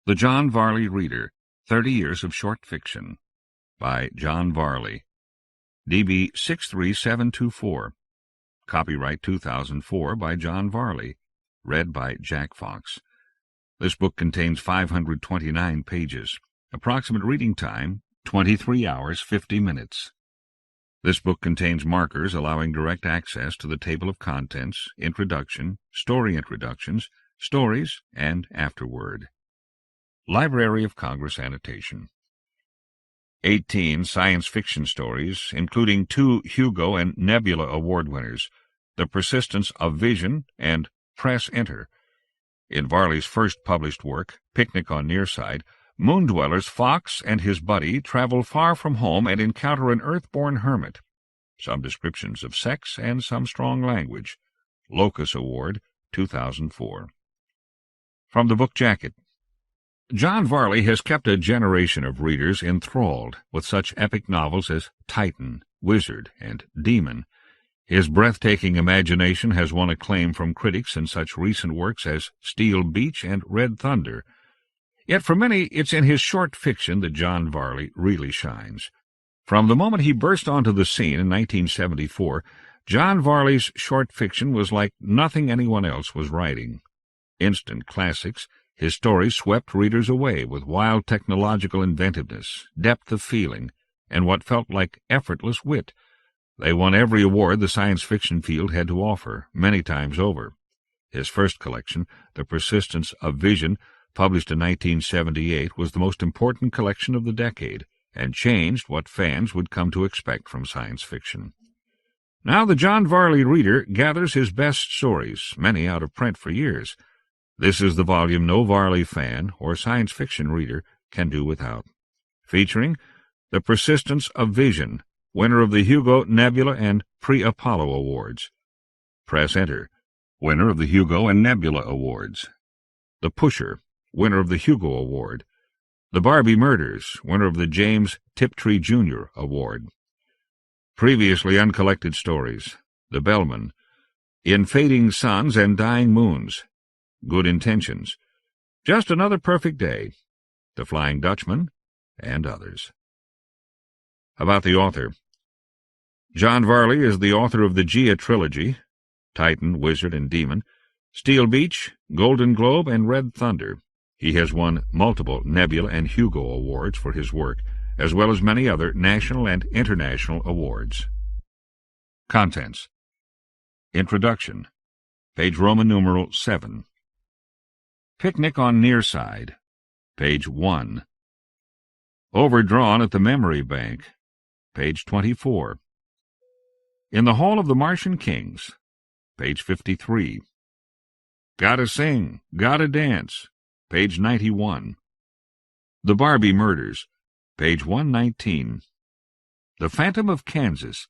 The John Varley Reader, 30 Years of Short Fiction, by John Varley. DB 63724. Copyright 2004 by John Varley. Read by Jack Fox. This book contains 529 pages. Approximate reading time, 23 hours, 50 minutes. This book contains markers allowing direct access to the table of contents, introduction, story introductions, stories, and afterword. Library of Congress annotation. 18 science fiction stories, including 2 Hugo and Nebula Award winners, The Persistence of Vision and Press Enter. In Varley's first published work, Picnic on Nearside, moon dwellers Fox and his buddy travel far from home and encounter an earth-born hermit. Some descriptions of sex and some strong language. Locus Award, 2004. From the book jacket. John Varley has kept a generation of readers enthralled with such epic novels as Titan, Wizard, and Demon. His breathtaking imagination has won acclaim from critics in such recent works as Steel Beach and Red Thunder. Yet for many, it's in his short fiction that John Varley really shines. From the moment he burst onto the scene in 1974, John Varley's short fiction was like nothing anyone else was writing. Instant classics, his stories swept readers away with wild technological inventiveness, depth of feeling, and what felt like effortless wit. They won every award the science fiction field had to offer, many times over. His first collection, The Persistence of Vision, published in 1978, was the most important collection of the decade, and changed what fans would come to expect from science fiction. Now the John Varley Reader gathers his best stories, many out of print for years. This is the volume no Varley fan or science fiction reader can do without. Featuring The Persistence of Vision, winner of the Hugo, Nebula, and Pre-Apollo Awards. Press Enter, winner of the Hugo and Nebula Awards. The Pusher, winner of the Hugo Award. The Barbie Murders, winner of the James Tiptree Jr. Award. Previously uncollected stories. The Bellman, In Fading Suns and Dying Moons. Good Intentions, Just Another Perfect Day, The Flying Dutchman, and others. About the author. John Varley is the author of the Gia trilogy, Titan, Wizard, and Demon, Steel Beach, Golden Globe, and Red Thunder. He has won multiple Nebula and Hugo Awards for his work, as well as many other national and international awards. Contents. Introduction. Page Roman numeral 7. Picnic on Nearside, page 1. Overdrawn at the Memory Bank, page 24. In the Hall of the Martian Kings, page 53. Gotta Sing, Gotta Dance, page 91. The Barbie Murders, page 119. The Phantom of Kansas,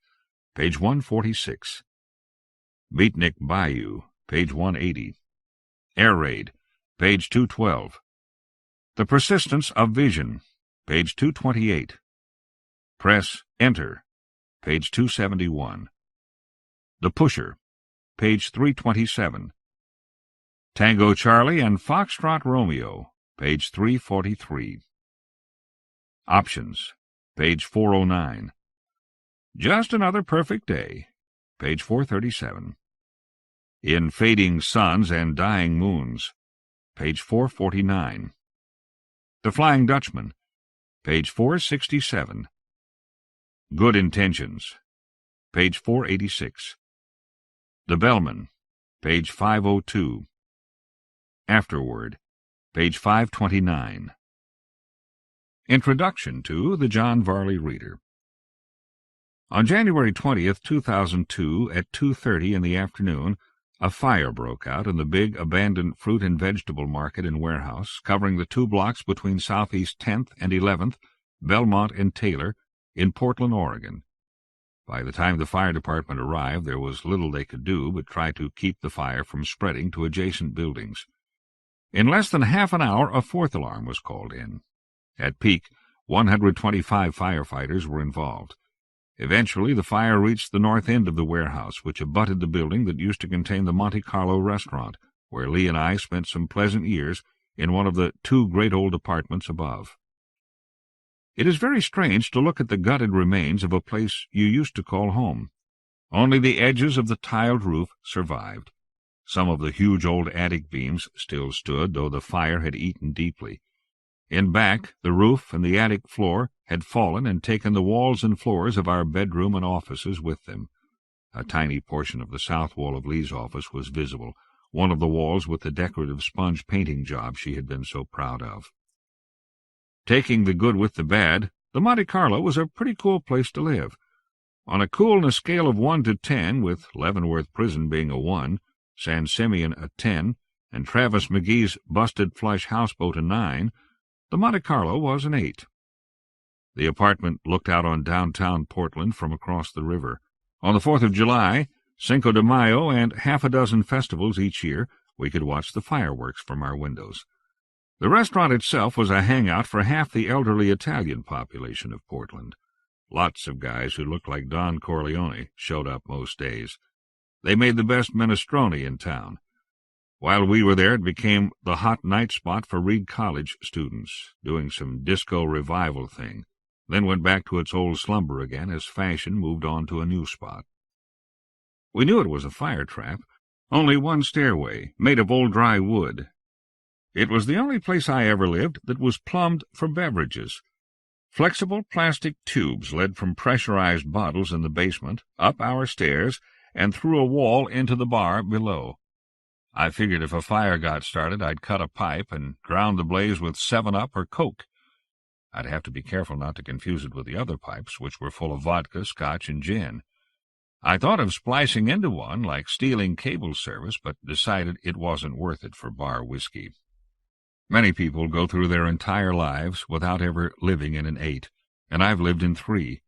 page 146. Beatnik Bayou, page 180. Air Raid, page 212. The Persistence of Vision, page 228. Press Enter, page 271. The Pusher, page 327. Tango Charlie and Foxtrot Romeo, page 343. Options, page 409. Just Another Perfect Day, page 437. In Fading Suns and Dying Moons, page 449. The Flying Dutchman, page 467. Good Intentions, page 486. The Bellman, page 502. Afterword, page 529. Introduction to the John Varley Reader. On January 20th, 2002, at 2:30 in the afternoon, a fire broke out in the big abandoned fruit and vegetable market and warehouse covering the 2 blocks between Southeast 10th and 11th, Belmont and Taylor, in Portland, Oregon. By the time the fire department arrived, there was little they could do but try to keep the fire from spreading to adjacent buildings. In less than half an hour, a 4th alarm was called in. At peak, 125 firefighters were involved. Eventually, the fire reached the north end of the warehouse, which abutted the building that used to contain the Monte Carlo restaurant, where Lee and I spent some pleasant years in one of the two great old apartments above. It is very strange to look at the gutted remains of a place you used to call home. Only the edges of the tiled roof survived. Some of the huge old attic beams still stood, though the fire had eaten deeply. In back, the roof and the attic floor had fallen and taken the walls and floors of our bedroom and offices with them. A tiny portion of the south wall of Lee's office was visible, one of the walls with the decorative sponge painting job she had been so proud of. Taking the good with the bad, the Monte Carlo was a pretty cool place to live. On a coolness scale of 1 to 10, with Leavenworth Prison being a 1, San Simeon a 10, and Travis McGee's Busted Flush houseboat a 9, the Monte Carlo was an 8. The apartment looked out on downtown Portland from across the river. On the 4th of July, Cinco de Mayo, and half a dozen festivals each year, we could watch the fireworks from our windows. The restaurant itself was a hangout for half the elderly Italian population of Portland. Lots of guys who looked like Don Corleone showed up most days. They made the best minestrone in town. While we were there, it became the hot night spot for Reed College students, doing some disco revival thing, then went back to its old slumber again as fashion moved on to a new spot. We knew it was a fire trap, only one stairway, made of old dry wood. It was the only place I ever lived that was plumbed for beverages. Flexible plastic tubes led from pressurized bottles in the basement, up our stairs, and through a wall into the bar below. I figured if a fire got started, I'd cut a pipe and drown the blaze with 7-Up or Coke. I'd have to be careful not to confuse it with the other pipes, which were full of vodka, scotch, and gin. I thought of splicing into one, like stealing cable service, but decided it wasn't worth it for bar whiskey. Many people go through their entire lives without ever living in an 8, and I've lived in 3.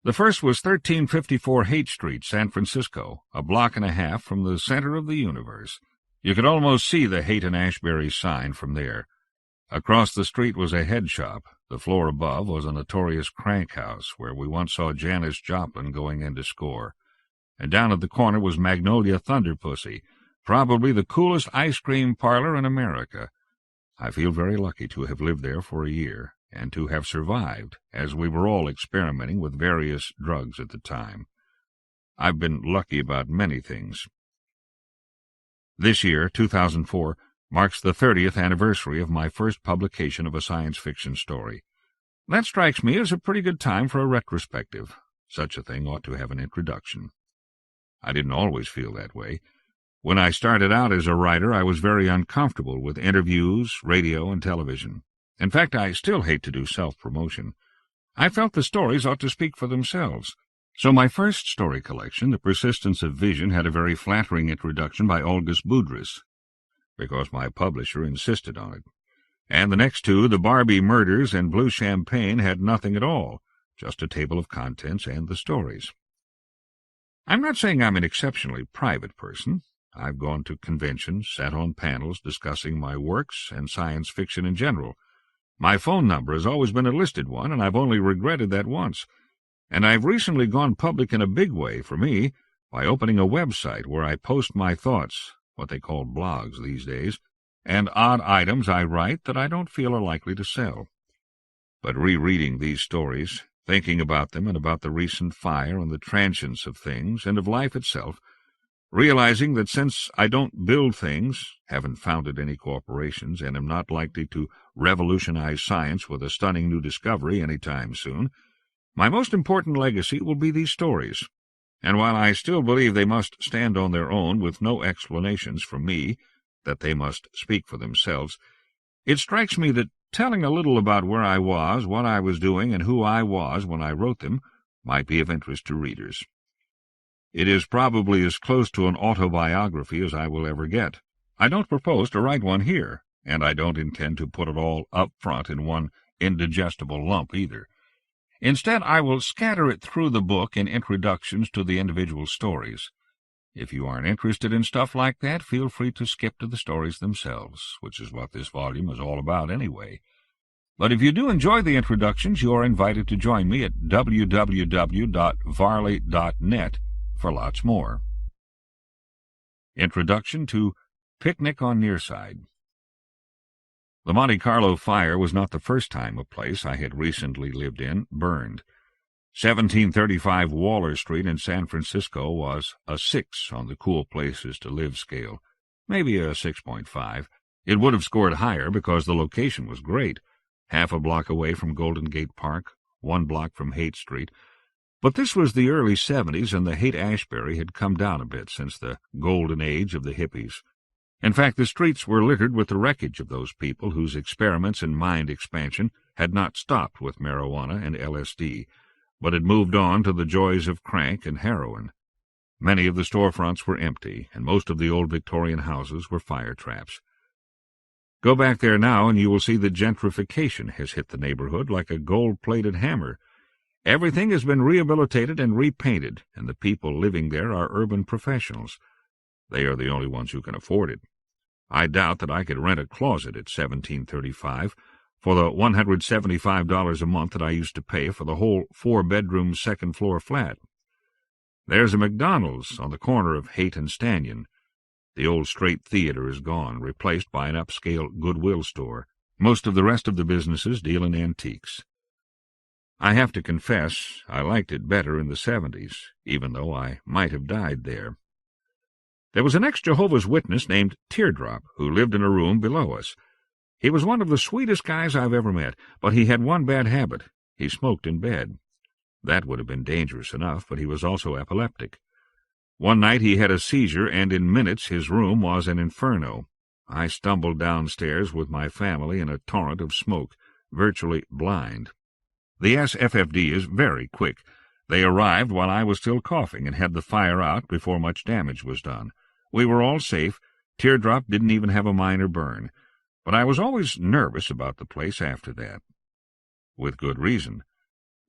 The first was 1354 Haight Street, San Francisco, a block and a half from the center of the universe. You could almost see the Haight and Ashbury sign from there. Across the street was a head shop. The floor above was a notorious crank house where we once saw Janis Joplin going in to score. And down at the corner was Magnolia Thunderpussy, probably the coolest ice cream parlor in America. I feel very lucky to have lived there for a year, and to have survived, as we were all experimenting with various drugs at the time. I've been lucky about many things. This year, 2004, marks the 30th anniversary of my first publication of a science fiction story. That strikes me as a pretty good time for a retrospective. Such a thing ought to have an introduction. I didn't always feel that way. When I started out as a writer, I was very uncomfortable with interviews, radio, and television. In fact, I still hate to do self-promotion. I felt the stories ought to speak for themselves. So my first story collection, The Persistence of Vision, had a very flattering introduction by Olgis Budrys, because my publisher insisted on it. And the next two, The Barbie Murders and Blue Champagne, had nothing at all, just a table of contents and the stories. I'm not saying I'm an exceptionally private person. I've gone to conventions, sat on panels discussing my works and science fiction in general. My phone number has always been a listed one, and I've only regretted that once. And I've recently gone public in a big way for me by opening a website where I post my thoughts, what they call blogs these days, and odd items I write that I don't feel are likely to sell. But rereading these stories, thinking about them and about the recent fire and the transience of things and of life itself, realizing that since I don't build things, haven't founded any corporations, and am not likely to revolutionize science with a stunning new discovery any time soon, my most important legacy will be these stories. And while I still believe they must stand on their own with no explanations from me, that they must speak for themselves, it strikes me that telling a little about where I was, what I was doing, and who I was when I wrote them might be of interest to readers. It is probably as close to an autobiography as I will ever get. I don't propose to write one here, and I don't intend to put it all up front in one indigestible lump either. Instead, I will scatter it through the book in introductions to the individual stories. If you aren't interested in stuff like that, feel free to skip to the stories themselves, which is what this volume is all about anyway. But if you do enjoy the introductions, you are invited to join me at www.varley.net for lots more. Introduction to Picnic on Nearside. The Monte Carlo fire was not the first time a place I had recently lived in burned. 1735 Waller Street in San Francisco was a 6 on the cool places to live scale, maybe a 6.5. It would have scored higher because the location was great, half a block away from Golden Gate Park, 1 block from Haight Street. But this was the early 70s, and the Haight-Ashbury had come down a bit since the golden age of the hippies. In fact, the streets were littered with the wreckage of those people whose experiments in mind expansion had not stopped with marijuana and LSD, but had moved on to the joys of crank and heroin. Many of the storefronts were empty, and most of the old Victorian houses were fire traps. Go back there now, and you will see that gentrification has hit the neighborhood like a gold-plated hammer. Everything has been rehabilitated and repainted, and the people living there are urban professionals. They are the only ones who can afford it. I doubt that I could rent a closet at 1735 for the $175 a month that I used to pay for the whole 4-bedroom second-floor flat. There's a McDonald's on the corner of Haight and Stanyon. The old Straight Theater is gone, replaced by an upscale Goodwill store. Most of the rest of the businesses deal in antiques. I have to confess I liked it better in the 70s, even though I might have died there. There was an ex-Jehovah's Witness named Teardrop who lived in a room below us. He was one of the sweetest guys I've ever met, but he had one bad habit. He smoked in bed. That would have been dangerous enough, but he was also epileptic. One night he had a seizure, and in minutes his room was an inferno. I stumbled downstairs with my family in a torrent of smoke, virtually blind. The SFFD is very quick. They arrived while I was still coughing and had the fire out before much damage was done. We were all safe. Teardrop didn't even have a minor burn. But I was always nervous about the place after that. With good reason.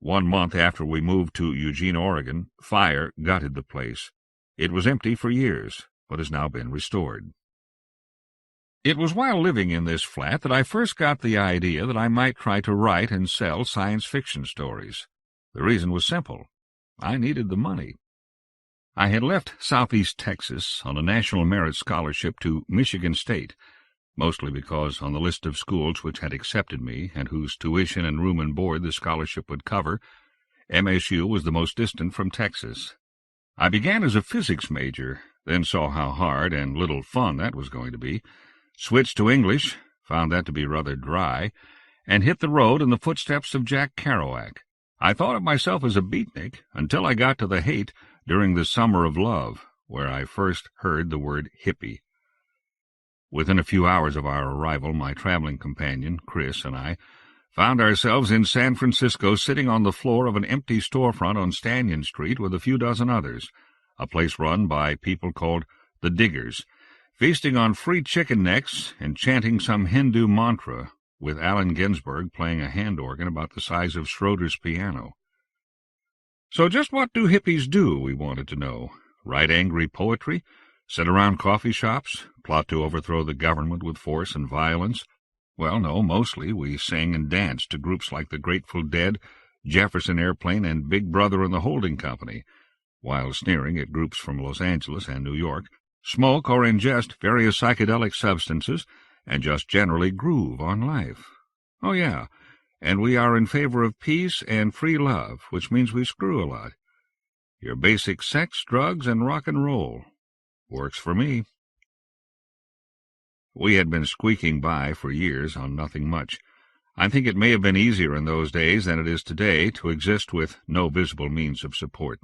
1 month after we moved to Eugene, Oregon, fire gutted the place. It was empty for years, but has now been restored. It was while living in this flat that I first got the idea that I might try to write and sell science fiction stories. The reason was simple. I needed the money. I had left Southeast Texas on a National Merit Scholarship to Michigan State, mostly because on the list of schools which had accepted me and whose tuition and room and board the scholarship would cover, MSU was the most distant from Texas. I began as a physics major, then saw how hard and little fun that was going to be, switched to English, found that to be rather dry, and hit the road in the footsteps of Jack Kerouac. I thought of myself as a beatnik until I got to the Haight during the Summer of Love, where I first heard the word hippie. Within a few hours of our arrival, my traveling companion, Chris, and I found ourselves in San Francisco sitting on the floor of an empty storefront on Stanyon Street with a few dozen others, a place run by people called the Diggers, feasting on free chicken necks and chanting some Hindu mantra, with Allen Ginsberg playing a hand organ about the size of Schroeder's piano. So just what do hippies do, we wanted to know? Write angry poetry? Sit around coffee shops? Plot to overthrow the government with force and violence? Well, no, mostly we sing and dance to groups like the Grateful Dead, Jefferson Airplane, and Big Brother and the Holding Company, while sneering at groups from Los Angeles and New York, smoke or ingest various psychedelic substances, and just generally groove on life. Oh, yeah, and we are in favor of peace and free love, which means we screw a lot. Your basic sex, drugs, and rock and roll. Works for me. We had been squeaking by for years on nothing much. I think it may have been easier in those days than it is today to exist with no visible means of support.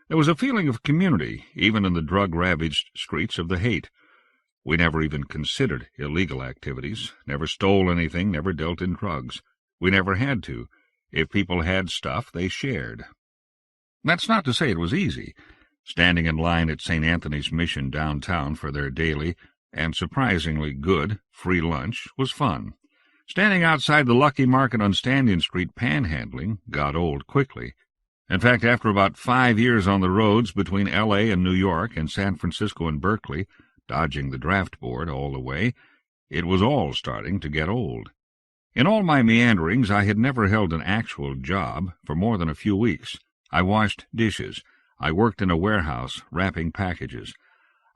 There was a feeling of community, even in the drug-ravaged streets of the Haight. We never even considered illegal activities, never stole anything, never dealt in drugs. We never had to. If people had stuff, they shared. That's not to say it was easy. Standing in line at St. Anthony's Mission downtown for their daily and surprisingly good free lunch was fun. Standing outside the Lucky Market on Stanyon Street panhandling got old quickly. In fact, after about 5 years on the roads between L.A. and New York and San Francisco and Berkeley, dodging the draft board all the way, it was all starting to get old. In all my meanderings, I had never held an actual job for more than a few weeks. I washed dishes. I worked in a warehouse, wrapping packages.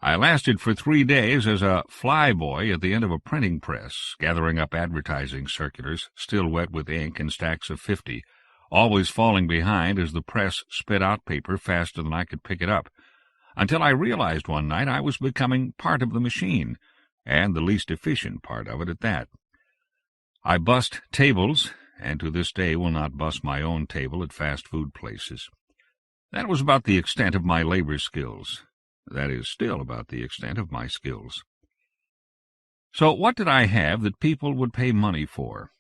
I lasted for 3 days as a fly boy at the end of a printing press, gathering up advertising circulars, still wet with ink in stacks of 50, always falling behind as the press spit out paper faster than I could pick it up, until I realized one night I was becoming part of the machine, and the least efficient part of it at that. I bussed tables, and to this day will not bus my own table at fast food places. That was about the extent of my labor skills. That is still about the extent of my skills. So what did I have that people would pay money for?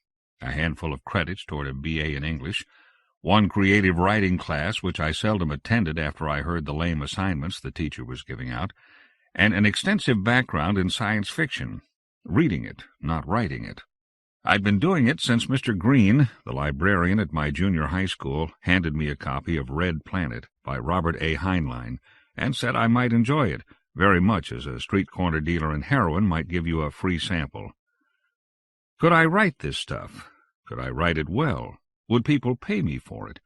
A handful of credits toward a B.A. in English, one creative writing class which I seldom attended after I heard the lame assignments the teacher was giving out, and an extensive background in science fiction, reading it, not writing it. I'd been doing it since Mr. Green, the librarian at my junior high school, handed me a copy of Red Planet by Robert A. Heinlein, and said I might enjoy it, very much as a street-corner dealer in heroin might give you a free sample. Could I write this stuff? Could I write it well? Would people pay me for it?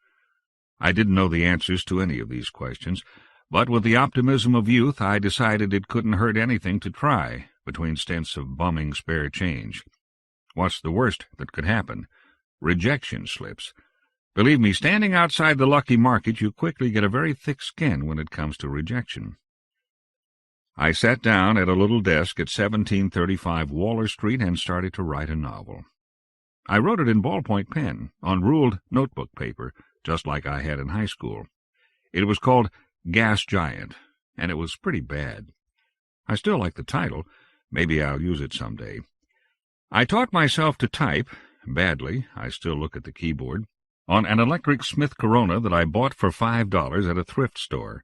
I didn't know the answers to any of these questions, but with the optimism of youth I decided it couldn't hurt anything to try, between stints of bumming spare change. What's the worst that could happen? Rejection slips. Believe me, standing outside the lucky market, you quickly get a very thick skin when it comes to rejection. I sat down at a little desk at 1735 Waller Street and started to write a novel. I wrote it in ballpoint pen, on ruled notebook paper, just like I had in high school. It was called Gas Giant, and it was pretty bad. I still like the title. Maybe I'll use it someday. I taught myself to type, badly, I still look at the keyboard, on an electric Smith Corona that I bought for $5 at a thrift store.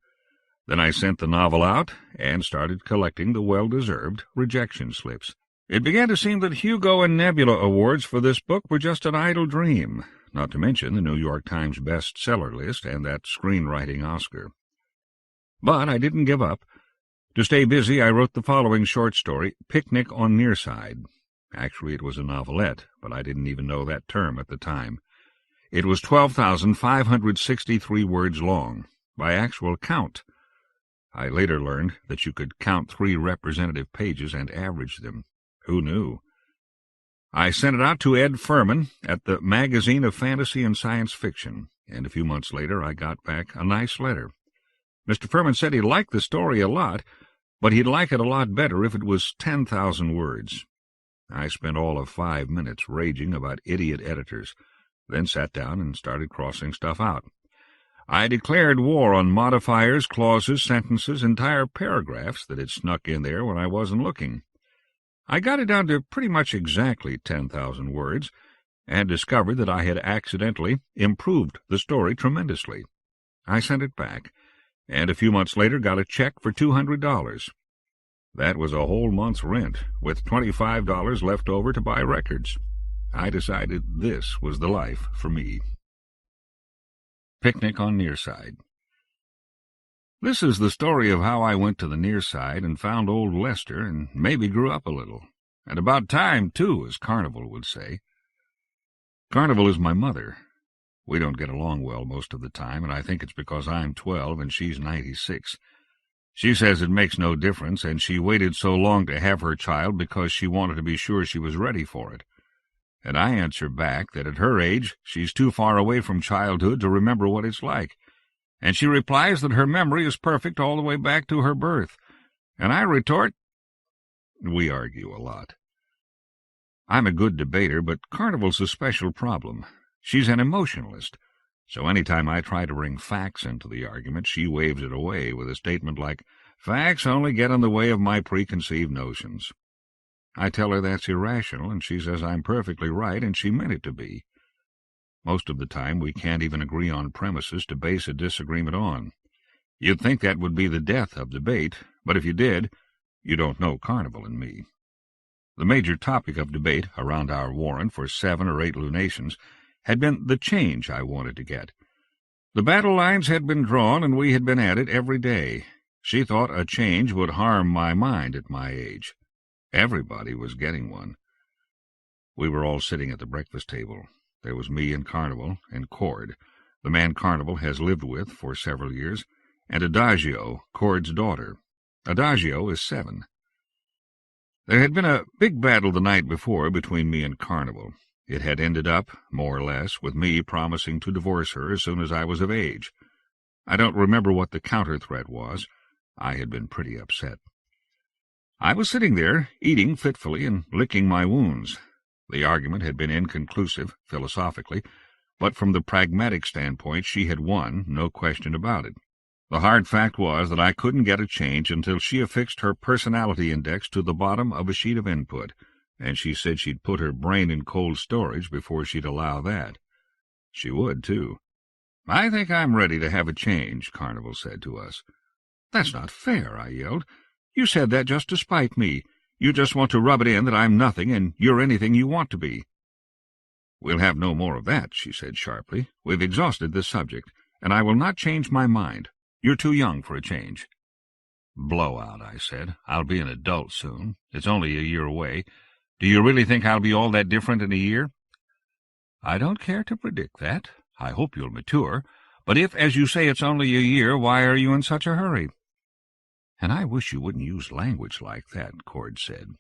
Then I sent the novel out and started collecting the well-deserved rejection slips. It began to seem that Hugo and Nebula Awards for this book were just an idle dream, not to mention the New York Times bestseller list and that screenwriting Oscar. But I didn't give up. To stay busy, I wrote the following short story, Picnic on Nearside. Actually, it was a novelette, but I didn't even know that term at the time. It was 12,563 words long, by actual count. I later learned that you could count 3 representative pages and average them. Who knew? I sent it out to Ed Furman at the Magazine of Fantasy and Science Fiction, and a few months later I got back a nice letter. Mr. Furman said he liked the story a lot, but he'd like it a lot better if it was 10,000 words. I spent all of 5 minutes raging about idiot editors, then sat down and started crossing stuff out. I declared war on modifiers, clauses, sentences, entire paragraphs that had snuck in there when I wasn't looking. I got it down to pretty much exactly 10,000 words, and discovered that I had accidentally improved the story tremendously. I sent it back, and a few months later got a check for $200. That was a whole month's rent, with $25 left over to buy records. I decided this was the life for me. Picnic on Nearside. This is the story of how I went to the Nearside and found old Lester and maybe grew up a little. And about time, too, as Carnival would say. Carnival is my mother. We don't get along well most of the time, and I think it's because I'm 12 and she's 96. She says it makes no difference, and she waited so long to have her child because she wanted to be sure she was ready for it. And I answer back that at her age she's too far away from childhood to remember what it's like. And she replies that her memory is perfect all the way back to her birth. And I retort, we argue a lot. I'm a good debater, but Carnival's a special problem. She's an emotionalist, so any time I try to bring facts into the argument, she waves it away with a statement like, facts only get in the way of my preconceived notions. I tell her that's irrational, and she says I'm perfectly right, and she meant it to be. Most of the time we can't even agree on premises to base a disagreement on. You'd think that would be the death of debate, but if you did, you don't know Carnival and me. The major topic of debate around our warren for 7 or 8 lunations had been the change I wanted to get. The battle lines had been drawn, and we had been at it every day. She thought a change would harm my mind at my age. Everybody was getting one. We were all sitting at the breakfast table. There was me and Carnival, and Cord, the man Carnival has lived with for several years, and Adagio, Cord's daughter. Adagio is 7. There had been a big battle the night before between me and Carnival. It had ended up, more or less, with me promising to divorce her as soon as I was of age. I don't remember what the counter-threat was. I had been pretty upset. I was sitting there, eating fitfully and licking my wounds. The argument had been inconclusive, philosophically, but from the pragmatic standpoint she had won, no question about it. The hard fact was that I couldn't get a change until she affixed her personality index to the bottom of a sheet of input, and she said she'd put her brain in cold storage before she'd allow that. She would, too. "I think I'm ready to have a change," Carnival said to us. "That's not fair," I yelled. "You said that just to spite me. You just want to rub it in that I'm nothing and you're anything you want to be." "We'll have no more of that," she said sharply. "We've exhausted this subject, and I will not change my mind. You're too young for a change." "Blowout," I said. "I'll be an adult soon. It's only a year away. Do you really think I'll be all that different in a year?" "I don't care to predict that. I hope you'll mature. But if, as you say, it's only a year, why are you in such a hurry?" "And I wish you wouldn't use language like that," Cord said.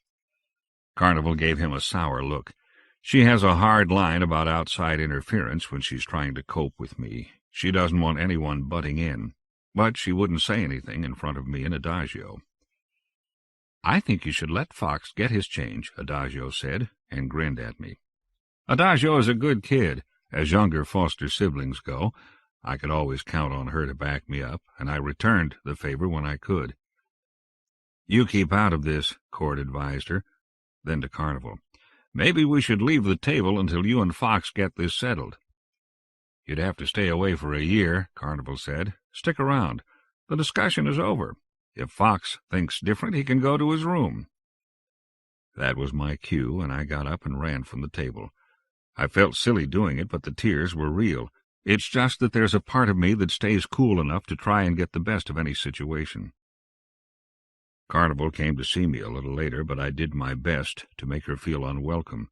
Carnival gave him a sour look. She has a hard line about outside interference when she's trying to cope with me. She doesn't want anyone butting in. But she wouldn't say anything in front of me and Adagio. "I think you should let Fox get his change," Adagio said, and grinned at me. Adagio is a good kid. As younger foster siblings go, I could always count on her to back me up, and I returned the favor when I could. "You keep out of this," Cord advised her. Then to Carnival, "Maybe we should leave the table until you and Fox get this settled." "You'd have to stay away for a year," Carnival said. "Stick around. The discussion is over. If Fox thinks different, he can go to his room." That was my cue, and I got up and ran from the table. I felt silly doing it, but the tears were real. It's just that there's a part of me that stays cool enough to try and get the best of any situation. Carnival came to see me a little later, but I did my best to make her feel unwelcome.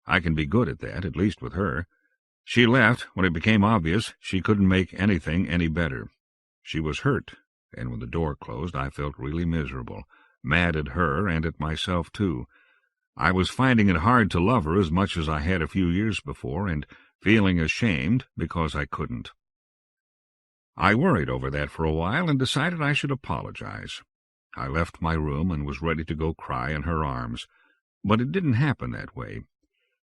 I can be good at that, at least with her. She left when it became obvious she couldn't make anything any better. She was hurt, and when the door closed I felt really miserable, mad at her and at myself too. I was finding it hard to love her as much as I had a few years before, and feeling ashamed because I couldn't. I worried over that for a while and decided I should apologize. I left my room and was ready to go cry in her arms, but it didn't happen that way.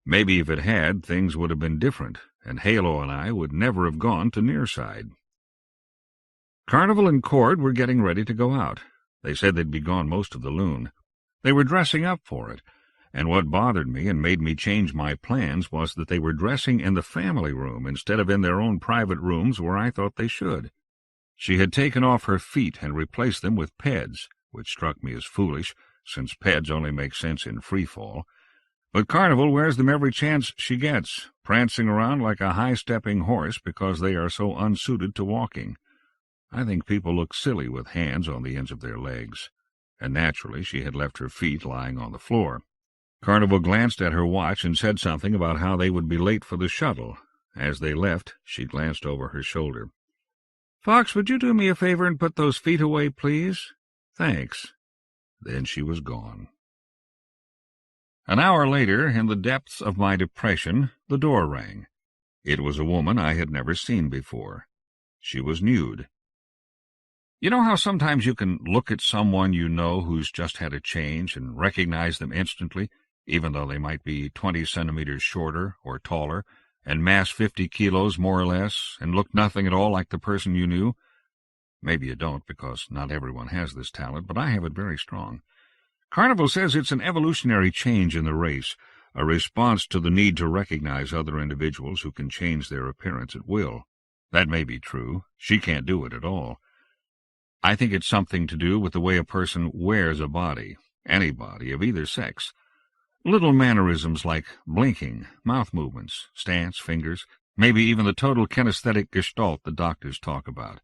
Maybe if it had, things would have been different, and Halo and I would never have gone to Nearside. Carnival and Cord were getting ready to go out. They said they'd be gone most of the loon. They were dressing up for it, and what bothered me and made me change my plans was that they were dressing in the family room instead of in their own private rooms where I thought they should. She had taken off her feet and replaced them with peds, which struck me as foolish, since peds only make sense in free fall. But Carnival wears them every chance she gets, prancing around like a high-stepping horse because they are so unsuited to walking. I think people look silly with hands on the ends of their legs, and naturally she had left her feet lying on the floor. Carnival glanced at her watch and said something about how they would be late for the shuttle. As they left, she glanced over her shoulder. "Fox, would you do me a favor and put those feet away, please?" "Thanks." Then she was gone. An hour later, in the depths of my depression, the door rang. It was a woman I had never seen before. She was nude. You know how sometimes you can look at someone you know who's just had a change and recognize them instantly, even though they might be 20 centimeters shorter or taller, and mass 50 kilos more or less, and look nothing at all like the person you knew? Maybe you don't, because not everyone has this talent, but I have it very strong. Carnival says it's an evolutionary change in the race, a response to the need to recognize other individuals who can change their appearance at will. That may be true. She can't do it at all. I think it's something to do with the way a person wears a body, any body of either sex. Little mannerisms like blinking, mouth movements, stance, fingers, maybe even the total kinesthetic gestalt the doctors talk about.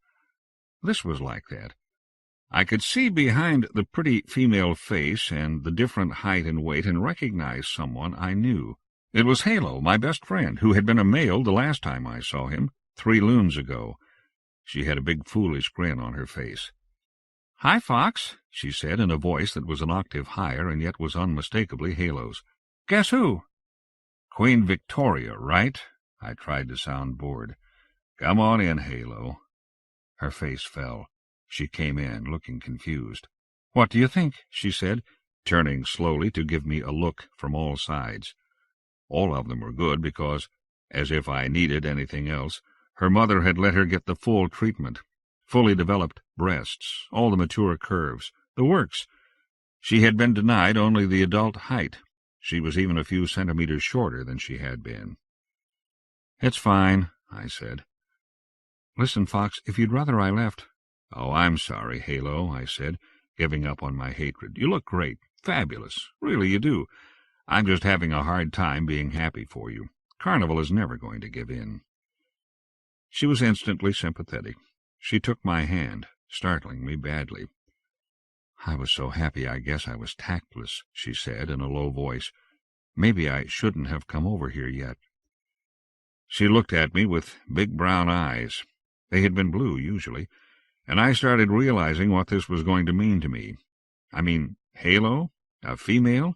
This was like that. I could see behind the pretty female face and the different height and weight and recognize someone I knew. It was Halo, my best friend, who had been a male the last time I saw him, 3 loons ago. She had a big foolish grin on her face. "Hi, Fox," she said in a voice that was an octave higher and yet was unmistakably Halo's. "Guess who?" "Queen Victoria, right?" I tried to sound bored. "Come on in, Halo." Her face fell. She came in, looking confused. "What do you think?" she said, turning slowly to give me a look from all sides. All of them were good because, as if I needed anything else, her mother had let her get the full treatment. Fully developed breasts, all the mature curves, the works. She had been denied only the adult height. She was even a few centimeters shorter than she had been. "It's fine," I said. "Listen, Fox, if you'd rather I left—" "Oh, I'm sorry, Halo," I said, giving up on my hatred. "You look great. Fabulous. Really, you do. I'm just having a hard time being happy for you. Carnival is never going to give in." She was instantly sympathetic. She took my hand, startling me badly. "I was so happy I guess I was tactless," she said in a low voice. "Maybe I shouldn't have come over here yet." She looked at me with big brown eyes. They had been blue, usually, and I started realizing what this was going to mean to me. I mean, Halo? A female?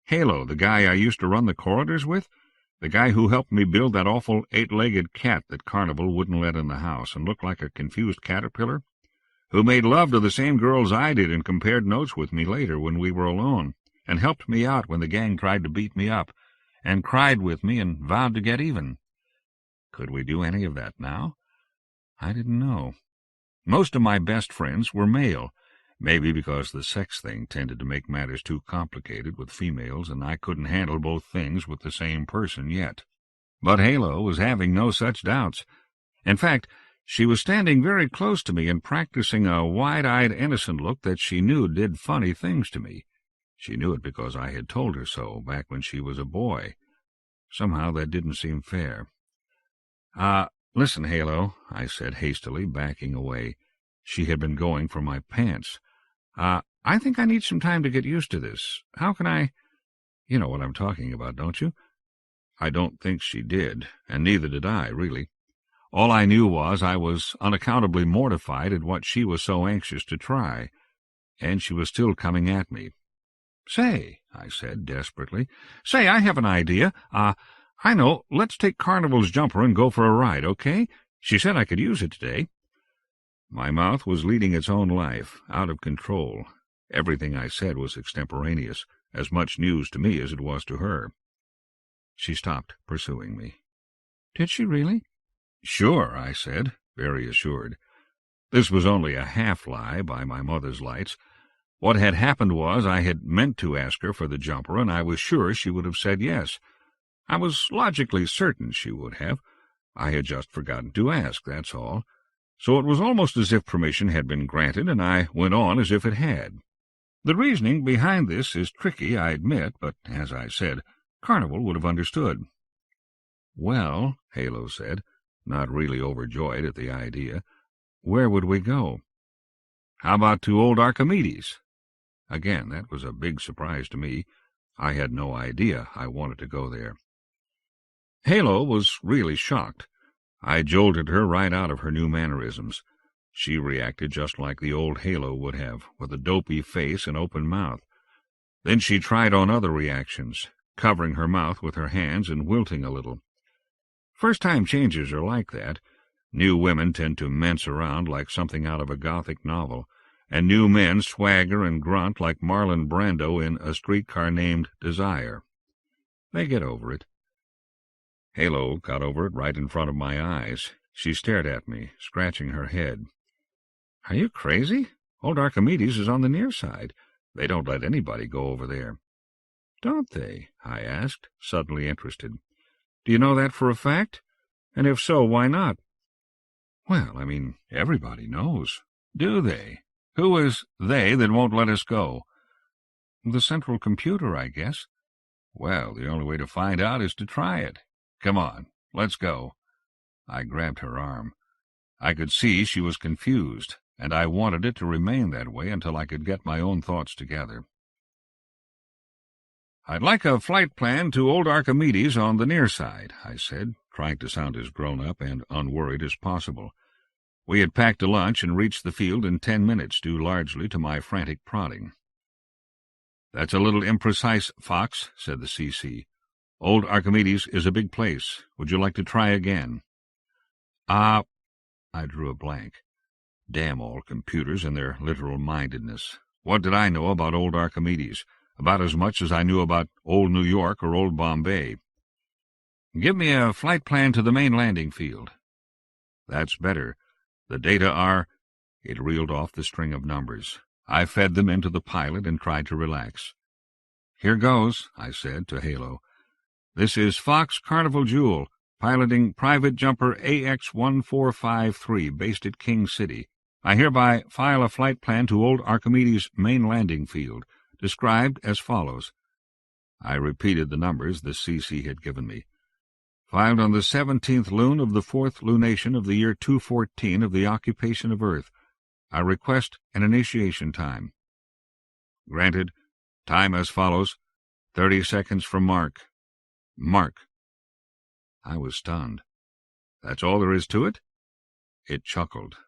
Halo, the guy I used to run the corridors with? The guy who helped me build that awful 8-legged cat that Carnival wouldn't let in the house and looked like a confused caterpillar? Who made love to the same girls I did and compared notes with me later when we were alone, and helped me out when the gang tried to beat me up, and cried with me and vowed to get even. Could we do any of that now? I didn't know. Most of my best friends were male, maybe because the sex thing tended to make matters too complicated with females, and I couldn't handle both things with the same person yet. But Halo was having no such doubts. In fact, she was standing very close to me and practicing a wide-eyed, innocent look that she knew did funny things to me. She knew it because I had told her so back when she was a boy. Somehow that didn't seem fair. Listen, Halo," I said hastily, backing away. She had been going for my pants. I think I need some time to get used to this. How can I—" You know what I'm talking about, don't you? I don't think she did, and neither did I, really. All I knew was I was unaccountably mortified at what she was so anxious to try, and she was still coming at me. "Say," I said desperately, "say, I have an idea. I know. Let's take Carnival's jumper and go for a ride, okay? She said I could use it today." My mouth was leading its own life, out of control. Everything I said was extemporaneous, as much news to me as it was to her. She stopped pursuing me. "Did she really?" "Sure," I said, very assured. This was only a half-lie by my mother's lights. What had happened was I had meant to ask her for the jumper, and I was sure she would have said yes. I was logically certain she would have. I had just forgotten to ask, that's all. So it was almost as if permission had been granted, and I went on as if it had. The reasoning behind this is tricky, I admit, but, as I said, Carnival would have understood. "Well," Halo said, not really overjoyed at the idea, "where would we go?" "How about to old Archimedes?" Again, that was a big surprise to me. I had no idea I wanted to go there. Halo was really shocked. I jolted her right out of her new mannerisms. She reacted just like the old Halo would have, with a dopey face and open mouth. Then she tried on other reactions, covering her mouth with her hands and wilting a little. First-time changes are like that. New women tend to mince around like something out of a Gothic novel, and new men swagger and grunt like Marlon Brando in A Streetcar Named Desire. They get over it. Halo got over it right in front of my eyes. She stared at me, scratching her head. "Are you crazy? Old Archimedes is on the Nearside. They don't let anybody go over there." "Don't they?" I asked, suddenly interested. "Do you know that for a fact? And if so, why not?" "Well, I mean, everybody knows." "Do they? Who is they that won't let us go?" "The central computer, I guess." "Well, the only way to find out is to try it. Come on, let's go." I grabbed her arm. I could see she was confused, and I wanted it to remain that way until I could get my own thoughts together. "I'd like a flight plan to old Archimedes on the Nearside," I said, trying to sound as grown-up and unworried as possible. We had packed a lunch and reached the field in 10 minutes, due largely to my frantic prodding. "That's a little imprecise, Fox," said the CC. "Old Archimedes is a big place. Would you like to try again?" I drew a blank. Damn all computers and their literal-mindedness. What did I know about old Archimedes? About as much as I knew about old New York or old Bombay. "Give me a flight plan to the main landing field." "That's better. The data are—" It reeled off the string of numbers. I fed them into the pilot and tried to relax. "Here goes," I said to Halo. "This is Fox Carnival Jewel, piloting private jumper AX-1453, based at King City. I hereby file a flight plan to old Archimedes' main landing field, described as follows." I repeated the numbers the CC had given me. "Filed on the 17th lune of the 4th lunation of the year 214 of the occupation of Earth. I request an initiation time." "Granted. Time as follows: 30 seconds from mark. Mark." I was stunned. "That's all there is to it?" It chuckled.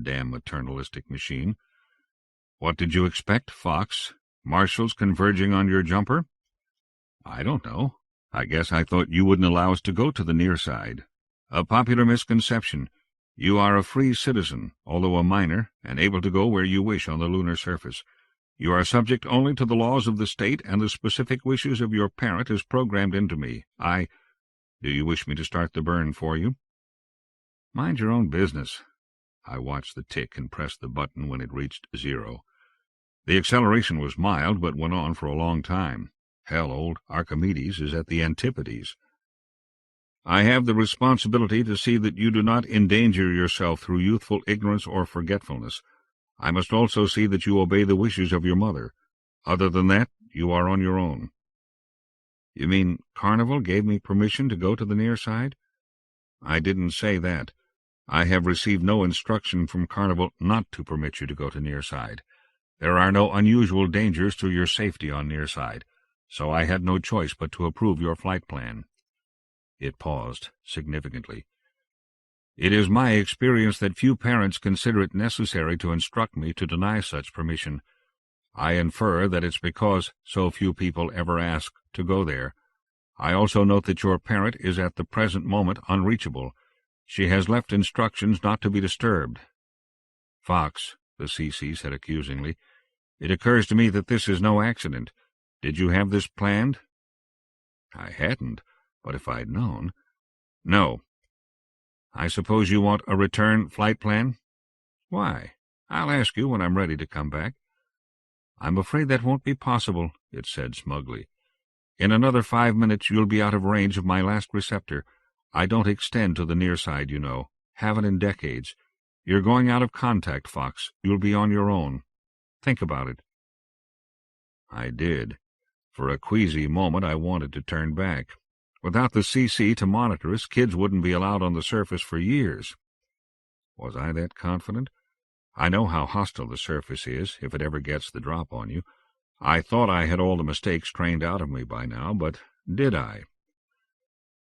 Damn maternalistic machine. "What did you expect, Fox? Marshals converging on your jumper?" "I don't know. I guess I thought you wouldn't allow us to go to the Nearside. A popular misconception. You are a free citizen, although a minor, and able to go where you wish on the lunar surface. You are subject only to the laws of the state and the specific wishes of your parent as programmed into me. Do you wish me to start the burn for you?" "Mind your own business." I watched the tick and pressed the button when it reached 0. The acceleration was mild, but went on for a long time. Hell, old Archimedes is at the antipodes. "I have the responsibility to see that you do not endanger yourself through youthful ignorance or forgetfulness. I must also see that you obey the wishes of your mother. Other than that, you are on your own." "You mean Carnival gave me permission to go to the Nearside?" "I didn't say that. I have received no instruction from Carnival not to permit you to go to Nearside. There are no unusual dangers to your safety on Nearside, so I had no choice but to approve your flight plan." It paused significantly. "It is my experience that few parents consider it necessary to instruct me to deny such permission. I infer that it's because so few people ever ask to go there. I also note that your parent is at the present moment unreachable. She has left instructions not to be disturbed." "Fox," the CC said accusingly, "it occurs to me that this is no accident. Did you have this planned?" I hadn't, but if I'd known— "No." "I suppose you want a return flight plan?" "Why? I'll ask you when I'm ready to come back." "I'm afraid that won't be possible," it said smugly. "In another 5 minutes you'll be out of range of my last receptor. I don't extend to the Nearside, you know. Haven't in decades. You're going out of contact, Fox. You'll be on your own. Think about it." I did. For a queasy moment I wanted to turn back. Without the CC to monitor us, kids wouldn't be allowed on the surface for years. Was I that confident? I know how hostile the surface is, if it ever gets the drop on you. I thought I had all the mistakes trained out of me by now, but did I?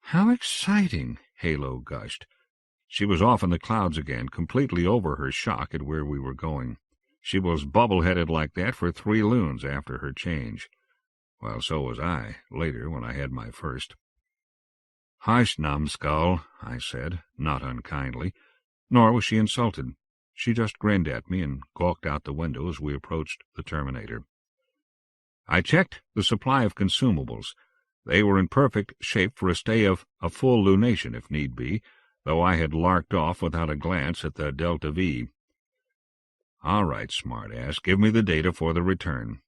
"How exciting!" Halo gushed. She was off in the clouds again, completely over her shock at where we were going. She was bubble-headed like that for 3 lunes after her change. Well, so was I, later when I had my first. "Hush, numbskull," I said, not unkindly. Nor was she insulted. She just grinned at me and gawked out the window as we approached the Terminator. I checked the supply of consumables. They were in perfect shape for a stay of a full lunation, if need be, though I had larked off without a glance at the Delta V. "All right, smart-ass, give me the data for the return."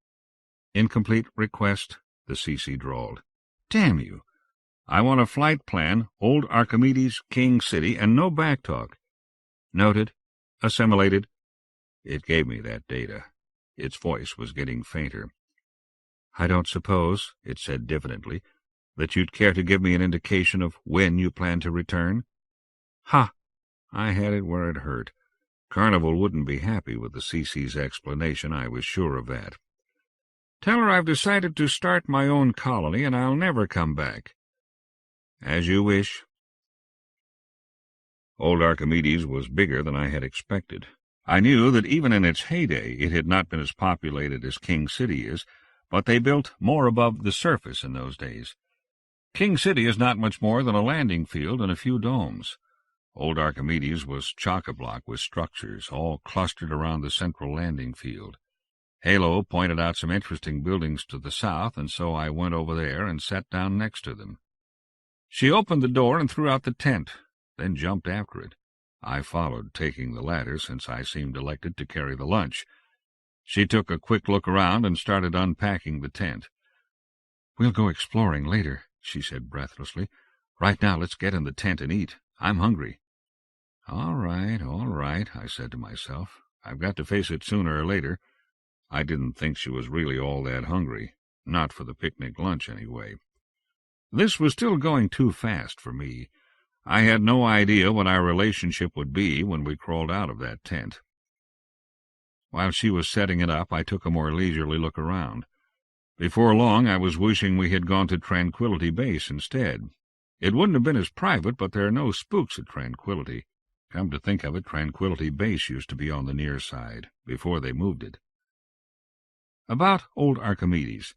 "Incomplete request," the CC drawled. "Damn you! I want a flight plan, old Archimedes, King City, and no backtalk." "Noted. Assimilated." It gave me that data. Its voice was getting fainter. "I don't suppose," it said diffidently, "that you'd care to give me an indication of when you plan to return?" Ha! I had it where it hurt. Carnival wouldn't be happy with the CC's explanation, I was sure of that. "Tell her I've decided to start my own colony, and I'll never come back." "As you wish." Old Archimedes was bigger than I had expected. I knew that even in its heyday it had not been as populated as King City is, but they built more above the surface in those days. King City is not much more than a landing field and a few domes. Old Archimedes was chock-a-block with structures, all clustered around the central landing field. Halo pointed out some interesting buildings to the south, and so I went over there and sat down next to them. She opened the door and threw out the tent, then jumped after it. I followed, taking the ladder, since I seemed elected to carry the lunch. She took a quick look around and started unpacking the tent. "We'll go exploring later," she said breathlessly. "Right now let's get in the tent and eat. I'm hungry." All right, I said to myself. I've got to face it sooner or later. I didn't think she was really all that hungry. Not for the picnic lunch, anyway. This was still going too fast for me. I had no idea what our relationship would be when we crawled out of that tent. While she was setting it up, I took a more leisurely look around. Before long, I was wishing we had gone to Tranquility Base instead. It wouldn't have been as private, but there are no spooks at Tranquility. Come to think of it, Tranquility Base used to be on the Nearside, before they moved it. About old Archimedes.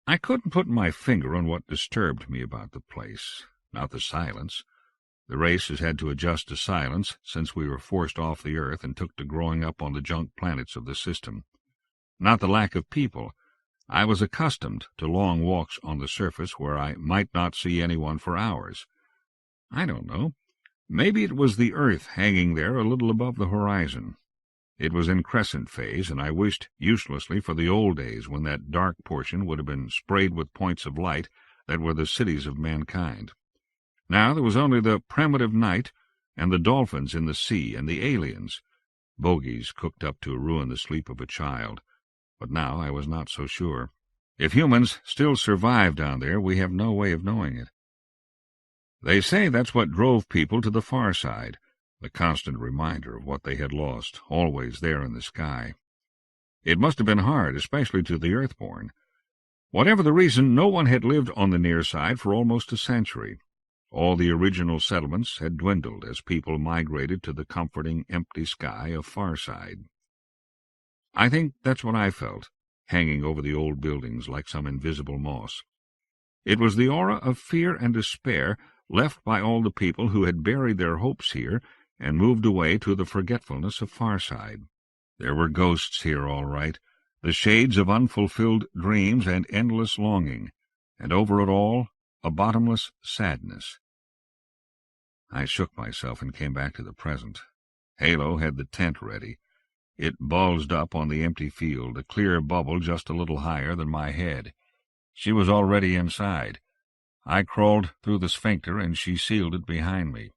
I couldn't put my finger on what disturbed me about the place. Not the silence. The race has had to adjust to silence since we were forced off the Earth and took to growing up on the junk planets of the system. Not the lack of people. I was accustomed to long walks on the surface where I might not see anyone for hours. I don't know. Maybe it was the Earth hanging there a little above the horizon. It was in crescent phase, and I wished uselessly for the old days when that dark portion would have been sprayed with points of light that were the cities of mankind. Now there was only the primitive night and the dolphins in the sea and the aliens, bogies cooked up to ruin the sleep of a child. But now I was not so sure. If humans still survive down there, we have no way of knowing it. They say that's what drove people to the far side, the constant reminder of what they had lost, always there in the sky. It must have been hard, especially to the earthborn. Whatever the reason, no one had lived on the near side for almost a century. All the original settlements had dwindled as people migrated to the comforting, empty sky of Farside. I think that's what I felt, hanging over the old buildings like some invisible moss. It was the aura of fear and despair left by all the people who had buried their hopes here and moved away to the forgetfulness of Farside. There were ghosts here, all right, the shades of unfulfilled dreams and endless longing, and over it all, a bottomless sadness. I shook myself and came back to the present. Halo had the tent ready. It bulged up on the empty field, a clear bubble just a little higher than my head. She was already inside. I crawled through the sphincter, and she sealed it behind me.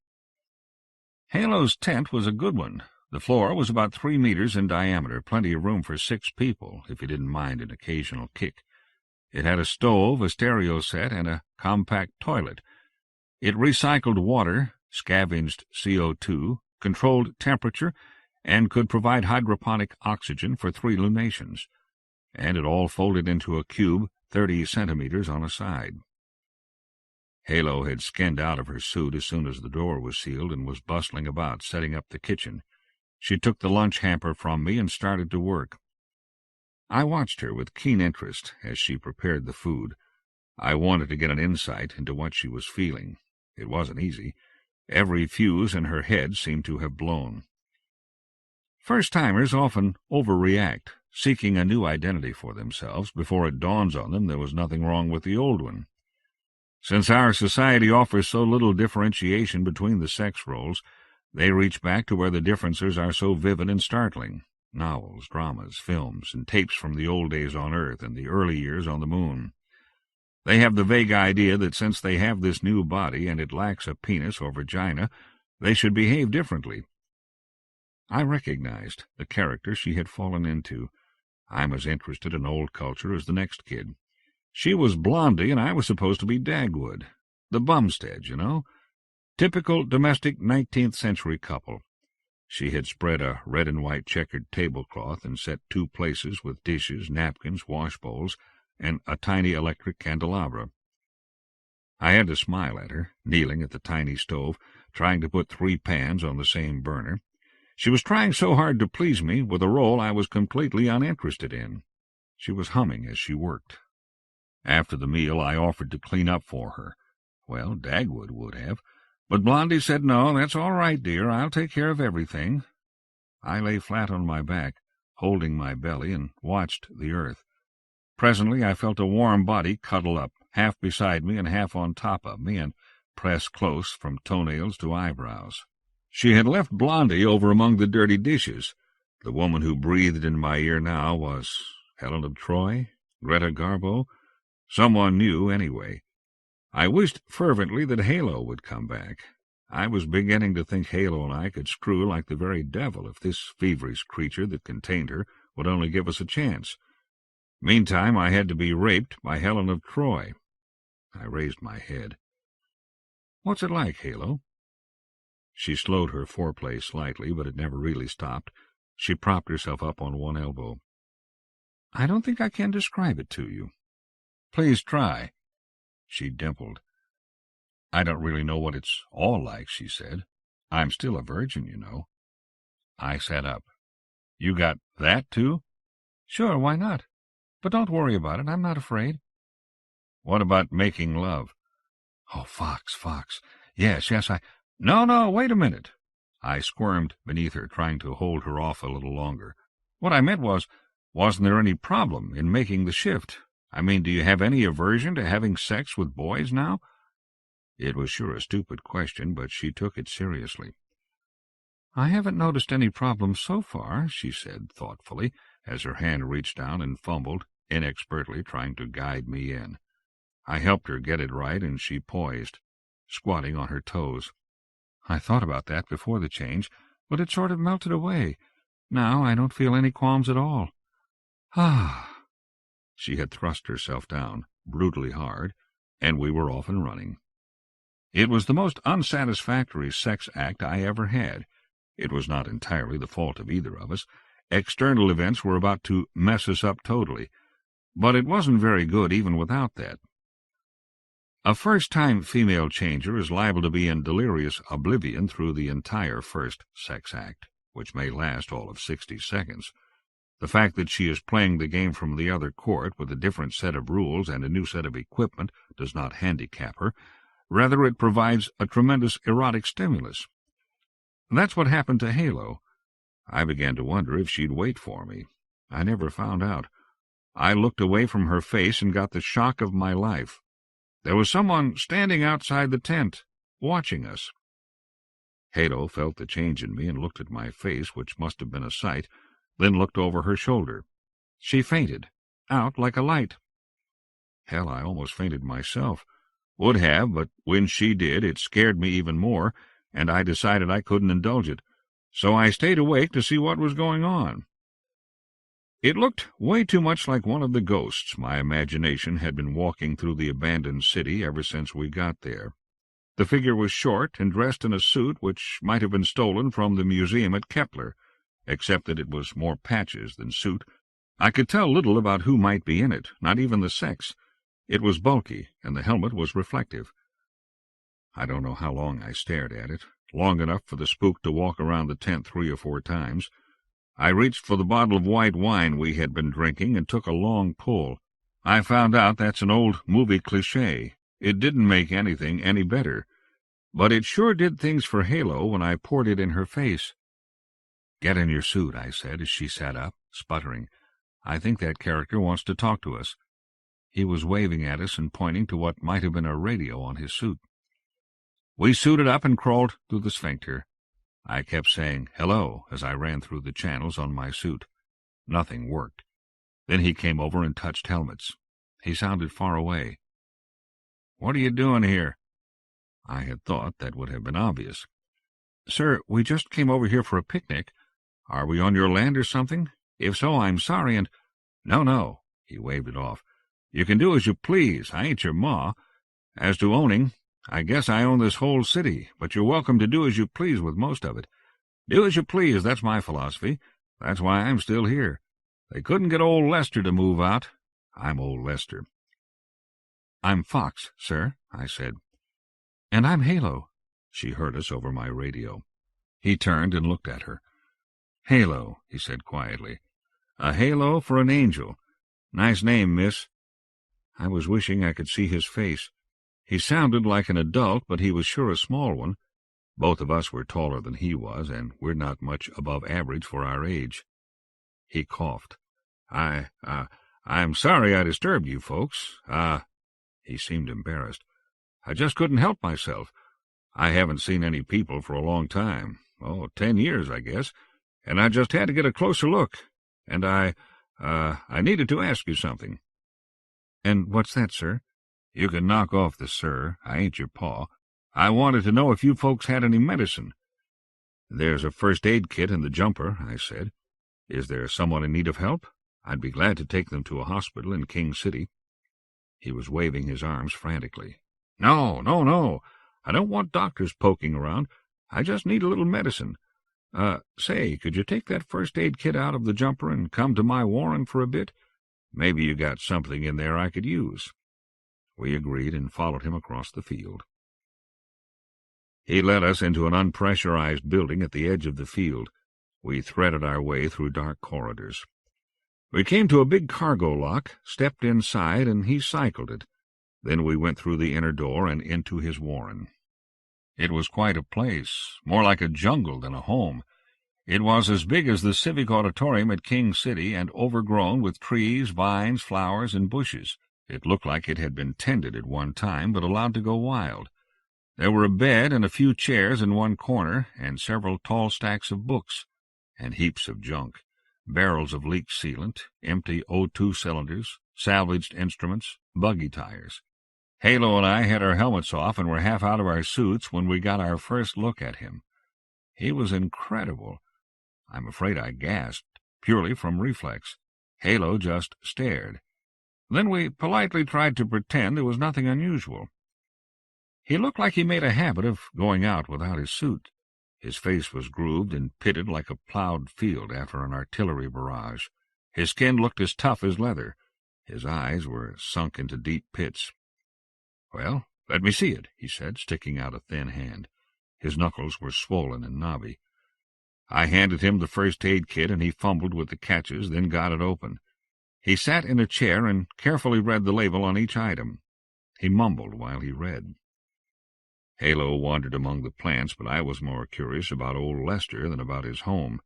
Halo's tent was a good one. The floor was about 3 meters in diameter, plenty of room for 6 people, if you didn't mind an occasional kick. It had a stove, a stereo set, and a compact toilet. It recycled water, scavenged CO2, controlled temperature, and could provide hydroponic oxygen for 3 lunations. And it all folded into a cube 30 centimeters on a side. Halo had skinned out of her suit as soon as the door was sealed and was bustling about, setting up the kitchen. She took the lunch hamper from me and started to work. I watched her with keen interest as she prepared the food. I wanted to get an insight into what she was feeling. It wasn't easy. Every fuse in her head seemed to have blown. First-timers often overreact, seeking a new identity for themselves before it dawns on them there was nothing wrong with the old one. Since our society offers so little differentiation between the sex roles, they reach back to where the differences are so vivid and startling. Novels, dramas, films, and tapes from the old days on Earth and the early years on the moon. They have the vague idea that since they have this new body and it lacks a penis or vagina, they should behave differently. I recognized the character she had fallen into. I'm as interested in old culture as the next kid. She was Blondie, and I was supposed to be Dagwood. The Bumstead, you know. Typical domestic 19th-century couple. She had spread a red and white checkered tablecloth and set 2 places with dishes, napkins, wash bowls, and a tiny electric candelabra. I had to smile at her, kneeling at the tiny stove, trying to put 3 pans on the same burner. She was trying so hard to please me with a role I was completely uninterested in. She was humming as she worked. After the meal, I offered to clean up for her. Well, Dagwood would have, but Blondie said, "No, that's all right, dear. I'll take care of everything." I lay flat on my back, holding my belly, and watched the earth. Presently I felt a warm body cuddle up, half beside me and half on top of me, and press close from toenails to eyebrows. She had left Blondie over among the dirty dishes. The woman who breathed in my ear now was Helen of Troy, Greta Garbo, someone new anyway. I wished fervently that Halo would come back. I was beginning to think Halo and I could screw like the very devil if this feverish creature that contained her would only give us a chance. Meantime, I had to be raped by Helen of Troy. I raised my head. "What's it like, Halo?" She slowed her foreplay slightly, but it never really stopped. She propped herself up on one elbow. "I don't think I can describe it to you." "Please try." She dimpled. "I don't really know what it's all like," she said. "I'm still a virgin, you know." I sat up. "You got that, too?" "Sure, why not? But don't worry about it. I'm not afraid." "What about making love?" "Oh, Fox. Yes, I—" No, wait a minute." I squirmed beneath her, trying to hold her off a little longer. "What I meant wasn't there any problem in making the shift? I mean, do you have any aversion to having sex with boys now?" It was sure a stupid question, but she took it seriously. "I haven't noticed any problem so far," she said thoughtfully, as her hand reached down and fumbled, inexpertly trying to guide me in. I helped her get it right, and she poised, squatting on her toes. "I thought about that before the change, but it sort of melted away. Now I don't feel any qualms at all." "Ah." She had thrust herself down, brutally hard, and we were off and running. It was the most unsatisfactory sex act I ever had. It was not entirely the fault of either of us. External events were about to mess us up totally, but it wasn't very good even without that. A first-time female changer is liable to be in delirious oblivion through the entire first sex act, which may last all of 60 seconds. The fact that she is playing the game from the other court with a different set of rules and a new set of equipment does not handicap her. Rather, it provides a tremendous erotic stimulus. That's what happened to Halo. I began to wonder if she'd wait for me. I never found out. I looked away from her face and got the shock of my life. There was someone standing outside the tent, watching us. Halo felt the change in me and looked at my face, which must have been a sight, then looked over her shoulder. She fainted, out like a light. Hell, I almost fainted myself. Would have, but when she did, it scared me even more, and I decided I couldn't indulge it. So I stayed awake to see what was going on. It looked way too much like one of the ghosts my imagination had been walking through the abandoned city ever since we got there. The figure was short and dressed in a suit which might have been stolen from the museum at Kepler, except that it was more patches than suit. I could tell little about who might be in it, not even the sex. It was bulky, and the helmet was reflective. I don't know how long I stared at it, long enough for the spook to walk around the tent 3 or 4 times. I reached for the bottle of white wine we had been drinking and took a long pull. I found out that's an old movie cliché. It didn't make anything any better. But it sure did things for Halo when I poured it in her face. "Get in your suit," I said as she sat up, sputtering. "I think that character wants to talk to us." He was waving at us and pointing to what might have been a radio on his suit. We suited up and crawled through the sphincter. I kept saying hello as I ran through the channels on my suit. Nothing worked. Then he came over and touched helmets. He sounded far away. "What are you doing here?" I had thought that would have been obvious. "Sir, we just came over here for a picnic. Are we on your land or something? If so, I'm sorry and—" No, he waved it off. "You can do as you please. I ain't your ma. As to owning, I guess I own this whole city, but you're welcome to do as you please with most of it. Do as you please, that's my philosophy. That's why I'm still here. They couldn't get old Lester to move out. I'm old Lester." "I'm Fox, sir," I said. "And I'm Halo," she heard us over my radio. He turned and looked at her. "Halo," he said quietly. "A halo for an angel. Nice name, miss." I was wishing I could see his face. He sounded like an adult, but he was sure a small one. Both of us were taller than he was, and we're not much above average for our age. He coughed. I'm sorry I disturbed you folks. He seemed embarrassed. "I just couldn't help myself. I haven't seen any people for a long time. 10 years, I guess. And I just had to get a closer look. And I needed to ask you something." "And what's that, sir?" "You can knock off the sir. I ain't your pa. I wanted to know if you folks had any medicine." "There's a first aid kit in the jumper," I said. "Is there someone in need of help? I'd be glad to take them to a hospital in King City." He was waving his arms frantically. No. I don't want doctors poking around. I just need a little medicine. Say, could you take that first aid kit out of the jumper and come to my warren for a bit? Maybe you got something in there I could use." We agreed and followed him across the field. He led us into an unpressurized building at the edge of the field. We threaded our way through dark corridors. We came to a big cargo lock, stepped inside, and he cycled it. Then we went through the inner door and into his warren. It was quite a place, more like a jungle than a home. It was as big as the Civic Auditorium at King City and overgrown with trees, vines, flowers, and bushes. It looked like it had been tended at one time, but allowed to go wild. There were a bed and a few chairs in one corner, and several tall stacks of books, and heaps of junk, barrels of leak sealant, empty O2 cylinders, salvaged instruments, buggy tires. Halo and I had our helmets off and were half out of our suits when we got our first look at him. He was incredible. I'm afraid I gasped, purely from reflex. Halo just stared. Then we politely tried to pretend there was nothing unusual. He looked like he made a habit of going out without his suit. His face was grooved and pitted like a plowed field after an artillery barrage. His skin looked as tough as leather. His eyes were sunk into deep pits. "Well, let me see it," he said, sticking out a thin hand. His knuckles were swollen and knobby. I handed him the first aid kit, and he fumbled with the catches, then got it open. He sat in a chair and carefully read the label on each item. He mumbled while he read. Halo wandered among the plants, but I was more curious about old Lester than about his home.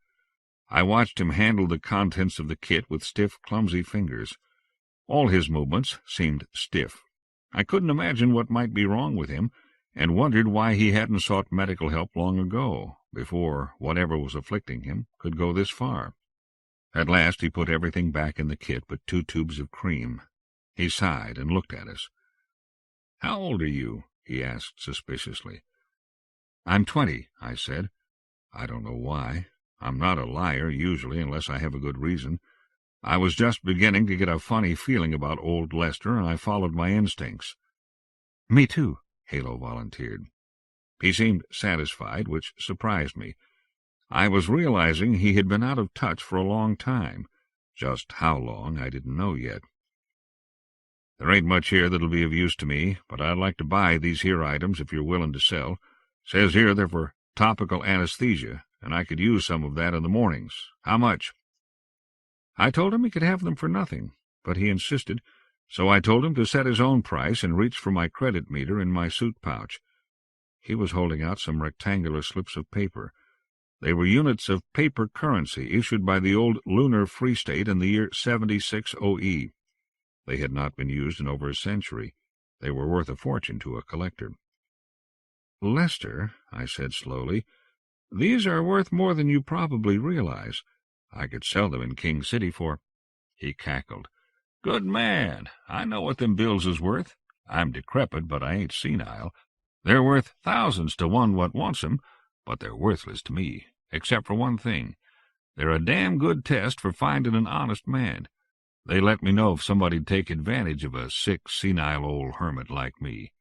I watched him handle the contents of the kit with stiff, clumsy fingers. All his movements seemed stiff. I couldn't imagine what might be wrong with him, and wondered why he hadn't sought medical help long ago, before whatever was afflicting him could go this far. At last he put everything back in the kit but 2 tubes of cream. He sighed and looked at us. "How old are you?" he asked suspiciously. "I'm 20, I said. I don't know why. I'm not a liar, usually, unless I have a good reason. I was just beginning to get a funny feeling about old Lester, and I followed my instincts. "Me too," Halo volunteered. He seemed satisfied, which surprised me. I was realizing he had been out of touch for a long time. Just how long, I didn't know yet. "There ain't much here that'll be of use to me, but I'd like to buy these here items if you're willing to sell. Says here they're for topical anesthesia, and I could use some of that in the mornings. How much?" I told him he could have them for nothing, but he insisted, so I told him to set his own price and reached for my credit meter in my suit pouch. He was holding out some rectangular slips of paper. They were units of paper currency issued by the old Lunar Free State in the year 76 OE. They had not been used in over a century. They were worth a fortune to a collector. "Lester," I said slowly, "these are worth more than you probably realize. I could sell them in King City for—" He cackled. "Good man. I know what them bills is worth. I'm decrepit, but I ain't senile. They're worth thousands to one what wants 'em, but they're worthless to me, except for one thing. They're a damn good test for finding an honest man. They let me know if somebody'd take advantage of a sick, senile old hermit like me.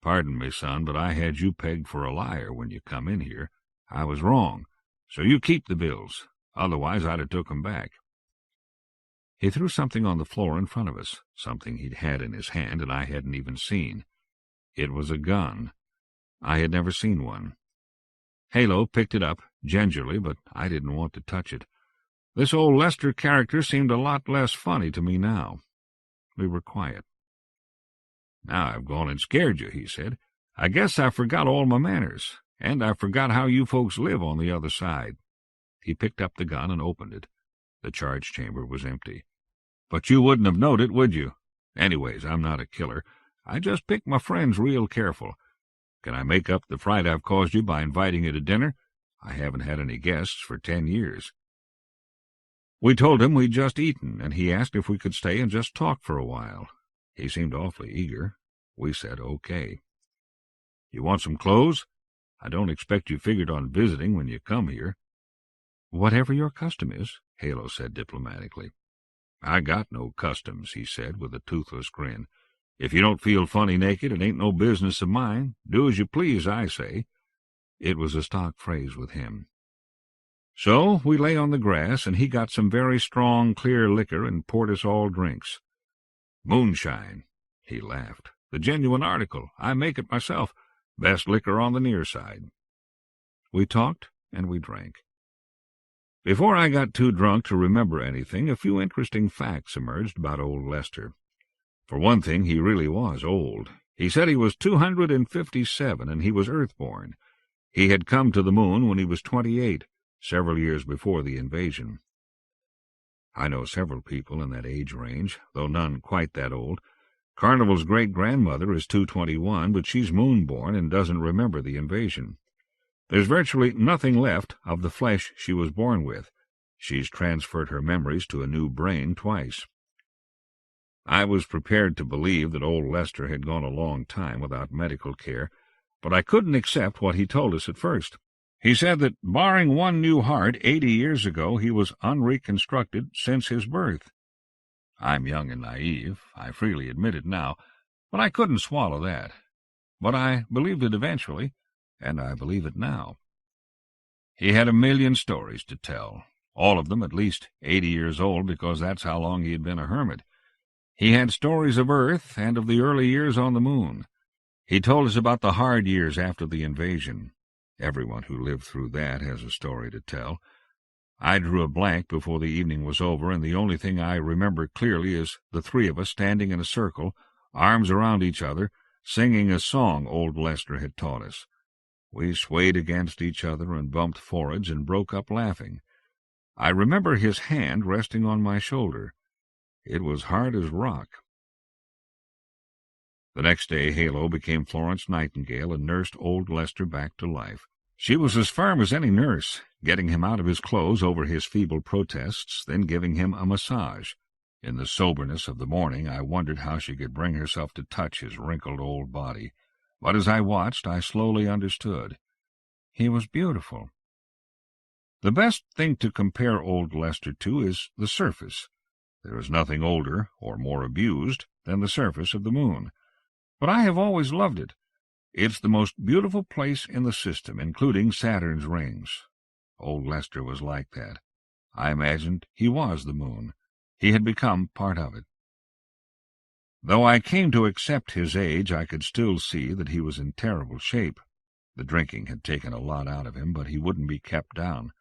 Pardon me, son, but I had you pegged for a liar when you come in here. I was wrong, so you keep the bills. Otherwise, I'd have took 'em back." He threw something on the floor in front of us, something he'd had in his hand and I hadn't even seen. It was a gun. I had never seen one. Halo picked it up, gingerly, but I didn't want to touch it. This old Lester character seemed a lot less funny to me now. We were quiet. "Now I've gone and scared you," he said. "I guess I forgot all my manners, and I forgot how you folks live on the other side." He picked up the gun and opened it. The charge chamber was empty. "But you wouldn't have knowed it, would you? Anyways, I'm not a killer. I just pick my friends real careful. Can I make up the fright I've caused you by inviting you to dinner? I haven't had any guests for 10 years. We told him we'd just eaten, and he asked if we could stay and just talk for a while. He seemed awfully eager. We said okay. "You want some clothes? I don't expect you figured on visiting when you come here." "Whatever your custom is," Halo said diplomatically. "I got no customs," he said with a toothless grin. "If you don't feel funny naked, it ain't no business of mine. Do as you please, I say." It was a stock phrase with him. So we lay on the grass, and he got some very strong, clear liquor and poured us all drinks. "Moonshine," he laughed. "The genuine article. I make it myself. Best liquor on the Nearside." We talked and we drank. Before I got too drunk to remember anything, a few interesting facts emerged about old Lester. For one thing, he really was old. He said he was 257, and he was earthborn. He had come to the moon when he was 28, several years before the invasion. I know several people in that age range, though none quite that old. Carnival's great-grandmother is 221, but she's moon-born and doesn't remember the invasion. There's virtually nothing left of the flesh she was born with. She's transferred her memories to a new brain twice. I was prepared to believe that old Lester had gone a long time without medical care, but I couldn't accept what he told us at first. He said that, barring one new heart 80 years ago, he was unreconstructed since his birth. I'm young and naive, I freely admit it now, but I couldn't swallow that. But I believed it eventually, and I believe it now. He had a million stories to tell, all of them at least 80 years old, because that's how long he had been a hermit. He had stories of Earth and of the early years on the moon. He told us about the hard years after the invasion. Everyone who lived through that has a story to tell. I drew a blank before the evening was over, and the only thing I remember clearly is the three of us standing in a circle, arms around each other, singing a song old Lester had taught us. We swayed against each other and bumped foreheads and broke up laughing. I remember his hand resting on my shoulder. It was hard as rock. The next day Halo became Florence Nightingale and nursed old Lester back to life. She was as firm as any nurse, getting him out of his clothes over his feeble protests, then giving him a massage. In the soberness of the morning I wondered how she could bring herself to touch his wrinkled old body. But as I watched, I slowly understood. He was beautiful. The best thing to compare old Lester to is the surface. There is nothing older or more abused than the surface of the moon. But I have always loved it. It's the most beautiful place in the system, including Saturn's rings. Old Lester was like that. I imagined he was the moon. He had become part of it. Though I came to accept his age, I could still see that he was in terrible shape. The drinking had taken a lot out of him, but he wouldn't be kept down.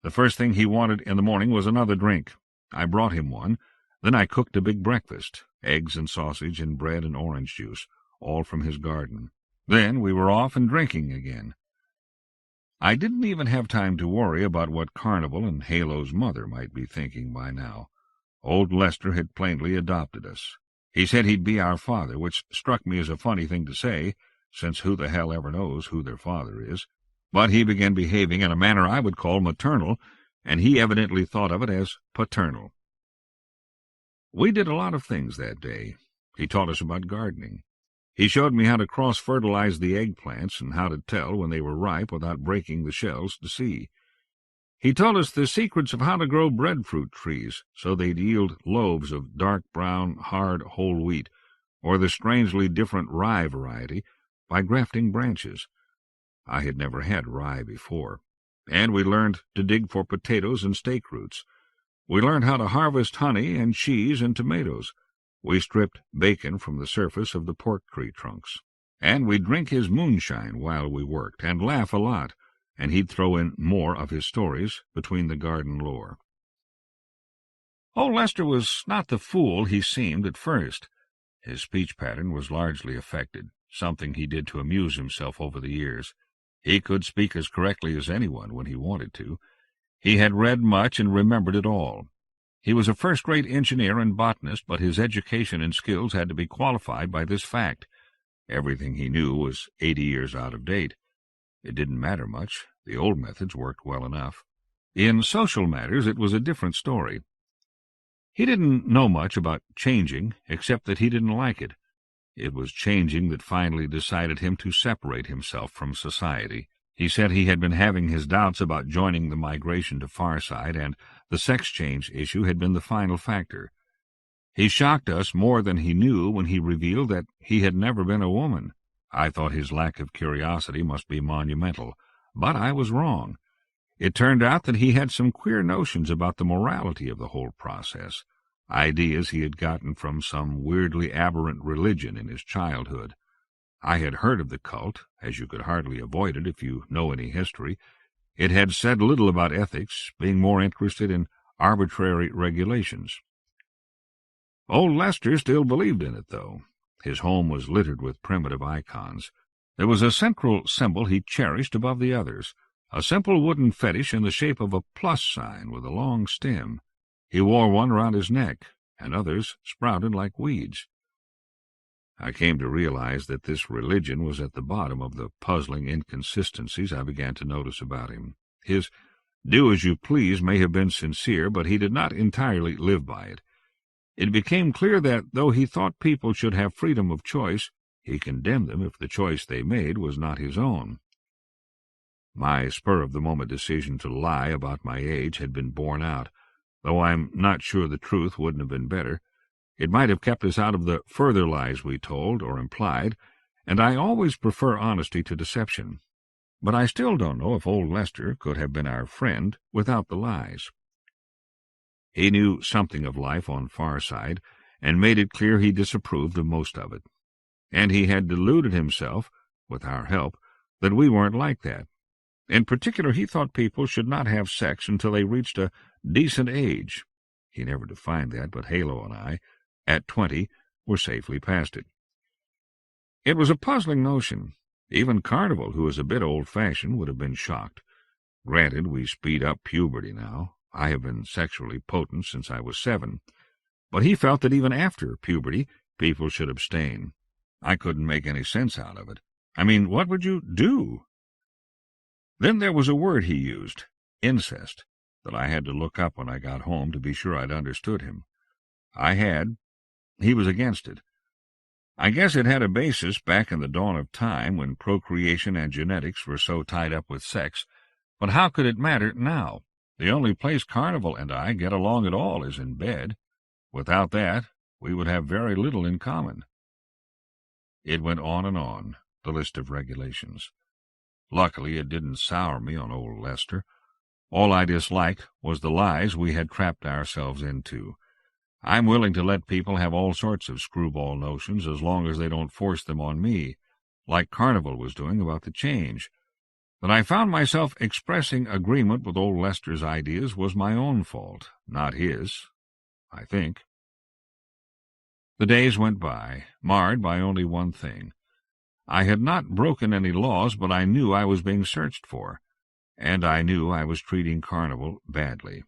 The first thing he wanted in the morning was another drink. I brought him one. Then I cooked a big breakfast, eggs and sausage and bread and orange juice, all from his garden. Then we were off and drinking again. I didn't even have time to worry about what Carnival and Halo's mother might be thinking by now. Old Lester had plainly adopted us. He said he'd be our father, which struck me as a funny thing to say, since who the hell ever knows who their father is. But he began behaving in a manner I would call maternal, and he evidently thought of it as paternal. We did a lot of things that day. He taught us about gardening. He showed me how to cross-fertilize the eggplants and how to tell when they were ripe without breaking the shells to see. He told us the secrets of how to grow breadfruit trees so they'd yield loaves of dark brown, hard whole wheat, or the strangely different rye variety, by grafting branches. I had never had rye before, and we learned to dig for potatoes and stake roots. We learned how to harvest honey and cheese and tomatoes. We stripped bacon from the surface of the pork tree trunks. And we'd drink his moonshine while we worked, and laugh a lot, and he'd throw in more of his stories between the garden lore. Old Lester was not the fool he seemed at first. His speech pattern was largely affected, something he did to amuse himself over the years. He could speak as correctly as anyone when he wanted to. He had read much and remembered it all. He was a first-rate engineer and botanist, but his education and skills had to be qualified by this fact. Everything he knew was 80 years out of date. It didn't matter much. The old methods worked well enough. In social matters, it was a different story. He didn't know much about changing, except that he didn't like it. It was changing that finally decided him to separate himself from society. He said he had been having his doubts about joining the migration to Farside, and the sex change issue had been the final factor. He shocked us more than he knew when he revealed that he had never been a woman. I thought his lack of curiosity must be monumental, but I was wrong. It turned out that he had some queer notions about the morality of the whole process, ideas he had gotten from some weirdly aberrant religion in his childhood. I had heard of the cult, as you could hardly avoid it if you know any history. It had said little about ethics, being more interested in arbitrary regulations. Old Lester still believed in it, though. His home was littered with primitive icons. There was a central symbol he cherished above the others, a simple wooden fetish in the shape of a plus sign with a long stem. He wore one around his neck, and others sprouted like weeds. I came to realize that this religion was at the bottom of the puzzling inconsistencies I began to notice about him. His do-as-you-please may have been sincere, but he did not entirely live by it. It became clear that, though he thought people should have freedom of choice, he condemned them if the choice they made was not his own. My spur-of-the-moment decision to lie about my age had been borne out, though I'm not sure the truth wouldn't have been better. It might have kept us out of the further lies we told or implied, and I always prefer honesty to deception. But I still don't know if old Lester could have been our friend without the lies. He knew something of life on Farside, and made it clear he disapproved of most of it. And he had deluded himself, with our help, that we weren't like that. In particular, he thought people should not have sex until they reached a decent age. He never defined that, but Halo and I, at 20, were safely past it. It was a puzzling notion. Even Carnival, who is a bit old-fashioned, would have been shocked. Granted, we speed up puberty now. I have been sexually potent since I was 7. But he felt that even after puberty, people should abstain. I couldn't make any sense out of it. I mean, what would you do? Then there was a word he used, incest, that I had to look up when I got home to be sure I'd understood him. I had. He was against it. I guess it had a basis back in the dawn of time when procreation and genetics were so tied up with sex, but how could it matter now? The only place Carnival and I get along at all is in bed. Without that, we would have very little in common. It went on, the list of regulations. Luckily, it didn't sour me on old Lester. All I disliked was the lies we had trapped ourselves into. I'm willing to let people have all sorts of screwball notions as long as they don't force them on me, like Carnival was doing about the change. That I found myself expressing agreement with old Lester's ideas was my own fault, not his, I think. The days went by, marred by only one thing. I had not broken any laws, but I knew I was being searched for, and I knew I was treating Carnival badly.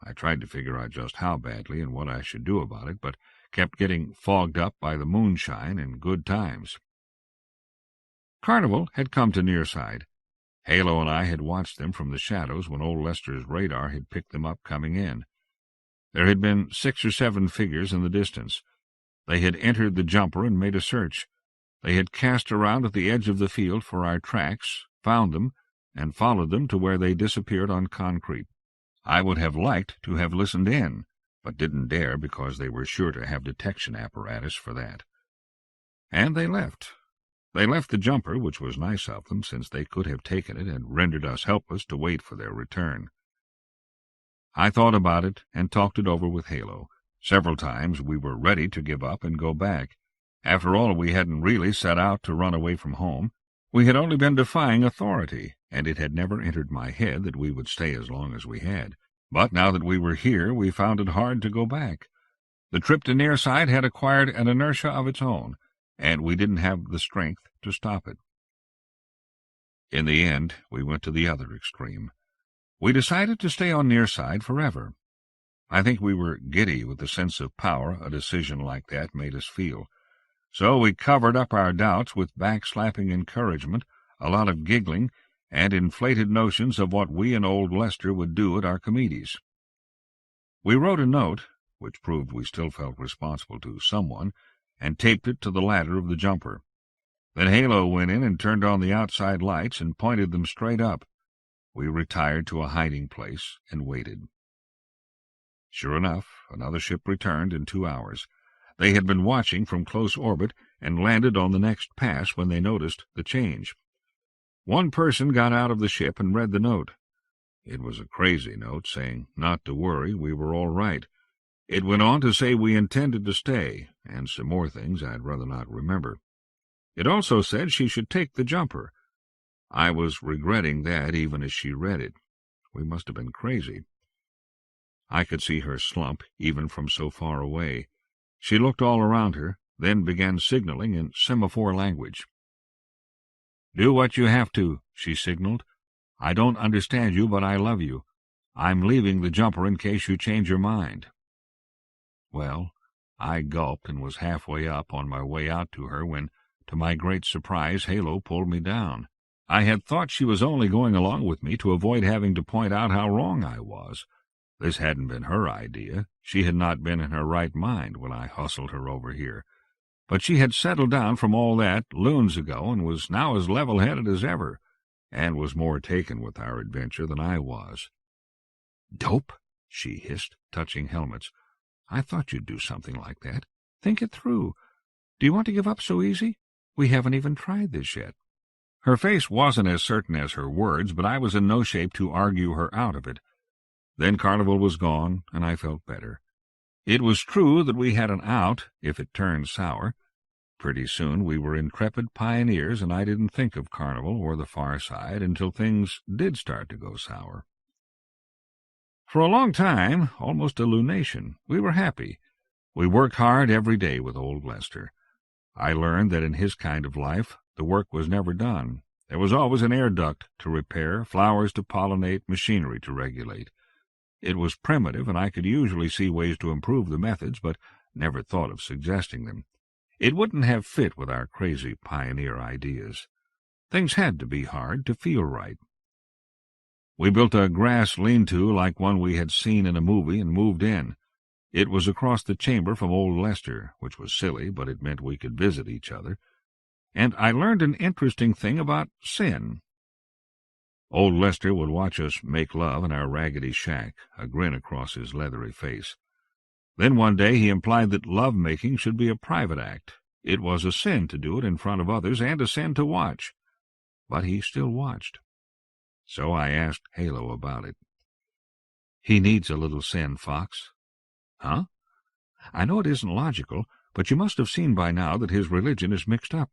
I tried to figure out just how badly and what I should do about it, but kept getting fogged up by the moonshine and good times. Carnival had come to Nearside. Halo and I had watched them from the shadows when old Lester's radar had picked them up coming in. There had been 6 or 7 figures in the distance. They had entered the jumper and made a search. They had cast around at the edge of the field for our tracks, found them, and followed them to where they disappeared on concrete. I would have liked to have listened in, but didn't dare because they were sure to have detection apparatus for that. And they left. They left the jumper, which was nice of them, since they could have taken it and rendered us helpless to wait for their return. I thought about it and talked it over with Halo. Several times we were ready to give up and go back. After all, we hadn't really set out to run away from home. We had only been defying authority, and it had never entered my head that we would stay as long as we had. But now that we were here, we found it hard to go back. The trip to Nearside had acquired an inertia of its own, and we didn't have the strength to stop it. In the end, we went to the other extreme. We decided to stay on Nearside forever. I think we were giddy with the sense of power a decision like that made us feel. So we covered up our doubts with backslapping encouragement, a lot of giggling, and inflated notions of what we and old Lester would do at Archimedes. We wrote a note, which proved we still felt responsible to someone, and taped it to the ladder of the jumper. Then Halo went in and turned on the outside lights and pointed them straight up. We retired to a hiding place and waited. Sure enough, another ship returned in 2 hours. They had been watching from close orbit and landed on the next pass when they noticed the change. One person got out of the ship and read the note. It was a crazy note saying not to worry, we were all right. It went on to say we intended to stay, and some more things I'd rather not remember. It also said she should take the jumper. I was regretting that even as she read it. We must have been crazy. I could see her slump, even from so far away. She looked all around her, then began signaling in semaphore language. "Do what you have to," she signaled. "I don't understand you, but I love you. I'm leaving the jumper in case you change your mind." Well, I gulped and was halfway up on my way out to her when, to my great surprise, Halo pulled me down. I had thought she was only going along with me to avoid having to point out how wrong I was. This hadn't been her idea. She had not been in her right mind when I hustled her over here. But she had settled down from all that loons ago and was now as level-headed as ever, and was more taken with our adventure than I was. "Dope," she hissed, touching helmets. "I thought you'd do something like that. Think it through. Do you want to give up so easy? We haven't even tried this yet." Her face wasn't as certain as her words, but I was in no shape to argue her out of it. Then Carnival was gone, and I felt better. It was true that we had an out if it turned sour. Pretty soon we were intrepid pioneers, and I didn't think of Carnival or the far side until things did start to go sour. For a long time, almost a lunation, we were happy. We worked hard every day with old Lester. I learned that in his kind of life, the work was never done. There was always an air duct to repair, flowers to pollinate, machinery to regulate. It was primitive, and I could usually see ways to improve the methods, but never thought of suggesting them. It wouldn't have fit with our crazy pioneer ideas. Things had to be hard to feel right. We built a grass lean-to like one we had seen in a movie and moved in. It was across the chamber from old Lester, which was silly, but it meant we could visit each other. And I learned an interesting thing about sin. Old Lester would watch us make love in our raggedy shack, a grin across his leathery face. Then one day he implied that love-making should be a private act. It was a sin to do it in front of others and a sin to watch. But he still watched. So I asked Halo about it. "He needs a little sin, Fox." "Huh? I know it isn't logical, but you must have seen by now that his religion is mixed up."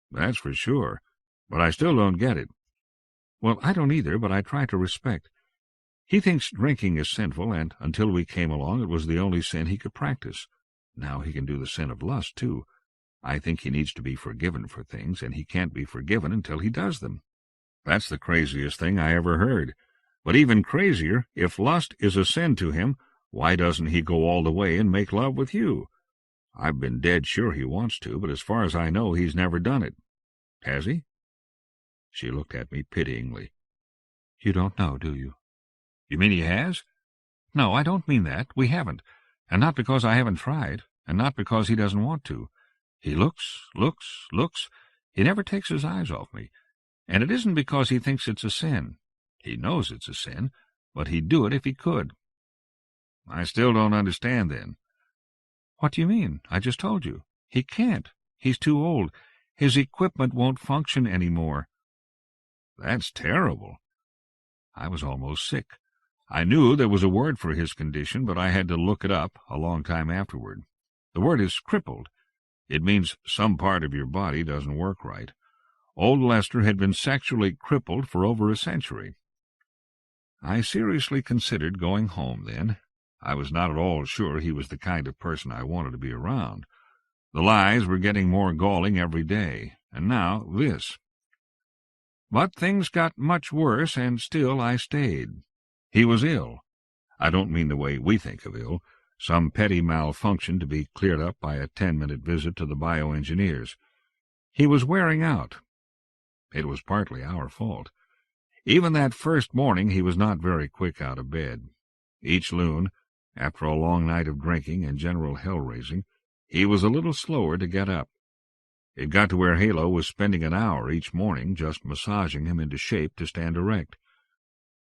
"That's for sure, but I still don't get it." "Well, I don't either, but I try to respect. He thinks drinking is sinful, and until we came along it was the only sin he could practice. Now he can do the sin of lust, too. I think he needs to be forgiven for things, and he can't be forgiven until he does them." That's the craziest thing I ever heard. But even crazier, if lust is a sin to him, why doesn't he go all the way and make love with you? I've been dead sure he wants to, but as far as I know, he's never done it. Has he? She looked at me pityingly. "You don't know, do you?" "You mean he has?" "No, I don't mean that. We haven't. And not because I haven't tried, and not because he doesn't want to. He looks. He never takes his eyes off me. And it isn't because he thinks it's a sin. He knows it's a sin, but he'd do it if he could." "I still don't understand, then." "What do you mean? I just told you. He can't. He's too old. His equipment won't function any more." "That's terrible." I was almost sick. I knew there was a word for his condition, but I had to look it up a long time afterward. The word is crippled. It means some part of your body doesn't work right. Old Lester had been sexually crippled for over a century. I seriously considered going home then. I was not at all sure he was the kind of person I wanted to be around. The lies were getting more galling every day, and now this. But things got much worse, and still I stayed. He was ill. I don't mean the way we think of ill, some petty malfunction to be cleared up by a 10-minute visit to the bioengineers. He was wearing out. It was partly our fault. Even that first morning he was not very quick out of bed. Each loon, after a long night of drinking and general hell-raising, he was a little slower to get up. It got to where Halo was spending an hour each morning just massaging him into shape to stand erect.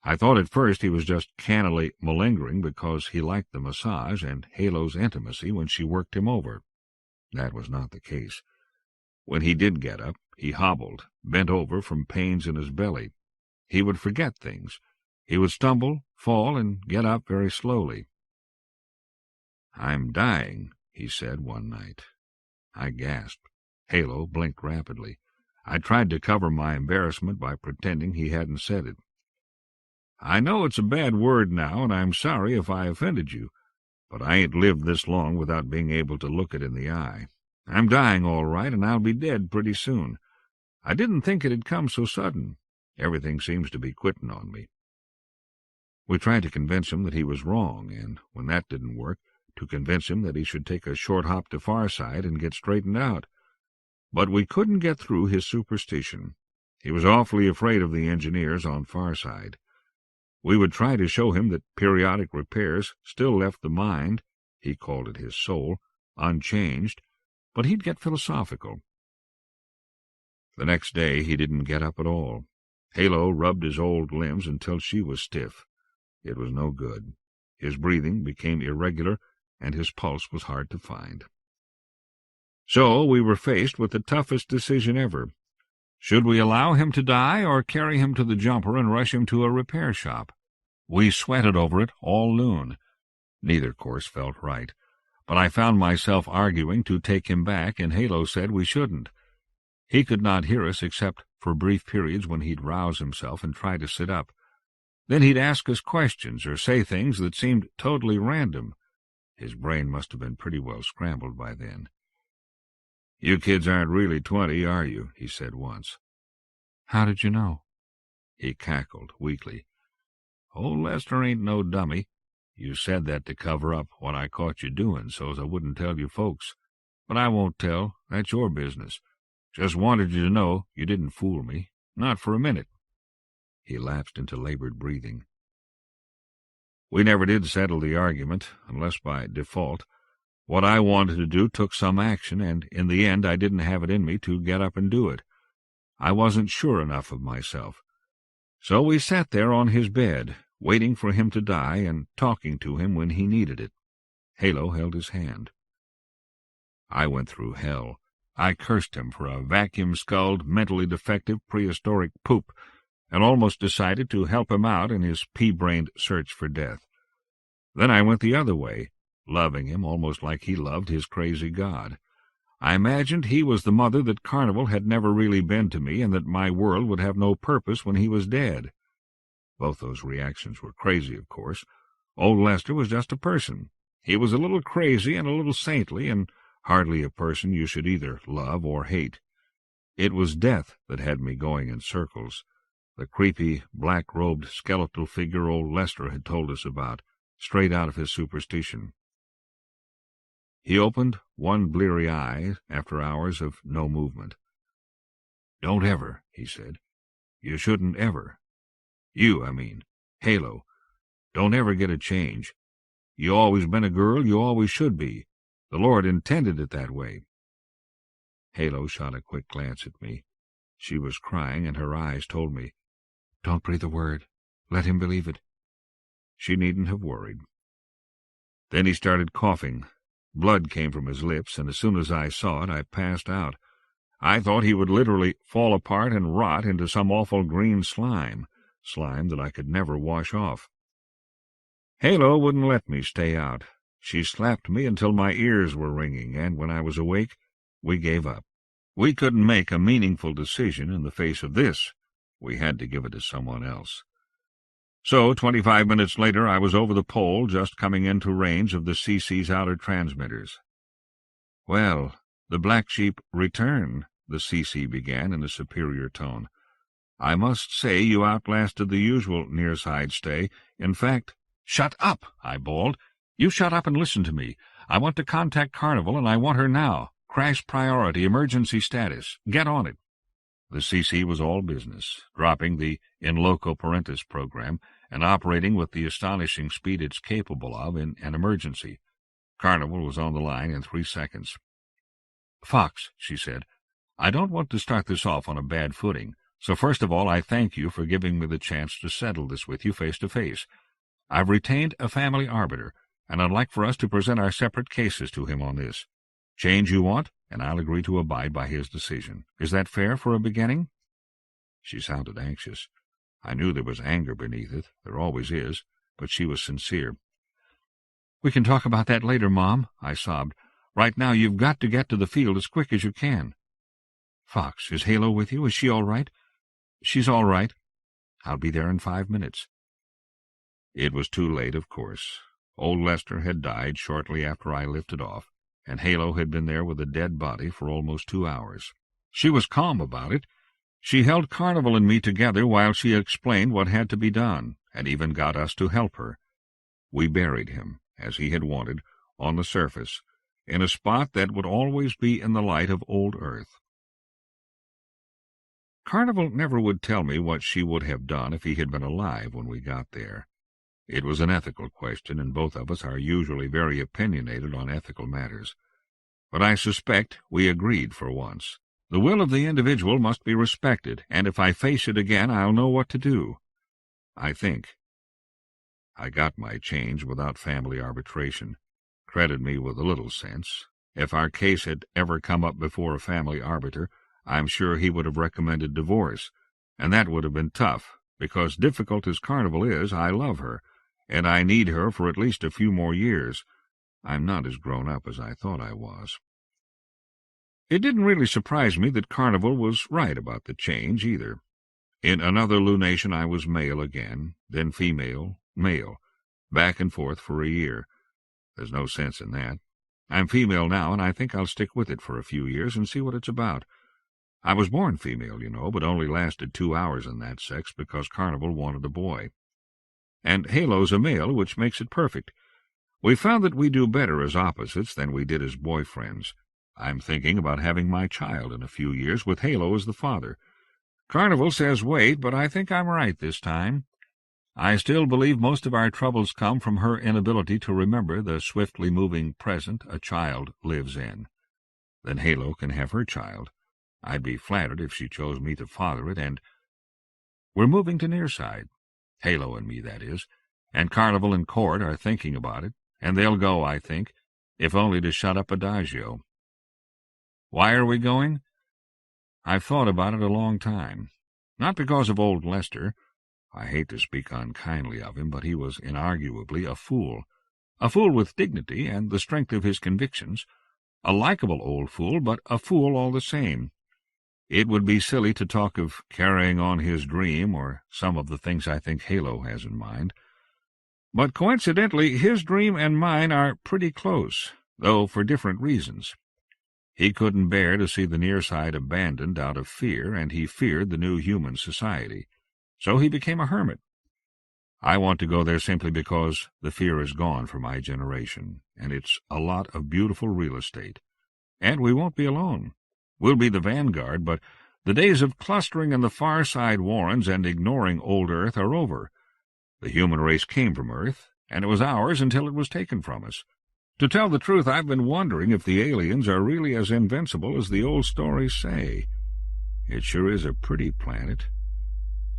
I thought at first he was just cannily malingering because he liked the massage and Halo's intimacy when she worked him over. That was not the case. When he did get up, he hobbled, bent over from pains in his belly. He would forget things. He would stumble, fall, and get up very slowly. "I'm dying," he said one night. I gasped. Halo blinked rapidly. I tried to cover my embarrassment by pretending he hadn't said it. "I know it's a bad word now, and I'm sorry if I offended you, but I ain't lived this long without being able to look it in the eye. I'm dying all right, and I'll be dead pretty soon. I didn't think it'd come so sudden. Everything seems to be quitting on me." We tried to convince him that he was wrong, and when that didn't work, to convince him that he should take a short hop to Farside and get straightened out. But we couldn't get through his superstition. He was awfully afraid of the engineers on Farside. We would try to show him that periodic repairs still left the mind, he called it his soul, unchanged, but he'd get philosophical. The next day he didn't get up at all. Halo rubbed his old limbs until she was stiff. It was no good. His breathing became irregular, and his pulse was hard to find. So we were faced with the toughest decision ever. Should we allow him to die or carry him to the jumper and rush him to a repair shop? We sweated over it all noon. Neither course felt right, but I found myself arguing to take him back, and Halo said we shouldn't. He could not hear us except for brief periods when he'd rouse himself and try to sit up. Then he'd ask us questions or say things that seemed totally random. His brain must have been pretty well scrambled by then. "You kids aren't really 20, are you?" he said once. "How did you know?" He cackled weakly. "Old Lester ain't no dummy. You said that to cover up what I caught you doing, so's I wouldn't tell you folks. But I won't tell. That's your business. Just wanted you to know you didn't fool me. Not for a minute." He lapsed into labored breathing. We never did settle the argument, unless by default. What I wanted to do took some action, and in the end I didn't have it in me to get up and do it. I wasn't sure enough of myself. So we sat there on his bed, waiting for him to die and talking to him when he needed it. Halo held his hand. I went through hell. I cursed him for a vacuum-skulled, mentally defective, prehistoric poop, and almost decided to help him out in his pea-brained search for death. Then I went the other way, loving him almost like he loved his crazy god. I imagined he was the mother that Carnival had never really been to me, and that my world would have no purpose when he was dead. Both those reactions were crazy, of course. Old Lester was just a person. He was a little crazy and a little saintly, and hardly a person you should either love or hate. It was death that had me going in circles, the creepy, black-robed, skeletal figure old Lester had told us about, straight out of his superstition. He opened one bleary eye after hours of no movement. "Don't ever," he said. "You shouldn't ever. You, I mean. Halo. Don't ever get a change. You always been a girl, you always should be. The Lord intended it that way." Halo shot a quick glance at me. She was crying, and her eyes told me, "Don't breathe a word. Let him believe it." She needn't have worried. Then he started coughing. Blood came from his lips, and as soon as I saw it, I passed out. I thought he would literally fall apart and rot into some awful green slime that I could never wash off. Halo wouldn't let me stay out. She slapped me until my ears were ringing, and when I was awake, we gave up. We couldn't make a meaningful decision in the face of this. We had to give it to someone else. So, 25 minutes later, I was over the pole, just coming into range of the CC's outer transmitters. "Well, the black sheep return," the CC began in a superior tone. "I must say you outlasted the usual Nearside stay. In fact—" "Shut up!" I bawled. "You shut up and listen to me. I want to contact Carnival, and I want her now. Crash priority, emergency status. Get on it." The CC was all business, dropping the in loco parentis program and operating with the astonishing speed it's capable of in an emergency. Carnival was on the line in 3 seconds. "Fox," she said, "I don't want to start this off on a bad footing, so first of all I thank you for giving me the chance to settle this with you face to face. I've retained a family arbiter, and I'd like for us to present our separate cases to him on this. Change you want, and I'll agree to abide by his decision. Is that fair for a beginning?" She sounded anxious. I knew there was anger beneath it. There always is, but she was sincere. "We can talk about that later, Mom," I sobbed. "Right now you've got to get to the field as quick as you can." "Fox, is Halo with you? Is she all right?" "She's all right. I'll be there in 5 minutes." It was too late, of course. Old Lester had died shortly after I lifted off, and Halo had been there with a dead body for almost 2 hours. She was calm about it. She held Carnival and me together while she explained what had to be done, and even got us to help her. We buried him, as he had wanted, on the surface, in a spot that would always be in the light of old Earth. Carnival never would tell me what she would have done if he had been alive when we got there. It was an ethical question, and both of us are usually very opinionated on ethical matters. But I suspect we agreed for once. The will of the individual must be respected, and if I face it again, I'll know what to do. I think. I got my change without family arbitration. Credit me with a little sense. If our case had ever come up before a family arbiter, I'm sure he would have recommended divorce, and that would have been tough, because difficult as Carnival is, I love her, and I need her for at least a few more years. I'm not as grown up as I thought I was. It didn't really surprise me that Carnival was right about the change, either. In another lunation I was male again, then female, male, back and forth for a year. There's no sense in that. I'm female now, and I think I'll stick with it for a few years and see what it's about. I was born female, you know, but only lasted 2 hours in that sex because Carnival wanted a boy. And Halo's a male, which makes it perfect. We found that we do better as opposites than we did as boyfriends. I'm thinking about having my child in a few years with Halo as the father. Carnival says wait, but I think I'm right this time. I still believe most of our troubles come from her inability to remember the swiftly moving present a child lives in. Then Halo can have her child. I'd be flattered if she chose me to father it, and we're moving to Nearside. Halo and me, that is, and Carnival and Court are thinking about it, and they'll go, I think, if only to shut up Adagio. Why are we going? I've thought about it a long time. Not because of old Lester. I hate to speak unkindly of him, but he was inarguably a fool with dignity and the strength of his convictions, a likable old fool, but a fool all the same. It would be silly to talk of carrying on his dream or some of the things I think Halo has in mind. But coincidentally, his dream and mine are pretty close, though for different reasons. He couldn't bear to see the Nearside abandoned out of fear, and he feared the new human society. So he became a hermit. I want to go there simply because the fear is gone for my generation, and it's a lot of beautiful real estate. And we won't be alone. We'll be the vanguard, but the days of clustering in the far side warrens and ignoring old Earth are over. The human race came from Earth, and it was ours until it was taken from us. To tell the truth, I've been wondering if the aliens are really as invincible as the old stories say. It sure is a pretty planet.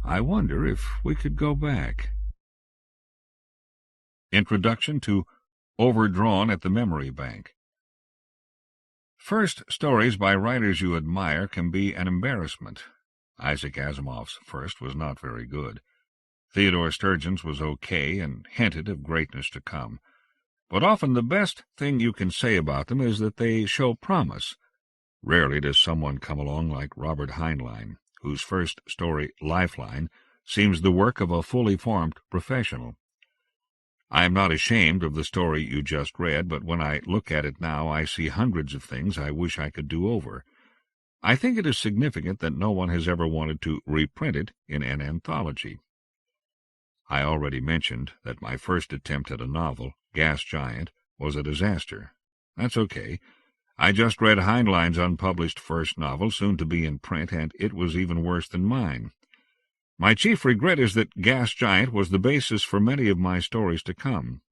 I wonder if we could go back. Introduction to Overdrawn at the Memory Bank. First stories by writers you admire can be an embarrassment. Isaac Asimov's first was not very good. Theodore Sturgeon's was okay and hinted of greatness to come. But often the best thing you can say about them is that they show promise. Rarely does someone come along like Robert Heinlein, whose first story, Lifeline, seems the work of a fully formed professional. I am not ashamed of the story you just read, but when I look at it now, I see hundreds of things I wish I could do over. I think it is significant that no one has ever wanted to reprint it in an anthology. I already mentioned that my first attempt at a novel, Gas Giant, was a disaster. That's okay. I just read Heinlein's unpublished first novel, soon to be in print, and it was even worse than mine. My chief regret is that Gas Giant was the basis for many of my stories to come.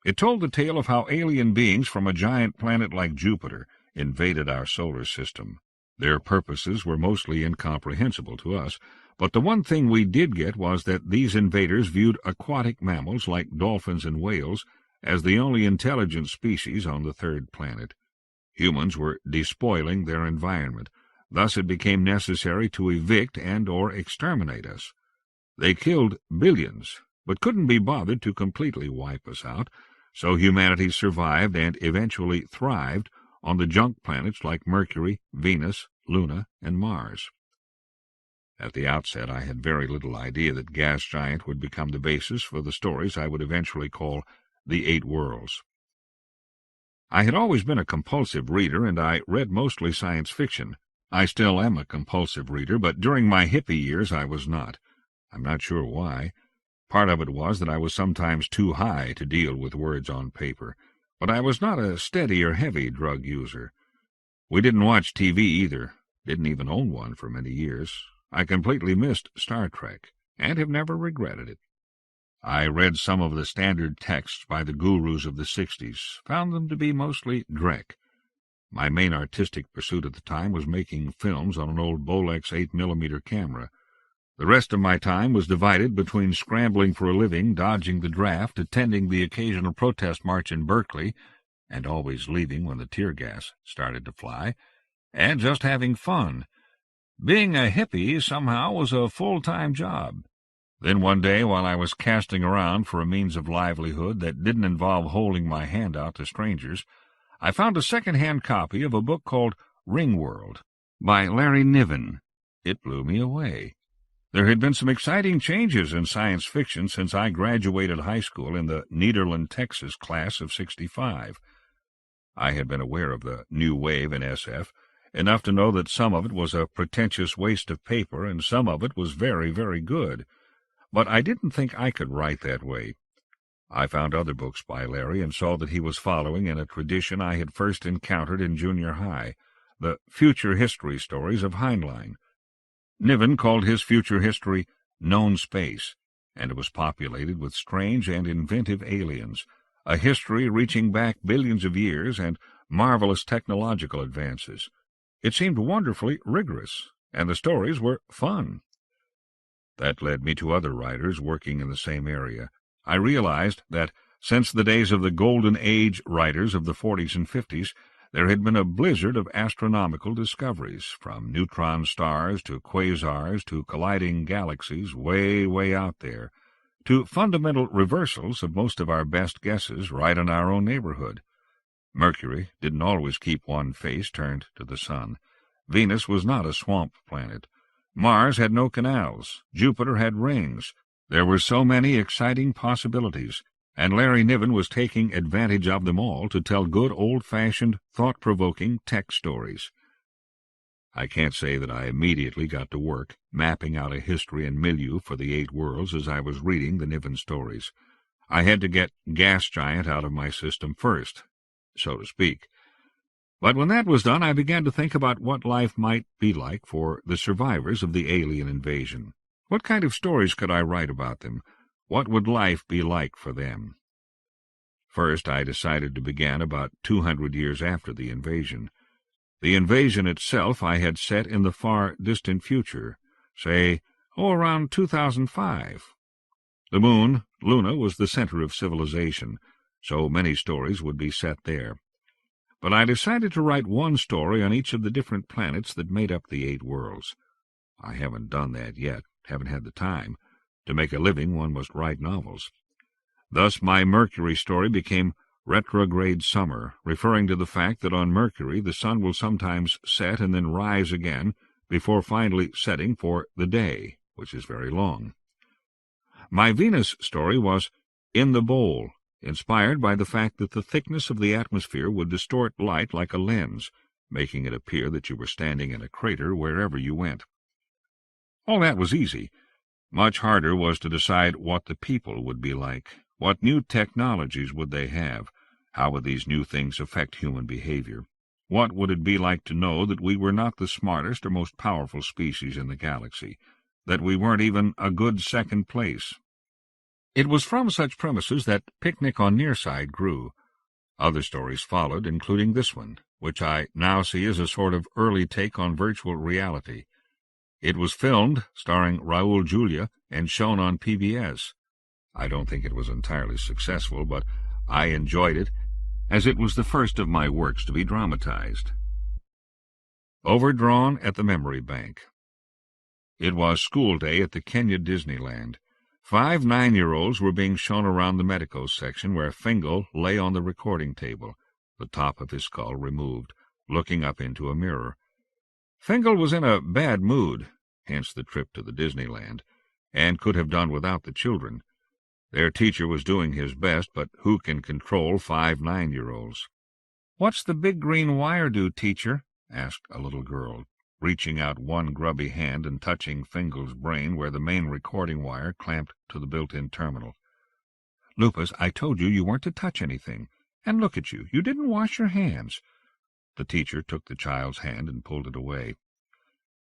It told the tale of how alien beings from a giant planet like Jupiter invaded our solar system. Their purposes were mostly incomprehensible to us, but the one thing we did get was that these invaders viewed aquatic mammals like dolphins and whales as the only intelligent species on the third planet. Humans were despoiling their environment. Thus it became necessary to evict and or exterminate us. They killed billions, but couldn't be bothered to completely wipe us out, so humanity survived and eventually thrived on the junk planets like Mercury, Venus, Luna, and Mars. At the outset, I had very little idea that Gas Giant would become the basis for the stories I would eventually call The Eight Worlds. I had always been a compulsive reader, and I read mostly science fiction. I still am a compulsive reader, but during my hippie years I was not. I'm not sure why. Part of it was that I was sometimes too high to deal with words on paper, but I was not a steady or heavy drug user. We didn't watch TV either, didn't even own one for many years. I completely missed Star Trek, and have never regretted it. I read some of the standard texts by the gurus of the 60s, found them to be mostly dreck. My main artistic pursuit at the time was making films on an old Bolex 8mm camera. The rest of my time was divided between scrambling for a living, dodging the draft, attending the occasional protest march in Berkeley, and always leaving when the tear gas started to fly, and just having fun. Being a hippie somehow was a full-time job. Then one day, while I was casting around for a means of livelihood that didn't involve holding my hand out to strangers, I found a second-hand copy of a book called Ringworld by Larry Niven. It blew me away. There had been some exciting changes in science fiction since I graduated high school in the Nederland, Texas class of '65. I had been aware of the new wave in SF, enough to know that some of it was a pretentious waste of paper and some of it was very, very good. But I didn't think I could write that way. I found other books by Larry and saw that he was following in a tradition I had first encountered in junior high, the future history stories of Heinlein. Niven called his future history Known Space, and it was populated with strange and inventive aliens, a history reaching back billions of years and marvelous technological advances. It seemed wonderfully rigorous, and the stories were fun. That led me to other writers working in the same area. I realized that, since the days of the Golden Age writers of the 40s and 50s, there had been a blizzard of astronomical discoveries, from neutron stars to quasars to colliding galaxies way, way out there, to fundamental reversals of most of our best guesses right in our own neighborhood. Mercury didn't always keep one face turned to the sun. Venus was not a swamp planet. Mars had no canals. Jupiter had rings. There were so many exciting possibilities, and Larry Niven was taking advantage of them all to tell good old-fashioned, thought-provoking tech stories. I can't say that I immediately got to work mapping out a history and milieu for the Eight Worlds as I was reading the Niven stories. I had to get Gas Giant out of my system first, so to speak. But when that was done, I began to think about what life might be like for the survivors of the alien invasion. What kind of stories could I write about them? What would life be like for them? First, I decided to begin about 200 years after the invasion. The invasion itself I had set in the far distant future, say, around 2005. The moon, Luna, was the center of civilization, so many stories would be set there. But I decided to write one story on each of the different planets that made up the Eight Worlds. I haven't done that yet, haven't had the time, To make a living, one must write novels. Thus my Mercury story became Retrograde Summer, referring to the fact that on Mercury the sun will sometimes set and then rise again before finally setting for the day, which is very long. My Venus story was In the Bowl, inspired by the fact that the thickness of the atmosphere would distort light like a lens, making it appear that you were standing in a crater wherever you went. All that was easy. Much harder was to decide what the people would be like. What new technologies would they have? How would these new things affect human behavior? What would it be like to know that we were not the smartest or most powerful species in the galaxy, that we weren't even a good second place? It was from such premises that Picnic on Nearside grew. Other stories followed, including this one, which I now see as a sort of early take on virtual reality. It was filmed, starring Raul Julia, and shown on PBS. I don't think it was entirely successful, but I enjoyed it, as it was the first of my works to be dramatized. Overdrawn at the Memory Bank. It was school day at the Kenya Disneyland. 5 9-year-olds were being shown around the medico section where Fingal lay on the recording table, the top of his skull removed, looking up into a mirror. Fingal was in a bad mood, hence the trip to the Disneyland, and could have done without the children. Their teacher was doing his best, but who can control 5 9-year-olds? "What's the big green wire do, teacher?" asked a little girl, reaching out one grubby hand and touching Fingal's brain where the main recording wire clamped to the built-in terminal. "Lupus, I told you weren't to touch anything. And look at you, you didn't wash your hands." The teacher took the child's hand and pulled it away.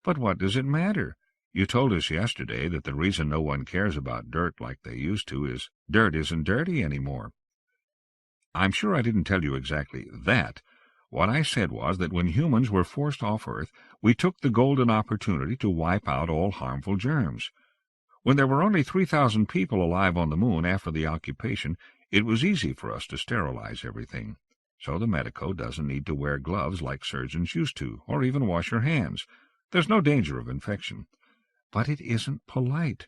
"But what does it matter? You told us yesterday that the reason no one cares about dirt like they used to is dirt isn't dirty anymore." "I'm sure I didn't tell you exactly that. What I said was that when humans were forced off Earth, we took the golden opportunity to wipe out all harmful germs. When there were only 3,000 people alive on the moon after the occupation, it was easy for us to sterilize everything. So the medico doesn't need to wear gloves like surgeons used to, or even wash her hands. There's no danger of infection. But it isn't polite.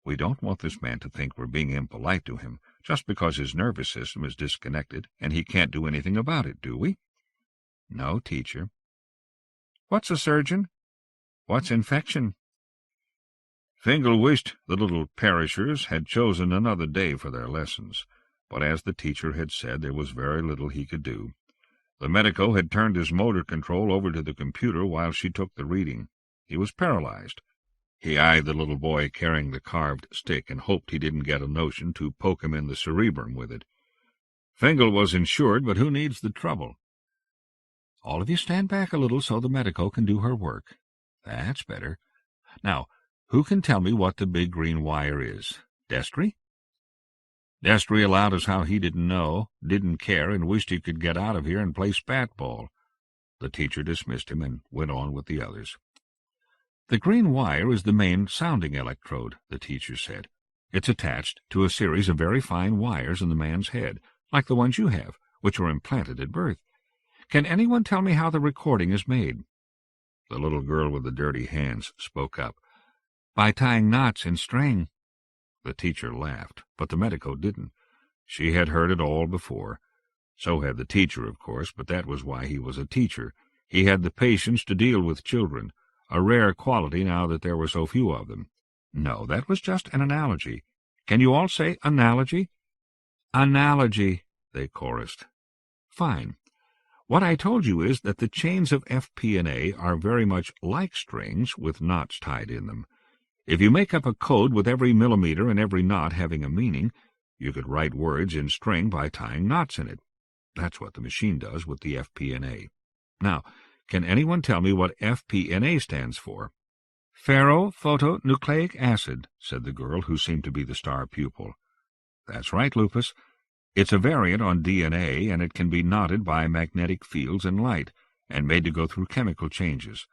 We don't want this man to think we're being impolite to him, just because his nervous system is disconnected and he can't do anything about it, do we?" "No, teacher." "What's a surgeon? What's infection?" Fingal wished the little perishers had chosen another day for their lessons, but as the teacher had said, there was very little he could do. The medico had turned his motor control over to the computer while she took the reading. He was paralyzed. He eyed the little boy carrying the carved stick and hoped he didn't get a notion to poke him in the cerebrum with it. Fingal was insured, but who needs the trouble? "All of you stand back a little so the medico can do her work. That's better. Now, who can tell me what the big green wire is? Destry?" Destry allowed us how he didn't know, didn't care, and wished he could get out of here and play spatball. The teacher dismissed him and went on with the others. "The green wire is the main sounding electrode," the teacher said. "It's attached to a series of very fine wires in the man's head, like the ones you have, which were implanted at birth. Can anyone tell me how the recording is made?" The little girl with the dirty hands spoke up. "By tying knots in string." The teacher laughed, but the medico didn't. She had heard it all before. So had the teacher, of course, but that was why he was a teacher. He had the patience to deal with children, a rare quality now that there were so few of them. "No, that was just an analogy. Can you all say analogy?" "Analogy," they chorused. "Fine. What I told you is that the chains of FP&A are very much like strings with knots tied in them. If you make up a code with every millimeter and every knot having a meaning, you could write words in string by tying knots in it. That's what the machine does with the FP&A. Now, can anyone tell me what FP&A stands for?" "Ferrophotonucleic acid," said the girl who seemed to be the star pupil. "That's right, Lupus. It's a variant on DNA, and it can be knotted by magnetic fields and light, and made to go through chemical changes.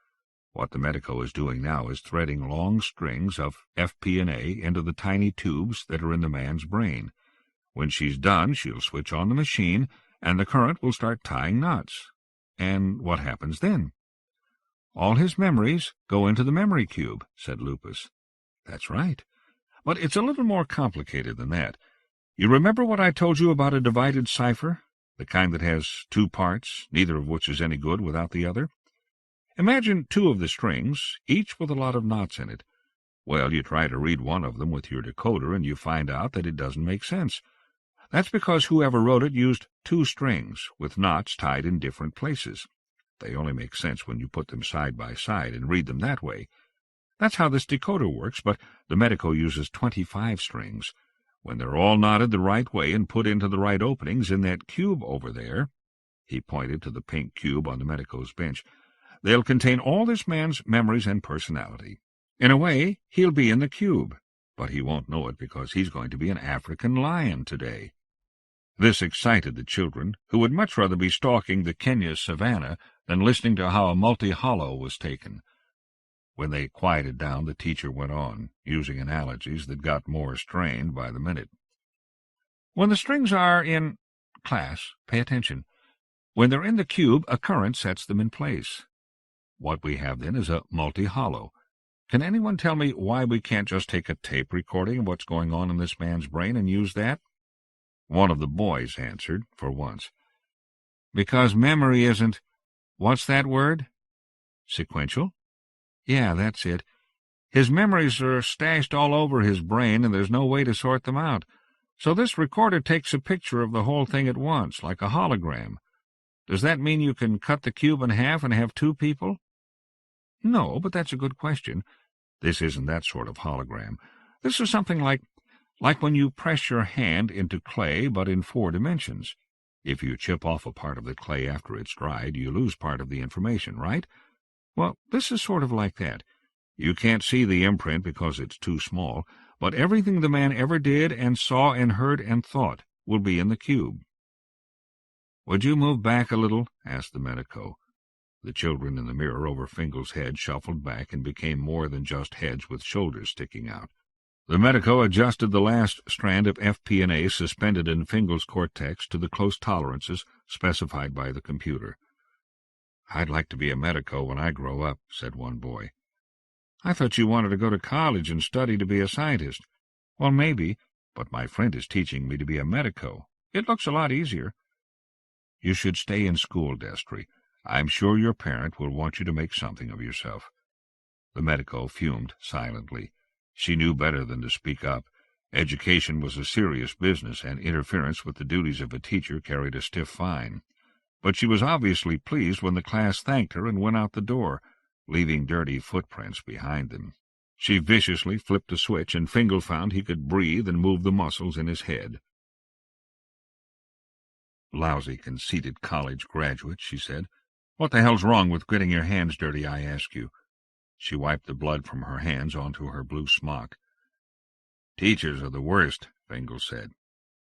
What the medico is doing now is threading long strings of FP&A into the tiny tubes that are in the man's brain. When she's done, she'll switch on the machine, and the current will start tying knots. And what happens then?" "All his memories go into the memory cube," said Lupus. "That's right. But it's a little more complicated than that. You remember what I told you about a divided cipher? The kind that has two parts, neither of which is any good without the other? Imagine two of the strings, each with a lot of knots in it. Well, you try to read one of them with your decoder, and you find out that it doesn't make sense. That's because whoever wrote it used two strings, with knots tied in different places. They only make sense when you put them side by side and read them that way. That's how this decoder works, but the medico uses 25 strings. When they're all knotted the right way and put into the right openings in that cube over there, he pointed to the pink cube on the medico's bench, they'll contain all this man's memories and personality. In a way, he'll be in the cube, but he won't know it because he's going to be an African lion today. This excited the children, who would much rather be stalking the Kenya savannah than listening to how a multi-hollow was taken. When they quieted down, the teacher went on, using analogies that got more strained by the minute. When the strings are in... Class, pay attention. When they're in the cube, a current sets them in place. What we have then is a multi-hollow. Can anyone tell me why we can't just take a tape recording of what's going on in this man's brain and use that? One of the boys answered, for once. Because memory isn't... What's that word? Sequential? Yeah, that's it. His memories are stashed all over his brain, and there's no way to sort them out. So this recorder takes a picture of the whole thing at once, like a hologram. Does that mean you can cut the cube in half and have two people? No, but that's a good question. This isn't that sort of hologram. This is something like when you press your hand into clay, but in 4 dimensions. If you chip off a part of the clay after it's dried, you lose part of the information, right? Well, this is sort of like that. You can't see the imprint because it's too small, but everything the man ever did and saw and heard and thought will be in the cube. Would you move back a little? Asked the medico. The children in the mirror over Fingal's head shuffled back and became more than just heads with shoulders sticking out. The medico adjusted the last strand of FP&A suspended in Fingal's cortex to the close tolerances specified by the computer. I'd like to be a medico when I grow up, said one boy. I thought you wanted to go to college and study to be a scientist. Well, maybe, but my friend is teaching me to be a medico. It looks a lot easier. You should stay in school, Destry. I'm sure your parent will want you to make something of yourself. The medico fumed silently. She knew better than to speak up. Education was a serious business, and interference with the duties of a teacher carried a stiff fine. But she was obviously pleased when the class thanked her and went out the door, leaving dirty footprints behind them. She viciously flipped a switch, and Fingal found he could breathe and move the muscles in his head. Lousy, conceited college graduate, she said. What the hell's wrong with getting your hands dirty, I ask you? She wiped the blood from her hands onto her blue smock. Teachers are the worst, Fingal said.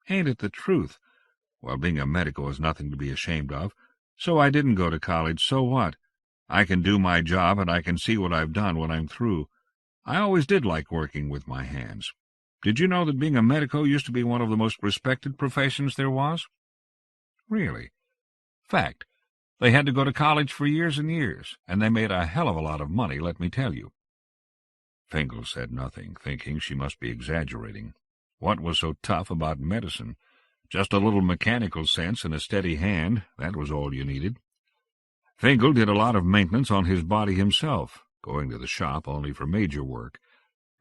Ain't it the truth? Well, being a medico is nothing to be ashamed of. So I didn't go to college, so what? I can do my job, and I can see what I've done when I'm through. I always did like working with my hands. Did you know that being a medico used to be one of the most respected professions there was? Really? Fact. They had to go to college for years and years, and they made a hell of a lot of money, let me tell you. Fingal said nothing, thinking she must be exaggerating. What was so tough about medicine? Just a little mechanical sense and a steady hand, that was all you needed. Fingal did a lot of maintenance on his body himself, going to the shop only for major work,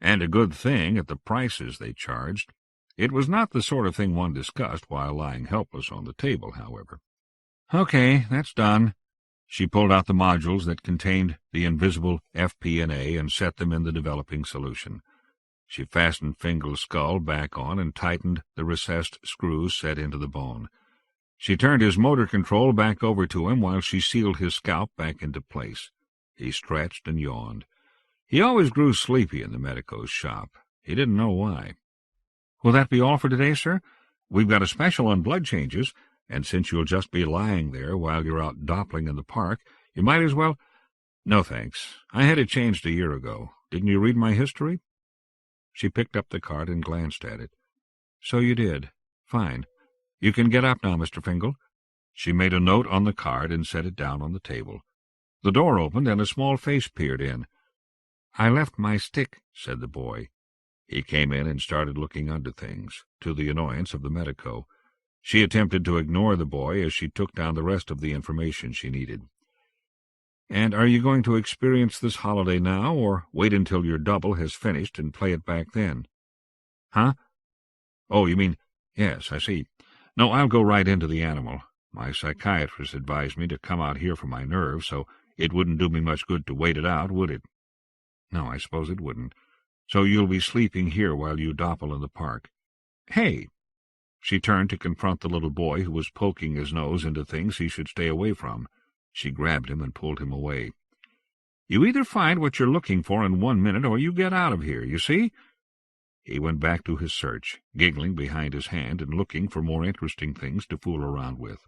and a good thing at the prices they charged. It was not the sort of thing one discussed while lying helpless on the table, however. Okay, that's done. She pulled out the modules that contained the invisible FP&A and set them in the developing solution. She fastened Fingal's skull back on and tightened the recessed screws set into the bone. She turned his motor control back over to him while she sealed his scalp back into place. He stretched and yawned. He always grew sleepy in the medico's shop. He didn't know why. Will that be all for today, sir? We've got a special on blood changes, and since you'll just be lying there while you're out doppling in the park, you might as well— No, thanks. I had it changed a year ago. Didn't you read my history? She picked up the card and glanced at it. So you did. Fine. You can get up now, Mr. Fingal. She made a note on the card and set it down on the table. The door opened and a small face peered in. I left my stick, said the boy. He came in and started looking under things, to the annoyance of the medico. She attempted to ignore the boy as she took down the rest of the information she needed. "And are you going to experience this holiday now, or wait until your double has finished and play it back then?" "Huh? Oh, you mean, yes, I see. No, I'll go right into the animal. My psychiatrist advised me to come out here for my nerves, so it wouldn't do me much good to wait it out, would it?" "No, I suppose it wouldn't. So you'll be sleeping here while you dopple in the park. Hey!" She turned to confront the little boy who was poking his nose into things he should stay away from. She grabbed him and pulled him away. "You either find what you're looking for in 1 minute or you get out of here, you see?" He went back to his search, giggling behind his hand and looking for more interesting things to fool around with.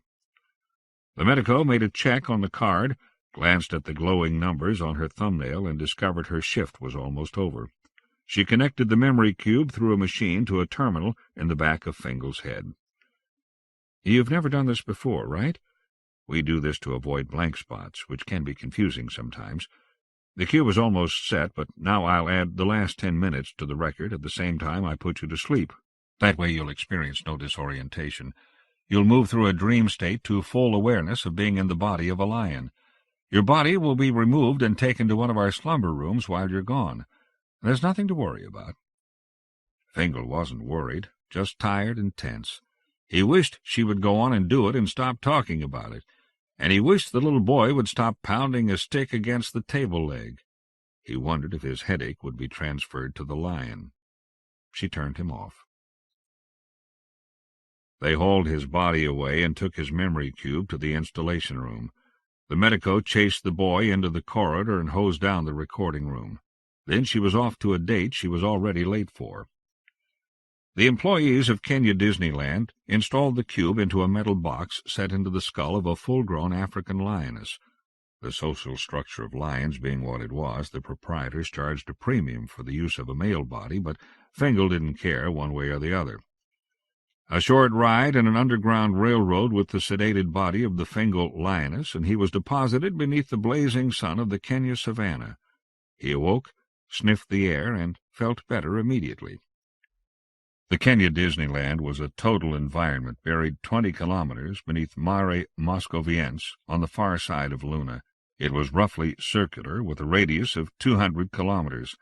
The medico made a check on the card, glanced at the glowing numbers on her thumbnail, and discovered her shift was almost over. She connected the memory cube through a machine to a terminal in the back of Fingal's head. "You've never done this before, right? We do this to avoid blank spots, which can be confusing sometimes. The cube is almost set, but now I'll add the last 10 minutes to the record at the same time I put you to sleep. That way you'll experience no disorientation. You'll move through a dream state to full awareness of being in the body of a lion. Your body will be removed and taken to one of our slumber rooms while you're gone. There's nothing to worry about." Fingal wasn't worried, just tired and tense. He wished she would go on and do it and stop talking about it, and he wished the little boy would stop pounding a stick against the table leg. He wondered if his headache would be transferred to the lion. She turned him off. They hauled his body away and took his memory cube to the installation room. The medico chased the boy into the corridor and hosed down the recording room. Then she was off to a date she was already late for. The employees of Kenya Disneyland installed the cube into a metal box set into the skull of a full-grown African lioness. The social structure of lions being what it was, the proprietors charged a premium for the use of a male body, but Fingal didn't care one way or the other. A short ride in an underground railroad with the sedated body of the Fingal lioness, and he was deposited beneath the blazing sun of the Kenya savannah. He awoke, sniffed the air, and felt better immediately. The Kenya Disneyland was a total environment buried 20 kilometers beneath Mare Moscoviense on the far side of Luna. It was roughly circular, with a radius of 200 kilometers.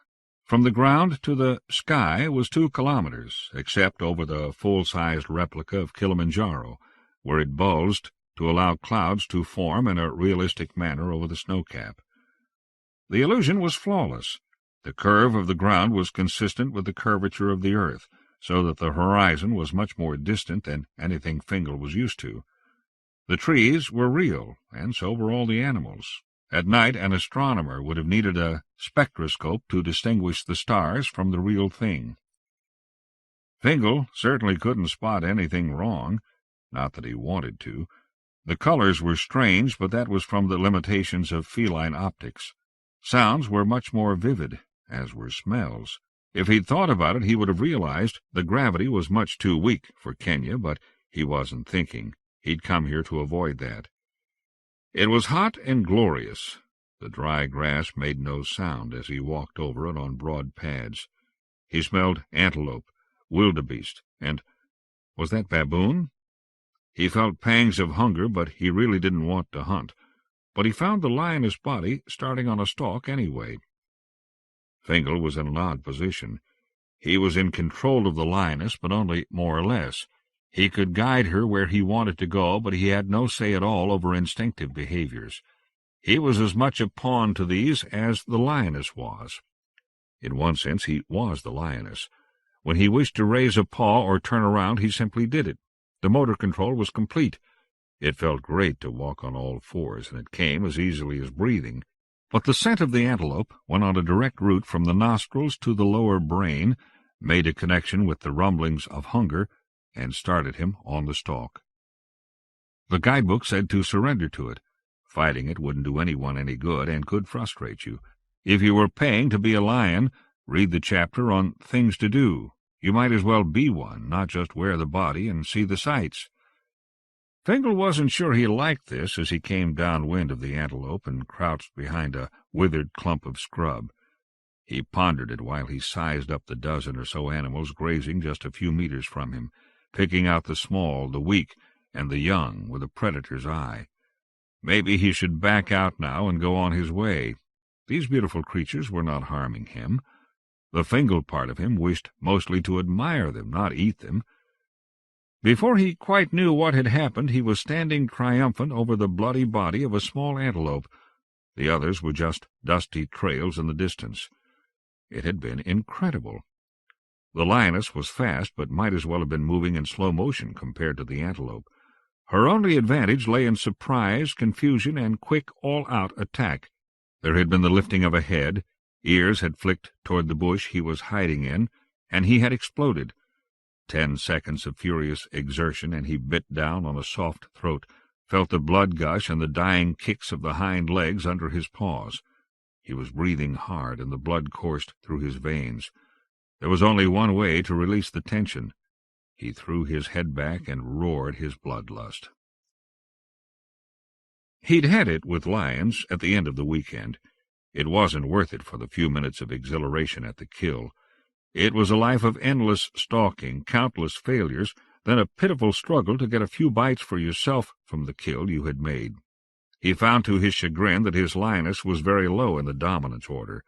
From the ground to the sky was 2 kilometers, except over the full-sized replica of Kilimanjaro, where it bulged to allow clouds to form in a realistic manner over the snowcap. The illusion was flawless. The curve of the ground was consistent with the curvature of the earth, so that the horizon was much more distant than anything Fingal was used to. The trees were real, and so were all the animals. At night, an astronomer would have needed a spectroscope to distinguish the stars from the real thing. Fingal certainly couldn't spot anything wrong, not that he wanted to. The colors were strange, but that was from the limitations of feline optics. Sounds were much more vivid, as were smells. If he'd thought about it, he would have realized the gravity was much too weak for Kenya, but he wasn't thinking. He'd come here to avoid that. It was hot and glorious. The dry grass made no sound as he walked over it on broad pads. He smelled antelope, wildebeest, and was that baboon? He felt pangs of hunger, but he really didn't want to hunt. But he found the lioness body starting on a stalk anyway. Fingal was in an odd position. He was in control of the lioness, but only more or less. He could guide her where he wanted to go, but he had no say at all over instinctive behaviors. He was as much a pawn to these as the lioness was. In one sense, he was the lioness. When he wished to raise a paw or turn around, he simply did it. The motor control was complete. It felt great to walk on all fours, and it came as easily as breathing. But the scent of the antelope went on a direct route from the nostrils to the lower brain, made a connection with the rumblings of hunger, and started him on the stalk. The guidebook said to surrender to it. Fighting it wouldn't do anyone any good and could frustrate you. If you were paying to be a lion, read the chapter on things to do. You might as well be one, not just wear the body and see the sights. Fingal wasn't sure he liked this as he came downwind of the antelope and crouched behind a withered clump of scrub. He pondered it while he sized up the dozen or so animals grazing just a few meters from him, picking out the small, the weak, and the young with a predator's eye. Maybe he should back out now and go on his way. These beautiful creatures were not harming him. The Fingal part of him wished mostly to admire them, not eat them. Before he quite knew what had happened, he was standing triumphant over the bloody body of a small antelope. The others were just dusty trails in the distance. It had been incredible. The lioness was fast, but might as well have been moving in slow motion compared to the antelope. Her only advantage lay in surprise, confusion, and quick, all-out attack. There had been the lifting of a head, ears had flicked toward the bush he was hiding in, and he had exploded. 10 seconds of furious exertion, and he bit down on a soft throat, felt the blood gush and the dying kicks of the hind legs under his paws. He was breathing hard, and the blood coursed through his veins. There was only one way to release the tension. He threw his head back and roared his bloodlust. He'd had it with lions at the end of the weekend. It wasn't worth it for the few minutes of exhilaration at the kill. It was a life of endless stalking, countless failures, then a pitiful struggle to get a few bites for yourself from the kill you had made. He found to his chagrin that his lioness was very low in the dominance order.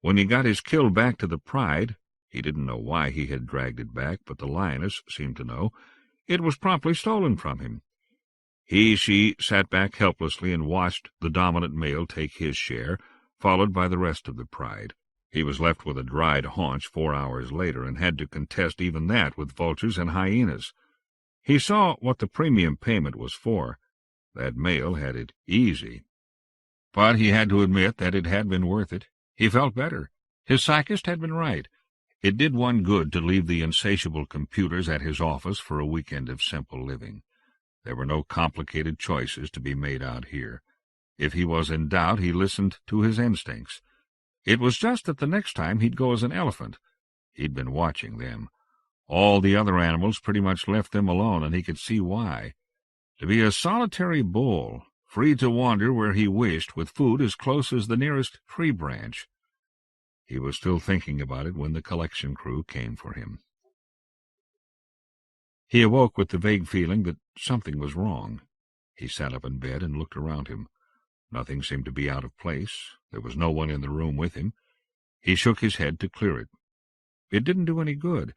When he got his kill back to the pride, he didn't know why he had dragged it back, but the lioness seemed to know, it was promptly stolen from him. She sat back helplessly and watched the dominant male take his share, followed by the rest of the pride. He was left with a dried haunch 4 hours later, and had to contest even that with vultures and hyenas. He saw what the premium payment was for. That male had it easy. But he had to admit that it had been worth it. He felt better. His psychist had been right. It did one good to leave the insatiable computers at his office for a weekend of simple living. There were no complicated choices to be made out here. If he was in doubt, he listened to his instincts. It was just that the next time he'd go as an elephant. He'd been watching them. All the other animals pretty much left them alone, and he could see why. To be a solitary bull, free to wander where he wished, with food as close as the nearest tree branch. He was still thinking about it when the collection crew came for him. He awoke with the vague feeling that something was wrong. He sat up in bed and looked around him. Nothing seemed to be out of place. There was no one in the room with him. He shook his head to clear it. It didn't do any good.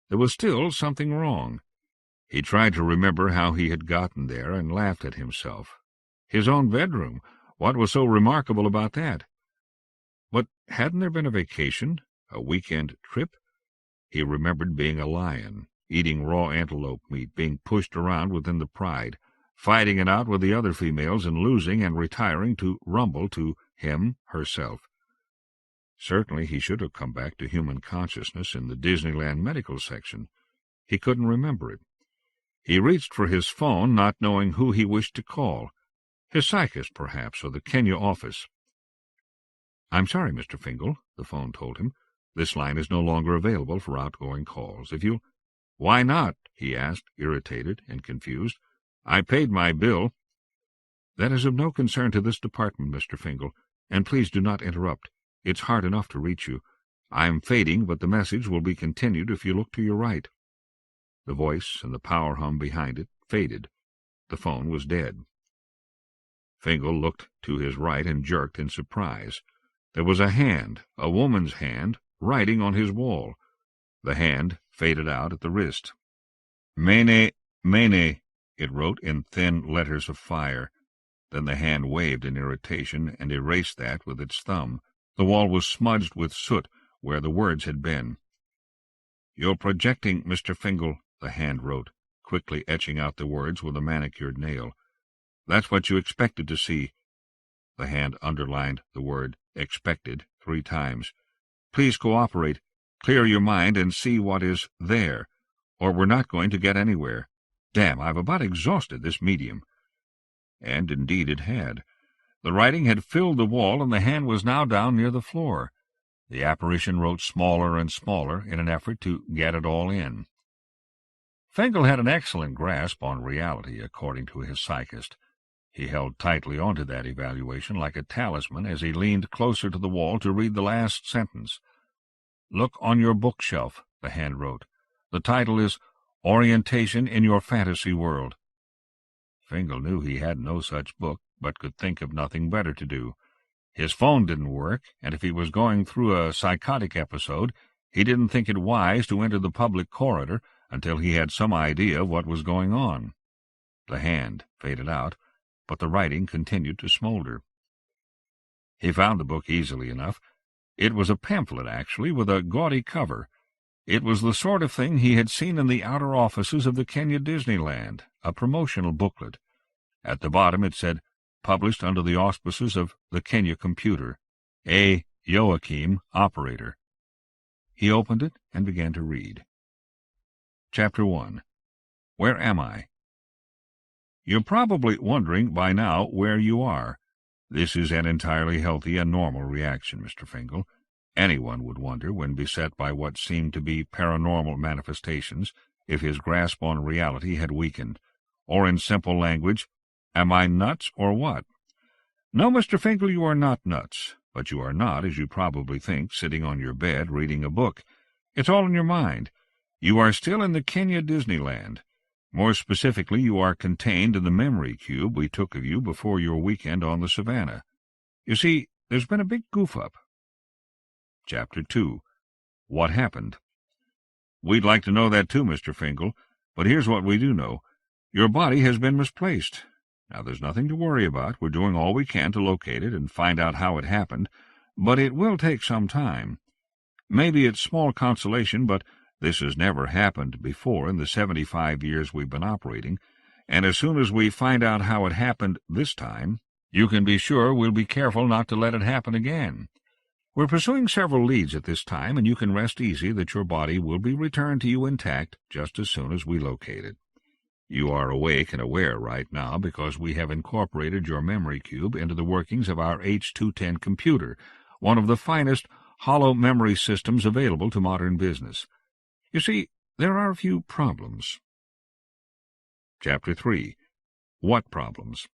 There was still something wrong. He tried to remember how he had gotten there and laughed at himself. His own bedroom. What was so remarkable about that? But hadn't there been a vacation, a weekend trip? He remembered being a lion, eating raw antelope meat, being pushed around within the pride, fighting it out with the other females and losing and retiring to rumble to him, herself. Certainly he should have come back to human consciousness in the Disneyland medical section. He couldn't remember it. He reached for his phone, not knowing who he wished to call. His psychist, perhaps, or the Kenya office. "I'm sorry, Mr. Fingal," the phone told him. "This line is no longer available for outgoing calls. If you—" "Why not?" he asked, irritated and confused. "I paid my bill." "That is of no concern to this department, Mr. Fingal, and please do not interrupt. It's hard enough to reach you. I'm fading, but the message will be continued if you look to your right." The voice and the power hum behind it faded. The phone was dead. Fingal looked to his right and jerked in surprise. There was a hand, a woman's hand, writing on his wall. The hand faded out at the wrist. "Mene, mene," it wrote in thin letters of fire. Then the hand waved in irritation and erased that with its thumb. The wall was smudged with soot where the words had been. "You're projecting, Mr. Fingal," the hand wrote, quickly etching out the words with a manicured nail. "That's what you expected to see." The hand underlined the word "expected" 3 times. "Please cooperate. Clear your mind and see what is there, or we're not going to get anywhere. Damn, I've about exhausted this medium." And indeed it had. The writing had filled the wall, and the hand was now down near the floor. The apparition wrote smaller and smaller in an effort to get it all in. Fingal had an excellent grasp on reality, according to his psychist. He held tightly onto that evaluation like a talisman as he leaned closer to the wall to read the last sentence. "Look on your bookshelf," the hand wrote. "The title is Orientation in Your Fantasy World." Fingal knew he had no such book, but could think of nothing better to do. His phone didn't work, and if he was going through a psychotic episode, he didn't think it wise to enter the public corridor until he had some idea of what was going on. The hand faded out, but the writing continued to smolder. He found the book easily enough. It was a pamphlet, actually, with a gaudy cover. It was the sort of thing he had seen in the outer offices of the Kenya Disneyland, a promotional booklet. At the bottom it said, "Published under the auspices of the Kenya Computer. A. Joachim, Operator." He opened it and began to read. Chapter 1. Where Am I? You're probably wondering by now where you are. This is an entirely healthy and normal reaction, Mr. Fingal. Anyone would wonder, when beset by what seemed to be paranormal manifestations, if his grasp on reality had weakened. Or in simple language, am I nuts or what? No, Mr. Fingal, you are not nuts, but you are not, as you probably think, sitting on your bed reading a book. It's all in your mind. You are still in the Kenya Disneyland. More specifically, you are contained in the memory cube we took of you before your weekend on the savannah. You see, there's been a big goof-up. Chapter 2. What happened? We'd like to know that too, Mr. Fingal, but here's what we do know. Your body has been misplaced. Now, there's nothing to worry about. We're doing all we can to locate it and find out how it happened, but it will take some time. Maybe it's small consolation, but this has never happened before in the 75 years we've been operating, and as soon as we find out how it happened this time, you can be sure we'll be careful not to let it happen again. We're pursuing several leads at this time, and you can rest easy that your body will be returned to you intact just as soon as we locate it. You are awake and aware right now because we have incorporated your memory cube into the workings of our H210 computer, one of the finest hollow memory systems available to modern business. You see, there are a few problems. Chapter 3. What problems?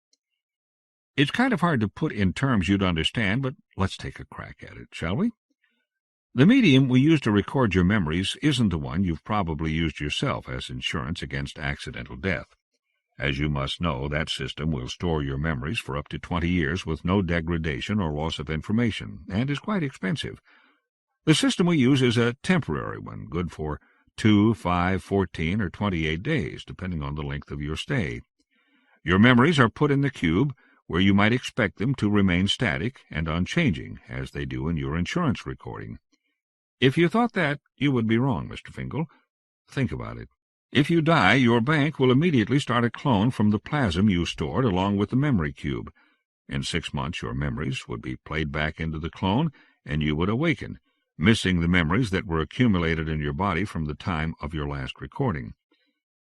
It's kind of hard to put in terms you'd understand, but let's take a crack at it, shall we? The medium we use to record your memories isn't the one you've probably used yourself as insurance against accidental death. As you must know, that system will store your memories for up to 20 years with no degradation or loss of information, and is quite expensive. The system we use is a temporary one, good for 2, 5, 14, or 28 days, depending on the length of your stay. Your memories are put in the cube, where you might expect them to remain static and unchanging, as they do in your insurance recording. If you thought that, you would be wrong, Mr. Fingal. Think about it. If you die, your bank will immediately start a clone from the plasm you stored along with the memory cube. In 6 months, your memories would be played back into the clone, and you would awaken, missing the memories that were accumulated in your body from the time of your last recording.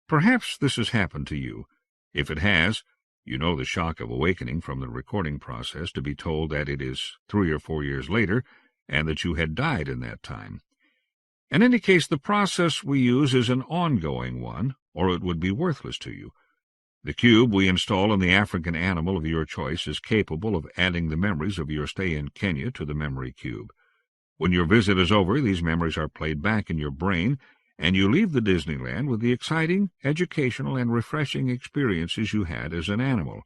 Perhaps this has happened to you. If it has, you know the shock of awakening from the recording process to be told that it is 3 or 4 years later, and that you had died in that time. In any case, the process we use is an ongoing one, or it would be worthless to you. The cube we install in the African animal of your choice is capable of adding the memories of your stay in Kenya to the memory cube. When your visit is over, these memories are played back in your brain, and you leave the Disneyland with the exciting, educational, and refreshing experiences you had as an animal,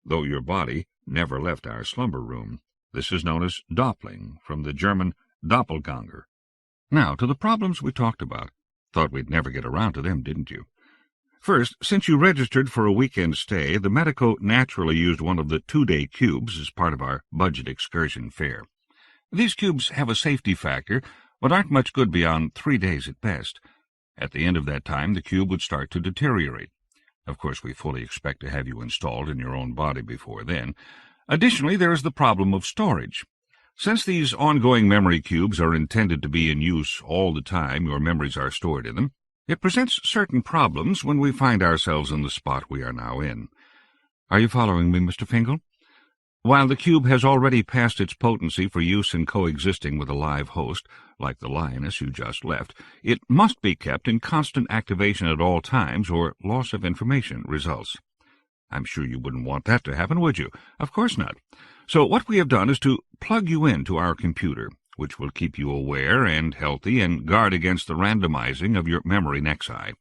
though your body never left our slumber room. This is known as Doppling, from the German Doppelganger. Now, to the problems we talked about. Thought we'd never get around to them, didn't you? First, since you registered for a weekend stay, the medico naturally used one of the 2-day cubes as part of our budget excursion fare. These cubes have a safety factor, but aren't much good beyond 3 days at best. At the end of that time, the cube would start to deteriorate. Of course, we fully expect to have you installed in your own body before then. Additionally, there is the problem of storage. Since these ongoing memory cubes are intended to be in use all the time your memories are stored in them, it presents certain problems when we find ourselves in the spot we are now in. Are you following me, Mr. Fingal? While the cube has already passed its potency for use in coexisting with a live host, like the lioness you just left, it must be kept in constant activation at all times, or loss of information results. I'm sure you wouldn't want that to happen, would you? Of course not. So what we have done is to plug you into our computer, which will keep you aware and healthy and guard against the randomizing of your memory nexi.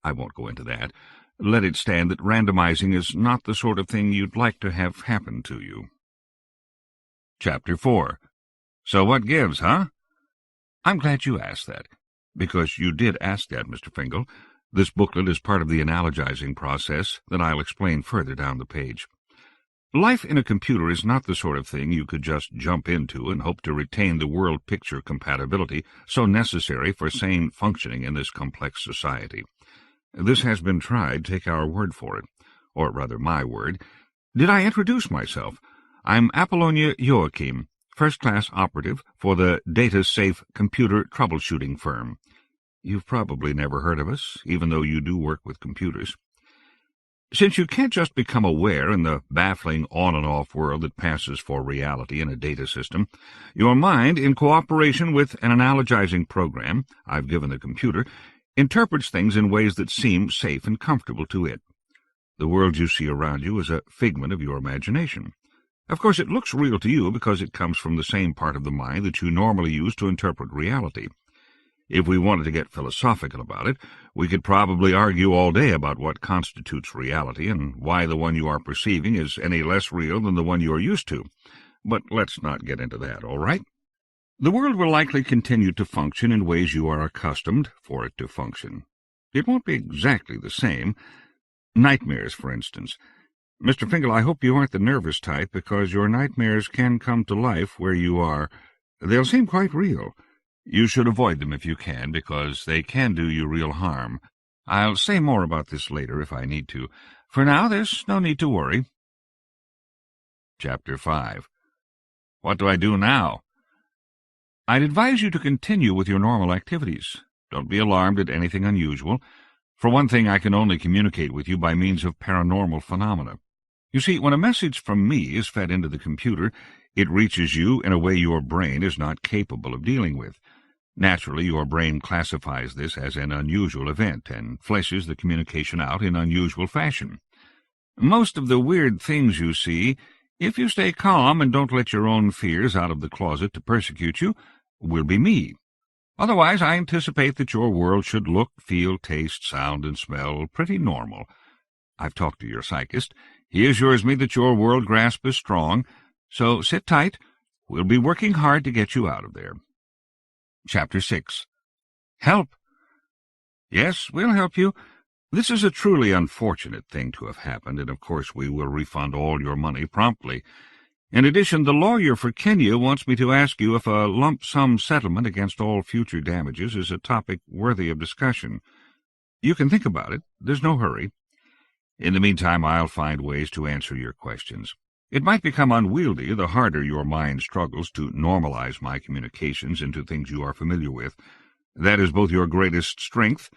I won't go into that. Let it stand that randomizing is not the sort of thing you'd like to have happen to you. Chapter 4. So what gives, huh? I'm glad you asked that, because you did ask that, Mr. Fingal. This booklet is part of the analogizing process that I'll explain further down the page. Life in a computer is not the sort of thing you could just jump into and hope to retain the world picture compatibility so necessary for sane functioning in this complex society. This has been tried, take our word for it, or rather my word. Did I introduce myself? I'm Apollonia Joachim, first-class operative for the data-safe computer troubleshooting firm. You've probably never heard of us, even though you do work with computers. Since you can't just become aware in the baffling on-and-off world that passes for reality in a data system, your mind, in cooperation with an analogizing program I've given the computer, interprets things in ways that seem safe and comfortable to it. The world you see around you is a figment of your imagination. Of course, it looks real to you because it comes from the same part of the mind that you normally use to interpret reality. If we wanted to get philosophical about it, we could probably argue all day about what constitutes reality and why the one you are perceiving is any less real than the one you are used to. But let's not get into that, all right? The world will likely continue to function in ways you are accustomed for it to function. It won't be exactly the same. Nightmares, for instance. Mr. Fingal, I hope you aren't the nervous type, because your nightmares can come to life where you are. They'll seem quite real. You should avoid them if you can, because they can do you real harm. I'll say more about this later if I need to. For now, there's no need to worry. Chapter 5. What do I do now? I'd advise you to continue with your normal activities. Don't be alarmed at anything unusual. For one thing, I can only communicate with you by means of paranormal phenomena. You see, when a message from me is fed into the computer, it reaches you in a way your brain is not capable of dealing with. Naturally, your brain classifies this as an unusual event and fleshes the communication out in unusual fashion. Most of the weird things you see, if you stay calm and don't let your own fears out of the closet to persecute you, will be me. Otherwise, I anticipate that your world should look, feel, taste, sound, and smell pretty normal. I've talked to your psychist. He assures me that your world grasp is strong, so sit tight. We'll be working hard to get you out of there. Chapter 6. Help. Yes, we'll help you. This is a truly unfortunate thing to have happened, and of course we will refund all your money promptly. In addition, the lawyer for Kenya wants me to ask you if a lump sum settlement against all future damages is a topic worthy of discussion. You can think about it. There's no hurry. In the meantime, I'll find ways to answer your questions. It might become unwieldy the harder your mind struggles to normalize my communications into things you are familiar with. That is both your greatest strength,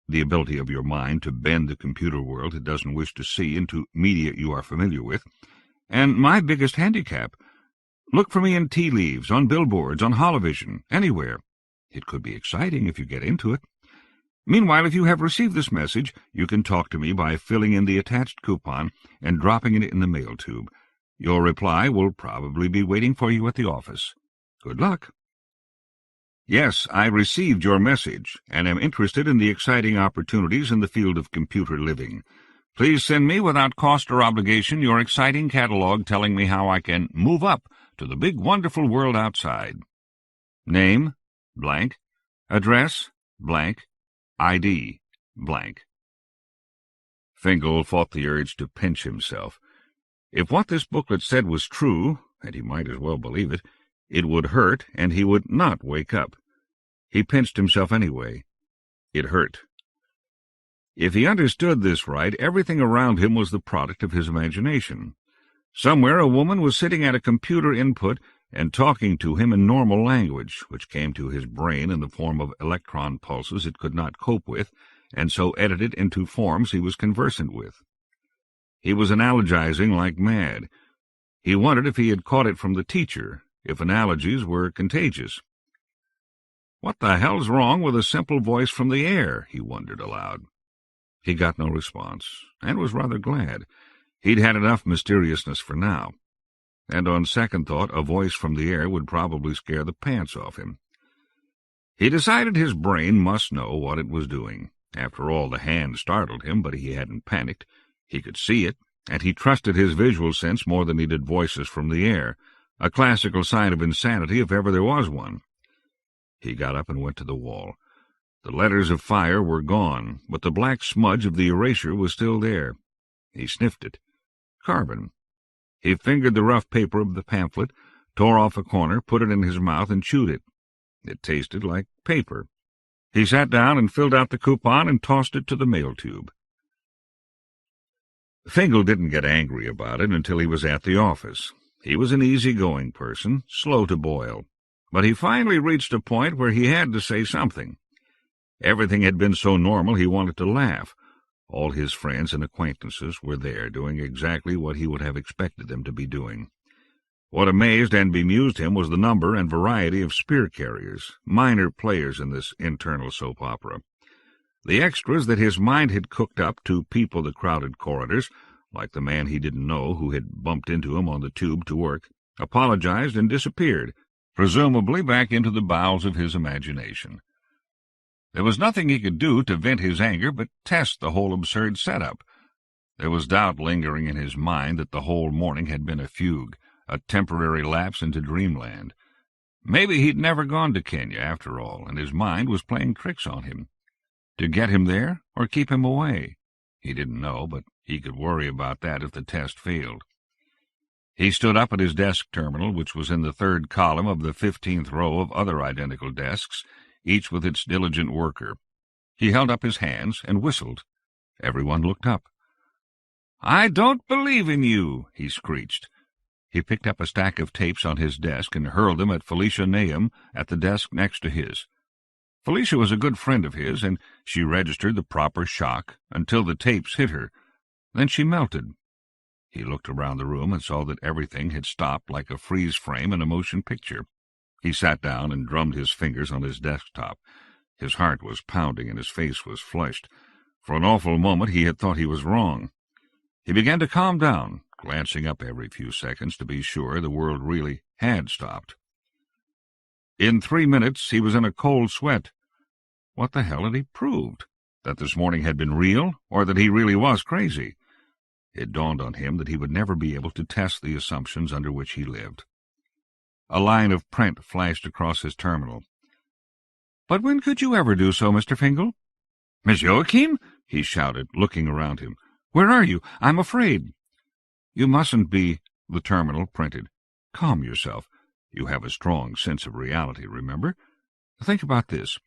the ability of your mind to bend the computer world it doesn't wish to see into media you are familiar with, and my biggest handicap. Look for me in tea leaves, on billboards, on holovision, anywhere. It could be exciting if you get into it. Meanwhile, if you have received this message, you can talk to me by filling in the attached coupon and dropping it in the mail tube. Your reply will probably be waiting for you at the office. Good luck. Yes, I received your message, and am interested in the exciting opportunities in the field of computer living. Please send me, without cost or obligation, your exciting catalog telling me how I can move up to the big, wonderful world outside. Name, blank. Address, blank. ID, blank. Fingal fought the urge to pinch himself. If what this booklet said was true, and he might as well believe it, it would hurt, and he would not wake up. He pinched himself anyway. It hurt. If he understood this right, everything around him was the product of his imagination. Somewhere a woman was sitting at a computer input and talking to him in normal language, which came to his brain in the form of electron pulses it could not cope with, and so edited into forms he was conversant with. He was analogizing like mad. He wondered if he had caught it from the teacher, if analogies were contagious. What the hell's wrong with a simple voice from the air? He wondered aloud. He got no response, and was rather glad. He'd had enough mysteriousness for now, and on second thought a voice from the air would probably scare the pants off him. He decided his brain must know what it was doing. After all, the hand startled him, but he hadn't panicked. He could see it, and he trusted his visual sense more than he did voices from the air, a classical sign of insanity if ever there was one. He got up and went to the wall. The letters of fire were gone, but the black smudge of the erasure was still there. He sniffed it. Carbon. He fingered the rough paper of the pamphlet, tore off a corner, put it in his mouth, and chewed it. It tasted like paper. He sat down and filled out the coupon and tossed it to the mail tube. Fingal didn't get angry about it until he was at the office. He was an easy-going person, slow to boil, but he finally reached a point where he had to say something. Everything had been so normal he wanted to laugh. All his friends and acquaintances were there, doing exactly what he would have expected them to be doing. What amazed and bemused him was the number and variety of spear carriers, minor players in this internal soap opera. The extras that his mind had cooked up to people the crowded corridors, like the man he didn't know who had bumped into him on the tube to work, apologized and disappeared, presumably back into the bowels of his imagination. There was nothing he could do to vent his anger but test the whole absurd setup. There was doubt lingering in his mind that the whole morning had been a fugue, a temporary lapse into dreamland. Maybe he'd never gone to Kenya after all, and his mind was playing tricks on him. To get him there or keep him away? He didn't know, but he could worry about that if the test failed. He stood up at his desk terminal, which was in the third column of the 15th row of other identical desks, each with its diligent worker. He held up his hands and whistled. Everyone looked up. "I don't believe in you," he screeched. He picked up a stack of tapes on his desk and hurled them at Felicia Nahum at the desk next to his. Felicia was a good friend of his, and she registered the proper shock until the tapes hit her. Then she melted. He looked around the room and saw that everything had stopped like a freeze frame in a motion picture. He sat down and drummed his fingers on his desktop. His heart was pounding and his face was flushed. For an awful moment he had thought he was wrong. He began to calm down, glancing up every few seconds to be sure the world really had stopped. In 3 minutes he was in a cold sweat. What the hell had he proved? That this morning had been real, or that he really was crazy? It dawned on him that he would never be able to test the assumptions under which he lived. A line of print flashed across his terminal. "But when could you ever do so, Mr. Fingal?" "Miss Joachim?" he shouted, looking around him. "Where are you? I'm afraid." "You mustn't be," the terminal printed. "Calm yourself. You have a strong sense of reality, remember? Think about this.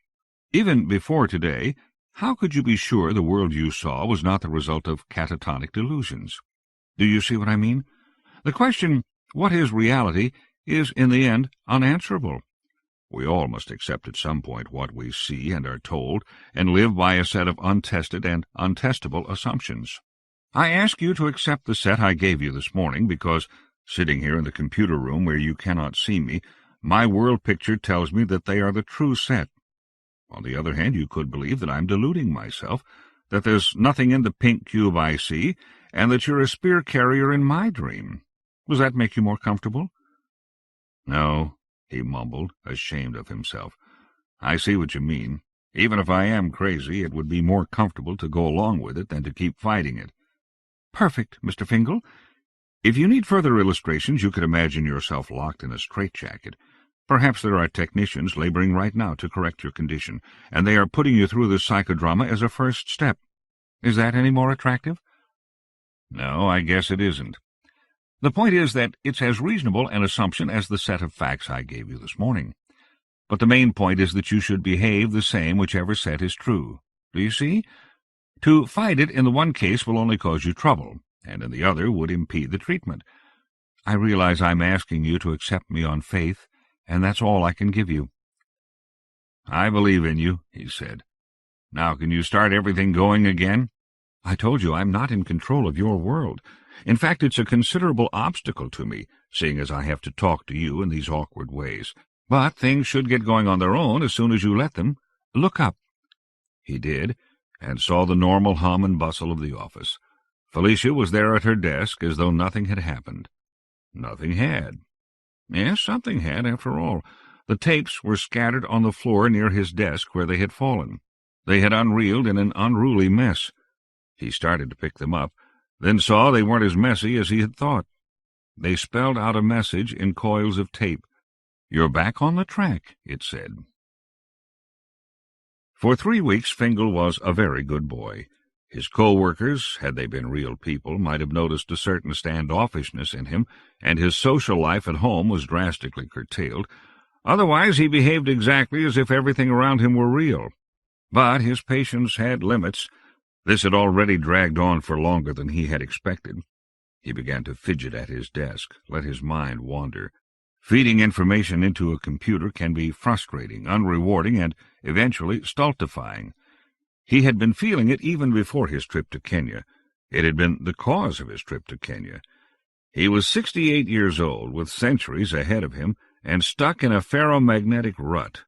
Even before today, how could you be sure the world you saw was not the result of catatonic delusions? Do you see what I mean? The question, what is reality, is in the end unanswerable. We all must accept at some point what we see and are told, and live by a set of untested and untestable assumptions. I ask you to accept the set I gave you this morning because, sitting here in the computer room where you cannot see me, my world picture tells me that they are the true set. On the other hand, you could believe that I'm deluding myself, that there's nothing in the pink cube I see, and that you're a spear carrier in my dream. Does that make you more comfortable?" "No," he mumbled, ashamed of himself. "I see what you mean. Even if I am crazy, it would be more comfortable to go along with it than to keep fighting it." "Perfect, Mr. Fingal. If you need further illustrations, you could imagine yourself locked in a straitjacket. Perhaps there are technicians laboring right now to correct your condition, and they are putting you through this psychodrama as a first step. Is that any more attractive?" "No, I guess it isn't. The point is that it's as reasonable an assumption as the set of facts I gave you this morning. But the main point is that you should behave the same whichever set is true. Do you see? To fight it in the one case will only cause you trouble, and in the other would impede the treatment. I realize I'm asking you to accept me on faith, and that's all I can give you." "I believe in you," he said. "Now can you start everything going again?" "I told you I'm not in control of your world. In fact, it's a considerable obstacle to me, seeing as I have to talk to you in these awkward ways. But things should get going on their own as soon as you let them. Look up." He did, and saw the normal hum and bustle of the office. Felicia was there at her desk as though nothing had happened. Nothing had. Yes, something had, after all. The tapes were scattered on the floor near his desk where they had fallen. They had unreeled in an unruly mess. He started to pick them up, then saw they weren't as messy as he had thought. They spelled out a message in coils of tape. "You're back on the track," it said. For 3 weeks Fingal was a very good boy. His co-workers, had they been real people, might have noticed a certain standoffishness in him, and his social life at home was drastically curtailed. Otherwise he behaved exactly as if everything around him were real. But his patience had limits. This had already dragged on for longer than he had expected. He began to fidget at his desk, let his mind wander. Feeding information into a computer can be frustrating, unrewarding, and eventually stultifying. He had been feeling it even before his trip to Kenya. It had been the cause of his trip to Kenya. He was 68 years old, with centuries ahead of him, and stuck in a ferromagnetic rut.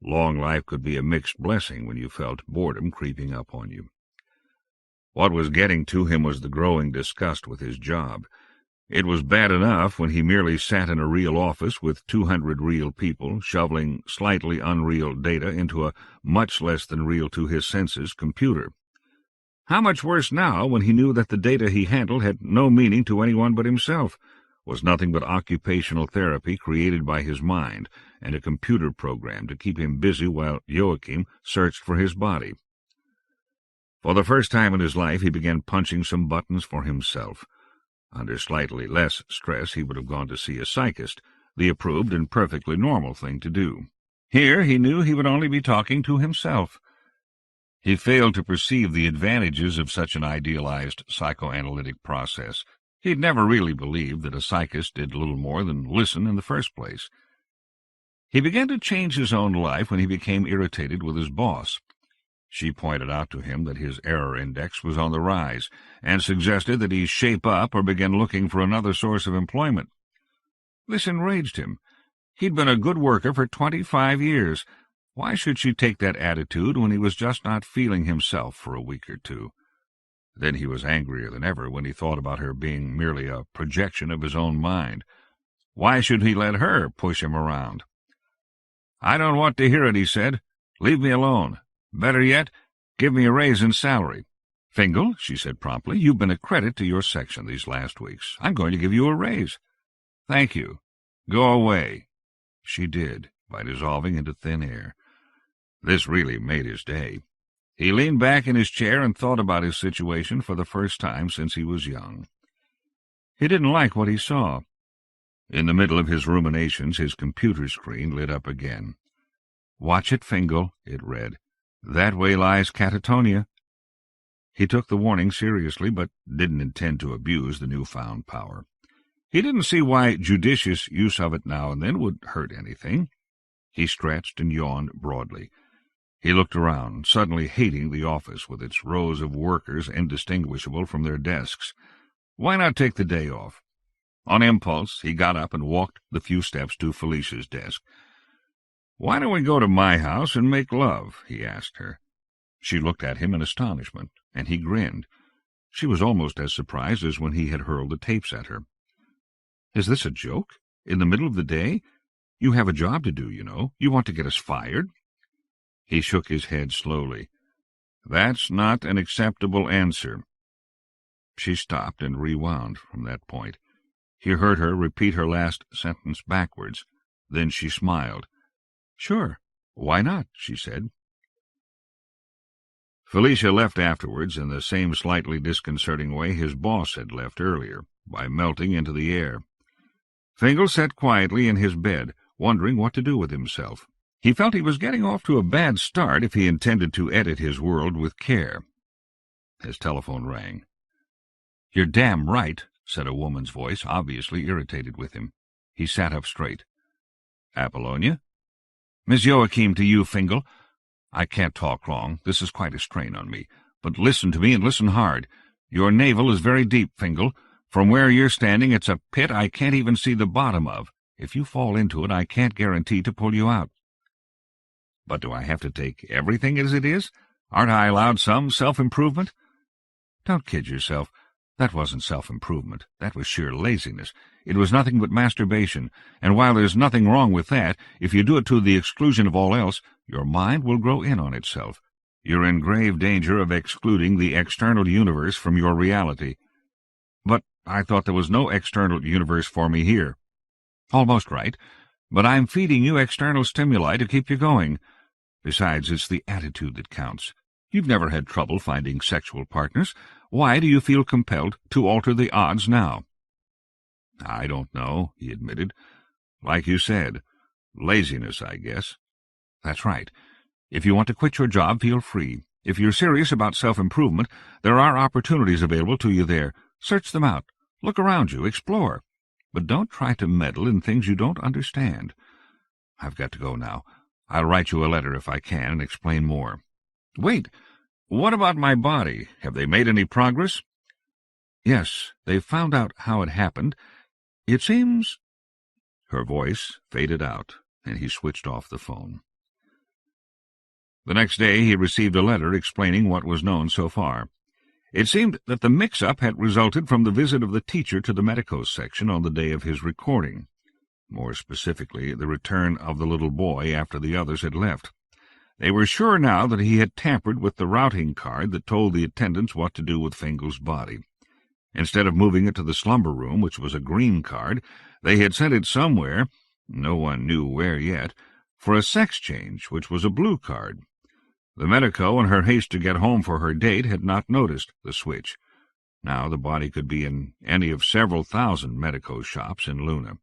Long life could be a mixed blessing when you felt boredom creeping up on you. What was getting to him was the growing disgust with his job. It was bad enough when he merely sat in a real office with 200 real people, shoveling slightly unreal data into a much less than real to his senses computer. How much worse now when he knew that the data he handled had no meaning to anyone but himself, was nothing but occupational therapy created by his mind, and a computer program to keep him busy while Joachim searched for his body. For the first time in his life he began punching some buttons for himself. Under slightly less stress he would have gone to see a psychist, the approved and perfectly normal thing to do. Here he knew he would only be talking to himself. He failed to perceive the advantages of such an idealized psychoanalytic process. He'd never really believed that a psychist did little more than listen in the first place. He began to change his own life when he became irritated with his boss. She pointed out to him that his error index was on the rise, and suggested that he shape up or begin looking for another source of employment. This enraged him. He'd been a good worker for 25 years. Why should she take that attitude when he was just not feeling himself for a week or two? Then he was angrier than ever when he thought about her being merely a projection of his own mind. Why should he let her push him around? "I don't want to hear it," he said. "Leave me alone. Better yet, give me a raise in salary." "Fingal," she said promptly, "you've been a credit to your section these last weeks. I'm going to give you a raise." "Thank you. Go away." She did, by dissolving into thin air. This really made his day. He leaned back in his chair and thought about his situation for the first time since he was young. He didn't like what he saw. In the middle of his ruminations, his computer screen lit up again. "Watch it, Fingal," it read. "That way lies catatonia." He took the warning seriously, but didn't intend to abuse the newfound power. He didn't see why judicious use of it now and then would hurt anything. He stretched and yawned broadly. He looked around, suddenly hating the office with its rows of workers indistinguishable from their desks. Why not take the day off? On impulse, he got up and walked the few steps to Felicia's desk. "Why don't we go to my house and make love?" he asked her. She looked at him in astonishment, and he grinned. She was almost as surprised as when he had hurled the tapes at her. "Is this a joke? In the middle of the day? You have a job to do, you know. You want to get us fired?" He shook his head slowly. "That's not an acceptable answer." She stopped and rewound from that point. He heard her repeat her last sentence backwards. Then she smiled. "Sure. Why not?" she said. Felicia left afterwards in the same slightly disconcerting way his boss had left earlier, by melting into the air. Fingal sat quietly in his bed, wondering what to do with himself. He felt he was getting off to a bad start if he intended to edit his world with care. His telephone rang. "You're damn right," said a woman's voice, obviously irritated with him. He sat up straight. "Apollonia?" "Miss Joachim to you, Fingal. I can't talk long. This is quite a strain on me. But listen to me and listen hard. Your navel is very deep, Fingal. From where you're standing, it's a pit I can't even see the bottom of. If you fall into it, I can't guarantee to pull you out." "But do I have to take everything as it is? Aren't I allowed some self-improvement?" "Don't kid yourself. That wasn't self-improvement. That was sheer laziness. It was nothing but masturbation, and while there's nothing wrong with that, if you do it to the exclusion of all else, your mind will grow in on itself. You're in grave danger of excluding the external universe from your reality. But I thought there was no external universe for me here. Almost right, but I'm feeding you external stimuli to keep you going. Besides, it's the attitude that counts. You've never had trouble finding sexual partners. Why do you feel compelled to alter the odds now? I don't know, he admitted. Like you said, laziness, I guess. That's right. If you want to quit your job, feel free. If you're serious about self-improvement, there are opportunities available to you there. Search them out. Look around you. Explore. But don't try to meddle in things you don't understand. I've got to go now. I'll write you a letter if I can and explain more. Wait, what about my body? Have they made any progress? Yes, they've found out how it happened. It seems... Her voice faded out, and he switched off the phone. The next day he received a letter explaining what was known so far. It seemed that the mix-up had resulted from the visit of the teacher to the medicos section on the day of his recording. More specifically, the return of the little boy after the others had left. They were sure now that he had tampered with the routing card that told the attendants what to do with Fingal's body. Instead of moving it to the slumber room, which was a green card, they had sent it somewhere, no one knew where yet, for a sex change, which was a blue card. The medico, in her haste to get home for her date, had not noticed the switch. Now the body could be in any of several thousand medico shops in Luna.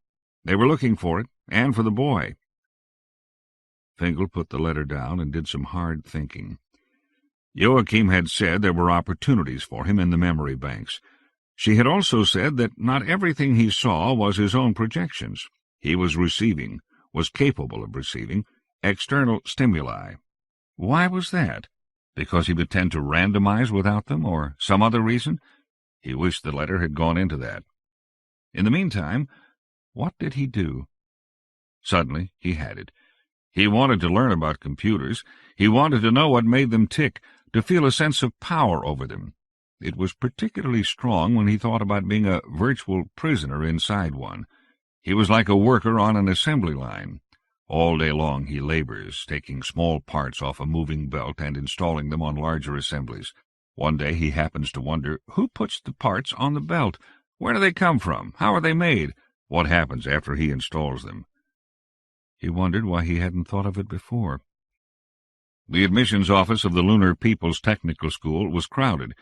They were looking for it, and for the boy. Fingal put the letter down and did some hard thinking. Joachim had said there were opportunities for him in the memory banks. She had also said that not everything he saw was his own projections. He was capable of receiving, external stimuli. Why was that? Because he would tend to randomize without them, or some other reason? He wished the letter had gone into that. In the meantime, what did he do? Suddenly he had it. He wanted to learn about computers. He wanted to know what made them tick, to feel a sense of power over them. It was particularly strong when he thought about being a virtual prisoner inside one. He was like a worker on an assembly line. All day long he labors, taking small parts off a moving belt and installing them on larger assemblies. One day he happens to wonder, who puts the parts on the belt? Where do they come from? How are they made? What happens after he installs them? He wondered why he hadn't thought of it before. The admissions office of the Lunar People's Technical School was crowded.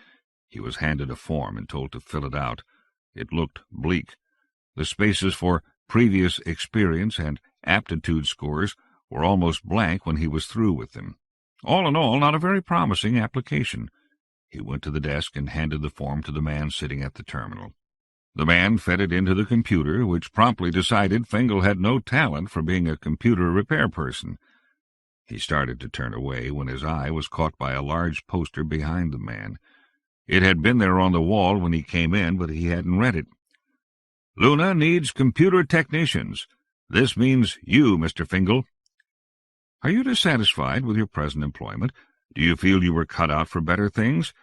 He was handed a form and told to fill it out. It looked bleak. The spaces for previous experience and aptitude scores were almost blank when he was through with them. All in all, not a very promising application. He went to the desk and handed the form to the man sitting at the terminal. The man fed it into the computer, which promptly decided Fingal had no talent for being a computer repair person. He started to turn away when his eye was caught by a large poster behind the man. It had been there on the wall when he came in, but he hadn't read it. Luna needs computer technicians. This means you, Mr. Fingal. Are you dissatisfied with your present employment? Do you feel you were cut out for better things?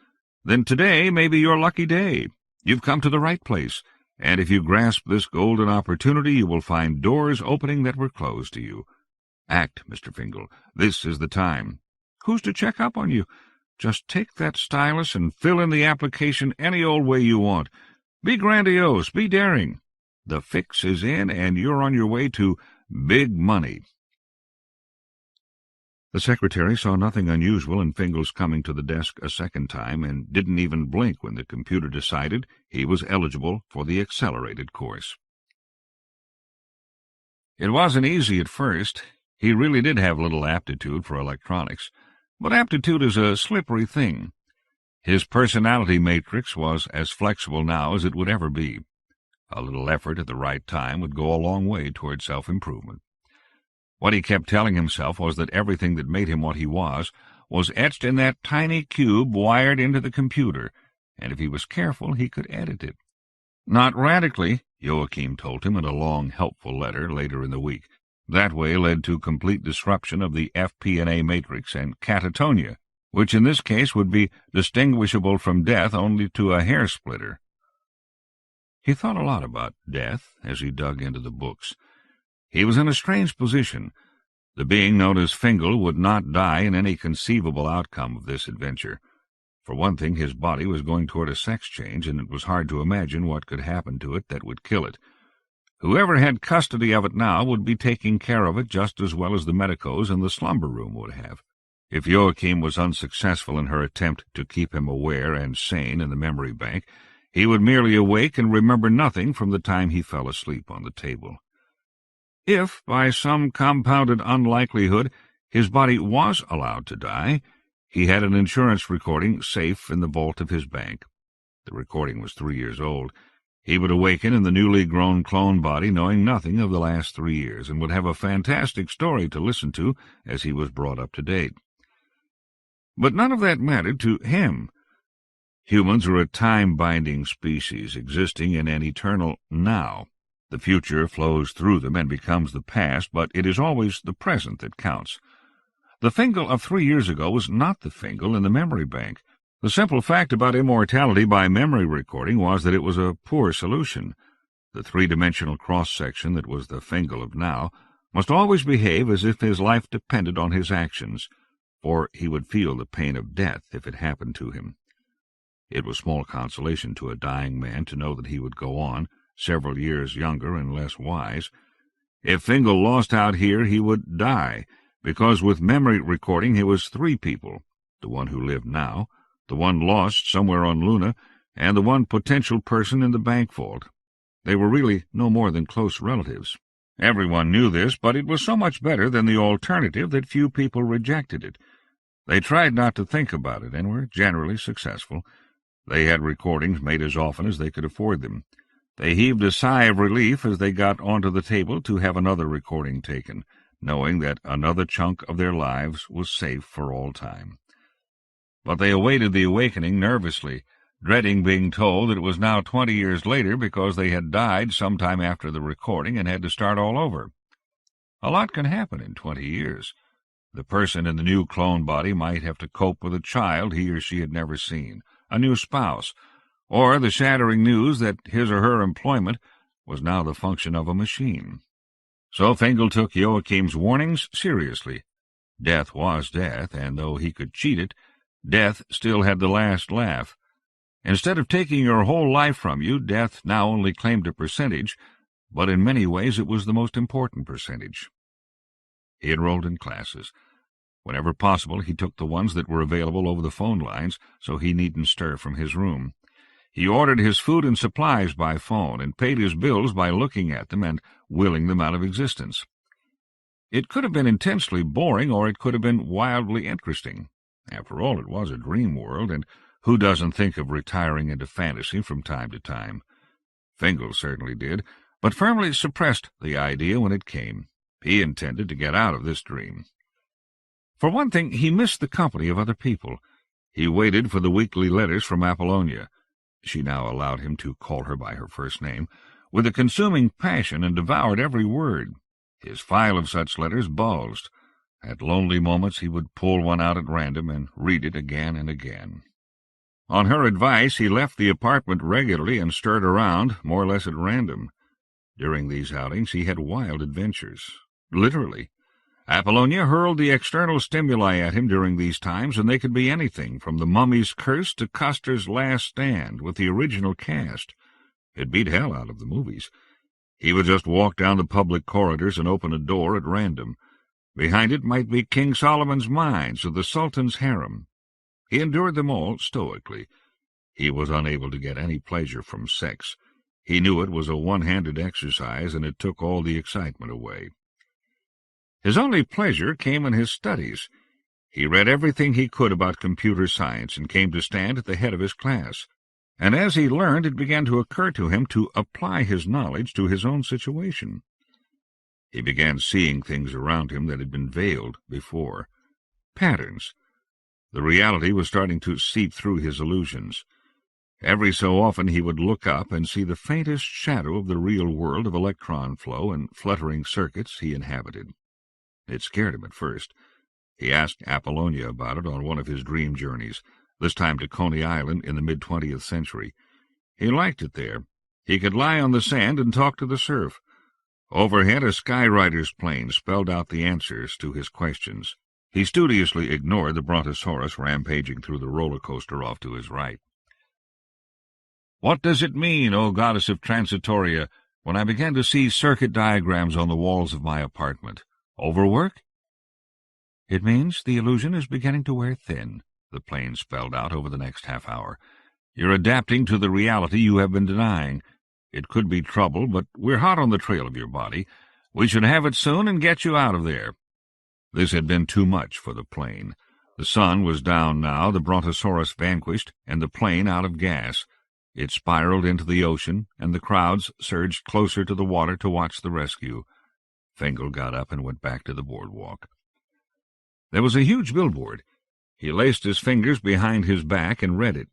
Then today may be your lucky day. You've come to the right place, and if you grasp this golden opportunity, you will find doors opening that were closed to you. Act, Mr. Fingal. This is the time. Who's to check up on you? Just take that stylus and fill in the application any old way you want. Be grandiose, be daring. The fix is in, and you're on your way to big money. The secretary saw nothing unusual in Fingal's coming to the desk a second time, and didn't even blink when the computer decided he was eligible for the accelerated course. It wasn't easy at first. He really did have little aptitude for electronics, but aptitude is a slippery thing. His personality matrix was as flexible now as it would ever be. A little effort at the right time would go a long way toward self-improvement. What he kept telling himself was that everything that made him what he was etched in that tiny cube wired into the computer, and if he was careful he could edit it. Not radically, Joachim told him in a long, helpful letter later in the week. That way led to complete disruption of the FP&A matrix and catatonia, which in this case would be distinguishable from death only to a hair splitter, He thought a lot about death as he dug into the books. He was in a strange position. The being known as Fingal would not die in any conceivable outcome of this adventure. For one thing, his body was going toward a sex change, and it was hard to imagine what could happen to it that would kill it. Whoever had custody of it now would be taking care of it just as well as the medicos in the slumber room would have. If Joachim was unsuccessful in her attempt to keep him aware and sane in the memory bank, he would merely awake and remember nothing from the time he fell asleep on the table. If, by some compounded unlikelihood, his body was allowed to die, he had an insurance recording safe in the vault of his bank. The recording was 3 years old. He would awaken in the newly grown clone body knowing nothing of the last 3 years, and would have a fantastic story to listen to as he was brought up to date. But none of that mattered to him. Humans are a time-binding species existing in an eternal now. The future flows through them and becomes the past, but it is always the present that counts. The Fingal of 3 years ago was not the Fingal in the memory bank. The simple fact about immortality by memory recording was that it was a poor solution. The three-dimensional cross-section that was the Fingal of now must always behave as if his life depended on his actions, for he would feel the pain of death if it happened to him. It was small consolation to a dying man to know that he would go on, several years younger and less wise. If Fingal lost out here, he would die, because with memory recording he was 3 people, the one who lived now, the one lost somewhere on Luna, and the one potential person in the bank vault. They were really no more than close relatives. Everyone knew this, but it was so much better than the alternative that few people rejected it. They tried not to think about it, and were generally successful. They had recordings made as often as they could afford them. They heaved a sigh of relief as they got onto the table to have another recording taken, knowing that another chunk of their lives was safe for all time. But they awaited the awakening nervously, dreading being told that it was now 20 years later because they had died sometime after the recording and had to start all over. A lot can happen in 20 years. The person in the new clone body might have to cope with a child he or she had never seen, a new spouse, or the shattering news that his or her employment was now the function of a machine. So Fingal took Joachim's warnings seriously. Death was death, and though he could cheat it, death still had the last laugh. Instead of taking your whole life from you, death now only claimed a percentage, but in many ways it was the most important percentage. He enrolled in classes. Whenever possible, he took the ones that were available over the phone lines, so he needn't stir from his room. He ordered his food and supplies by phone, and paid his bills by looking at them and willing them out of existence. It could have been intensely boring, or it could have been wildly interesting. After all, it was a dream world, and who doesn't think of retiring into fantasy from time to time? Fingal certainly did, but firmly suppressed the idea when it came. He intended to get out of this dream. For one thing, he missed the company of other people. He waited for the weekly letters from Apollonia. She now allowed him to call her by her first name, with a consuming passion, and devoured every word. His file of such letters bulged. At lonely moments he would pull one out at random and read it again and again. On her advice, he left the apartment regularly and stirred around, more or less at random. During these outings he had wild adventures. Literally. Apollonia hurled the external stimuli at him during these times, and they could be anything, from the Mummy's Curse to Custer's Last Stand, with the original cast. It beat hell out of the movies. He would just walk down the public corridors and open a door at random. Behind it might be King Solomon's Mines or the Sultan's Harem. He endured them all stoically. He was unable to get any pleasure from sex. He knew it was a one-handed exercise, and it took all the excitement away. His only pleasure came in his studies. He read everything he could about computer science and came to stand at the head of his class. And as he learned, it began to occur to him to apply his knowledge to his own situation. He began seeing things around him that had been veiled before. Patterns. The reality was starting to seep through his illusions. Every so often he would look up and see the faintest shadow of the real world of electron flow and fluttering circuits he inhabited. It scared him at first. He asked Apollonia about it on one of his dream journeys, this time to Coney Island in the mid-20th century. He liked it there. He could lie on the sand and talk to the surf. Overhead, a skyrider's plane spelled out the answers to his questions. He studiously ignored the brontosaurus rampaging through the roller coaster off to his right. "What does it mean, O goddess of Transitoria, when I began to see circuit diagrams on the walls of my apartment? Overwork?" "It means the illusion is beginning to wear thin," the plane spelled out over the next half hour. "You're adapting to the reality you have been denying. It could be trouble, but we're hot on the trail of your body. We should have it soon and get you out of there." This had been too much for the plane. The sun was down now, the brontosaurus vanquished, and the plane out of gas. It spiraled into the ocean, and the crowds surged closer to the water to watch the rescue. Fingal got up and went back to the boardwalk. There was a huge billboard. He laced his fingers behind his back and read it.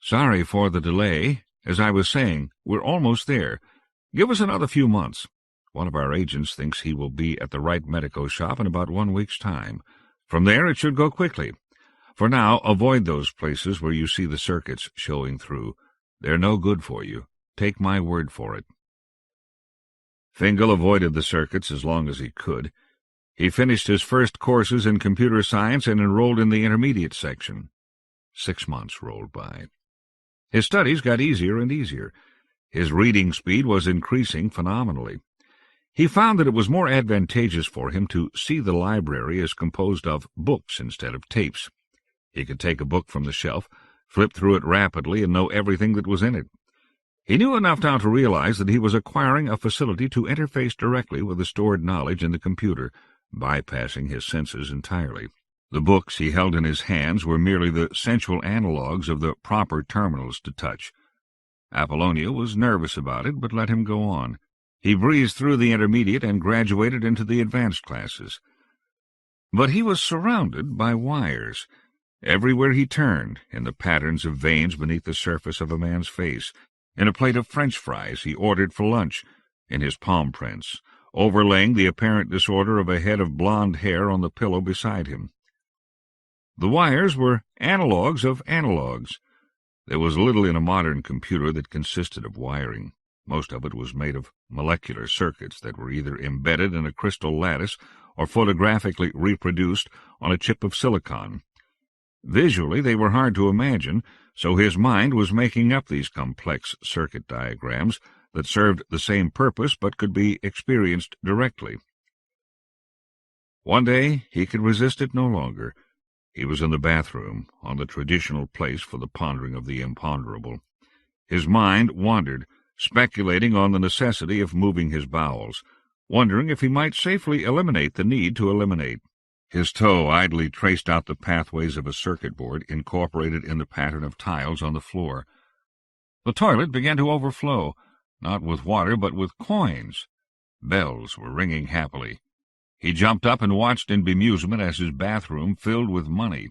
"Sorry for the delay. As I was saying, we're almost there. Give us another few months. One of our agents thinks he will be at the Wright Medico shop in about 1 week's time. From there it should go quickly. For now, avoid those places where you see the circuits showing through. They're no good for you. Take my word for it." Fingal avoided the circuits as long as he could. He finished his first courses in computer science and enrolled in the intermediate section. 6 months rolled by. His studies got easier and easier. His reading speed was increasing phenomenally. He found that it was more advantageous for him to see the library as composed of books instead of tapes. He could take a book from the shelf, flip through it rapidly, and know everything that was in it. He knew enough now to realize that he was acquiring a facility to interface directly with the stored knowledge in the computer, bypassing his senses entirely. The books he held in his hands were merely the sensual analogues of the proper terminals to touch. Apollonia was nervous about it, but let him go on. He breezed through the intermediate and graduated into the advanced classes. But he was surrounded by wires. Everywhere he turned, in the patterns of veins beneath the surface of a man's face, in a plate of French fries he ordered for lunch, in his palm prints, overlaying the apparent disorder of a head of blonde hair on the pillow beside him. The wires were analogues of analogues. There was little in a modern computer that consisted of wiring. Most of it was made of molecular circuits that were either embedded in a crystal lattice or photographically reproduced on a chip of silicon. Visually, they were hard to imagine, so his mind was making up these complex circuit diagrams that served the same purpose but could be experienced directly. One day he could resist it no longer. He was in the bathroom, on the traditional place for the pondering of the imponderable. His mind wandered, speculating on the necessity of moving his bowels, wondering if he might safely eliminate the need to eliminate. His toe idly traced out the pathways of a circuit board incorporated in the pattern of tiles on the floor. The toilet began to overflow, not with water but with coins. Bells were ringing happily. He jumped up and watched in bemusement as his bathroom filled with money.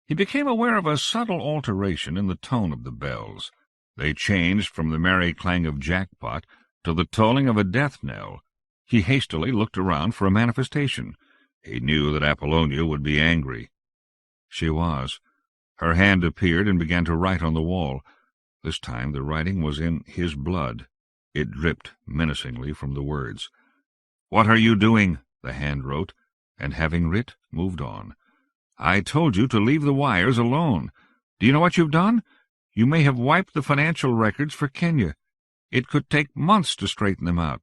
He became aware of a subtle alteration in the tone of the bells. They changed from the merry clang of jackpot to the tolling of a death knell. He hastily looked around for a manifestation. He knew that Apollonia would be angry. She was. Her hand appeared and began to write on the wall. This time the writing was in his blood. It dripped menacingly from the words. "What are you doing?" the hand wrote, and having writ, moved on. "I told you to leave the wires alone. Do you know what you've done? You may have wiped the financial records for Kenya. It could take months to straighten them out."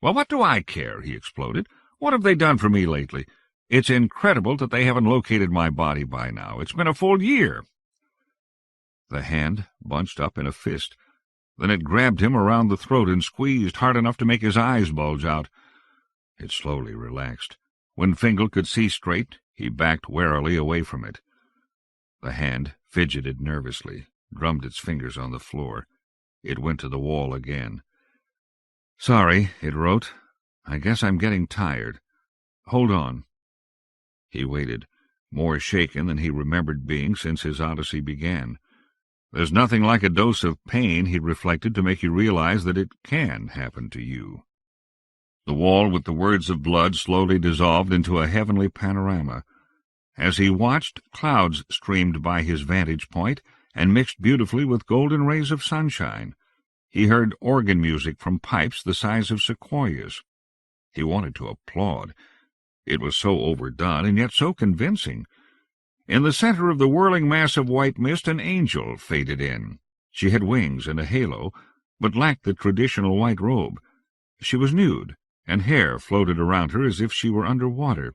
"Well, what do I care?" he exploded. "What have they done for me lately? It's incredible that they haven't located my body by now. It's been a full year." The hand bunched up in a fist. Then it grabbed him around the throat and squeezed hard enough to make his eyes bulge out. It slowly relaxed. When Fingal could see straight, he backed warily away from it. The hand fidgeted nervously, drummed its fingers on the floor. It went to the wall again. "Sorry," it wrote. "I guess I'm getting tired. Hold on." He waited, more shaken than he remembered being since his odyssey began. There's nothing like a dose of pain, he reflected, to make you realize that it can happen to you. The wall with the words of blood slowly dissolved into a heavenly panorama. As he watched, clouds streamed by his vantage point, and mixed beautifully with golden rays of sunshine. He heard organ music from pipes the size of sequoias. He wanted to applaud. It was so overdone, and yet so convincing. In the center of the whirling mass of white mist, an angel faded in. She had wings and a halo, but lacked the traditional white robe. She was nude, and hair floated around her as if she were under water.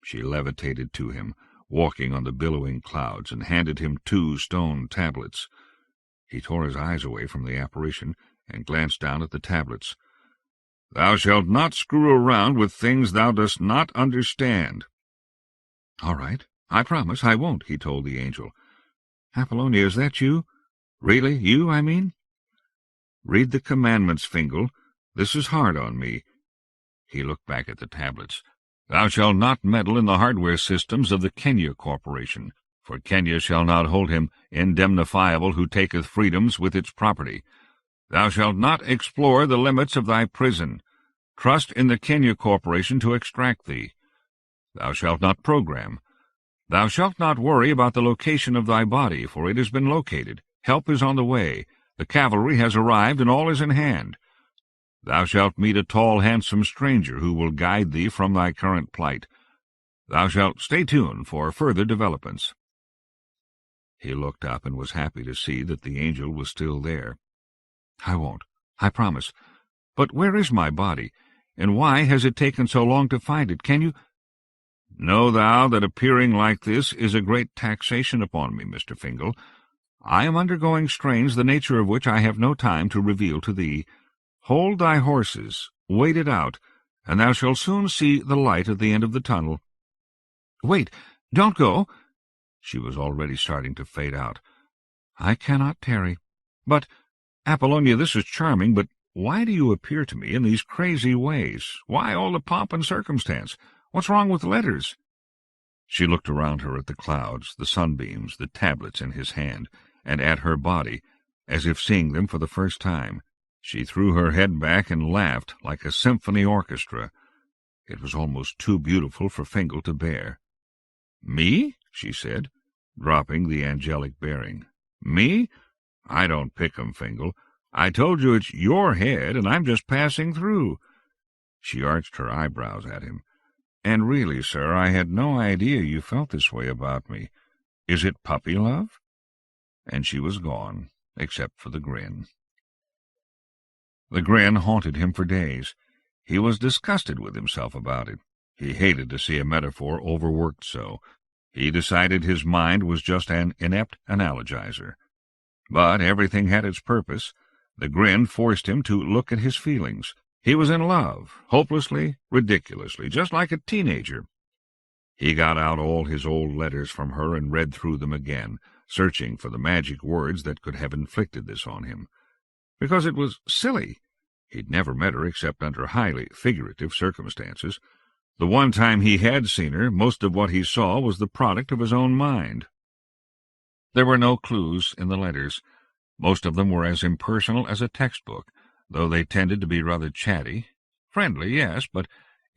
She levitated to him, walking on the billowing clouds, and handed him 2 stone tablets. He tore his eyes away from the apparition and glanced down at the tablets. "Thou shalt not screw around with things thou dost not understand." "All right, I promise I won't," he told the angel. "Apollonia, is that you? Really, you, I mean?" "Read the commandments, Fingal. This is hard on me." He looked back at the tablets. "Thou shalt not meddle in the hardware systems of the Kenya Corporation, for Kenya shall not hold him indemnifiable who taketh freedoms with its property. Thou shalt not explore the limits of thy prison. Trust in the Kenya Corporation to extract thee. Thou shalt not program. Thou shalt not worry about the location of thy body, for it has been located. Help is on the way. The cavalry has arrived, and all is in hand. Thou shalt meet a tall, handsome stranger who will guide thee from thy current plight. Thou shalt stay tuned for further developments." He looked up and was happy to see that the angel was still there. "I won't, I promise. But where is my body, and why has it taken so long to find it? Can you—" "Know thou that appearing like this is a great taxation upon me, Mr. Fingal. I am undergoing strains the nature of which I have no time to reveal to thee. Hold thy horses, wait it out, and thou shalt soon see the light at the end of the tunnel." "Wait, don't go." She was already starting to fade out. "I cannot tarry. But, Apollonia, this is charming, but why do you appear to me in these crazy ways? Why all the pomp and circumstance? What's wrong with letters?" She looked around her at the clouds, the sunbeams, the tablets in his hand, and at her body, as if seeing them for the first time. She threw her head back and laughed like a symphony orchestra. It was almost too beautiful for Fingal to bear. "Me?" she said, dropping the angelic bearing. "Me? I don't pick 'em, Fingal. I told you it's your head, and I'm just passing through." She arched her eyebrows at him. "And really, sir, I had no idea you felt this way about me. Is it puppy love?" And she was gone, except for the grin. The grin haunted him for days. He was disgusted with himself about it. He hated to see a metaphor overworked so. He decided his mind was just an inept analogizer. But everything had its purpose. The grin forced him to look at his feelings. He was in love, hopelessly, ridiculously, just like a teenager. He got out all his old letters from her and read through them again, searching for the magic words that could have inflicted this on him. Because it was silly. He'd never met her except under highly figurative circumstances. The one time he had seen her, most of what he saw was the product of his own mind. There were no clues in the letters. Most of them were as impersonal as a textbook, though they tended to be rather chatty. Friendly, yes, but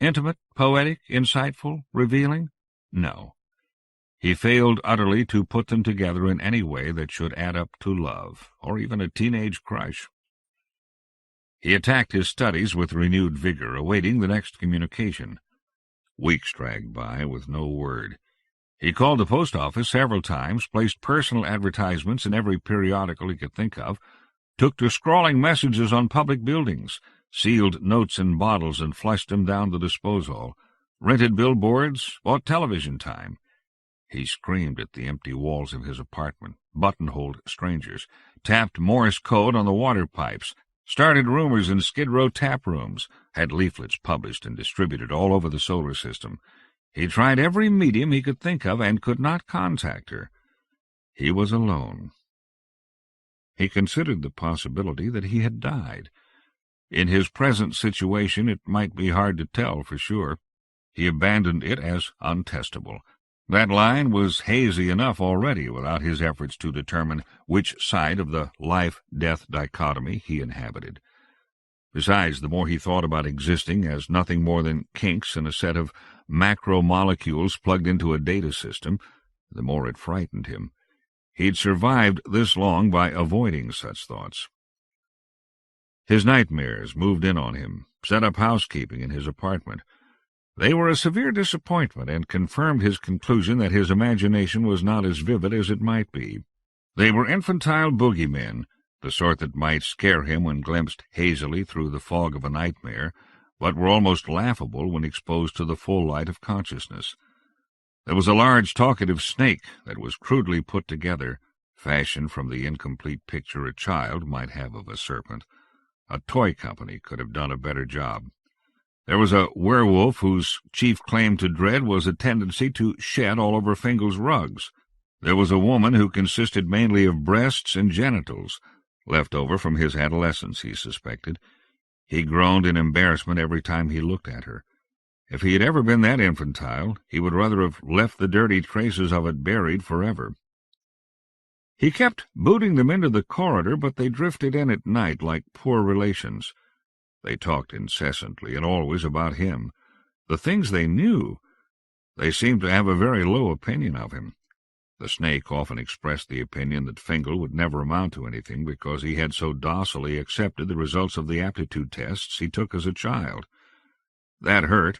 intimate, poetic, insightful, revealing? No. He failed utterly to put them together in any way that should add up to love, or even a teenage crush. He attacked his studies with renewed vigor, awaiting the next communication. Weeks dragged by with no word. He called the post office several times, placed personal advertisements in every periodical he could think of, took to scrawling messages on public buildings, sealed notes in bottles and flushed them down the disposal, rented billboards, bought television time. He screamed at the empty walls of his apartment, buttonholed strangers, tapped Morse code on the water pipes, started rumors in Skid Row tap rooms, had leaflets published and distributed all over the solar system. He tried every medium he could think of and could not contact her. He was alone. He considered the possibility that he had died. In his present situation it might be hard to tell for sure. He abandoned it as untestable. That line was hazy enough already without his efforts to determine which side of the life-death dichotomy he inhabited. Besides, the more he thought about existing as nothing more than kinks in a set of macromolecules plugged into a data system, the more it frightened him. He'd survived this long by avoiding such thoughts. His nightmares moved in on him, set up housekeeping in his apartment. They were a severe disappointment and confirmed his conclusion that his imagination was not as vivid as it might be. They were infantile boogeymen, the sort that might scare him when glimpsed hazily through the fog of a nightmare, but were almost laughable when exposed to the full light of consciousness. There was a large talkative snake that was crudely put together, fashioned from the incomplete picture a child might have of a serpent. A toy company could have done a better job. There was a werewolf whose chief claim to dread was a tendency to shed all over Fingal's rugs. There was a woman who consisted mainly of breasts and genitals, left over from his adolescence, he suspected. He groaned in embarrassment every time he looked at her. If he had ever been that infantile, he would rather have left the dirty traces of it buried forever. He kept booting them into the corridor, but they drifted in at night like poor relations. They talked incessantly and always about him. The things they knew, they seemed to have a very low opinion of him. The snake often expressed the opinion that Fingal would never amount to anything because he had so docilely accepted the results of the aptitude tests he took as a child. That hurt,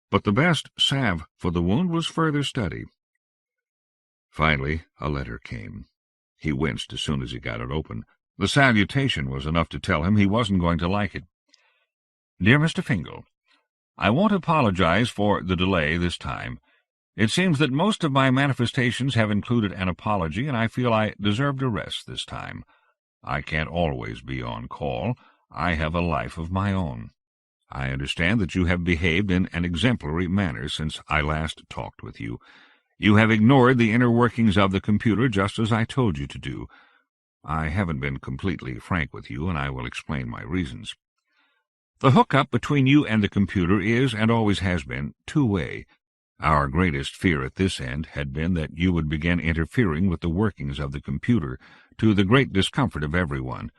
but the best salve for the wound was further study. Finally, a letter came. He winced as soon as he got it open. The salutation was enough to tell him he wasn't going to like it. Dear Mr. Fingal, I won't apologize for the delay this time. It seems that most of my manifestations have included an apology, and I feel I deserved a rest this time. I can't always be on call. I have a life of my own. I understand that you have behaved in an exemplary manner since I last talked with you. You have ignored the inner workings of the computer just as I told you to do. I haven't been completely frank with you, and I will explain my reasons. The hookup between you and the computer is, and always has been, two-way. Our greatest fear at this end had been that you would begin interfering with the workings of the computer, to the great discomfort of everyone,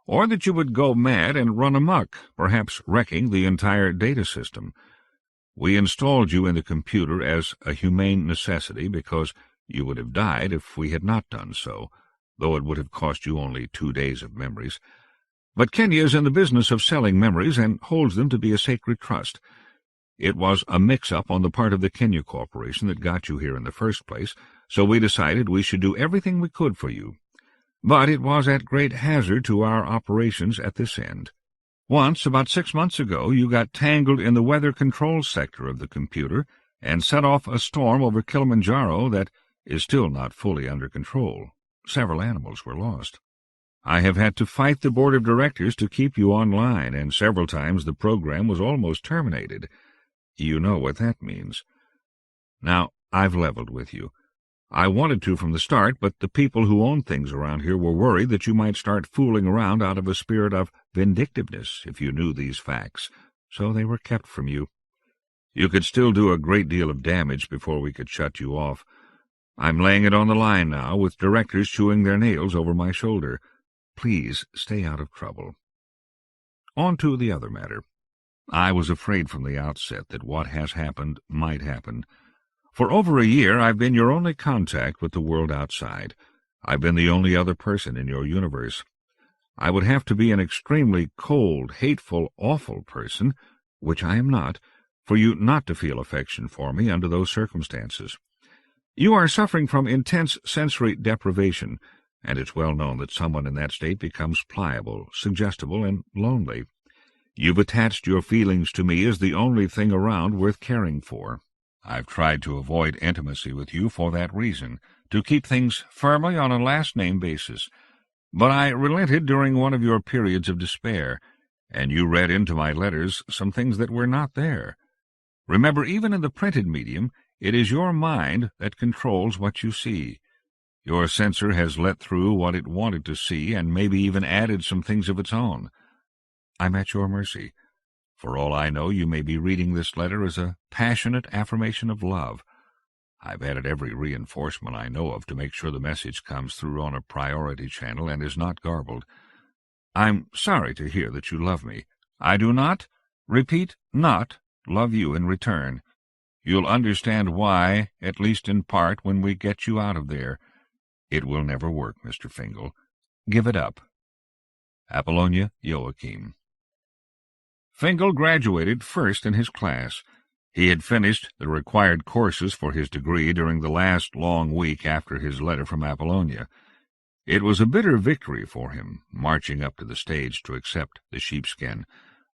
or that you would go mad and run amok, perhaps wrecking the entire data system. We installed you in the computer as a humane necessity because you would have died if we had not done so, though it would have cost you only 2 days of memories. But Kenya is in the business of selling memories and holds them to be a sacred trust. It was a mix-up on the part of the Kenya Corporation that got you here in the first place, so we decided we should do everything we could for you. But it was at great hazard to our operations at this end. Once, about 6 months ago, you got tangled in the weather control sector of the computer and set off a storm over Kilimanjaro that is still not fully under control. Several animals were lost. I have had to fight the board of directors to keep you online, and several times the program was almost terminated. You know what that means. Now, I've leveled with you. I wanted to from the start, but the people who own things around here were worried that you might start fooling around out of a spirit of vindictiveness if you knew these facts, so they were kept from you. You could still do a great deal of damage before we could shut you off. I'm laying it on the line now, with directors chewing their nails over my shoulder. Please stay out of trouble. On to the other matter. I was afraid from the outset that what has happened might happen. For over a year I've been your only contact with the world outside. I've been the only other person in your universe. I would have to be an extremely cold, hateful, awful person, which I am not, for you not to feel affection for me under those circumstances. You are suffering from intense sensory deprivation, and it's well known that someone in that state becomes pliable, suggestible, and lonely. You've attached your feelings to me as the only thing around worth caring for. I've tried to avoid intimacy with you for that reason, to keep things firmly on a last-name basis. But I relented during one of your periods of despair, and you read into my letters some things that were not there. Remember, even in the printed medium, it is your mind that controls what you see. Your censor has let through what it wanted to see, and maybe even added some things of its own. I'm at your mercy. For all I know, you may be reading this letter as a passionate affirmation of love. I've added every reinforcement I know of to make sure the message comes through on a priority channel and is not garbled. I'm sorry to hear that you love me. I do not, repeat, not love you in return. You'll understand why, at least in part, when we get you out of there. "It will never work, Mr. Fingal. Give it up. Apollonia Joachim." Fingal graduated first in his class. He had finished the required courses for his degree during the last long week after his letter from Apollonia. It was a bitter victory for him, marching up to the stage to accept the sheepskin,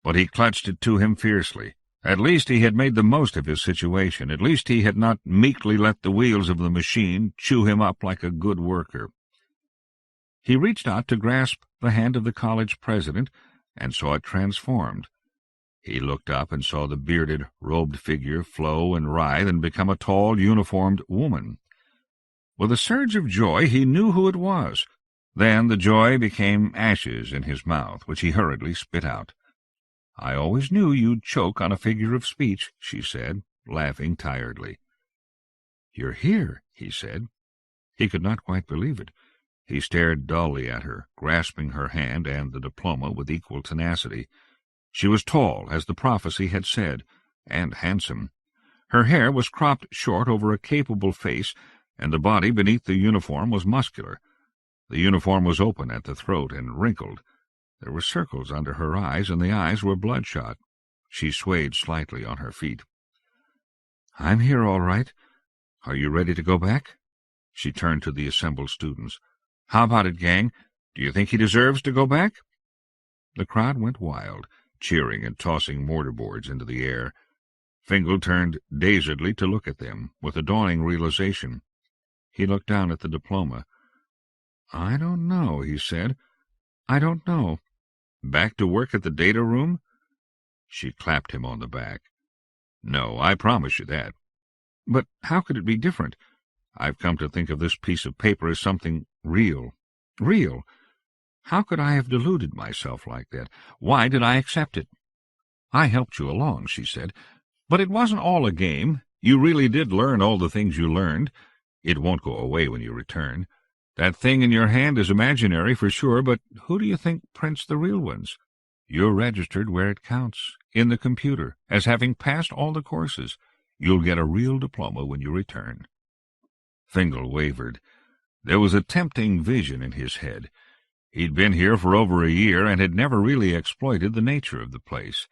but he clutched it to him fiercely. At least he had made the most of his situation. At least he had not meekly let the wheels of the machine chew him up like a good worker. He reached out to grasp the hand of the college president and saw it transformed. He looked up and saw the bearded, robed figure flow and writhe and become a tall, uniformed woman. With a surge of joy, he knew who it was. Then the joy became ashes in his mouth, which he hurriedly spit out. "I always knew you'd choke on a figure of speech," she said, laughing tiredly. "You're here," he said. He could not quite believe it. He stared dully at her, grasping her hand and the diploma with equal tenacity. She was tall, as the prophecy had said, and handsome. Her hair was cropped short over a capable face, and the body beneath the uniform was muscular. The uniform was open at the throat and wrinkled. There were circles under her eyes, and the eyes were bloodshot. She swayed slightly on her feet. "I'm here, all right. Are you ready to go back?" She turned to the assembled students. "How about it, gang? Do you think he deserves to go back?" The crowd went wild, cheering and tossing mortarboards into the air. Fingal turned dazedly to look at them, with a dawning realization. He looked down at the diploma. "I don't know," he said. "I don't know." "Back to work at the data room?" She clapped him on the back. "No, I promise you that." "But how could it be different? I've come to think of this piece of paper as something real." "Real? How could I have deluded myself like that? Why did I accept it?" "I helped you along," she said. "But it wasn't all a game. You really did learn all the things you learned. It won't go away when you return. That thing in your hand is imaginary for sure, but who do you think prints the real ones? You're registered where it counts, in the computer, as having passed all the courses. You'll get a real diploma when you return." Fingal wavered. There was a tempting vision in his head. He'd been here for over a year and had never really exploited the nature of the place.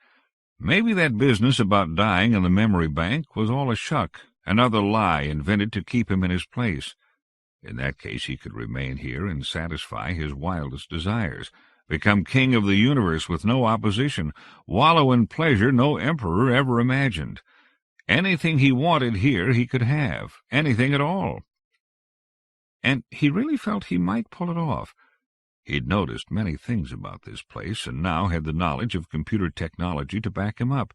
Maybe that business about dying in the memory bank was all a shuck, another lie invented to keep him in his place. In that case he could remain here and satisfy his wildest desires, become king of the universe with no opposition, wallow in pleasure no emperor ever imagined. Anything he wanted here he could have, anything at all. And he really felt he might pull it off. He'd noticed many things about this place, and now had the knowledge of computer technology to back him up.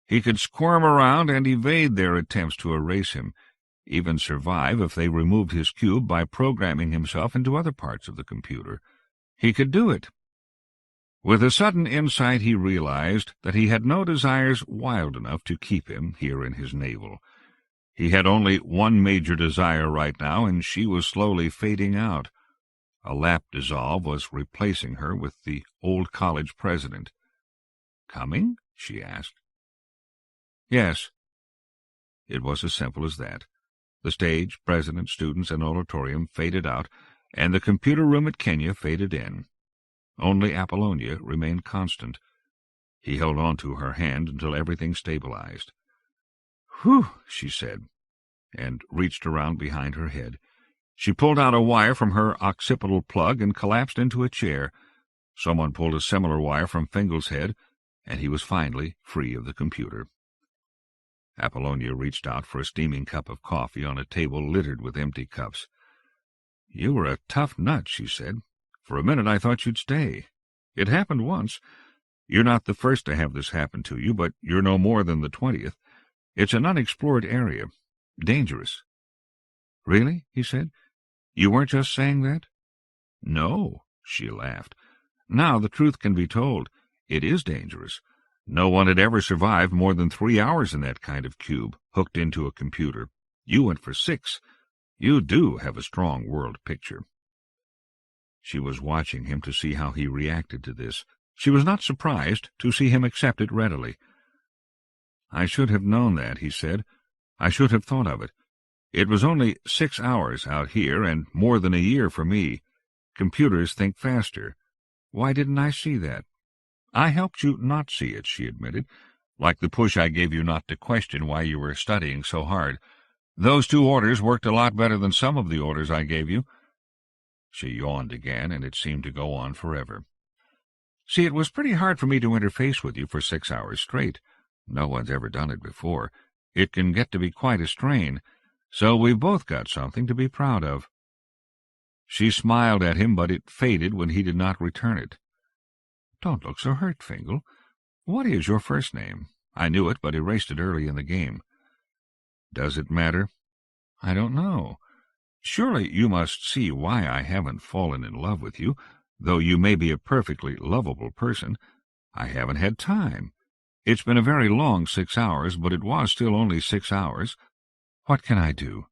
He could squirm around and evade their attempts to erase him, even survive if they removed his cube by programming himself into other parts of the computer. He could do it. With a sudden insight he realized that he had no desires wild enough to keep him here in his navel. He had only one major desire right now, and she was slowly fading out. A lap dissolve was replacing her with the old college president. "Coming?" she asked. "Yes." It was as simple as that. The stage, president, students, and auditorium faded out, and the computer room at Kenya faded in. Only Apollonia remained constant. He held on to her hand until everything stabilized. "Whew," she said, and reached around behind her head. She pulled out a wire from her occipital plug and collapsed into a chair. Someone pulled a similar wire from Fingal's head, and he was finally free of the computer. Apollonia reached out for a steaming cup of coffee on a table littered with empty cups. "You were a tough nut," she said. "For a minute I thought you'd stay. It happened once. You're not the first to have this happen to you, but you're no more than the 20th. It's an unexplored area. Dangerous." "Really?" he said. "You weren't just saying that?" "No," she laughed. "Now the truth can be told. It is dangerous. No one had ever survived more than 3 hours in that kind of cube, hooked into a computer. You went for 6. You do have a strong world picture." She was watching him to see how he reacted to this. She was not surprised to see him accept it readily. "I should have known that," he said. "I should have thought of it. It was only 6 hours out here and more than a year for me. Computers think faster. Why didn't I see that? I helped you not see it, she admitted, like the push I gave you not to question why you were studying so hard. Those 2 orders worked a lot better than some of the orders I gave you. She yawned again, and it seemed to go on forever. See, it was pretty hard for me to interface with you for 6 hours straight. No one's ever done it before. It can get to be quite a strain. So we've both got something to be proud of. She smiled at him, but it faded when he did not return it. Don't look so hurt, Fingal. What is your first name? I knew it, but erased it early in the game. Does it matter? I don't know. Surely you must see why I haven't fallen in love with you, though you may be a perfectly lovable person. I haven't had time. It's been a very long 6 hours, but it was still only 6 hours. What can I do?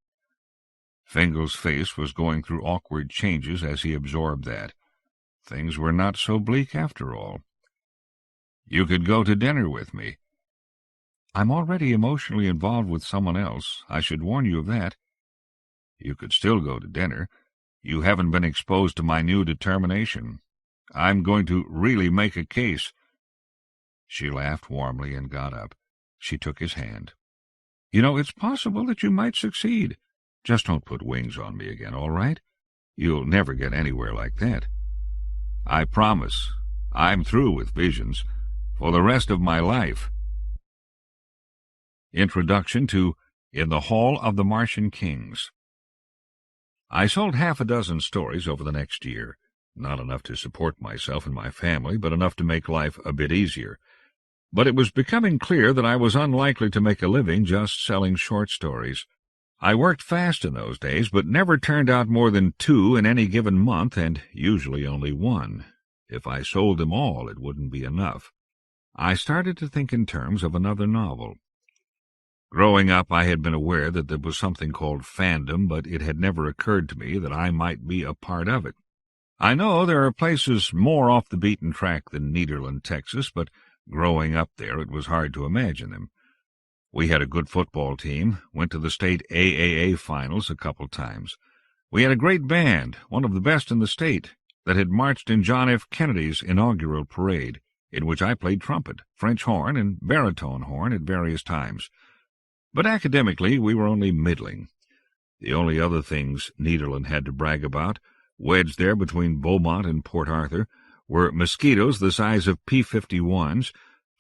Fingal's face was going through awkward changes as he absorbed that. Things were not so bleak after all. You could go to dinner with me. I'm already emotionally involved with someone else. I should warn you of that. You could still go to dinner. You haven't been exposed to my new determination. I'm going to really make a case. She laughed warmly and got up. She took his hand. You know, it's possible that you might succeed. Just don't put wings on me again, all right? You'll never get anywhere like that. I promise. I'm through with visions. For the rest of my life. Introduction to In the Hall of the Martian Kings. I sold 6 stories over the next year. Not enough to support myself and my family, but enough to make life a bit easier. But it was becoming clear that I was unlikely to make a living just selling short stories. I worked fast in those days, but never turned out more than 2 in any given month, and usually only 1. If I sold them all, it wouldn't be enough. I started to think in terms of another novel. Growing up, I had been aware that there was something called fandom, but it had never occurred to me that I might be a part of it. I know there are places more off the beaten track than Nederland, Texas, but growing up there it was hard to imagine them. We had a good football team, went to the state AAA finals a couple times. We had a great band, one of the best in the state, that had marched in John F. Kennedy's inaugural parade, in which I played trumpet, French horn, and baritone horn at various times. But academically we were only middling. The only other things Nederland had to brag about, wedged there between Beaumont and Port Arthur, were mosquitoes the size of P-51s,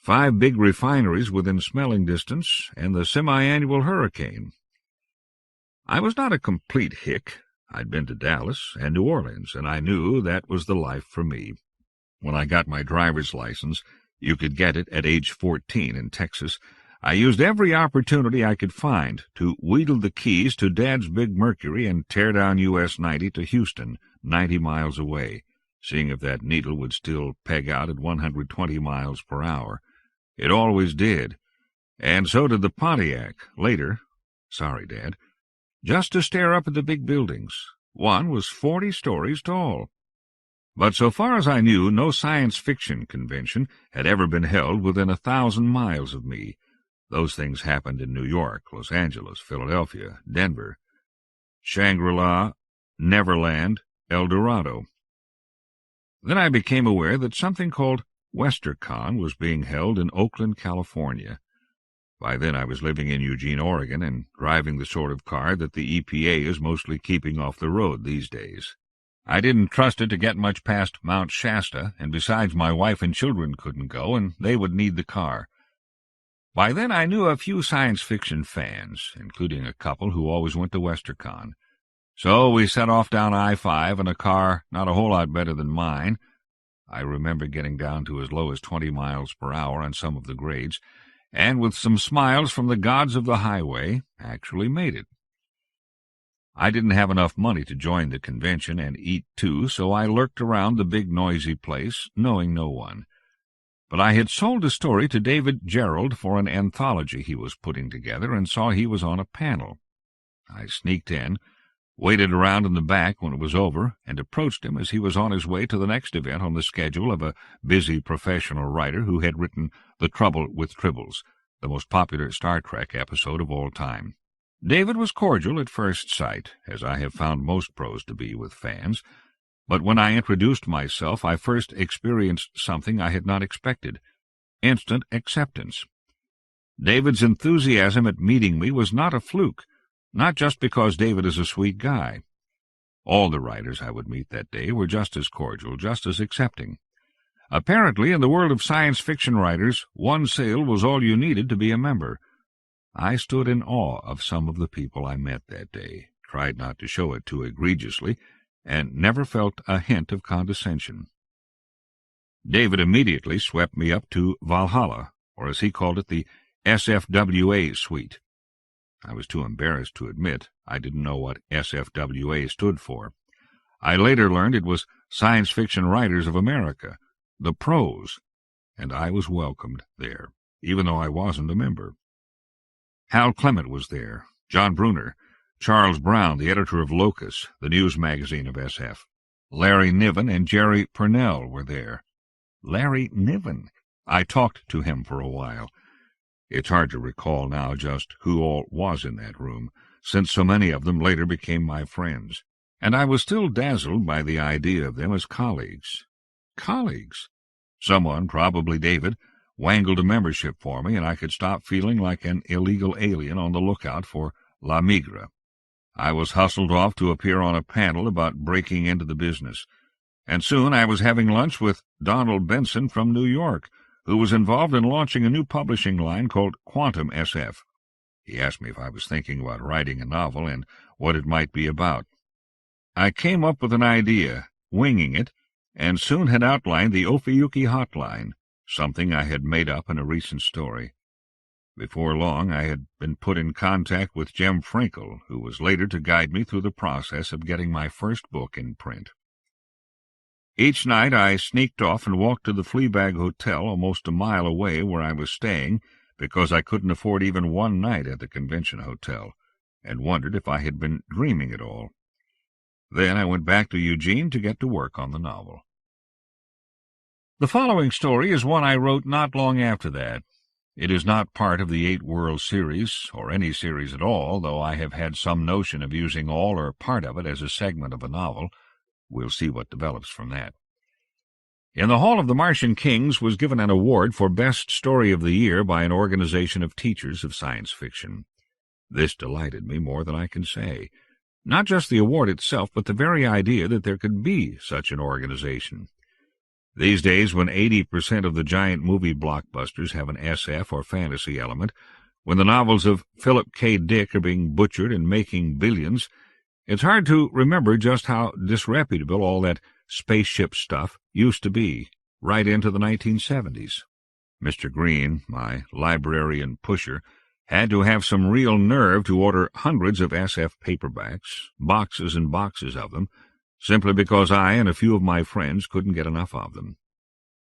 5 big refineries within smelling distance, and the semi-annual hurricane. I was not a complete hick. I'd been to Dallas and New Orleans, and I knew that was the life for me. When I got my driver's license, you could get it at age 14 in Texas, I used every opportunity I could find to wheedle the keys to Dad's big Mercury and tear down US 90 to Houston, 90 miles away, seeing if that needle would still peg out at 120 miles per hour. It always did. And so did the Pontiac, later. Sorry, Dad. Just to stare up at the big buildings. One was 40 stories tall. But so far as I knew, no science fiction convention had ever been held within 1,000 miles of me. Those things happened in New York, Los Angeles, Philadelphia, Denver, Shangri-La, Neverland, El Dorado. Then I became aware that something called WesterCon was being held in Oakland, California. By then I was living in Eugene, Oregon, and driving the sort of car that the EPA is mostly keeping off the road these days. I didn't trust it to get much past Mount Shasta, and besides my wife and children couldn't go, and they would need the car. By then I knew a few science fiction fans, including a couple who always went to WesterCon. So we set off down I-5 in a car not a whole lot better than mine. I remember getting down to as low as 20 miles per hour on some of the grades, and with some smiles from the gods of the highway, actually made it. I didn't have enough money to join the convention and eat too, so I lurked around the big noisy place, knowing no one. But I had sold a story to David Gerald for an anthology he was putting together and saw he was on a panel. I sneaked in, waited around in the back when it was over, and approached him as he was on his way to the next event on the schedule of a busy professional writer who had written The Trouble with Tribbles, the most popular Star Trek episode of all time. David was cordial at first sight, as I have found most pros to be with fans, but when I introduced myself, I first experienced something I had not expected: instant acceptance. David's enthusiasm at meeting me was not a fluke, not just because David is a sweet guy. All the writers I would meet that day were just as cordial, just as accepting. Apparently, in the world of science fiction writers, one sale was all you needed to be a member. I stood in awe of some of the people I met that day, tried not to show it too egregiously, and never felt a hint of condescension. David immediately swept me up to Valhalla, or as he called it, the SFWA suite. I was too embarrassed to admit I didn't know what SFWA stood for. I later learned it was Science Fiction Writers of America, the pros, and I was welcomed there, even though I wasn't a member. Hal Clement was there, John Brunner, Charles Brown, the editor of Locus, the news magazine of SF. Larry Niven and Jerry Purnell were there. Larry Niven! I talked to him for a while. It's hard to recall now just who all was in that room, since so many of them later became my friends, and I was still dazzled by the idea of them as colleagues. Colleagues! Someone, probably David, wangled a membership for me, and I could stop feeling like an illegal alien on the lookout for La Migra. I was hustled off to appear on a panel about breaking into the business, and soon I was having lunch with Donald Benson from New York, who was involved in launching a new publishing line called Quantum SF. He asked me if I was thinking about writing a novel and what it might be about. I came up with an idea, winging it, and soon had outlined the Ophiuchi Hotline, something I had made up in a recent story. Before long, I had been put in contact with Jem Frankel, who was later to guide me through the process of getting my first book in print. Each night I sneaked off and walked to the Fleabag Hotel almost a mile away where I was staying, because I couldn't afford even one night at the convention hotel, and wondered if I had been dreaming it all. Then I went back to Eugene to get to work on the novel. The following story is one I wrote not long after that. It is not part of the 8-world series, or any series at all, though I have had some notion of using all or part of it as a segment of a novel. We'll see what develops from that. In the Hall of the Martian Kings was given an award for Best Story of the Year by an organization of teachers of science fiction. This delighted me more than I can say. Not just the award itself, but the very idea that there could be such an organization. These days, when 80% of the giant movie blockbusters have an SF or fantasy element, when the novels of Philip K. Dick are being butchered and making billions, it's hard to remember just how disreputable all that spaceship stuff used to be, right into the 1970s. Mr. Green, my librarian pusher, had to have some real nerve to order hundreds of SF paperbacks, boxes and boxes of them, simply because I and a few of my friends couldn't get enough of them.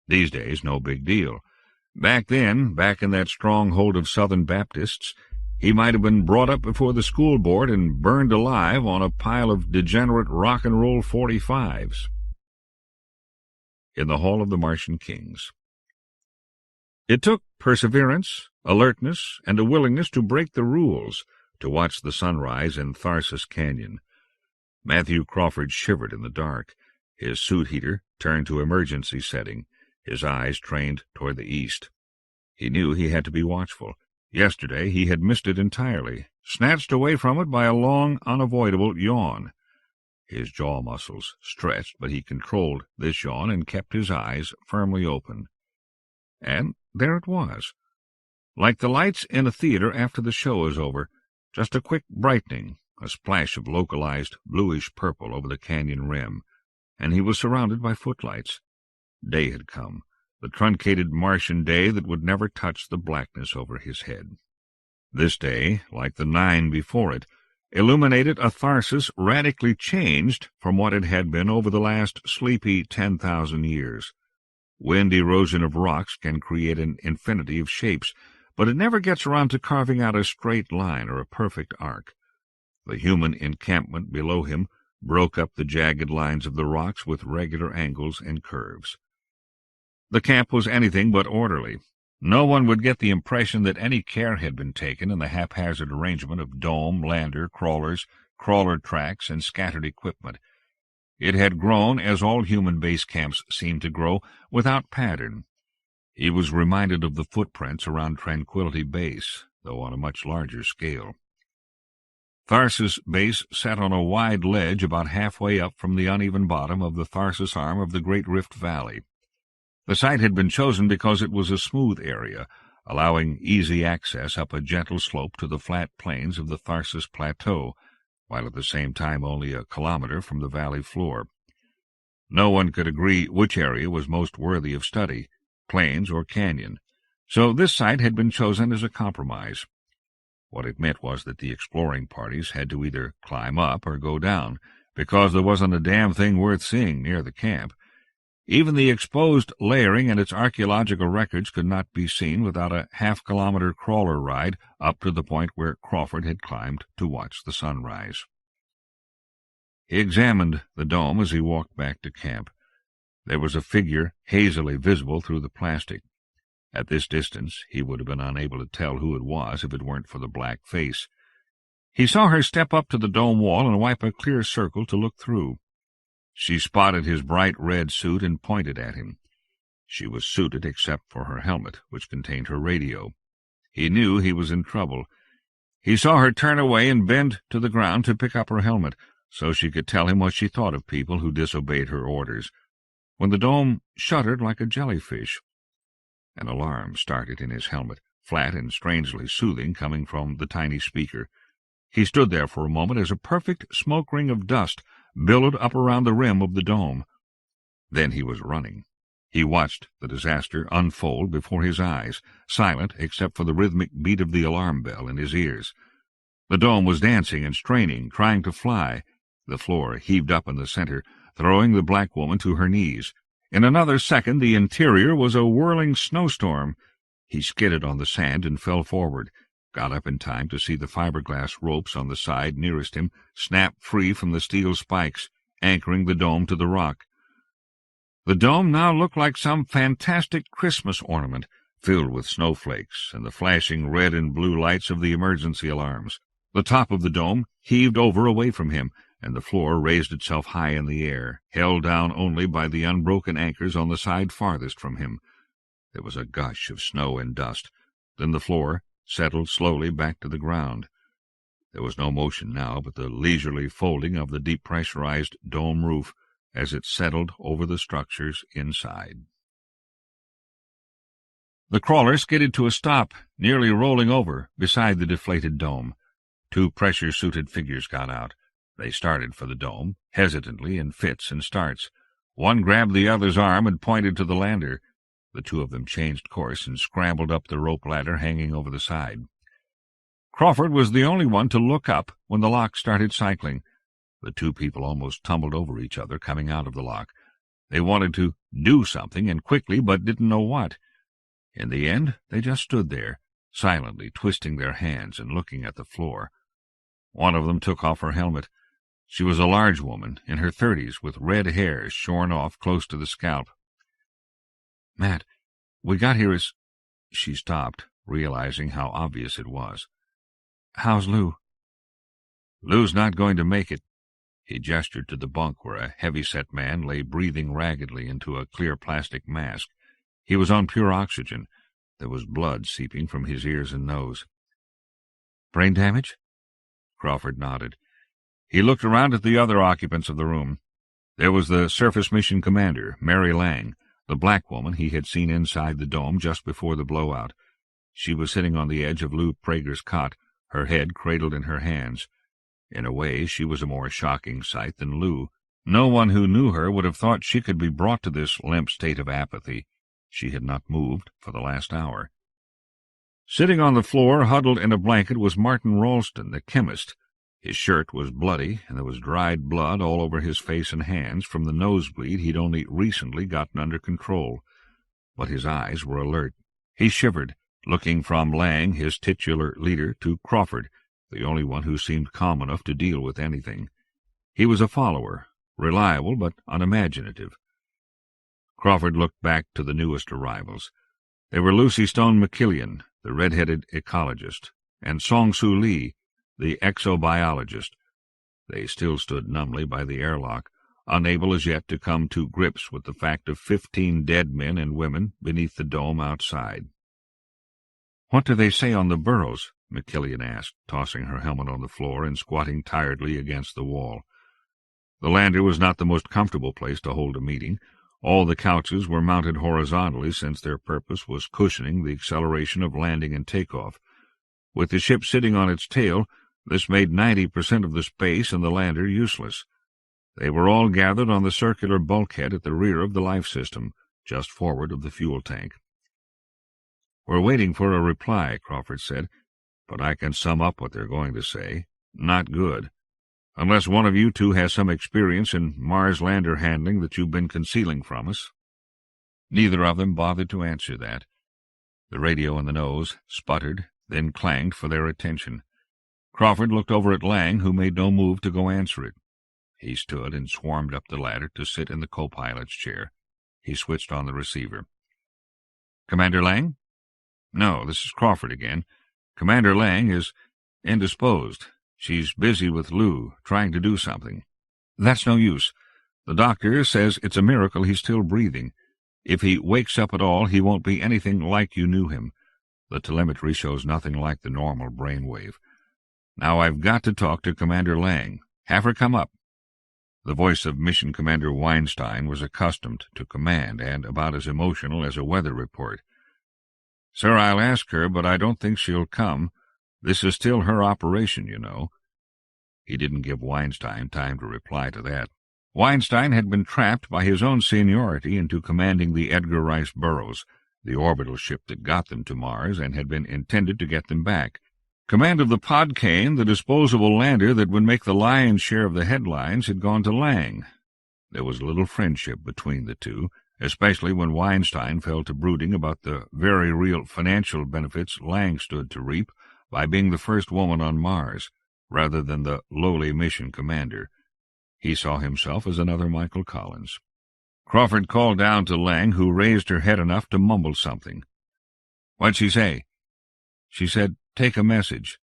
These days, no big deal. Back then, back in that stronghold of Southern Baptists, he might have been brought up before the school board and burned alive on a pile of degenerate rock and roll 45s. In the Hall of the Martian Kings. It took perseverance, alertness, and a willingness to break the rules to watch the sunrise in Tharsis Canyon. Matthew Crawford shivered in the dark, his suit heater turned to emergency setting, his eyes trained toward the east. He knew he had to be watchful. Yesterday he had missed it entirely, snatched away from it by a long, unavoidable yawn. His jaw muscles stretched, but he controlled this yawn and kept his eyes firmly open. And there it was. Like the lights in a theater after the show is over, just a quick brightening, a splash of localized bluish purple over the canyon rim, and he was surrounded by footlights. Day had come, the truncated Martian day that would never touch the blackness over his head. This day, like the 9 before it, illuminated a Tharsis radically changed from what it had been over the last sleepy 10,000 years. Wind erosion of rocks can create an infinity of shapes, but it never gets around to carving out a straight line or a perfect arc. The human encampment below him broke up the jagged lines of the rocks with regular angles and curves. The camp was anything but orderly. No one would get the impression that any care had been taken in the haphazard arrangement of dome, lander, crawlers, crawler tracks, and scattered equipment. It had grown, as all human base camps seemed to grow, without pattern. He was reminded of the footprints around Tranquility Base, though on a much larger scale. Tharsis Base sat on a wide ledge about halfway up from the uneven bottom of the Tharsis arm of the Great Rift Valley. The site had been chosen because it was a smooth area, allowing easy access up a gentle slope to the flat plains of the Tharsis Plateau, while at the same time only a kilometer from the valley floor. No one could agree which area was most worthy of study, plains or canyon, so this site had been chosen as a compromise. What it meant was that the exploring parties had to either climb up or go down, because there wasn't a damn thing worth seeing near the camp. Even the exposed layering and its archaeological records could not be seen without a half-kilometer crawler ride up to the point where Crawford had climbed to watch the sunrise. He examined the dome as he walked back to camp. There was a figure hazily visible through the plastic. At this distance, he would have been unable to tell who it was if it weren't for the black face. He saw her step up to the dome wall and wipe a clear circle to look through. She spotted his bright red suit and pointed at him. She was suited except for her helmet, which contained her radio. He knew he was in trouble. He saw her turn away and bend to the ground to pick up her helmet, so she could tell him what she thought of people who disobeyed her orders, when the dome shuddered like a jellyfish. An alarm started in his helmet, flat and strangely soothing, coming from the tiny speaker. He stood there for a moment as a perfect smoke ring of dust billowed up around the rim of the dome. Then he was running. He watched the disaster unfold before his eyes, silent except for the rhythmic beat of the alarm bell in his ears. The dome was dancing and straining, trying to fly. The floor heaved up in the center, throwing the black woman to her knees. In another second the interior was a whirling snowstorm. He skidded on the sand and fell forward, got up in time to see the fiberglass ropes on the side nearest him snap free from the steel spikes, anchoring the dome to the rock. The dome now looked like some fantastic Christmas ornament, filled with snowflakes and the flashing red and blue lights of the emergency alarms. The top of the dome heaved over away from him, and the floor raised itself high in the air, held down only by the unbroken anchors on the side farthest from him. There was a gush of snow and dust. Then the floor settled slowly back to the ground. There was no motion now but the leisurely folding of the depressurized dome roof as it settled over the structures inside. The crawler skidded to a stop, nearly rolling over beside the deflated dome. Two pressure-suited figures got out. They started for the dome, hesitantly in fits and starts. One grabbed the other's arm and pointed to the lander. The two of them changed course and scrambled up the rope ladder hanging over the side. Crawford was the only one to look up when the lock started cycling. The two people almost tumbled over each other coming out of the lock. They wanted to do something, and quickly, but didn't know what. In the end, they just stood there, silently twisting their hands and looking at the floor. One of them took off her helmet. She was a large woman, in her 30s, with red hair shorn off close to the scalp. "Matt, we got here as—" She stopped, realizing how obvious it was. "How's Lou?" "Lou's not going to make it." He gestured to the bunk where a heavy-set man lay breathing raggedly into a clear plastic mask. He was on pure oxygen. There was blood seeping from his ears and nose. "Brain damage?" Crawford nodded. He looked around at the other occupants of the room. There was the surface mission commander, Mary Lang, the black woman he had seen inside the dome just before the blowout. She was sitting on the edge of Lou Prager's cot, her head cradled in her hands. In a way, she was a more shocking sight than Lou. No one who knew her would have thought she could be brought to this limp state of apathy. She had not moved for the last hour. Sitting on the floor, huddled in a blanket, was Martin Ralston, the chemist. His shirt was bloody, and there was dried blood all over his face and hands from the nosebleed he'd only recently gotten under control. But his eyes were alert. He shivered, looking from Lang, his titular leader, to Crawford, the only one who seemed calm enough to deal with anything. He was a follower, reliable but unimaginative. Crawford looked back to the newest arrivals. They were Lucy Stone McKillian, the red-headed ecologist, and Song-Soo Lee, the exobiologist. They still stood numbly by the airlock, unable as yet to come to grips with the fact of 15 dead men and women beneath the dome outside. "What do they say on the burrows?" McKillian asked, tossing her helmet on the floor and squatting tiredly against the wall. The lander was not the most comfortable place to hold a meeting. All the couches were mounted horizontally, since their purpose was cushioning the acceleration of landing and takeoff. With the ship sitting on its tail, this made 90% of the space in the lander useless. They were all gathered on the circular bulkhead at the rear of the life system, just forward of the fuel tank. "We're waiting for a reply," Crawford said, "but I can sum up what they're going to say. Not good. Unless one of you two has some experience in Mars lander handling that you've been concealing from us." Neither of them bothered to answer that. The radio in the nose sputtered, then clanged for their attention. Crawford looked over at Lang, who made no move to go answer it. He stood and swarmed up the ladder to sit in the co-pilot's chair. He switched on the receiver. "Commander Lang?" "No, this is Crawford again. Commander Lang is indisposed. She's busy with Lou, trying to do something." "That's no use. The doctor says it's a miracle he's still breathing. If he wakes up at all, he won't be anything like you knew him. The telemetry shows nothing like the normal brainwave. Now I've got to talk to Commander Lang. Have her come up." The voice of Mission Commander Weinstein was accustomed to command and about as emotional as a weather report. "Sir, I'll ask her, but I don't think she'll come. This is still her operation, you know." He didn't give Weinstein time to reply to that. Weinstein had been trapped by his own seniority into commanding the Edgar Rice Burroughs, the orbital ship that got them to Mars and had been intended to get them back. Command of the Podkane, the disposable lander that would make the lion's share of the headlines, had gone to Lang. There was little friendship between the two, especially when Weinstein fell to brooding about the very real financial benefits Lang stood to reap by being the first woman on Mars, rather than the lowly mission commander. He saw himself as another Michael Collins. Crawford called down to Lang, who raised her head enough to mumble something. "What'd she say?" "She said, 'Take a message.'"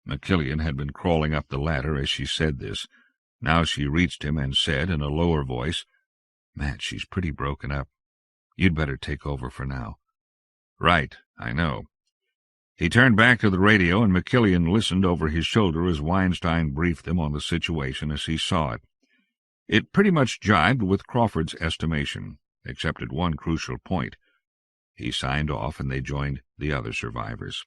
McKillian had been crawling up the ladder as she said this. Now she reached him and said in a lower voice, "Matt, she's pretty broken up. You'd better take over for now." "Right, I know." He turned back to the radio, and McKillian listened over his shoulder as Weinstein briefed them on the situation as he saw it. It pretty much jibed with Crawford's estimation, except at one crucial point. He signed off, and they joined the other survivors.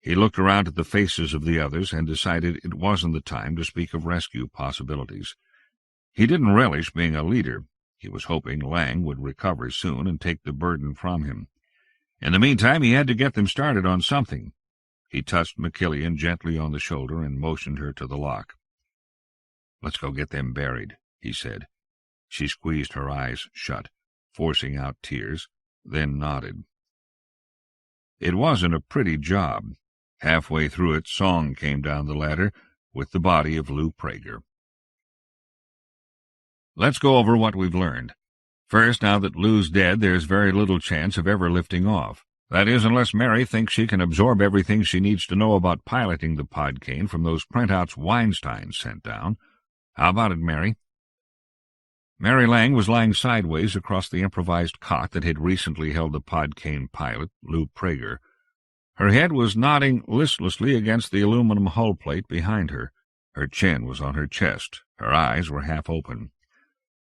He looked around at the faces of the others and decided it wasn't the time to speak of rescue possibilities. He didn't relish being a leader. He was hoping Lang would recover soon and take the burden from him. In the meantime, he had to get them started on something. He touched McKillian gently on the shoulder and motioned her to the lock. "Let's go get them buried," he said. She squeezed her eyes shut, forcing out tears, then nodded. It wasn't a pretty job. Halfway through it, Song came down the ladder with the body of Lou Prager. Let's go over what we've learned. First, now that Lou's dead, there's very little chance of ever lifting off. That is, unless Mary thinks she can absorb everything she needs to know about piloting the Podkane from those printouts Weinstein sent down. How about it, Mary? Mary Lang was lying sideways across the improvised cot that had recently held the Podkane pilot, Lou Prager. Her head was nodding listlessly against the aluminum hull plate behind her. Her chin was on her chest. Her eyes were half open.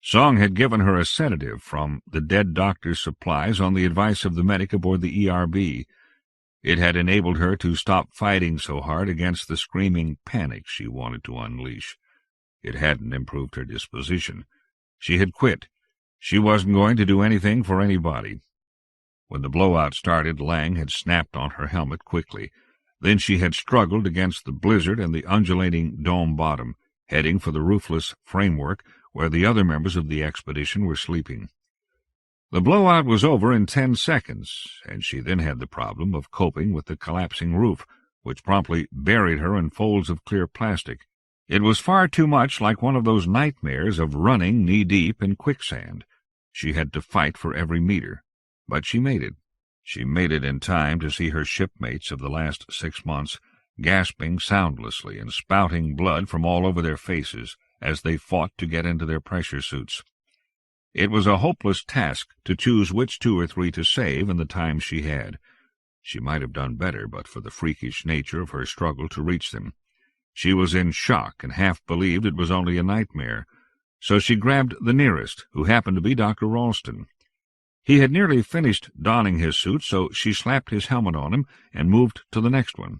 Song had given her a sedative from the dead doctor's supplies on the advice of the medic aboard the ERB. It had enabled her to stop fighting so hard against the screaming panic she wanted to unleash. It hadn't improved her disposition. She had quit. She wasn't going to do anything for anybody. When the blowout started, Lang had snapped on her helmet quickly. Then she had struggled against the blizzard and the undulating dome bottom, heading for the roofless framework where the other members of the expedition were sleeping. The blowout was over in 10 seconds, and she then had the problem of coping with the collapsing roof, which promptly buried her in folds of clear plastic. It was far too much like one of those nightmares of running knee-deep in quicksand. She had to fight for every meter, but she made it. She made it in time to see her shipmates of the last 6 months gasping soundlessly and spouting blood from all over their faces as they fought to get into their pressure suits. It was a hopeless task to choose which 2 or 3 to save in the time she had. She might have done better but for the freakish nature of her struggle to reach them. She was in shock and half believed it was only a nightmare, so she grabbed the nearest, who happened to be Dr. Ralston. He had nearly finished donning his suit, so she slapped his helmet on him and moved to the next one.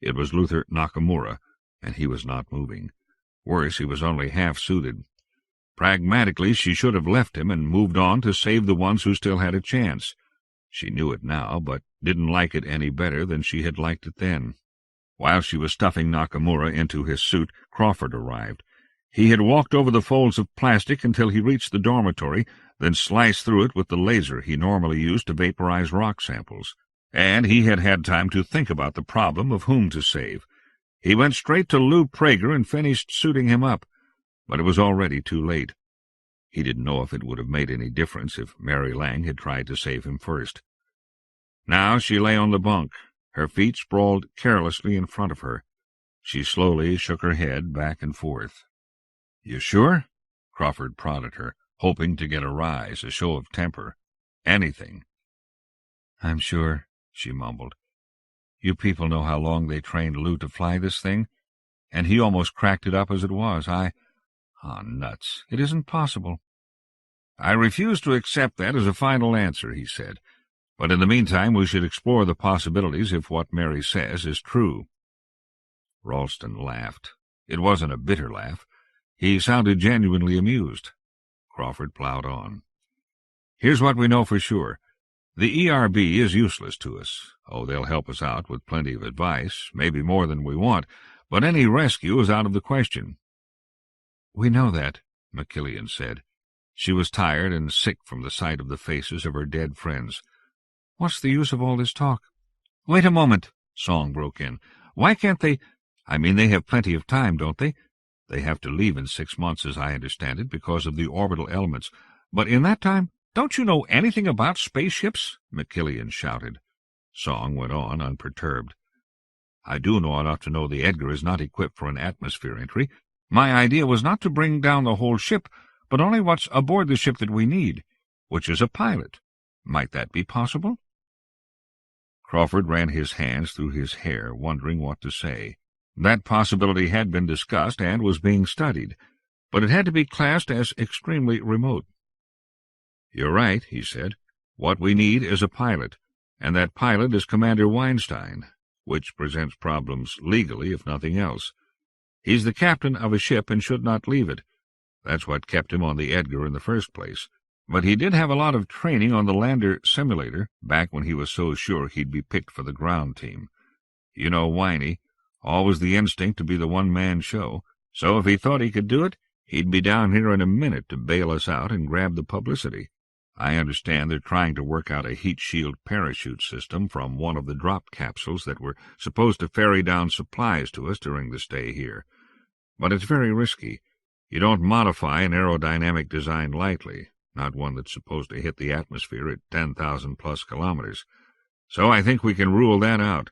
It was Luther Nakamura, and he was not moving. Worse, he was only half-suited. Pragmatically, she should have left him and moved on to save the ones who still had a chance. She knew it now, but didn't like it any better than she had liked it then. While she was stuffing Nakamura into his suit, Crawford arrived. He had walked over the folds of plastic until he reached the dormitory, then sliced through it with the laser he normally used to vaporize rock samples. And he had had time to think about the problem of whom to save. He went straight to Lou Prager and finished suiting him up, but it was already too late. He didn't know if it would have made any difference if Mary Lang had tried to save him first. Now she lay on the bunk, her feet sprawled carelessly in front of her. She slowly shook her head back and forth. "You sure?" Crawford prodded her, hoping to get a rise, a show of temper. Anything. "I'm sure," she mumbled. "You people know how long they trained Lou to fly this thing? And he almost cracked it up as it was. Nuts. It isn't possible." "I refuse to accept that as a final answer," he said. "But in the meantime we should explore the possibilities if what Mary says is true." Ralston laughed. It wasn't a bitter laugh. He sounded genuinely amused. Crawford plowed on. "Here's what we know for sure. The ERB is useless to us. Oh, they'll help us out with plenty of advice, maybe more than we want, but any rescue is out of the question." "We know that," McKillian said. She was tired and sick from the sight of the faces of her dead friends. "What's the use of all this talk?" "Wait a moment," Song broke in. "Why can't they— they have plenty of time, don't they? They have to leave in 6 months, as I understand it, because of the orbital elements. But in that time, don't you know anything about spaceships?" McKillian shouted. Song went on, unperturbed. "I do know enough to know the Edgar is not equipped for an atmosphere entry. My idea was not to bring down the whole ship, but only what's aboard the ship that we need, which is a pilot. Might that be possible?" Crawford ran his hands through his hair, wondering what to say. That possibility had been discussed and was being studied, but it had to be classed as extremely remote. "You're right," he said. "What we need is a pilot, and that pilot is Commander Weinstein, which presents problems legally, if nothing else. He's the captain of a ship and should not leave it. That's what kept him on the Edgar in the first place. But he did have a lot of training on the lander simulator back when he was so sure he'd be picked for the ground team. You know Whiny, always the instinct to be the one-man show, so if he thought he could do it, he'd be down here in a minute to bail us out and grab the publicity. I understand they're trying to work out a heat-shield parachute system from one of the drop capsules that were supposed to ferry down supplies to us during the stay here. But it's very risky. You don't modify an aerodynamic design lightly, not one that's supposed to hit the atmosphere at 10,000+ kilometers. So I think we can rule that out.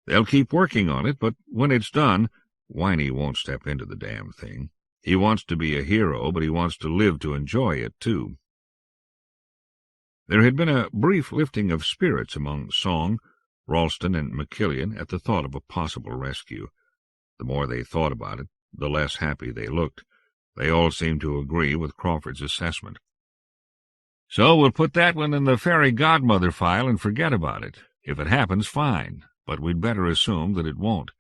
They'll keep working on it, but when it's done, Whiny won't step into the damn thing. He wants to be a hero, but he wants to live to enjoy it, too." There had been a brief lifting of spirits among Song, Ralston, and McKillian at the thought of a possible rescue. The more they thought about it, the less happy they looked. They all seemed to agree with Crawford's assessment. "So we'll put that one in the fairy godmother file and forget about it. If it happens, fine, but we'd better assume that it won't.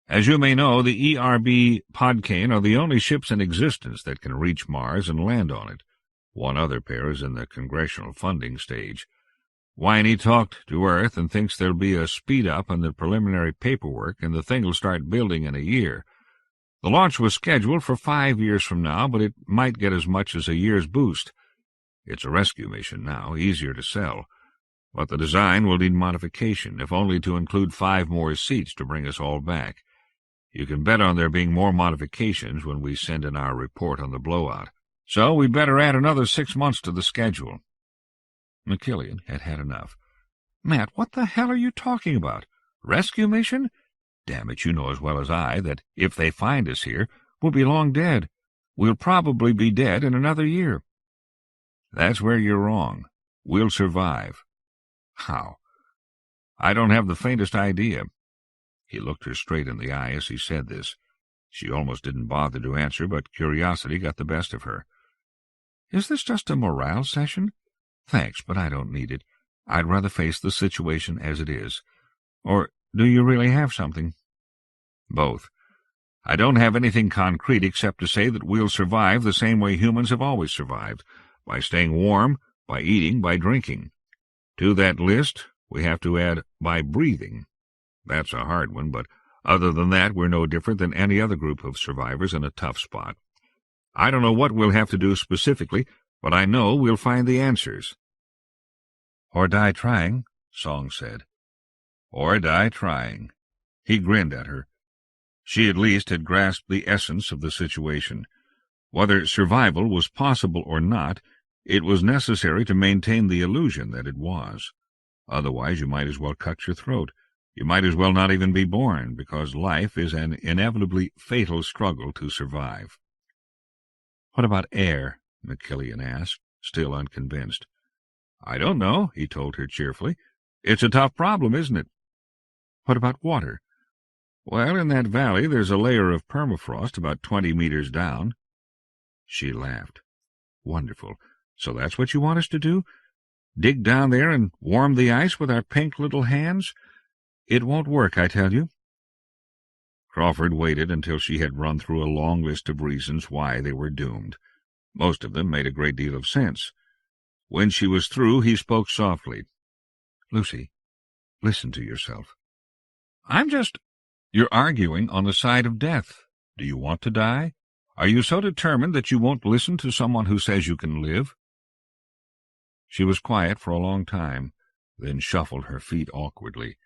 As you may know, the ERB Podkane are the only ships in existence that can reach Mars and land on it. One other pair is in the congressional funding stage. Whiny talked to Earth and thinks there'll be a speed-up in the preliminary paperwork, and the thing will start building in a year. The launch was scheduled for 5 years from now, but it might get as much as a year's boost. It's a rescue mission now, easier to sell. But the design will need modification, if only to include 5 more seats to bring us all back. You can bet on there being more modifications when we send in our report on the blowout. So we'd better add another 6 months to the schedule." McKillian had had enough. Matt, what the hell are you talking about? Rescue mission? Damn it, you know as well as I that if they find us here, we'll be long dead. We'll probably be dead in another year. That's where you're wrong. We'll survive. How? I don't have the faintest idea. He looked her straight in the eye as he said this. She almost didn't bother to answer, but curiosity got the best of her. Is this just a morale session? Thanks, but I don't need it. I'd rather face the situation as it is. Or do you really have something? Both. I don't have anything concrete except to say that we'll survive the same way humans have always survived, by staying warm, by eating, by drinking. To that list, we have to add by breathing. That's a hard one, but other than that, we're no different than any other group of survivors in a tough spot. I don't know what we'll have to do specifically, but I know we'll find the answers. Or die trying, Song said. Or die trying. He grinned at her. She at least had grasped the essence of the situation. Whether survival was possible or not, it was necessary to maintain the illusion that it was. Otherwise, you might as well cut your throat. You might as well not even be born, because life is an inevitably fatal struggle to survive. What about air? McKillian asked, still unconvinced. I don't know, he told her cheerfully. It's a tough problem, isn't it? What about water? Well, in that valley there's a layer of permafrost about 20 meters down. She laughed. Wonderful. So that's what you want us to do? Dig down there and warm the ice with our pink little hands? It won't work, I tell you. Crawford waited until she had run through a long list of reasons why they were doomed. Most of them made a great deal of sense. When she was through, he spoke softly. Lucy, listen to yourself. You're arguing on the side of death. Do you want to die? Are you so determined that you won't listen to someone who says you can live? She was quiet for a long time, then shuffled her feet awkwardly.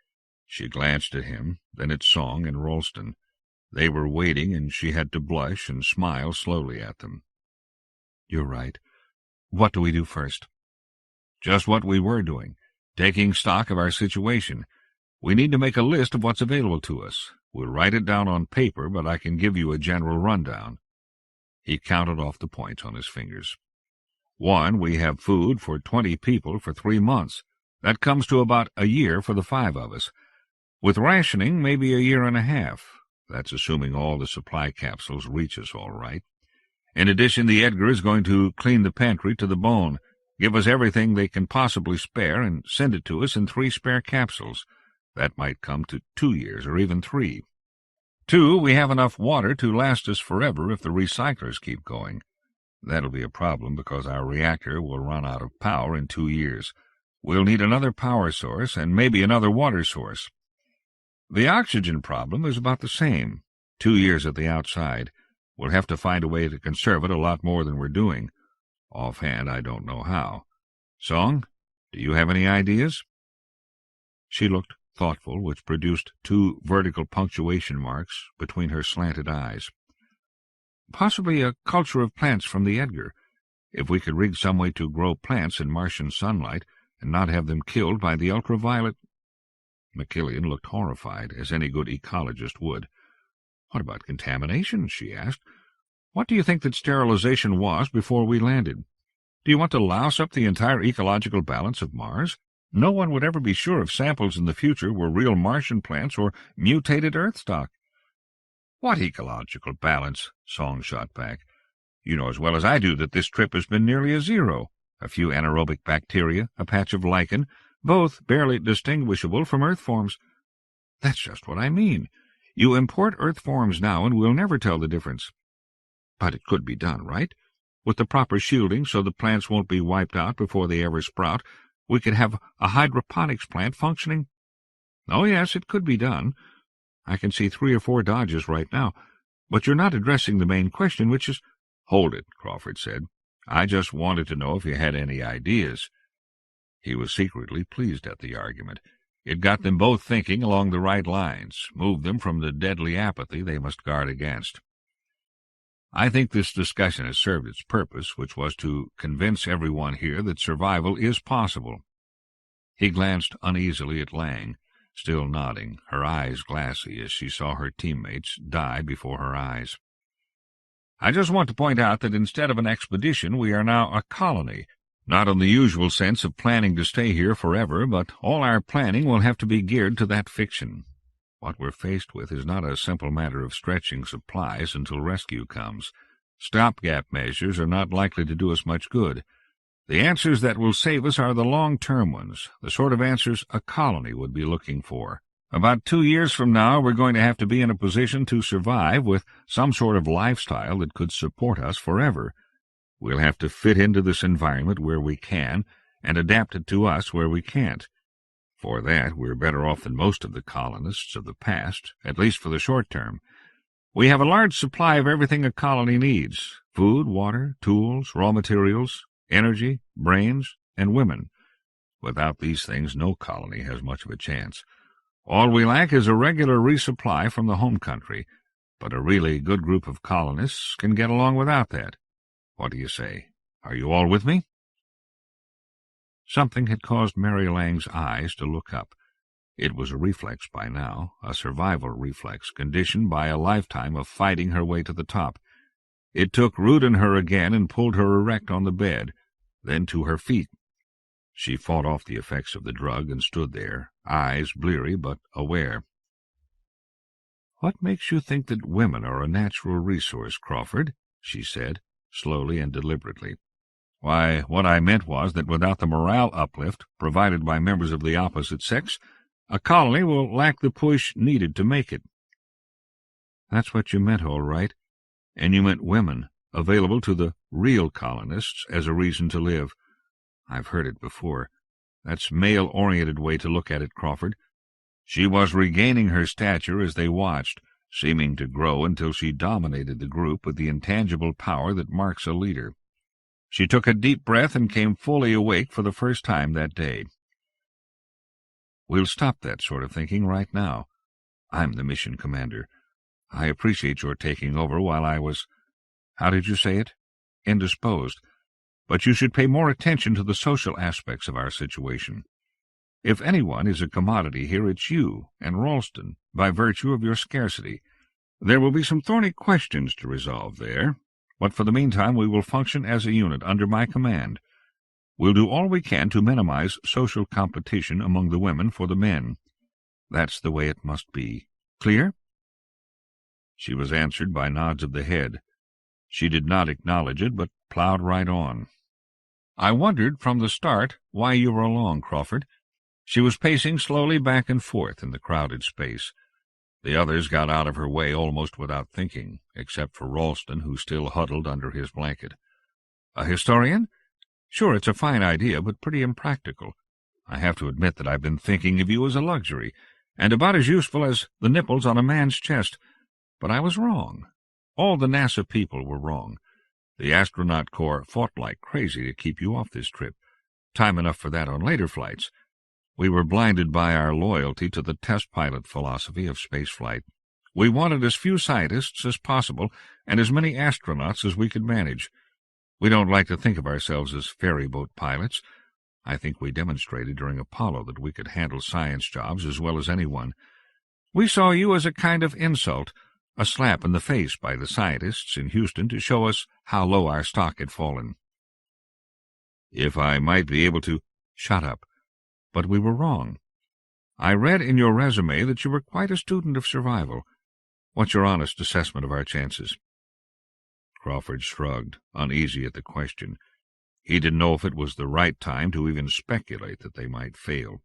She glanced at him, then at Song and Ralston. They were waiting, and she had to blush and smile slowly at them. You're right. What do we do first? Just what we were doing, taking stock of our situation. We need to make a list of what's available to us. We'll write it down on paper, but I can give you a general rundown. He counted off the points on his fingers. 1, we have food for 20 people for 3 months. That comes to about a year for the 5 of us. With rationing, maybe a year and a half. That's assuming all the supply capsules reach us all right. In addition, the Edgar is going to clean the pantry to the bone, give us everything they can possibly spare, and send it to us in 3 spare capsules. That might come to 2 years or even 3. 2, we have enough water to last us forever if the recyclers keep going. That'll be a problem because our reactor will run out of power in 2 years. We'll need another power source and maybe another water source. The oxygen problem is about the same. 2 years at the outside. We'll have to find a way to conserve it a lot more than we're doing. Offhand, I don't know how. Song, do you have any ideas? She looked thoughtful, which produced 2 vertical punctuation marks between her slanted eyes. Possibly a culture of plants from the Edgar. If we could rig some way to grow plants in Martian sunlight and not have them killed by the ultraviolet... McKillian looked horrified, as any good ecologist would. What about contamination? She asked. What do you think that sterilization was before we landed? Do you want to louse up the entire ecological balance of Mars? No one would ever be sure if samples in the future were real Martian plants or mutated Earth stock. What ecological balance? Song shot back. You know as well as I do that this trip has been nearly a zero. A few anaerobic bacteria, a patch of lichen, both barely distinguishable from Earth forms. That's just what I mean. You import Earth forms now, and we'll never tell the difference. But it could be done, right? With the proper shielding so the plants won't be wiped out before they ever sprout, we could have a hydroponics plant functioning. Oh, yes, it could be done. I can see 3 or 4 dodges right now. But you're not addressing the main question, which is— Hold it, Crawford said. I just wanted to know if you had any ideas. He was secretly pleased at the argument. It got them both thinking along the right lines, moved them from the deadly apathy they must guard against. I think this discussion has served its purpose, which was to convince everyone here that survival is possible. He glanced uneasily at Lang, still nodding, her eyes glassy as she saw her teammates die before her eyes. "I just want to point out that instead of an expedition, we are now a colony, not in the usual sense of planning to stay here forever, but all our planning will have to be geared to that fiction. What we're faced with is not a simple matter of stretching supplies until rescue comes. Stopgap measures are not likely to do us much good. The answers that will save us are the long-term ones, the sort of answers a colony would be looking for. About 2 years from now, we're going to have to be in a position to survive with some sort of lifestyle that could support us forever. We'll have to fit into this environment where we can, and adapt it to us where we can't. For that, we're better off than most of the colonists of the past, at least for the short term. We have a large supply of everything a colony needs: food, water, tools, raw materials, energy, brains, and women. Without these things, no colony has much of a chance. All we lack is a regular resupply from the home country, but a really good group of colonists can get along without that. What do you say? Are you all with me?" Something had caused Mary Lang's eyes to look up. It was a reflex by now, a survival reflex conditioned by a lifetime of fighting her way to the top. It took root in her again and pulled her erect on the bed, then to her feet. She fought off the effects of the drug and stood there, eyes bleary but aware. "What makes you think that women are a natural resource, Crawford?" she said, slowly and deliberately. "Why, what I meant was that without the morale uplift provided by members of the opposite sex, a colony will lack the push needed to make it." "That's what you meant, all right. And you meant women, available to the real colonists as a reason to live. I've heard it before. That's male-oriented way to look at it, Crawford." She was regaining her stature as they watched, seeming to grow until she dominated the group with the intangible power that marks a leader. She took a deep breath and came fully awake for the first time that day. "We'll stop that sort of thinking right now. I'm the mission commander. I appreciate your taking over while I was, how did you say it? Indisposed. But you should pay more attention to the social aspects of our situation. If anyone is a commodity here, it's you and Ralston, by virtue of your scarcity. There will be some thorny questions to resolve there, but for the meantime we will function as a unit under my command. We'll do all we can to minimize social competition among the women for the men. That's the way it must be. Clear?" She was answered by nods of the head. She did not acknowledge it, but plowed right on. "I wondered from the start why you were along, Crawford." She was pacing slowly back and forth in the crowded space. The others got out of her way almost without thinking, except for Ralston, who still huddled under his blanket. "A historian? Sure, it's a fine idea, but pretty impractical. I have to admit that I've been thinking of you as a luxury, and about as useful as the nipples on a man's chest. But I was wrong. All the NASA people were wrong. The astronaut corps fought like crazy to keep you off this trip. Time enough for that on later flights. We were blinded by our loyalty to the test pilot philosophy of spaceflight. We wanted as few scientists as possible and as many astronauts as we could manage. We don't like to think of ourselves as ferryboat pilots. I think we demonstrated during Apollo that we could handle science jobs as well as anyone. We saw you as a kind of insult, a slap in the face by the scientists in Houston to show us how low our stock had fallen. If I might be able to— Shut up. But we were wrong. I read in your resume that you were quite a student of survival. What's your honest assessment of our chances?" Crawford shrugged, uneasy at the question. He didn't know if it was the right time to even speculate that they might fail.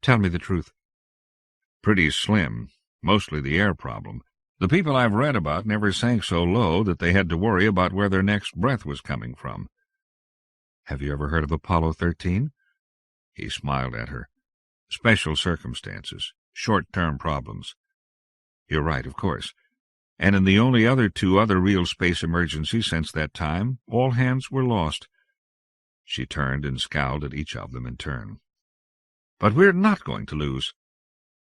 "Tell me the truth." "Pretty slim. Mostly the air problem. The people I've read about never sank so low that they had to worry about where their next breath was coming from." "Have you ever heard of Apollo 13? He smiled at her. "Special circumstances. Short-term problems." "You're right, of course. And in the only other 2 other real space emergencies since that time, all hands were lost." She turned and scowled at each of them in turn. "But we're not going to lose."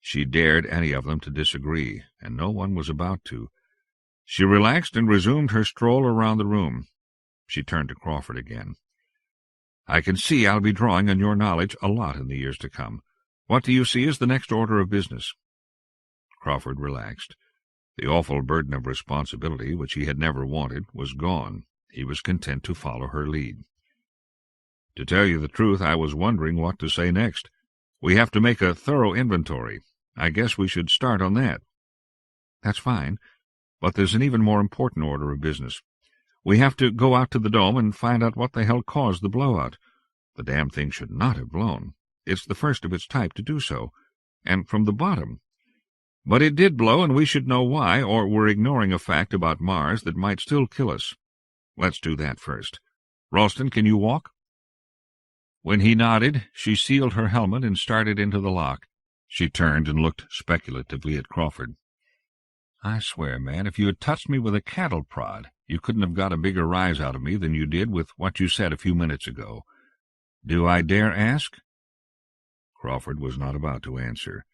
She dared any of them to disagree, and no one was about to. She relaxed and resumed her stroll around the room. She turned to Crawford again. I can see I'll be drawing on your knowledge a lot in the years to come. What do you see as the next order of business?" Crawford relaxed. The awful burden of responsibility, which he had never wanted, was gone. He was content to follow her lead. "To tell you the truth, I was wondering what to say next. We have to make a thorough inventory. I guess we should start on that." "That's fine, but there's an even more important order of business. We have to go out to the dome and find out what the hell caused the blowout. The damn thing should not have blown. It's the first of its type to do so, and from the bottom. But it did blow, and we should know why, or we're ignoring a fact about Mars that might still kill us. Let's do that first. Ralston, can you walk?" When he nodded, she sealed her helmet and started into the lock. She turned and looked speculatively at Crawford. "I swear, man, if you had touched me with a cattle prod, you couldn't have got a bigger rise out of me than you did with what you said a few minutes ago. Do I dare ask?" Crawford was not about to answer.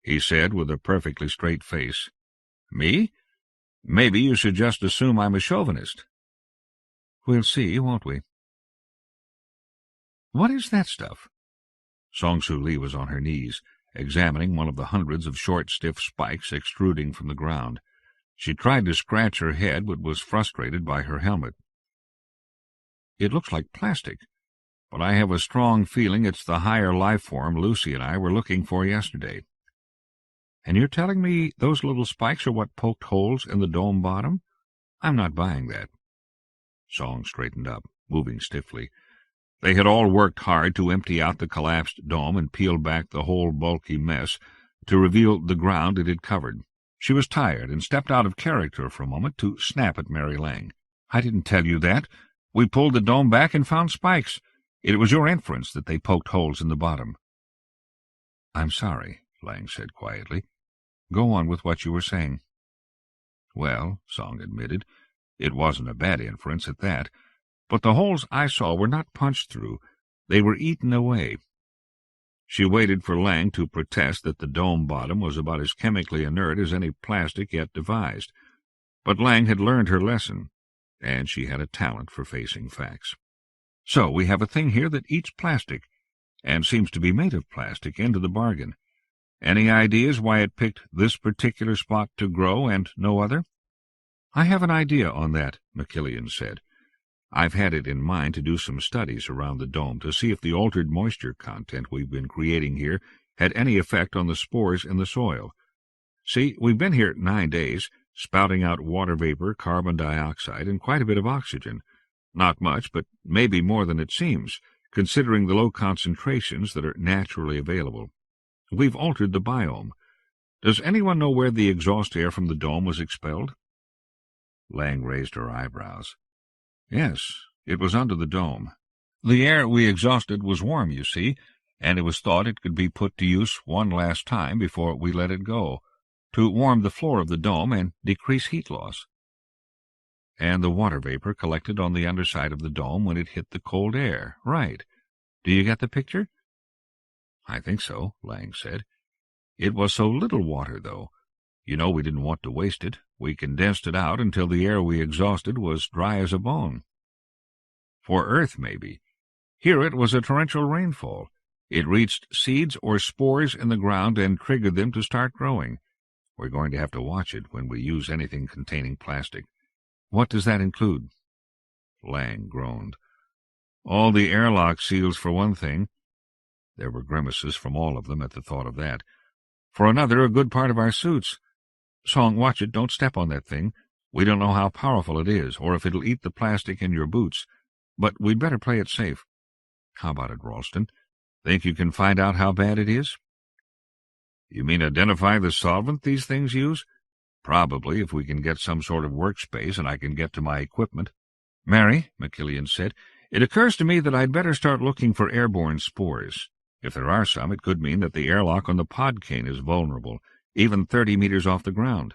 He said with a perfectly straight face, "Me? Maybe you should just assume I'm a chauvinist." "We'll see, won't we?" "What is that stuff?" Song Su Lee was on her knees, examining one of the hundreds of short, stiff spikes extruding from the ground. She tried to scratch her head, but was frustrated by her helmet. "It looks like plastic, but I have a strong feeling it's the higher life form Lucy and I were looking for yesterday." "And you're telling me those little spikes are what poked holes in the dome bottom? I'm not buying that." Song straightened up, moving stiffly. They had all worked hard to empty out the collapsed dome and peel back the whole bulky mess to reveal the ground it had covered. She was tired and stepped out of character for a moment to snap at Mary Lang. "I didn't tell you that. We pulled the dome back and found spikes. It was your inference that they poked holes in the bottom." "I'm sorry," Lang said quietly. "Go on with what you were saying." "Well," Song admitted, "it wasn't a bad inference at that. But the holes I saw were not punched through. They were eaten away." She waited for Lang to protest that the dome bottom was about as chemically inert as any plastic yet devised. But Lang had learned her lesson, and she had a talent for facing facts. "So we have a thing here that eats plastic, and seems to be made of plastic into the bargain. Any ideas why it picked this particular spot to grow and no other?" "I have an idea on that," McKillian said. "I've had it in mind to do some studies around the dome to see if the altered moisture content we've been creating here had any effect on the spores in the soil. See, we've been here 9 days, spouting out water vapor, carbon dioxide, and quite a bit of oxygen. Not much, but maybe more than it seems, considering the low concentrations that are naturally available. We've altered the biome. Does anyone know where the exhaust air from the dome was expelled?" Lang raised her eyebrows. "Yes, it was under the dome. The air we exhausted was warm, you see, and it was thought it could be put to use one last time before we let it go, to warm the floor of the dome and decrease heat loss." "And the water vapor collected on the underside of the dome when it hit the cold air. Right. Do you get the picture?" "I think so," Lang said. "It was so little water, though. You know we didn't want to waste it. We condensed it out until the air we exhausted was dry as a bone." "For Earth, maybe. Here it was a torrential rainfall. It reached seeds or spores in the ground and triggered them to start growing. We're going to have to watch it when we use anything containing plastic." "What does that include?" Lang groaned. "All the airlock seals, for one thing." There were grimaces from all of them at the thought of that. "For another, a good part of our suits. Song, watch it, don't step on that thing. We don't know how powerful it is, or if it'll eat the plastic in your boots. But we'd better play it safe. How about it, Ralston? Think you can find out how bad it is?" "You mean identify the solvent these things use?" "Probably, if we can get some sort of workspace and I can get to my equipment." "Mary," McKillian said, "it occurs to me that I'd better start looking for airborne spores. If there are some, it could mean that the airlock on the pod cane is vulnerable, even 30 meters off the ground."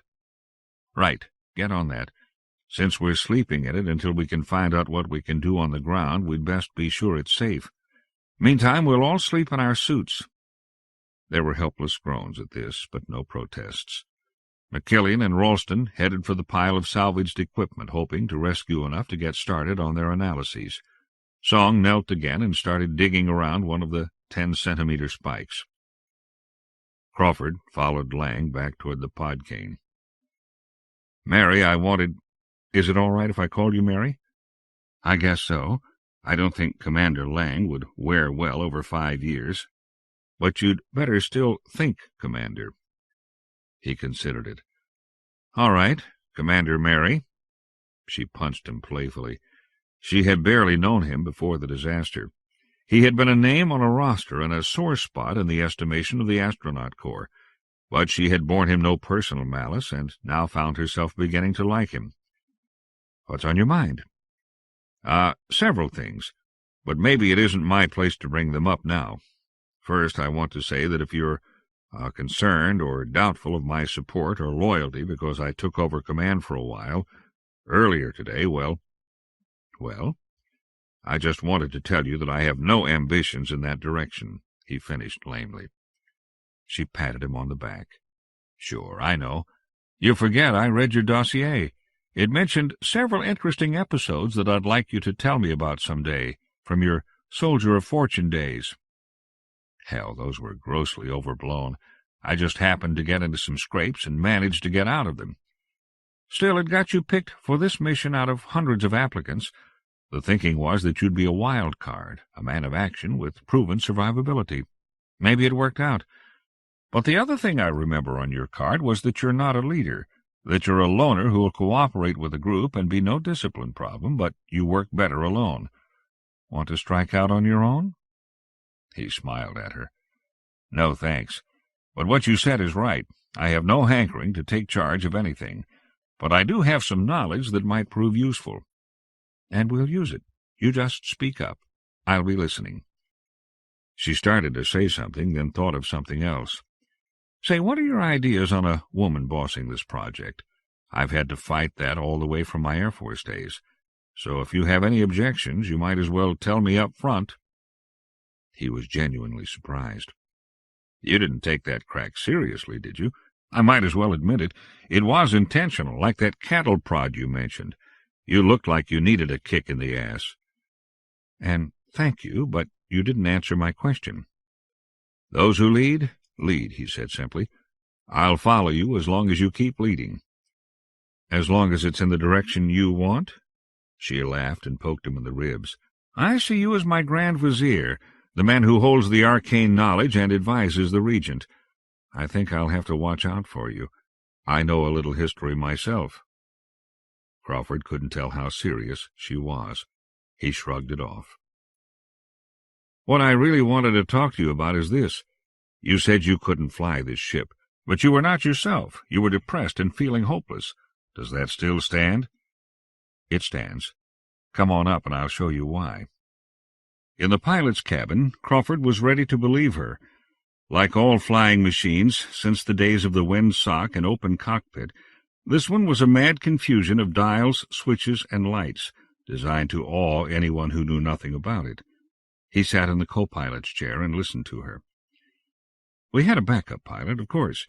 "Right. Get on that. Since we're sleeping in it until we can find out what we can do on the ground, we'd best be sure it's safe. Meantime, we'll all sleep in our suits." There were helpless groans at this, but no protests. McKillian and Ralston headed for the pile of salvaged equipment, hoping to rescue enough to get started on their analyses. Song knelt again and started digging around one of the 10-centimeter spikes. Crawford followed Lang back toward the pod cane. "Mary, I wanted— Is it all right if I call you Mary?" "I guess so. I don't think Commander Lang would wear well over 5 years. But you'd better still think Commander." He considered it. "All right, Commander Mary." She punched him playfully. She had barely known him before the disaster. He had been a name on a roster and a sore spot in the estimation of the astronaut corps, but she had borne him no personal malice and now found herself beginning to like him. "What's on your mind?" Several things, but maybe it isn't my place to bring them up now. First, I want to say that if you're concerned or doubtful of my support or loyalty because I took over command for a while, earlier today, well, I just wanted to tell you that I have no ambitions in that direction," he finished lamely. She patted him on the back. "Sure, I know. You forget I read your dossier. It mentioned several interesting episodes that I'd like you to tell me about someday, from your Soldier of Fortune days." "Hell, those were grossly overblown. I just happened to get into some scrapes and managed to get out of them." "Still, it got you picked for this mission out of hundreds of applicants. The thinking was that you'd be a wild card, a man of action with proven survivability. Maybe it worked out. But the other thing I remember on your card was that you're not a leader, that you're a loner who'll cooperate with a group and be no discipline problem, but you work better alone. Want to strike out on your own?" He smiled at her. "No, thanks. But what you said is right. I have no hankering to take charge of anything, but I do have some knowledge that might prove useful. And we'll use it. You just speak up. I'll be listening." She started to say something, then thought of something else. "Say, what are your ideas on a woman bossing this project? I've had to fight that all the way from my Air Force days. So if you have any objections, you might as well tell me up front." He was genuinely surprised. "You didn't take that crack seriously, did you? I might as well admit it. It was intentional, like that cattle prod you mentioned. You looked like you needed a kick in the ass." "And thank you, but you didn't answer my question." "Those who lead, lead," he said simply. "I'll follow you as long as you keep leading." "As long as it's in the direction you want?" She laughed and poked him in the ribs. "I see you as my Grand Vizier, the man who holds the arcane knowledge and advises the regent. I think I'll have to watch out for you. I know a little history myself." Crawford couldn't tell how serious she was. He shrugged it off. "What I really wanted to talk to you about is this. You said you couldn't fly this ship, but you were not yourself. You were depressed and feeling hopeless. Does that still stand?" "It stands. Come on up and I'll show you why." In the pilot's cabin, Crawford was ready to believe her. Like all flying machines, since the days of the windsock and open cockpit, this one was a mad confusion of dials, switches, and lights, designed to awe anyone who knew nothing about it. He sat in the co-pilot's chair and listened to her. "We had a backup pilot, of course.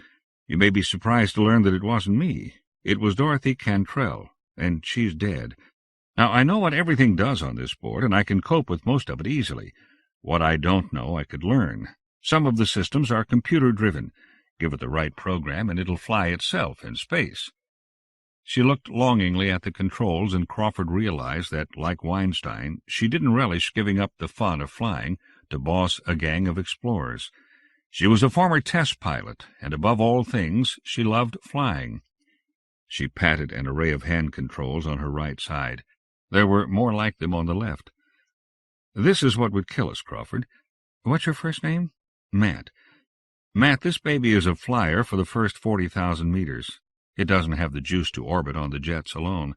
You may be surprised to learn that it wasn't me. It was Dorothy Cantrell, and she's dead. Now, I know what everything does on this board, and I can cope with most of it easily. What I don't know, I could learn. Some of the systems are computer-driven. Give it the right program, and it'll fly itself in space." She looked longingly at the controls, and Crawford realized that, like Weinstein, she didn't relish giving up the fun of flying to boss a gang of explorers. She was a former test pilot, and above all things, she loved flying. She patted an array of hand controls on her right side. There were more like them on the left. "This is what would kill us, Crawford. What's your first name?" "Matt. Matt, this baby is a flyer for the first 40,000 meters. It doesn't have the juice to orbit on the jets alone.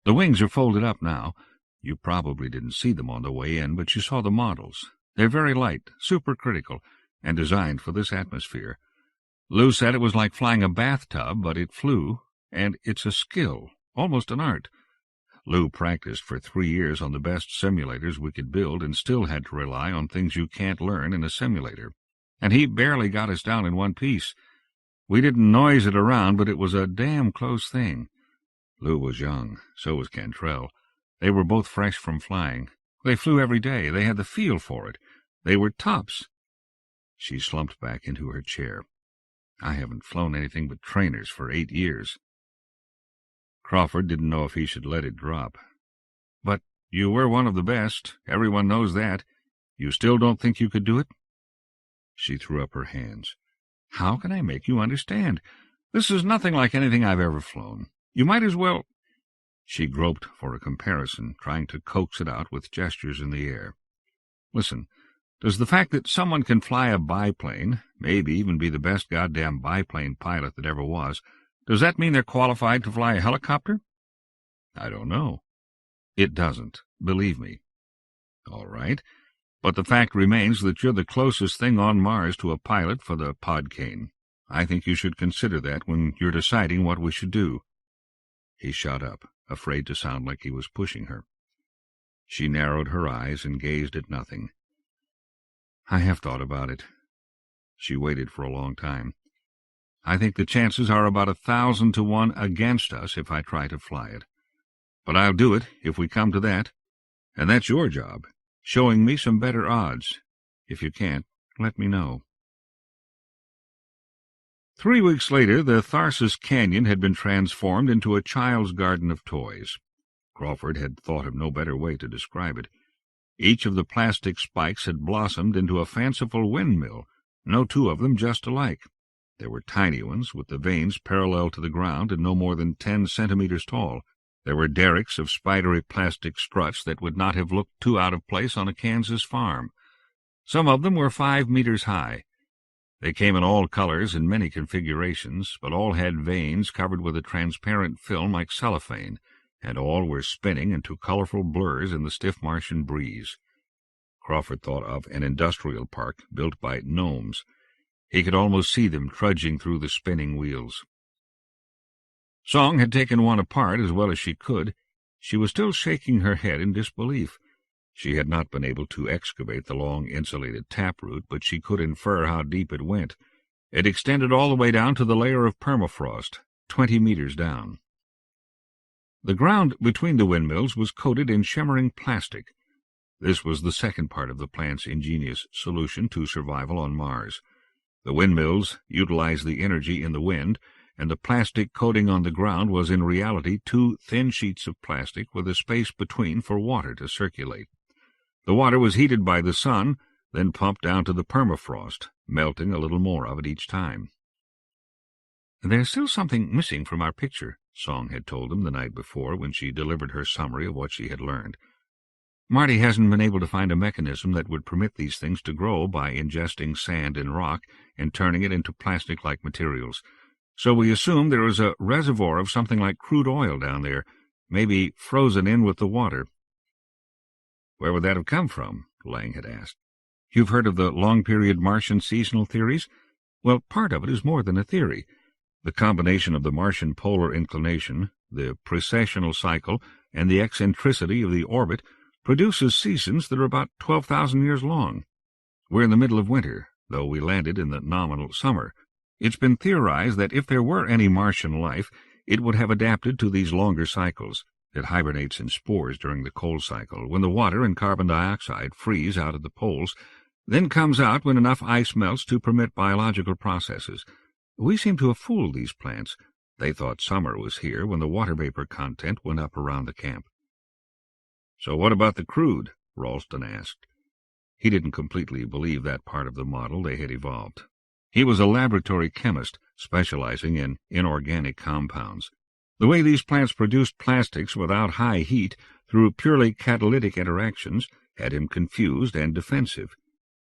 The wings are folded up now. You probably didn't see them on the way in, but you saw the models. They're very light, supercritical, and designed for this atmosphere. Lou said it was like flying a bathtub, but it flew, and it's a skill, almost an art. Lou practiced for 3 years on the best simulators we could build and still had to rely on things you can't learn in a simulator. And he barely got us down in one piece. We didn't noise it around, but it was a damn close thing. Lou was young, so was Cantrell. They were both fresh from flying. They flew every day. They had the feel for it. They were tops. She slumped back into her chair. I haven't flown anything but trainers for 8 years. Crawford didn't know if he should let it drop. But you were one of the best. Everyone knows that. You still don't think you could do it? She threw up her hands. How can I make you understand? This is nothing like anything I've ever flown. You might as well— She groped for a comparison, trying to coax it out with gestures in the air. Listen, does the fact that someone can fly a biplane, maybe even be the best goddamn biplane pilot that ever was, does that mean they're qualified to fly a helicopter? I don't know. It doesn't, believe me. All right, but the fact remains that you're the closest thing on Mars to a pilot for the Podcane. I think you should consider that when you're deciding what we should do. He shut up, afraid to sound like he was pushing her. She narrowed her eyes and gazed at nothing. I have thought about it. She waited for a long time. I think the chances are about 1,000 to 1 against us if I try to fly it. But I'll do it if we come to that. And that's your job, showing me some better odds. If you can't, let me know. 3 weeks later, the Tharsis Canyon had been transformed into a child's garden of toys. Crawford had thought of no better way to describe it. Each of the plastic spikes had blossomed into a fanciful windmill, no two of them just alike. There were tiny ones, with the vanes parallel to the ground and no more than 10 centimeters tall. There were derricks of spidery plastic struts that would not have looked too out of place on a Kansas farm. Some of them were 5 meters high. They came in all colors and many configurations, but all had vanes covered with a transparent film like cellophane, and all were spinning into colorful blurs in the stiff Martian breeze. Crawford thought of an industrial park built by gnomes. He could almost see them trudging through the spinning wheels. Song had taken one apart as well as she could. She was still shaking her head in disbelief. She had not been able to excavate the long insulated taproot, but she could infer how deep it went. It extended all the way down to the layer of permafrost, 20 meters down. The ground between the windmills was coated in shimmering plastic. This was the second part of the plant's ingenious solution to survival on Mars. The windmills utilized the energy in the wind, and the plastic coating on the ground was in reality 2 thin sheets of plastic with a space between for water to circulate. The water was heated by the sun, then pumped down to the permafrost, melting a little more of it each time. There's still something missing from our picture, Song had told him the night before when she delivered her summary of what she had learned. Marty hasn't been able to find a mechanism that would permit these things to grow by ingesting sand and rock and turning it into plastic-like materials. So we assume there is a reservoir of something like crude oil down there, maybe frozen in with the water. Where would that have come from? Lang had asked. You've heard of the long-period Martian seasonal theories? Well, part of it is more than a theory. The combination of the Martian polar inclination, the precessional cycle, and the eccentricity of the orbit produces seasons that are about 12,000 years long. We're in the middle of winter, though we landed in the nominal summer. It's been theorized that if there were any Martian life, it would have adapted to these longer cycles. It hibernates in spores during the cold cycle, when the water and carbon dioxide freeze out at the poles, then comes out when enough ice melts to permit biological processes. We seem to have fooled these plants. They thought summer was here when the water vapor content went up around the camp. So what about the crude? Ralston asked. He didn't completely believe that part of the model they had evolved. He was a laboratory chemist specializing in inorganic compounds. The way these plants produced plastics without high heat through purely catalytic interactions had him confused and defensive.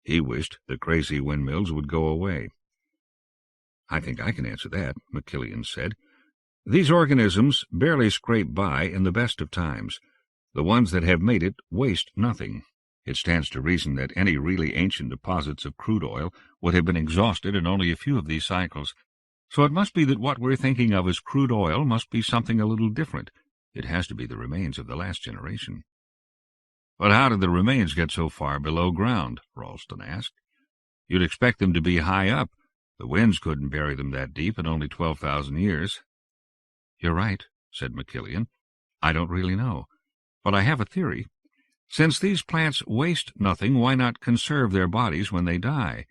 He wished the crazy windmills would go away. I think I can answer that, McKillian said. These organisms barely scrape by in the best of times. The ones that have made it waste nothing. It stands to reason that any really ancient deposits of crude oil would have been exhausted in only a few of these cycles. So it must be that what we're thinking of as crude oil must be something a little different. It has to be the remains of the last generation. But how did the remains get so far below ground? Ralston asked. You'd expect them to be high up. The winds couldn't bury them that deep in only 12,000 years. You're right, said McKillian. I don't really know. But I have a theory. Since these plants waste nothing, why not conserve their bodies when they die?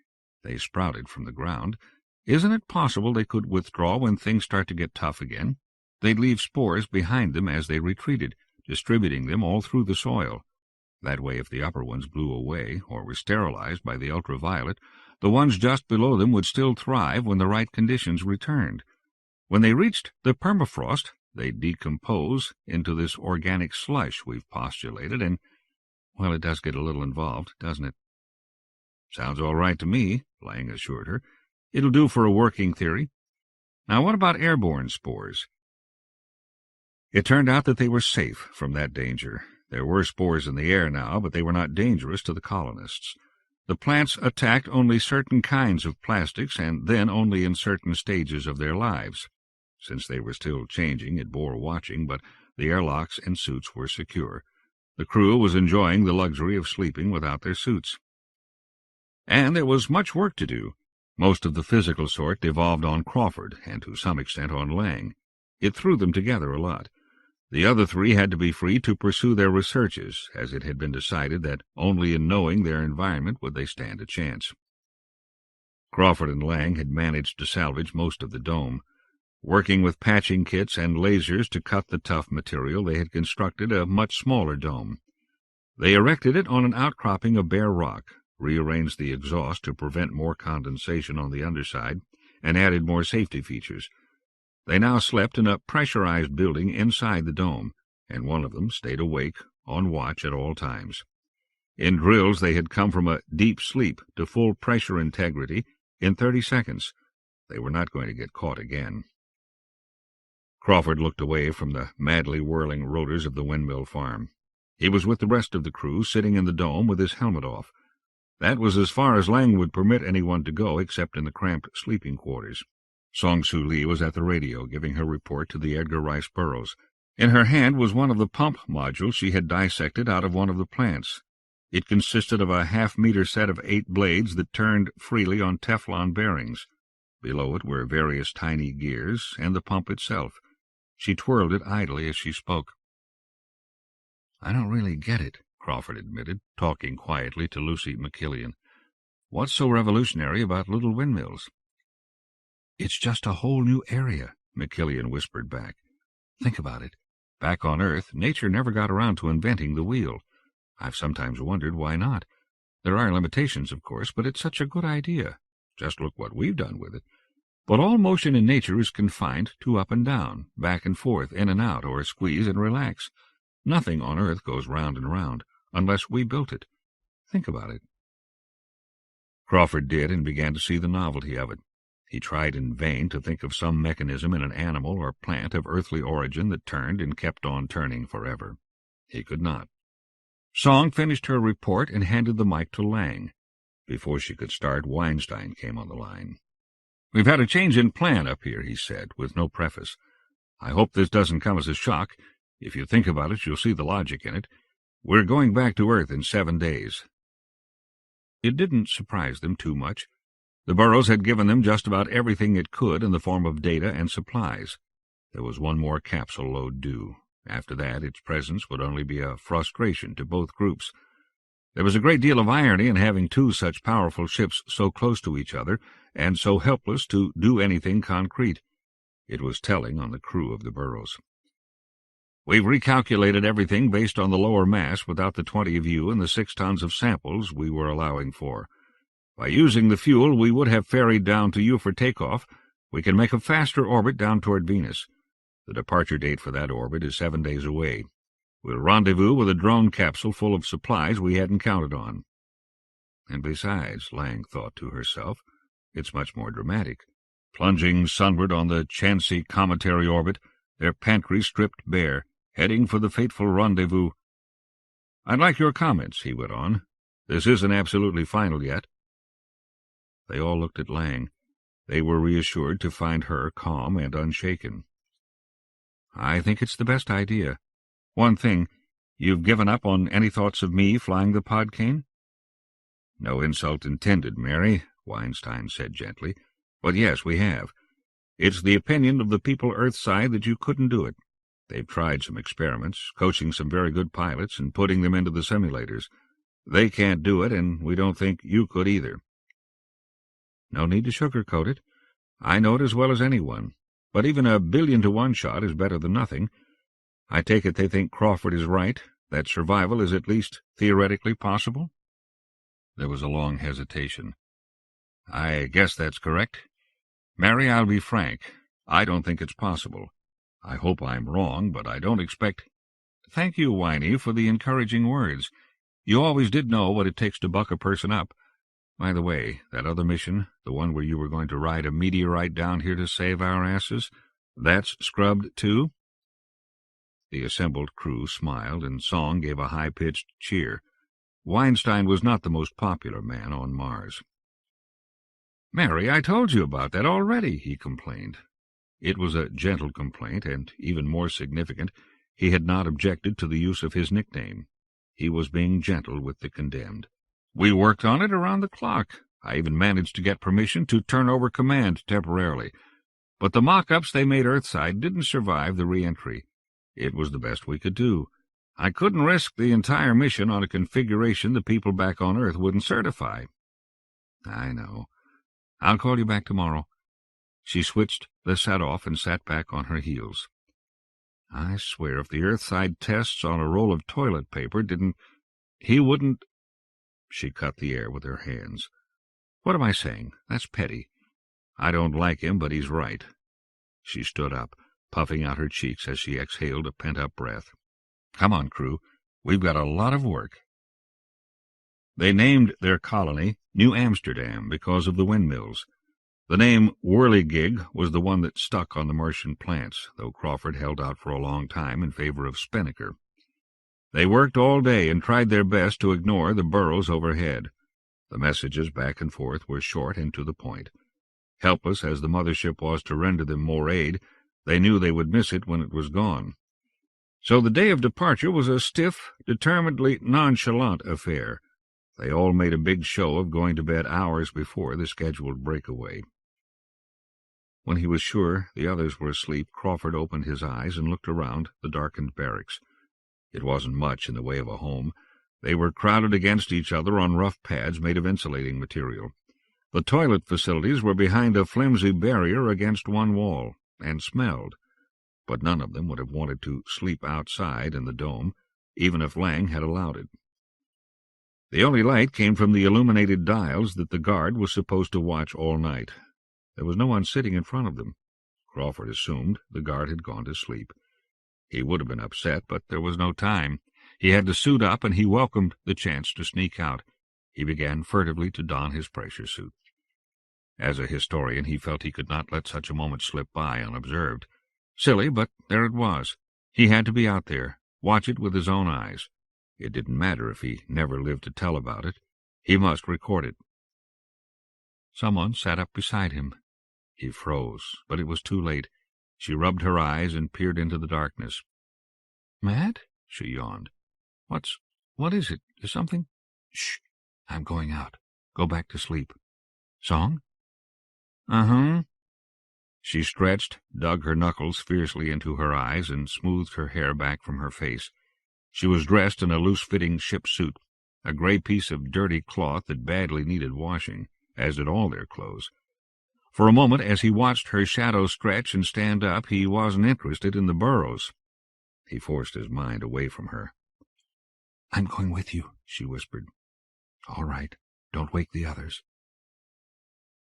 They sprouted from the ground. Isn't it possible they could withdraw when things start to get tough again? They'd leave spores behind them as they retreated, distributing them all through the soil. That way, if the upper ones blew away or were sterilized by the ultraviolet, the ones just below them would still thrive when the right conditions returned. When they reached the permafrost, they'd decompose into this organic slush we've postulated, and, well, it does get a little involved, doesn't it? Sounds all right to me, Lang assured her. It'll do for a working theory. Now, what about airborne spores? It turned out that they were safe from that danger. There were spores in the air now, but they were not dangerous to the colonists. The plants attacked only certain kinds of plastics, and then only in certain stages of their lives. Since they were still changing, it bore watching, but the airlocks and suits were secure. The crew was enjoying the luxury of sleeping without their suits. And there was much work to do. Most of the physical sort devolved on Crawford, and to some extent on Lang. It threw them together a lot. The other three had to be free to pursue their researches, as it had been decided that only in knowing their environment would they stand a chance. Crawford and Lang had managed to salvage most of the dome. Working with patching kits and lasers to cut the tough material, they had constructed a much smaller dome. They erected it on an outcropping of bare rock, rearranged the exhaust to prevent more condensation on the underside, and added more safety features. They now slept in a pressurized building inside the dome, and one of them stayed awake, on watch at all times. In drills they had come from a deep sleep to full pressure integrity in 30 seconds. They were not going to get caught again. Crawford looked away from the madly whirling rotors of the windmill farm. He was with the rest of the crew, sitting in the dome with his helmet off. That was as far as Lang would permit anyone to go, except in the cramped sleeping quarters. Song Soo Lee was at the radio, giving her report to the Edgar Rice Burroughs. In her hand was one of the pump modules she had dissected out of one of the plants. It consisted of a half-meter set of 8 blades that turned freely on Teflon bearings. Below it were various tiny gears, and the pump itself. She twirled it idly as she spoke. "I don't really get it," Crawford admitted, talking quietly to Lucy McKillian. "What's so revolutionary about little windmills?" "It's just a whole new area," McKillian whispered back. "Think about it. Back on Earth, nature never got around to inventing the wheel. I've sometimes wondered why not. There are limitations, of course, but it's such a good idea. Just look what we've done with it. But all motion in nature is confined to up and down, back and forth, in and out, or squeeze and relax. Nothing on Earth goes round and round, unless we built it. Think about it." Crawford did, and began to see the novelty of it. He tried in vain to think of some mechanism in an animal or plant of earthly origin that turned and kept on turning forever. He could not. Song finished her report and handed the mic to Lang. Before she could start, Weinstein came on the line. "We've had a change in plan up here," he said, with no preface. "I hope this doesn't come as a shock. If you think about it, you'll see the logic in it. We're going back to Earth in 7 days. It didn't surprise them too much. The Burroughs had given them just about everything it could in the form of data and supplies. There was one more capsule load due. After that, its presence would only be a frustration to both groups. There was a great deal of irony in having 2 such powerful ships so close to each other, and so helpless to do anything concrete. It was telling on the crew of the Burroughs. "We've recalculated everything based on the lower mass without the 20 of you and the 6 tons of samples we were allowing for. By using the fuel we would have ferried down to you for takeoff, we can make a faster orbit down toward Venus. The departure date for that orbit is 7 days away. We'll rendezvous with a drone capsule full of supplies we hadn't counted on." And besides, Lang thought to herself, it's much more dramatic. Plunging sunward on the chancy cometary orbit, their pantry stripped bare, heading for the fateful rendezvous. "I'd like your comments," he went on. "This isn't absolutely final yet." They all looked at Lang. They were reassured to find her calm and unshaken. "I think it's the best idea. One thing, you've given up on any thoughts of me flying the Podcane?" "No insult intended, Mary," Weinstein said gently. "But yes, we have. It's the opinion of the people Earthside that you couldn't do it. They've tried some experiments, coaching some very good pilots and putting them into the simulators. They can't do it, and we don't think you could either." "No need to sugarcoat it. I know it as well as anyone. But even a 1,000,000,000 to 1 shot is better than nothing. I take it they think Crawford is right, that survival is at least theoretically possible?" There was a long hesitation. "I guess that's correct. Mary, I'll be frank. I don't think it's possible. I hope I'm wrong, but I don't expect—" "Thank you, Winey, for the encouraging words. You always did know what it takes to buck a person up. By the way, that other mission, the one where you were going to ride a meteorite down here to save our asses, that's scrubbed too?" The assembled crew smiled, and Song gave a high-pitched cheer. Weinstein was not the most popular man on Mars. "Mary, I told you about that already," he complained. It was a gentle complaint, and, even more significant, he had not objected to the use of his nickname. He was being gentle with the condemned. "We worked on it around the clock. I even managed to get permission to turn over command temporarily. But the mock-ups they made Earthside didn't survive the re-entry. It was the best we could do. I couldn't risk the entire mission on a configuration the people back on Earth wouldn't certify." "I know. I'll call you back tomorrow." She switched the set-off and sat back on her heels. "I swear if the Earthside tests on a roll of toilet paper didn't— he wouldn't—" She cut the air with her hands. "What am I saying? That's petty. I don't like him, but he's right." She stood up, puffing out her cheeks as she exhaled a pent-up breath. "Come on, crew. We've got a lot of work." They named their colony New Amsterdam because of the windmills. The name Whirligig was the one that stuck on the Martian plants, though Crawford held out for a long time in favor of Spinnaker. They worked all day and tried their best to ignore the burrows overhead. The messages back and forth were short and to the point. Helpless as the mothership was to render them more aid, they knew they would miss it when it was gone. So the day of departure was a stiff, determinedly nonchalant affair. They all made a big show of going to bed hours before the scheduled breakaway. When he was sure the others were asleep, Crawford opened his eyes and looked around the darkened barracks. It wasn't much in the way of a home. They were crowded against each other on rough pads made of insulating material. The toilet facilities were behind a flimsy barrier against one wall, and smelled. But none of them would have wanted to sleep outside in the dome, even if Lang had allowed it. The only light came from the illuminated dials that the guard was supposed to watch all night. There was no one sitting in front of them. Crawford assumed the guard had gone to sleep. He would have been upset, but there was no time. He had to suit up, and he welcomed the chance to sneak out. He began furtively to don his pressure suit. As a historian, he felt he could not let such a moment slip by unobserved. Silly, but there it was. He had to be out there, watch it with his own eyes. It didn't matter if he never lived to tell about it. He must record it. Someone sat up beside him. He froze, but it was too late. She rubbed her eyes and peered into the darkness. "Matt?" she yawned. What is it? Is something? Shh! I'm going out. Go back to sleep. Song? Uh-huh. She stretched, dug her knuckles fiercely into her eyes, and smoothed her hair back from her face. She was dressed in a loose-fitting ship suit, a gray piece of dirty cloth that badly needed washing, as did all their clothes. For a moment, as he watched her shadow stretch and stand up, he wasn't interested in the burrows. He forced his mind away from her. I'm going with you, she whispered. All right, don't wake the others.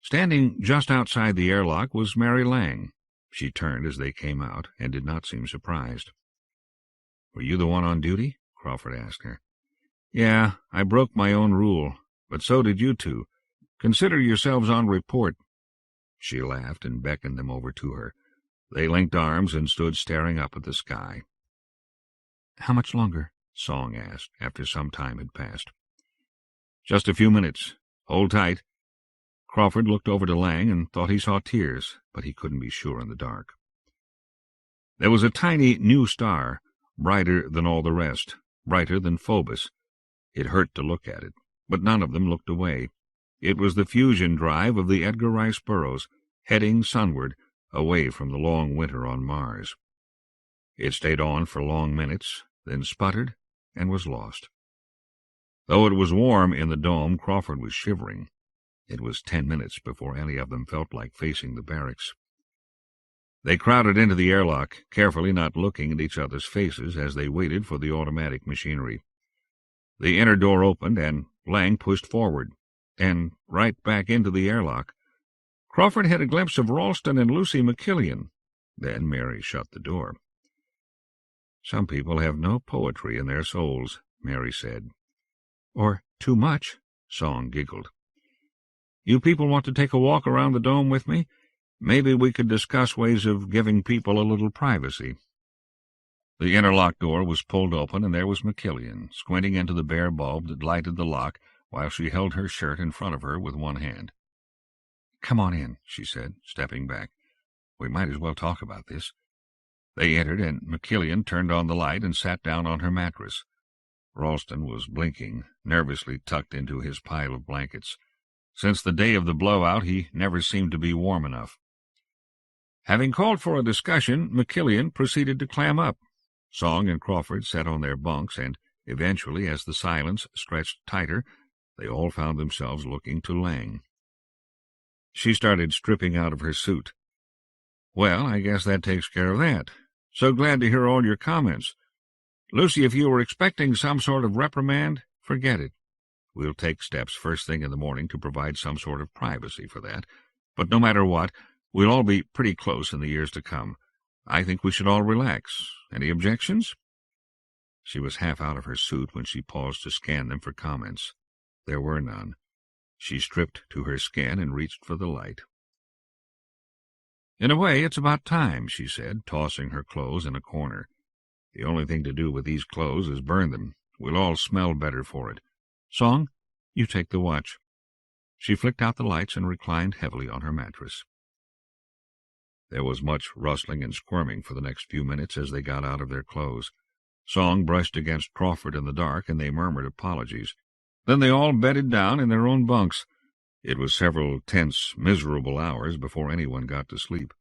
Standing just outside the airlock was Mary Lang. She turned as they came out, and did not seem surprised. Were you the one on duty? Crawford asked her. Yeah, I broke my own rule, but so did you two. Consider yourselves on report. She laughed and beckoned them over to her. They linked arms and stood staring up at the sky. How much longer? Song asked, after some time had passed. Just a few minutes. Hold tight. Crawford looked over to Lang and thought he saw tears, but he couldn't be sure in the dark. There was a tiny new star, brighter than all the rest, brighter than Phobos. It hurt to look at it, but none of them looked away. It was the fusion drive of the Edgar Rice Burroughs, heading sunward, away from the long winter on Mars. It stayed on for long minutes, then sputtered and was lost. Though it was warm in the dome, Crawford was shivering. It was 10 minutes before any of them felt like facing the barracks. They crowded into the airlock, carefully not looking at each other's faces as they waited for the automatic machinery. The inner door opened, and Lang pushed forward, and right back into the airlock. Crawford had a glimpse of Ralston and Lucy McKillian. Then Mary shut the door. "Some people have no poetry in their souls," Mary said. "Or too much," Song giggled. "You people want to take a walk around the dome with me? Maybe we could discuss ways of giving people a little privacy." The interlock door was pulled open, and there was McKillian, squinting into the bare bulb that lighted the lock while she held her shirt in front of her with one hand. "Come on in," she said, stepping back. "We might as well talk about this." They entered, and McKillian turned on the light and sat down on her mattress. Ralston was blinking, nervously tucked into his pile of blankets. Since the day of the blowout, he never seemed to be warm enough. Having called for a discussion, McKillian proceeded to clam up. Song and Crawford sat on their bunks, and eventually, as the silence stretched tighter, they all found themselves looking to Lang. She started stripping out of her suit. "Well, I guess that takes care of that. So glad to hear all your comments. Lucy, if you were expecting some sort of reprimand, forget it. We'll take steps first thing in the morning to provide some sort of privacy for that. But no matter what, we'll all be pretty close in the years to come. I think we should all relax. Any objections?" She was half out of her suit when she paused to scan them for comments. There were none. She stripped to her skin and reached for the light. "In a way, it's about time," she said, tossing her clothes in a corner. "The only thing to do with these clothes is burn them. We'll all smell better for it. Song, you take the watch." She flicked out the lights and reclined heavily on her mattress. There was much rustling and squirming for the next few minutes as they got out of their clothes. Song brushed against Crawford in the dark, and they murmured apologies. Then they all bedded down in their own bunks. It was several tense, miserable hours before anyone got to sleep.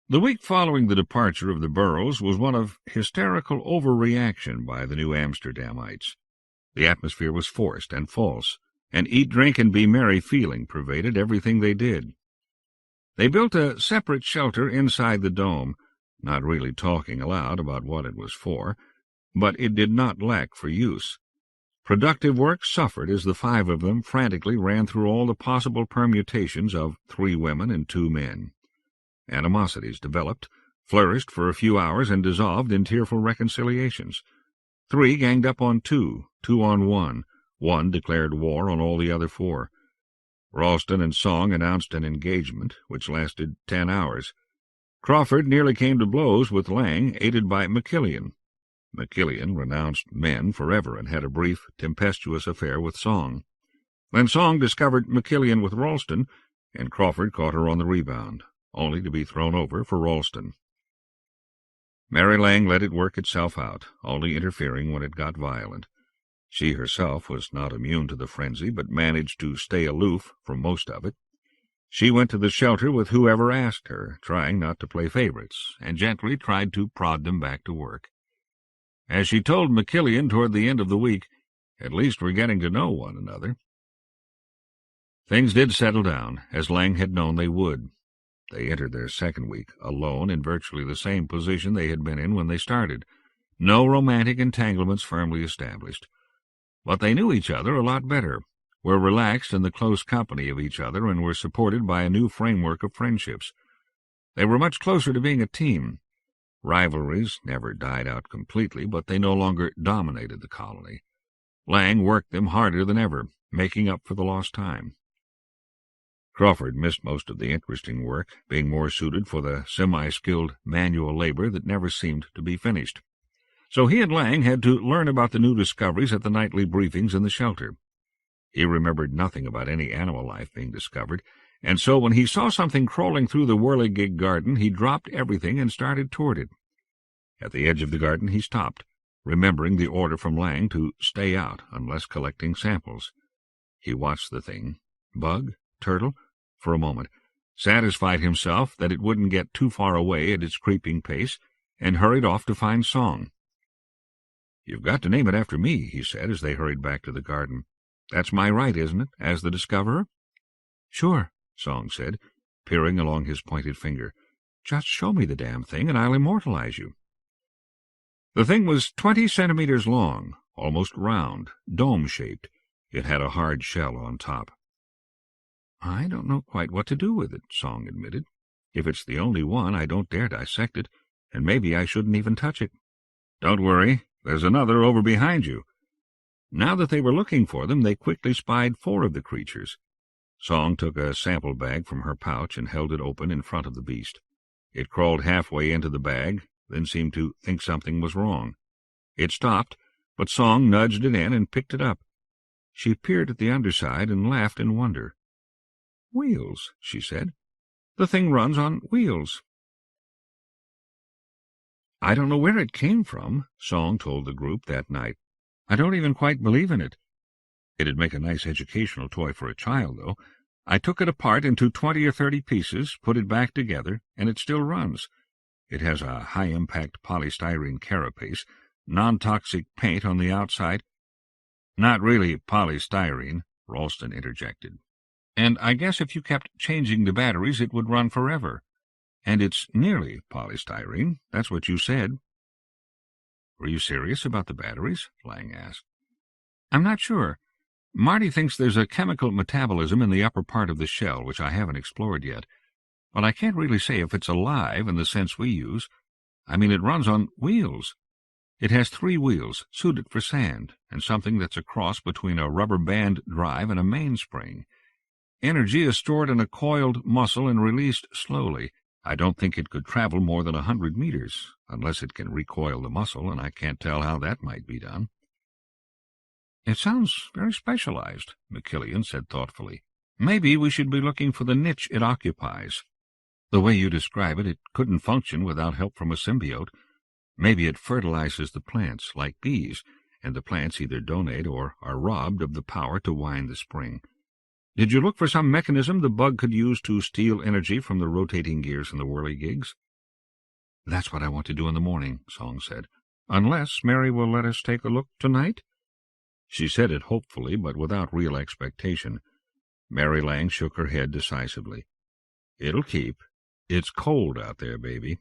The week following the departure of the Burrows was one of hysterical overreaction by the New Amsterdamites. The atmosphere was forced and false. An eat, drink, and be merry feeling pervaded everything they did. They built a separate shelter inside the dome, not really talking aloud about what it was for, but it did not lack for use. Productive work suffered as the 5 of them frantically ran through all the possible permutations of 3 women and 2 men. Animosities developed, flourished for a few hours, and dissolved in tearful reconciliations. 3 ganged up on 2, 2 on 1. 1 declared war on all the other 4. Ralston and Song announced an engagement, which lasted 10 hours. Crawford nearly came to blows with Lang, aided by McKillian. McKillian renounced men forever and had a brief, tempestuous affair with Song. Then Song discovered McKillian with Ralston, and Crawford caught her on the rebound, only to be thrown over for Ralston. Mary Lang let it work itself out, only interfering when it got violent. She herself was not immune to the frenzy, but managed to stay aloof from most of it. She went to the shelter with whoever asked her, trying not to play favorites, and gently tried to prod them back to work. As she told McKillian toward the end of the week, "At least we're getting to know one another." Things did settle down, as Lang had known they would. They entered their second week, alone in virtually the same position they had been in when they started. No romantic entanglements firmly established. But they knew each other a lot better, were relaxed in the close company of each other, and were supported by a new framework of friendships. They were much closer to being a team. Rivalries never died out completely, but they no longer dominated the colony. Lang worked them harder than ever, making up for the lost time. Crawford missed most of the interesting work, being more suited for the semi-skilled manual labor that never seemed to be finished. So he and Lang had to learn about the new discoveries at the nightly briefings in the shelter. He remembered nothing about any animal life being discovered, and so when he saw something crawling through the whirligig garden, he dropped everything and started toward it. At the edge of the garden he stopped, remembering the order from Lang to stay out unless collecting samples. He watched the thing, bug, turtle, for a moment, satisfied himself that it wouldn't get too far away at its creeping pace, and hurried off to find Song. "You've got to name it after me," he said as they hurried back to the garden. "That's my right, isn't it, as the discoverer?" "Sure," Song said, peering along his pointed finger. "Just show me the damn thing, and I'll immortalize you." The thing was 20 centimeters long, almost round, dome-shaped. It had a hard shell on top. "I don't know quite what to do with it," Song admitted. "If it's the only one, I don't dare dissect it, and maybe I shouldn't even touch it." "Don't worry, there's another over behind you." Now that they were looking for them, they quickly spied 4 of the creatures. Song took a sample bag from her pouch and held it open in front of the beast. It crawled halfway into the bag, then seemed to think something was wrong. It stopped, but Song nudged it in and picked it up. She peered at the underside and laughed in wonder. "Wheels," she said. "The thing runs on wheels." "I don't know where it came from," Song told the group that night. "I don't even quite believe in it. It'd make a nice educational toy for a child, though. I took it apart into 20 or 30 pieces, put it back together, and it still runs. It has a high-impact polystyrene carapace, non-toxic paint on the outside—" "Not really polystyrene," Ralston interjected. "And I guess if you kept changing the batteries, it would run forever. And it's nearly polystyrene. That's what you said." "Were you serious about the batteries?" Lang asked. "I'm not sure. Marty thinks there's a chemical metabolism in the upper part of the shell, which I haven't explored yet. But I can't really say if it's alive in the sense we use. I mean, it runs on wheels. It has 3 wheels, suited for sand, and something that's a cross between a rubber band drive and a mainspring. Energy is stored in a coiled muscle and released slowly. I don't think it could travel more than 100 meters, unless it can recoil the muscle, and I can't tell how that might be done." "It sounds very specialized," McKillian said thoughtfully. "Maybe we should be looking for the niche it occupies. The way you describe it, it couldn't function without help from a symbiote. Maybe it fertilizes the plants, like bees, and the plants either donate or are robbed of the power to wind the spring. Did you look for some mechanism the bug could use to steal energy from the rotating gears in the whirligigs?" "That's what I want to do in the morning," Song said. "Unless Mary will let us take a look tonight?" She said it hopefully, but without real expectation. Mary Lang shook her head decisively. "It'll keep. It's cold out there, baby."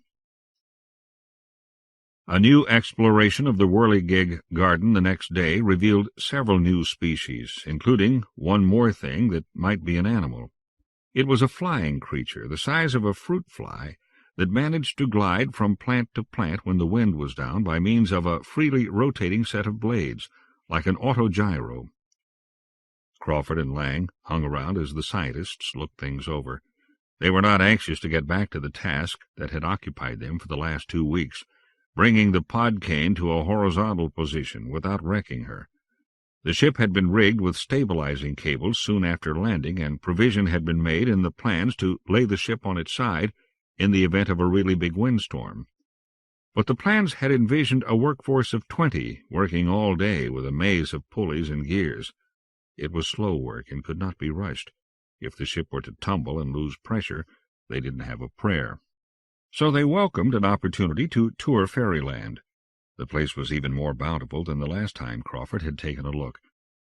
A new exploration of the whirligig garden the next day revealed several new species, including one more thing that might be an animal. It was a flying creature, the size of a fruit fly, that managed to glide from plant to plant when the wind was down by means of a freely rotating set of blades, like an autogyro. Crawford and Lang hung around as the scientists looked things over. They were not anxious to get back to the task that had occupied them for the last 2 weeks, bringing the Podcane to a horizontal position without wrecking her. The ship had been rigged with stabilizing cables soon after landing, and provision had been made in the plans to lay the ship on its side in the event of a really big windstorm. But the plans had envisioned a workforce of 20 working all day with a maze of pulleys and gears. It was slow work and could not be rushed. If the ship were to tumble and lose pressure, they didn't have a prayer. So they welcomed an opportunity to tour Fairyland. The place was even more bountiful than the last time Crawford had taken a look.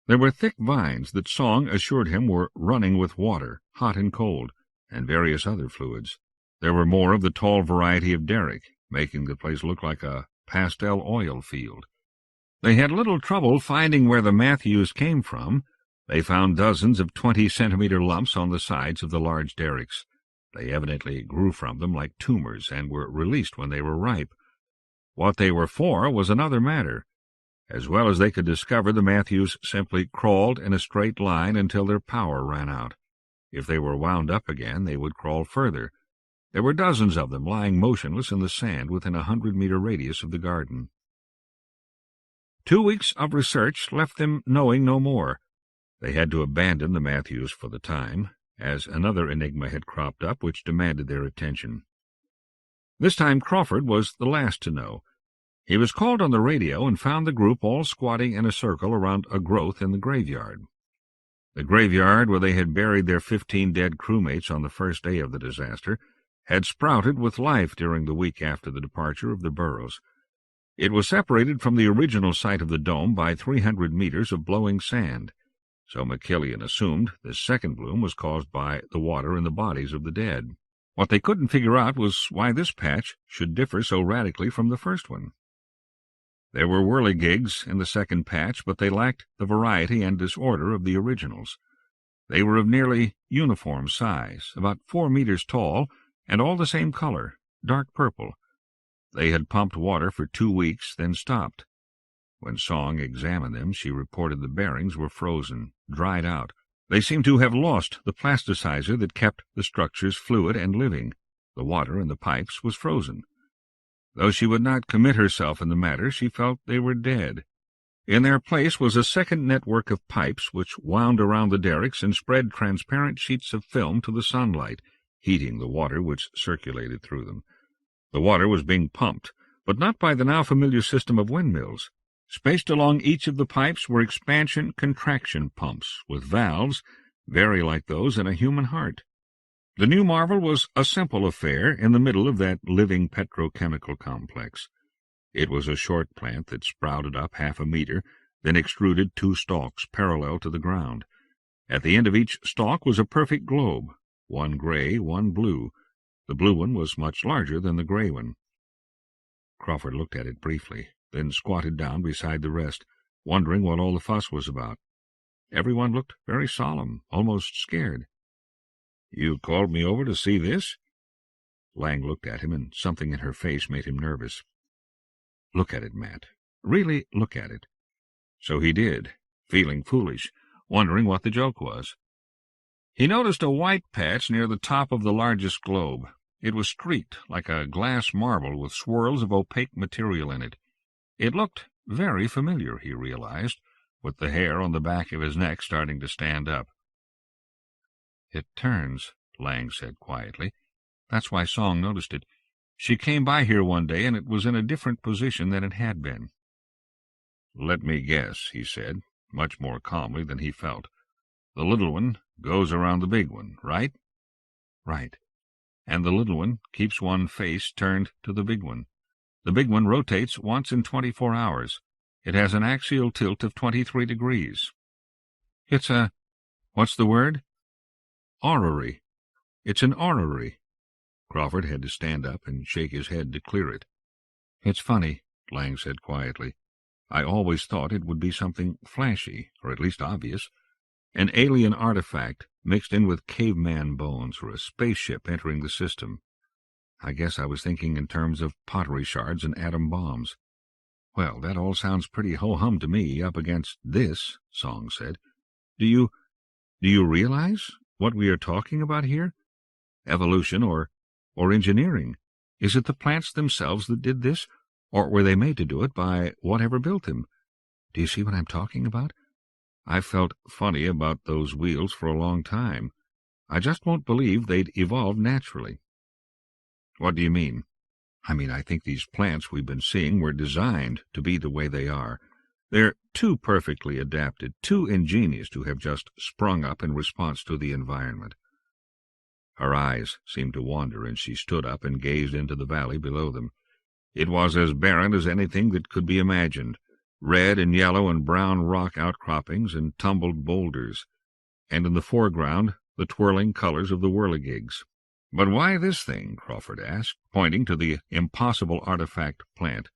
There were thick vines that Song assured him were running with water, hot and cold, and various other fluids. There were more of the tall variety of derrick, making the place look like a pastel oil field. They had little trouble finding where the Matthews came from. They found dozens of 20-centimeter lumps on the sides of the large derricks. They evidently grew from them like tumors and were released when they were ripe. What they were for was another matter. As well as they could discover, the Matthews simply crawled in a straight line until their power ran out. If they were wound up again, they would crawl further. There were dozens of them lying motionless in the sand within a 100-meter radius of the garden. 2 weeks of research left them knowing no more. They had to abandon the Matthews for the time, as another enigma had cropped up which demanded their attention. This time Crawford was the last to know. He was called on the radio and found the group all squatting in a circle around a growth in the graveyard. The graveyard where they had buried their 15 dead crewmates on the first day of the disaster had sprouted with life during the week after the departure of the burros. It was separated from the original site of the dome by 300 meters of blowing sand, so McKillian assumed this second bloom was caused by the water in the bodies of the dead. What they couldn't figure out was why this patch should differ so radically from the first one. There were whirligigs in the second patch, but they lacked the variety and disorder of the originals. They were of nearly uniform size, about 4 meters tall, and all the same color, dark purple. They had pumped water for 2 weeks, then stopped. When Song examined them, she reported the bearings were frozen, dried out. They seemed to have lost the plasticizer that kept the structures fluid and living. The water in the pipes was frozen. Though she would not commit herself in the matter, she felt they were dead. In their place was a second network of pipes which wound around the derricks and spread transparent sheets of film to the sunlight, heating the water which circulated through them. The water was being pumped, but not by the now familiar system of windmills. Spaced along each of the pipes were expansion-contraction pumps, with valves very like those in a human heart. The new marvel was a simple affair in the middle of that living petrochemical complex. It was a short plant that sprouted up 1/2 meter, then extruded 2 stalks parallel to the ground. At the end of each stalk was a perfect globe, one gray, one blue. The blue one was much larger than the gray one. Crawford looked at it briefly, then squatted down beside the rest, wondering what all the fuss was about. Everyone looked very solemn, almost scared. "You called me over to see this?" Lang looked at him, and something in her face made him nervous. "Look at it, Matt. Really look at it." So he did, feeling foolish, wondering what the joke was. He noticed a white patch near the top of the largest globe. It was streaked like a glass marble with swirls of opaque material in it. It looked very familiar, he realized, with the hair on the back of his neck starting to stand up. "It turns," Lang said quietly. "That's why Song noticed it. She came by here one day, and it was in a different position than it had been." "Let me guess," he said, much more calmly than he felt. "The little one goes around the big one, right?" "Right. And the little one keeps one face turned to the big one. The big one rotates once in 24 hours. It has an axial tilt of 23 degrees. It's a... what's the word? Orrery. It's an orrery." Crawford had to stand up and shake his head to clear it. "It's funny," Lang said quietly. "I always thought it would be something flashy, or at least obvious. An alien artifact mixed in with caveman bones, or a spaceship entering the system. I guess I was thinking in terms of pottery shards and atom bombs." "Well, that all sounds pretty ho-hum to me, up against this," Song said. Do you realize what we are talking about here? Evolution or engineering? Is it the plants themselves that did this, or were they made to do it by whatever built them? Do you see what I'm talking about? I've felt funny about those wheels for a long time. I just won't believe they'd evolved naturally." "What do you mean?" I think these plants we've been seeing were designed to be the way they are. They're too perfectly adapted, too ingenious to have just sprung up in response to the environment." Her eyes seemed to wander, and she stood up and gazed into the valley below them. It was as barren as anything that could be imagined, red and yellow and brown rock outcroppings and tumbled boulders, and in the foreground the twirling colors of the whirligigs. "But why this thing?" Crawford asked, pointing to the impossible artifact plant.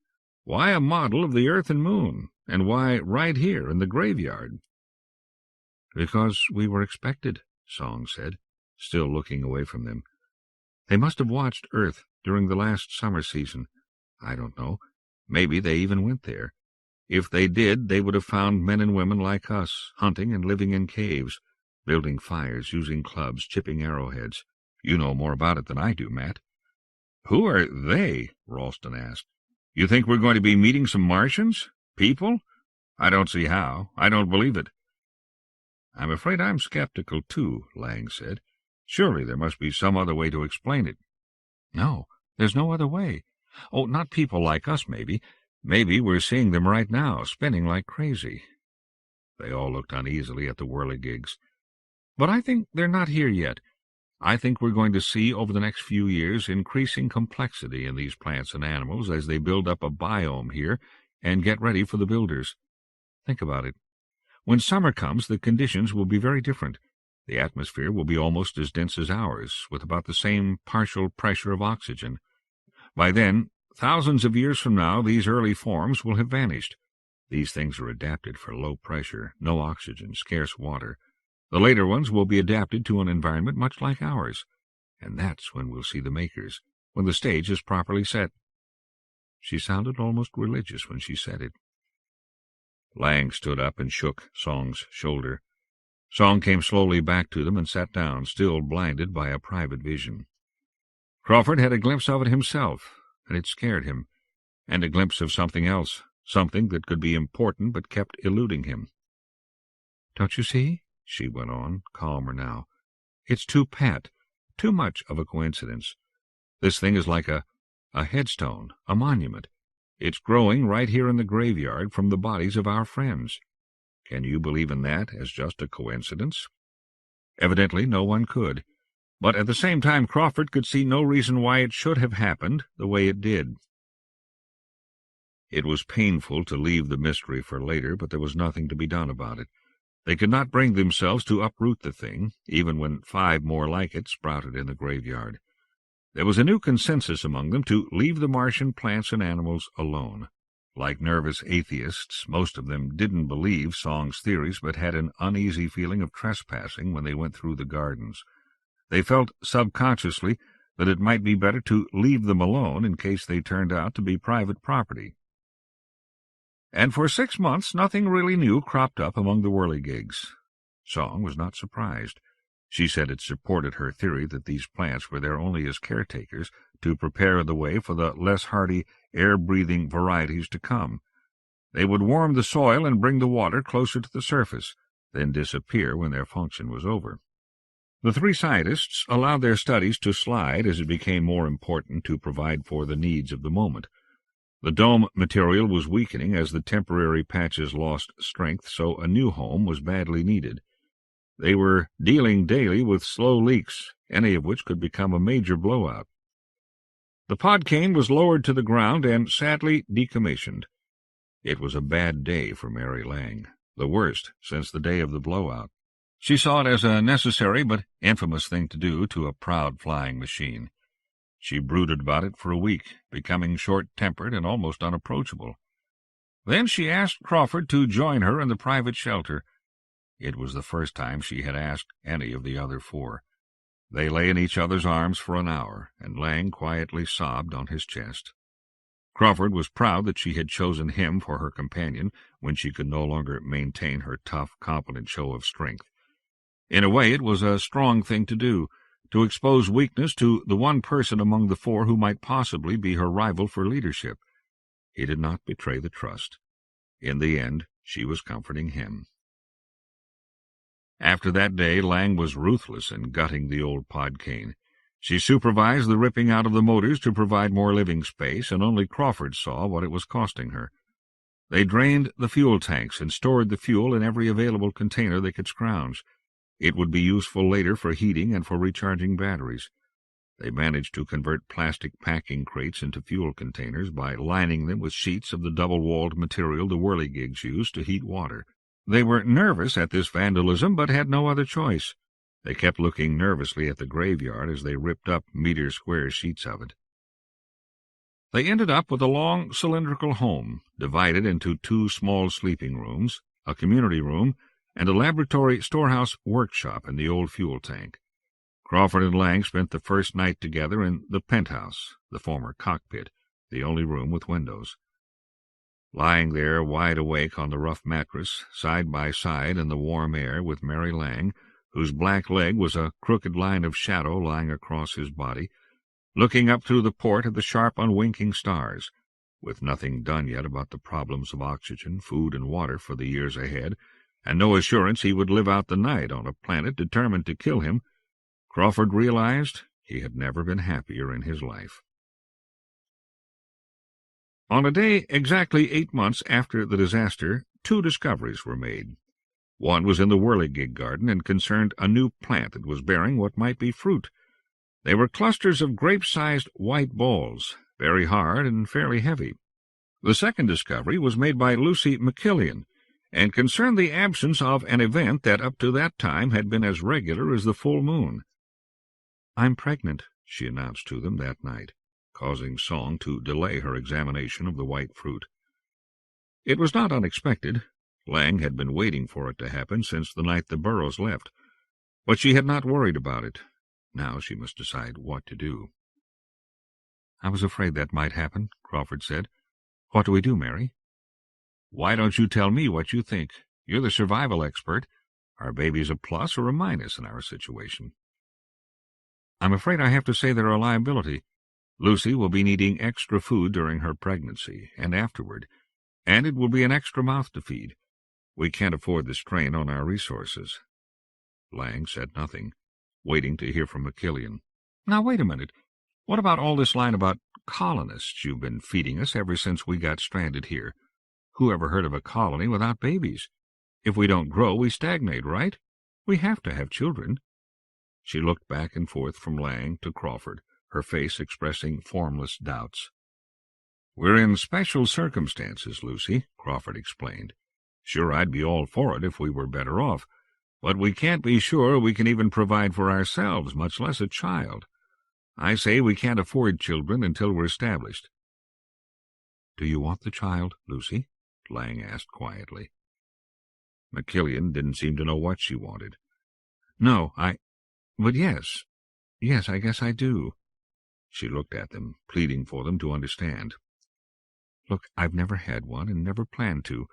"Why a model of the Earth and Moon? And why right here in the graveyard?" "Because we were expected," Song said, still looking away from them. "They must have watched Earth during the last summer season. I don't know. Maybe they even went there. If they did, they would have found men and women like us, hunting and living in caves, building fires, using clubs, chipping arrowheads. You know more about it than I do, Matt." "Who are they?" Ralston asked. "You think we're going to be meeting some Martians? People? I don't see how. I don't believe it." "I'm afraid I'm skeptical, too," Lang said. "Surely there must be some other way to explain it." "No, there's no other way. Oh, not people like us, maybe. Maybe we're seeing them right now, spinning like crazy." They all looked uneasily at the whirligigs. "But I think they're not here yet. I think we're going to see over the next few years increasing complexity in these plants and animals as they build up a biome here and get ready for the builders. Think about it. When summer comes, the conditions will be very different. The atmosphere will be almost as dense as ours, with about the same partial pressure of oxygen. By then, thousands of years from now, these early forms will have vanished. These things are adapted for low pressure, no oxygen, scarce water. The later ones will be adapted to an environment much like ours, and that's when we'll see the makers, when the stage is properly set. She sounded almost religious when she said it. Lang stood up and shook Song's shoulder. Song came slowly back to them and sat down, still blinded by a private vision. Crawford had a glimpse of it himself, and it scared him, and a glimpse of something else, something that could be important but kept eluding him. "Don't you see?" she went on, calmer now. "It's too pat, too much of a coincidence. This thing is like a headstone, a monument. It's growing right here in the graveyard from the bodies of our friends. Can you believe in that as just a coincidence?" Evidently no one could, but at the same time Crawford could see no reason why it should have happened the way it did. It was painful to leave the mystery for later, but there was nothing to be done about it. They could not bring themselves to uproot the thing, even when 5 more like it sprouted in the graveyard. There was a new consensus among them to leave the Martian plants and animals alone. Like nervous atheists, most of them didn't believe Song's theories, but had an uneasy feeling of trespassing when they went through the gardens. They felt subconsciously that it might be better to leave them alone in case they turned out to be private property. And for 6 months nothing really new cropped up among the whirligigs. Song was not surprised. She said it supported her theory that these plants were there only as caretakers to prepare the way for the less hardy, air-breathing varieties to come. They would warm the soil and bring the water closer to the surface, then disappear when their function was over. The 3 scientists allowed their studies to slide as it became more important to provide for the needs of the moment. The dome material was weakening as the temporary patches lost strength, so a new home was badly needed. They were dealing daily with slow leaks, any of which could become a major blowout. The pod cane was lowered to the ground and sadly decommissioned. It was a bad day for Mary Lang, the worst since the day of the blowout. She saw it as a necessary but infamous thing to do to a proud flying machine. She brooded about it for a week, becoming short-tempered and almost unapproachable. Then she asked Crawford to join her in the private shelter. It was the first time she had asked any of the other 4. They lay in each other's arms for an hour, and Lang quietly sobbed on his chest. Crawford was proud that she had chosen him for her companion when she could no longer maintain her tough, competent show of strength. In a way, it was a strong thing to do, to expose weakness to the one person among the 4 who might possibly be her rival for leadership. He did not betray the trust. In the end, she was comforting him. After that day, Lang was ruthless in gutting the old pod cane. She supervised the ripping out of the motors to provide more living space, and only Crawford saw what it was costing her. They drained the fuel tanks and stored the fuel in every available container they could scrounge. It would be useful later for heating and for recharging batteries. They managed to convert plastic packing crates into fuel containers by lining them with sheets of the double-walled material the whirligigs used to heat water. They were nervous at this vandalism, but had no other choice. They kept looking nervously at the graveyard as they ripped up meter-square sheets of it. They ended up with a long, cylindrical home, divided into 2 small sleeping rooms, a community room, and a laboratory storehouse workshop in the old fuel tank. Crawford and Lang spent the first night together in the penthouse, the former cockpit, the only room with windows. Lying there wide awake on the rough mattress, side by side in the warm air with Mary Lang, whose black leg was a crooked line of shadow lying across his body, looking up through the port at the sharp, unwinking stars, with nothing done yet about the problems of oxygen, food, and water for the years ahead, and no assurance he would live out the night on a planet determined to kill him, Crawford realized he had never been happier in his life. On a day exactly 8 months after the disaster, 2 discoveries were made. One was in the whirligig garden and concerned a new plant that was bearing what might be fruit. They were clusters of grape-sized white balls, very hard and fairly heavy. The second discovery was made by Lucy McKillian, and concerned the absence of an event that up to that time had been as regular as the full moon. "I'm pregnant," she announced to them that night, causing Song to delay her examination of the white fruit. It was not unexpected. Lang had been waiting for it to happen since the night the Burrows left, but she had not worried about it. Now she must decide what to do. "I was afraid that might happen," Crawford said. "What do we do, Mary?" "Why don't you tell me what you think? You're the survival expert. Are babies a plus or a minus in our situation?" "I'm afraid I have to say they're a liability. Lucy will be needing extra food during her pregnancy and afterward, and it will be an extra mouth to feed. We can't afford the strain on our resources." Lang said nothing, waiting to hear from McKillian. "Now, wait a minute. What about all this line about colonists you've been feeding us ever since we got stranded here? Who ever heard of a colony without babies? If we don't grow, we stagnate, right? We have to have children." She looked back and forth from Lang to Crawford, her face expressing formless doubts. "We're in special circumstances, Lucy," Crawford explained. "Sure, I'd be all for it if we were better off, but we can't be sure we can even provide for ourselves, much less a child. I say we can't afford children until we're established." "Do you want the child, Lucy?" Lang asked quietly. McKillian didn't seem to know what she wanted. "No, but yes, I guess I do." She looked at them, pleading for them to understand. "Look, I've never had one and never planned to.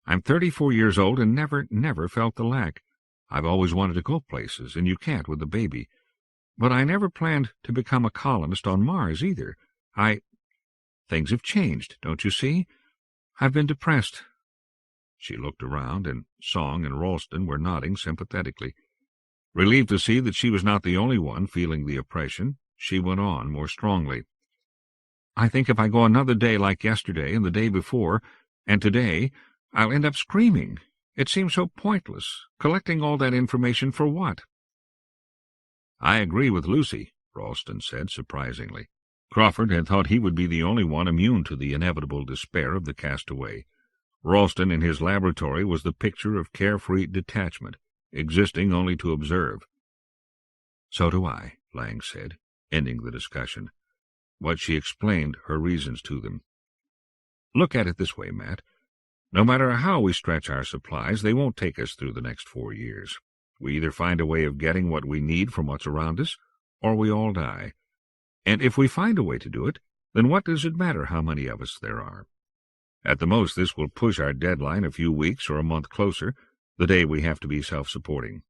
I'm 34 years old and never felt the lack. I've always wanted to go places, and you can't with a baby. But I never planned to become a colonist on Mars, either. Things have changed, don't you see? I've been depressed." She looked around, and Song and Ralston were nodding sympathetically. Relieved to see that she was not the only one feeling the oppression, she went on more strongly. "I think if I go another day like yesterday and the day before, and today, I'll end up screaming. It seems so pointless, collecting all that information for what?" "I agree with Lucy," Ralston said surprisingly. Crawford had thought he would be the only one immune to the inevitable despair of the castaway. Ralston in his laboratory was the picture of carefree detachment, existing only to observe. "So do I," Lang said, ending the discussion. But she explained her reasons to them. "Look at it this way, Matt. No matter how we stretch our supplies, they won't take us through the next 4 years. We either find a way of getting what we need from what's around us, or we all die. And if we find a way to do it, then what does it matter how many of us there are? At the most, this will push our deadline a few weeks or a month closer, the day we have to be self-supporting."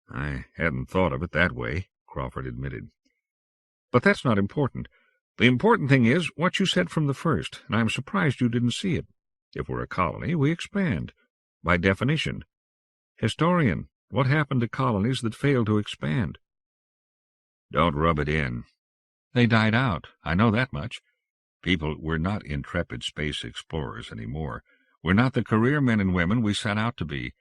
"I hadn't thought of it that way," Crawford admitted. "But that's not important. The important thing is what you said from the first, and I'm surprised you didn't see it. If we're a colony, we expand. By definition. Historian, what happened to colonies that failed to expand?" "Don't rub it in. They died out, I know that much. People were not intrepid space explorers anymore. We're not the career men and women we set out to be.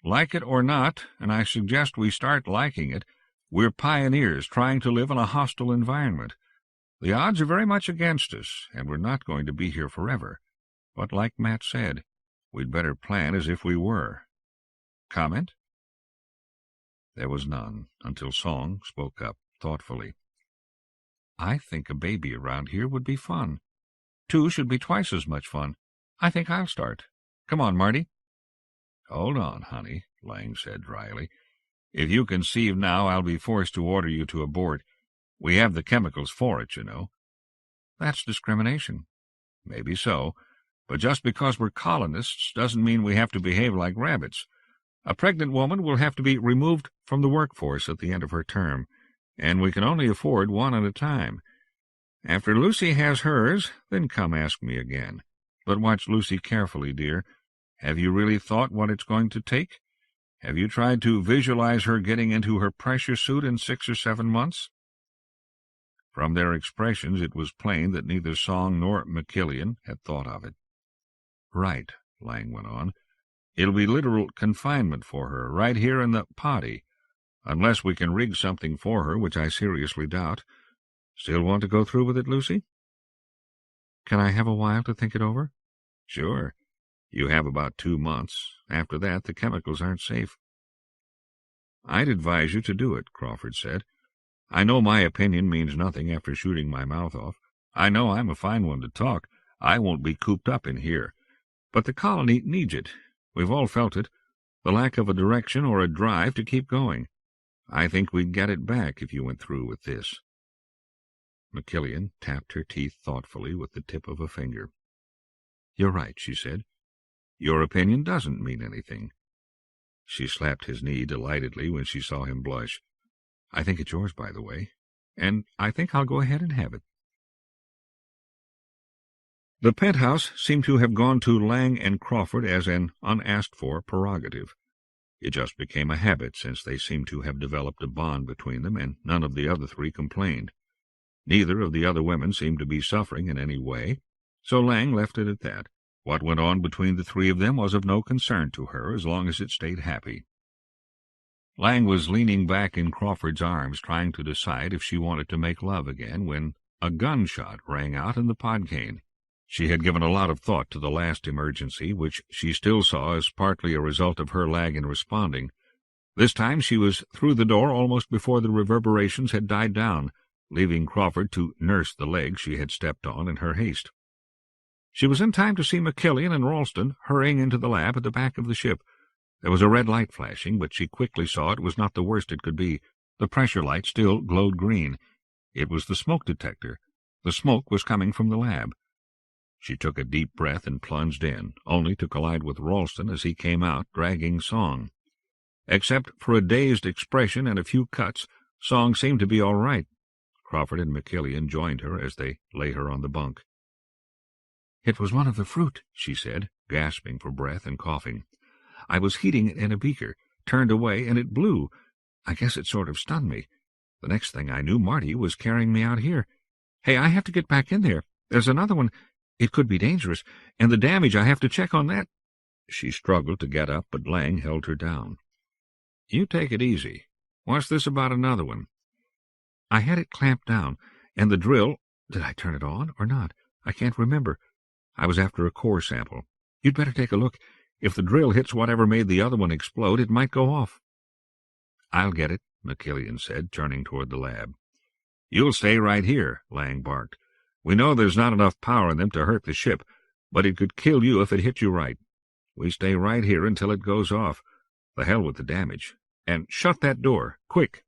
Like it or not, and I suggest we start liking it, we're pioneers trying to live in a hostile environment. The odds are very much against us, and we're not going to be here forever. But like Matt said, we'd better plan as if we were. Comment?" There was none, until Song spoke up thoughtfully. "I think a baby around here would be fun. 2 should be twice as much fun. I think I'll start. Come on, Marty." "Hold on, honey," Lang said dryly. "If you conceive now, I'll be forced to order you to abort. We have the chemicals for it, you know." "That's discrimination." "Maybe so, but just because we're colonists doesn't mean we have to behave like rabbits. A pregnant woman will have to be removed from the workforce at the end of her term, and we can only afford 1 at a time. After Lucy has hers, then come ask me again. But watch Lucy carefully, dear. Have you really thought what it's going to take? Have you tried to visualize her getting into her pressure suit in 6 or 7 months?" From their expressions it was plain that neither Song nor McKillian had thought of it. "Right," Lang went on. It'll be literal confinement for her, right here in the potty, unless we can rig something for her, which I seriously doubt. Still want to go through with it, Lucy?" "Can I have a while to think it over?" "Sure. You have about 2 months. After that, the chemicals aren't safe." "I'd advise you to do it," Crawford said. "I know my opinion means nothing after shooting my mouth off. I know I'm a fine one to talk. I won't be cooped up in here. But the colony needs it. We've all felt it. The lack of a direction or a drive to keep going. I think we'd get it back if you went through with this." McKillian tapped her teeth thoughtfully with the tip of a finger. "You're right," she said. "Your opinion doesn't mean anything." She slapped his knee delightedly when she saw him blush. "I think it's yours, by the way, and I think I'll go ahead and have it." The penthouse seemed to have gone to Lang and Crawford as an unasked-for prerogative. It just became a habit, since they seemed to have developed a bond between them, and none of the other three complained. Neither of the other women seemed to be suffering in any way, so Lang left it at that. What went on between the three of them was of no concern to her, as long as it stayed happy. Lang was leaning back in Crawford's arms, trying to decide if she wanted to make love again, when a gunshot rang out in the Podcane. She had given a lot of thought to the last emergency, which she still saw as partly a result of her lag in responding. This time she was through the door almost before the reverberations had died down, leaving Crawford to nurse the leg she had stepped on in her haste. She was in time to see McKillian and Ralston hurrying into the lab at the back of the ship. There was a red light flashing, but she quickly saw it was not the worst it could be. The pressure light still glowed green. It was the smoke detector. The smoke was coming from the lab. She took a deep breath and plunged in, only to collide with Ralston as he came out, dragging Song. Except for a dazed expression and a few cuts, Song seemed to be all right. Crawford and McKillian joined her as they lay her on the bunk. "It was one of the fruit," she said, gasping for breath and coughing. "I was heating it in a beaker, turned away, and it blew. I guess it sort of stunned me. The next thing I knew, Marty was carrying me out here. Hey, I have to get back in there. There's another one. It could be dangerous, and the damage, I have to check on that." She struggled to get up, but Lang held her down. "You take it easy. What's this about another one?" "I had it clamped down, and the drill— Did I turn it on or not? I can't remember. I was after a core sample. You'd better take a look. If the drill hits whatever made the other one explode, it might go off." "I'll get it," McKillian said, turning toward the lab. "You'll stay right here," Lang barked. "We know there's not enough power in them to hurt the ship, but it could kill you if it hit you right. We stay right here until it goes off. The hell with the damage. And shut that door, quick."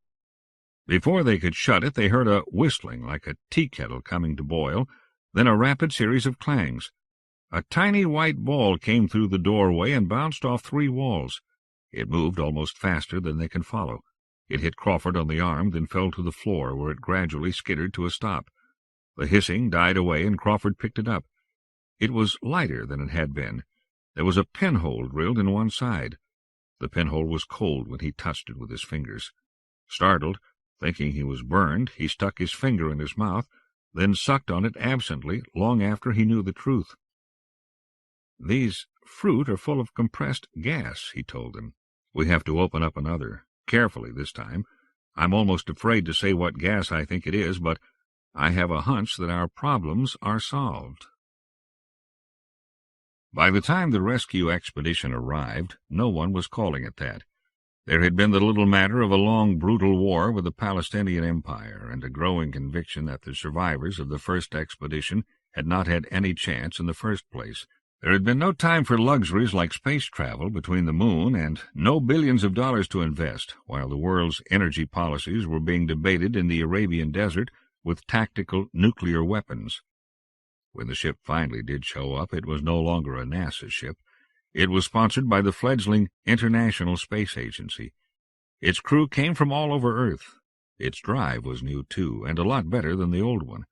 Before they could shut it, they heard a whistling like a tea kettle coming to boil, then a rapid series of clangs. A tiny white ball came through the doorway and bounced off 3 walls. It moved almost faster than they could follow. It hit Crawford on the arm, then fell to the floor, where it gradually skittered to a stop. The hissing died away, and Crawford picked it up. It was lighter than it had been. There was a pinhole drilled in one side. The pinhole was cold when he touched it with his fingers. Startled, thinking he was burned, he stuck his finger in his mouth, then sucked on it absently long after he knew the truth. "These fruit are full of compressed gas," he told them. "We have to open up another, carefully this time. I'm almost afraid to say what gas I think it is, but I have a hunch that our problems are solved." By the time the rescue expedition arrived, no one was calling it that. There had been the little matter of a long, brutal war with the Palestinian Empire, and a growing conviction that the survivors of the first expedition had not had any chance in the first place. There had been no time for luxuries like space travel between the moon, and no billions of dollars to invest, while the world's energy policies were being debated in the Arabian desert with tactical nuclear weapons. When the ship finally did show up, it was no longer a NASA ship. It was sponsored by the fledgling International Space Agency. Its crew came from all over Earth. Its drive was new, too, and a lot better than the old one.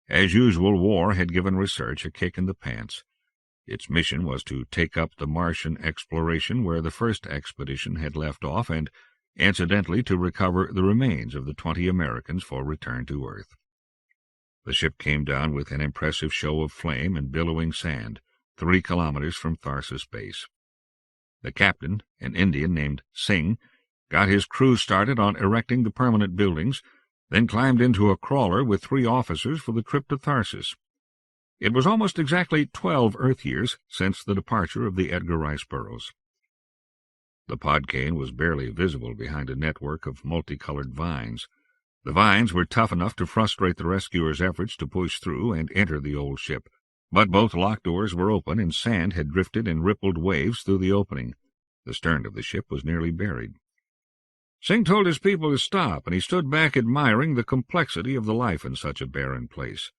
As usual, war had given research a kick in the pants. Its mission was to take up the Martian exploration where the first expedition had left off, and incidentally to recover the remains of the 20 Americans for return to Earth. The ship came down with an impressive show of flame and billowing sand, 3 kilometers from Tharsis Base. The captain, an Indian named Singh, got his crew started on erecting the permanent buildings, then climbed into a crawler with 3 officers for the trip to Tharsis. It was almost exactly 12 Earth years since the departure of the Edgar Rice Burroughs. The Podcane was barely visible behind a network of multicolored vines. The vines were tough enough to frustrate the rescuers' efforts to push through and enter the old ship, but both lock doors were open and sand had drifted in rippled waves through the opening. The stern of the ship was nearly buried. Singh told his people to stop, and he stood back admiring the complexity of the life in such a barren place.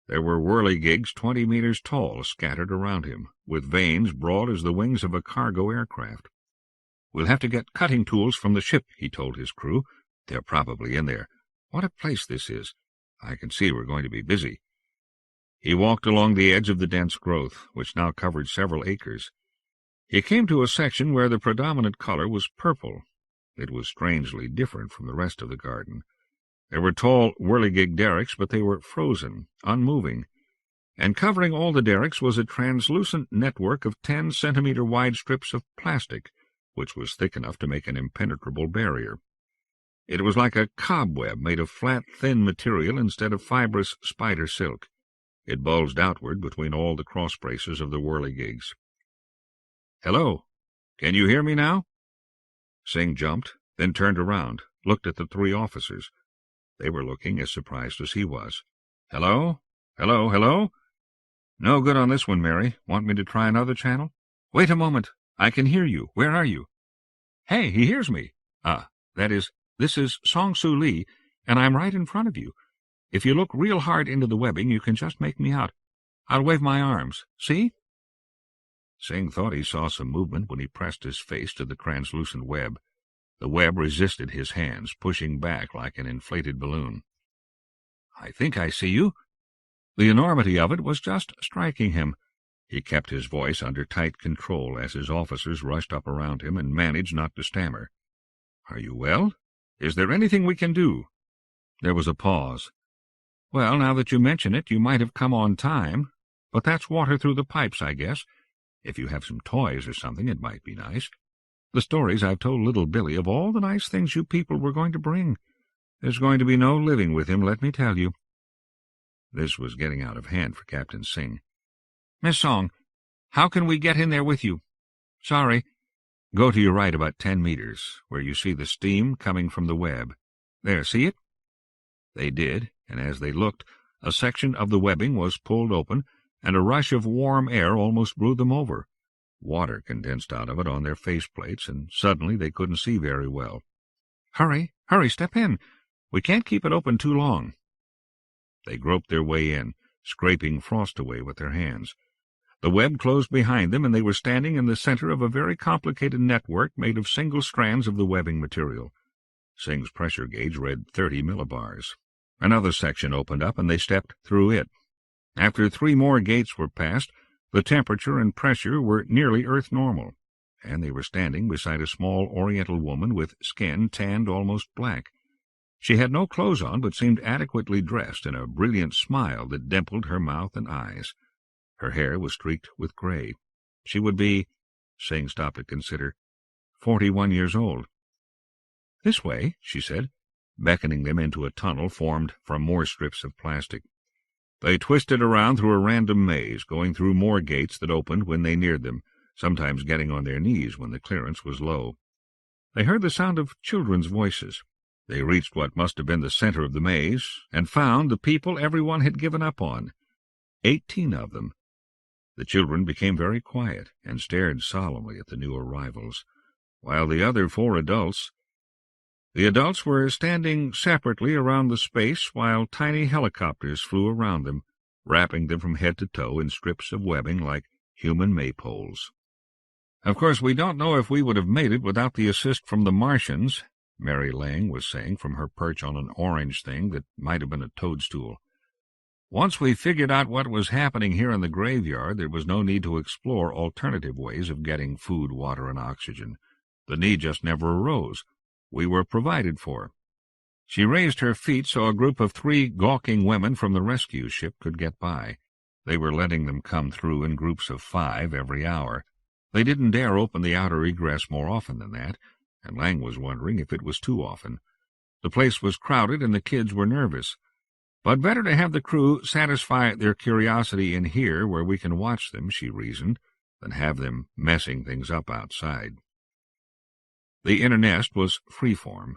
There were whirligigs 20 meters tall scattered around him, with vanes broad as the wings of a cargo aircraft. "We'll have to get cutting tools from the ship," he told his crew. "They're probably in there. What a place this is. I can see we're going to be busy." He walked along the edge of the dense growth, which now covered several acres. He came to a section where the predominant color was purple. It was strangely different from the rest of the garden. There were tall whirligig derricks, but they were frozen, unmoving, and covering all the derricks was a translucent network of 10-centimeter wide strips of plastic, which was thick enough to make an impenetrable barrier. It was like a cobweb made of flat, thin material instead of fibrous spider silk. It bulged outward between all the cross braces of the whirligigs. "Hello. Can you hear me now?" Singh jumped, then turned around, looked at the 3 officers. They were looking as surprised as he was. "Hello? Hello? Hello? No good on this one, Mary. Want me to try another channel?" "Wait a moment. I can hear you. Where are you?" "Hey, he hears me. This is Song Soo Lee, and I'm right in front of you. If you look real hard into the webbing, you can just make me out. I'll wave my arms. See?" Singh thought he saw some movement when he pressed his face to the translucent web. The web resisted his hands, pushing back like an inflated balloon. "I think I see you." The enormity of it was just striking him. He kept his voice under tight control as his officers rushed up around him and managed not to stammer. "Are you well? Is there anything we can do?" There was a pause. "Well, now that you mention it, you might have come on time, but that's water through the pipes, I guess. If you have some toys or something, it might be nice. The stories I've told little Billy of all the nice things you people were going to bring. There's going to be no living with him, let me tell you." This was getting out of hand for Captain Singh. "Miss Song, how can we get in there with you?" "Sorry." "Go to your right about 10 meters, where you see the steam coming from the web. There, see it?" They did, and as they looked, a section of the webbing was pulled open, and a rush of warm air almost blew them over. Water condensed out of it on their faceplates, and suddenly they couldn't see very well. "Hurry, hurry, step in. We can't keep it open too long." They groped their way in, scraping frost away with their hands. The web closed behind them, and they were standing in the center of a very complicated network made of single strands of the webbing material. Singh's pressure gauge read 30 millibars. Another section opened up, and they stepped through it. After 3 more gates were passed, the temperature and pressure were nearly Earth normal, and they were standing beside a small Oriental woman with skin tanned almost black. She had no clothes on, but seemed adequately dressed in a brilliant smile that dimpled her mouth and eyes. Her hair was streaked with gray. She would be, Singh stopped to consider, 41 years old. "This way," she said, beckoning them into a tunnel formed from more strips of plastic. They twisted around through a random maze, going through more gates that opened when they neared them, sometimes getting on their knees when the clearance was low. They heard the sound of children's voices. They reached what must have been the center of the maze, and found the people everyone had given up on. 18 of them. The children became very quiet and stared solemnly at the new arrivals, while the other 4 adults... The adults were standing separately around the space while tiny helicopters flew around them, wrapping them from head to toe in strips of webbing like human maypoles. "Of course, we don't know if we would have made it without the assist from the Martians," Mary Lang was saying from her perch on an orange thing that might have been a toadstool. "Once we figured out what was happening here in the graveyard, there was no need to explore alternative ways of getting food, water, and oxygen. The need just never arose. We were provided for." She raised her feet so a group of 3 gawking women from the rescue ship could get by. They were letting them come through in groups of 5 every hour. They didn't dare open the outer egress more often than that, and Lang was wondering if it was too often. The place was crowded and the kids were nervous. But better to have the crew satisfy their curiosity in here where we can watch them, she reasoned, than have them messing things up outside. The inner nest was free-form.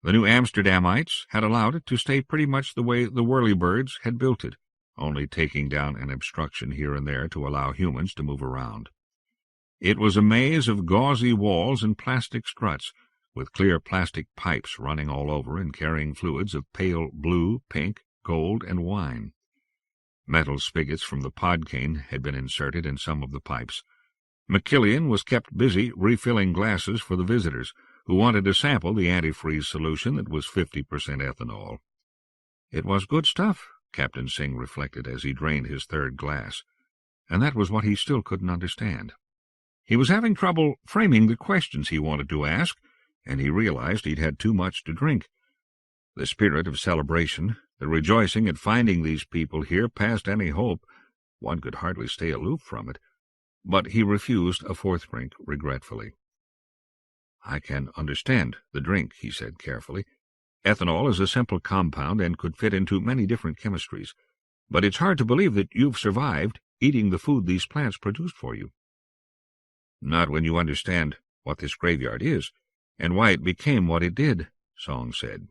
The New Amsterdamites had allowed it to stay pretty much the way the whirlybirds had built it, only taking down an obstruction here and there to allow humans to move around. It was a maze of gauzy walls and plastic struts, with clear plastic pipes running all over and carrying fluids of pale blue, pink, gold, and wine. Metal spigots from the pod-cane had been inserted in some of the pipes. McKillian was kept busy refilling glasses for the visitors, who wanted to sample the antifreeze solution that was 50% ethanol. It was good stuff, Captain Singh reflected as he drained his third glass, and that was what he still couldn't understand. He was having trouble framing the questions he wanted to ask, and he realized he'd had too much to drink. The spirit of celebration, the rejoicing at finding these people here past any hope, one could hardly stay aloof from it, but he refused a fourth drink regretfully. "I can understand the drink," he said carefully. "Ethanol is a simple compound and could fit into many different chemistries, but it's hard to believe that you've survived eating the food these plants produced for you." "Not when you understand what this graveyard is, and why it became what it did," Song said.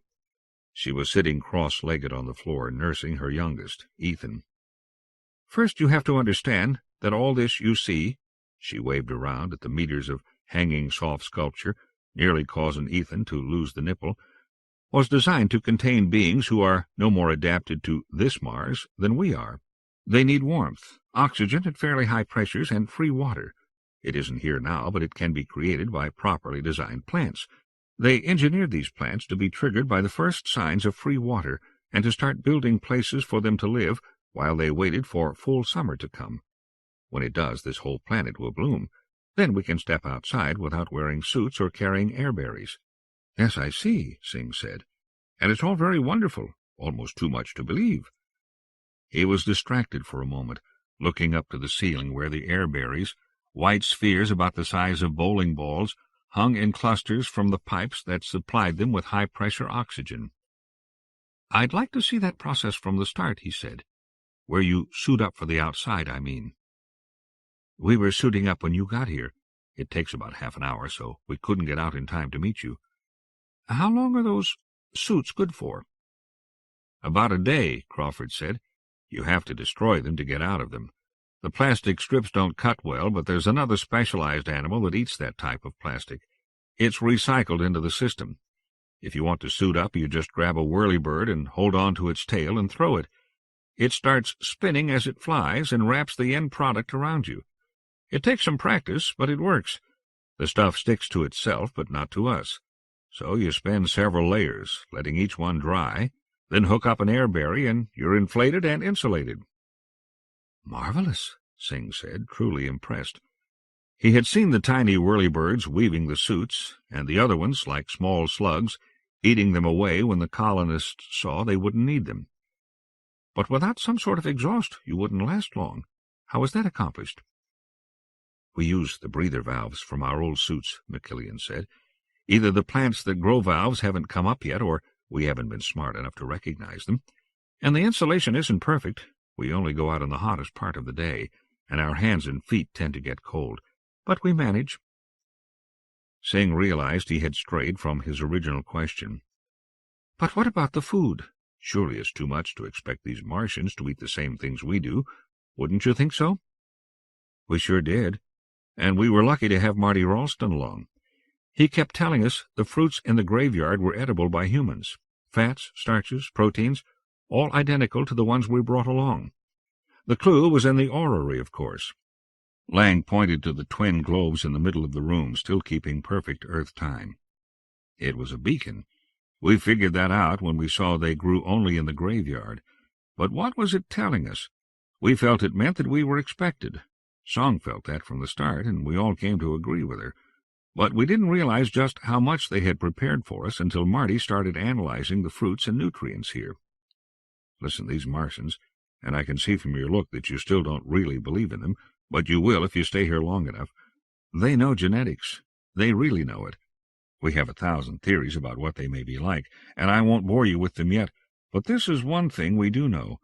She was sitting cross-legged on the floor, nursing her youngest, Ethan. "First you have to understand that all this you see," she waved around at the meters of hanging soft sculpture, nearly causing Ethan to lose the nipple, "was designed to contain beings who are no more adapted to this Mars than we are. They need warmth, oxygen at fairly high pressures, and free water. It isn't here now, but it can be created by properly designed plants. They engineered these plants to be triggered by the first signs of free water and to start building places for them to live while they waited for full summer to come. When it does, this whole planet will bloom. Then we can step outside without wearing suits or carrying airberries." "Yes, I see," Singh said. "And it's all very wonderful, almost too much to believe." He was distracted for a moment, looking up to the ceiling where the airberries, white spheres about the size of bowling balls, hung in clusters from the pipes that supplied them with high-pressure oxygen. "I'd like to see that process from the start," he said. "Where you suit up for the outside, I mean." "We were suiting up when you got here. It takes about half an hour, so we couldn't get out in time to meet you." "How long are those suits good for?" "About a day," Crawford said. "You have to destroy them to get out of them. The plastic strips don't cut well, but there's another specialized animal that eats that type of plastic. It's recycled into the system. If you want to suit up, you just grab a whirlybird and hold on to its tail and throw it. It starts spinning as it flies and wraps the end product around you. It takes some practice, but it works. The stuff sticks to itself, but not to us. So you spend several layers, letting each one dry, then hook up an airberry, and you're inflated and insulated." "Marvelous," Singh said, truly impressed. He had seen the tiny whirlybirds weaving the suits, and the other ones, like small slugs, eating them away when the colonists saw they wouldn't need them. "But without some sort of exhaust, you wouldn't last long. How was that accomplished?" "We use the breather valves from our old suits," McKillian said. "Either the plants that grow valves haven't come up yet, or we haven't been smart enough to recognize them. And the insulation isn't perfect. We only go out in the hottest part of the day, and our hands and feet tend to get cold. But we manage." Singh realized he had strayed from his original question. "But what about the food? Surely it's too much to expect these Martians to eat the same things we do. Wouldn't you think so?" "We sure did. And we were lucky to have Marty Ralston along. He kept telling us the fruits in the graveyard were edible by humans. Fats, starches, proteins, all identical to the ones we brought along. The clue was in the orrery, of course." Lang pointed to the twin globes in the middle of the room, still keeping perfect Earth time. "It was a beacon. We figured that out when we saw they grew only in the graveyard. But what was it telling us? We felt it meant that we were expected. Song felt that from the start, and we all came to agree with her. But we didn't realize just how much they had prepared for us until Marty started analyzing the fruits and nutrients here. Listen, these Martians, and I can see from your look that you still don't really believe in them, but you will if you stay here long enough. They know genetics. They really know it. We have 1,000 theories about what they may be like, and I won't bore you with them yet, but this is one thing we do know.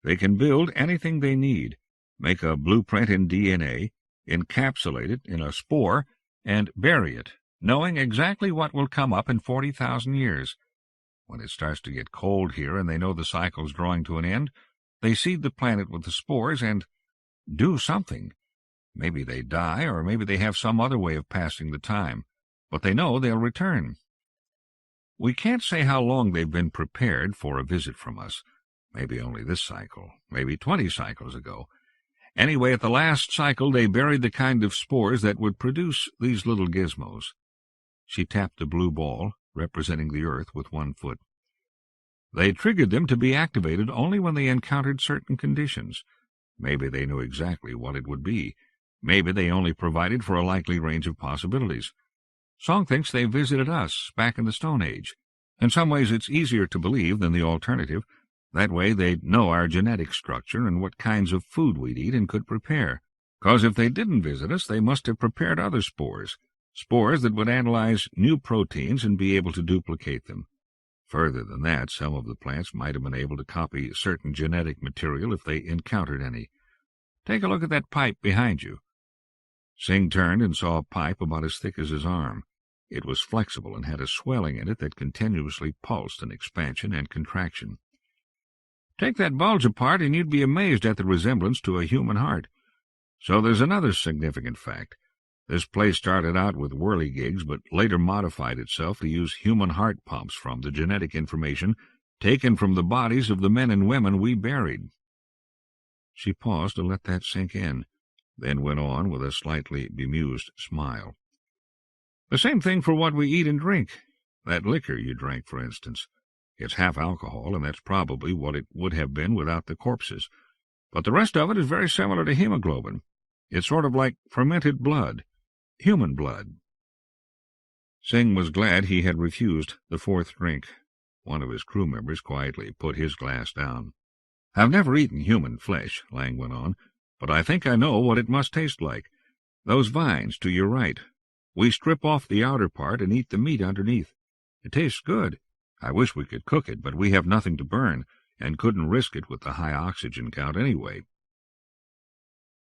They can build anything they need, make a blueprint in DNA, encapsulate it in a spore, and bury it, knowing exactly what will come up in 40,000 years. When it starts to get cold here and they know the cycle's drawing to an end, they seed the planet with the spores and do something. Maybe they die, or maybe they have some other way of passing the time, but they know they'll return. We can't say how long they've been prepared for a visit from us. Maybe only this cycle, maybe 20 cycles ago. Anyway, at the last cycle they buried the kind of spores that would produce these little gizmos. She tapped the blue ball, representing the Earth, with one foot. They triggered them to be activated only when they encountered certain conditions. Maybe they knew exactly what it would be. Maybe they only provided for a likely range of possibilities. Song thinks they visited us back in the Stone Age. In some ways it's easier to believe than the alternative. That way they'd know our genetic structure and what kinds of food we'd eat and could prepare. 'Cause if they didn't visit us, they must have prepared other spores that would analyze new proteins and be able to duplicate them. Further than that, some of the plants might have been able to copy certain genetic material if they encountered any. Take a look at that pipe behind you. Singh turned and saw a pipe about as thick as his arm. It was flexible and had a swelling in it that continuously pulsed in expansion and contraction. Take that bulge apart and you'd be amazed at the resemblance to a human heart. So there's another significant fact. This place started out with whirligigs, but later modified itself to use human heart pumps from the genetic information taken from the bodies of the men and women we buried. She paused to let that sink in, then went on with a slightly bemused smile. The same thing for what we eat and drink. That liquor you drank, for instance. It's half alcohol, and that's probably what it would have been without the corpses. But the rest of it is very similar to hemoglobin. It's sort of like fermented blood. Human blood. Singh was glad he had refused the fourth drink. One of his crew members quietly put his glass down. I've never eaten human flesh, Lang went on, but I think I know what it must taste like. Those vines to your right. We strip off the outer part and eat the meat underneath. It tastes good. I wish we could cook it, but we have nothing to burn, and couldn't risk it with the high oxygen count anyway.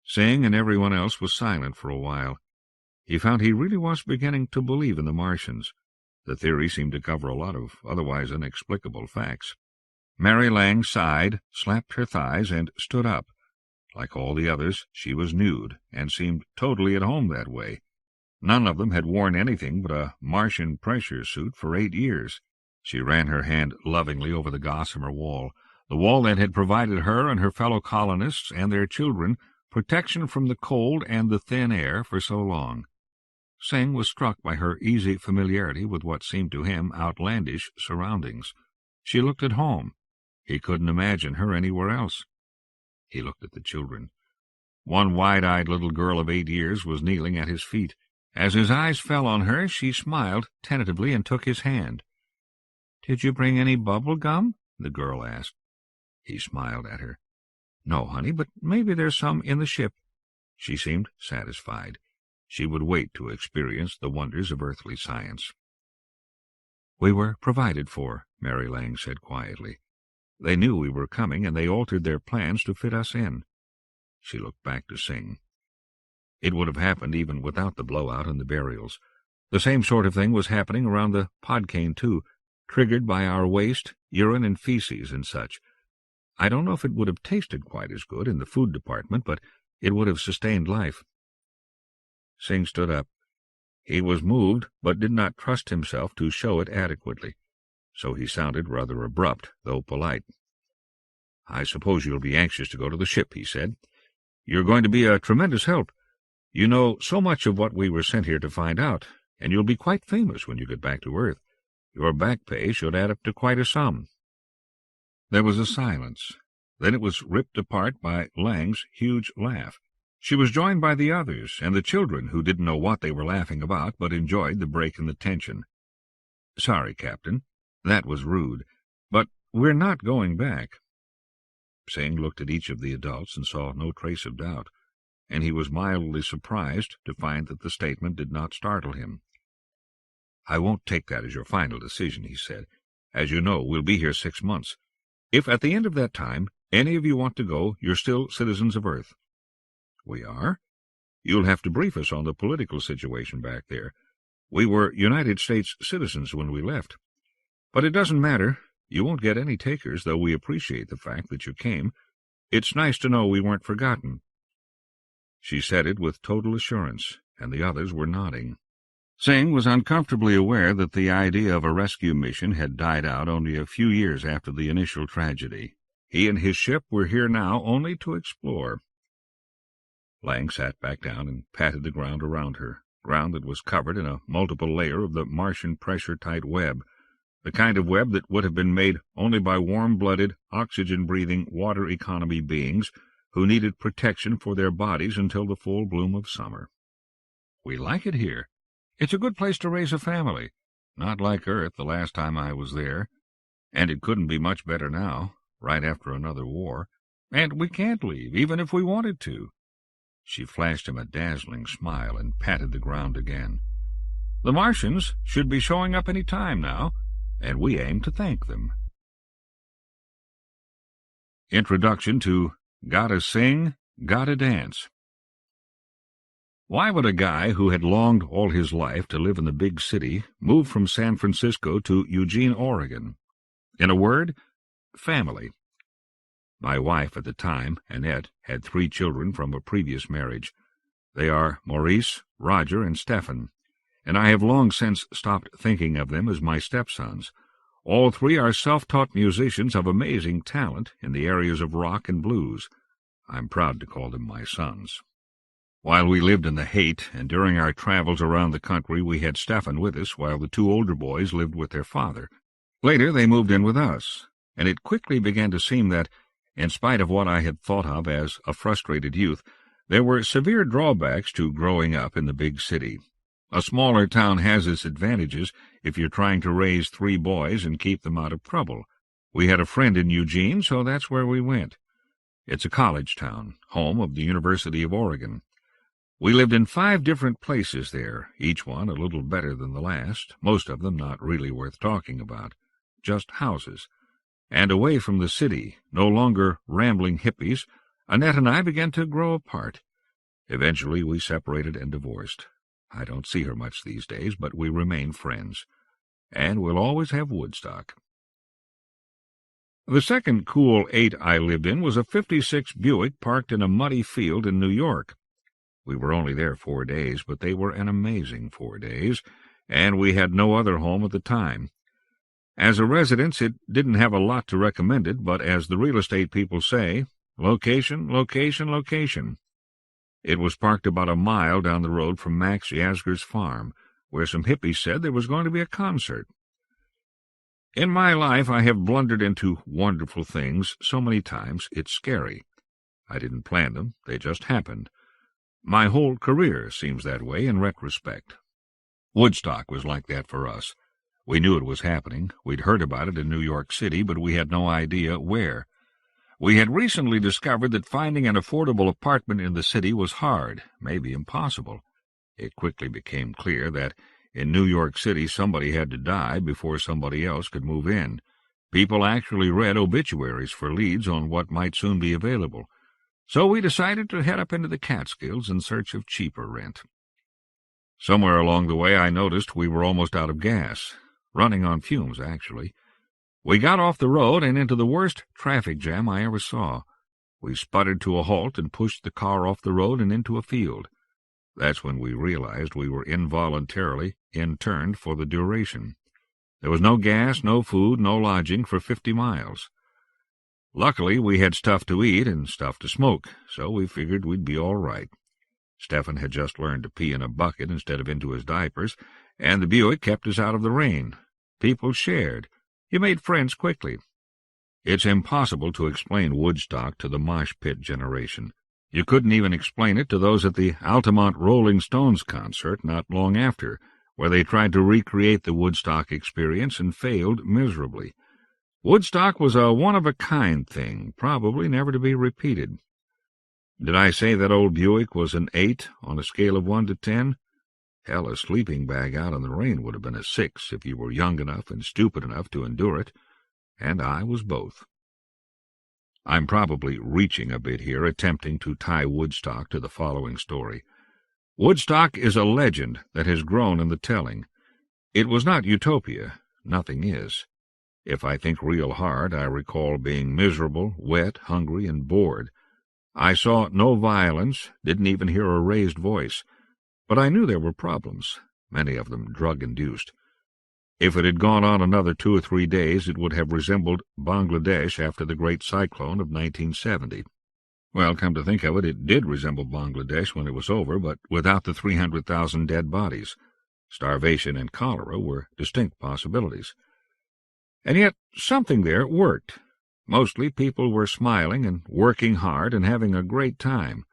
Singh and everyone else was silent for a while. He found he really was beginning to believe in the Martians. The theory seemed to cover a lot of otherwise inexplicable facts. Mary Lang sighed, slapped her thighs, and stood up. Like all the others, she was nude, and seemed totally at home that way. None of them had worn anything but a Martian pressure suit for 8 years. She ran her hand lovingly over the gossamer wall, the wall that had provided her and her fellow colonists and their children protection from the cold and the thin air for so long. Singh was struck by her easy familiarity with what seemed to him outlandish surroundings. She looked at home. He couldn't imagine her anywhere else. He looked at the children. One wide-eyed little girl of 8 years was kneeling at his feet. As his eyes fell on her, she smiled tentatively and took his hand. "Did you bring any bubble gum?" the girl asked. He smiled at her. "No, honey, but maybe there's some in the ship." She seemed satisfied. She would wait to experience the wonders of earthly science. "We were provided for," Mary Lang said quietly. "They knew we were coming, and they altered their plans to fit us in." She looked back to Singh. It would have happened even without the blowout and the burials. The same sort of thing was happening around the Podcane, too, triggered by our waste, urine, and feces and such. I don't know if it would have tasted quite as good in the food department, but it would have sustained life. Singh stood up. He was moved, but did not trust himself to show it adequately, so he sounded rather abrupt, though polite. "I suppose you'll be anxious to go to the ship," he said. "You're going to be a tremendous help. You know so much of what we were sent here to find out, and you'll be quite famous when you get back to Earth. Your back pay should add up to quite a sum." There was a silence. Then it was ripped apart by Lang's huge laugh. She was joined by the others, and the children, who didn't know what they were laughing about, but enjoyed the break in the tension. "Sorry, Captain. That was rude. But we're not going back." Singh looked at each of the adults and saw no trace of doubt. and he was mildly surprised to find that the statement did not startle him. "I won't take that as your final decision," he said. "As you know, we'll be here 6 months. If at the end of that time any of you want to go, you're still citizens of Earth." "We are? You'll have to brief us on the political situation back there. We were United States citizens when we left. But it doesn't matter. You won't get any takers, though we appreciate the fact that you came. It's nice to know we weren't forgotten." She said it with total assurance, and the others were nodding. Singh was uncomfortably aware that the idea of a rescue mission had died out only a few years after the initial tragedy. He and his ship were here now only to explore. Lang sat back down and patted the ground around her, ground that was covered in a multiple layer of the Martian pressure-tight web, the kind of web that would have been made only by warm-blooded, oxygen-breathing, water-economy beings who needed protection for their bodies until the full bloom of summer. "We like it here. It's a good place to raise a family. Not like Earth the last time I was there. And it couldn't be much better now, right after another war. And we can't leave, even if we wanted to." She flashed him a dazzling smile and patted the ground again. "The Martians should be showing up any time now, and we aim to thank them." Introduction to Gotta Sing, Gotta Dance. Why would a guy who had longed all his life to live in the big city move from San Francisco to Eugene, Oregon? In a word, family. My wife at the time, Annette, had 3 children from a previous marriage. They are Maurice, Roger, and Stephen, and I have long since stopped thinking of them as my stepsons. All 3 are self-taught musicians of amazing talent in the areas of rock and blues. I'm proud to call them my sons. While we lived in the Haight, and during our travels around the country, we had Stephen with us while the 2 older boys lived with their father. Later they moved in with us, and it quickly began to seem that, in spite of what I had thought of as a frustrated youth, there were severe drawbacks to growing up in the big city. A smaller town has its advantages if you're trying to raise 3 boys and keep them out of trouble. We had a friend in Eugene, so that's where we went. It's a college town, home of the University of Oregon. We lived in 5 different places there, each one a little better than the last, most of them not really worth talking about, just houses. And away from the city, no longer rambling hippies, Annette and I began to grow apart. Eventually we separated and divorced. I don't see her much these days, but we remain friends. And we'll always have Woodstock. The second cool 8 I lived in was a '56 Buick parked in a muddy field in New York. We were only there 4 days, but they were an amazing 4 days, and we had no other home at the time. As a residence, it didn't have a lot to recommend it, but as the real estate people say, location, location, location. It was parked about a mile down the road from Max Yasgur's farm, where some hippies said there was going to be a concert. In my life, I have blundered into wonderful things so many times it's scary. I didn't plan them, they just happened. My whole career seems that way in retrospect. Woodstock was like that for us. We knew it was happening. We'd heard about it in New York City, but we had no idea where. We had recently discovered that finding an affordable apartment in the city was hard, maybe impossible. It quickly became clear that in New York City somebody had to die before somebody else could move in. People actually read obituaries for leads on what might soon be available. So we decided to head up into the Catskills in search of cheaper rent. Somewhere along the way I noticed we were almost out of gas. Running on fumes, actually. We got off the road and into the worst traffic jam I ever saw. We sputtered to a halt and pushed the car off the road and into a field. That's when we realized we were involuntarily interned for the duration. There was no gas, no food, no lodging for 50 miles. Luckily, we had stuff to eat and stuff to smoke, so we figured we'd be all right. Stephen had just learned to pee in a bucket instead of into his diapers, and the Buick kept us out of the rain. People shared. You made friends quickly. It's impossible to explain Woodstock to the mosh pit generation. You couldn't even explain it to those at the Altamont Rolling Stones concert not long after, where they tried to recreate the Woodstock experience and failed miserably. Woodstock was a one-of-a-kind thing, probably never to be repeated. Did I say that old Buick was an 8 on a scale of 1 to 10? Hell, a sleeping bag out in the rain would have been a 6 if you were young enough and stupid enough to endure it, and I was both. I'm probably reaching a bit here, attempting to tie Woodstock to the following story. Woodstock is a legend that has grown in the telling. It was not utopia. Nothing is. If I think real hard, I recall being miserable, wet, hungry, and bored. I saw no violence, didn't even hear a raised voice. But I knew there were problems, many of them drug-induced. If it had gone on another 2 or 3 days, it would have resembled Bangladesh after the Great Cyclone of 1970. Well, come to think of it, it did resemble Bangladesh when it was over, but without the 300,000 dead bodies. Starvation and cholera were distinct possibilities. And yet something there worked. Mostly people were smiling and working hard and having a great time.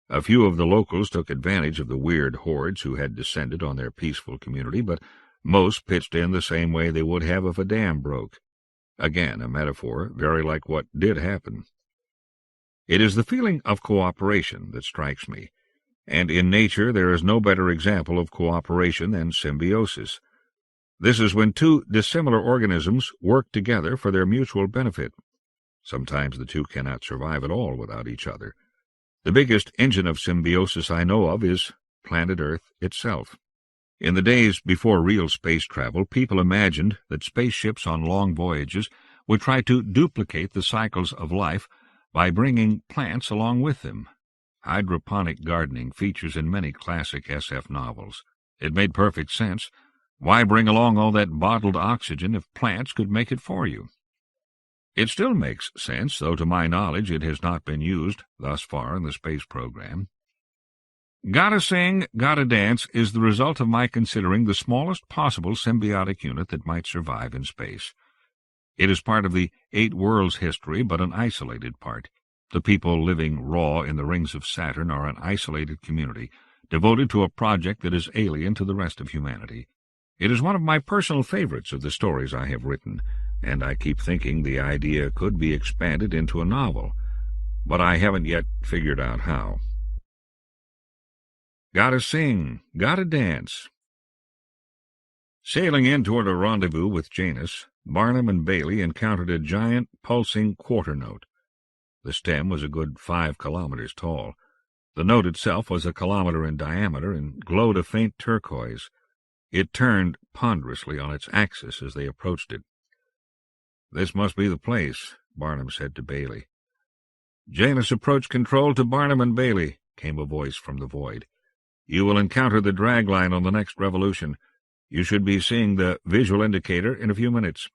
A few of the locals took advantage of the weird hordes who had descended on their peaceful community, but most pitched in the same way they would have if a dam broke. Again, a metaphor very like what did happen. It is the feeling of cooperation that strikes me, and in nature there is no better example of cooperation than symbiosis. This is when two dissimilar organisms work together for their mutual benefit. Sometimes the two cannot survive at all without each other. The biggest engine of symbiosis I know of is planet Earth itself. In the days before real space travel, people imagined that spaceships on long voyages would try to duplicate the cycles of life by bringing plants along with them. Hydroponic gardening features in many classic SF novels. It made perfect sense. Why bring along all that bottled oxygen if plants could make it for you? It still makes sense, though to my knowledge it has not been used thus far in the space program. Gotta Sing, Gotta Dance is the result of my considering the smallest possible symbiotic unit that might survive in space. It is part of the 8 worlds history, but an isolated part. The people living raw in the rings of Saturn are an isolated community, devoted to a project that is alien to the rest of humanity. It is one of my personal favorites of the stories I have written, and I keep thinking the idea could be expanded into a novel, but I haven't yet figured out how. Gotta Sing, Gotta Dance. Sailing in toward a rendezvous with Janus, Barnum and Bailey encountered a giant, pulsing quarter note. The stem was a good 5 kilometers tall. The note itself was a kilometer in diameter and glowed a faint turquoise. It turned ponderously on its axis as they approached it. "This must be the place," Barnum said to Bailey. "Janus approach control to Barnum and Bailey," came a voice from the void. "You will encounter the drag line on the next revolution. You should be seeing the visual indicator in a few minutes."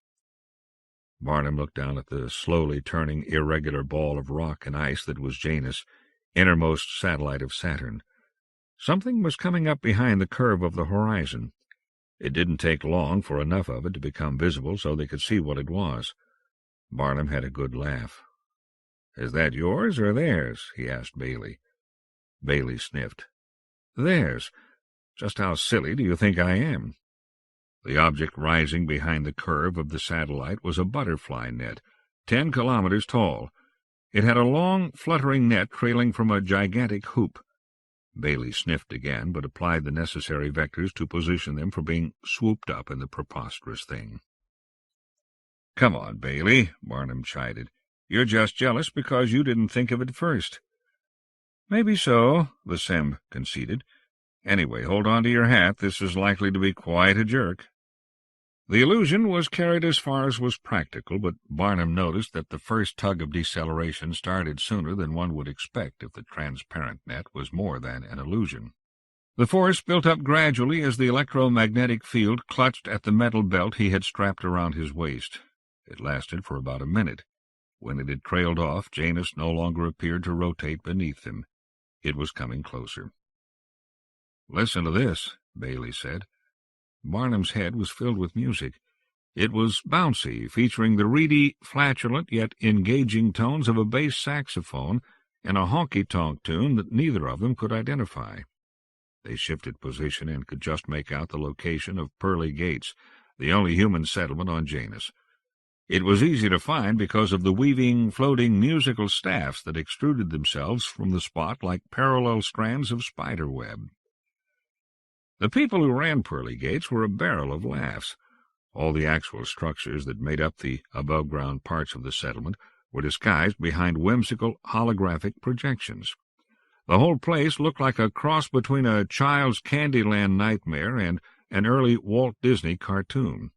Barnum looked down at the slowly turning irregular ball of rock and ice that was Janus, innermost satellite of Saturn. Something was coming up behind the curve of the horizon. It didn't take long for enough of it to become visible so they could see what it was. Barnum had a good laugh. "Is that yours or theirs?" he asked Bailey. Bailey sniffed. "Theirs. Just how silly do you think I am?" The object rising behind the curve of the satellite was a butterfly net, 10 kilometers tall. It had a long, fluttering net trailing from a gigantic hoop. Bailey sniffed again, but applied the necessary vectors to position them for being swooped up in the preposterous thing. "Come on, Bailey," Barnum chided. "You're just jealous because you didn't think of it first." "Maybe so," the Sem conceded. "Anyway, hold on to your hat. This is likely to be quite a jerk." The illusion was carried as far as was practical, but Barnum noticed that the first tug of deceleration started sooner than one would expect if the transparent net was more than an illusion. The force built up gradually as the electromagnetic field clutched at the metal belt he had strapped around his waist. It lasted for about a minute. When it had trailed off, Janus no longer appeared to rotate beneath him. It was coming closer. "Listen to this," Bailey said. Barnum's head was filled with music. It was bouncy, featuring the reedy, flatulent, yet engaging tones of a bass saxophone and a honky-tonk tune that neither of them could identify. They shifted position and could just make out the location of Pearly Gates, the only human settlement on Janus. It was easy to find because of the weaving, floating musical staffs that extruded themselves from the spot like parallel strands of spider web. The people who ran Pearly Gates were a barrel of laughs. All the actual structures that made up the above-ground parts of the settlement were disguised behind whimsical holographic projections. The whole place looked like a cross between a child's Candyland nightmare and an early Walt Disney cartoon.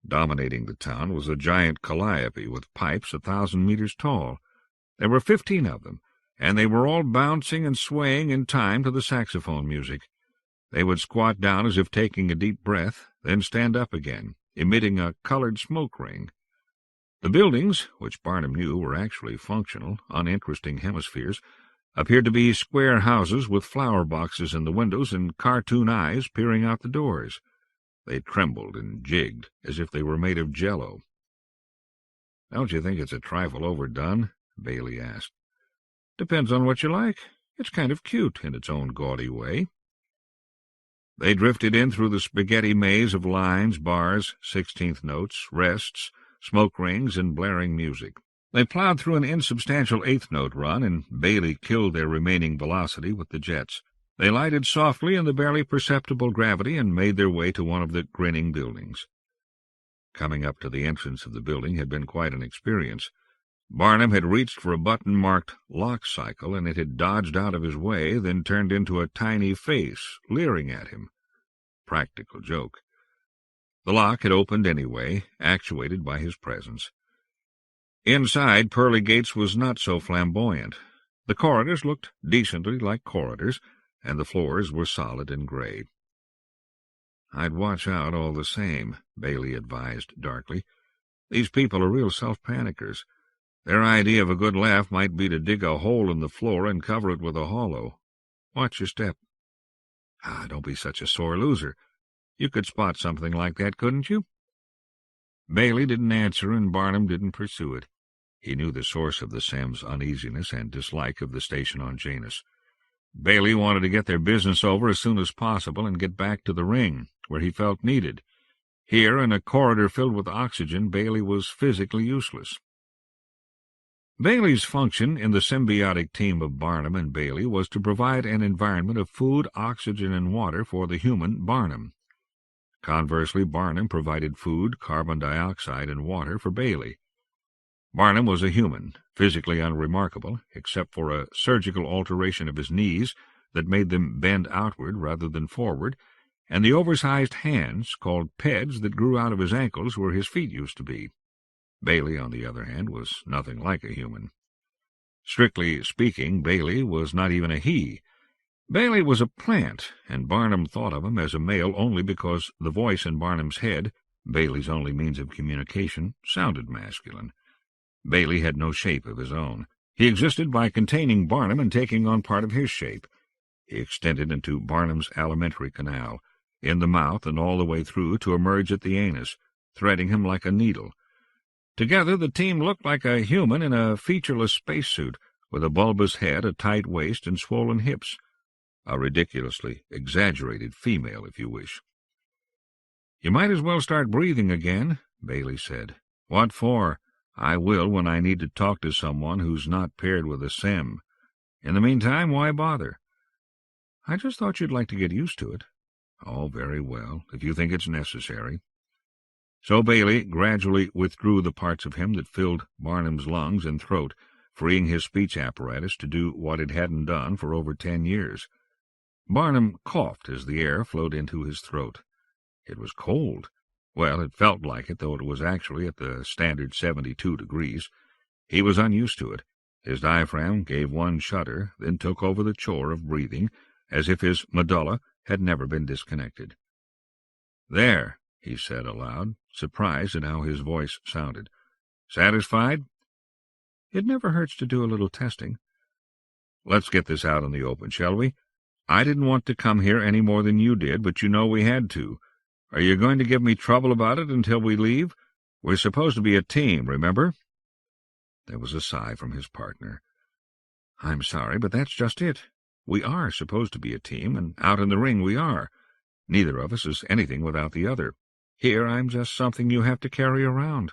Dominating the town was a giant calliope with pipes 1,000 meters tall. There were 15 of them, and they were all bouncing and swaying in time to the saxophone music. They would squat down as if taking a deep breath, then stand up again, emitting a colored smoke ring. The buildings, which Barnum knew were actually functional, uninteresting hemispheres, appeared to be square houses with flower boxes in the windows and cartoon eyes peering out the doors. They trembled and jigged as if they were made of jello. "Don't you think it's a trifle overdone?" Bailey asked. "Depends on what you like. It's kind of cute in its own gaudy way." They drifted in through the spaghetti maze of lines, bars, 16th notes, rests, smoke rings, and blaring music. They plowed through an insubstantial 8th-note run, and Bailey killed their remaining velocity with the jets. They lighted softly in the barely perceptible gravity and made their way to one of the grinning buildings. Coming up to the entrance of the building had been quite an experience. Barnum had reached for a button marked lock cycle, and it had dodged out of his way, then turned into a tiny face, leering at him. Practical joke. The lock had opened anyway, actuated by his presence. Inside, Pearly Gates was not so flamboyant. The corridors looked decently like corridors, and the floors were solid and gray. "I'd watch out all the same," Bailey advised darkly. "These people are real self-panickers. Their idea of a good laugh might be to dig a hole in the floor and cover it with a hollow. Watch your step." "Don't be such a sore loser. You could spot something like that, couldn't you?" Bailey didn't answer, and Barnum didn't pursue it. He knew the source of the Sem's uneasiness and dislike of the station on Janus. Bailey wanted to get their business over as soon as possible and get back to the ring, where he felt needed. Here, in a corridor filled with oxygen, Bailey was physically useless. Bailey's function in the symbiotic team of Barnum and Bailey was to provide an environment of food, oxygen, and water for the human Barnum. Conversely, Barnum provided food, carbon dioxide, and water for Bailey. Barnum was a human, physically unremarkable, except for a surgical alteration of his knees that made them bend outward rather than forward, and the oversized hands, called peds, that grew out of his ankles where his feet used to be. Bailey, on the other hand, was nothing like a human. Strictly speaking, Bailey was not even a he. Bailey was a plant, and Barnum thought of him as a male only because the voice in Barnum's head, Bailey's only means of communication, sounded masculine. Bailey had no shape of his own. He existed by containing Barnum and taking on part of his shape. He extended into Barnum's alimentary canal, in the mouth and all the way through to emerge at the anus, threading him like a needle. Together the team looked like a human in a featureless spacesuit, with a bulbous head, a tight waist, and swollen hips. A ridiculously exaggerated female, if you wish. "You might as well start breathing again," Bailey said. "What for? I will when I need to talk to someone who's not paired with a Sem. In the meantime, why bother?" "I just thought you'd like to get used to it." "Oh, very well, if you think it's necessary." So Bailey gradually withdrew the parts of him that filled Barnum's lungs and throat, freeing his speech apparatus to do what it hadn't done for over 10 years. Barnum coughed as the air flowed into his throat. It was cold. Well, it felt like it, though it was actually at the standard 72 degrees. He was unused to it. His diaphragm gave one shudder, then took over the chore of breathing, as if his medulla had never been disconnected. "There," he said aloud, surprised at how his voice sounded. "Satisfied?" "It never hurts to do a little testing." "Let's get this out in the open, shall we? I didn't want to come here any more than you did, but you know we had to. Are you going to give me trouble about it until we leave? We're supposed to be a team, remember?" There was a sigh from his partner. "I'm sorry, but that's just it. We are supposed to be a team, and out in the ring we are. Neither of us is anything without the other. Here I'm just something you have to carry around.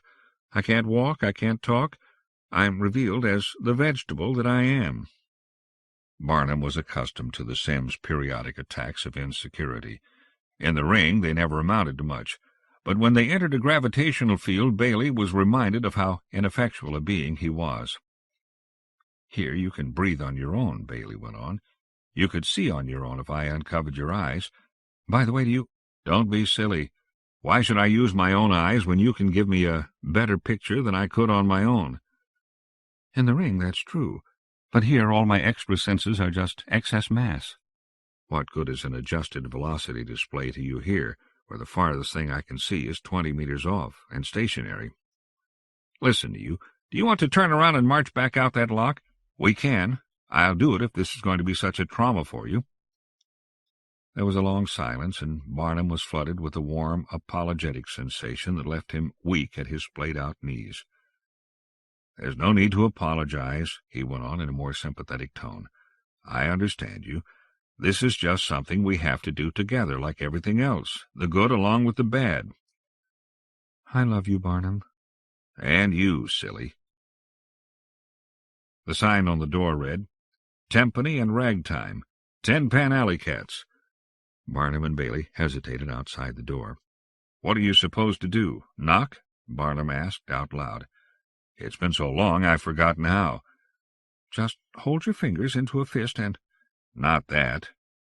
I can't walk, I can't talk. I'm revealed as the vegetable that I am." Barnum was accustomed to the Sim's periodic attacks of insecurity. In the ring they never amounted to much, but when they entered a gravitational field, Bailey was reminded of how ineffectual a being he was. "Here you can breathe on your own," Bailey went on. "You could see on your own if I uncovered your eyes. By the way, do you—" "Don't be silly. Why should I use my own eyes when you can give me a better picture than I could on my own?" "In the ring, that's true. But here all my extra senses are just excess mass." "What good is an adjusted velocity display to you here, where the farthest thing I can see is 20 meters off, and stationary?" "Listen to you. Do you want to turn around and march back out that lock? We can. I'll do it if this is going to be such a trauma for you." There was a long silence, and Barnum was flooded with a warm, apologetic sensation that left him weak at his splayed-out knees. "There's no need to apologize," he went on in a more sympathetic tone. "I understand you. This is just something we have to do together, like everything else, the good along with the bad." "I love you, Barnum." "And you, silly." The sign on the door read, "Tempany and Ragtime, 10-pan alley cats." Barnum and Bailey hesitated outside the door. "What are you supposed to do, knock?" Barnum asked out loud. "It's been so long I've forgotten how." "Just hold your fingers into a fist and—" "Not that."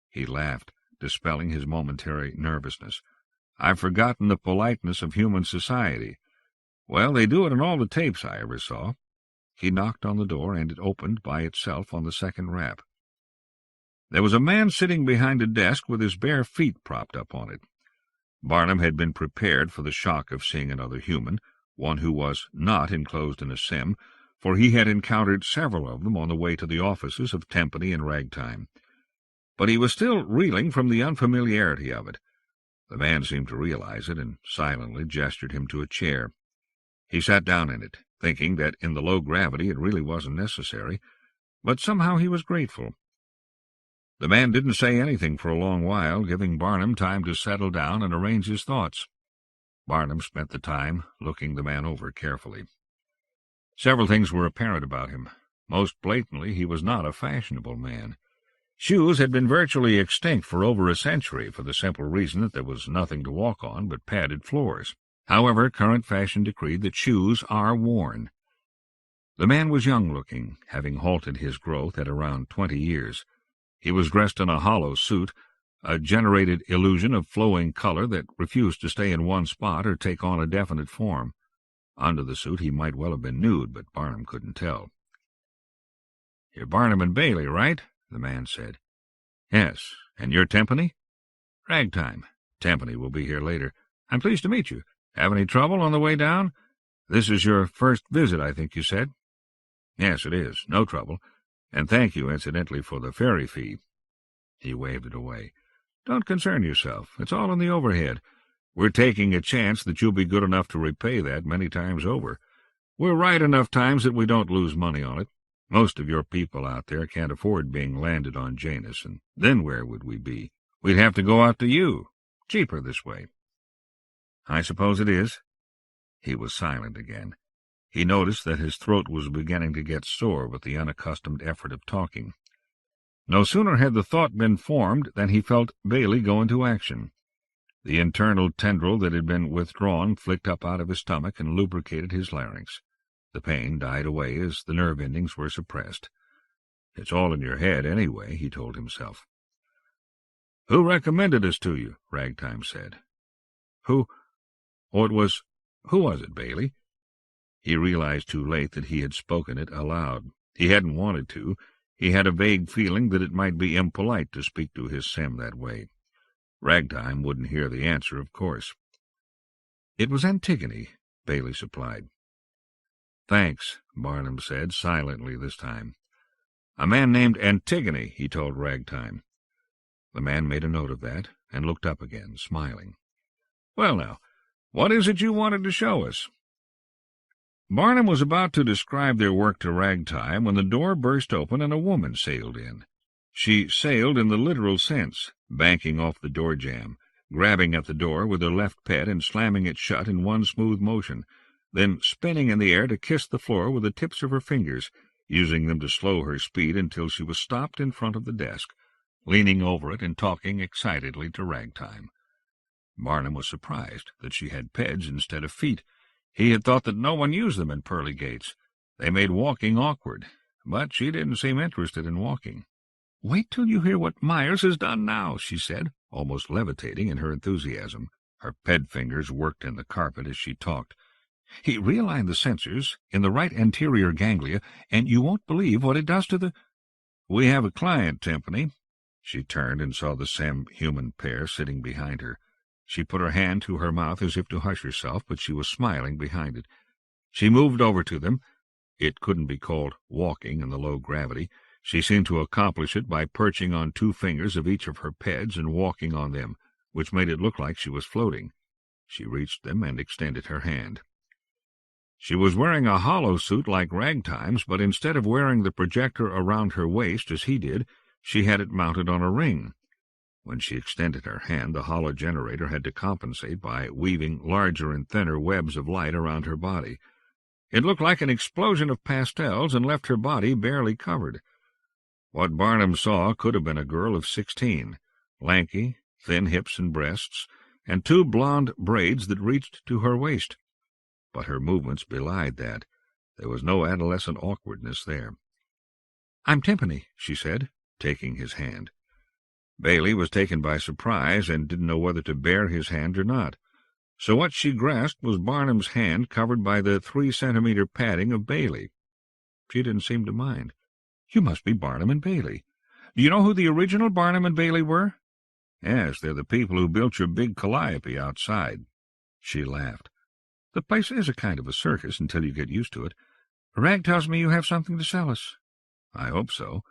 He laughed, dispelling his momentary nervousness. "I've forgotten the politeness of human society. Well, they do it in all the tapes I ever saw." He knocked on the door, and it opened by itself on the second rap. There was a man sitting behind a desk with his bare feet propped up on it. Barnum had been prepared for the shock of seeing another human, one who was not enclosed in a sim, for he had encountered several of them on the way to the offices of Tempany and Ragtime. But he was still reeling from the unfamiliarity of it. The man seemed to realize it, and silently gestured him to a chair. He sat down in it, thinking that in the low gravity it really wasn't necessary, but somehow he was grateful. The man didn't say anything for a long while, giving Barnum time to settle down and arrange his thoughts. Barnum spent the time looking the man over carefully. Several things were apparent about him. Most blatantly, he was not a fashionable man. Shoes had been virtually extinct for over a century, for the simple reason that there was nothing to walk on but padded floors. However, current fashion decreed that shoes are worn. The man was young-looking, having halted his growth at around 20 years. He was dressed in a hollow suit, a generated illusion of flowing color that refused to stay in one spot or take on a definite form. Under the suit he might well have been nude, but Barnum couldn't tell. "You're Barnum and Bailey, right?" the man said. "Yes. And you're Tempany?" "Ragtime. Tempany will be here later. I'm pleased to meet you. Have any trouble on the way down? This is your first visit, I think you said." "Yes, it is. No trouble. And thank you, incidentally, for the ferry fee." He waved it away. "Don't concern yourself. It's all in the overhead. We're taking a chance that you'll be good enough to repay that many times over. We're right enough times that we don't lose money on it. Most of your people out there can't afford being landed on Janus, and then where would we be? We'd have to go out to you. Cheaper this way." "I suppose it is." He was silent again. He noticed that his throat was beginning to get sore with the unaccustomed effort of talking. No sooner had the thought been formed than he felt Bailey go into action. The internal tendril that had been withdrawn flicked up out of his stomach and lubricated his larynx. The pain died away as the nerve endings were suppressed. "It's all in your head, anyway," he told himself. "Who recommended us to you?" Ragtime said. Who was it, Bailey?" He realized too late that he had spoken it aloud. He hadn't wanted to. He had a vague feeling that it might be impolite to speak to his Sim that way. Ragtime wouldn't hear the answer, of course. "It was Antigone," Bailey supplied. "Thanks," Barnum said, silently this time. "A man named Antigone," he told Ragtime. The man made a note of that, and looked up again, smiling. "Well, now, what is it you wanted to show us?" Barnum was about to describe their work to Ragtime when the door burst open and a woman sailed in. She sailed in the literal sense, banking off the door jamb, grabbing at the door with her left pet and slamming it shut in one smooth motion. then spinning in the air to kiss the floor with the tips of her fingers, using them to slow her speed until she was stopped in front of the desk, leaning over it and talking excitedly to Ragtime. Barnum was surprised that she had peds instead of feet. He had thought that no one used them in pearly gates. They made walking awkward, but she didn't seem interested in walking. "Wait till you hear what Myers has done now," she said, almost levitating in her enthusiasm. Her ped fingers worked in the carpet as she talked. "He realigned the sensors in the right anterior ganglia, and you won't believe what it does to the—" "We have a client, Timpani." She turned and saw the same human pair sitting behind her. She put her hand to her mouth as if to hush herself, but she was smiling behind it. She moved over to them. It couldn't be called walking in the low gravity. She seemed to accomplish it by perching on 2 fingers of each of her peds and walking on them, which made it look like she was floating. She reached them and extended her hand. She was wearing a hollow suit like Ragtime's, but instead of wearing the projector around her waist as he did, she had it mounted on a ring. When she extended her hand, the hollow generator had to compensate by weaving larger and thinner webs of light around her body. It looked like an explosion of pastels and left her body barely covered. What Barnum saw could have been a girl of 16, lanky, thin hips and breasts, and 2 blonde braids that reached to her waist. But her movements belied that. There was no adolescent awkwardness there. "I'm Timpani," she said, taking his hand. Bailey was taken by surprise and didn't know whether to bear his hand or not. So what she grasped was Barnum's hand covered by the 3-centimeter padding of Bailey. She didn't seem to mind. "You must be Barnum and Bailey. Do you know who the original Barnum and Bailey were?" "Yes, they're the people who built your big calliope outside." She laughed. "The place is a kind of a circus until you get used to it. Rag tells me you have something to sell us." "I hope so.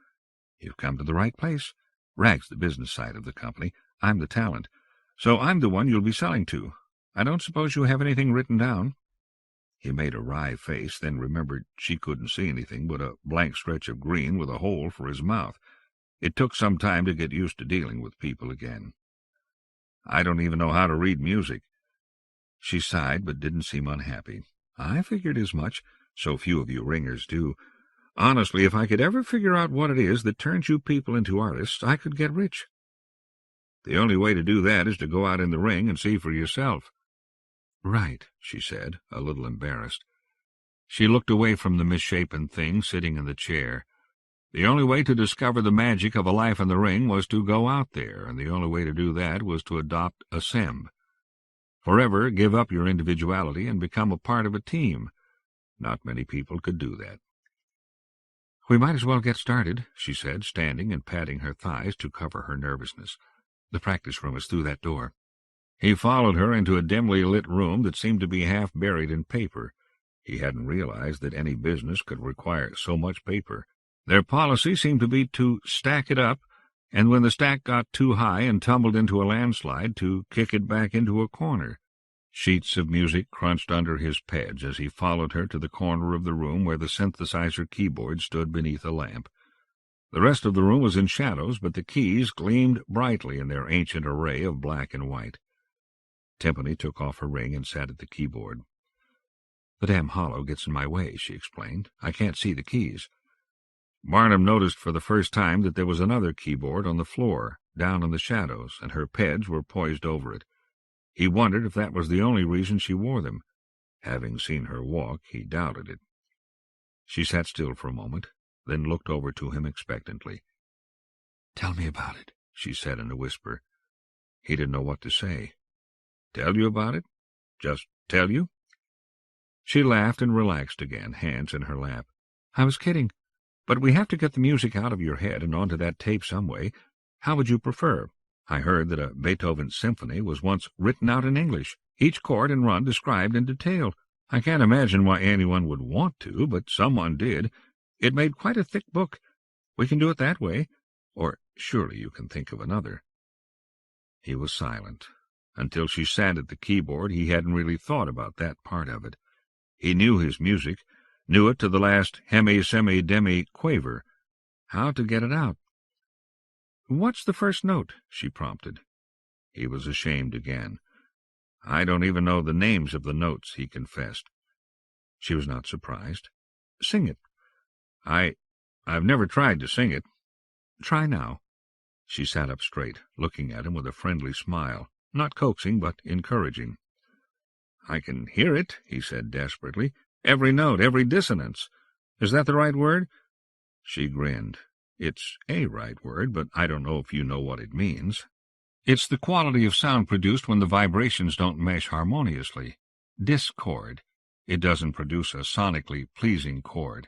You've come to the right place. Rag's the business side of the company. I'm the talent. So I'm the one you'll be selling to. I don't suppose you have anything written down?" He made a wry face, then remembered she couldn't see anything but a blank stretch of green with a hole for his mouth. It took some time to get used to dealing with people again. "I don't even know how to read music." She sighed, but didn't seem unhappy. "I figured as much. So few of you ringers do. Honestly, if I could ever figure out what it is that turns you people into artists, I could get rich." "The only way to do that is to go out in the ring and see for yourself." "Right," she said, a little embarrassed. She looked away from the misshapen thing sitting in the chair. The only way to discover the magic of a life in the ring was to go out there, and the only way to do that was to adopt a SEMB. Forever give up your individuality and become a part of a team. Not many people could do that. "We might as well get started," she said, standing and patting her thighs to cover her nervousness. "The practice room is through that door." He followed her into a dimly lit room that seemed to be half buried in paper. He hadn't realized that any business could require so much paper. Their policy seemed to be to stack it up, and when the stack got too high and tumbled into a landslide, to kick it back into a corner. Sheets of music crunched under his peds as he followed her to the corner of the room where the synthesizer keyboard stood beneath a lamp. The rest of the room was in shadows, but the keys gleamed brightly in their ancient array of black and white. Timpani took off her ring and sat at the keyboard. "The damn hollow gets in my way," she explained. "I can't see the keys." Barnum noticed for the first time that there was another keyboard on the floor, down in the shadows, and her peds were poised over it. He wondered if that was the only reason she wore them. Having seen her walk, he doubted it. She sat still for a moment, then looked over to him expectantly. "Tell me about it," she said in a whisper. He didn't know what to say. "Tell you about it? Just tell you?" She laughed and relaxed again, hands in her lap. "I was kidding. But we have to get the music out of your head and onto that tape some way. How would you prefer? I heard that a Beethoven symphony was once written out in English, each chord and run described in detail. I can't imagine why anyone would want to, but someone did. It made quite a thick book. We can do it that way, or surely you can think of another." He was silent. Until she sat at the keyboard, he hadn't really thought about that part of it. He knew his music, knew it to the last hemi-semi-demi quaver. How to get it out? "What's the first note?" she prompted. He was ashamed again. "I don't even know the names of the notes," he confessed. She was not surprised. "Sing it." I've never tried to sing it." "Try now." She sat up straight, looking at him with a friendly smile, not coaxing, but encouraging. "I can hear it," he said desperately. "Every note, every dissonance. Is that the right word?" She grinned. "It's a right word, but I don't know if you know what it means. It's the quality of sound produced when the vibrations don't mesh harmoniously. Discord. It doesn't produce a sonically pleasing chord.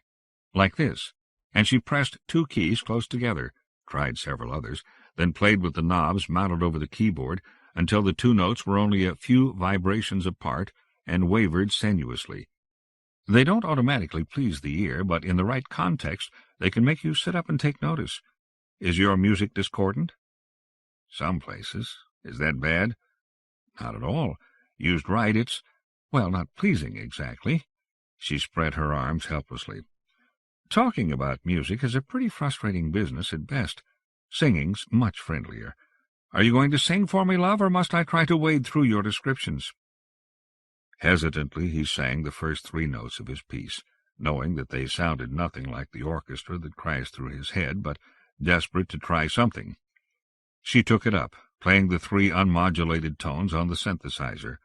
Like this." And she pressed 2 keys close together, tried several others, then played with the knobs mounted over the keyboard until the 2 notes were only a few vibrations apart and wavered sinuously. They don't automatically please the ear, but in the right context they can make you sit up and take notice. Is your music discordant? Some places. Is that bad? Not at all. Used right, it's, well, not pleasing exactly. She spread her arms helplessly. Talking about music is a pretty frustrating business at best. Singing's much friendlier. Are you going to sing for me, love, or must I try to wade through your descriptions? Hesitantly he sang the first 3 notes of his piece, knowing that they sounded nothing like the orchestra that crashed through his head, but desperate to try something. She took it up, playing the 3 unmodulated tones on the synthesizer,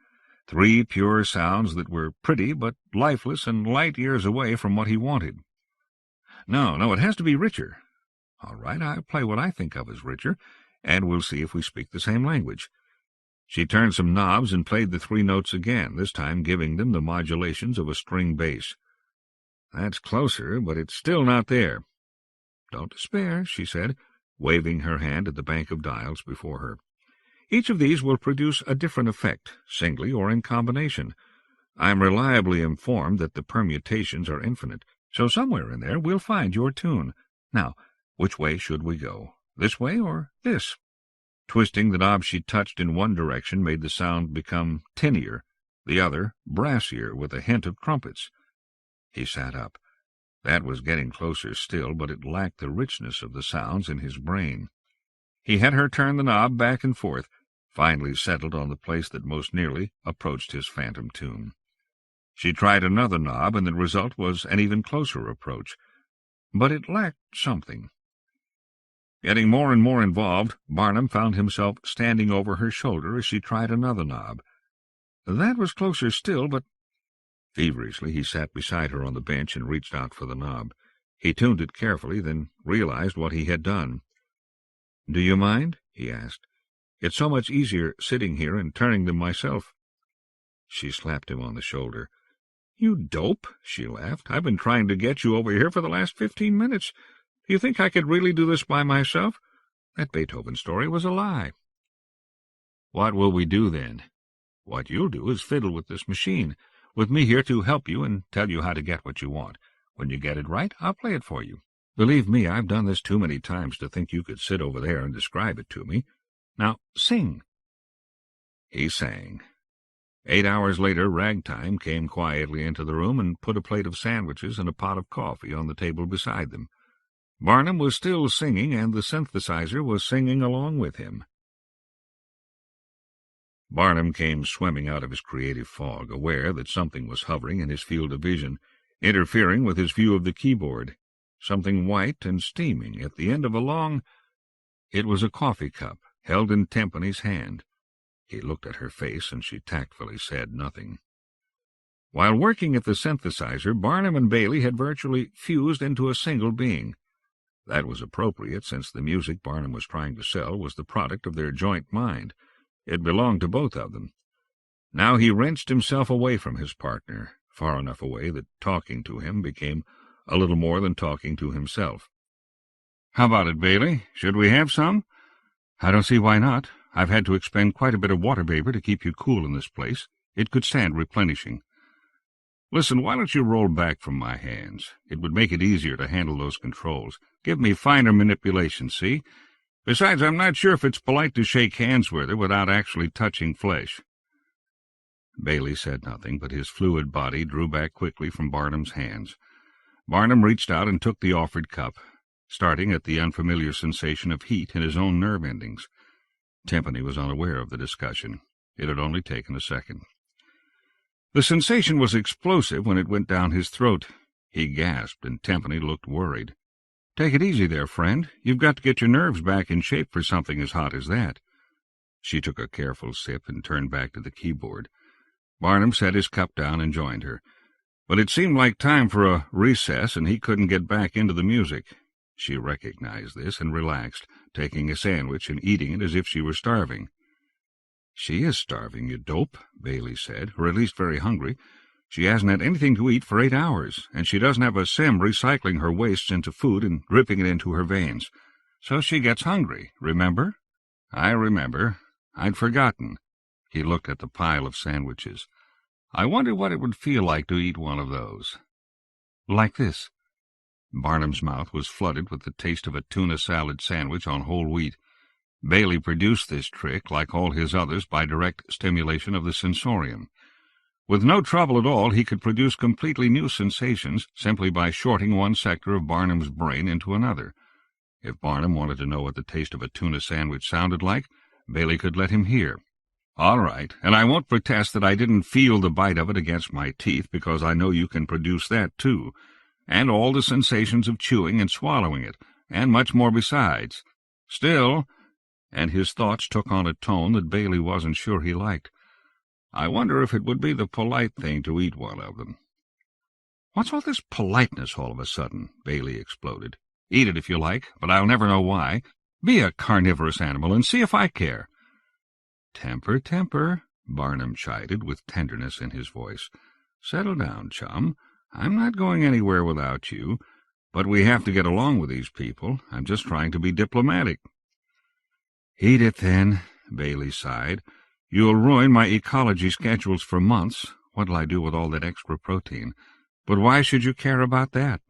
3 pure sounds that were pretty but lifeless and light years away from what he wanted. No, it has to be richer. All right, I'll play what I think of as richer, and we'll see if we speak the same language. She turned some knobs and played the 3 notes again, this time giving them the modulations of a string bass. That's closer, but it's still not there. Don't despair, she said, waving her hand at the bank of dials before her. Each of these will produce a different effect, singly or in combination. I'm reliably informed that the permutations are infinite, so somewhere in there we'll find your tune. Now, which way should we go? This way or this? Twisting the knob she touched in one direction made the sound become tinnier, the other brassier with a hint of trumpets. He sat up. That was getting closer still, but it lacked the richness of the sounds in his brain. He had her turn the knob back and forth, finally settled on the place that most nearly approached his phantom tune. She tried another knob, and the result was an even closer approach, but it lacked something. Getting more and more involved, Barnum found himself standing over her shoulder as she tried another knob. That was closer still, but feverishly he sat beside her on the bench and reached out for the knob. He tuned it carefully, then realized what he had done. "Do you mind?" he asked. "It's so much easier sitting here and turning them myself." She slapped him on the shoulder. "You dope," she laughed. "I've been trying to get you over here for the last 15 minutes. Do you think I could really do this by myself? That Beethoven story was a lie." "What will we do, then?" "What you'll do is fiddle with this machine, with me here to help you and tell you how to get what you want. When you get it right, I'll play it for you. Believe me, I've done this too many times to think you could sit over there and describe it to me. Now, sing." He sang. 8 hours later, Ragtime came quietly into the room and put a plate of sandwiches and a pot of coffee on the table beside them. Barnum was still singing, and the synthesizer was singing along with him. Barnum came swimming out of his creative fog, aware that something was hovering in his field of vision, interfering with his view of the keyboard, something white and steaming at the end of a long— It was a coffee cup, held in Tempany's hand. He looked at her face, and she tactfully said nothing. While working at the synthesizer, Barnum and Bailey had virtually fused into a single being. That was appropriate, since the music Barnum was trying to sell was the product of their joint mind. It belonged to both of them. Now he wrenched himself away from his partner, far enough away that talking to him became a little more than talking to himself. "How about it, Bailey? Should we have some?" "I don't see why not. I've had to expend quite a bit of water vapor to keep you cool in this place. It could stand replenishing." "Listen, why don't you roll back from my hands? It would make it easier to handle those controls. Give me finer manipulation, see? Besides, I'm not sure if it's polite to shake hands with her without actually touching flesh." Bailey said nothing, but his fluid body drew back quickly from Barnum's hands. Barnum reached out and took the offered cup, starting at the unfamiliar sensation of heat in his own nerve endings. Tempany was unaware of the discussion. It had only taken a second. The sensation was explosive when it went down his throat. He gasped, and Tempany looked worried. "Take it easy there, friend. You've got to get your nerves back in shape for something as hot as that." She took a careful sip and turned back to the keyboard. Barnum set his cup down and joined her. But it seemed like time for a recess, and he couldn't get back into the music. She recognized this and relaxed, taking a sandwich and eating it as if she were starving. "She is starving, you dope," Bailey said, "or at least very hungry. She hasn't had anything to eat for 8 hours, and she doesn't have a sim recycling her wastes into food and dripping it into her veins. So she gets hungry, remember?" "I remember. I'd forgotten." He looked at the pile of sandwiches. "I wonder what it would feel like to eat one of those." "Like this." Barnum's mouth was flooded with the taste of a tuna salad sandwich on whole wheat. Bailey produced this trick, like all his others, by direct stimulation of the sensorium. With no trouble at all, he could produce completely new sensations simply by shorting one sector of Barnum's brain into another. If Barnum wanted to know what the taste of a tuna sandwich sounded like, Bailey could let him hear. "All right, and I won't protest that I didn't feel the bite of it against my teeth, because I know you can produce that, too, and all the sensations of chewing and swallowing it, and much more besides. Still," and his thoughts took on a tone that Bailey wasn't sure he liked, "I wonder if it would be the polite thing to eat one of them." "What's all this politeness all of a sudden?" Bailey exploded. "Eat it if you like, but I'll never know why. Be a carnivorous animal and see if I care." "Temper, temper," Barnum chided with tenderness in his voice. "Settle down, chum. I'm not going anywhere without you, but we have to get along with these people. I'm just trying to be diplomatic." "Eat it, then," Bailey sighed. "You'll ruin my ecology schedules for months. What'll I do with all that extra protein? But why should you care about that?"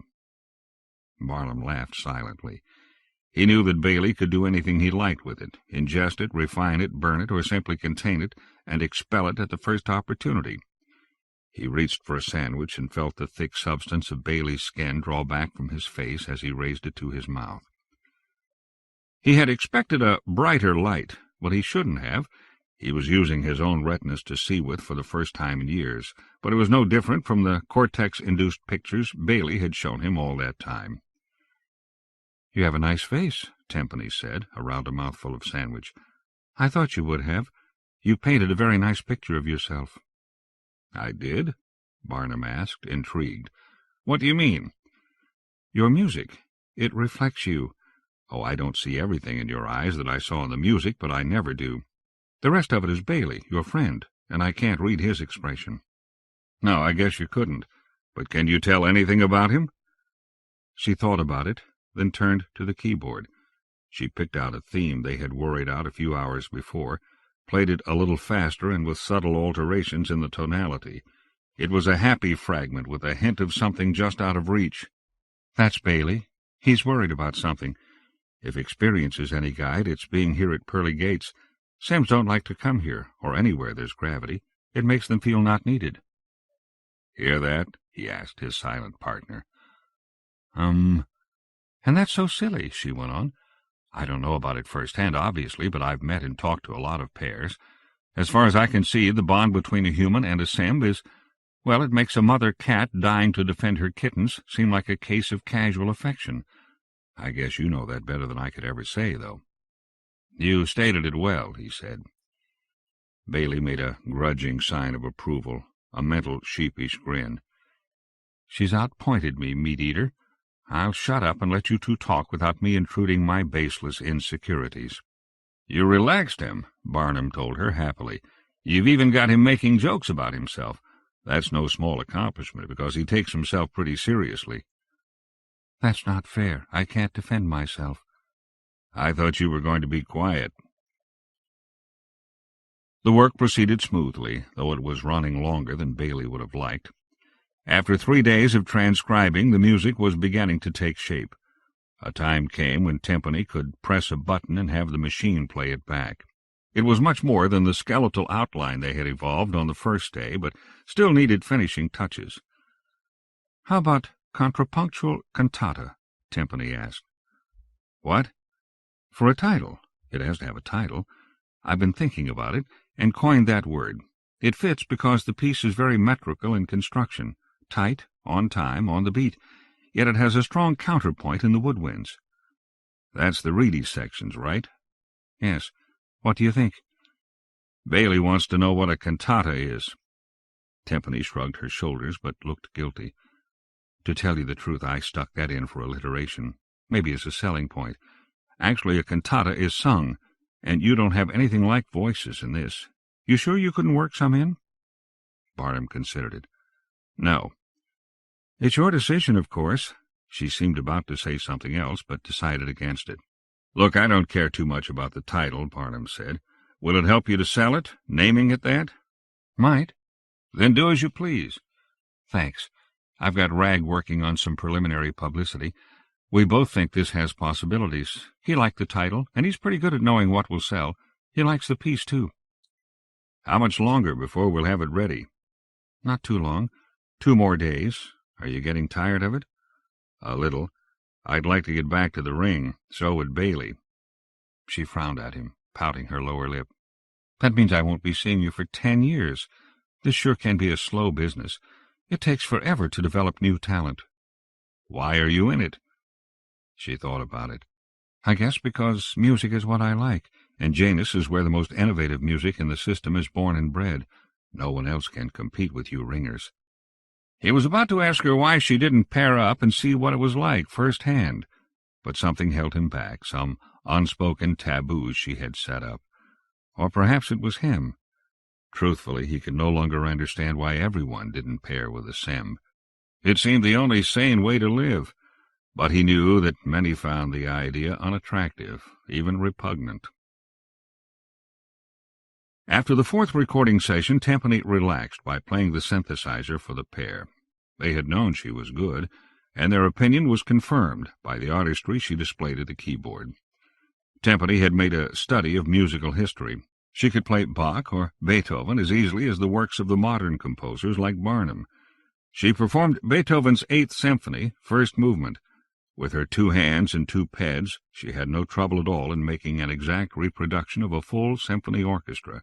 Barnum laughed silently. He knew that Bailey could do anything he liked with it, ingest it, refine it, burn it, or simply contain it, and expel it at the first opportunity. He reached for a sandwich and felt the thick substance of Bailey's skin draw back from his face as he raised it to his mouth. He had expected a brighter light, but he shouldn't have. He was using his own retinas to see with for the first time in years, but it was no different from the cortex-induced pictures Bailey had shown him all that time. "You have a nice face," Tempany said, around a mouthful of sandwich. "I thought you would have. You painted a very nice picture of yourself." "I did?" Barnum asked, intrigued. "What do you mean?" "Your music. It reflects you. Oh, I don't see everything in your eyes that I saw in the music, but I never do. The rest of it is Bailey, your friend, and I can't read his expression." "No, I guess you couldn't. But can you tell anything about him?" She thought about it, then turned to the keyboard. She picked out a theme they had worried out a few hours before, played it a little faster and with subtle alterations in the tonality. It was a happy fragment with a hint of something just out of reach. "That's Bailey. He's worried about something. If experience is any guide, it's being here at Pearly Gates. Sims don't like to come here, or anywhere there's gravity. It makes them feel not needed." "Hear that?" he asked his silent partner. And that's so silly," she went on. "I don't know about it firsthand, obviously, but I've met and talked to a lot of pairs. As far as I can see, the bond between a human and a sim is, well, it makes a mother cat dying to defend her kittens seem like a case of casual affection. I guess you know that better than I could ever say, though." "You stated it well," he said. Bailey made a grudging sign of approval, a mental sheepish grin. "She's outpointed me, meat-eater. I'll shut up and let you two talk without me intruding my baseless insecurities." "You relaxed him," Barnum told her happily. "You've even got him making jokes about himself. That's no small accomplishment, because he takes himself pretty seriously." "That's not fair. I can't defend myself." "I thought you were going to be quiet." The work proceeded smoothly, though it was running longer than Bailey would have liked. After 3 days of transcribing, the music was beginning to take shape. A time came when Tempany could press a button and have the machine play it back. It was much more than the skeletal outline they had evolved on the first day, but still needed finishing touches. "How about contrapunctual cantata?" Tempany asked. "What?" "For a title. It has to have a title. I've been thinking about it, and coined that word. It fits because the piece is very metrical in construction, tight, on time, on the beat, yet it has a strong counterpoint in the woodwinds. That's the reedy sections, right? Yes. What do you think? Bailey wants to know what a cantata is. Timpani shrugged her shoulders, but looked guilty. To tell you the truth, I stuck that in for alliteration, maybe as a selling point. Actually, a cantata is sung, and you don't have anything like voices in this. You sure you couldn't work some in? Barnum considered it. No. It's your decision, of course. She seemed about to say something else, but decided against it. Look, I don't care too much about the title, Barnum said. Will it help you to sell it, naming it that? Might. Then do as you please. Thanks. I've got Rag working on some preliminary publicity. We both think this has possibilities. He liked the title, and he's pretty good at knowing what will sell. He likes the piece, too. How much longer before we'll have it ready? Not too long. 2 more days. Are you getting tired of it? A little. I'd like to get back to the ring. So would Bailey. She frowned at him, pouting her lower lip. That means I won't be seeing you for 10 years. This sure can be a slow business. It takes forever to develop new talent. Why are you in it? She thought about it. I guess because music is what I like, and Janus is where the most innovative music in the system is born and bred. No one else can compete with you ringers. He was about to ask her why she didn't pair up and see what it was like firsthand, but something held him back, some unspoken taboos she had set up. Or perhaps it was him. Truthfully, he could no longer understand why everyone didn't pair with a Semb. It seemed the only sane way to live, but he knew that many found the idea unattractive, even repugnant. After the 4th recording session, Timpani relaxed by playing the synthesizer for the pair. They had known she was good, and their opinion was confirmed by the artistry she displayed at the keyboard. Timpani had made a study of musical history. She could play Bach or Beethoven as easily as the works of the modern composers like Barnum. She performed Beethoven's 8th Symphony, first movement. With her 2 hands and 2 pads, she had no trouble at all in making an exact reproduction of a full symphony orchestra.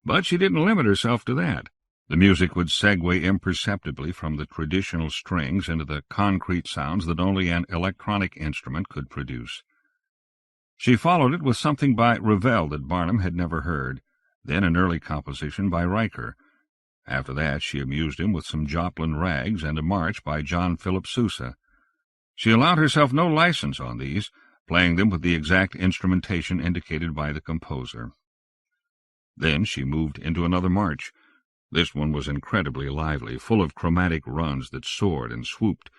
But she didn't limit herself to that. The music would segue imperceptibly from the traditional strings into the concrete sounds that only an electronic instrument could produce. She followed it with something by Ravel that Barnum had never heard, then an early composition by Riker. After that she amused him with some Joplin rags and a march by John Philip Sousa. She allowed herself no license on these, playing them with the exact instrumentation indicated by the composer. Then she moved into another march. This one was incredibly lively, full of chromatic runs that soared and swooped.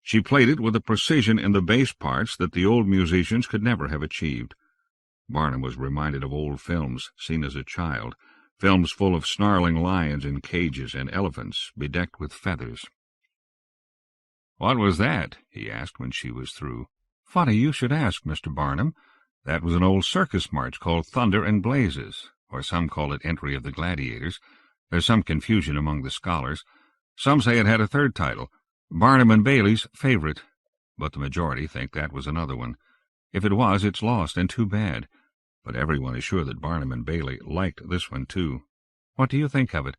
She played it with a precision in the bass parts that the old musicians could never have achieved. Barnum was reminded of old films seen as a child, films full of snarling lions in cages and elephants bedecked with feathers. "What was that?" he asked when she was through. "Funny you should ask, Mr. Barnum. That was an old circus march called Thunder and Blazes, or some call it Entry of the Gladiators. There's some confusion among the scholars. Some say it had a 3rd title, Barnum and Bailey's Favorite, but the majority think that was another one. If it was, it's lost, and too bad. But everyone is sure that Barnum and Bailey liked this one, too. What do you think of it?"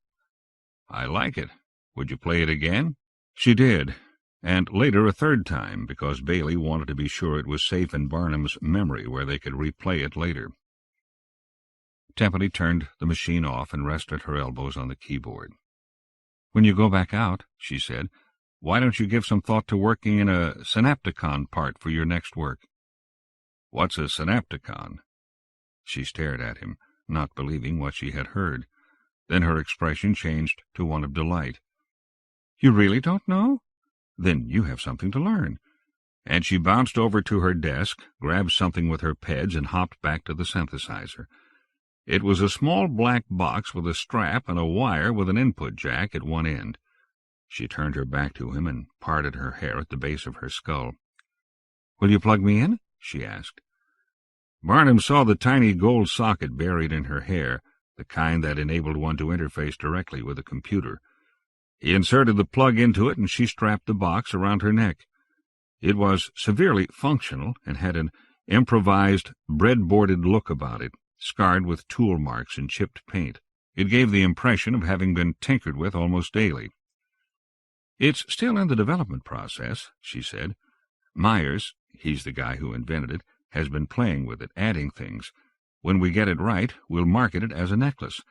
"I like it. Would you play it again?" She did, and later a 3rd time, because Bailey wanted to be sure it was safe in Barnum's memory where they could replay it later. Timpani turned the machine off and rested her elbows on the keyboard. "When you go back out," she said, "why don't you give some thought to working in a synapticon part for your next work?" "What's a synapticon?" She stared at him, not believing what she had heard. Then her expression changed to one of delight. "You really don't know? Then you have something to learn." And she bounced over to her desk, grabbed something with her pads, and hopped back to the synthesizer. It was a small black box with a strap and a wire with an input jack at one end. She turned her back to him and parted her hair at the base of her skull. "Will you plug me in?" she asked. Barnum saw the tiny gold socket buried in her hair, the kind that enabled one to interface directly with a computer. He inserted the plug into it, and she strapped the box around her neck. It was severely functional and had an improvised, breadboarded look about it, scarred with tool marks and chipped paint. It gave the impression of having been tinkered with almost daily. "It's still in the development process," she said. "Myers, he's the guy who invented it, has been playing with it, adding things. When we get it right, we'll market it as a necklace.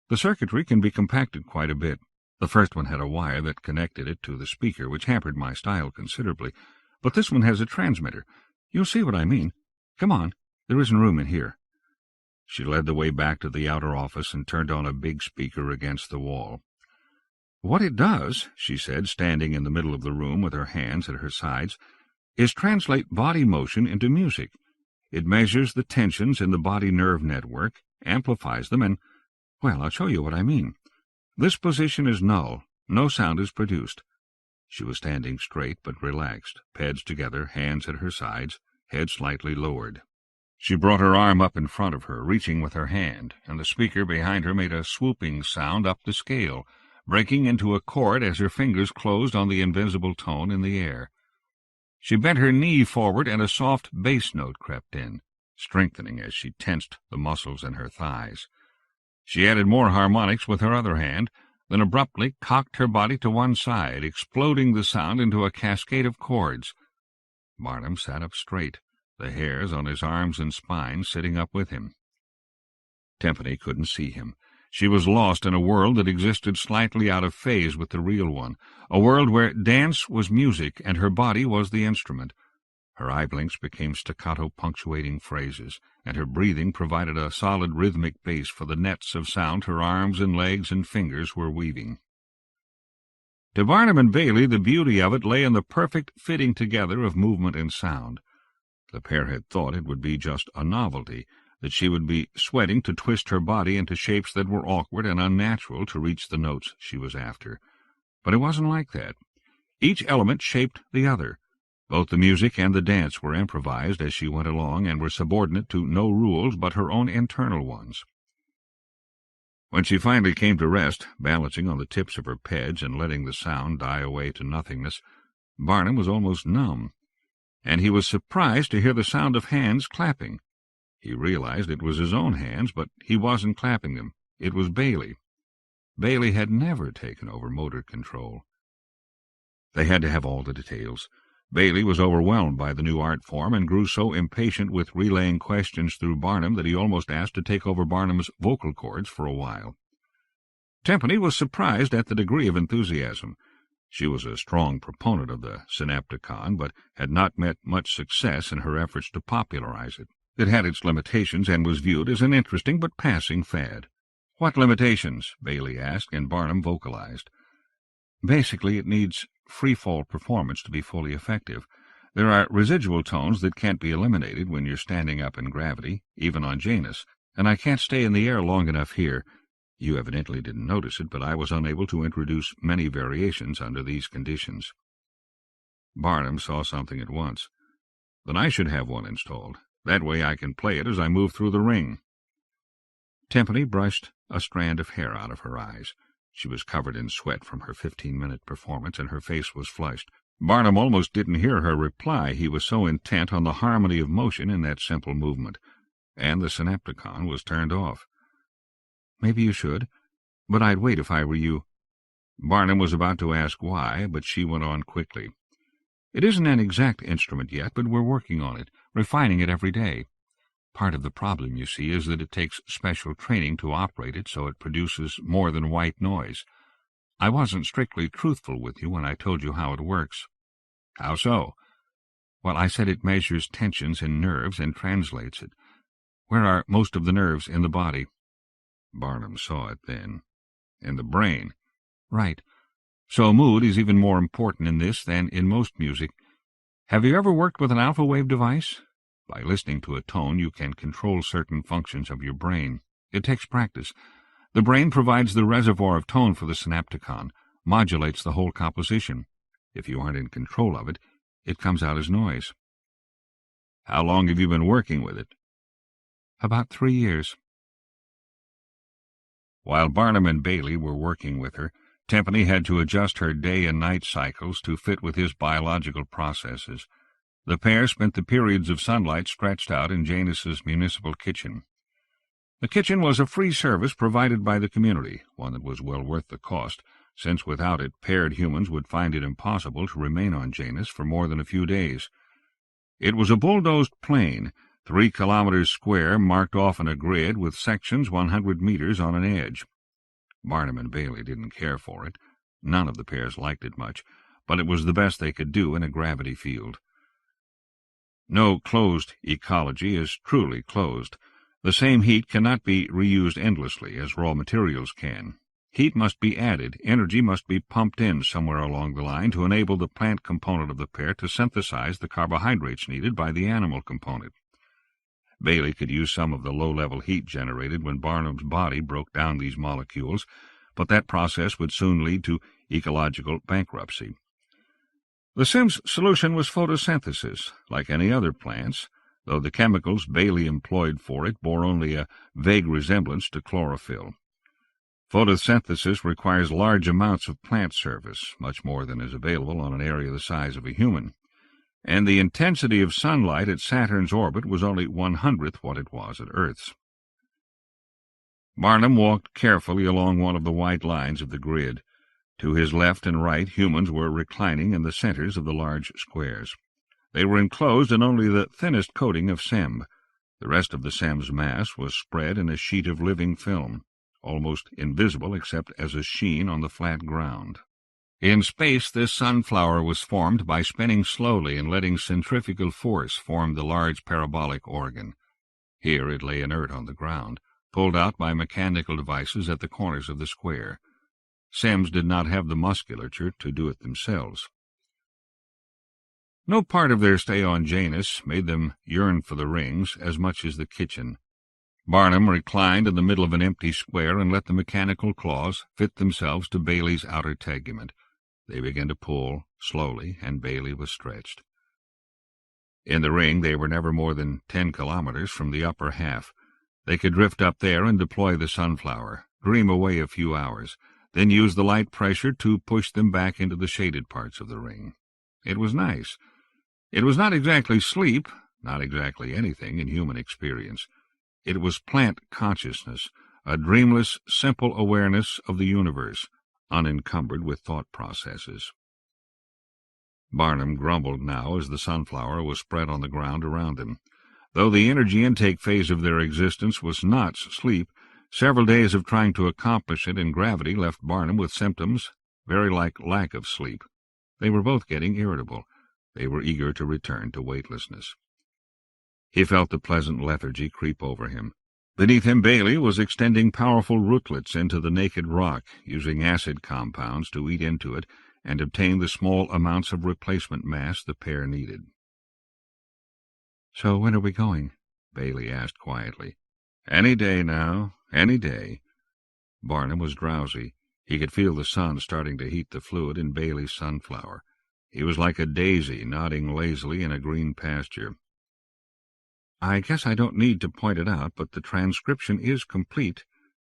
The circuitry can be compacted quite a bit. The first one had a wire that connected it to the speaker, which hampered my style considerably. But this one has a transmitter. You'll see what I mean. Come on, there isn't room in here." She led the way back to the outer office and turned on a big speaker against the wall. "What it does," she said, standing in the middle of the room with her hands at her sides, "is translate body motion into music. It measures the tensions in the body nerve network, amplifies them, and, well, I'll show you what I mean. This position is null. No sound is produced." She was standing straight but relaxed, pads together, hands at her sides, head slightly lowered. She brought her arm up in front of her, reaching with her hand, and the speaker behind her made a swooping sound up the scale, breaking into a chord as her fingers closed on the invisible tone in the air. She bent her knee forward, and a soft bass note crept in, strengthening as she tensed the muscles in her thighs. She added more harmonics with her other hand, then abruptly cocked her body to one side, exploding the sound into a cascade of chords. Barnum sat up straight, the hairs on his arms and spine sitting up with him. Timpani couldn't see him. She was lost in a world that existed slightly out of phase with the real one, a world where dance was music and her body was the instrument. Her eye blinks became staccato punctuating phrases, and her breathing provided a solid rhythmic base for the nets of sound her arms and legs and fingers were weaving. To Barnum and Bailey, the beauty of it lay in the perfect fitting together of movement and sound. The pair had thought it would be just a novelty, that she would be sweating to twist her body into shapes that were awkward and unnatural to reach the notes she was after. But it wasn't like that. Each element shaped the other. Both the music and the dance were improvised as she went along and were subordinate to no rules but her own internal ones. When she finally came to rest, balancing on the tips of her pads and letting the sound die away to nothingness, Barnum was almost numb, and he was surprised to hear the sound of hands clapping. He realized it was his own hands, but he wasn't clapping them. It was Bailey. Bailey had never taken over motor control. They had to have all the details. Bailey was overwhelmed by the new art form and grew so impatient with relaying questions through Barnum that he almost asked to take over Barnum's vocal cords for a while. Timpani was surprised at the degree of enthusiasm. She was a strong proponent of the Synapticon, but had not met much success in her efforts to popularize it. It had its limitations and was viewed as an interesting but passing fad. "What limitations?" Bailey asked, and Barnum vocalized. "Basically, it needs free-fall performance to be fully effective. There are residual tones that can't be eliminated when you're standing up in gravity, even on Janus, and I can't stay in the air long enough here. You evidently didn't notice it, but I was unable to introduce many variations under these conditions." Barnum saw something at once. "Then I should have one installed. That way I can play it as I move through the ring." Timpani brushed a strand of hair out of her eyes. She was covered in sweat from her 15-minute performance, and her face was flushed. Barnum almost didn't hear her reply. He was so intent on the harmony of motion in that simple movement. And the Synapticon was turned off. "Maybe you should, but I'd wait if I were you." Barnum was about to ask why, but she went on quickly. "It isn't an exact instrument yet, but we're working on it, refining it every day. Part of the problem, you see, is that it takes special training to operate it so it produces more than white noise. I wasn't strictly truthful with you when I told you how it works." "How so?" "Well, I said it measures tensions in nerves and translates it. Where are most of the nerves in the body?" Barnum saw it then. "In the brain." "Right. So mood is even more important in this than in most music. Have you ever worked with an alpha wave device? By listening to a tone, you can control certain functions of your brain. It takes practice. The brain provides the reservoir of tone for the Synapticon, modulates the whole composition. If you aren't in control of it, it comes out as noise." "How long have you been working with it?" "About 3 years. While Barnum and Bailey were working with her, Timpani had to adjust her day and night cycles to fit with his biological processes. The pair spent the periods of sunlight stretched out in Janus's municipal kitchen. The kitchen was a free service provided by the community, one that was well worth the cost, since without it paired humans would find it impossible to remain on Janus for more than a few days. It was a bulldozed plain, 3 kilometers square, marked off on a grid with sections 100 meters on an edge. Barnum and Bailey didn't care for it. None of the pairs liked it much, but it was the best they could do in a gravity field. No closed ecology is truly closed. The same heat cannot be reused endlessly as raw materials can. Heat must be added, energy must be pumped in somewhere along the line to enable the plant component of the pair to synthesize the carbohydrates needed by the animal component. Bailey could use some of the low-level heat generated when Barnum's body broke down these molecules, but that process would soon lead to ecological bankruptcy. The Sims solution was photosynthesis, like any other plant's, though the chemicals Bailey employed for it bore only a vague resemblance to chlorophyll. Photosynthesis requires large amounts of plant surface, much more than is available on an area the size of a human, and the intensity of sunlight at Saturn's orbit was only 1/100th what it was at Earth's. Barnum walked carefully along one of the white lines of the grid. To his left and right, humans were reclining in the centers of the large squares. They were enclosed in only the thinnest coating of SEM. The rest of the SEM's mass was spread in a sheet of living film, almost invisible except as a sheen on the flat ground. In space, this sunflower was formed by spinning slowly and letting centrifugal force form the large parabolic organ. Here it lay inert on the ground, pulled out by mechanical devices at the corners of the square. SEMs did not have the musculature to do it themselves. No part of their stay on Janus made them yearn for the rings as much as the kitchen. Barnum reclined in the middle of an empty square and let the mechanical claws fit themselves to Bailey's outer tegument. They began to pull, slowly, and Bailey was stretched. In the ring they were never more than 10 kilometers from the upper half. They could drift up there and deploy the sunflower, dream away a few hours, then use the light pressure to push them back into the shaded parts of the ring. It was nice. It was not exactly sleep, not exactly anything in human experience. It was plant consciousness, a dreamless, simple awareness of the universe, unencumbered with thought processes. Barnum grumbled now as the sunflower was spread on the ground around them. Though the energy intake phase of their existence was not sleep, several days of trying to accomplish it in gravity left Barnum with symptoms very like lack of sleep. They were both getting irritable. They were eager to return to weightlessness. He felt the pleasant lethargy creep over him. Beneath him Bailey was extending powerful rootlets into the naked rock, using acid compounds to eat into it and obtain the small amounts of replacement mass the pair needed. "So when are we going?" Bailey asked quietly. "Any day now, any day." Barnum was drowsy. He could feel the sun starting to heat the fluid in Bailey's sunflower. He was like a daisy nodding lazily in a green pasture. "I guess I don't need to point it out, but the transcription is complete.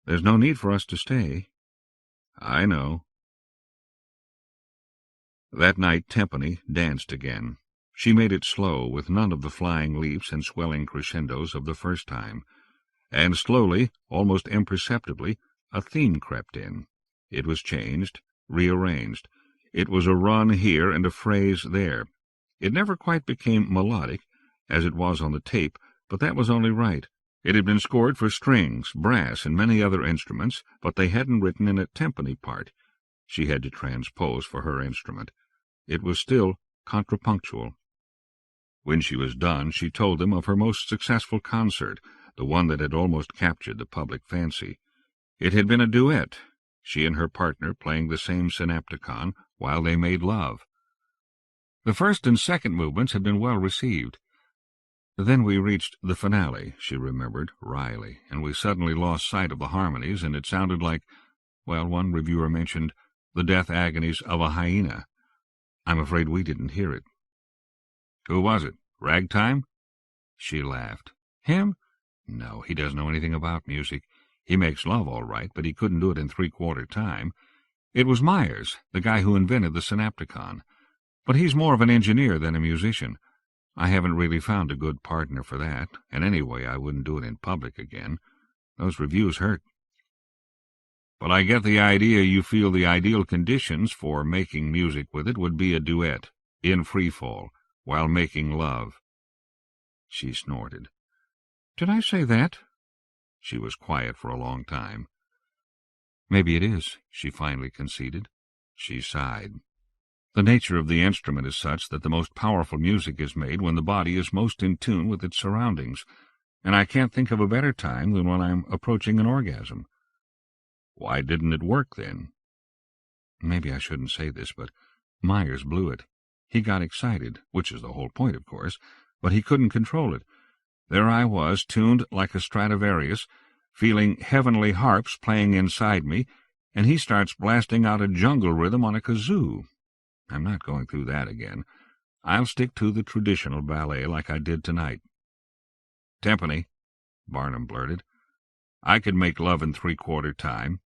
There's no need for us to stay." "I know." That night Tempany danced again. She made it slow, with none of the flying leaps and swelling crescendos of the first time. And slowly, almost imperceptibly, a theme crept in. It was changed, rearranged. It was a run here and a phrase there. It never quite became melodic, as it was on the tape, but that was only right. It had been scored for strings, brass, and many other instruments, but they hadn't written in a Tempany part. She had to transpose for her instrument. It was still contrapunctual. When she was done, she told them of her most successful concert, the one that had almost captured the public fancy. It had been a duet, she and her partner playing the same synapticon while they made love. The first and second movements had been well received. Then we reached the finale, she remembered, wryly, and we suddenly lost sight of the harmonies, and it sounded like, well, one reviewer mentioned, the death agonies of a hyena. I'm afraid we didn't hear it. Who was it? Ragtime? She laughed. Him? No, he doesn't know anything about music. He makes love all right, but he couldn't do it in three-quarter time. It was Myers, the guy who invented the synapticon. But he's more of an engineer than a musician. I haven't really found a good partner for that, and anyway I wouldn't do it in public again. Those reviews hurt. But I get the idea you feel the ideal conditions for making music with it would be a duet, in free fall, while making love. She snorted. Did I say that? She was quiet for a long time. Maybe it is, she finally conceded. She sighed. The nature of the instrument is such that the most powerful music is made when the body is most in tune with its surroundings, and I can't think of a better time than when I'm approaching an orgasm. Why didn't it work, then? Maybe I shouldn't say this, but Myers blew it. He got excited, which is the whole point, of course, but he couldn't control it. There I was, tuned like a Stradivarius, feeling heavenly harps playing inside me, and he starts blasting out a jungle rhythm on a kazoo. I'm not going through that again. I'll stick to the traditional ballet like I did tonight. Timpani, Barnum blurted. I could make love in 3/4 time.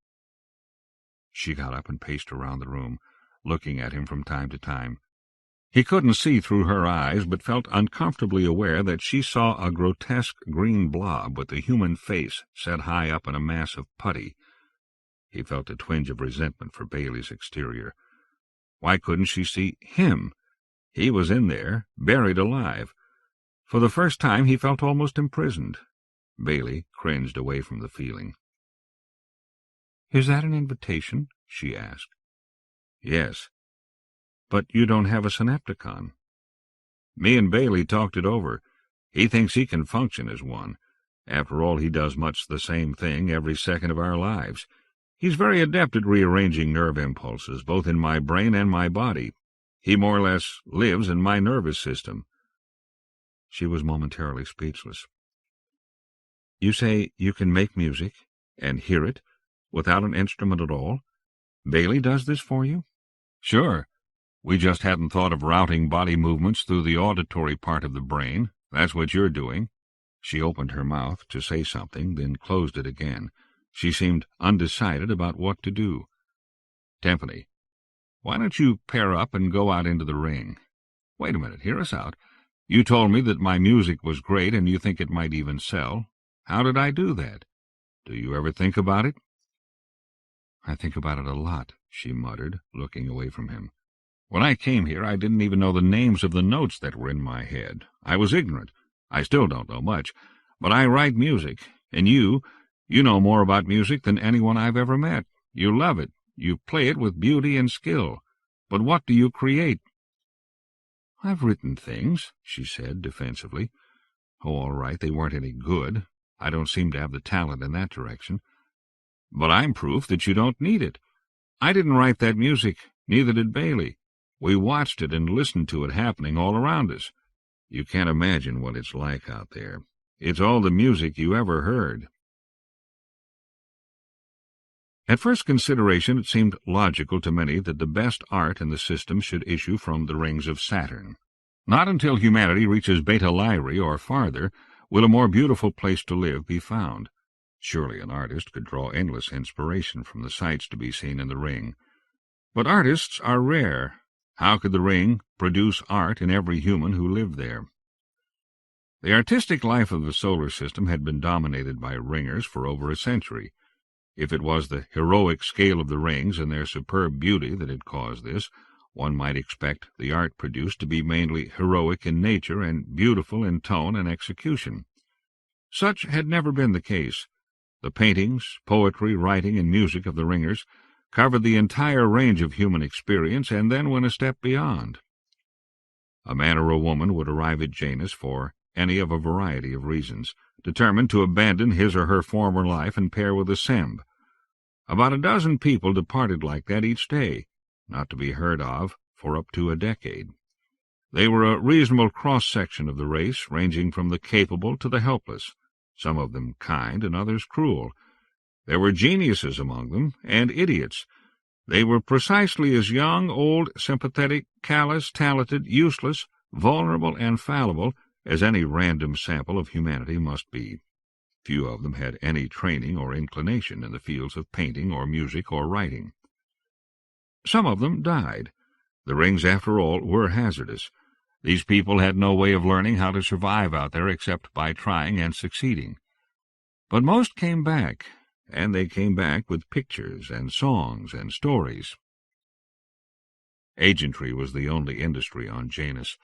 She got up and paced around the room, looking at him from time to time. He couldn't see through her eyes, but felt uncomfortably aware that she saw a grotesque green blob with a human face set high up in a mass of putty. He felt a twinge of resentment for Bailey's exterior. Why couldn't she see him? He was in there, buried alive. For the first time he felt almost imprisoned. Bailey cringed away from the feeling. "Is that an invitation?" she asked. "Yes." "But you don't have a synapticon." "Me and Bailey talked it over. He thinks he can function as one. After all, he does much the same thing every second of our lives. He's very adept at rearranging nerve impulses, both in my brain and my body. He more or less lives in my nervous system." She was momentarily speechless. "You say you can make music, and hear it, without an instrument at all? Bailey does this for you?" "Sure. We just hadn't thought of routing body movements through the auditory part of the brain. That's what you're doing." She opened her mouth to say something, then closed it again. She seemed undecided about what to do. "Timpani, why don't you pair up and go out into the ring? Wait a minute, hear us out. You told me that my music was great and you think it might even sell. How did I do that? Do you ever think about it?" "I think about it a lot," she muttered, looking away from him. "When I came here, I didn't even know the names of the notes that were in my head. I was ignorant. I still don't know much. But I write music, and you know more about music than anyone I've ever met. You love it. You play it with beauty and skill. But what do you create?" "I've written things," she said defensively. "Oh, all right, they weren't any good. I don't seem to have the talent in that direction. But I'm proof that you don't need it. I didn't write that music, neither did Bailey. We watched it and listened to it happening all around us. You can't imagine what it's like out there. It's all the music you ever heard." At first consideration, it seemed logical to many that the best art in the system should issue from the rings of Saturn. Not until humanity reaches Beta Lyrae or farther will a more beautiful place to live be found. Surely an artist could draw endless inspiration from the sights to be seen in the ring. But artists are rare. How could the ring produce art in every human who lived there? The artistic life of the solar system had been dominated by ringers for over a century. If it was the heroic scale of the rings and their superb beauty that had caused this, one might expect the art produced to be mainly heroic in nature and beautiful in tone and execution. Such had never been the case. The paintings, poetry, writing, and music of the ringers covered the entire range of human experience and then went a step beyond. A man or a woman would arrive at Janus for any of a variety of reasons, determined to abandon his or her former life and pair with a Semb. About a dozen people departed like that each day, not to be heard of for up to a decade. They were a reasonable cross-section of the race, ranging from the capable to the helpless, some of them kind and others cruel. There were geniuses among them, and idiots. They were precisely as young, old, sympathetic, callous, talented, useless, vulnerable, and fallible as any random sample of humanity must be. Few of them had any training or inclination in the fields of painting or music or writing. Some of them died. The rings, after all, were hazardous. These people had no way of learning how to survive out there except by trying and succeeding. But most came back, and they came back with pictures and songs and stories. Agentry was the only industry on Janus.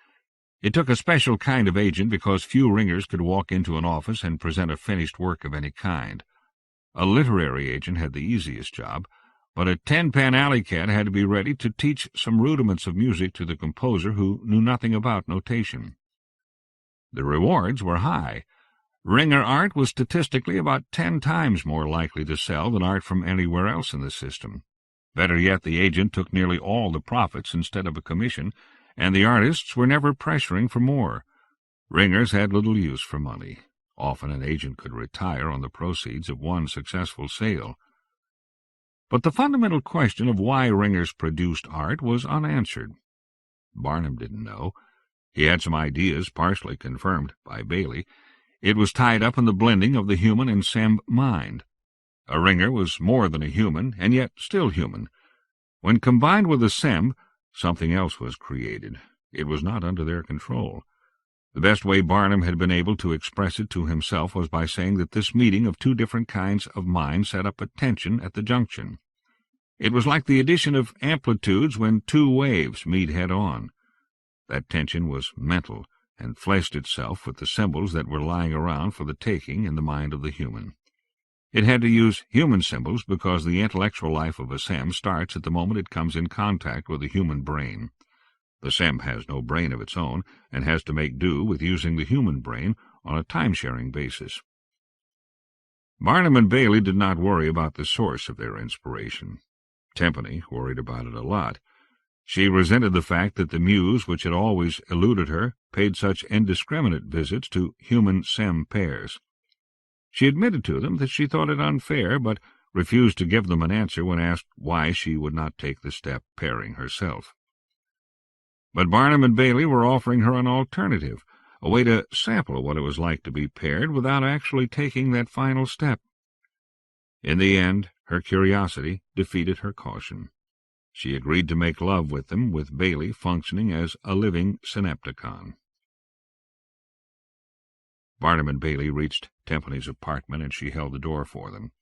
It took a special kind of agent because few ringers could walk into an office and present a finished work of any kind. A literary agent had the easiest job, but a ten-pan alley cat had to be ready to teach some rudiments of music to the composer who knew nothing about notation. The rewards were high. Ringer art was statistically about 10 times more likely to sell than art from anywhere else in the system. Better yet, the agent took nearly all the profits instead of a commission, and the artists were never pressuring for more. Ringers had little use for money. Often an agent could retire on the proceeds of one successful sale. But the fundamental question of why ringers produced art was unanswered. Barnum didn't know. He had some ideas, partially confirmed by Bailey. It was tied up in the blending of the human and Sem mind. A ringer was more than a human, and yet still human. When combined with a Sem, something else was created. It was not under their control. The best way Barnum had been able to express it to himself was by saying that this meeting of two different kinds of mind set up a tension at the junction. It was like the addition of amplitudes when two waves meet head-on. That tension was mental, and fleshed itself with the symbols that were lying around for the taking in the mind of the human. It had to use human symbols because the intellectual life of a Sem starts at the moment it comes in contact with a human brain. The Sem has no brain of its own, and has to make do with using the human brain on a time-sharing basis. Barnum and Bailey did not worry about the source of their inspiration. Tempany worried about it a lot. She resented the fact that the muse, which had always eluded her, paid such indiscriminate visits to human Sem pairs. She admitted to them that she thought it unfair, but refused to give them an answer when asked why she would not take the step pairing herself. But Barnum and Bailey were offering her an alternative, a way to sample what it was like to be paired without actually taking that final step. In the end, her curiosity defeated her caution. She agreed to make love with them, with Bailey functioning as a living synapticon. Barnum and Bailey reached Tempany's apartment, and she held the door for them.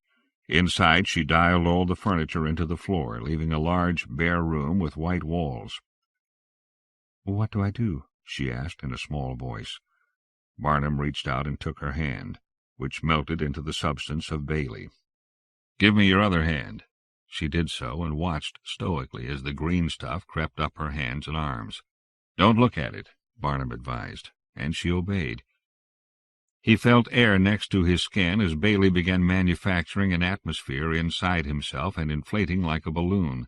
Inside, she dialed all the furniture into the floor, leaving a large, bare room with white walls. "What do I do?" she asked in a small voice. Barnum reached out and took her hand, which melted into the substance of Bailey. "Give me your other hand." She did so, and watched stoically as the green stuff crept up her hands and arms. "Don't look at it," Barnum advised, and she obeyed. He felt air next to his skin as Bailey began manufacturing an atmosphere inside himself and inflating like a balloon.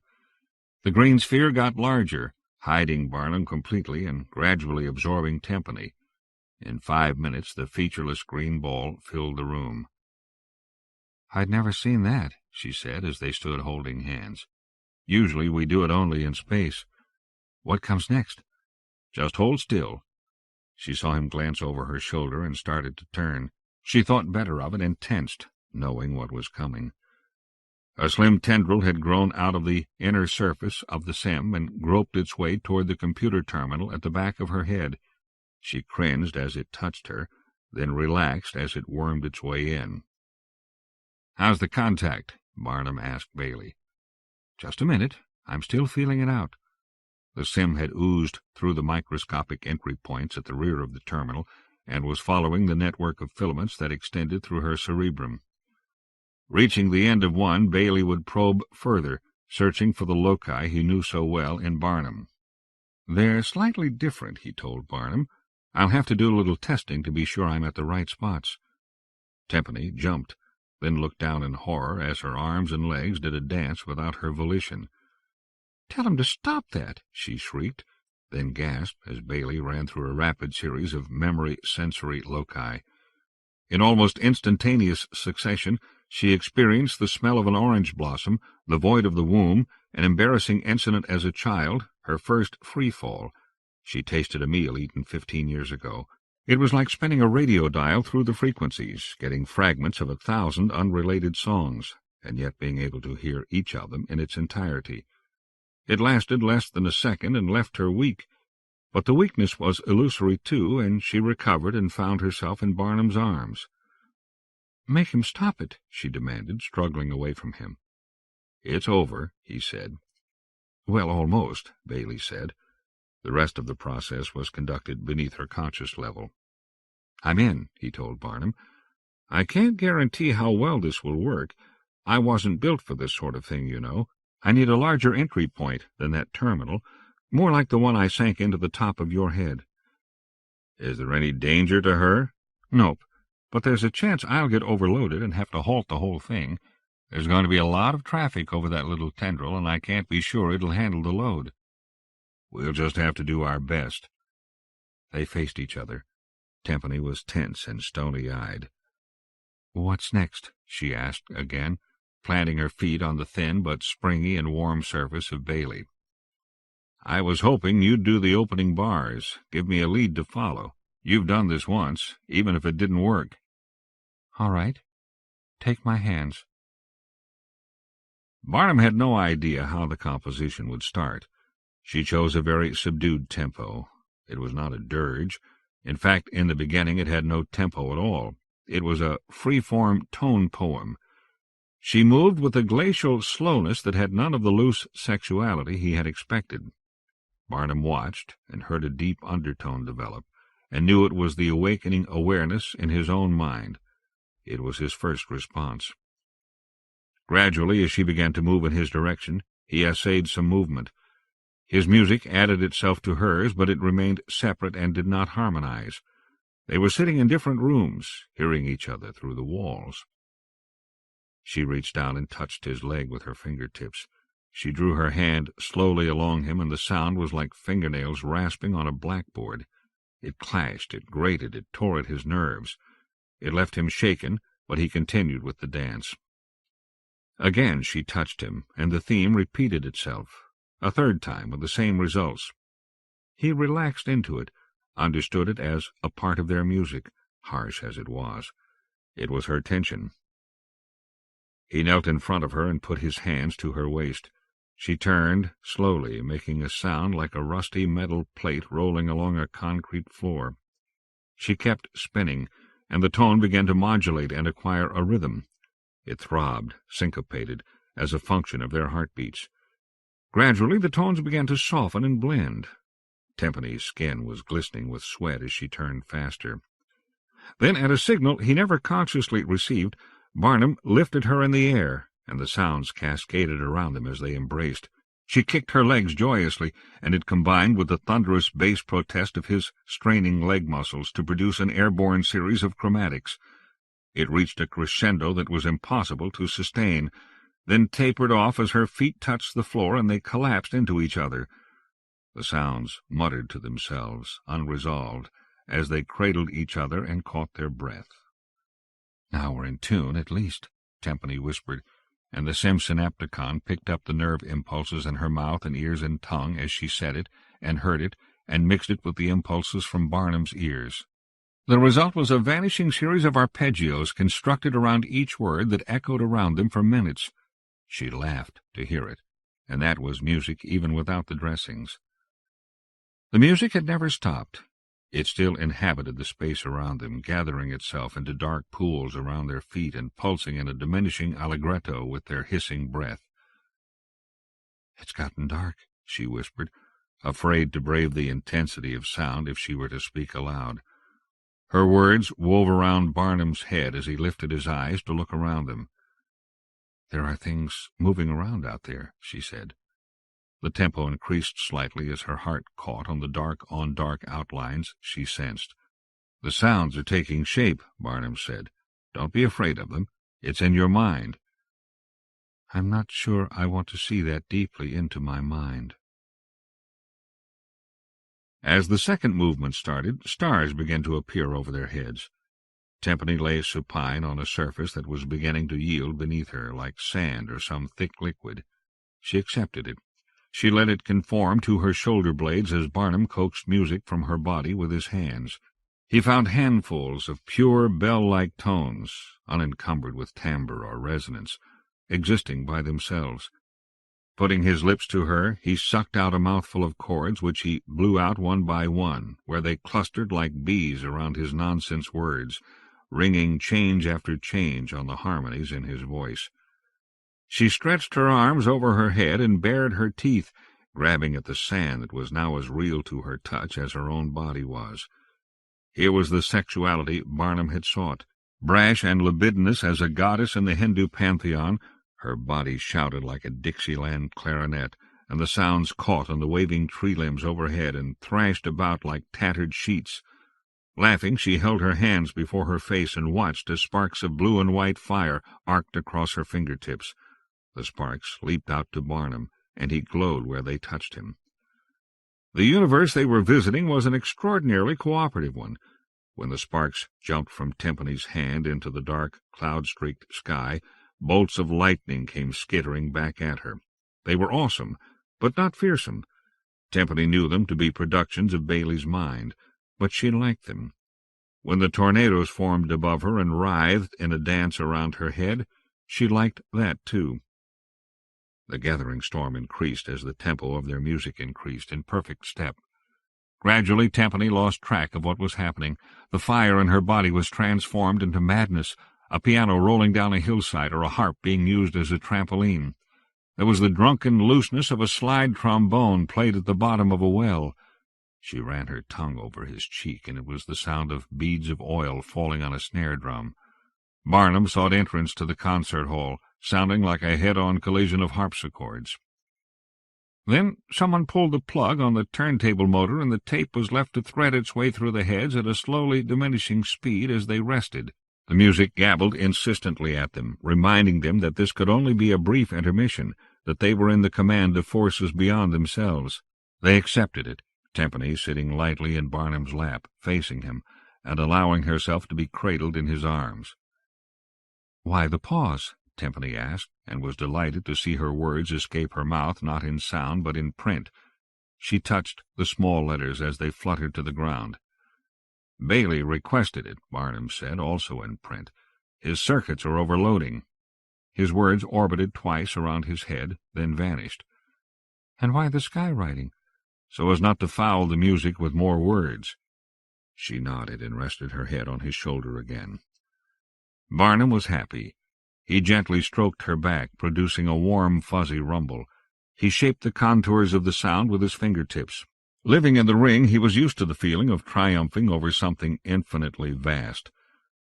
The green sphere got larger, hiding Barnum completely and gradually absorbing Tempany. In 5 minutes the featureless green ball filled the room. "I'd never seen that," she said as they stood holding hands. "Usually we do it only in space. What comes next?" "Just hold still." She saw him glance over her shoulder and started to turn. She thought better of it and tensed, knowing what was coming. A slim tendril had grown out of the inner surface of the Sem and groped its way toward the computer terminal at the back of her head. She cringed as it touched her, then relaxed as it wormed its way in. "How's the contact?" Barnum asked Bailey. "Just a minute. I'm still feeling it out." The Sem had oozed through the microscopic entry points at the rear of the terminal and was following the network of filaments that extended through her cerebrum. Reaching the end of one, Bailey would probe further, searching for the loci he knew so well in Barnum. "They're slightly different," he told Barnum. "I'll have to do a little testing to be sure I'm at the right spots." Tempany jumped, then looked down in horror as her arms and legs did a dance without her volition. "Tell him to stop that!" she shrieked, then gasped as Bailey ran through a rapid series of memory-sensory loci. In almost instantaneous succession, she experienced the smell of an orange blossom, the void of the womb, an embarrassing incident as a child, her first free-fall. She tasted a meal eaten 15 years ago. It was like spinning a radio dial through the frequencies, getting fragments of 1,000 unrelated songs, and yet being able to hear each of them in its entirety. It lasted less than a second and left her weak, but the weakness was illusory too, and she recovered and found herself in Barnum's arms. Make him stop it, she demanded, struggling away from him. It's over, he said. Well, almost, Bailey said. The rest of the process was conducted beneath her conscious level. I'm in, he told Barnum. I can't guarantee how well this will work. I wasn't built for this sort of thing, you know. I need a larger entry point than that terminal, more like the one I sank into the top of your head. Is there any danger to her? Nope, but there's a chance I'll get overloaded and have to halt the whole thing. There's going to be a lot of traffic over that little tendril, and I can't be sure it'll handle the load. We'll just have to do our best. They faced each other. Tempany was tense and stony-eyed. What's next? She asked again, planting her feet on the thin but springy and warm surface of Bailey. I was hoping you'd do the opening bars, give me a lead to follow. You've done this once, even if it didn't work. All right. Take my hands. Barnum had no idea how the composition would start. She chose a very subdued tempo. It was not a dirge. In fact, in the beginning it had no tempo at all. It was a free-form tone poem. She moved with a glacial slowness that had none of the loose sexuality he had expected. Barnum watched and heard a deep undertone develop, and knew it was the awakening awareness in his own mind. It was his first response. Gradually, as she began to move in his direction, he essayed some movement. His music added itself to hers, but it remained separate and did not harmonize. They were sitting in different rooms, hearing each other through the walls. She reached down and touched his leg with her fingertips. She drew her hand slowly along him, and the sound was like fingernails rasping on a blackboard. It clashed, it grated, it tore at his nerves. It left him shaken, but he continued with the dance. Again she touched him, and the theme repeated itself, a third time with the same results. He relaxed into it, understood it as a part of their music, harsh as it was. It was her tension. He knelt in front of her and put his hands to her waist. She turned, slowly, making a sound like a rusty metal plate rolling along a concrete floor. She kept spinning, and the tone began to modulate and acquire a rhythm. It throbbed, syncopated, as a function of their heartbeats. Gradually the tones began to soften and blend. Tempany's skin was glistening with sweat as she turned faster. Then, at a signal he never consciously received, Barnum lifted her in the air, and the sounds cascaded around them as they embraced. She kicked her legs joyously, and it combined with the thunderous bass protest of his straining leg muscles to produce an airborne series of chromatics. It reached a crescendo that was impossible to sustain, then tapered off as her feet touched the floor and they collapsed into each other. The sounds muttered to themselves, unresolved, as they cradled each other and caught their breath. "Now we're in tune, at least," Tempany whispered, and the Simpsonapticon picked up the nerve impulses in her mouth and ears and tongue as she said it, and heard it, and mixed it with the impulses from Barnum's ears. The result was a vanishing series of arpeggios constructed around each word that echoed around them for minutes. She laughed to hear it, and that was music even without the dressings. The music had never stopped. It still inhabited the space around them, gathering itself into dark pools around their feet and pulsing in a diminishing allegretto with their hissing breath. "It's gotten dark," she whispered, afraid to brave the intensity of sound if she were to speak aloud. Her words wove around Barnum's head as he lifted his eyes to look around them. "There are things moving around out there," she said. The tempo increased slightly as her heart caught on the dark-on-dark outlines she sensed. "The sounds are taking shape," Barnum said. "Don't be afraid of them. It's in your mind." "I'm not sure I want to see that deeply into my mind." As the second movement started, stars began to appear over their heads. Tempany lay supine on a surface that was beginning to yield beneath her, like sand or some thick liquid. She accepted it. She let it conform to her shoulder-blades as Barnum coaxed music from her body with his hands. He found handfuls of pure bell-like tones, unencumbered with timbre or resonance, existing by themselves. Putting his lips to her, he sucked out a mouthful of chords which he blew out one by one, where they clustered like bees around his nonsense words, ringing change after change on the harmonies in his voice. She stretched her arms over her head and bared her teeth, grabbing at the sand that was now as real to her touch as her own body was. Here was the sexuality Barnum had sought. Brash and libidinous as a goddess in the Hindu pantheon, her body shouted like a Dixieland clarinet, and the sounds caught on the waving tree limbs overhead and thrashed about like tattered sheets. Laughing, she held her hands before her face and watched as sparks of blue and white fire arced across her fingertips. The sparks leaped out to Barnum, and he glowed where they touched him. The universe they were visiting was an extraordinarily cooperative one. When the sparks jumped from Timpany's hand into the dark, cloud-streaked sky, bolts of lightning came skittering back at her. They were awesome, but not fearsome. Timpany knew them to be productions of Bailey's mind, but she liked them. When the tornadoes formed above her and writhed in a dance around her head, she liked that too. The gathering storm increased as the tempo of their music increased in perfect step. Gradually, Timpany lost track of what was happening. The fire in her body was transformed into madness, a piano rolling down a hillside or a harp being used as a trampoline. There was the drunken looseness of a slide trombone played at the bottom of a well. She ran her tongue over his cheek, and it was the sound of beads of oil falling on a snare drum. Barnum sought entrance to the concert hall, sounding like a head-on collision of harpsichords. Then someone pulled the plug on the turntable motor, and the tape was left to thread its way through the heads at a slowly diminishing speed as they rested. The music gabbled insistently at them, reminding them that this could only be a brief intermission, that they were in the command of forces beyond themselves. They accepted it, Timpany sitting lightly in Barnum's lap, facing him, and allowing herself to be cradled in his arms. "Why the pause?" Timpany asked, and was delighted to see her words escape her mouth not in sound but in print. She touched the small letters as they fluttered to the ground. "Bailey requested it," Barnum said, also in print. "His circuits are overloading." His words orbited twice around his head, then vanished. "And why the skywriting?" "So as not to foul the music with more words." She nodded and rested her head on his shoulder again. Barnum was happy. He gently stroked her back, producing a warm, fuzzy rumble. He shaped the contours of the sound with his fingertips. Living in the ring, he was used to the feeling of triumphing over something infinitely vast.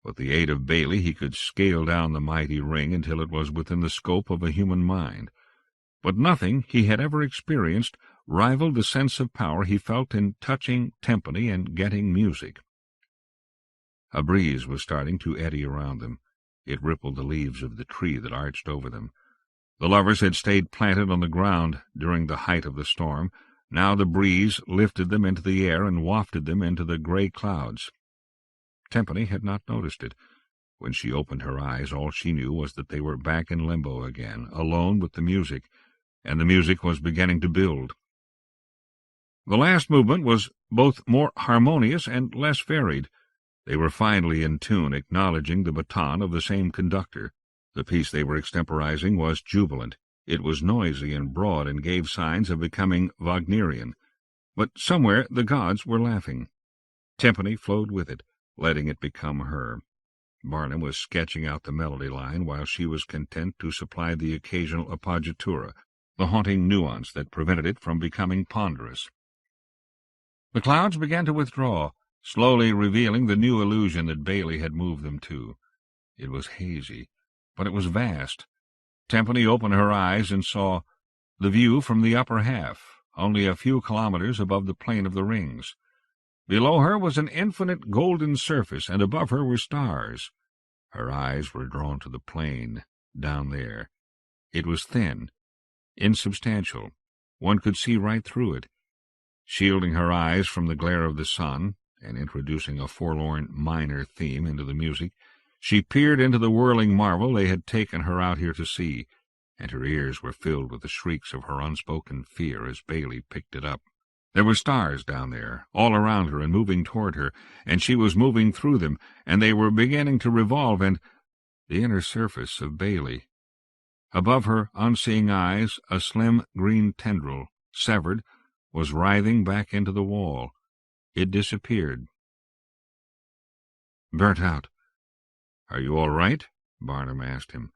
With the aid of Bailey, he could scale down the mighty ring until it was within the scope of a human mind. But nothing he had ever experienced rivaled the sense of power he felt in touching Timpany and getting music. A breeze was starting to eddy around them. It rippled the leaves of the tree that arched over them. The lovers had stayed planted on the ground during the height of the storm. Now the breeze lifted them into the air and wafted them into the gray clouds. Timpany had not noticed it. When she opened her eyes, all she knew was that they were back in limbo again, alone with the music, and the music was beginning to build. The last movement was both more harmonious and less varied. They were finally in tune, acknowledging the baton of the same conductor. The piece they were extemporizing was jubilant. It was noisy and broad and gave signs of becoming Wagnerian. But somewhere the gods were laughing. Timpany flowed with it, letting it become her. Barnum was sketching out the melody line while she was content to supply the occasional appoggiatura, the haunting nuance that prevented it from becoming ponderous. The clouds began to withdraw, slowly revealing the new illusion that Bailey had moved them to. It was hazy, but it was vast. Timpany opened her eyes and saw the view from the upper half, only a few kilometers above the plane of the rings. Below her was an infinite golden surface, and above her were stars. Her eyes were drawn to the plain, down there. It was thin, insubstantial. One could see right through it. Shielding her eyes from the glare of the sun, and introducing a forlorn minor theme into the music, she peered into the whirling marvel they had taken her out here to see, and her ears were filled with the shrieks of her unspoken fear as Bailey picked it up. There were stars down there, all around her and moving toward her, and she was moving through them, and they were beginning to revolve, and the inner surface of Bailey. Above her unseeing eyes, a slim green tendril, severed, was writhing back into the wall. It disappeared. "Burnt out," "Are you all right?" Barnum asked him.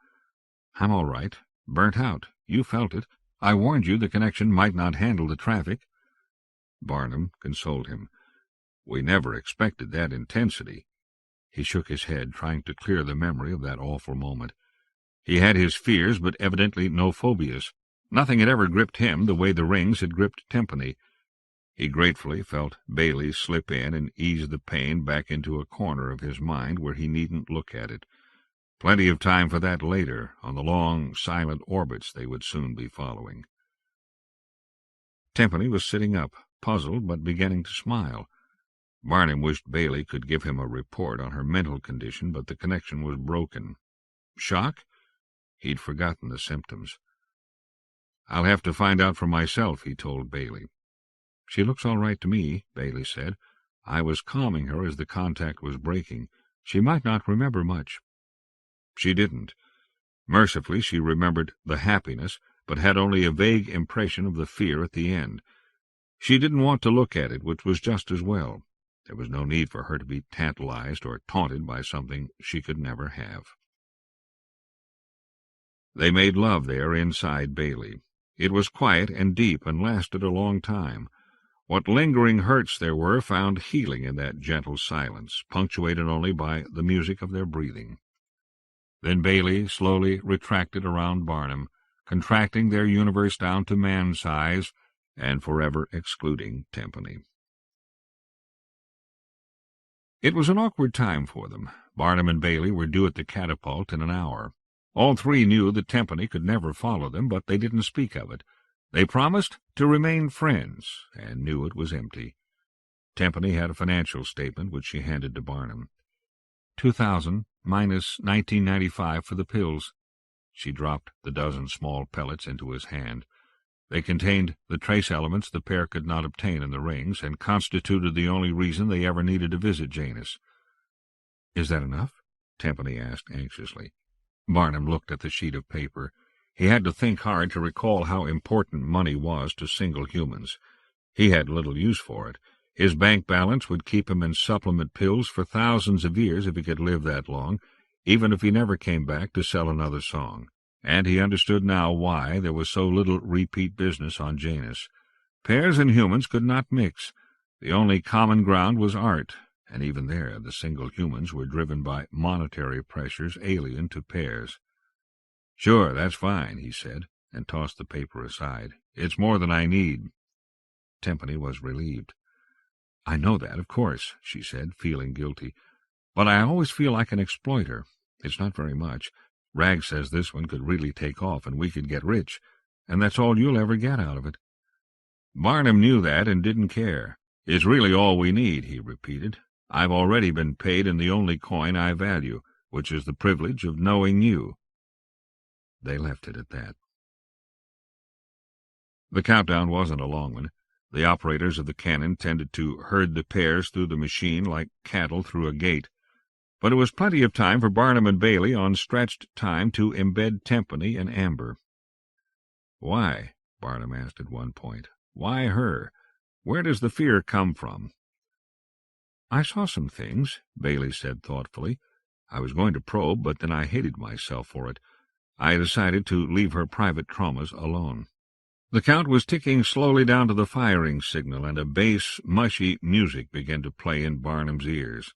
"I'm all right. Burnt out. You felt it. I warned you the connection might not handle the traffic." Barnum consoled him. "We never expected that intensity." He shook his head, trying to clear the memory of that awful moment. He had his fears, but evidently no phobias. Nothing had ever gripped him the way the rings had gripped Timpani. He gratefully felt Bailey slip in and ease the pain back into a corner of his mind where he needn't look at it. Plenty of time for that later, on the long, silent orbits they would soon be following. Timpani was sitting up, puzzled but beginning to smile. Barnum wished Bailey could give him a report on her mental condition, but the connection was broken. Shock? He'd forgotten the symptoms. "I'll have to find out for myself," he told Bailey. "She looks all right to me," Bailey said. "I was calming her as the contact was breaking. She might not remember much." She didn't. Mercifully, she remembered the happiness, but had only a vague impression of the fear at the end. She didn't want to look at it, which was just as well. There was no need for her to be tantalized or taunted by something she could never have. They made love there inside Bailey. It was quiet and deep and lasted a long time. What lingering hurts there were found healing in that gentle silence, punctuated only by the music of their breathing. Then Bailey slowly retracted around Barnum, contracting their universe down to man-size and forever excluding Timpani. It was an awkward time for them. Barnum and Bailey were due at the catapult in an hour. All three knew that Timpani could never follow them, but they didn't speak of it. They promised to remain friends, and knew it was empty. Timpani had a financial statement which she handed to Barnum. $2,000 minus $19.95 for the pills. She dropped the dozen small pellets into his hand. They contained the trace elements the pair could not obtain in the rings, and constituted the only reason they ever needed to visit Janus. "Is that enough?" Timpani asked anxiously. Barnum looked at the sheet of paper. He had to think hard to recall how important money was to single humans. He had little use for it. His bank balance would keep him in supplement pills for thousands of years if he could live that long, even if he never came back to sell another song. And he understood now why there was so little repeat business on Janus. Pairs and humans could not mix. The only common ground was art, and even there the single humans were driven by monetary pressures alien to pairs. "Sure, that's fine," he said, and tossed the paper aside. "It's more than I need." Timpani was relieved. "I know that, of course," she said, feeling guilty. "But I always feel like an exploiter. It's not very much. Rag says this one could really take off and we could get rich, and that's all you'll ever get out of it." Barnum knew that and didn't care. "It's really all we need," he repeated. "I've already been paid in the only coin I value, which is the privilege of knowing you." They left it at that. The countdown wasn't a long one. The operators of the cannon tended to herd the pairs through the machine like cattle through a gate. But it was plenty of time for Barnum and Bailey on stretched time to embed Timpani in amber. "Why?" Barnum asked at one point. "Why her? Where does the fear come from?" "I saw some things," Bailey said thoughtfully. "I was going to probe, but then I hated myself for it. I decided to leave her private traumas alone." The Count was ticking slowly down to the firing signal, and a bass, mushy music began to play in Barnum's ears.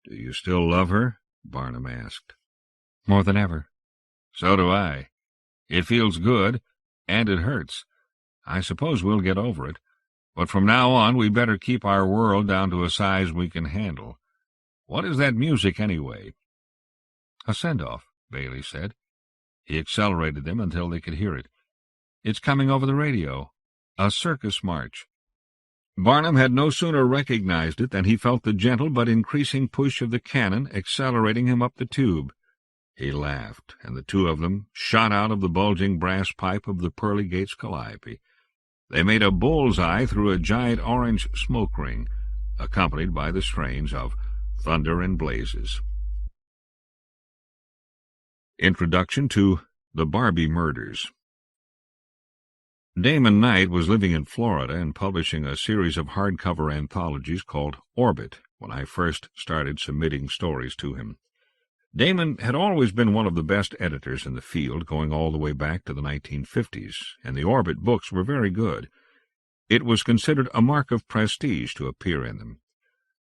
"Do you still love her?" Barnum asked. "More than ever." "So do I. It feels good, and it hurts. I suppose we'll get over it. But from now on we better keep our world down to a size we can handle. What is that music, anyway?" "A send-off," Bailey said. He accelerated them until they could hear it. "It's coming over the radio. A circus march." Barnum had no sooner recognized it than he felt the gentle but increasing push of the cannon accelerating him up the tube. He laughed, and the two of them shot out of the bulging brass pipe of the Pearly Gates calliope. They made a bull's-eye through a giant orange smoke ring, accompanied by the strains of Thunder and Blazes. Introduction to The Barbie Murders. Damon Knight was living in Florida and publishing a series of hardcover anthologies called Orbit when I first started submitting stories to him. Damon had always been one of the best editors in the field, going all the way back to the 1950s, and the Orbit books were very good. It was considered a mark of prestige to appear in them.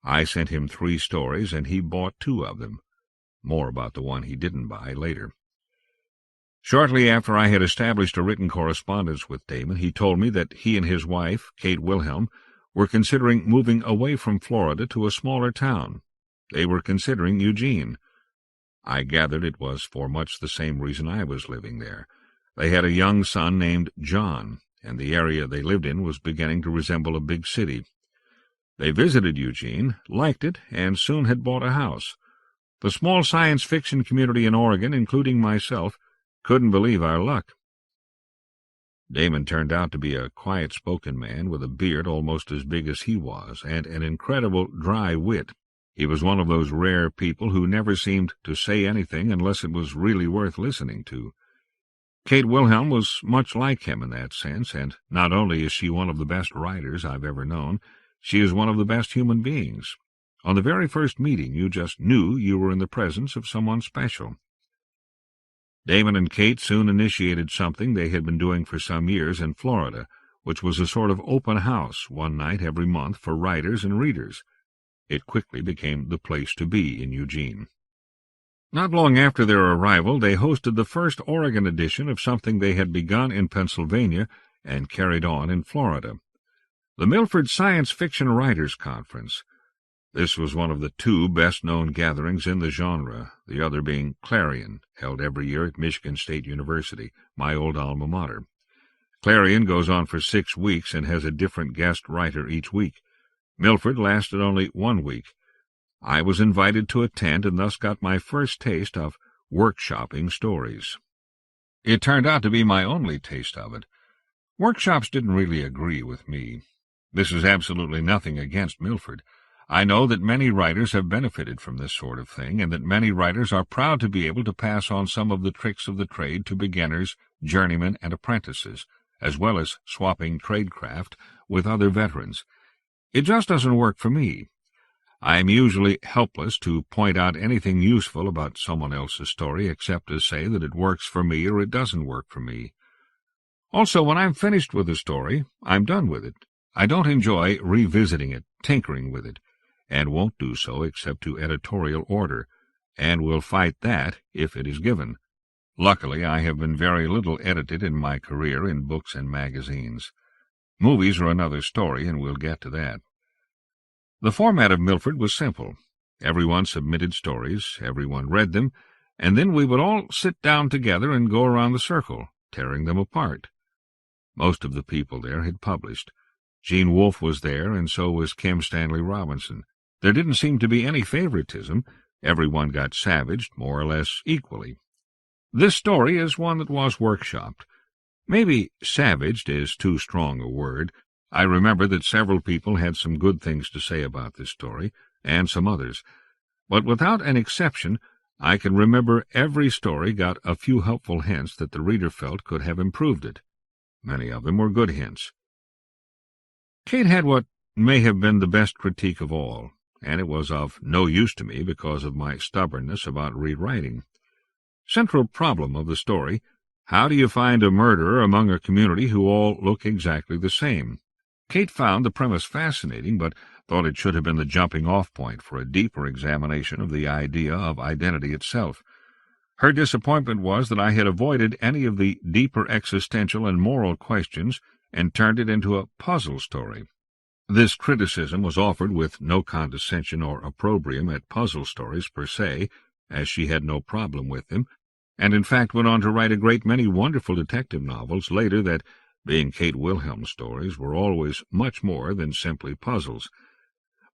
I sent him 3 stories, and he bought 2 of them. More about the one he didn't buy later. Shortly after I had established a written correspondence with Damon, he told me that he and his wife, Kate Wilhelm, were considering moving away from Florida to a smaller town. They were considering Eugene. I gathered it was for much the same reason I was living there. They had a young son named John, and the area they lived in was beginning to resemble a big city. They visited Eugene, liked it, and soon had bought a house. The small science fiction community in Oregon, including myself, couldn't believe our luck. Damon turned out to be a quiet-spoken man with a beard almost as big as he was, and an incredible dry wit. He was one of those rare people who never seemed to say anything unless it was really worth listening to. Kate Wilhelm was much like him in that sense, and not only is she one of the best writers I've ever known, she is one of the best human beings. On the very first meeting, you just knew you were in the presence of someone special. Damon and Kate soon initiated something they had been doing for some years in Florida, which was a sort of open house one night every month for writers and readers. It quickly became the place to be in Eugene. Not long after their arrival, they hosted the first Oregon edition of something they had begun in Pennsylvania and carried on in Florida. The Milford Science Fiction Writers Conference. This was one of the 2 best-known gatherings in the genre, the other being Clarion, held every year at Michigan State University, my old alma mater. Clarion goes on for 6 weeks and has a different guest writer each week. Milford lasted only 1 week. I was invited to attend and thus got my first taste of workshopping stories. It turned out to be my only taste of it. Workshops didn't really agree with me. This is absolutely nothing against Milford. I know that many writers have benefited from this sort of thing, and that many writers are proud to be able to pass on some of the tricks of the trade to beginners, journeymen, and apprentices, as well as swapping tradecraft with other veterans. It just doesn't work for me. I am usually helpless to point out anything useful about someone else's story except to say that it works for me or it doesn't work for me. Also, when I'm finished with a story, I'm done with it. I don't enjoy revisiting it, tinkering with it, and won't do so except to editorial order, and will fight that if it is given. Luckily, I have been very little edited in my career in books and magazines. Movies are another story, and we'll get to that. The format of Milford was simple. Everyone submitted stories, everyone read them, and then we would all sit down together and go around the circle, tearing them apart. Most of the people there had published. Gene Wolfe was there, and so was Kim Stanley Robinson. There didn't seem to be any favoritism. Everyone got savaged, more or less equally. This story is one that was workshopped. Maybe savaged is too strong a word. I remember that several people had some good things to say about this story, and some others. But without an exception, I can remember every story got a few helpful hints that the reader felt could have improved it. Many of them were good hints. Kate had what may have been the best critique of all, and it was of no use to me because of my stubbornness about rewriting. Central problem of the story: how do you find a murderer among a community who all look exactly the same? Kate found the premise fascinating, but thought it should have been the jumping-off point for a deeper examination of the idea of identity itself. Her disappointment was that I had avoided any of the deeper existential and moral questions and turned it into a puzzle story. This criticism was offered with no condescension or opprobrium at puzzle stories per se, as she had no problem with them, and in fact went on to write a great many wonderful detective novels later that, being Kate Wilhelm stories, were always much more than simply puzzles,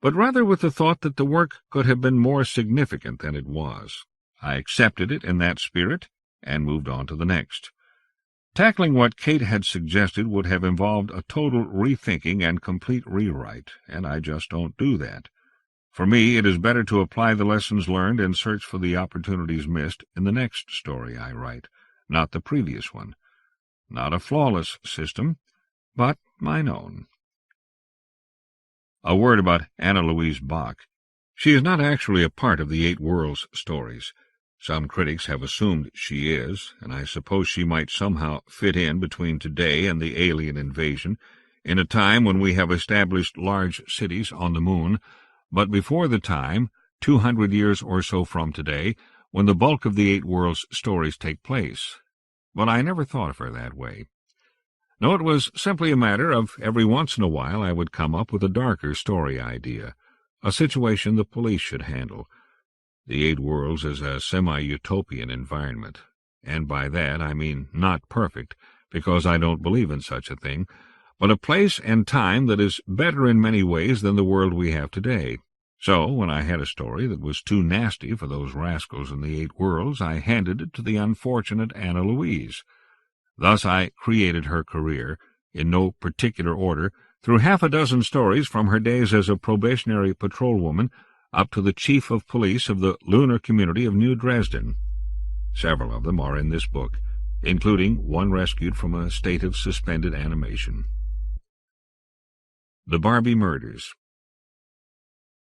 but rather with the thought that the work could have been more significant than it was. I accepted it in that spirit and moved on to the next. Tackling what Kate had suggested would have involved a total rethinking and complete rewrite, and I just don't do that. For me, it is better to apply the lessons learned and search for the opportunities missed in the next story I write, not the previous one. Not a flawless system, but mine own. A word about Anna Louise Bach. She is not actually a part of the 8 Worlds stories. Some critics have assumed she is, and I suppose she might somehow fit in between today and the alien invasion, in a time when we have established large cities on the moon, but before the time, 200 years or so from today, when the bulk of the Eight Worlds stories take place. But I never thought of her that way. No, it was simply a matter of every once in a while I would come up with a darker story idea, a situation the police should handle. The Eight Worlds is a semi-utopian environment, and by that I mean not perfect, because I don't believe in such a thing, but a place and time that is better in many ways than the world we have today. So, when I had a story that was too nasty for those rascals in the Eight Worlds, I handed it to the unfortunate Anna Louise. Thus I created her career, in no particular order, through half a dozen stories from her days as a probationary patrolwoman up to the chief of police of the lunar community of New Dresden. Several of them are in this book, including one rescued from a state of suspended animation. The Barbie Murders.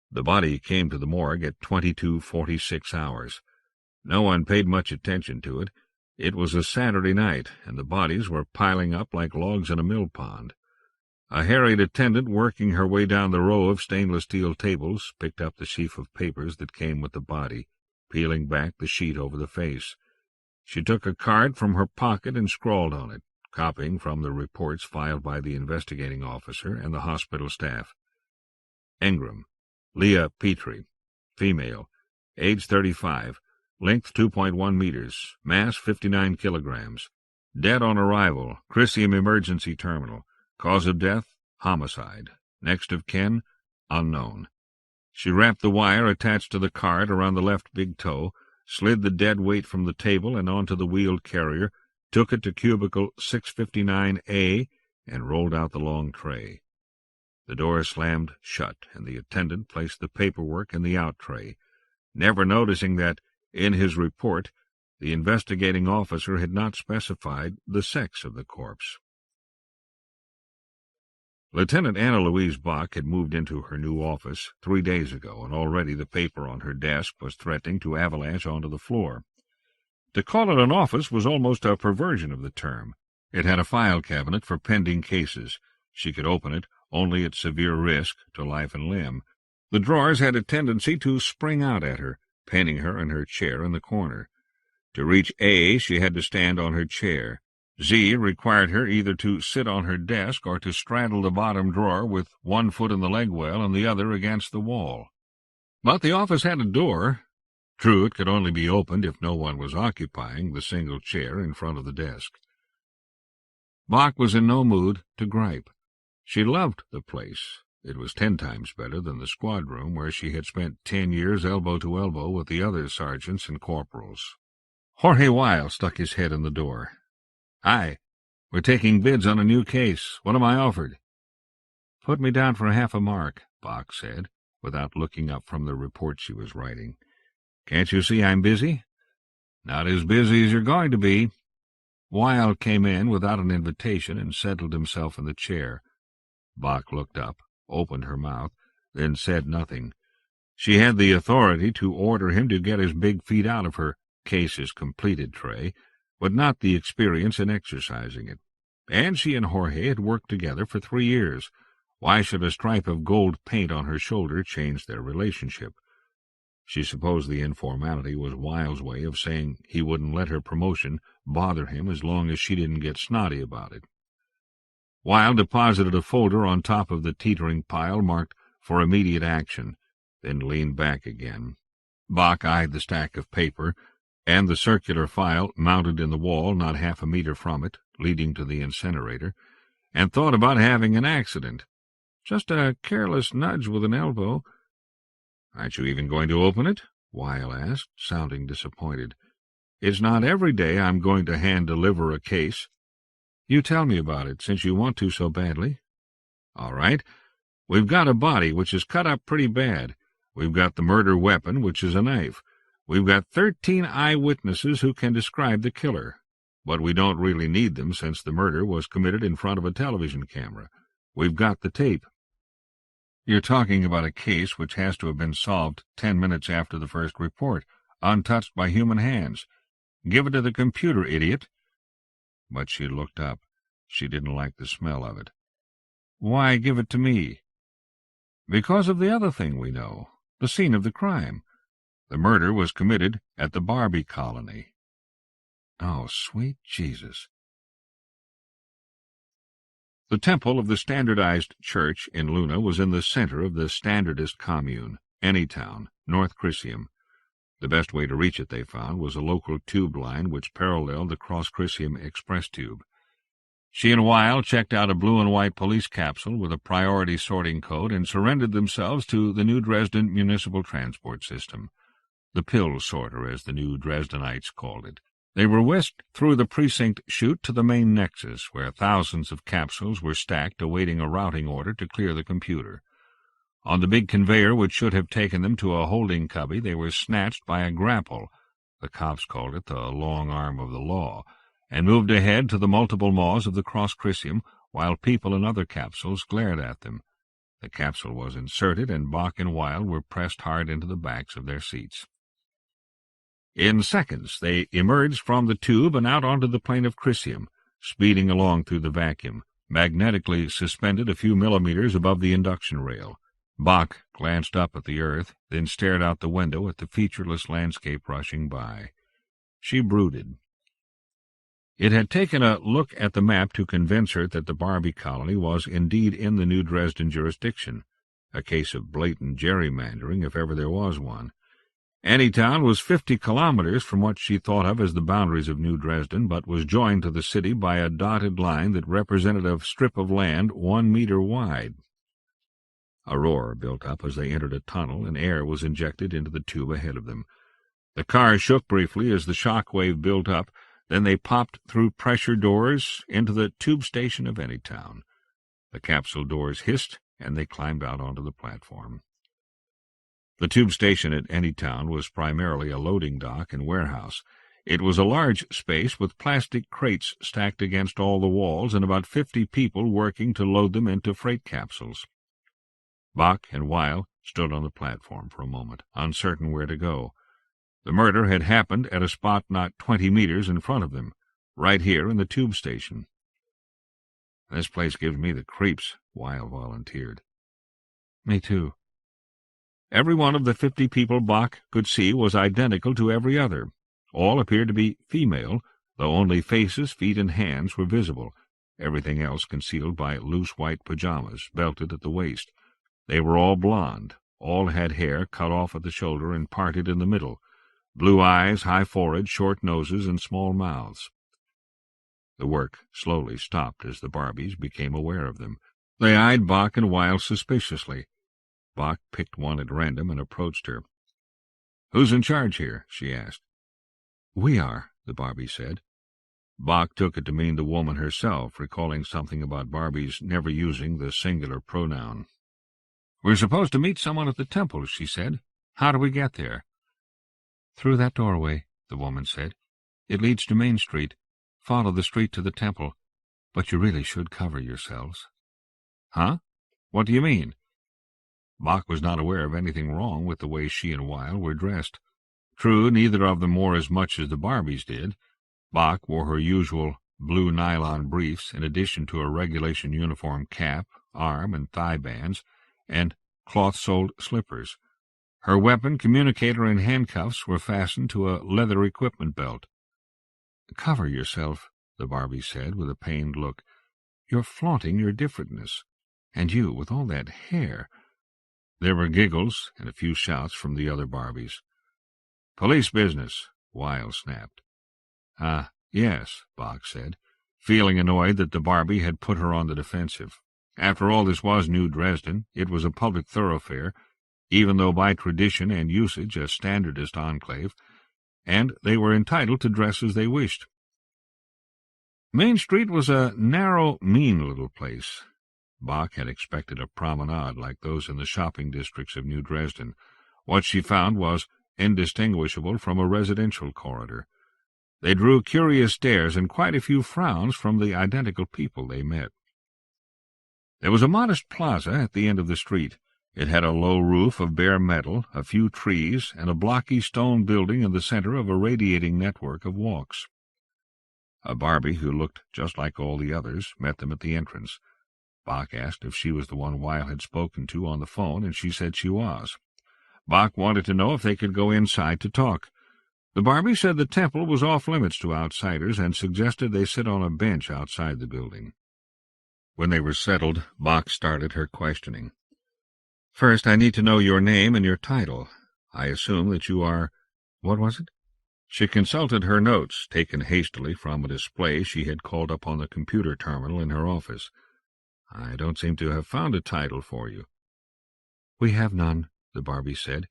The body came to the morgue at 22:46 hours. No one paid much attention to it. It was a Saturday night, and the bodies were piling up like logs in a mill pond. A harried attendant working her way down the row of stainless steel tables picked up the sheaf of papers that came with the body, peeling back the sheet over the face. She took a card from her pocket and scrawled on it, copying from the reports filed by the investigating officer and the hospital staff. Ingram, Leah Petrie, female, age 35, length 2.1 meters, mass 59 kilograms. Dead on arrival, Chrysium Emergency Terminal. Cause of death, homicide. Next of kin, unknown. She wrapped the wire attached to the card around the left big toe, slid the dead weight from the table and onto the wheeled carrier, took it to cubicle 659A, and rolled out the long tray. The door slammed shut, and the attendant placed the paperwork in the out tray, never noticing that, in his report, the investigating officer had not specified the sex of the corpse. Lieutenant Anna Louise Bach had moved into her new office 3 days ago, and already the paper on her desk was threatening to avalanche onto the floor. To call it an office was almost a perversion of the term. It had a file cabinet for pending cases. She could open it only at severe risk to life and limb. The drawers had a tendency to spring out at her, pinning her in her chair in the corner. To reach A, she had to stand on her chair. Z required her either to sit on her desk or to straddle the bottom drawer with one foot in the leg well and the other against the wall. But the office had a door. True, it could only be opened if no one was occupying the single chair in front of the desk. Bach was in no mood to gripe. She loved the place. It was 10 times better than the squad room where she had spent 10 years elbow to elbow with the other sergeants and corporals. Jorge Weil stuck his head in the door. "Hi. We're taking bids on a new case. What am I offered?" "Put me down for half a mark," Bach said, without looking up from the report she was writing. "Can't you see I'm busy?" "Not as busy as you're going to be." Weil came in without an invitation and settled himself in the chair. Bach looked up, opened her mouth, then said nothing. She had the authority to order him to get his big feet out of her cases completed tray, but not the experience in exercising it. And she and Jorge had worked together for 3 years. Why should a stripe of gold paint on her shoulder change their relationship? She supposed the informality was Weil's way of saying he wouldn't let her promotion bother him as long as she didn't get snotty about it. Weil deposited a folder on top of the teetering pile marked for immediate action, then leaned back again. Bach eyed the stack of paper and the circular file mounted in the wall not half a meter from it, leading to the incinerator, and thought about having an accident. Just a careless nudge with an elbow. "Aren't you even going to open it?" Weil asked, sounding disappointed. "It's not every day I'm going to hand-deliver a case." "You tell me about it, since you want to so badly." "All right. We've got a body which is cut up pretty bad. We've got the murder weapon, which is a knife. We've got 13 eyewitnesses who can describe the killer. But we don't really need them, since the murder was committed in front of a television camera. We've got the tape." "You're talking about a case which has to have been solved 10 minutes after the first report. untouched by human hands. Give it to the computer, idiot." But she looked up. She didn't like the smell of it. "Why give it to me?" "Because of the other thing we know, the scene of the crime. The murder was committed at the Barbie colony." Oh, sweet Jesus. The temple of the Standardized Church in Luna was in the center of the Standardist commune, Anytown, North Chrysium. The best way to reach it, they found, was a local tube line which paralleled the Cross Chrysium Express tube. She and Weil checked out a blue and white police capsule with a priority sorting code and surrendered themselves to the New Dresden Municipal Transport System, the pill sorter, as the New Dresdenites called it. They were whisked through the precinct chute to the main nexus, where thousands of capsules were stacked awaiting a routing order to clear the computer. On the big conveyor which should have taken them to a holding cubby, they were snatched by a grapple, the cops called it the long arm of the law, and moved ahead to the multiple maws of the Cross Chrysium, while people in other capsules glared at them. The capsule was inserted, and Bach and Weil were pressed hard into the backs of their seats. In seconds they emerged from the tube and out onto the plain of Chrysium, speeding along through the vacuum, magnetically suspended a few millimeters above the induction rail. Bach glanced up at the earth, then stared out the window at the featureless landscape rushing by. She brooded. It had taken a look at the map to convince her that the Barbie colony was indeed in the New Dresden jurisdiction, a case of blatant gerrymandering if ever there was one. Anytown was 50 kilometers from what she thought of as the boundaries of New Dresden, but was joined to the city by a dotted line that represented a strip of land 1 meter wide. A roar built up as they entered a tunnel, and air was injected into the tube ahead of them. The car shook briefly as the shock wave built up, then they popped through pressure doors into the tube station of Anytown. The capsule doors hissed, and they climbed out onto the platform. The tube station at Anytown was primarily a loading dock and warehouse. It was a large space with plastic crates stacked against all the walls and about 50 people working to load them into freight capsules. Bach and Weil stood on the platform for a moment, uncertain where to go. The murder had happened at a spot not 20 meters in front of them, right here in the tube station. "This place gives me the creeps," Weil volunteered. "Me too." Every one of the 50 people Bach could see was identical to every other. All appeared to be female, though only faces, feet, and hands were visible, everything else concealed by loose white pajamas, belted at the waist. They were all blonde. All had hair cut off at the shoulder and parted in the middle, blue eyes, high forehead, short noses, and small mouths. The work slowly stopped as the Barbies became aware of them. They eyed Bach and Weil suspiciously. Bach picked one at random and approached her. "Who's in charge here?" she asked. "We are," the Barbie said. Bach took it to mean the woman herself, recalling something about Barbies never using the singular pronoun. "We're supposed to meet someone at the temple," she said. "How do we get there?" "Through that doorway," the woman said. "It leads to Main Street. Follow the street to the temple. But you really should cover yourselves." "Huh? What do you mean?" Bach was not aware of anything wrong with the way she and Weil were dressed. True, neither of them wore as much as the Barbies did. Bach wore her usual blue nylon briefs in addition to a regulation uniform cap, arm and thigh bands, and cloth-soled slippers. Her weapon, communicator, and handcuffs were fastened to a leather equipment belt. "Cover yourself," the Barbie said with a pained look. "You're flaunting your differentness. And you, with all that hair." There were giggles and a few shouts from the other Barbies. "Police business," Weil snapped. Yes," Bach said, feeling annoyed that the Barbie had put her on the defensive. After all, this was New Dresden. It was a public thoroughfare, even though by tradition and usage a standardist enclave, and they were entitled to dress as they wished. Main Street was a narrow, mean little place. Bach had expected a promenade like those in the shopping districts of New Dresden. What she found was indistinguishable from a residential corridor. They drew curious stares and quite a few frowns from the identical people they met. There was a modest plaza at the end of the street. It had a low roof of bare metal, a few trees, and a blocky stone building in the center of a radiating network of walks. A Barbie, who looked just like all the others, met them at the entrance. Bach asked if she was the one Weil had spoken to on the phone, and she said she was. Bach wanted to know if they could go inside to talk. The Barbie said the temple was off-limits to outsiders and suggested they sit on a bench outside the building. When they were settled, Bach started her questioning. "First, I need to know your name and your title. I assume that you are— What was it?" She consulted her notes, taken hastily from a display she had called up on the computer terminal in her office. "I don't seem to have found a title for you." "We have none," the Barbie said.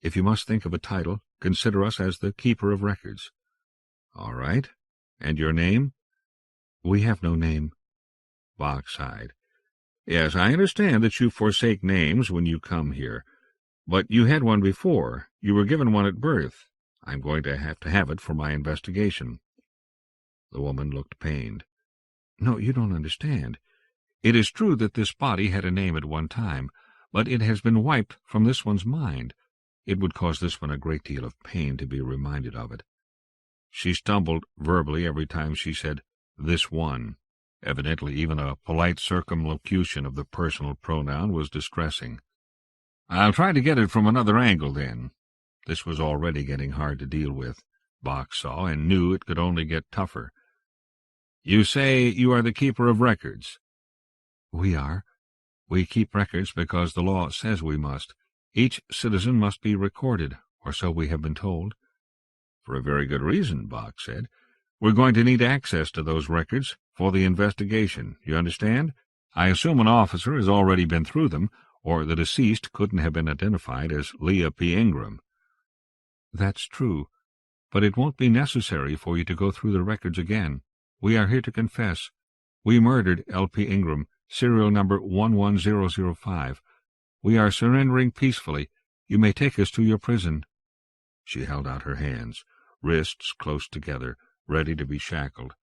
"If you must think of a title, consider us as the keeper of records." "All right. And your name?" "We have no name." Bach sighed. "Yes, I understand that you forsake names when you come here. But you had one before. You were given one at birth. I'm going to have it for my investigation." The woman looked pained. "No, you don't understand. It is true that this body had a name at one time, but it has been wiped from this one's mind. It would cause this one a great deal of pain to be reminded of it." She stumbled verbally every time she said, "this one." Evidently even a polite circumlocution of the personal pronoun was distressing. "I'll try to get it from another angle, then." This was already getting hard to deal with, Bach saw, and knew it could only get tougher. "You say you are the keeper of records?" "We are. We keep records because the law says we must. Each citizen must be recorded, or so we have been told." "For a very good reason," Bach said. "We're going to need access to those records for the investigation. You understand? I assume an officer has already been through them, or the deceased couldn't have been identified as Leah P. Ingram." "That's true, but it won't be necessary for you to go through the records again. We are here to confess. We murdered L.P. Ingram, serial number 11005. We are surrendering peacefully. You may take us to your prison." She held out her hands, wrists close together, ready to be shackled.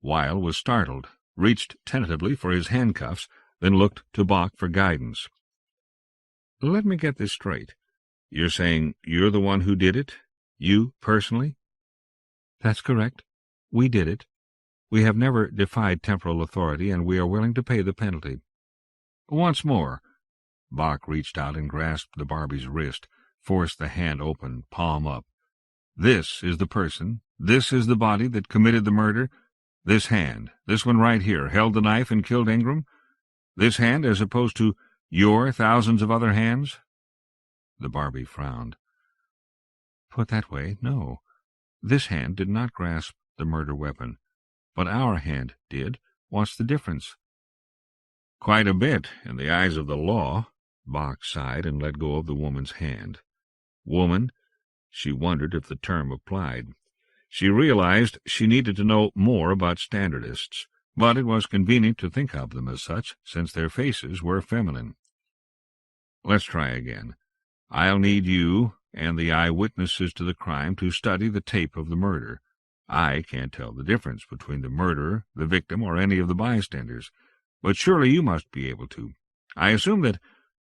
Weil was startled, reached tentatively for his handcuffs, then looked to Bach for guidance. "Let me get this straight. You're saying you're the one who did it? You, personally?" "That's correct. We did it. We have never defied temporal authority, and we are willing to pay the penalty." "Once more." Bach reached out and grasped the Barbie's wrist, forced the hand open, palm up. "This is the person, this is the body that committed the murder? This hand, this one right here, held the knife and killed Ingram? This hand as opposed to your thousands of other hands?" The Barbie frowned. "Put that way, no. This hand did not grasp the murder weapon, but our hand did. What's the difference?" "Quite a bit, in the eyes of the law." Bach sighed and let go of the woman's hand. Woman? She wondered if the term applied. She realized she needed to know more about standardists, but it was convenient to think of them as such, since their faces were feminine. "Let's try again. I'll need you and the eyewitnesses to the crime to study the tape of the murder. I can't tell the difference between the murderer, the victim, or any of the bystanders, but surely you must be able to. I assume that,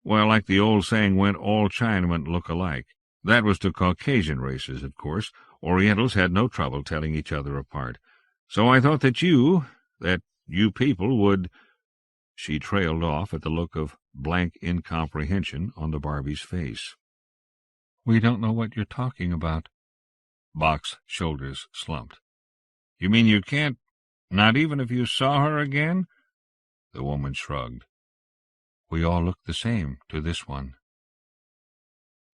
well, like the old saying went, all Chinamen look alike. That was to Caucasian races, of course. Orientals had no trouble telling each other apart. So I thought that you people would—" She trailed off at the look of blank incomprehension on the Barbie's face. "We don't know what you're talking about." Bach's shoulders slumped. "You mean you can't, not even if you saw her again?" The woman shrugged. "We all look the same to this one."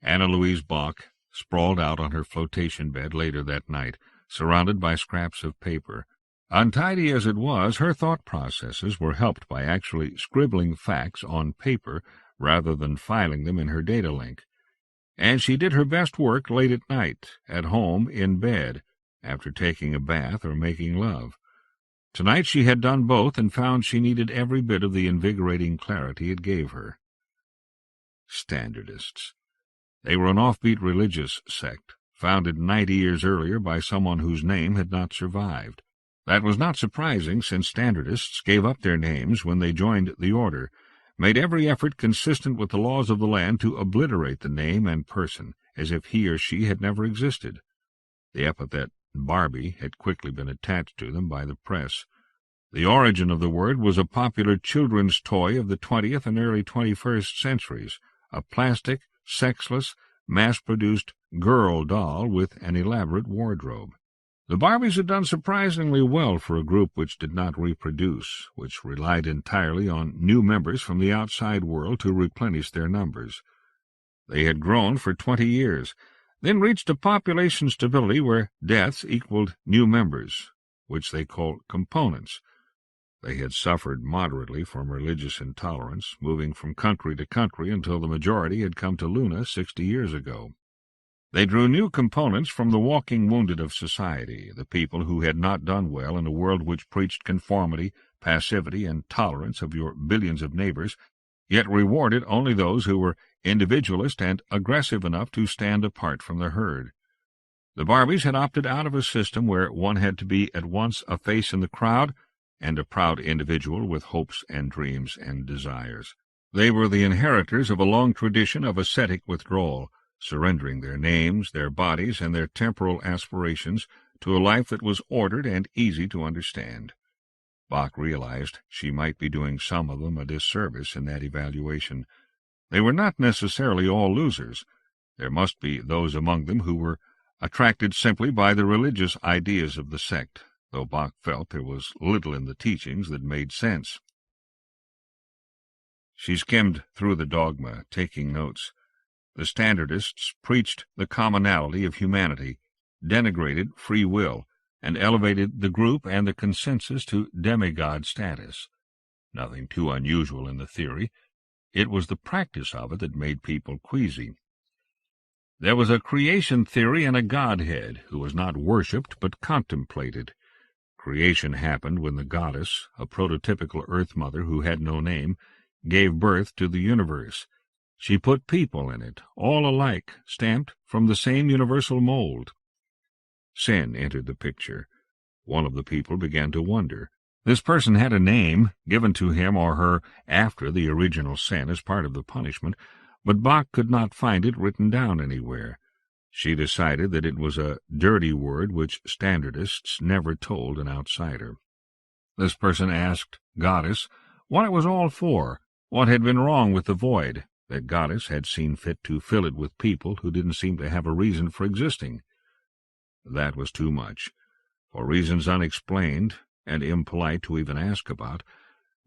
Anna Louise Bach sprawled out on her flotation bed later that night, surrounded by scraps of paper. Untidy as it was, her thought processes were helped by actually scribbling facts on paper rather than filing them in her data link. And she did her best work late at night, at home, in bed, after taking a bath or making love. Tonight she had done both and found she needed every bit of the invigorating clarity it gave her. Standardists. They were an offbeat religious sect, founded 90 years earlier by someone whose name had not survived. That was not surprising, since standardists gave up their names when they joined the order. made every effort consistent with the laws of the land to obliterate the name and person, as if he or she had never existed. The epithet Barbie had quickly been attached to them by the press. The origin of the word was a popular children's toy of the 20th and early 21st centuries, a plastic, sexless, mass-produced girl doll with an elaborate wardrobe. The Barbies had done surprisingly well for a group which did not reproduce, which relied entirely on new members from the outside world to replenish their numbers. They had grown for 20 years, then reached a population stability where deaths equaled new members, which they called components. They had suffered moderately from religious intolerance, moving from country to country until the majority had come to Luna 60 years ago. They drew new components from the walking wounded of society, the people who had not done well in a world which preached conformity, passivity, and tolerance of your billions of neighbors, yet rewarded only those who were individualist and aggressive enough to stand apart from the herd. The Barbies had opted out of a system where one had to be at once a face in the crowd and a proud individual with hopes and dreams and desires. They were the inheritors of a long tradition of ascetic withdrawal, surrendering their names, their bodies, and their temporal aspirations to a life that was ordered and easy to understand. Bach realized she might be doing some of them a disservice in that evaluation. They were not necessarily all losers. There must be those among them who were attracted simply by the religious ideas of the sect, though Bach felt there was little in the teachings that made sense. She skimmed through the dogma, taking notes. The standardists preached the commonality of humanity, denigrated free will, and elevated the group and the consensus to demigod status. Nothing too unusual in the theory. It was the practice of it that made people queasy. There was a creation theory and a godhead who was not worshipped but contemplated. Creation happened when the goddess, a prototypical earth mother who had no name, gave birth to the universe. She put people in it, all alike, stamped from the same universal mold. Sin entered the picture. One of the people began to wonder. This person had a name, given to him or her after the original sin as part of the punishment, but Bach could not find it written down anywhere. She decided that it was a dirty word which standardists never told an outsider. This person asked Goddess what it was all for, what had been wrong with the void, that Goddess had seen fit to fill it with people who didn't seem to have a reason for existing. That was too much. For reasons unexplained and impolite to even ask about,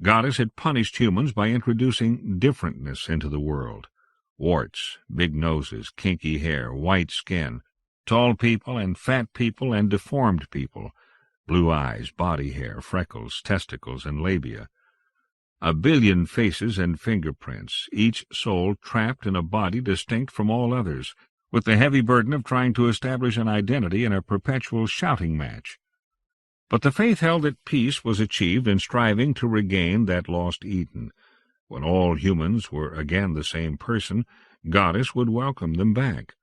Goddess had punished humans by introducing differentness into the world. Warts, big noses, kinky hair, white skin, tall people and fat people and deformed people, blue eyes, body hair, freckles, testicles, and labia. A billion faces and fingerprints, each soul trapped in a body distinct from all others, with the heavy burden of trying to establish an identity in a perpetual shouting match. But the faith held that peace was achieved in striving to regain that lost Eden. When all humans were again the same person, Goddess would welcome them back.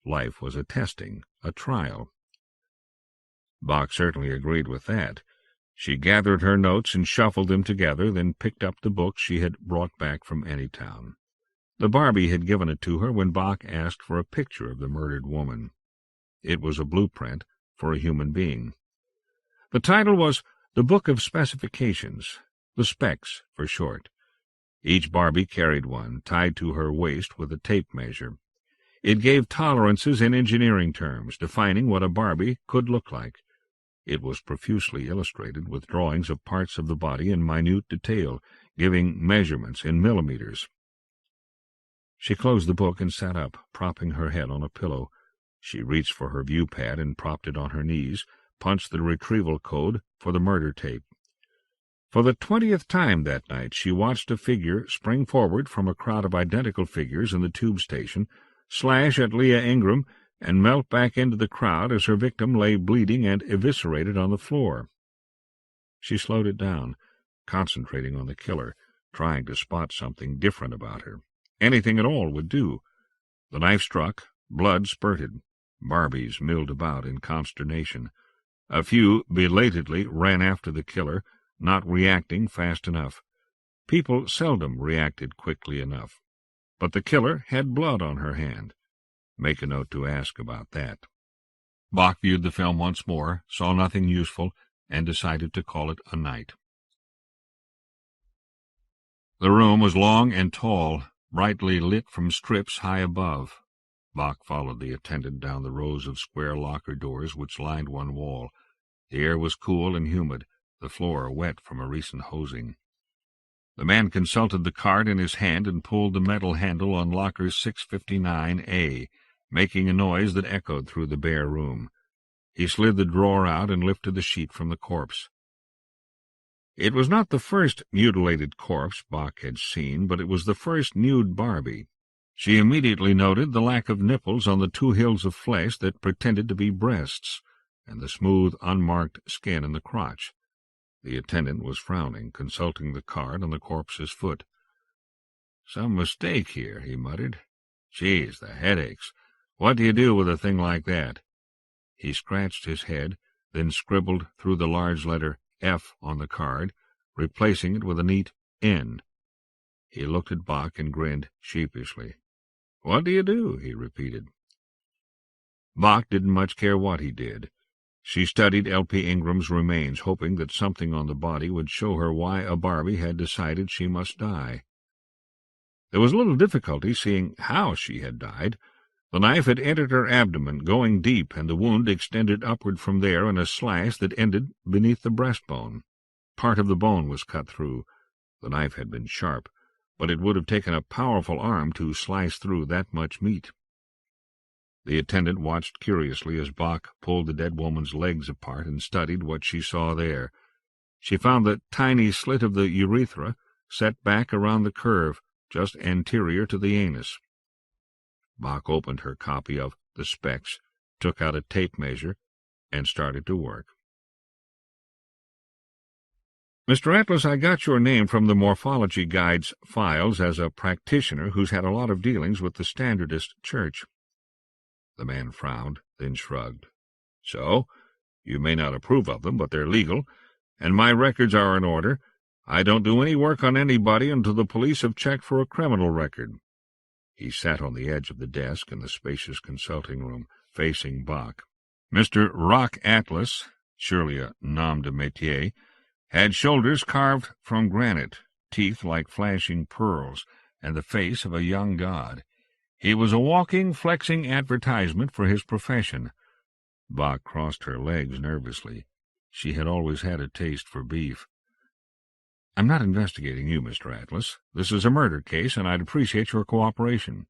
Life was a testing, a trial. Bach certainly agreed with that. She gathered her notes and shuffled them together, then picked up the book she had brought back from Anytown. The Barbie had given it to her when Bach asked for a picture of the murdered woman. It was a blueprint for a human being. The title was The Book of Specifications, the Specs for short. Each Barbie carried one, tied to her waist with a tape measure. It gave tolerances in engineering terms, defining what a Barbie could look like. It was profusely illustrated with drawings of parts of the body in minute detail, giving measurements in millimeters. She closed the book and sat up, propping her head on a pillow. She reached for her view pad and propped it on her knees, punched the retrieval code for the murder tape. For the 20th time that night she watched a figure spring forward from a crowd of identical figures in the tube station, slash at Leah Ingram, and melt back into the crowd as her victim lay bleeding and eviscerated on the floor. She slowed it down, concentrating on the killer, trying to spot something different about her. Anything at all would do. The knife struck, blood spurted. Barbies milled about in consternation. A few belatedly ran after the killer, not reacting fast enough. People seldom reacted quickly enough. But the killer had blood on her hand. Make a note to ask about that. Bach viewed the film once more, saw nothing useful, and decided to call it a night. The room was long and tall, brightly lit from strips high above. Bach followed the attendant down the rows of square locker doors which lined one wall. The air was cool and humid, the floor wet from a recent hosing. The man consulted the card in his hand and pulled the metal handle on locker 659A, making a noise that echoed through the bare room. He slid the drawer out and lifted the sheet from the corpse. It was not the first mutilated corpse Bach had seen, but it was the first nude Barbie. She immediately noted the lack of nipples on the 2 hills of flesh that pretended to be breasts, and the smooth, unmarked skin in the crotch. The attendant was frowning, consulting the card on the corpse's foot. "Some mistake here," he muttered. "Geez, the headaches. What do you do with a thing like that?" He scratched his head, then scribbled through the large letter F on the card, replacing it with a neat N. He looked at Bach and grinned sheepishly. "What do you do?" he repeated. Bach didn't much care what he did. She studied L.P. Ingram's remains, hoping that something on the body would show her why a Barbie had decided she must die. There was little difficulty seeing how she had died. The knife had entered her abdomen, going deep, and the wound extended upward from there in a slash that ended beneath the breastbone. Part of the bone was cut through. The knife had been sharp, but it would have taken a powerful arm to slice through that much meat. The attendant watched curiously as Bach pulled the dead woman's legs apart and studied what she saw there. She found the tiny slit of the urethra set back around the curve, just anterior to the anus. Bach opened her copy of The Specs, took out a tape measure, and started to work. "Mr. Atlas, I got your name from the Morphology Guide's files as a practitioner who's had a lot of dealings with the Standardist Church." The man frowned, then shrugged. "So, you may not approve of them, but they're legal, and my records are in order. I don't do any work on anybody until the police have checked for a criminal record." He sat on the edge of the desk in the spacious consulting room, facing Bach. Mr. Rock Atlas, surely a nom de métier, had shoulders carved from granite, teeth like flashing pearls, and the face of a young god. He was a walking, flexing advertisement for his profession. Bach crossed her legs nervously. She had always had a taste for beef. "I'm not investigating you, Mr. Atlas. This is a murder case, and I'd appreciate your cooperation."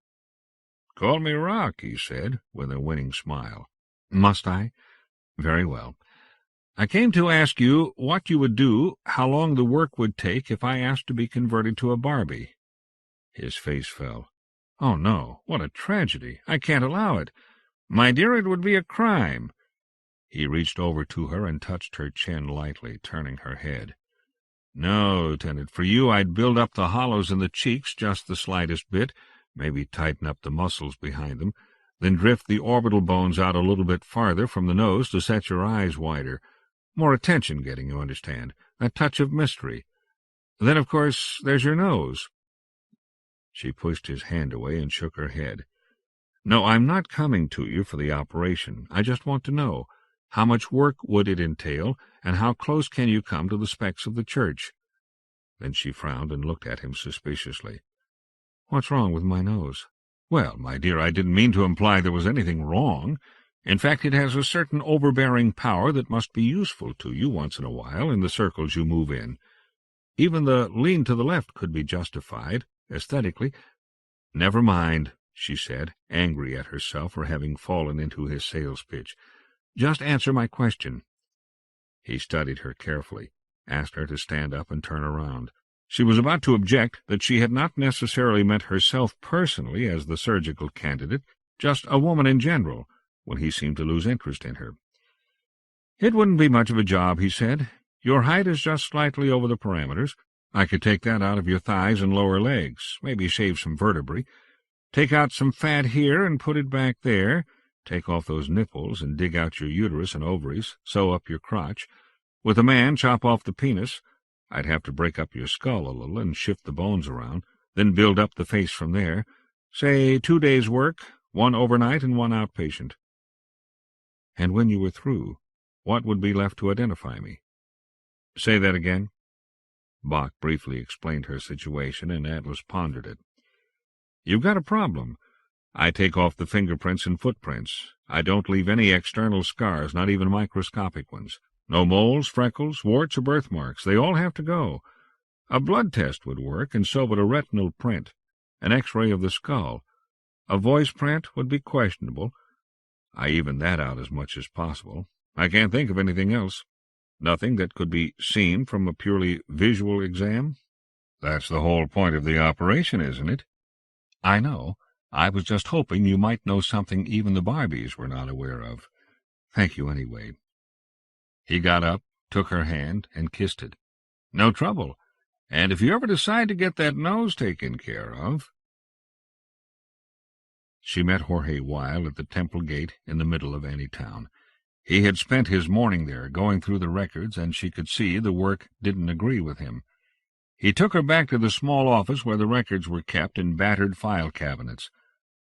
"Call me Rock," he said, with a winning smile. "Must I? Very well. I came to ask you what you would do, how long the work would take if I asked to be converted to a Barbie." His face fell. "Oh, no, what a tragedy! I can't allow it. My dear, it would be a crime." He reached over to her and touched her chin lightly, turning her head. "No, Lieutenant, for you I'd build up the hollows in the cheeks just the slightest bit, maybe tighten up the muscles behind them, then drift the orbital bones out a little bit farther from the nose to set your eyes wider. More attention-getting, you understand, a touch of mystery. Then, of course, there's your nose." She pushed his hand away and shook her head. "No, I'm not coming to you for the operation. I just want to know, how much work would it entail, and how close can you come to the specs of the church?" Then she frowned and looked at him suspiciously. "What's wrong with my nose?" "Well, my dear, I didn't mean to imply there was anything wrong. In fact, it has a certain overbearing power that must be useful to you once in a while in the circles you move in. Even the lean to the left could be justified, aesthetically." "Never mind," she said, angry at herself for having fallen into his sales pitch. "Just answer my question." He studied her carefully, asked her to stand up and turn around. She was about to object that she had not necessarily meant herself personally as the surgical candidate, just a woman in general, when he seemed to lose interest in her. "It wouldn't be much of a job," he said. "Your height is just slightly over the parameters. I could take that out of your thighs and lower legs, maybe shave some vertebrae. Take out some fat here and put it back there. Take off those nipples and dig out your uterus and ovaries. Sew up your crotch. With a man, chop off the penis. I'd have to break up your skull a little and shift the bones around, then build up the face from there. Say 2 days' work, 1 overnight and 1 outpatient. And when you were through, what would be left to identify me? Say that again. Bach briefly explained her situation, and Atlas pondered it. You've got a problem. I take off the fingerprints and footprints. I don't leave any external scars, not even microscopic ones. No moles, freckles, warts, or birthmarks. They all have to go. A blood test would work, and so would a retinal print, an X-ray of the skull. A voice print would be questionable. I even that out as much as possible. I can't think of anything else. Nothing that could be seen from a purely visual exam. That's the whole point of the operation, isn't it? I know. I was just hoping you might know something even the Barbies were not aware of. Thank you anyway. He got up, took her hand, and kissed it. No trouble. And if you ever decide to get that nose taken care of... She met Jorge Weil at the Temple Gate in the middle of Anytown. He had spent his morning there, going through the records, and she could see the work didn't agree with him. He took her back to the small office where the records were kept in battered file cabinets.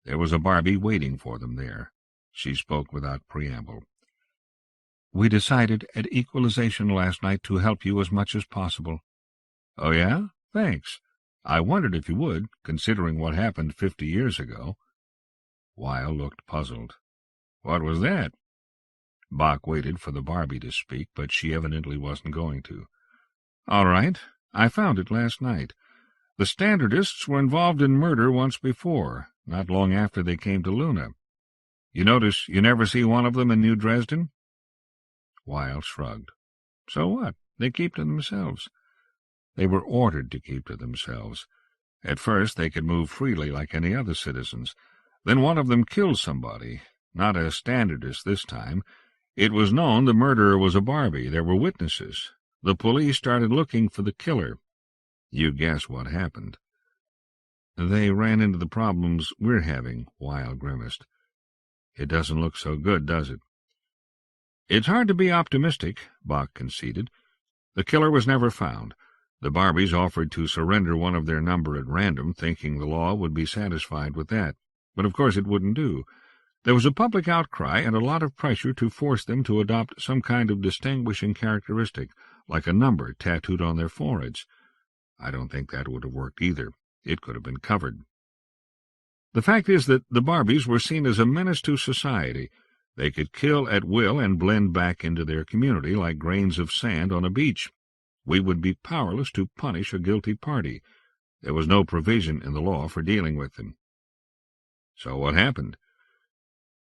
There was a Barbie waiting for them there. She spoke without preamble. We decided at equalization last night to help you as much as possible. Oh, yeah? Thanks. I wondered if you would, considering what happened 50 years ago. Weil looked puzzled. What was that? Bach waited for the Barbie to speak, but she evidently wasn't going to. All right. I found it last night. The Standardists were involved in murder once before, not long after they came to Luna. You notice you never see one of them in New Dresden? Weil shrugged. So what? They keep to themselves. They were ordered to keep to themselves. At first they could move freely like any other citizens. Then one of them killed somebody. Not a Standardist this time. It was known the murderer was a Barbie. There were witnesses. The police started looking for the killer. You guess what happened. They ran into the problems we're having, Weil grimaced. It doesn't look so good, does it? It's hard to be optimistic, Bach conceded. The killer was never found. The Barbies offered to surrender one of their number at random, thinking the law would be satisfied with that. But of course it wouldn't do. There was a public outcry and a lot of pressure to force them to adopt some kind of distinguishing characteristic, like a number tattooed on their foreheads. I don't think that would have worked either. It could have been covered. The fact is that the Barbies were seen as a menace to society. They could kill at will and blend back into their community like grains of sand on a beach. We would be powerless to punish a guilty party. There was no provision in the law for dealing with them. So what happened?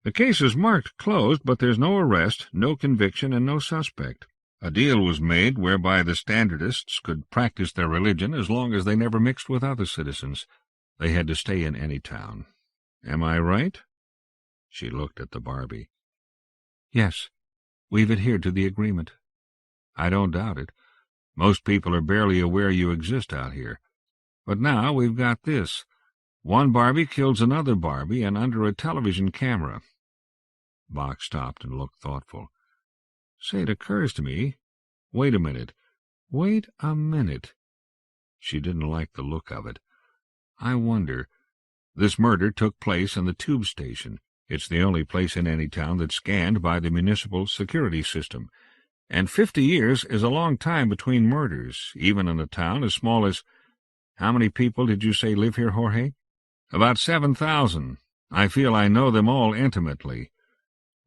The case is marked closed, but there's no arrest, no conviction, and no suspect. A deal was made whereby the Standardists could practice their religion as long as they never mixed with other citizens. They had to stay in any town. Am I right? She looked at the Barbie. Yes, we've adhered to the agreement. I don't doubt it. Most people are barely aware you exist out here. But now we've got this. One Barbie kills another Barbie, and under a television camera. Bach stopped and looked thoughtful. Say, it occurs to me. Wait a minute. Wait a minute. She didn't like the look of it. I wonder. This murder took place in the tube station. It's the only place in any town that's scanned by the municipal security system. And 50 years is a long time between murders, even in a town as small as... How many people did you say live here, Jorge? About 7,000. I feel I know them all intimately.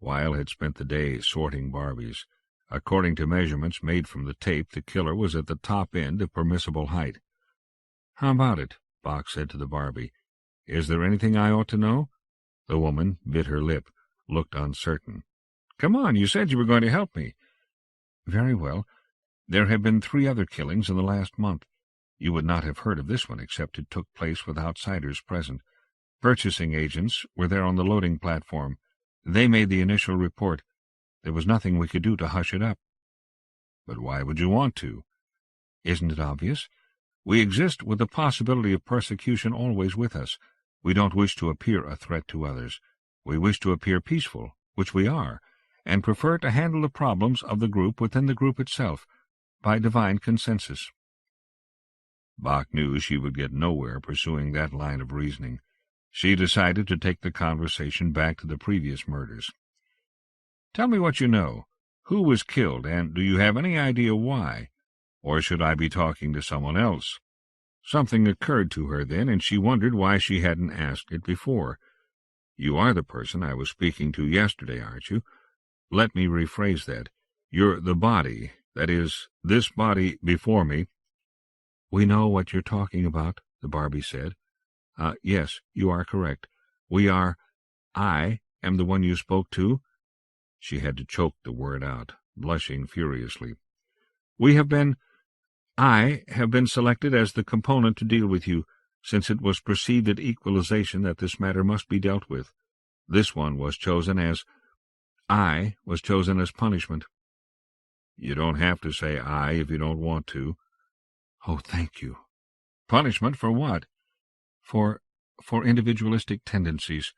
Weil had spent the day sorting Barbies. According to measurements made from the tape, the killer was at the top end of permissible height. How about it? Bach said to the Barbie. Is there anything I ought to know? The woman bit her lip, looked uncertain. Come on, you said you were going to help me. Very well. There have been 3 other killings in the last month. You would not have heard of this one except it took place with outsiders present. Purchasing agents were there on the loading platform. They made the initial report. There was nothing we could do to hush it up. But why would you want to? Isn't it obvious? We exist with the possibility of persecution always with us. We don't wish to appear a threat to others. We wish to appear peaceful, which we are, and prefer to handle the problems of the group within the group itself, by divine consensus. Bach knew she would get nowhere pursuing that line of reasoning. She decided to take the conversation back to the previous murders. "Tell me what you know. Who was killed, and do you have any idea why? Or should I be talking to someone else?" Something occurred to her then, and she wondered why she hadn't asked it before. "You are the person I was speaking to yesterday, aren't you? Let me rephrase that. You're the body, that is, this body before me." "We know what you're talking about," the Barbie said. Yes, you are correct. I am the one you spoke to." She had to choke the word out, blushing furiously. I have been selected as the component to deal with you, since it was perceived at equalization that this matter must be dealt with. This one was chosen as punishment." "You don't have to say I if you don't want to." "Oh, thank you." "Punishment for what?" For individualistic tendencies.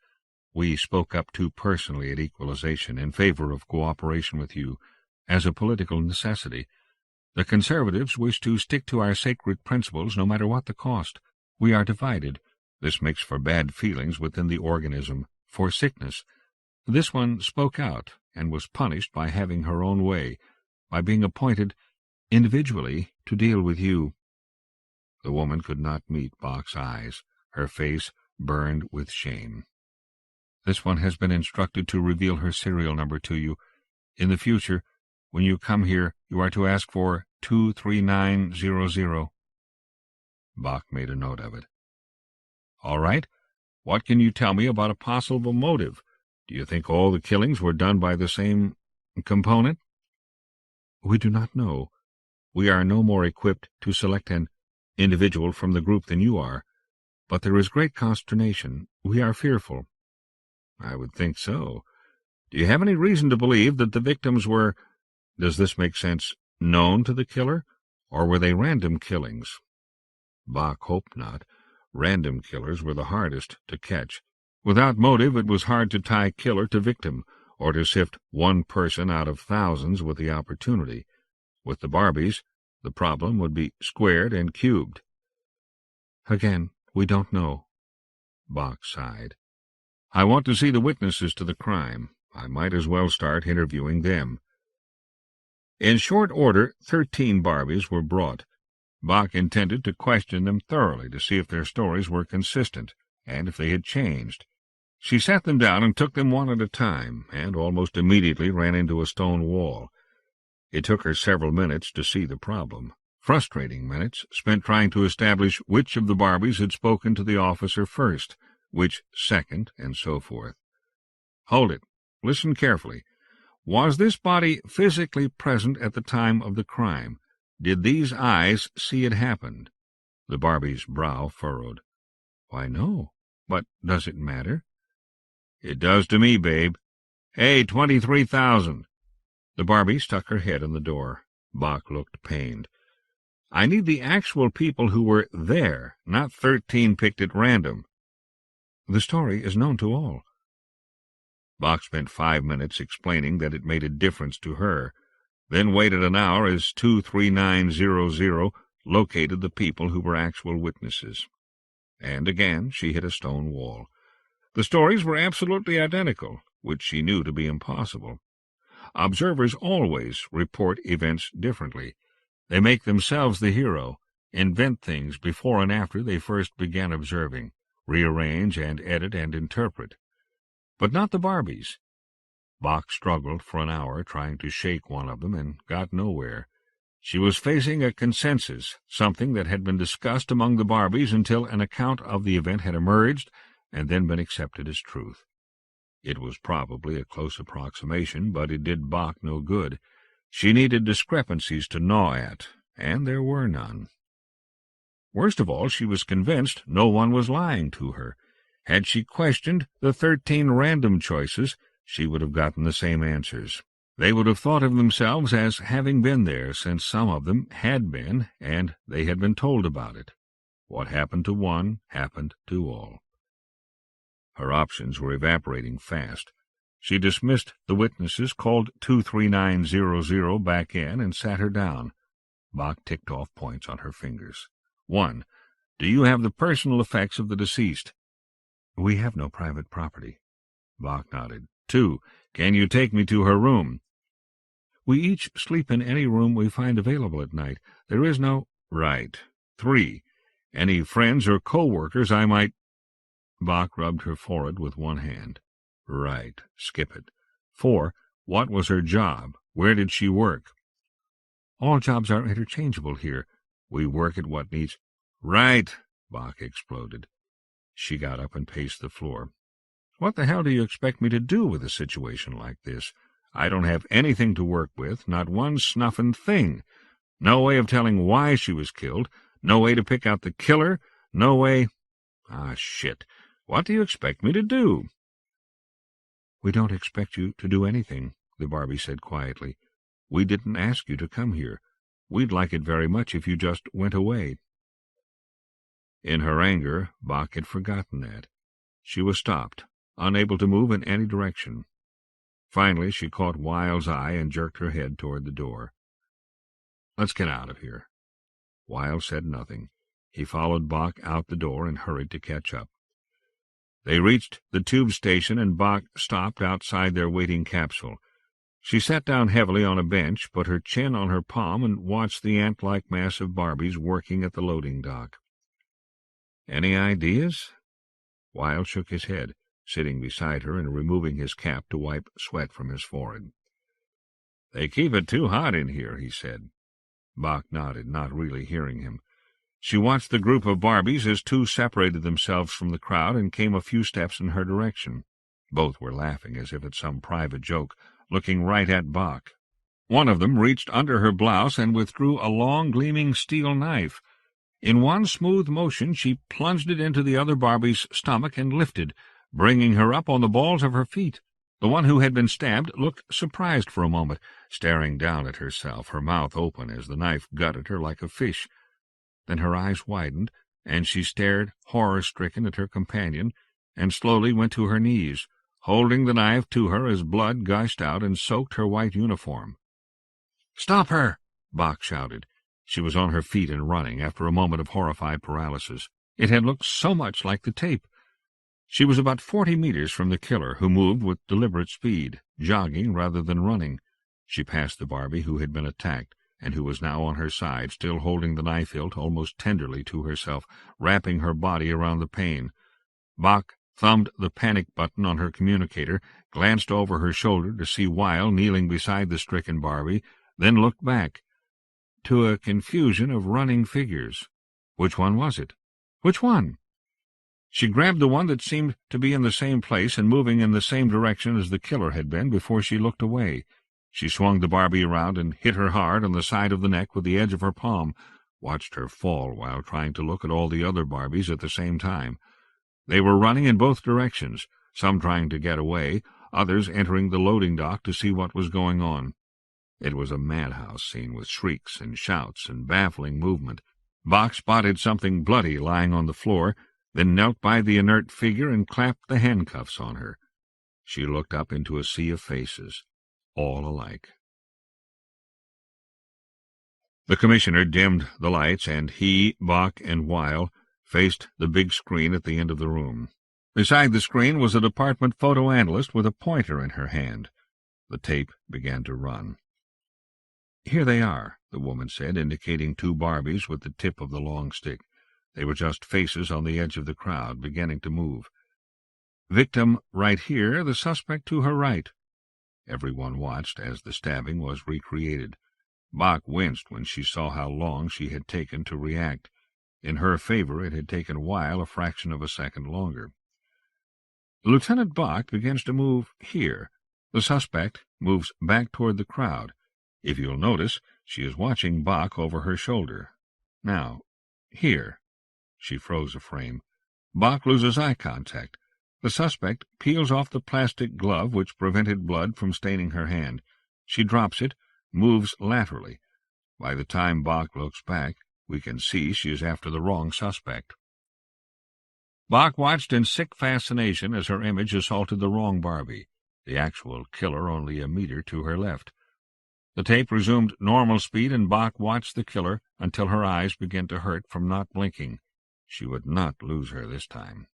We spoke up too personally at equalization in favor of cooperation with you, as a political necessity. The conservatives wish to stick to our sacred principles no matter what the cost. We are divided. This makes for bad feelings within the organism, for sickness. This one spoke out, and was punished by having her own way, by being appointed individually to deal with you." The woman could not meet Bach's eyes. Her face burned with shame. "This one has been instructed to reveal her serial number to you. In the future, when you come here, you are to ask for 23900. Bach made a note of it. "All right. What can you tell me about a possible motive? Do you think all the killings were done by the same component?" "We do not know. We are no more equipped to select an individual from the group than you are. But there is great consternation. We are fearful." "I would think so. Do you have any reason to believe that the victims were, does this make sense, known to the killer, or were they random killings?" Bach hoped not. Random killers were the hardest to catch. Without motive, it was hard to tie killer to victim, or to sift one person out of thousands with the opportunity. With the Barbies, the problem would be squared and cubed. "Again, we don't know." Bach sighed. "I want to see the witnesses to the crime. I might as well start interviewing them." In short order, 13 Barbies were brought. Bach intended to question them thoroughly to see if their stories were consistent, and if they had changed. She sat them down and took them one at a time, and almost immediately ran into a stone wall. It took her several minutes to see the problem. Frustrating minutes, spent trying to establish which of the Barbies had spoken to the officer first, which second, and so forth. "Hold it. Listen carefully. Was this body physically present at the time of the crime? Did these eyes see it happen?" The Barbie's brow furrowed. "Why, no. But does it matter?" "It does to me, babe. Hey, 23,000. The Barbie stuck her head in the door. Bach looked pained. "I need the actual people who were there, not 13 picked at random." "The story is known to all." Bach spent 5 minutes explaining that it made a difference to her, then waited an hour as 23900 located the people who were actual witnesses. And again she hit a stone wall. The stories were absolutely identical, which she knew to be impossible. Observers always report events differently. They make themselves the hero, invent things before and after they first began observing, rearrange and edit and interpret. But not the Barbies. Bach struggled for an hour trying to shake one of them and got nowhere. She was facing a consensus, something that had been discussed among the Barbies until an account of the event had emerged and then been accepted as truth. It was probably a close approximation, but it did Bach no good. She needed discrepancies to gnaw at, and there were none. Worst of all, she was convinced no one was lying to her. Had she questioned the 13 random choices, she would have gotten the same answers. They would have thought of themselves as having been there, since some of them had been, and they had been told about it. What happened to one happened to all. Her options were evaporating fast. She dismissed the witnesses, called 23900 back in, and sat her down. Bach ticked off points on her fingers. 1. Do you have the personal effects of the deceased? We have no private property. Bach nodded. 2. Can you take me to her room? We each sleep in any room we find available at night. There is no... Right. 3. Any friends or co-workers I might... Bach rubbed her forehead with one hand. Right. Skip it. 4. What was her job? Where did she work? All jobs are interchangeable here. We work at what needs... Right, Bach exploded. She got up and paced the floor. What the hell do you expect me to do with a situation like this? I don't have anything to work with, not one snuffin' thing. No way of telling why she was killed, no way to pick out the killer, no way... Ah, shit. What do you expect me to do? We don't expect you to do anything, the Barbie said quietly. We didn't ask you to come here. We'd like it very much if you just went away. In her anger, Bach had forgotten that. She was stopped, unable to move in any direction. Finally, she caught Wile's eye and jerked her head toward the door. Let's get out of here. Wile said nothing. He followed Bach out the door and hurried to catch up. They reached the tube station, and Bach stopped outside their waiting capsule. She sat down heavily on a bench, put her chin on her palm, and watched the ant-like mass of Barbies working at the loading dock. Any ideas? Wile shook his head, sitting beside her and removing his cap to wipe sweat from his forehead. They keep it too hot in here, he said. Bach nodded, not really hearing him. She watched the group of Barbies as two separated themselves from the crowd and came a few steps in her direction. Both were laughing as if at some private joke, looking right at Bach. One of them reached under her blouse and withdrew a long, gleaming steel knife. In one smooth motion she plunged it into the other Barbie's stomach and lifted, bringing her up on the balls of her feet. The one who had been stabbed looked surprised for a moment, staring down at herself, her mouth open as the knife gutted her like a fish. Then her eyes widened, and she stared horror-stricken at her companion, and slowly went to her knees, holding the knife to her as blood gushed out and soaked her white uniform. "Stop her!" Bach shouted. She was on her feet and running, after a moment of horrified paralysis. It had looked so much like the tape. She was about 40 meters from the killer, who moved with deliberate speed, jogging rather than running. She passed the Barbie who had been attacked, and who was now on her side, still holding the knife hilt almost tenderly to herself, wrapping her body around the pain. Bach thumbed the panic button on her communicator, glanced over her shoulder to see Wile kneeling beside the stricken Barbie, then looked back, to a confusion of running figures. Which one was it? Which one? She grabbed the one that seemed to be in the same place and moving in the same direction as the killer had been before she looked away. She swung the Barbie around and hit her hard on the side of the neck with the edge of her palm, watched her fall while trying to look at all the other Barbies at the same time. They were running in both directions, some trying to get away, others entering the loading dock to see what was going on. It was a madhouse scene with shrieks and shouts and baffling movement. Bach spotted something bloody lying on the floor, then knelt by the inert figure and clapped the handcuffs on her. She looked up into a sea of faces, all alike. The commissioner dimmed the lights, and he, Bach, and Wile faced the big screen at the end of the room. Beside the screen was a department photo analyst with a pointer in her hand. The tape began to run. "Here they are," the woman said, indicating two Barbies with the tip of the long stick. They were just faces on the edge of the crowd, beginning to move. "Victim right here, the suspect to her right." Everyone watched as the stabbing was recreated. Bach winced when she saw how long she had taken to react. In her favor, it had taken Wile a fraction of a second longer. Lieutenant Bach begins to move here. The suspect moves back toward the crowd. If you'll notice, she is watching Bach over her shoulder. Now, here. She froze a frame. Bach loses eye contact. The suspect peels off the plastic glove which prevented blood from staining her hand. She drops it, moves laterally. By the time Bach looks back, we can see she is after the wrong suspect. Bach watched in sick fascination as her image assaulted the wrong Barbie, the actual killer only a meter to her left. The tape resumed normal speed, and Bach watched the killer until her eyes began to hurt from not blinking. She would not lose her this time.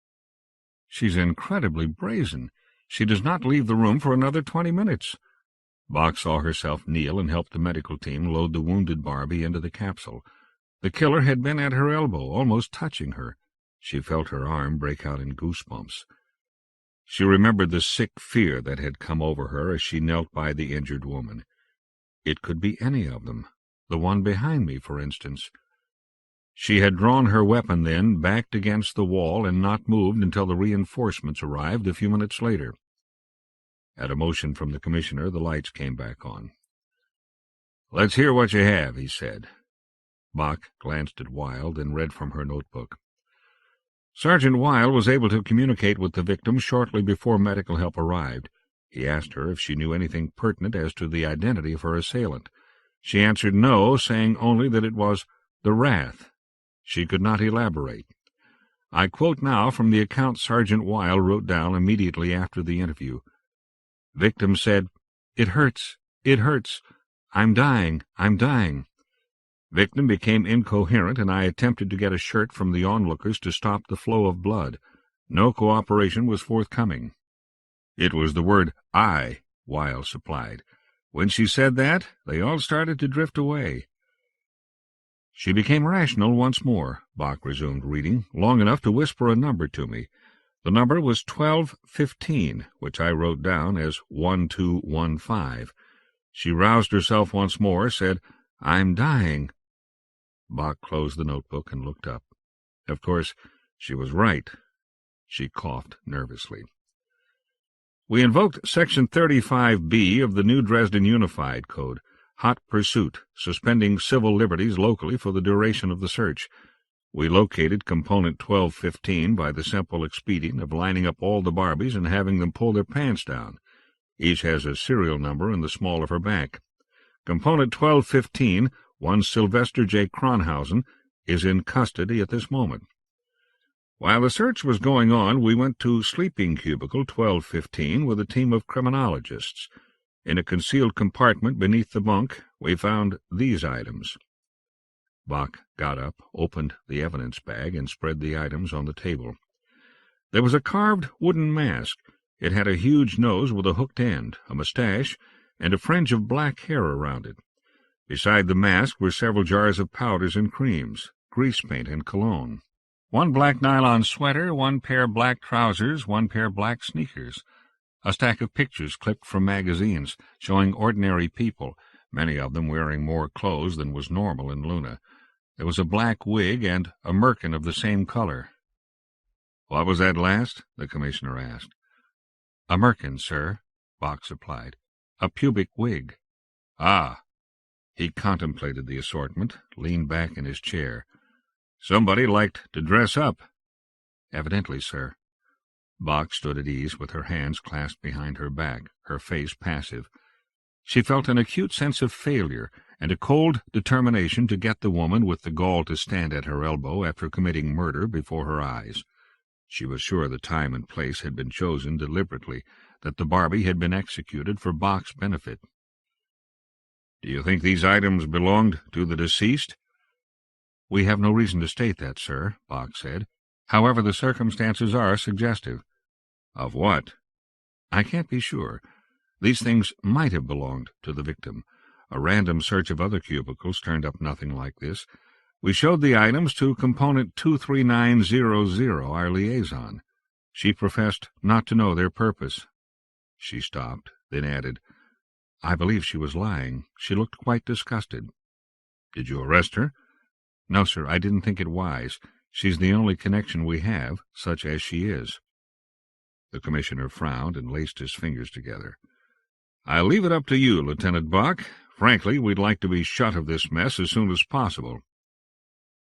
She's incredibly brazen. She does not leave the room for another 20 minutes. Bach saw herself kneel and help the medical team load the wounded Barbie into the capsule. The killer had been at her elbow, almost touching her. She felt her arm break out in goosebumps. She remembered the sick fear that had come over her as she knelt by the injured woman. It could be any of them, the one behind me, for instance. She had drawn her weapon then, backed against the wall, and not moved until the reinforcements arrived a few minutes later. At a motion from the commissioner, the lights came back on. "Let's hear what you have," he said. Bach glanced at Wilde and read from her notebook. Sergeant Wilde was able to communicate with the victim shortly before medical help arrived. He asked her if she knew anything pertinent as to the identity of her assailant. She answered no, saying only that it was the Wrath. She could not elaborate. I quote now from the account Sergeant Wilde wrote down immediately after the interview. Victim said, "It hurts. It hurts. I'm dying. I'm dying." Victim became incoherent, and I attempted to get a shirt from the onlookers to stop the flow of blood. No cooperation was forthcoming. "It was the word I," Wilde supplied. "When she said that, they all started to drift away." She became rational once more, Bach resumed reading, long enough to whisper a number to me. The number was 1215, which I wrote down as 1215. She roused herself once more, said, "I'm dying." Bach closed the notebook and looked up. Of course, she was right. She coughed nervously. We invoked Section 35B of the New Dresden Unified Code, hot pursuit, suspending civil liberties locally for the duration of the search. We located Component 1215 by the simple expedient of lining up all the Barbies and having them pull their pants down. Each has a serial number in the small of her back. Component 1215, one Sylvester J. Kronhausen, is in custody at this moment. While the search was going on, we went to sleeping cubicle 1215 with a team of criminologists. In a concealed compartment beneath the bunk, we found these items. Bach got up, opened the evidence bag, and spread the items on the table. There was a carved wooden mask. It had a huge nose with a hooked end, a mustache, and a fringe of black hair around it. Beside the mask were several jars of powders and creams, grease paint and cologne. One black nylon sweater, one pair black trousers, one pair black sneakers. A stack of pictures clipped from magazines, showing ordinary people, many of them wearing more clothes than was normal in Luna. There was a black wig and a merkin of the same color. "What was that last?" the commissioner asked. "A merkin, sir," Bach supplied. "A pubic wig." "Ah." He contemplated the assortment, leaned back in his chair. "Somebody liked to dress up." "Evidently, sir." Bach stood at ease with her hands clasped behind her back, her face passive. She felt an acute sense of failure and a cold determination to get the woman with the gall to stand at her elbow after committing murder before her eyes. She was sure the time and place had been chosen deliberately, that the Barbie had been executed for Bach's benefit. "Do you think these items belonged to the deceased?" "We have no reason to state that, sir," Bach said. "However, the circumstances are suggestive." "Of what?" "I can't be sure. These things might have belonged to the victim. A random search of other cubicles turned up nothing like this. We showed the items to Component 23900, our liaison. She professed not to know their purpose." She stopped, then added, "I believe she was lying. She looked quite disgusted." "Did you arrest her?" "No, sir, I didn't think it wise. She's the only connection we have, such as she is." The commissioner frowned and laced his fingers together. "I'll leave it up to you, Lieutenant Bach. Frankly, we'd like to be shut of this mess as soon as possible."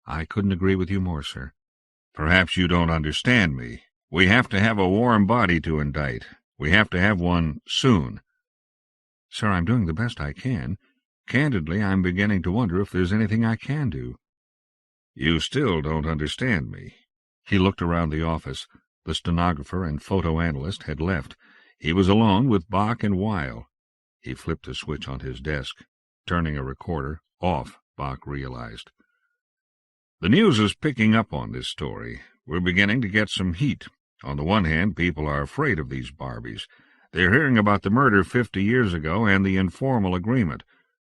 "I couldn't agree with you more, sir." "Perhaps you don't understand me. We have to have a warm body to indict. We have to have one soon." "Sir, I'm doing the best I can. Candidly, I'm beginning to wonder if there's anything I can do." "You still don't understand me." He looked around the office. The stenographer and photoanalyst had left. He was alone with Bach and Weil. He flipped a switch on his desk. turning a recorder off, Bach realized. The news is picking up on this story. We're beginning to get some heat. On the one hand, people are afraid of these Barbies. They're hearing about the murder 50 years ago and the informal agreement.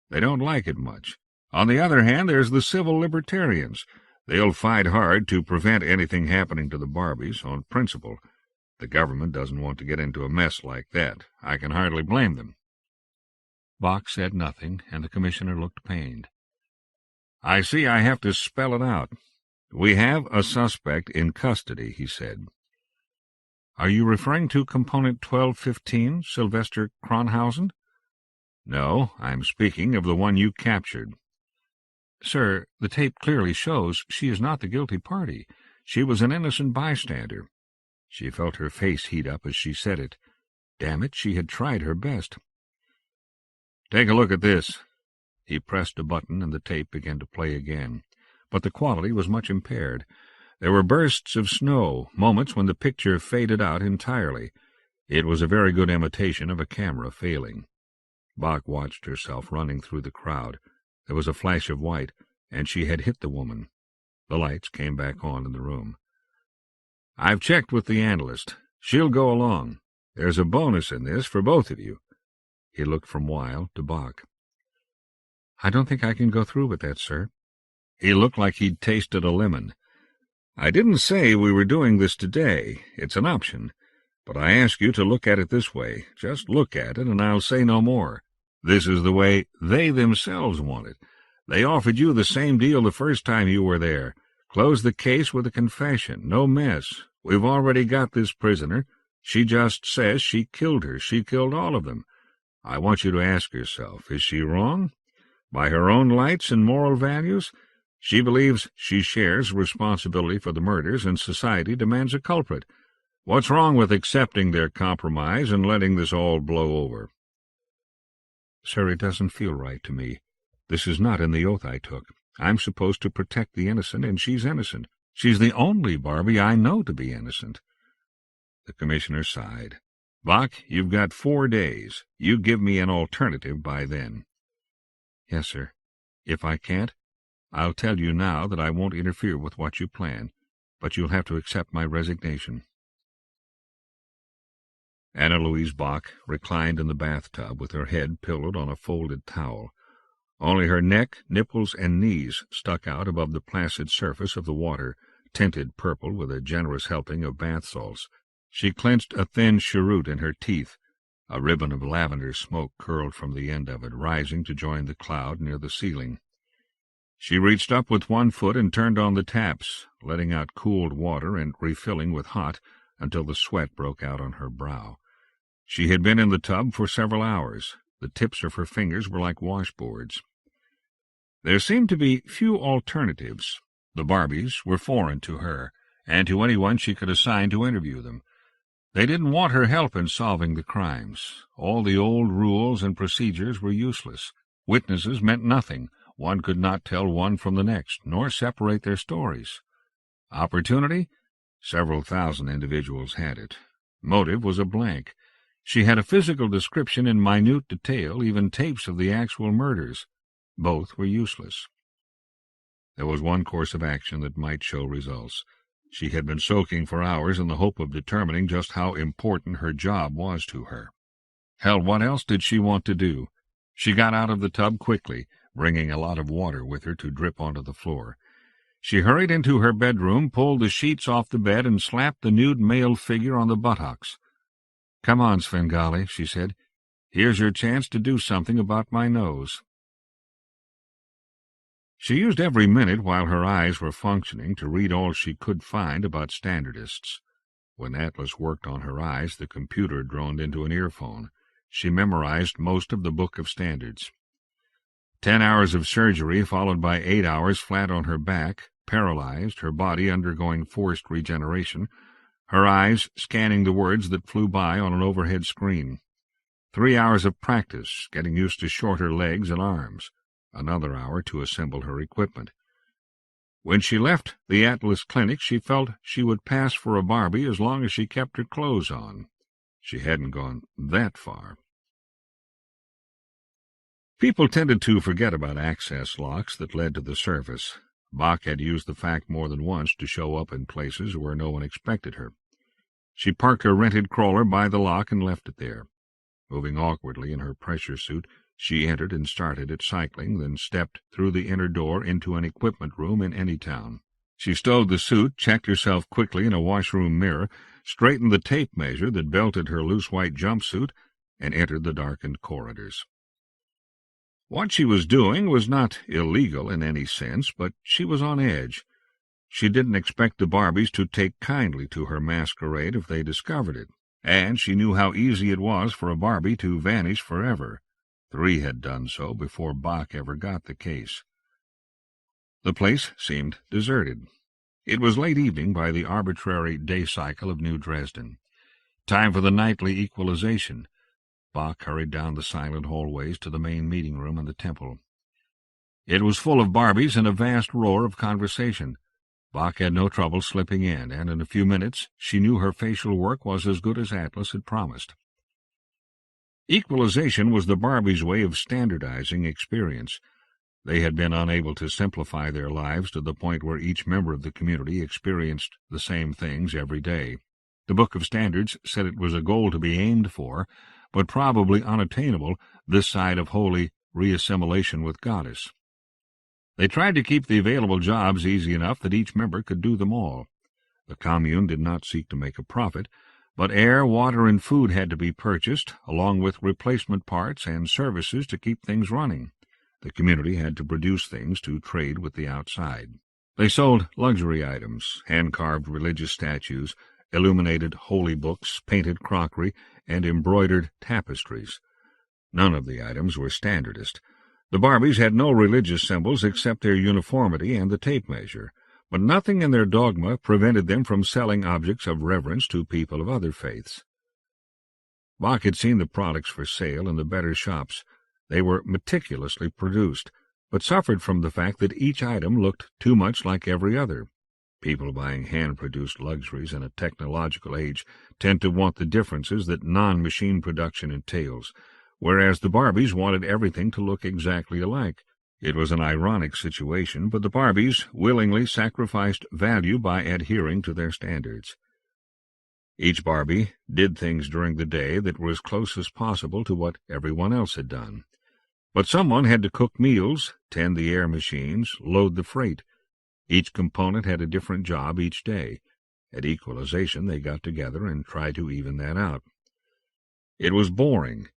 They don't like it much. On the other hand, there's the civil libertarians. They'll fight hard to prevent anything happening to the Barbies on principle. The government doesn't want to get into a mess like that. I can hardly blame them. Bach said nothing, and the commissioner looked pained. I see I have to spell it out. We have a suspect in custody, he said. Are you referring to Component 1215, Sylvester Kronhausen? No, I'm speaking of the one you captured. Sir, the tape clearly shows she is not the guilty party. She was an innocent bystander. She felt her face heat up as she said it. Damn it, she had tried her best. Take a look at this. He pressed a button and the tape began to play again, but the quality was much impaired. There were bursts of snow, moments when the picture faded out entirely. It was a very good imitation of a camera failing. Bach watched herself running through the crowd. There was a flash of white, and she had hit the woman. The lights came back on in the room. I've checked with the analyst. She'll go along. There's a bonus in this for both of you. He looked from Weil to Bach. I don't think I can go through with that, sir. He looked like he'd tasted a lemon. I didn't say we were doing this today. It's an option. But I ask you to look at it this way. Just look at it, and I'll say no more. This is the way they themselves want it. They offered you the same deal the first time you were there. Close the case with a confession. No mess. We've already got this prisoner. She just says she killed her. She killed all of them. I want you to ask yourself, is she wrong? By her own lights and moral values? She believes she shares responsibility for the murders, and society demands a culprit. What's wrong with accepting their compromise and letting this all blow over? Sir, it doesn't feel right to me. This is not in the oath I took. I'm supposed to protect the innocent, and she's innocent. She's the only Barbie I know to be innocent. The commissioner sighed. Bach, you've got 4 days. You give me an alternative by then. Yes, sir. If I can't, I'll tell you now that I won't interfere with what you plan, but you'll have to accept my resignation. Anna Louise Bach reclined in the bathtub with her head pillowed on a folded towel. Only her neck, nipples, and knees stuck out above the placid surface of the water, tinted purple with a generous helping of bath salts. She clenched a thin cheroot in her teeth. A ribbon of lavender smoke curled from the end of it, rising to join the cloud near the ceiling. She reached up with one foot and turned on the taps, letting out cooled water and refilling with hot until the sweat broke out on her brow. She had been in the tub for several hours. The tips of her fingers were like washboards. There seemed to be few alternatives. The Barbies were foreign to her, and to anyone she could assign to interview them. They didn't want her help in solving the crimes. All the old rules and procedures were useless. Witnesses meant nothing. One could not tell one from the next, nor separate their stories. Opportunity? Several thousand individuals had it. Motive was a blank. She had a physical description in minute detail, even tapes of the actual murders. Both were useless. There was one course of action that might show results. She had been soaking for hours in the hope of determining just how important her job was to her. Hell, what else did she want to do? She got out of the tub quickly, bringing a lot of water with her to drip onto the floor. She hurried into her bedroom, pulled the sheets off the bed, and slapped the nude male figure on the buttocks. "Come on, Svengali," she said. "Here's your chance to do something about my nose." She used every minute while her eyes were functioning to read all she could find about standardists. When Atlas worked on her eyes, the computer droned into an earphone. She memorized most of the Book of Standards. 10 hours of surgery, followed by 8 hours flat on her back, paralyzed, her body undergoing forced regeneration, her eyes scanning the words that flew by on an overhead screen. 3 hours of practice, getting used to shorter legs and arms. Another hour to assemble her equipment. When she left the Atlas clinic, she felt she would pass for a Barbie as long as she kept her clothes on. She hadn't gone that far. People tended to forget about access locks that led to the surface. Bach had used the fact more than once to show up in places where no one expected her. She parked her rented crawler by the lock and left it there. Moving awkwardly in her pressure suit, she entered and started it cycling, then stepped through the inner door into an equipment room in any town. She stowed the suit, checked herself quickly in a washroom mirror, straightened the tape measure that belted her loose white jumpsuit, and entered the darkened corridors. What she was doing was not illegal in any sense, but she was on edge. She didn't expect the Barbies to take kindly to her masquerade if they discovered it, and she knew how easy it was for a Barbie to vanish forever. 3 had done so before Bach ever got the case. The place seemed deserted. It was late evening by the arbitrary day cycle of New Dresden. Time for the nightly equalization. Bach hurried down the silent hallways to the main meeting room in the temple. It was full of Barbies and a vast roar of conversation. Bach had no trouble slipping in, and in a few minutes she knew her facial work was as good as Atlas had promised. Equalization was the Barbies' way of standardizing experience. They had been unable to simplify their lives to the point where each member of the community experienced the same things every day. The Book of Standards said it was a goal to be aimed for, but probably unattainable this side of holy reassimilation with Goddess. They tried to keep the available jobs easy enough that each member could do them all. The commune did not seek to make a profit, but air, water, and food had to be purchased, along with replacement parts and services to keep things running. The community had to produce things to trade with the outside. They sold luxury items, hand-carved religious statues, illuminated holy books, painted crockery, and embroidered tapestries. None of the items were standardist. The Barbies had no religious symbols except their uniformity and the tape measure, but nothing in their dogma prevented them from selling objects of reverence to people of other faiths. Bach had seen the products for sale in the better shops. They were meticulously produced, but suffered from the fact that each item looked too much like every other. People buying hand-produced luxuries in a technological age tend to want the differences that non-machine production entails, whereas the Barbies wanted everything to look exactly alike. It was an ironic situation, but the Barbies willingly sacrificed value by adhering to their standards. Each Barbie did things during the day that were as close as possible to what everyone else had done. But someone had to cook meals, tend the air machines, load the freight. Each component had a different job each day. At equalization, they got together and tried to even that out. It was boring.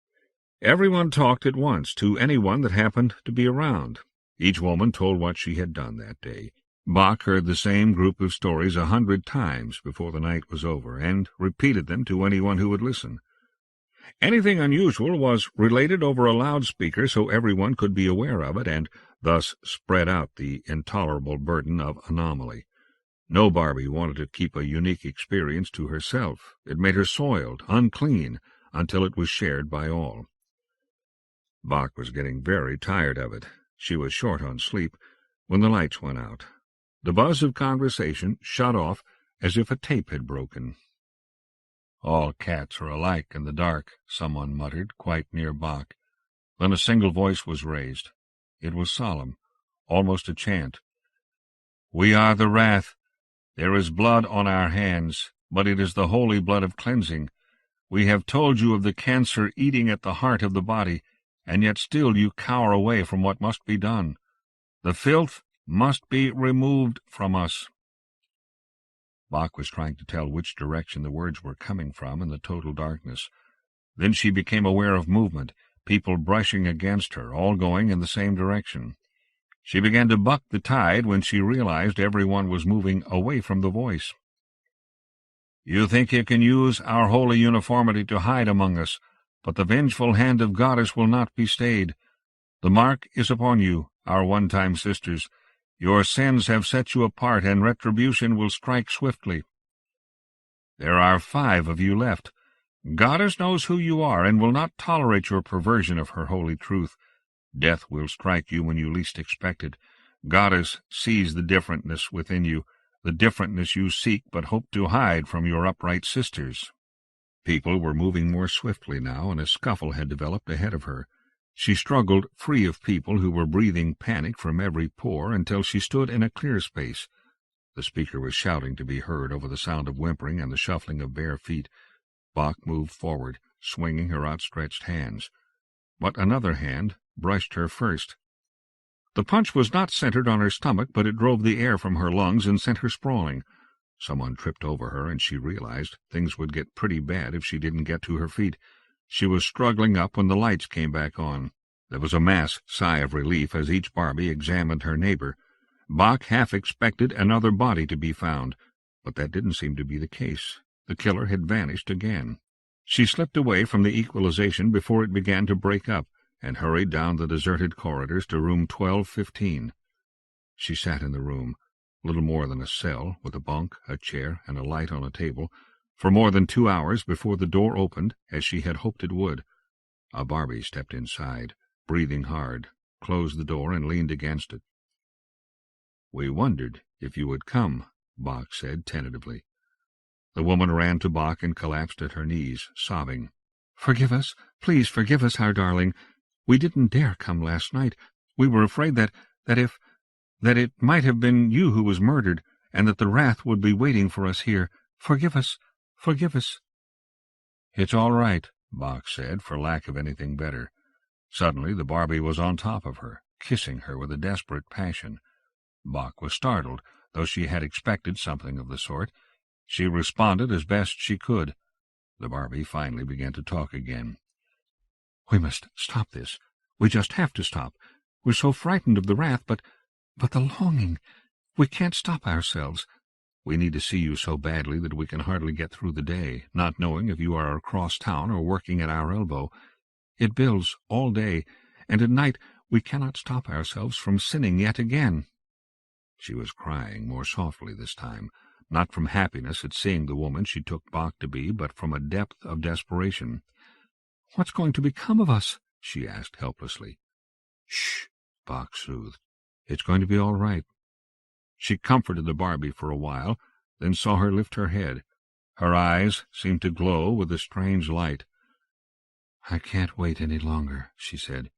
Everyone talked at once to anyone that happened to be around. Each woman told what she had done that day. Bach heard the same group of stories 100 times before the night was over, and repeated them to anyone who would listen. Anything unusual was related over a loudspeaker so everyone could be aware of it, and thus spread out the intolerable burden of anomaly. No Barbie wanted to keep a unique experience to herself. It made her soiled, unclean, until it was shared by all. Bach was getting very tired of it. She was short on sleep when the lights went out. The buzz of conversation shut off as if a tape had broken. "All cats are alike in the dark," someone muttered, quite near Bach. Then a single voice was raised. It was solemn, almost a chant. "We are the wrath. There is blood on our hands, but it is the holy blood of cleansing. We have told you of the cancer eating at the heart of the body, and yet still you cower away from what must be done. The filth must be removed from us." Bach was trying to tell which direction the words were coming from in the total darkness. Then she became aware of movement, people brushing against her, all going in the same direction. She began to buck the tide when she realized everyone was moving away from the voice. "You think you can use our holy uniformity to hide among us, but the vengeful hand of Goddess will not be stayed. The mark is upon you, our one-time sisters. Your sins have set you apart, and retribution will strike swiftly. There are 5 of you left. Goddess knows who you are, and will not tolerate your perversion of her holy truth. Death will strike you when you least expect it. Goddess sees the differentness within you, the differentness you seek but hope to hide from your upright sisters." People were moving more swiftly now, and a scuffle had developed ahead of her. She struggled free of people who were breathing panic from every pore until she stood in a clear space. The speaker was shouting to be heard over the sound of whimpering and the shuffling of bare feet. Bach moved forward, swinging her outstretched hands. But another hand brushed her first. The punch was not centered on her stomach, but it drove the air from her lungs and sent her sprawling. Someone tripped over her, and she realized things would get pretty bad if she didn't get to her feet. She was struggling up when the lights came back on. There was a mass sigh of relief as each Barbie examined her neighbor. Bach half expected another body to be found, but that didn't seem to be the case. The killer had vanished again. She slipped away from the equalization before it began to break up, and hurried down the deserted corridors to room 1215. She sat in the room, little more than a cell, with a bunk, a chair, and a light on a table, for more than 2 hours before the door opened, as she had hoped it would. A Barbie stepped inside, breathing hard, closed the door, and leaned against it. "We wondered if you would come," Bach said tentatively. The woman ran to Bach and collapsed at her knees, sobbing. "Forgive us. Please forgive us, our darling. We didn't dare come last night. We were afraid that it might have been you who was murdered, and that the wrath would be waiting for us here. Forgive us. Forgive us." "It's all right," Bach said, for lack of anything better. Suddenly the Barbie was on top of her, kissing her with a desperate passion. Bach was startled, though she had expected something of the sort. She responded as best she could. The Barbie finally began to talk again. "We must stop this. We just have to stop. We're so frightened of the wrath, but the longing. We can't stop ourselves. We need to see you so badly that we can hardly get through the day, not knowing if you are across town or working at our elbow. It builds all day, and at night we cannot stop ourselves from sinning yet again." She was crying more softly this time, not from happiness at seeing the woman she took Bach to be, but from a depth of desperation. "What's going to become of us?" she asked helplessly. "Shh," Bach soothed. "It's going to be all right." She comforted the Barbie for a while, then saw her lift her head. Her eyes seemed to glow with a strange light. "I can't wait any longer," she said.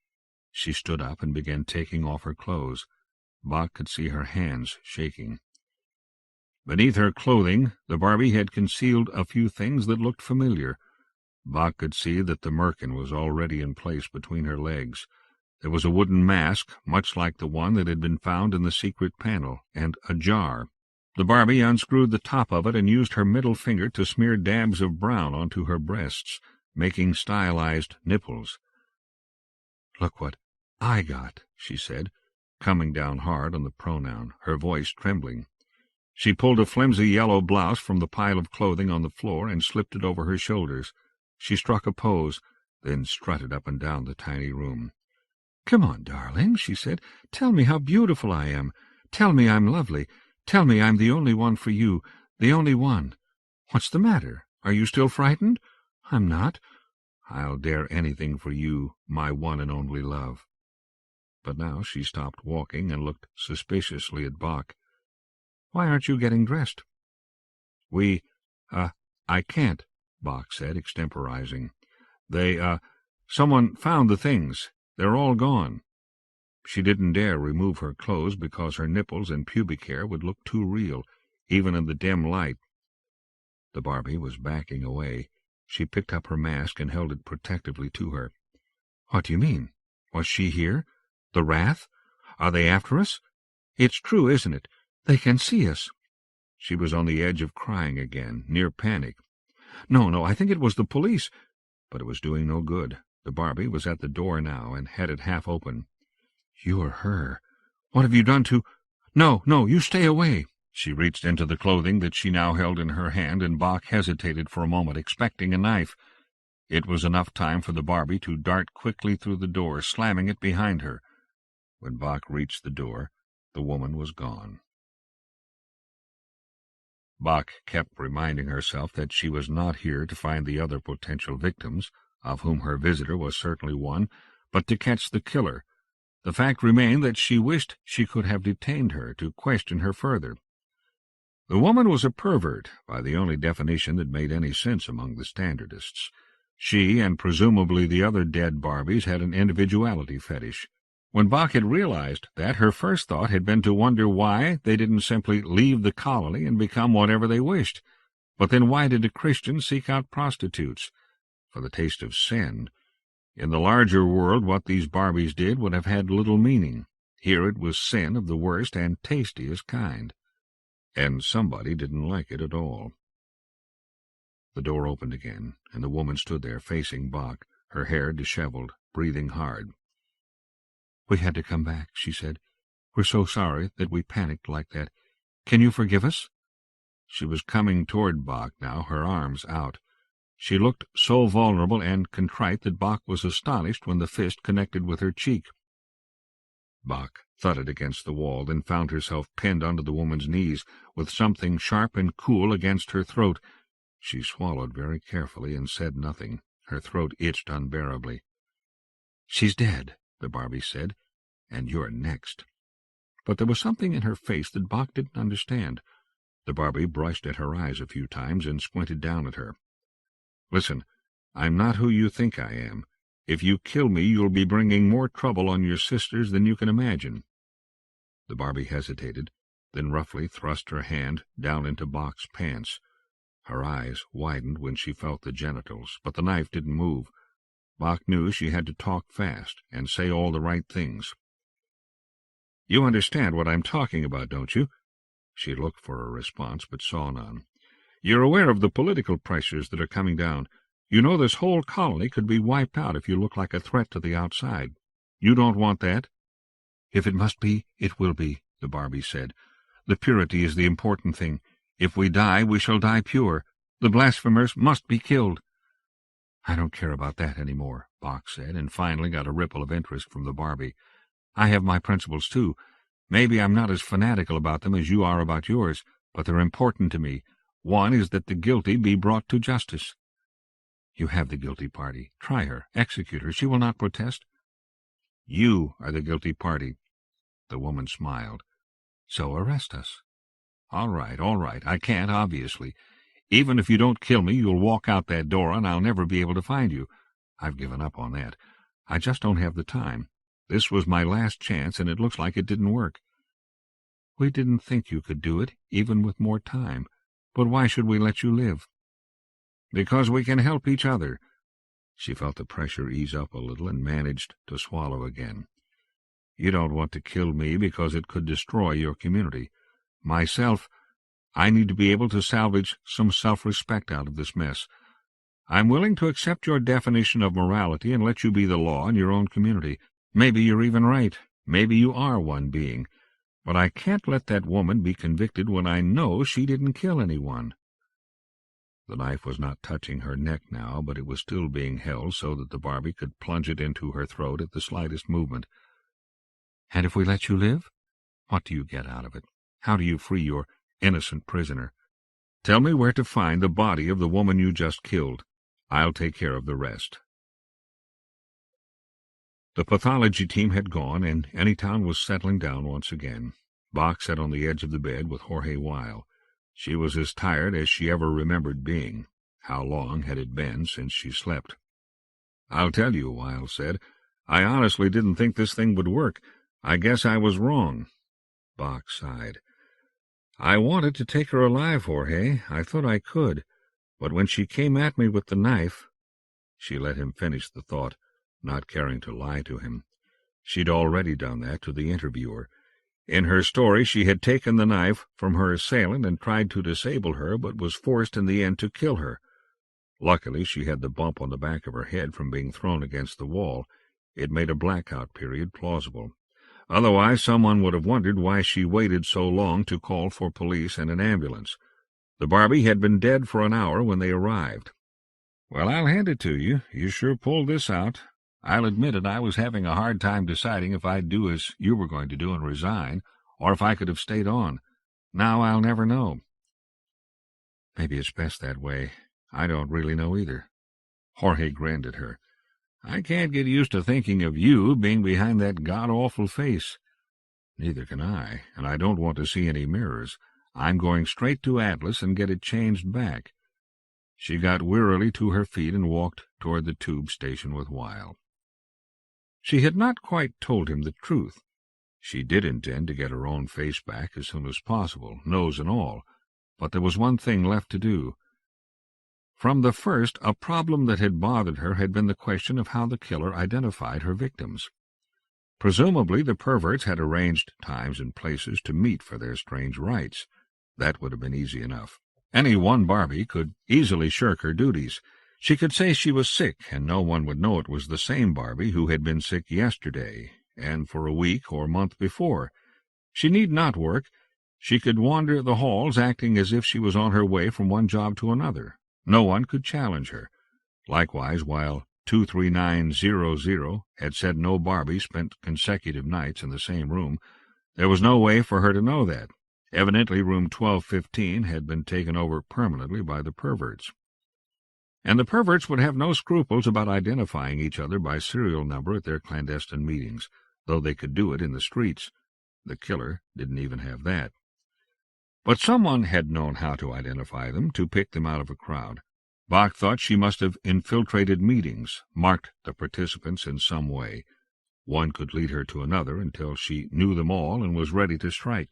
She stood up and began taking off her clothes. Bach could see her hands shaking. Beneath her clothing, the Barbie had concealed a few things that looked familiar. Bach could see that the merkin was already in place between her legs. There was a wooden mask, much like the one that had been found in the secret panel, and a jar. The Barbie unscrewed the top of it and used her middle finger to smear dabs of brown onto her breasts, making stylized nipples. "Look what I got," she said, coming down hard on the pronoun, her voice trembling. She pulled a flimsy yellow blouse from the pile of clothing on the floor and slipped it over her shoulders. She struck a pose, then strutted up and down the tiny room. "Come on, darling," she said. "Tell me how beautiful I am. Tell me I'm lovely. Tell me I'm the only one for you, the only one. What's the matter? Are you still frightened? I'm not. I'll dare anything for you, my one and only love." But now she stopped walking and looked suspiciously at Bach. "Why aren't you getting dressed?" I can't," Bach said, extemporizing. Someone found the things. They're all gone." She didn't dare remove her clothes because her nipples and pubic hair would look too real, even in the dim light. The Barbie was backing away. She picked up her mask and held it protectively to her. "What do you mean? Was she here? The wrath? Are they after us? It's true, isn't it? They can see us." She was on the edge of crying again, near panic. No, I think it was the police." But it was doing no good. The Barbie was at the door now and had it half open. "You're her. What have you done to—" No, you stay away." She reached into the clothing that she now held in her hand, and Bach hesitated for a moment, expecting a knife. It was enough time for the Barbie to dart quickly through the door, slamming it behind her. When Bach reached the door, the woman was gone. Bach kept reminding herself that she was not here to find the other potential victims, of whom her visitor was certainly one, but to catch the killer. The fact remained that she wished she could have detained her to question her further. The woman was a pervert, by the only definition that made any sense among the standardists. She, and presumably the other dead Barbies, had an individuality fetish. When Bach had realized that, her first thought had been to wonder why they didn't simply leave the colony and become whatever they wished. But then why did a Christian seek out prostitutes? For the taste of sin. In the larger world, what these Barbies did would have had little meaning. Here it was sin of the worst and tastiest kind. And somebody didn't like it at all. The door opened again, and the woman stood there facing Bach, her hair disheveled, breathing hard. "We had to come back," she said. "We're so sorry that we panicked like that. Can you forgive us?" She was coming toward Bach now, her arms out. She looked so vulnerable and contrite that Bach was astonished when the fist connected with her cheek. Bach thudded against the wall, then found herself pinned under the woman's knees, with something sharp and cool against her throat. She swallowed very carefully and said nothing. Her throat itched unbearably. "She's dead," the Barbie said, "and you're next." But there was something in her face that Bach didn't understand. The Barbie brushed at her eyes a few times and squinted down at her. "Listen, I'm not who you think I am. If you kill me, you'll be bringing more trouble on your sisters than you can imagine." The Barbie hesitated, then roughly thrust her hand down into Bach's pants. Her eyes widened when she felt the genitals, but the knife didn't move. Bach knew she had to talk fast and say all the right things. "You understand what I'm talking about, don't you?" She looked for a response, but saw none. "You're aware of the political pressures that are coming down. You know this whole colony could be wiped out if you look like a threat to the outside. You don't want that?" "If it must be, it will be," the Barbie said. "The purity is the important thing. If we die, we shall die pure. The blasphemers must be killed." "I don't care about that any more," Bach said, and finally got a ripple of interest from the Barbie. "I have my principles, too. Maybe I'm not as fanatical about them as you are about yours, but they're important to me. One is that the guilty be brought to justice." "You have the guilty party. Try her. Execute her. She will not protest." "You are the guilty party." The woman smiled. "So arrest us." All right. I can't, obviously. Even if you don't kill me, you'll walk out that door, and I'll never be able to find you. I've given up on that. I just don't have the time. This was my last chance, and it looks like it didn't work." "We didn't think you could do it, even with more time. But why should we let you live?" "Because we can help each other." She felt the pressure ease up a little and managed to swallow again. "You don't want to kill me because it could destroy your community. Myself, I need to be able to salvage some self-respect out of this mess. I'm willing to accept your definition of morality and let you be the law in your own community. Maybe you're even right. Maybe you are one being. But I can't let that woman be convicted when I know she didn't kill anyone." The knife was not touching her neck now, but it was still being held so that the Barbie could plunge it into her throat at the slightest movement. "And if we let you live, what do you get out of it? How do you free your innocent prisoner? Tell me where to find the body of the woman you just killed. I'll take care of the rest." The pathology team had gone, and Anytown was settling down once again. Bach sat on the edge of the bed with Jorge Weil. She was as tired as she ever remembered being. How long had it been since she slept? "I'll tell you," Weil said. "I honestly didn't think this thing would work. I guess I was wrong." Bach sighed. "I wanted to take her alive, Jorge. I thought I could. But when she came at me with the knife—" She let him finish the thought, not caring to lie to him. She'd already done that to the interviewer. In her story, she had taken the knife from her assailant and tried to disable her, but was forced in the end to kill her. Luckily, she had the bump on the back of her head from being thrown against the wall. It made a blackout period plausible. Otherwise, someone would have wondered why she waited so long to call for police and an ambulance. The Barbie had been dead for an hour when they arrived. "Well, I'll hand it to you. You sure pulled this out. I'll admit it, I was having a hard time deciding if I'd do as you were going to do and resign, or if I could have stayed on. Now I'll never know." "Maybe it's best that way. I don't really know either." Jorge grinned at her. "I can't get used to thinking of you being behind that god-awful face." "Neither can I, and I don't want to see any mirrors. I'm going straight to Atlas and get it changed back." She got wearily to her feet and walked toward the tube station with Weil. She had not quite told him the truth. She did intend to get her own face back as soon as possible, nose and all, but there was one thing left to do. From the first, a problem that had bothered her had been the question of how the killer identified her victims. Presumably the perverts had arranged times and places to meet for their strange rites. That would have been easy enough. Any one Barbie could easily shirk her duties. She could say she was sick, and no one would know it was the same Barbie who had been sick yesterday, and for a week or month before. She need not work. She could wander the halls, acting as if she was on her way from one job to another. No one could challenge her. Likewise, while 23900 had said no Barbie spent consecutive nights in the same room, there was no way for her to know that. Evidently, room 1215 had been taken over permanently by the perverts. And the perverts would have no scruples about identifying each other by serial number at their clandestine meetings, though they could do it in the streets. The killer didn't even have that. But someone had known how to identify them, to pick them out of a crowd. Bach thought she must have infiltrated meetings, marked the participants in some way. One could lead her to another until she knew them all and was ready to strike.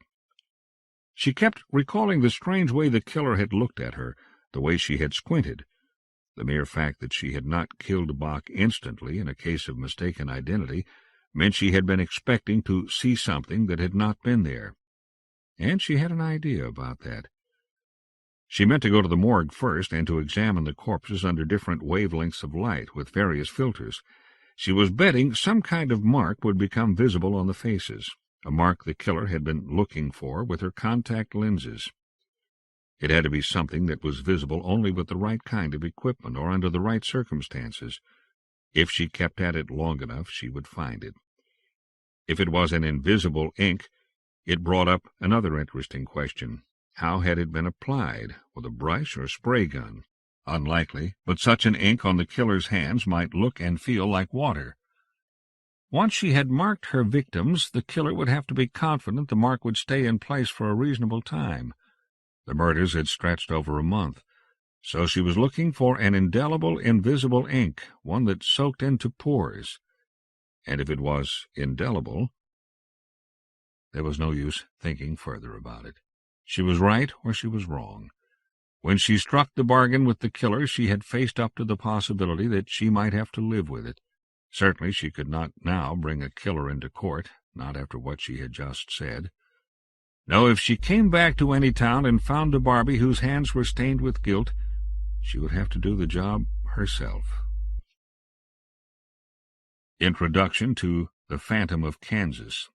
She kept recalling the strange way the killer had looked at her, the way she had squinted. The mere fact that she had not killed Bach instantly in a case of mistaken identity meant she had been expecting to see something that had not been there. And she had an idea about that. She meant to go to the morgue first and to examine the corpses under different wavelengths of light with various filters. She was betting some kind of mark would become visible on the faces, a mark the killer had been looking for with her contact lenses. It had to be something that was visible only with the right kind of equipment or under the right circumstances. If she kept at it long enough, she would find it. If it was an invisible ink, it brought up another interesting question. How had it been applied, with a brush or spray gun? Unlikely, but such an ink on the killer's hands might look and feel like water. Once she had marked her victims, the killer would have to be confident the mark would stay in place for a reasonable time. The murders had stretched over a month, so she was looking for an indelible, invisible ink, one that soaked into pores. And if it was indelible, there was no use thinking further about it. She was right or she was wrong. When she struck the bargain with the killer, she had faced up to the possibility that she might have to live with it. Certainly she could not now bring a killer into court, not after what she had just said. No, if she came back to any town and found a Barbie whose hands were stained with guilt, she would have to do the job herself. Introduction to The Phantom of Kansas.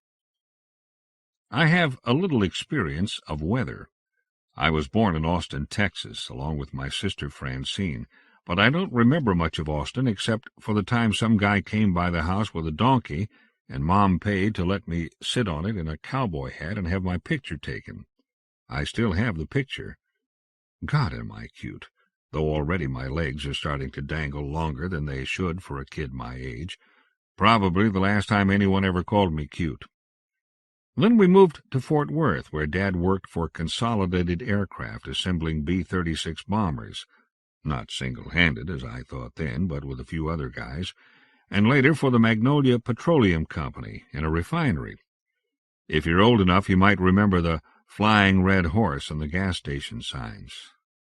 I have a little experience of weather. I was born in Austin, Texas, along with my sister Francine, but I don't remember much of Austin except for the time some guy came by the house with a donkey, and Mom paid to let me sit on it in a cowboy hat and have my picture taken. I still have the picture. God, am I cute, though already my legs are starting to dangle longer than they should for a kid my age. Probably the last time anyone ever called me cute. Then we moved to Fort Worth, where Dad worked for Consolidated Aircraft, assembling B-36 bombers. Not single-handed, as I thought then, but with a few other guys, and later for the Magnolia Petroleum Company in a refinery. If you're old enough, you might remember the Flying Red Horse and the gas station signs.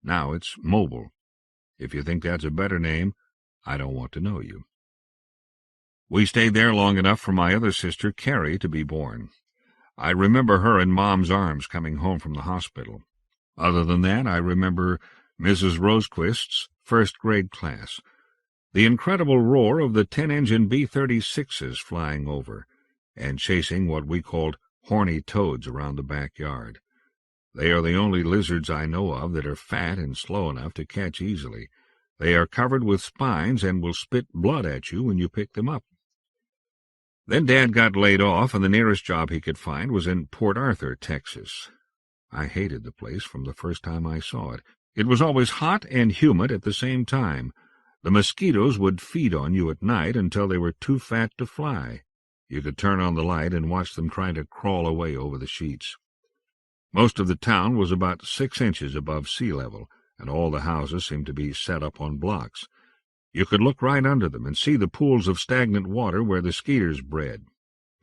Now it's Mobil. If you think that's a better name, I don't want to know you. We stayed there long enough for my other sister, Carrie, to be born. I remember her in Mom's arms coming home from the hospital. Other than that, I remember Mrs. Rosequist's first-grade class, the incredible roar of the 10-engine B-36s flying over, and chasing what we called horny toads around the backyard. They are the only lizards I know of that are fat and slow enough to catch easily. They are covered with spines and will spit blood at you when you pick them up. Then Dad got laid off, and the nearest job he could find was in Port Arthur, Texas. I hated the place from the first time I saw it. It was always hot and humid at the same time. The mosquitoes would feed on you at night until they were too fat to fly. You could turn on the light and watch them trying to crawl away over the sheets. Most of the town was about 6 inches above sea level, and all the houses seemed to be set up on blocks. You could look right under them and see the pools of stagnant water where the skeeters bred.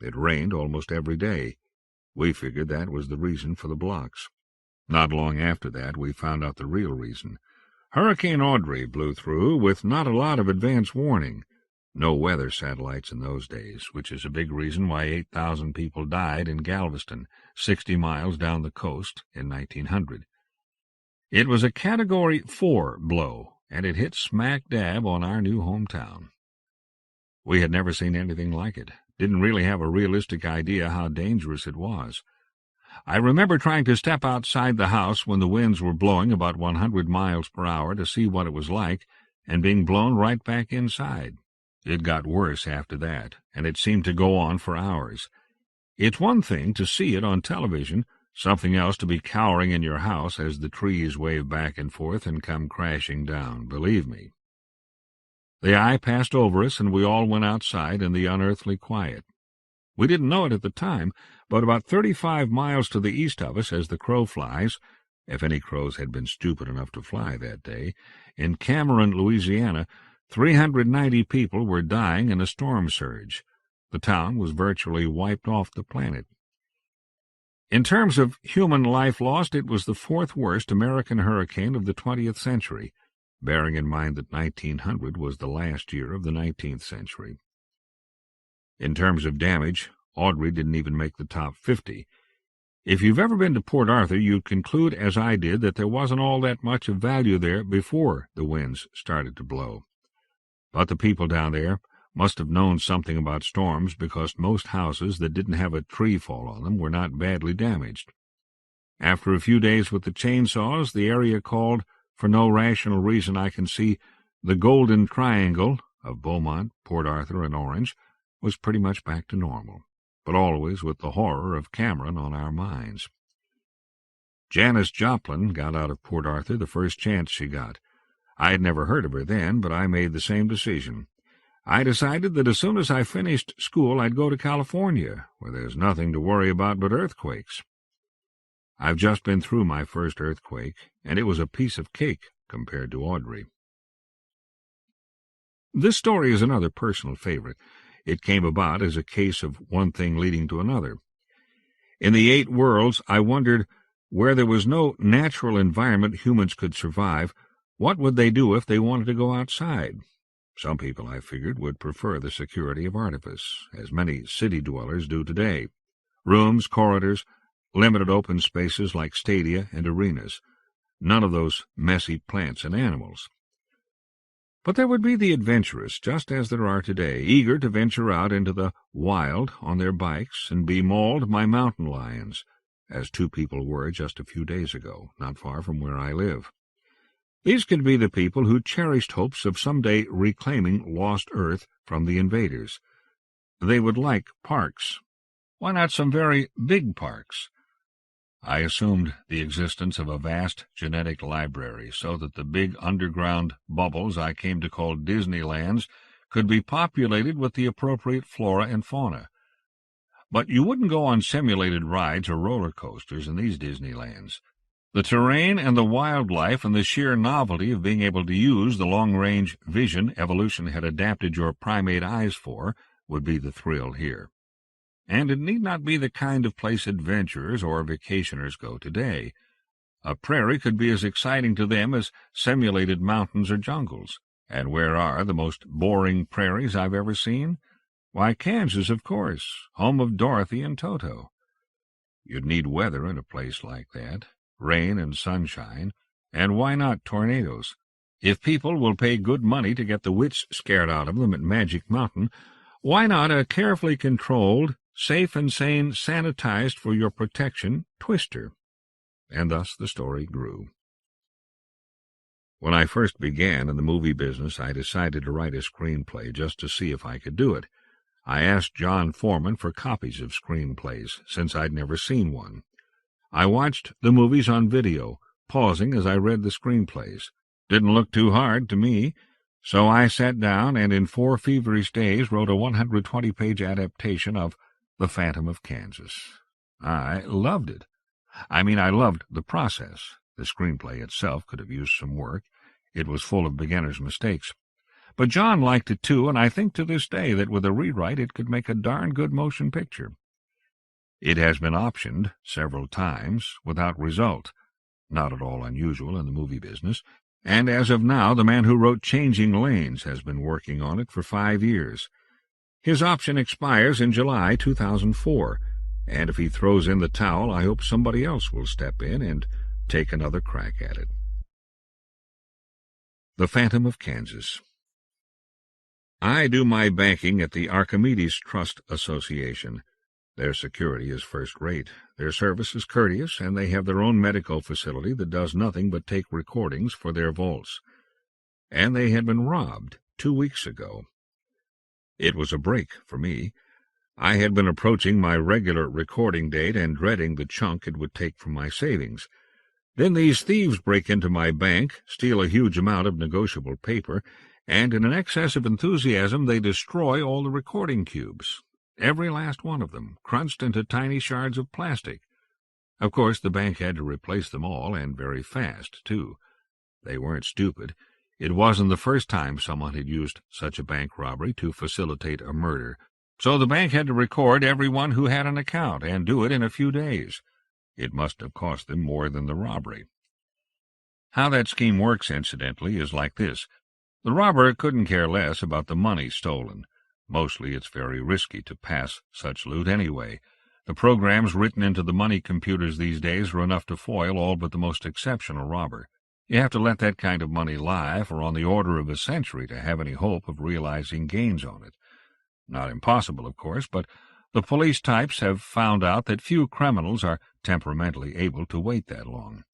It rained almost every day. We figured that was the reason for the blocks. Not long after that, we found out the real reason. Hurricane Audrey blew through with not a lot of advance warning. No weather satellites in those days, which is a big reason why 8,000 people died in Galveston, 60 miles down the coast, in 1900. It was a Category 4 blow, and it hit smack dab on our new hometown. We had never seen anything like it, didn't really have a realistic idea how dangerous it was. I remember trying to step outside the house when the winds were blowing about 100 miles per hour to see what it was like, and being blown right back inside. It got worse after that, and it seemed to go on for hours. It's one thing to see it on television, something else to be cowering in your house as the trees wave back and forth and come crashing down, believe me. The eye passed over us, and we all went outside in the unearthly quiet. We didn't know it at the time, but about 35 miles to the east of us as the crow flies, if any crows had been stupid enough to fly that day, in Cameron, Louisiana, 390 people were dying in a storm surge. The town was virtually wiped off the planet. In terms of human life lost, it was the fourth worst American hurricane of the 20th century, bearing in mind that 1900 was the last year of the 19th century. In terms of damage, Audrey didn't even make the top 50. If you've ever been to Port Arthur, you'd conclude, as I did, that there wasn't all that much of value there before the winds started to blow. But the people down there must have known something about storms, because most houses that didn't have a tree fall on them were not badly damaged. After a few days with the chainsaws, the area called, for no rational reason I can see, the Golden Triangle of Beaumont, Port Arthur, and Orange, was pretty much back to normal, but always with the horror of Cameron on our minds. Janis Joplin got out of Port Arthur the first chance she got. I had never heard of her then, but I made the same decision. I decided that as soon as I finished school, I'd go to California, where there's nothing to worry about but earthquakes. I've just been through my first earthquake, and it was a piece of cake compared to Audrey. This story is another personal favorite. It came about as a case of one thing leading to another. In the 8 worlds, I wondered, where there was no natural environment humans could survive, what would they do if they wanted to go outside? Some people, I figured, would prefer the security of artifice, as many city dwellers do today. Rooms, corridors, limited open spaces like stadia and arenas. None of those messy plants and animals. But there would be the adventurous, just as there are today, eager to venture out into the wild on their bikes and be mauled by mountain lions, as 2 people were just a few days ago, not far from where I live. These could be the people who cherished hopes of someday reclaiming lost Earth from the invaders. They would like parks. Why not some very big parks? I assumed the existence of a vast genetic library so that the big underground bubbles I came to call Disneylands could be populated with the appropriate flora and fauna. But you wouldn't go on simulated rides or roller coasters in these Disneylands. The terrain and the wildlife and the sheer novelty of being able to use the long-range vision evolution had adapted your primate eyes for would be the thrill here. And it need not be the kind of place adventurers or vacationers go today. A prairie could be as exciting to them as simulated mountains or jungles. And where are the most boring prairies I've ever seen? Why, Kansas, of course, home of Dorothy and Toto. You'd need weather in a place like that. Rain and sunshine, and why not tornadoes? If people will pay good money to get the wits scared out of them at Magic Mountain, why not a carefully controlled, safe and sane, sanitized for your protection twister? And thus the story grew. When I first began in the movie business, I decided to write a screenplay just to see if I could do it. I asked John Foreman for copies of screenplays, since I'd never seen one. I watched the movies on video, pausing as I read the screenplays. Didn't look too hard to me, so I sat down and in 4 feverish days wrote a 120-page adaptation of The Phantom of Kansas. I loved it. I loved the process. The screenplay itself could have used some work. It was full of beginner's mistakes. But John liked it too, and I think to this day that with a rewrite it could make a darn good motion picture. It has been optioned several times without result, not at all unusual in the movie business, and as of now the man who wrote Changing Lanes has been working on it for 5 years. His option expires in July 2004, and if he throws in the towel, I hope somebody else will step in and take another crack at it. The Phantom of Kansas. I do my banking at the Archimedes Trust Association. Their security is first-rate, their service is courteous, and they have their own medical facility that does nothing but take recordings for their vaults. And they had been robbed 2 weeks ago. It was a break for me. I had been approaching my regular recording date and dreading the chunk it would take from my savings. Then these thieves break into my bank, steal a huge amount of negotiable paper, and in an excess of enthusiasm they destroy all the recording cubes. Every last one of them, crunched into tiny shards of plastic. Of course, the bank had to replace them all, and very fast, too. They weren't stupid. It wasn't the first time someone had used such a bank robbery to facilitate a murder. So the bank had to record everyone who had an account, and do it in a few days. It must have cost them more than the robbery. How that scheme works, incidentally, is like this. The robber couldn't care less about the money stolen. Mostly it's very risky to pass such loot anyway. The programs written into the money computers these days are enough to foil all but the most exceptional robber. You have to let that kind of money lie for on the order of a century to have any hope of realizing gains on it. Not impossible, of course, but the police types have found out that few criminals are temperamentally able to wait that long.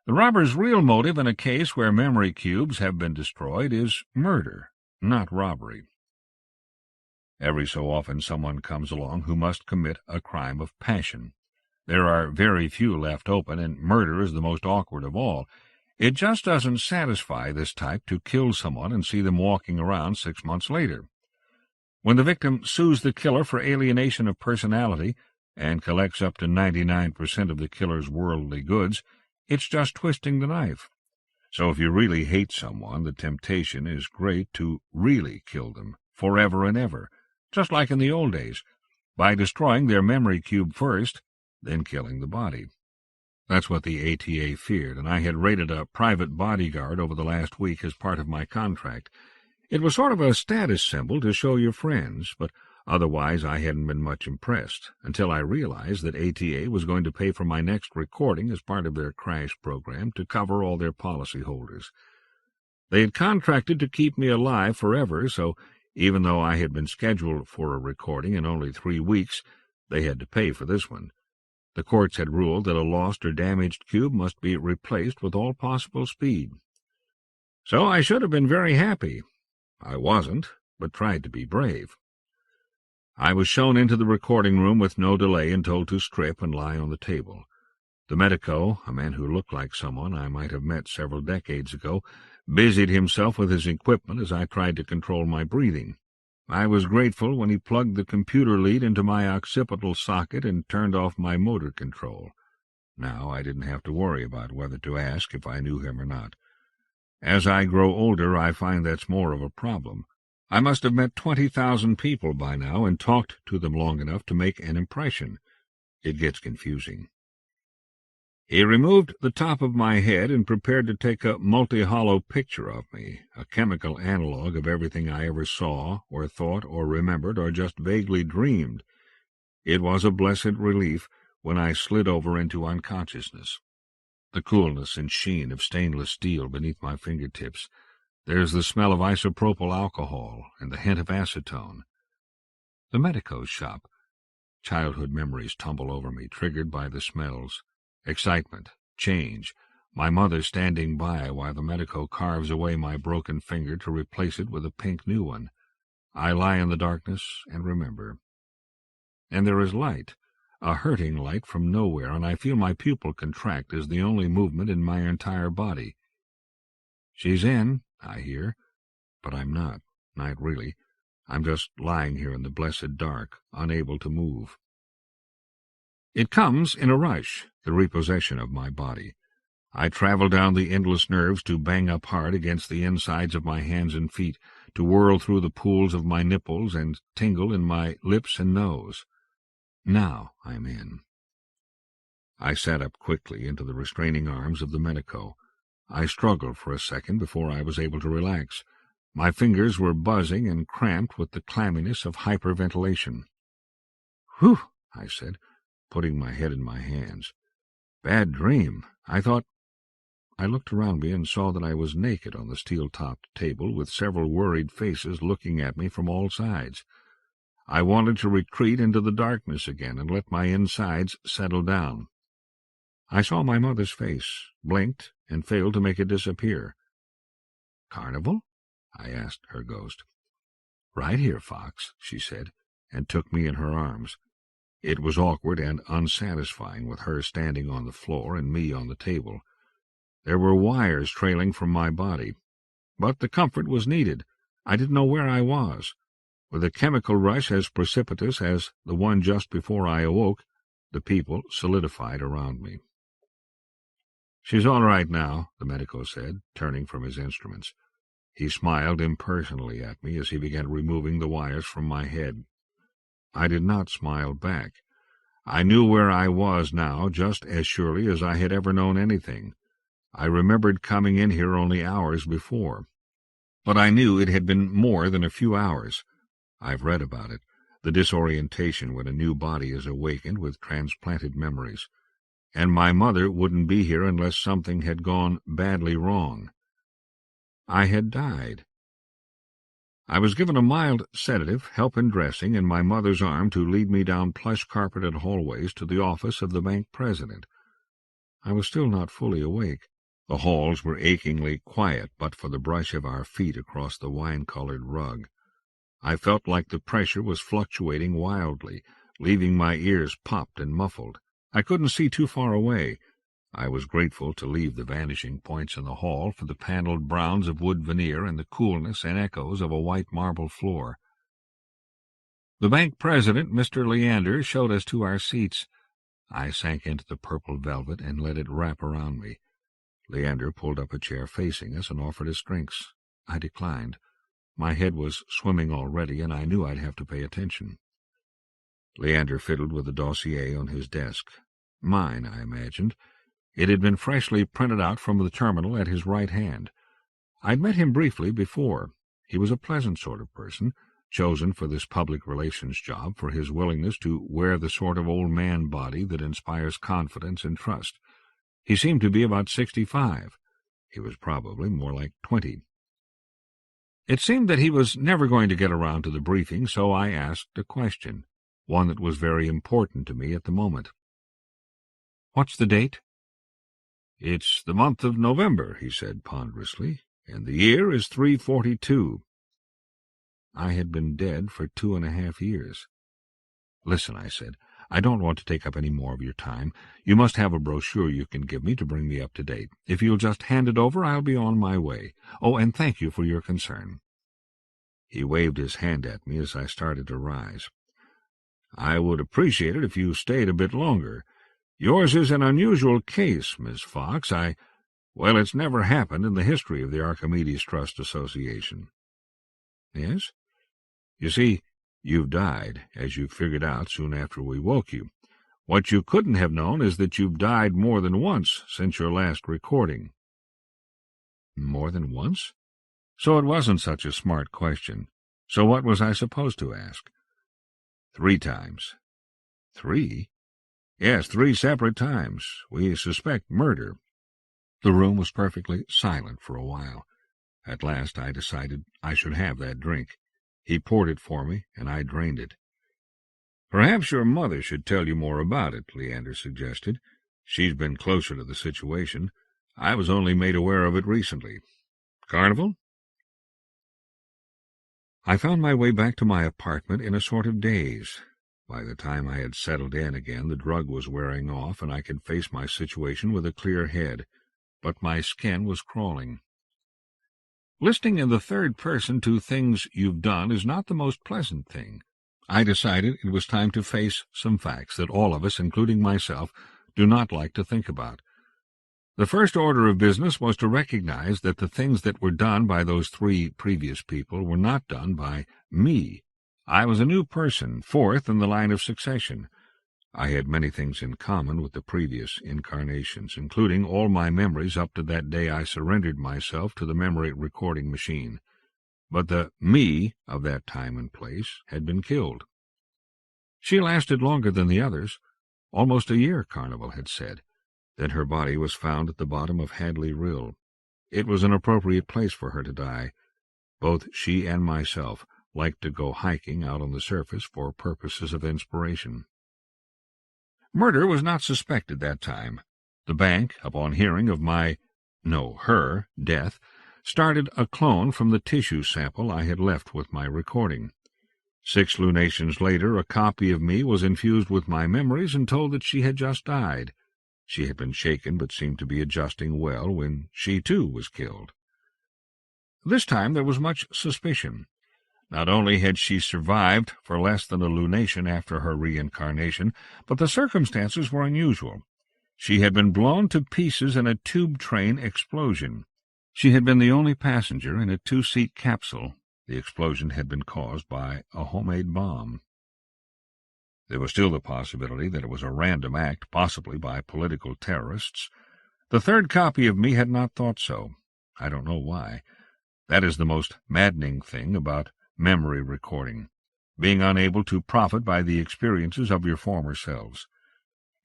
The robber's real motive in a case where memory cubes have been destroyed is murder, not robbery. Every so often someone comes along who must commit a crime of passion. There are very few left open, and murder is the most awkward of all. It just doesn't satisfy this type to kill someone and see them walking around 6 months later. When the victim sues the killer for alienation of personality and collects up to 99% of the killer's worldly goods, it's just twisting the knife. So if you really hate someone, the temptation is great to really kill them, forever and ever, just like in the old days, by destroying their memory cube first, then killing the body. That's what the ATA feared, and I had raided a private bodyguard over the last week as part of my contract. It was sort of a status symbol to show your friends, but otherwise I hadn't been much impressed, until I realized that ATA was going to pay for my next recording as part of their crash program to cover all their policyholders. They had contracted to keep me alive forever, so even though I had been scheduled for a recording in only 3 weeks, they had to pay for this one. The courts had ruled that a lost or damaged cube must be replaced with all possible speed. So I should have been very happy. I wasn't, but tried to be brave. I was shown into the recording room with no delay and told to strip and lie on the table. The medico, a man who looked like someone I might have met several decades ago, busied himself with his equipment as I tried to control my breathing. I was grateful when he plugged the computer lead into my occipital socket and turned off my motor control. Now I didn't have to worry about whether to ask if I knew him or not. As I grow older, I find that's more of a problem. I must have met 20,000 people by now and talked to them long enough to make an impression. It gets confusing. He removed the top of my head and prepared to take a multi-hollow picture of me, a chemical analog of everything I ever saw, or thought, or remembered, or just vaguely dreamed. It was a blessed relief when I slid over into unconsciousness. The coolness and sheen of stainless steel beneath my fingertips. There's the smell of isopropyl alcohol and the hint of acetone. The medico's shop. Childhood memories tumble over me, triggered by the smells. Excitement, change, my mother standing by while the medico carves away my broken finger to replace it with a pink new one. I lie in the darkness and remember. And there is light, a hurting light from nowhere, and I feel my pupil contract as the only movement in my entire body. She's in, I hear, but I'm not really. I'm just lying here in the blessed dark, unable to move. It comes in a rush, the repossession of my body. I traveled down the endless nerves to bang up hard against the insides of my hands and feet, to whirl through the pools of my nipples and tingle in my lips and nose. Now I'm in. I sat up quickly into the restraining arms of the medico. I struggled for a second before I was able to relax. My fingers were buzzing and cramped with the clamminess of hyperventilation. "Whew," I said, putting my head in my hands. "Bad dream. I looked around me and saw that I was naked on the steel-topped table, with several worried faces looking at me from all sides. I wanted to retreat into the darkness again and let my insides settle down. I saw my mother's face, blinked, and failed to make it disappear. "Carnival?" I asked her ghost. "Right here, Fox," she said, and took me in her arms. It was awkward and unsatisfying, with her standing on the floor and me on the table. There were wires trailing from my body, but the comfort was needed. I didn't know where I was. With a chemical rush as precipitous as the one just before I awoke, the people solidified around me. "She's all right now," the medico said, turning from his instruments. He smiled impersonally at me as he began removing the wires from my head. I did not smile back. I knew where I was now just as surely as I had ever known anything. I remembered coming in here only hours before. But I knew it had been more than a few hours. I've read about it, the disorientation when a new body is awakened with transplanted memories. And my mother wouldn't be here unless something had gone badly wrong. I had died. I was given a mild sedative, help in dressing, and my mother's arm to lead me down plush-carpeted hallways to the office of the bank president. I was still not fully awake. The halls were achingly quiet but for the brush of our feet across the wine-colored rug. I felt like the pressure was fluctuating wildly, leaving my ears popped and muffled. I couldn't see too far away. I was grateful to leave the vanishing points in the hall for the paneled browns of wood veneer and the coolness and echoes of a white marble floor. The bank president, Mr. Leander, showed us to our seats. I sank into the purple velvet and let it wrap around me. Leander pulled up a chair facing us and offered us drinks. I declined. My head was swimming already, and I knew I'd have to pay attention. Leander fiddled with a dossier on his desk. Mine, I imagined. It had been freshly printed out from the terminal at his right hand. I'd met him briefly before. He was a pleasant sort of person, chosen for this public relations job for his willingness to wear the sort of old man body that inspires confidence and trust. He seemed to be about 65. He was probably more like 20. It seemed that he was never going to get around to the briefing, so I asked a question, one that was very important to me at the moment. "What's the date?" "It's the month of November," he said ponderously, "and the year is 342. I had been dead for 2.5 years. "Listen," I said, "I don't want to take up any more of your time. You must have a brochure you can give me to bring me up to date. If you'll just hand it over, I'll be on my way. Oh, and thank you for your concern." He waved his hand at me as I started to rise. "I would appreciate it if you stayed a bit longer. Yours is an unusual case, Miss Fox. Well, it's never happened in the history of the Archimedes Trust Association." "Yes?" "You see, you've died, as you figured out soon after we woke you. What you couldn't have known is that you've died more than once since your last recording." "More than once?" So it wasn't such a smart question. So what was I supposed to ask? 3 times. 3? Yes, 3 separate times. We suspect murder. The room was perfectly silent for a while. At last I decided I should have that drink. He poured it for me, and I drained it. "Perhaps your mother should tell you more about it," Leander suggested. "She's been closer to the situation. I was only made aware of it recently. Carnival?" I found my way back to my apartment in a sort of daze. By the time I had settled in again, the drug was wearing off, and I could face my situation with a clear head. But my skin was crawling. Listening in the third person to things you've done is not the most pleasant thing. I decided it was time to face some facts that all of us, including myself, do not like to think about. The first order of business was to recognize that the things that were done by those 3 previous people were not done by me. I was a new person, 4th in the line of succession. I had many things in common with the previous incarnations, including all my memories up to that day I surrendered myself to the memory recording machine. But the me of that time and place had been killed. She lasted longer than the others. Almost a year, Carnival had said. Then her body was found at the bottom of Hadley Rill. It was an appropriate place for her to die. Both she and myself liked to go hiking out on the surface for purposes of inspiration. Murder was not suspected that time. The bank, upon hearing of her death, started a clone from the tissue sample I had left with my recording. 6 lunations later, a copy of me was infused with my memories and told that she had just died. She had been shaken but seemed to be adjusting well when she, too, was killed. This time there was much suspicion. Not only had she survived for less than a lunation after her reincarnation, but the circumstances were unusual. She had been blown to pieces in a tube train explosion. She had been the only passenger in a 2-seat capsule. The explosion had been caused by a homemade bomb. There was still the possibility that it was a random act, possibly by political terrorists. The 3rd copy of me had not thought so. I don't know why. That is the most maddening thing about memory recording, being unable to profit by the experiences of your former selves.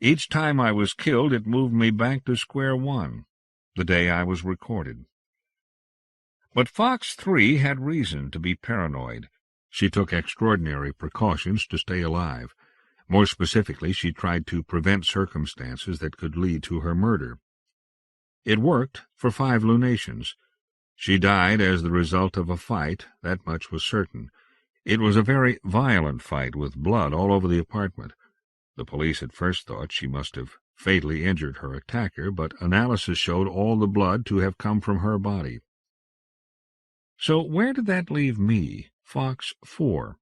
Each time I was killed, it moved me back to square one, the day I was recorded. But Fox 3 had reason to be paranoid. She took extraordinary precautions to stay alive. More specifically, she tried to prevent circumstances that could lead to her murder. It worked for 5 lunations. She died as the result of a fight, that much was certain. It was a very violent fight, with blood all over the apartment. The police at first thought she must have fatally injured her attacker, but analysis showed all the blood to have come from her body. So where did that leave me, Fox 4?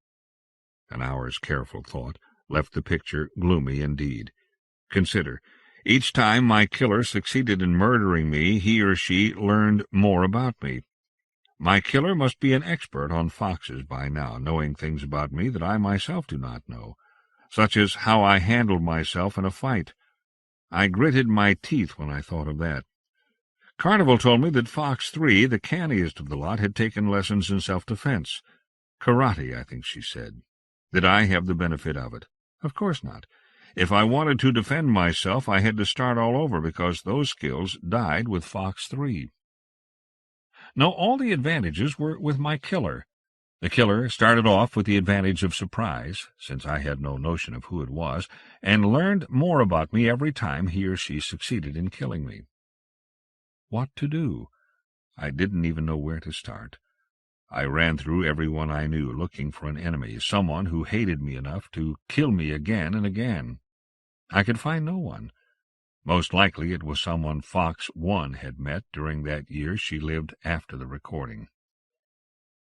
An hour's careful thought left the picture gloomy indeed. Consider, each time my killer succeeded in murdering me, he or she learned more about me. My killer must be an expert on foxes by now, knowing things about me that I myself do not know, such as how I handled myself in a fight. I gritted my teeth when I thought of that. Carnival told me that Fox 3, the canniest of the lot, had taken lessons in self-defense. Karate, I think she said. Did I have the benefit of it? Of course not. If I wanted to defend myself, I had to start all over, because those skills died with Fox 3. No, all the advantages were with my killer. The killer started off with the advantage of surprise, since I had no notion of who it was, and learned more about me every time he or she succeeded in killing me. What to do? I didn't even know where to start. I ran through everyone I knew, looking for an enemy, someone who hated me enough to kill me again and again. I could find no one. Most likely it was someone Fox 1 had met during that year she lived after the recording.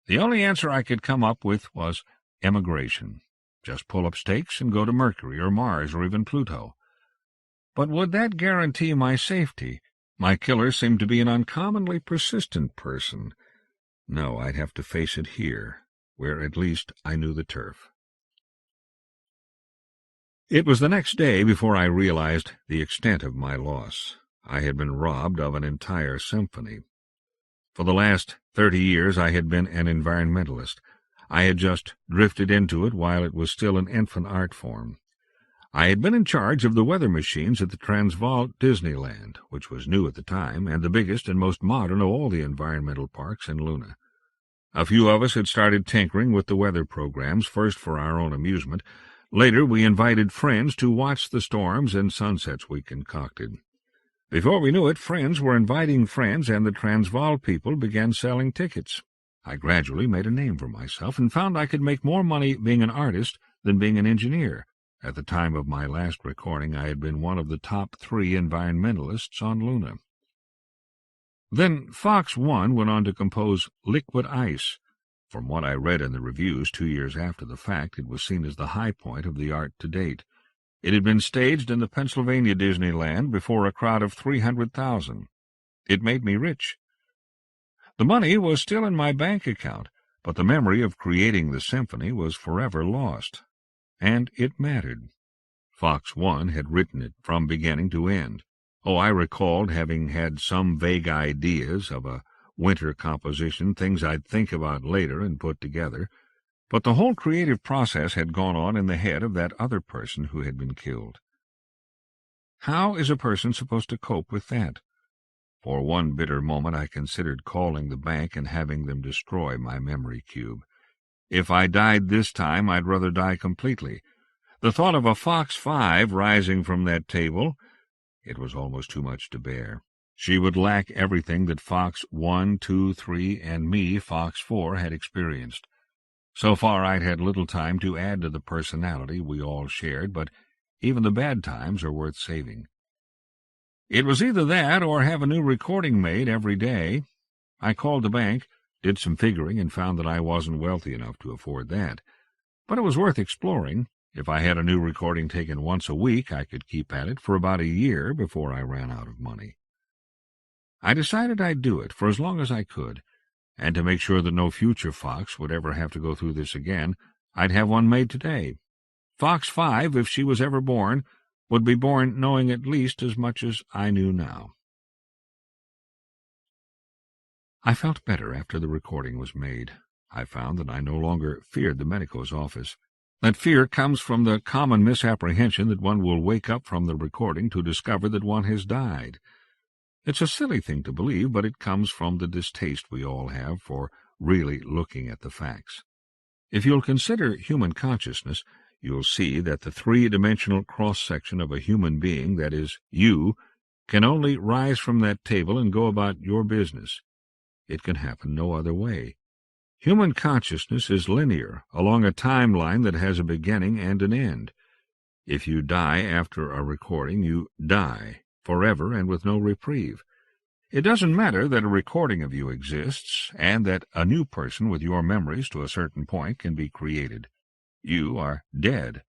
The only answer I could come up with was emigration. Just pull up stakes and go to Mercury or Mars or even Pluto. But would that guarantee my safety? My killer seemed to be an uncommonly persistent person. No, I'd have to face it here, where at least I knew the turf. It was the next day before I realized the extent of my loss. I had been robbed of an entire symphony. For the last 30 years I had been an environmentalist. I had just drifted into it while it was still an infant art form. I had been in charge of the weather machines at the Transvaal Disneyland, which was new at the time, and the biggest and most modern of all the environmental parks in Luna. A few of us had started tinkering with the weather programs, first for our own amusement. Later we invited friends to watch the storms and sunsets we concocted. Before we knew it, friends were inviting friends, and the Transvaal people began selling tickets. I gradually made a name for myself and found I could make more money being an artist than being an engineer. At the time of my last recording, I had been one of the top 3 environmentalists on Luna. Then Fox 1 went on to compose Liquid Ice. From what I read in the reviews 2 years after the fact, it was seen as the high point of the art to date. It had been staged in the Pennsylvania Disneyland before a crowd of 300,000. It made me rich. The money was still in my bank account, but the memory of creating the symphony was forever lost. And it mattered. Fox 1 had written it from beginning to end. Oh, I recalled having had some vague ideas of a winter composition, things I'd think about later and put together, but the whole creative process had gone on in the head of that other person who had been killed. How is a person supposed to cope with that? For one bitter moment I considered calling the bank and having them destroy my memory cube. If I died this time, I'd rather die completely. The thought of a Fox 5 rising from that table, it was almost too much to bear. She would lack everything that Fox 1, 2, 3, and me, Fox 4, had experienced. So far I'd had little time to add to the personality we all shared, but even the bad times are worth saving. It was either that or have a new recording made every day. I called the bank, did some figuring, and found that I wasn't wealthy enough to afford that. But it was worth exploring. If I had a new recording taken once a week, I could keep at it for about a year before I ran out of money. I decided I'd do it for as long as I could, and to make sure that no future Fox would ever have to go through this again, I'd have one made today. Fox 5, if she was ever born, would be born knowing at least as much as I knew now. I felt better after the recording was made. I found that I no longer feared the medico's office. That fear comes from the common misapprehension that one will wake up from the recording to discover that one has died. It's a silly thing to believe, but it comes from the distaste we all have for really looking at the facts. If you'll consider human consciousness, you'll see that the three-dimensional cross-section of a human being, that is, you, can only rise from that table and go about your business. It can happen no other way. Human consciousness is linear, along a timeline that has a beginning and an end. If you die after a recording, you die, forever and with no reprieve. It doesn't matter that a recording of you exists, and that a new person with your memories to a certain point can be created. You are dead.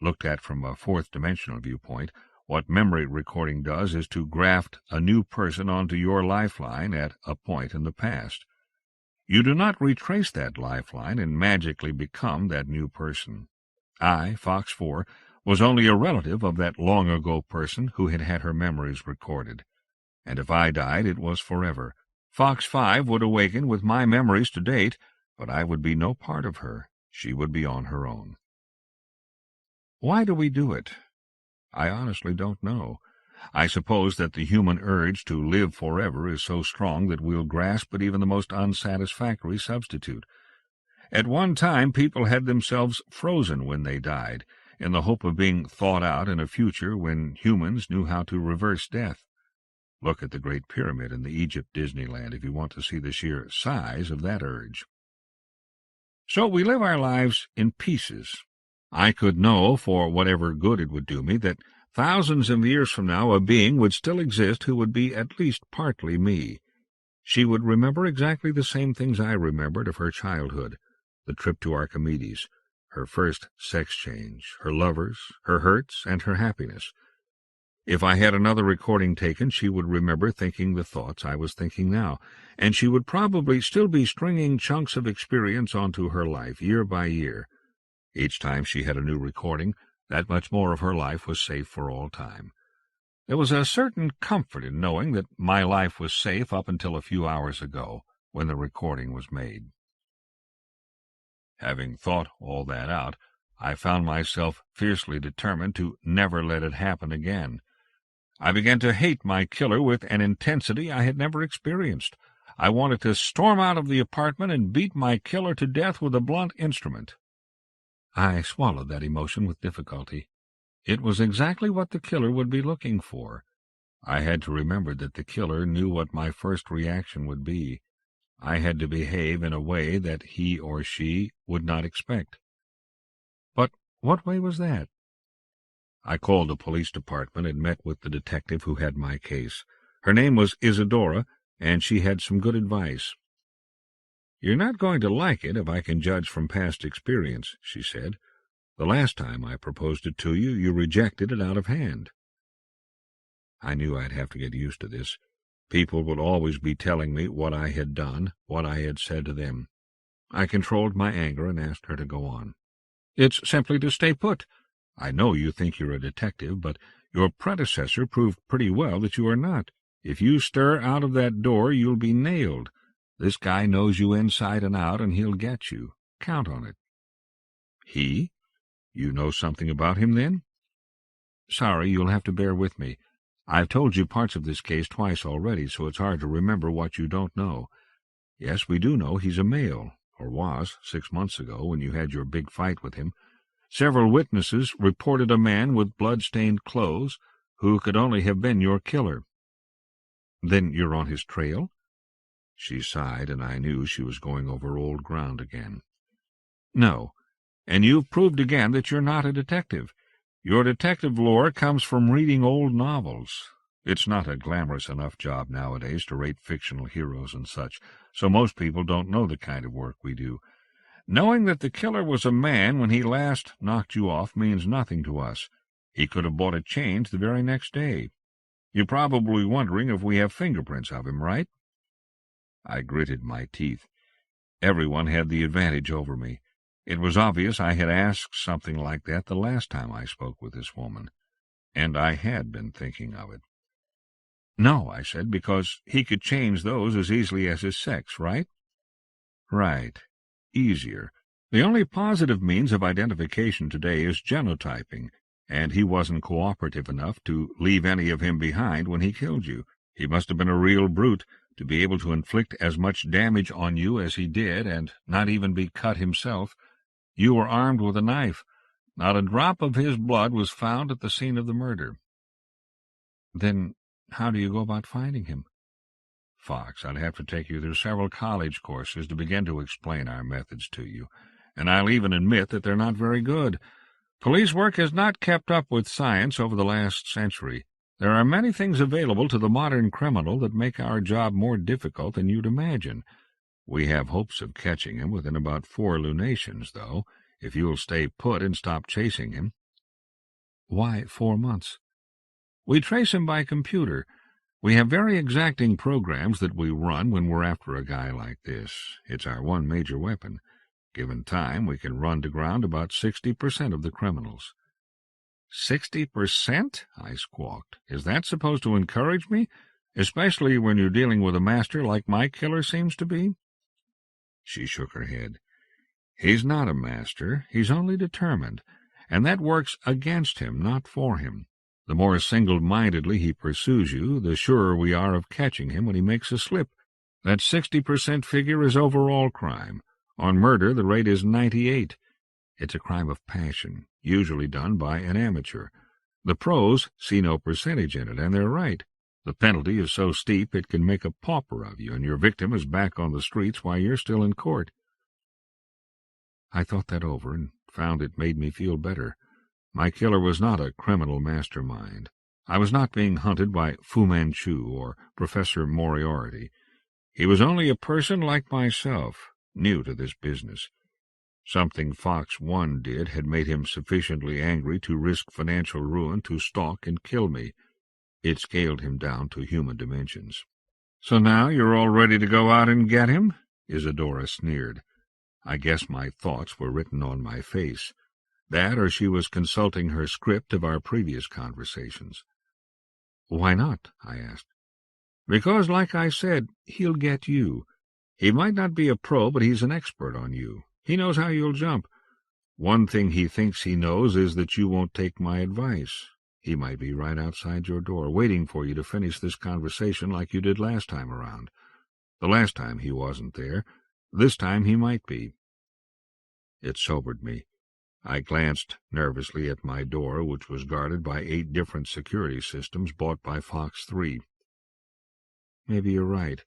Looked at from a fourth-dimensional viewpoint, what memory recording does is to graft a new person onto your lifeline at a point in the past. You do not retrace that lifeline and magically become that new person. I, Fox 4, was only a relative of that long-ago person who had had her memories recorded. And if I died, it was forever. Fox 5 would awaken with my memories to date, but I would be no part of her. She would be on her own. Why do we do it? I honestly don't know. I suppose that the human urge to live forever is so strong that we'll grasp at even the most unsatisfactory substitute. At one time, people had themselves frozen when they died, in the hope of being thawed out in a future when humans knew how to reverse death. Look at the Great Pyramid in the Egypt Disneyland if you want to see the sheer size of that urge. So we live our lives in pieces. I could know, for whatever good it would do me, that thousands of years from now a being would still exist who would be at least partly me. She would remember exactly the same things I remembered of her childhood, the trip to Archimedes, her first sex change, her lovers, her hurts, and her happiness. If I had another recording taken, she would remember thinking the thoughts I was thinking now, and she would probably still be stringing chunks of experience onto her life, year by year. Each time she had a new recording, that much more of her life was safe for all time. There was a certain comfort in knowing that my life was safe up until a few hours ago, when the recording was made. Having thought all that out, I found myself fiercely determined to never let it happen again. I began to hate my killer with an intensity I had never experienced. I wanted to storm out of the apartment and beat my killer to death with a blunt instrument. I swallowed that emotion with difficulty. It was exactly what the killer would be looking for. I had to remember that the killer knew what my first reaction would be. I had to behave in a way that he or she would not expect. But what way was that? I called the police department and met with the detective who had my case. Her name was Isadora, and she had some good advice. "You're not going to like it, if I can judge from past experience," she said. The last time I proposed it to you, you rejected it out of hand." I knew I'd have to get used to this. People would always be telling me what I had done, what I had said to them. I controlled my anger and asked her to go on. "It's simply to stay put. I know you think you're a detective, but your predecessor proved pretty well that you are not. If you stir out of that door, you'll be nailed. This guy knows you inside and out, and he'll get you. Count on it." "He? You know something about him, then?" "Sorry, you'll have to bear with me. I've told you parts of this case twice already, so it's hard to remember what you don't know. Yes, we do know he's a male, or was, 6 months ago, when you had your big fight with him. Several witnesses reported a man with blood-stained clothes who could only have been your killer." "Then you're on his trail?" She sighed, and I knew she was going over old ground again. "No, and you've proved again that you're not a detective. Your detective lore comes from reading old novels. It's not a glamorous enough job nowadays to rate fictional heroes and such, so most people don't know the kind of work we do. Knowing that the killer was a man when he last knocked you off means nothing to us. He could have bought a change the very next day. You're probably wondering if we have fingerprints of him, right?" I gritted my teeth. Everyone had the advantage over me. It was obvious I had asked something like that the last time I spoke with this woman, and I had been thinking of it. "No," I said, "because he could change those as easily as his sex, right?" "Right. Easier. The only positive means of identification today is genotyping, and he wasn't cooperative enough to leave any of him behind when he killed you. He must have been a real brute to be able to inflict as much damage on you as he did and not even be cut himself. You were armed with a knife. Not a drop of his blood was found at the scene of the murder." "Then how do you go about finding him?" "Fox, I'd have to take you through several college courses to begin to explain our methods to you, and I'll even admit that they're not very good. Police work has not kept up with science over the last century. There are many things available to the modern criminal that make our job more difficult than you'd imagine. We have hopes of catching him within about 4 lunations, though, if you'll stay put and stop chasing him." "Why 4 months?" "We trace him by computer. We have very exacting programs that we run when we're after a guy like this. It's our one major weapon. Given time, we can run to ground about 60% of the criminals." 60%? I squawked. "Is that supposed to encourage me, especially when you're dealing with a master like my killer seems to be?" She shook her head. "He's not a master. He's only determined, and that works against him, not for him. The more single-mindedly he pursues you, the surer we are of catching him when he makes a slip. That 60% figure is overall crime. On murder, the rate is 98. It's a crime of passion, usually done by an amateur. The pros see no percentage in it, and they're right. The penalty is so steep it can make a pauper of you, and your victim is back on the streets while you're still in court." I thought that over and found it made me feel better. My killer was not a criminal mastermind. I was not being hunted by Fu Manchu or Professor Moriarty. He was only a person like myself, new to this business. Something Fox 1 did had made him sufficiently angry to risk financial ruin to stalk and kill me. It scaled him down to human dimensions. "So now you're all ready to go out and get him?" Isadora sneered. I guess my thoughts were written on my face. That, or she was consulting her script of our previous conversations. "Why not?" I asked. "Because, like I said, he'll get you. He might not be a pro, but he's an expert on you. He knows how you'll jump. One thing he thinks he knows is that you won't take my advice. He might be right outside your door, waiting for you to finish this conversation like you did last time around. The last time he wasn't there. This time he might be." It sobered me. I glanced nervously at my door, which was guarded by 8 different security systems bought by Fox 3. "Maybe you're right.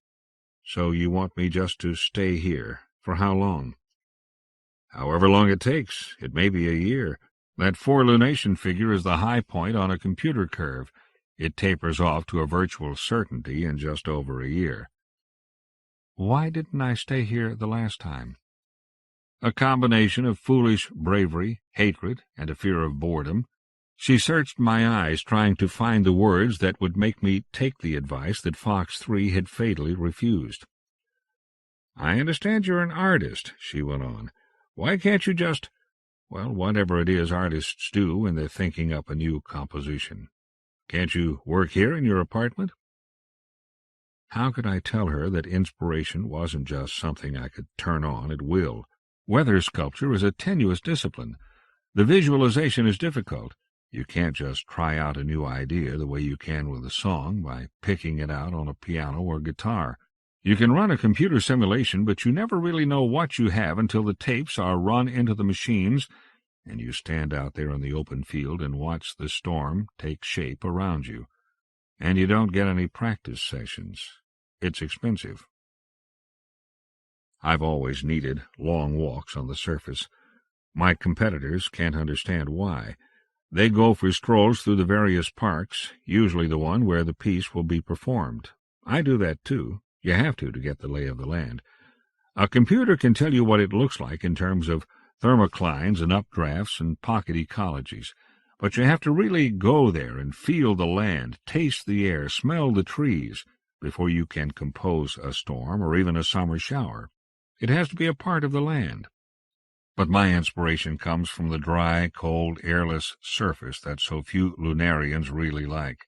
So you want me just to stay here. For how long?" "However long it takes. It may be a year. That 4 lunation figure is the high point on a computer curve. It tapers off to a virtual certainty in just over a year." "Why didn't I stay here the last time?" A combination of foolish bravery, hatred, and a fear of boredom. She searched my eyes, trying to find the words that would make me take the advice that Fox 3 had fatally refused. "I understand you're an artist," she went on. "Why can't you just, well, whatever it is artists do when they're thinking up a new composition? Can't you work here in your apartment?" How could I tell her that inspiration wasn't just something I could turn on at will? Weather sculpture is a tenuous discipline. The visualization is difficult. You can't just try out a new idea the way you can with a song by picking it out on a piano or guitar. You can run a computer simulation, but you never really know what you have until the tapes are run into the machines and you stand out there in the open field and watch the storm take shape around you. And you don't get any practice sessions. It's expensive. I've always needed long walks on the surface. My competitors can't understand why. They go for strolls through the various parks, usually the one where the piece will be performed. I do that too. You have to get the lay of the land. A computer can tell you what it looks like in terms of thermoclines and updrafts and pocket ecologies, but you have to really go there and feel the land, taste the air, smell the trees, before you can compose a storm or even a summer shower. It has to be a part of the land. But my inspiration comes from the dry, cold, airless surface that so few lunarians really like.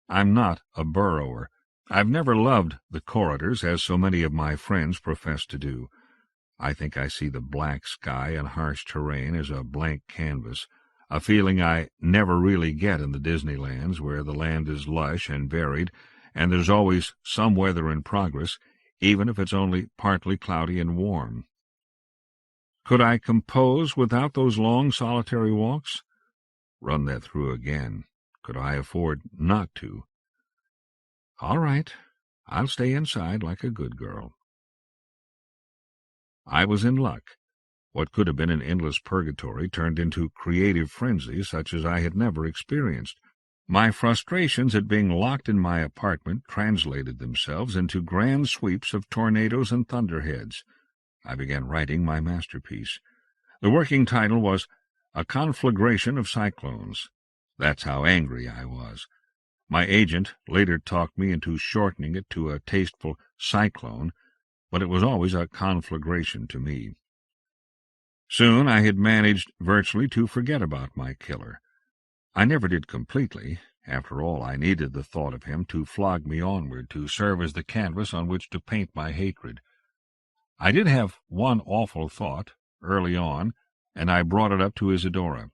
I'm not a burrower. I've never loved the corridors, as so many of my friends profess to do. I think I see the black sky and harsh terrain as a blank canvas, a feeling I never really get in the Disneylands, where the land is lush and varied, and there's always some weather in progress, even if it's only partly cloudy and warm. Could I compose without those long, solitary walks? Run that through again. Could I afford not to? All right, I'll stay inside like a good girl. I was in luck. What could have been an endless purgatory turned into creative frenzy such as I had never experienced. My frustrations at being locked in my apartment translated themselves into grand sweeps of tornadoes and thunderheads. I began writing my masterpiece. The working title was A Conflagration of Cyclones. That's how angry I was. My agent later talked me into shortening it to a tasteful cyclone, but it was always a conflagration to me. Soon I had managed virtually to forget about my killer. I never did completely. After all, I needed the thought of him to flog me onward, to serve as the canvas on which to paint my hatred. I did have one awful thought, early on, and I brought it up to Isadora.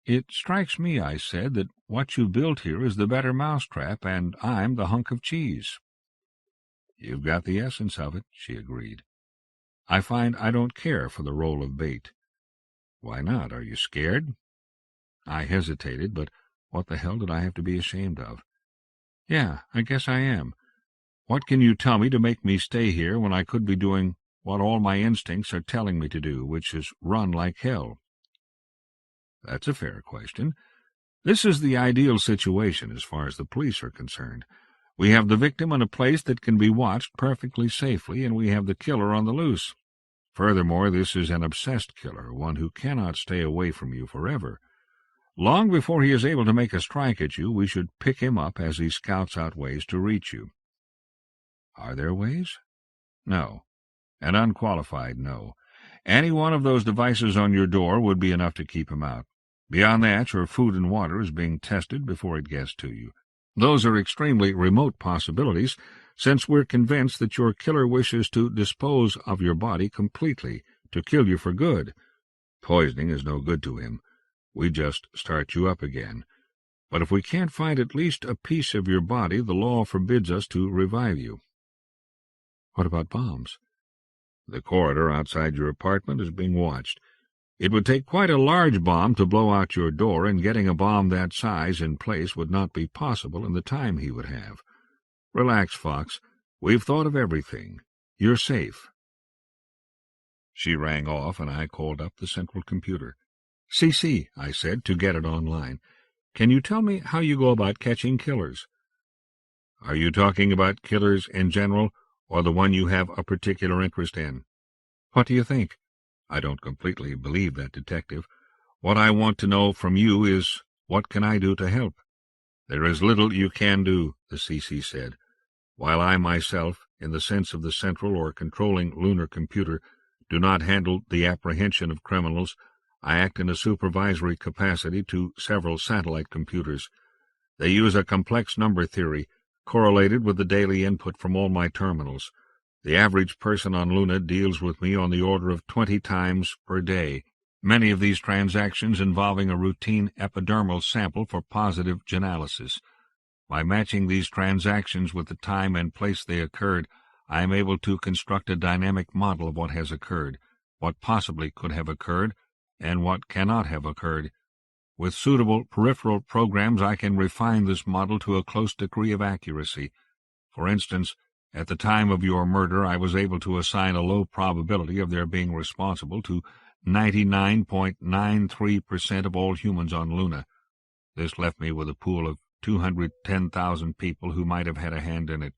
"It strikes me," I said, "that what you built here is the better mousetrap, and I'm the hunk of cheese." "You've got the essence of it," she agreed. "I find I don't care for the role of bait." "Why not? Are you scared?" I hesitated, but what the hell did I have to be ashamed of? "Yeah, I guess I am. What can you tell me to make me stay here when I could be doing what all my instincts are telling me to do, which is run like hell?" "That's a fair question. This is the ideal situation as far as the police are concerned. We have the victim in a place that can be watched perfectly safely, and we have the killer on the loose. Furthermore, this is an obsessed killer, one who cannot stay away from you forever. Long before he is able to make a strike at you, we should pick him up as he scouts out ways to reach you." "Are there ways?" "No. An unqualified no. Any one of those devices on your door would be enough to keep him out. Beyond that, your food and water is being tested before it gets to you. Those are extremely remote possibilities, since we're convinced that your killer wishes to dispose of your body completely, to kill you for good. Poisoning is no good to him. We just start you up again. But if we can't find at least a piece of your body, the law forbids us to revive you." "What about bombs?" "The corridor outside your apartment is being watched. It would take quite a large bomb to blow out your door, and getting a bomb that size in place would not be possible in the time he would have. Relax, Fox. We've thought of everything. You're safe." She rang off, and I called up the central computer. "CC," I said, to get it online. "Can you tell me how you go about catching killers?" "Are you talking about killers in general, or the one you have a particular interest in?" "What do you think? I don't completely believe that, Detective. What I want to know from you is, what can I do to help? There is little you can do, the CC said. While I myself, in the sense of the central or controlling lunar computer, do not handle the apprehension of criminals, I act in a supervisory capacity to several satellite computers. They use a complex number theory, correlated with the daily input from all my terminals. The average person on Luna deals with me on the order of 20 times per day, many of these transactions involving a routine epidermal sample for positive genalysis. By matching these transactions with the time and place they occurred, I am able to construct a dynamic model of what has occurred, what possibly could have occurred, and what cannot have occurred. With suitable peripheral programs, I can refine this model to a close degree of accuracy. For instance, at the time of your murder, I was able to assign a low probability of their being responsible to 99.93% of all humans on Luna. This left me with a pool of 210,000 people who might have had a hand in it.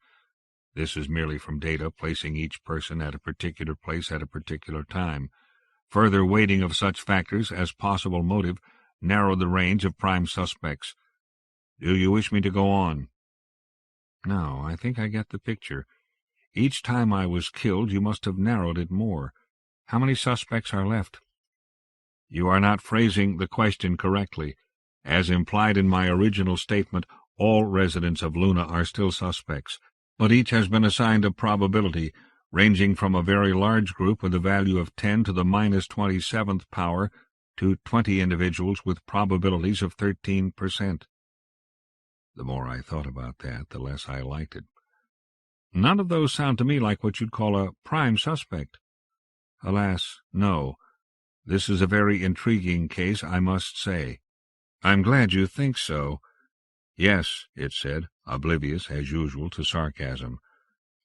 This is merely from data placing each person at a particular place at a particular time. Further weighting of such factors as possible motive narrowed the range of prime suspects. Do you wish me to go on? No, I think I get the picture. Each time I was killed, you must have narrowed it more. How many suspects are left? You are not phrasing the question correctly. As implied in my original statement, all residents of Luna are still suspects, but each has been assigned a probability, ranging from a very large group with a value of 10 to the minus 27th power to 20 individuals with probabilities of 13%. The more I thought about that, the less I liked it. None of those sound to me like what you'd call a prime suspect. Alas, no. This is a very intriguing case, I must say. I'm glad you think so. Yes, it said, oblivious, as usual, to sarcasm.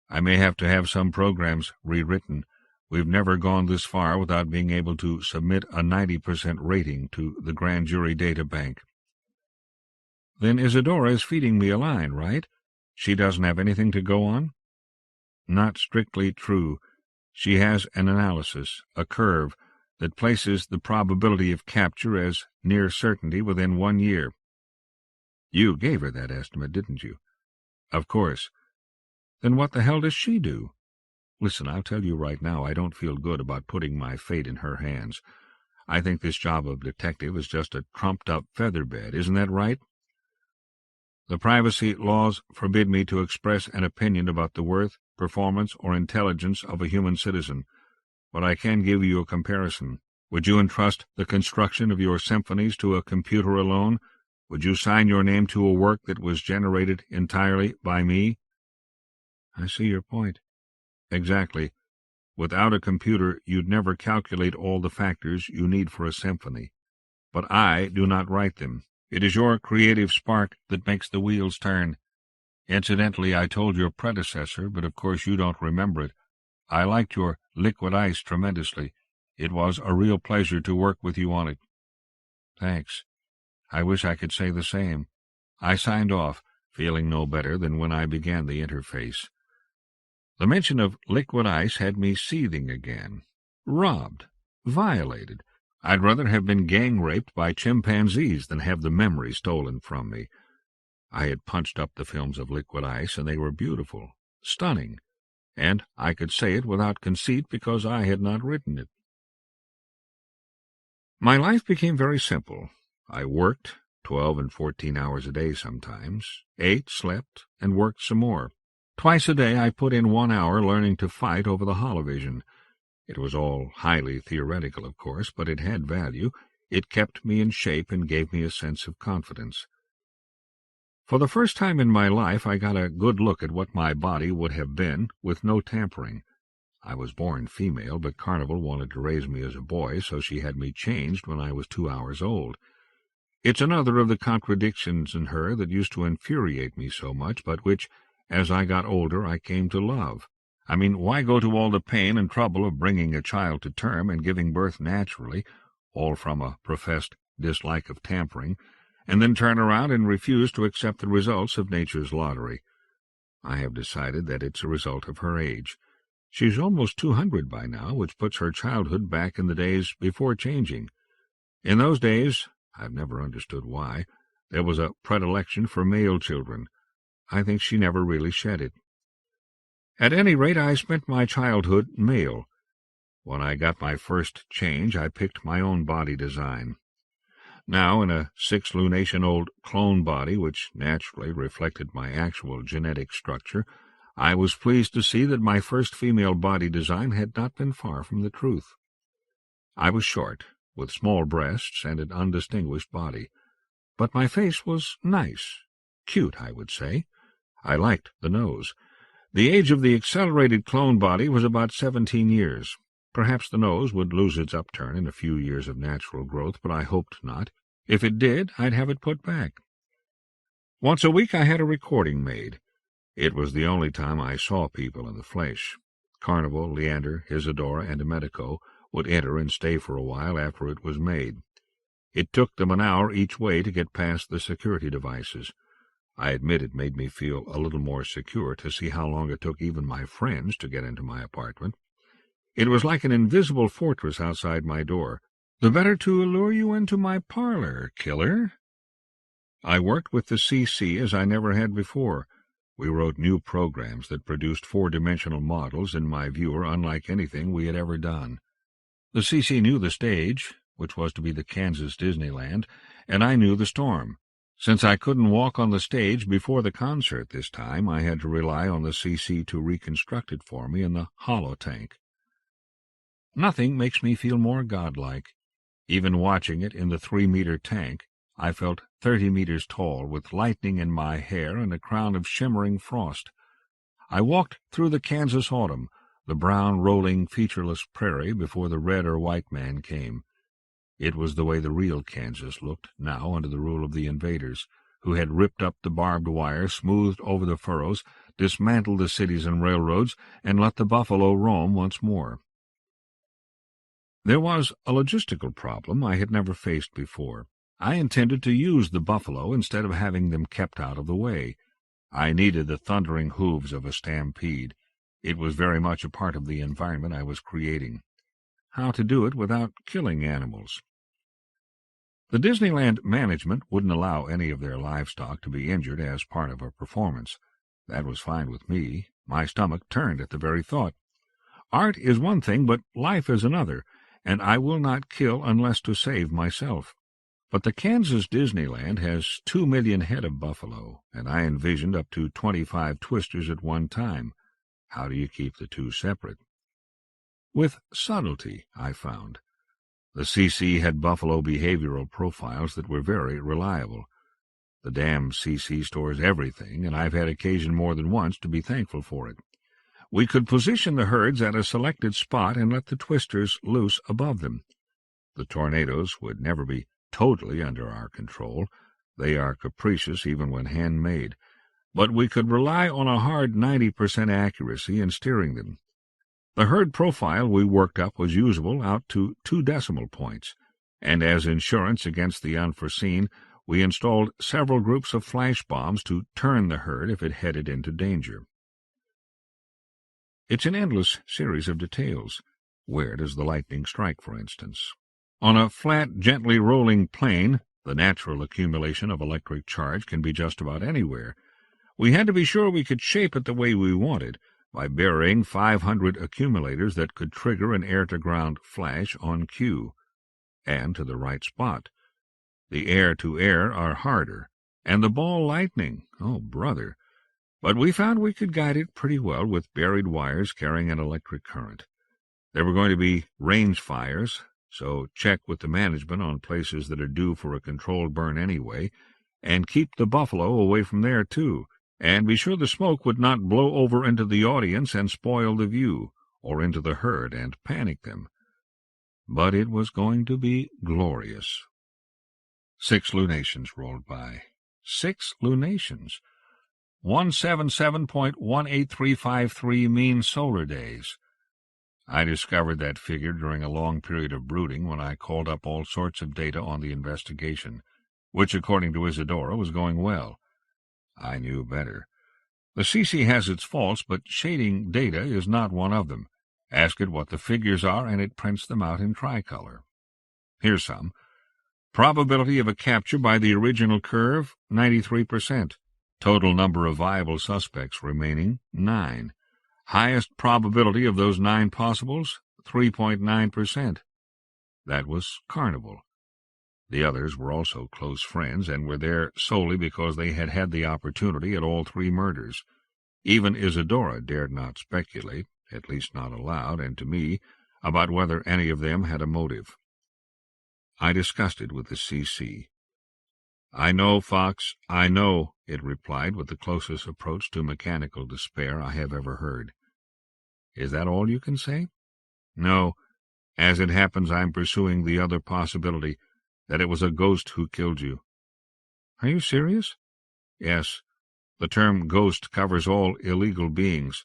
I may have to have some programs rewritten. We've never gone this far without being able to submit a 90% rating to the grand jury data bank. Then Isadora is feeding me a line, right? She doesn't have anything to go on? Not strictly true. She has an analysis, a curve, that places the probability of capture as near certainty within 1 year. You gave her that estimate, didn't you? Of course. Then what the hell does she do? Listen, I'll tell you right now, I don't feel good about putting my fate in her hands. I think this job of detective is just a trumped-up featherbed, isn't that right? The privacy laws forbid me to express an opinion about the worth, performance, or intelligence of a human citizen, but I can give you a comparison. Would you entrust the construction of your symphonies to a computer alone? Would you sign your name to a work that was generated entirely by me? I see your point. Exactly. Without a computer, you'd never calculate all the factors you need for a symphony. But I do not write them. It is your creative spark that makes the wheels turn. Incidentally, I told your predecessor, but of course you don't remember it. I liked your Liquid Ice tremendously. It was a real pleasure to work with you on it. Thanks. I wish I could say the same. I signed off, feeling no better than when I began the interface. The mention of Liquid Ice had me seething again. Robbed. Violated. I'd rather have been gang-raped by chimpanzees than have the memory stolen from me. I had punched up the films of Liquid Ice, and they were beautiful, stunning, and I could say it without conceit because I had not written it. My life became very simple. I worked 12 and 14 hours a day sometimes, ate, slept, and worked some more. Twice a day I put in 1 hour learning to fight over the holovision. It was all highly theoretical, of course, but it had value. It kept me in shape and gave me a sense of confidence. For the first time in my life I got a good look at what my body would have been with no tampering. I was born female, but Carnival wanted to raise me as a boy, so she had me changed when I was 2 hours old. It's another of the contradictions in her that used to infuriate me so much, but which, as I got older, I came to love. I mean, why go to all the pain and trouble of bringing a child to term and giving birth naturally, all from a professed dislike of tampering, and then turn around and refuse to accept the results of nature's lottery? I have decided that it's a result of her age. She's almost 200 by now, which puts her childhood back in the days before changing. In those days, I've never understood why, there was a predilection for male children. I think she never really shed it. At any rate, I spent my childhood male. When I got my first change, I picked my own body design. Now, in a 6-lunation-old clone body, which naturally reflected my actual genetic structure, I was pleased to see that my first female body design had not been far from the truth. I was short, with small breasts and an undistinguished body, but my face was nice, cute, I would say. I liked the nose. The age of the accelerated clone body was about 17 years. Perhaps the nose would lose its upturn in a few years of natural growth, but I hoped not. If it did, I'd have it put back. Once a week I had a recording made. It was the only time I saw people in the flesh. Carnival, Leander, Isadora, and Medico would enter and stay for a while after it was made. It took them an hour each way to get past the security devices. I admit it made me feel a little more secure to see how long it took even my friends to get into my apartment. It was like an invisible fortress outside my door. The better to allure you into my parlor, killer. I worked with the CC as I never had before. We wrote new programs that produced 4-dimensional models in my viewer unlike anything we had ever done. The CC knew the stage, which was to be the Kansas Disneyland, and I knew the storm. Since I couldn't walk on the stage before the concert this time, I had to rely on the CC to reconstruct it for me in the hollow tank. Nothing makes me feel more godlike. Even watching it in the 3-meter tank, I felt 30 meters tall, with lightning in my hair and a crown of shimmering frost. I walked through the Kansas autumn, the brown, rolling, featureless prairie before the red or white man came. It was the way the real Kansas looked now under the rule of the invaders, who had ripped up the barbed wire, smoothed over the furrows, dismantled the cities and railroads, and let the buffalo roam once more. There was a logistical problem I had never faced before. I intended to use the buffalo instead of having them kept out of the way. I needed the thundering hooves of a stampede. It was very much a part of the environment I was creating. How to do it without killing animals? The Disneyland management wouldn't allow any of their livestock to be injured as part of a performance. That was fine with me. My stomach turned at the very thought. Art is one thing, but life is another, and I will not kill unless to save myself. But the Kansas Disneyland has 2 million head of buffalo, and I envisioned up to 25 twisters at one time. How do you keep the two separate? With subtlety, I found. The CC had buffalo behavioral profiles that were very reliable. The damn CC stores everything, and I've had occasion more than once to be thankful for it. We could position the herds at a selected spot and let the twisters loose above them. The tornadoes would never be totally under our control. They are capricious even when handmade. But we could rely on a hard 90% accuracy in steering them. The herd profile we worked up was usable out to 2 decimal points, and as insurance against the unforeseen, we installed several groups of flash bombs to turn the herd if it headed into danger. It's an endless series of details. Where does the lightning strike, for instance? On a flat, gently rolling plane, the natural accumulation of electric charge can be just about anywhere. We had to be sure we could shape it the way we wanted, by burying 500 accumulators that could trigger an air-to-ground flash on cue, and to the right spot. The air-to-air are harder, and the ball lightning, oh, brother! But we found we could guide it pretty well with buried wires carrying an electric current. There were going to be range fires, so check with the management on places that are due for a controlled burn anyway, and keep the buffalo away from there, too. And be sure the smoke would not blow over into the audience and spoil the view, or into the herd and panic them. But it was going to be glorious. 6 lunations rolled by. 6 lunations. 177.18353 mean solar days. I discovered that figure during a long period of brooding when I called up all sorts of data on the investigation, which, according to Isadora, was going well. I knew better. The CC has its faults, but shading data is not one of them. Ask it what the figures are, and it prints them out in tricolor. Here's some. Probability of a capture by the original curve, 93%. Total number of viable suspects remaining, 9. Highest probability of those 9 possibles, 3.9%. That was Carnival. The others were also close friends and were there solely because they had had the opportunity at all 3 murders. Even Isadora dared not speculate, at least not aloud, and to me, about whether any of them had a motive. I discussed it with the CC. "I know, Fox, I know," it replied with the closest approach to mechanical despair I have ever heard. "Is that all you can say?" "No. As it happens, I'm pursuing the other possibility, that it was a ghost who killed you." "Are you serious?" "Yes. The term ghost covers all illegal beings.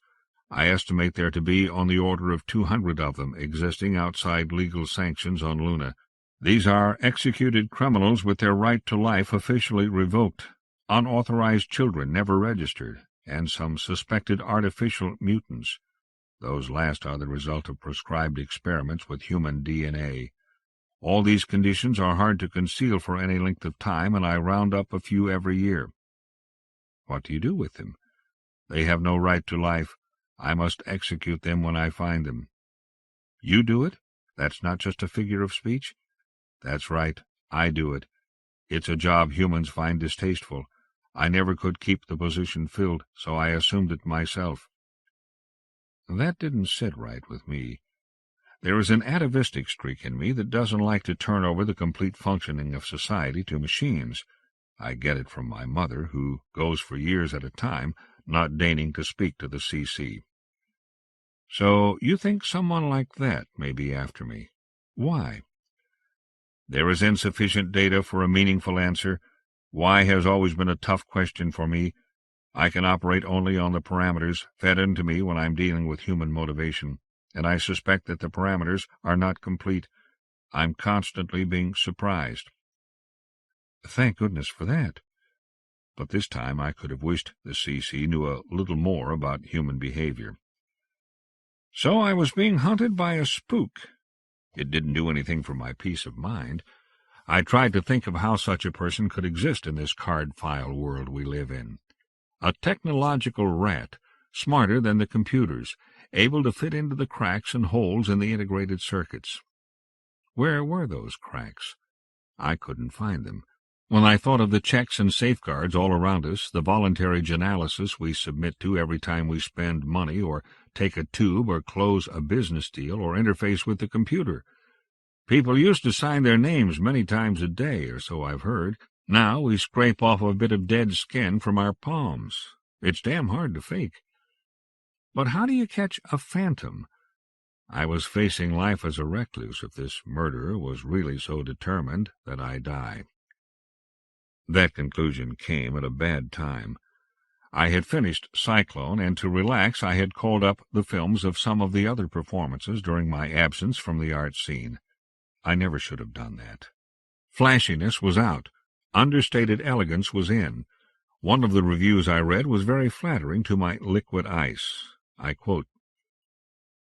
I estimate there to be on the order of 200 of them existing outside legal sanctions on Luna. These are executed criminals with their right to life officially revoked, unauthorized children never registered, and some suspected artificial mutants. Those last are the result of prescribed experiments with human DNA. All these conditions are hard to conceal for any length of time, and I round up a few every year." "What do you do with them?" "They have no right to life. I must execute them when I find them." "You do it? That's not just a figure of speech?" "That's right. I do it. It's a job humans find distasteful. I never could keep the position filled, so I assumed it myself." That didn't sit right with me. There is an atavistic streak in me that doesn't like to turn over the complete functioning of society to machines. I get it from my mother, who goes for years at a time, not deigning to speak to the CC. "So you think someone like that may be after me? Why?" "There is insufficient data for a meaningful answer. Why has always been a tough question for me. I can operate only on the parameters fed into me when I'm dealing with human motivation, and I suspect that the parameters are not complete. I'm constantly being surprised." "Thank goodness for that." But this time I could have wished the CC knew a little more about human behavior. "So I was being hunted by a spook. It didn't do anything for my peace of mind. I tried to think of how such a person could exist in this card-file world we live in. A technological rat, smarter than the computers, able to fit into the cracks and holes in the integrated circuits. Where were those cracks? I couldn't find them. When I thought of the checks and safeguards all around us, the voluntary genalysis we submit to every time we spend money or take a tube or close a business deal or interface with the computer. People used to sign their names many times a day, or so I've heard. Now we scrape off a bit of dead skin from our palms. It's damn hard to fake. But how do you catch a phantom? I was facing life as a recluse if this murderer was really so determined that I die. That conclusion came at a bad time. I had finished Cyclone, and to relax I had called up the films of some of the other performances during my absence from the art scene. I never should have done that. Flashiness was out. Understated elegance was in. One of the reviews I read was very flattering to my liquid ice. I quote,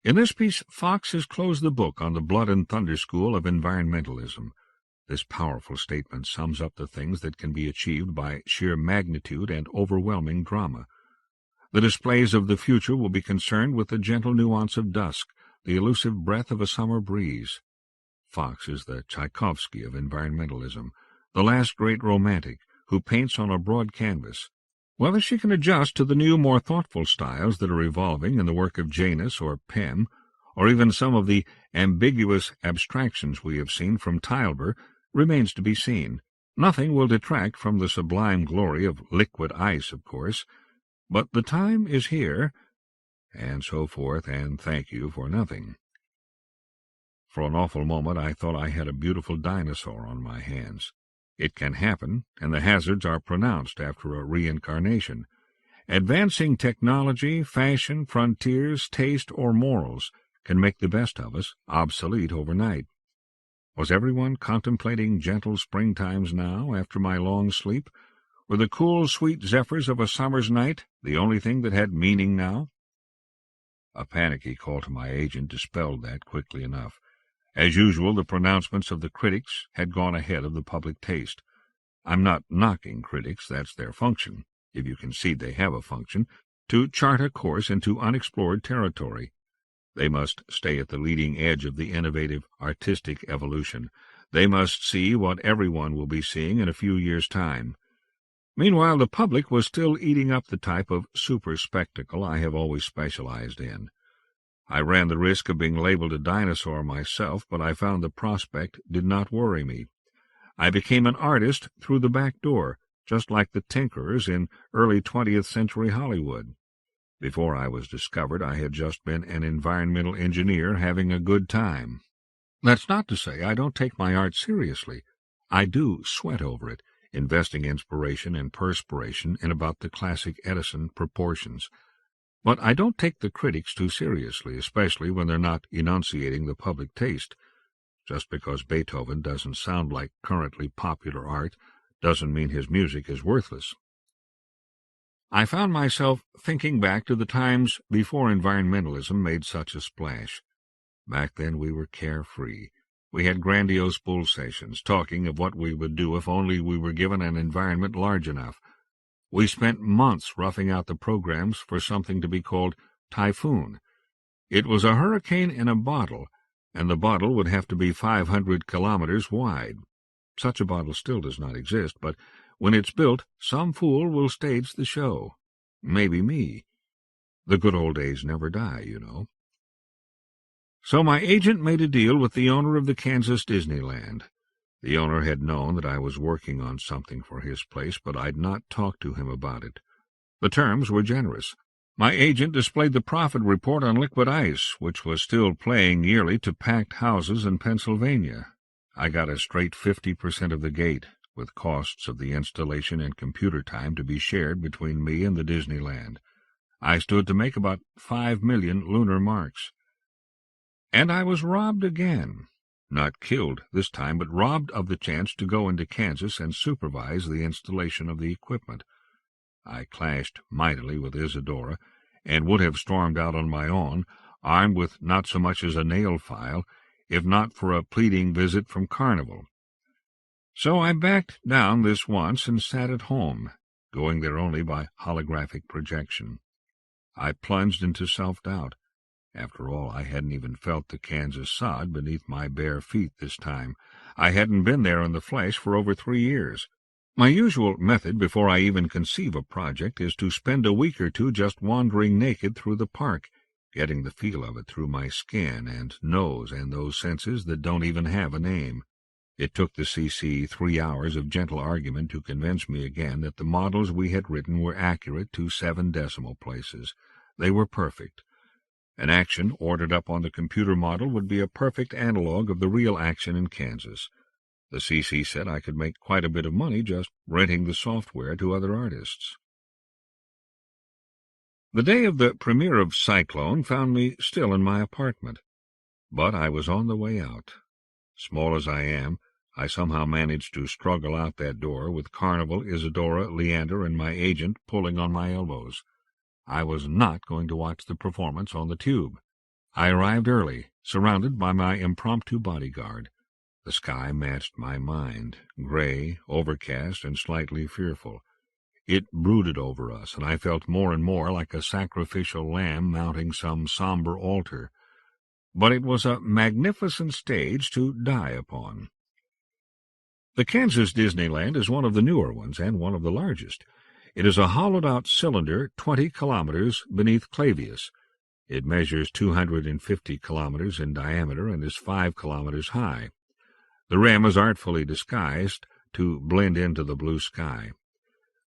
"In this piece, Fox has closed the book on the blood and thunder school of environmentalism. This powerful statement sums up the things that can be achieved by sheer magnitude and overwhelming drama. The displays of the future will be concerned with the gentle nuance of dusk, the elusive breath of a summer breeze. Fox is the Tchaikovsky of environmentalism, the last great romantic, who paints on a broad canvas. Whether she can adjust to the new, more thoughtful styles that are evolving in the work of Janus or Pym, or even some of the ambiguous abstractions we have seen from Tilber, remains to be seen. Nothing will detract from the sublime glory of liquid ice, of course, but the time is here," and so forth, and thank you for nothing. For an awful moment I thought I had a beautiful dinosaur on my hands. It can happen, and the hazards are pronounced after a reincarnation. Advancing technology, fashion, frontiers, taste, or morals can make the best of us obsolete overnight. Was everyone contemplating gentle springtimes now, after my long sleep, Were the cool, sweet zephyrs of a summer's night the only thing that had meaning now? A panicky call to my agent dispelled that quickly enough. As usual, the pronouncements of the critics had gone ahead of the public taste. I'm not knocking critics, that's their function, if you concede they have a function, to chart a course into unexplored territory. They must stay at the leading edge of the innovative artistic evolution. They must see what everyone will be seeing in a few years' time. Meanwhile, the public was still eating up the type of super spectacle I have always specialized in. I ran the risk of being labeled a dinosaur myself, but I found the prospect did not worry me. I became an artist through the back door, just like the tinkerers in early 20th century Hollywood. Before I was discovered, I had just been an environmental engineer having a good time. That's not to say I don't take my art seriously. I do sweat over it, investing inspiration and perspiration in about the classic Edison proportions. But I don't take the critics too seriously, especially when they're not enunciating the public taste. Just because Beethoven doesn't sound like currently popular art doesn't mean his music is worthless. I found myself thinking back to the times before environmentalism made such a splash. Back then we were carefree. We had grandiose bull sessions, talking of what we would do if only we were given an environment large enough. We spent months roughing out the programs for something to be called Typhoon. It was a hurricane in a bottle, and the bottle would have to be 500 kilometers wide. Such a bottle still does not exist, but when it's built, some fool will stage the show. Maybe me. The good old days never die, you know. So my agent made a deal with the owner of the Kansas Disneyland. The owner had known that I was working on something for his place, but I'd not talked to him about it. The terms were generous. My agent displayed the profit report on Liquid Ice, which was still playing yearly to packed houses in Pennsylvania. I got a straight 50% of the gate, with costs of the installation and computer time to be shared between me and the Disneyland. I stood to make about 5 million lunar marks. And I was robbed again. Not killed this time, but robbed of the chance to go into Kansas and supervise the installation of the equipment. I clashed mightily with Isadora, and would have stormed out on my own, armed with not so much as a nail file, if not for a pleading visit from Carnival. So I backed down this once and sat at home, going there only by holographic projection. I plunged into self-doubt. After all, I hadn't even felt the Kansas sod beneath my bare feet this time. I hadn't been there in the flesh for over 3 years. My usual method before I even conceive a project is to spend a week or two just wandering naked through the park, getting the feel of it through my skin and nose and those senses that don't even have a name. It took the CC 3 hours of gentle argument to convince me again that the models we had written were accurate to 7 decimal places. They were perfect. An action ordered up on the computer model would be a perfect analog of the real action in Kansas. The CC said I could make quite a bit of money just renting the software to other artists. The day of the premiere of Cyclone found me still in my apartment, but I was on the way out. Small as I am, I somehow managed to struggle out that door with Carnival, Isadora, Leander, and my agent pulling on my elbows. I was not going to watch the performance on the tube. I arrived early, surrounded by my impromptu bodyguard. The sky matched my mind, gray, overcast, and slightly fearful. It brooded over us, and I felt more and more like a sacrificial lamb mounting some somber altar. But it was a magnificent stage to die upon. The Kansas Disneyland is one of the newer ones and one of the largest. It is a hollowed-out cylinder 20 kilometers beneath Clavius. It measures 250 kilometers in diameter and is 5 kilometers high. The rim is artfully disguised to blend into the blue sky.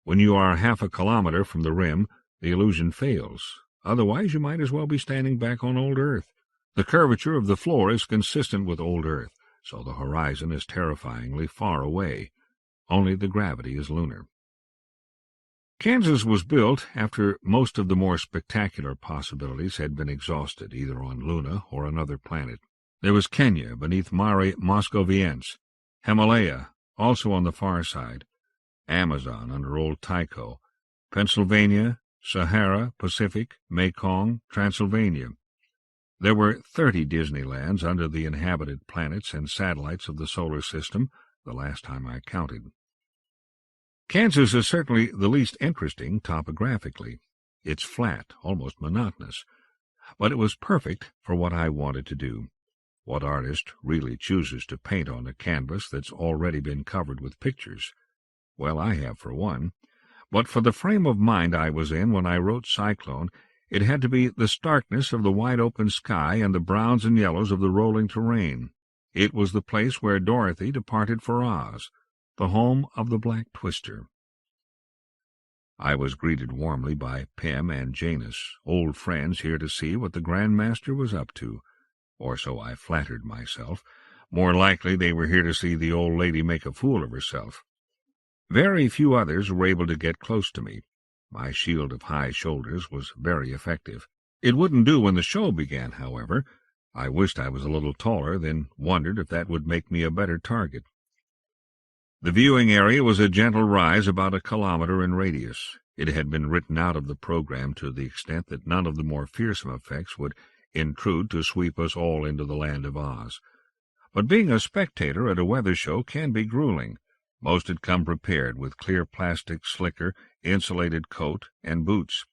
When you are half a kilometer from the rim, the illusion fails. Otherwise, you might as well be standing back on old Earth. The curvature of the floor is consistent with old Earth, so the horizon is terrifyingly far away. Only the gravity is lunar. Kansas was built after most of the more spectacular possibilities had been exhausted, either on Luna or another planet. There was Kenya beneath Mare Moscoviense, Himalaya, also on the far side. Amazon under Old Tycho, Pennsylvania, Sahara, Pacific, Mekong, Transylvania. There were 30 Disneylands under the inhabited planets and satellites of the solar system, the last time I counted. Kansas is certainly the least interesting topographically. It's flat, almost monotonous. But it was perfect for what I wanted to do. What artist really chooses to paint on a canvas that's already been covered with pictures? Well, I have for one. But for the frame of mind I was in when I wrote Cyclone, it had to be the starkness of the wide-open sky and the browns and yellows of the rolling terrain. It was the place where Dorothy departed for Oz, the home of the Black Twister. I was greeted warmly by Pym and Janus, old friends here to see what the Grand Master was up to, or so I flattered myself. More likely they were here to see the old lady make a fool of herself. Very few others were able to get close to me. My shield of high shoulders was very effective. It wouldn't do when the show began, however. I wished I was a little taller, then wondered if that would make me a better target. The viewing area was a gentle rise about 1 kilometer in radius. It had been written out of the program to the extent that none of the more fearsome effects would intrude to sweep us all into the land of Oz. But being a spectator at a weather show can be grueling. Most had come prepared with clear plastic slicker, insulated coat, and boots.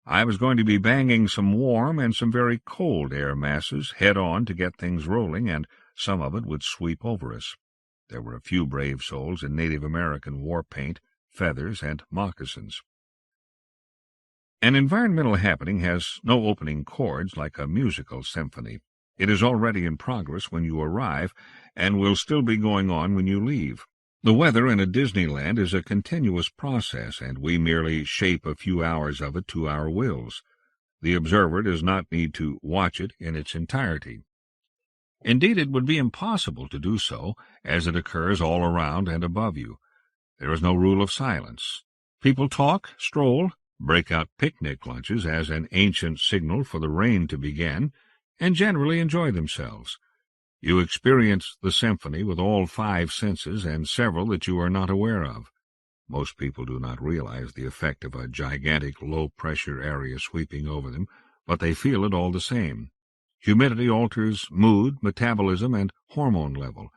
I was going to be banging some warm and some very cold air masses head-on to get things rolling, and some of it would sweep over us. There were a few brave souls in Native American war paint, feathers, and moccasins. An environmental happening has no opening chords like a musical symphony. It is already in progress when you arrive, and will still be going on when you leave. The weather in a Disneyland is a continuous process, and we merely shape a few hours of it to our wills. The observer does not need to watch it in its entirety. Indeed, it would be impossible to do so, as it occurs all around and above you. There is no rule of silence. People talk, stroll, break out picnic lunches as an ancient signal for the rain to begin, and generally enjoy themselves. You experience the symphony with all 5 senses and several that you are not aware of. Most people do not realize the effect of a gigantic low-pressure area sweeping over them, but they feel it all the same. Humidity alters mood, metabolism, and hormone level.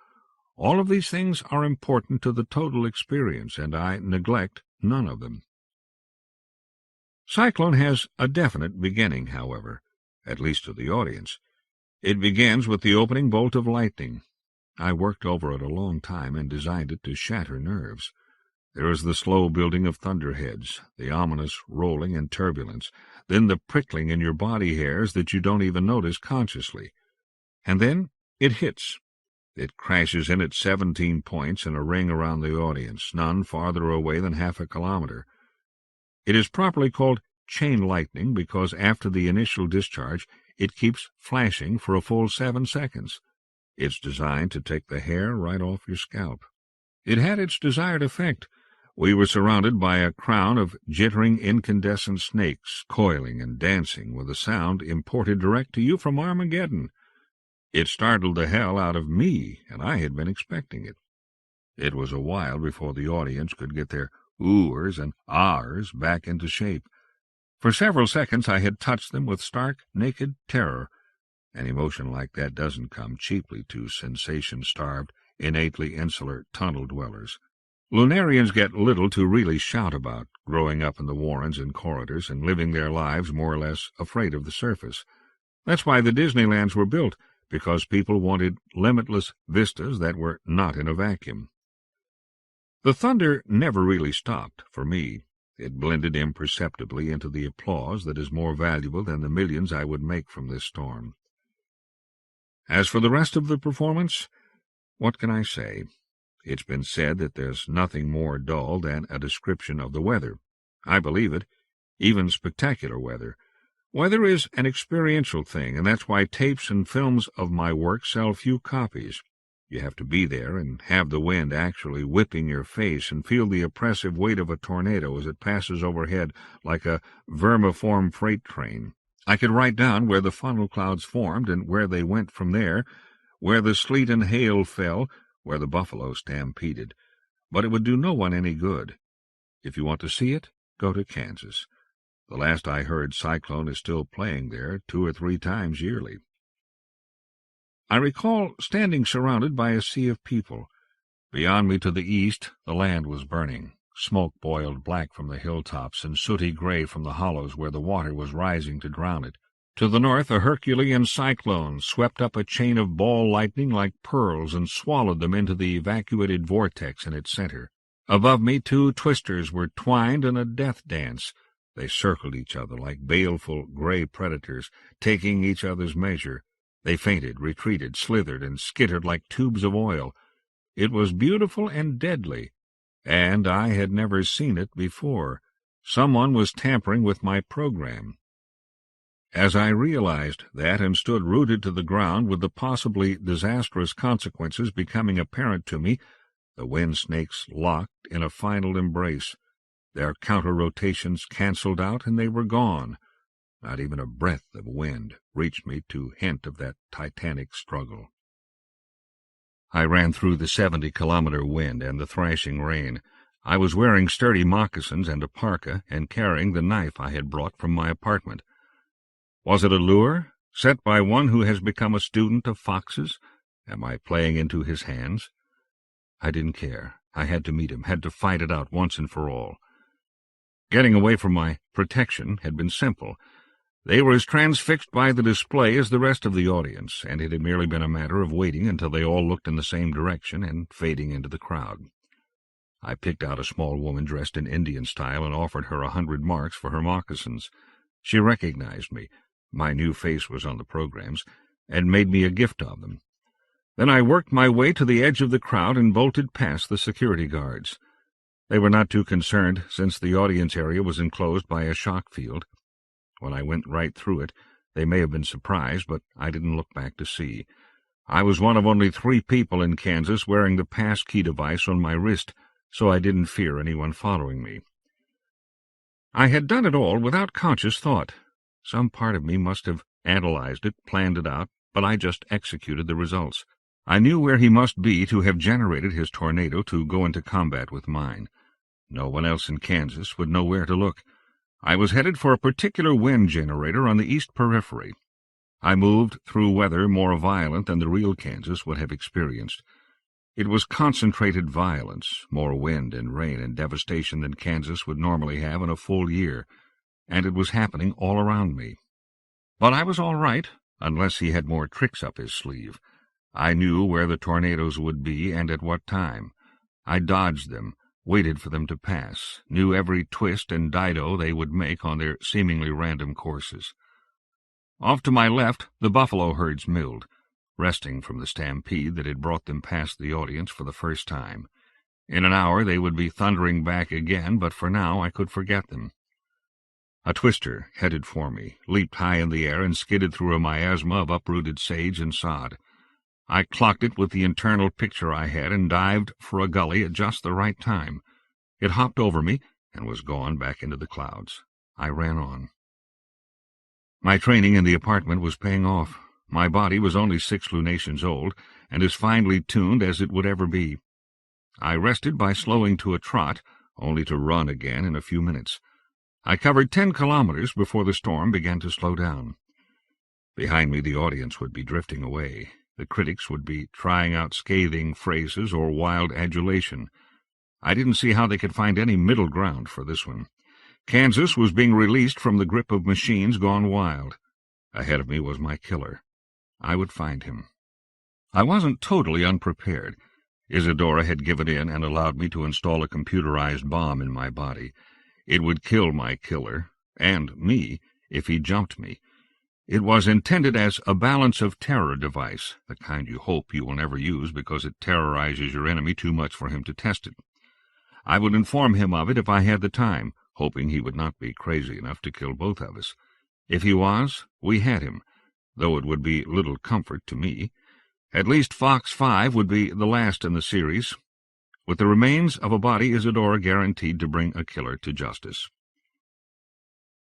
All of these things are important to the total experience, and I neglect none of them. Cyclone has a definite beginning, however, at least to the audience. It begins with the opening bolt of lightning. I worked over it a long time and designed it to shatter nerves. There is the slow building of thunderheads, the ominous rolling and turbulence, then the prickling in your body hairs that you don't even notice consciously. And then it hits. It crashes in at 17 points in a ring around the audience, none farther away than 0.5 kilometer. It is properly called chain lightning because after the initial discharge it keeps flashing for a full 7 seconds. It's designed to take the hair right off your scalp. It had its desired effect. We were surrounded by a crown of jittering incandescent snakes, coiling and dancing with a sound imported direct to you from Armageddon. It startled the hell out of me, and I had been expecting it. It was a while before the audience could get their oohs and ahs back into shape. For several seconds I had touched them with stark, naked terror. An emotion like that doesn't come cheaply to sensation-starved, innately insular tunnel dwellers. Lunarians get little to really shout about, growing up in the warrens and corridors and living their lives more or less afraid of the surface. That's why the Disneylands were built, because people wanted limitless vistas that were not in a vacuum. The thunder never really stopped, for me. It blended imperceptibly into the applause that is more valuable than the millions I would make from this storm. As for the rest of the performance, what can I say? It's been said that there's nothing more dull than a description of the weather. I believe it, even spectacular weather. Weather is an experiential thing, and that's why tapes and films of my work sell few copies. You have to be there and have the wind actually whipping your face and feel the oppressive weight of a tornado as it passes overhead like a vermiform freight train. I could write down where the funnel clouds formed and where they went from there, where the sleet and hail fell, where the buffalo stampeded. but it would do no one any good. If you want to see it, go to Kansas. The last I heard, Cyclone is still playing there 2 or 3 times yearly. I recall standing surrounded by a sea of people. Beyond me to the east, the land was burning. Smoke boiled black from the hilltops and sooty gray from the hollows where the water was rising to drown it. To the north, a Herculean cyclone swept up a chain of ball lightning like pearls and swallowed them into the evacuated vortex in its center. Above me, 2 twisters were twined in a death dance. They circled each other like baleful gray predators, taking each other's measure. They feinted, retreated, slithered, and skittered like tubes of oil. It was beautiful and deadly, and I had never seen it before. Someone was tampering with my program. As I realized that and stood rooted to the ground with the possibly disastrous consequences becoming apparent to me, the wind snakes locked in a final embrace. Their counter-rotations canceled out, and they were gone. Not even a breath of wind reached me to hint of that titanic struggle. I ran through the 70-kilometer wind and the thrashing rain. I was wearing sturdy moccasins and a parka and carrying the knife I had brought from my apartment. Was it a lure, set by one who has become a student of foxes? Am I playing into his hands? I didn't care. I had to meet him, had to fight it out once and for all. Getting away from my protection had been simple. They were as transfixed by the display as the rest of the audience, and it had merely been a matter of waiting until they all looked in the same direction and fading into the crowd. I picked out a small woman dressed in Indian style and offered her 100 marks for her moccasins. She recognized me. My new face was on the programs, and made me a gift of them. Then I worked my way to the edge of the crowd and bolted past the security guards. They were not too concerned, since the audience area was enclosed by a shock field. When I went right through it, they may have been surprised, but I didn't look back to see. I was one of only 3 people in Kansas wearing the pass-key device on my wrist, so I didn't fear anyone following me. I had done it all without conscious thought. Some part of me must have analyzed it, planned it out, but I just executed the results. I knew where he must be to have generated his tornado to go into combat with mine. No one else in Kansas would know where to look. I was headed for a particular wind generator on the east periphery. I moved through weather more violent than the real Kansas would have experienced. It was concentrated violence, more wind and rain and devastation than Kansas would normally have in a full year, and it was happening all around me. But I was all right, unless he had more tricks up his sleeve. I knew where the tornadoes would be and at what time. I dodged them, waited for them to pass, knew every twist and dido they would make on their seemingly random courses. Off to my left, the buffalo herds milled, resting from the stampede that had brought them past the audience for the first time. In an hour they would be thundering back again, but for now I could forget them. A twister headed for me, leaped high in the air and skidded through a miasma of uprooted sage and sod. I clocked it with the internal picture I had and dived for a gully at just the right time. It hopped over me and was gone back into the clouds. I ran on. My training in the apartment was paying off. My body was only 6 lunations old and as finely tuned as it would ever be. I rested by slowing to a trot, only to run again in a few minutes. I covered 10 kilometers before the storm began to slow down. Behind me the audience would be drifting away. The critics would be trying out scathing phrases or wild adulation. I didn't see how they could find any middle ground for this one. Kansas was being released from the grip of machines gone wild. Ahead of me was my killer. I would find him. I wasn't totally unprepared. Isadora had given in and allowed me to install a computerized bomb in my body. It would kill my killer, and me, if he jumped me. It was intended as a balance of terror device, the kind you hope you will never use because it terrorizes your enemy too much for him to test it. I would inform him of it if I had the time, hoping he would not be crazy enough to kill both of us. If he was, we had him, though it would be little comfort to me. At least Fox 5 would be the last in the series. With the remains of a body, Isadora guaranteed to bring a killer to justice.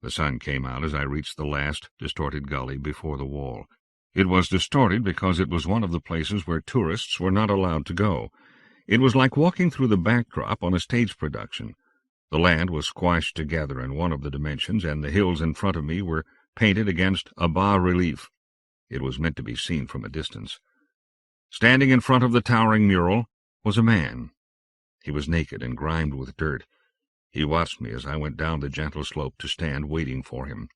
The sun came out as I reached the last distorted gully before the wall. It was distorted because it was one of the places where tourists were not allowed to go. It was like walking through the backdrop on a stage production. The land was squashed together in one of the dimensions, and the hills in front of me were painted against a bas-relief. It was meant to be seen from a distance. Standing in front of the towering mural was a man. He was naked and grimed with dirt. He watched me as I went down the gentle slope to stand waiting for him.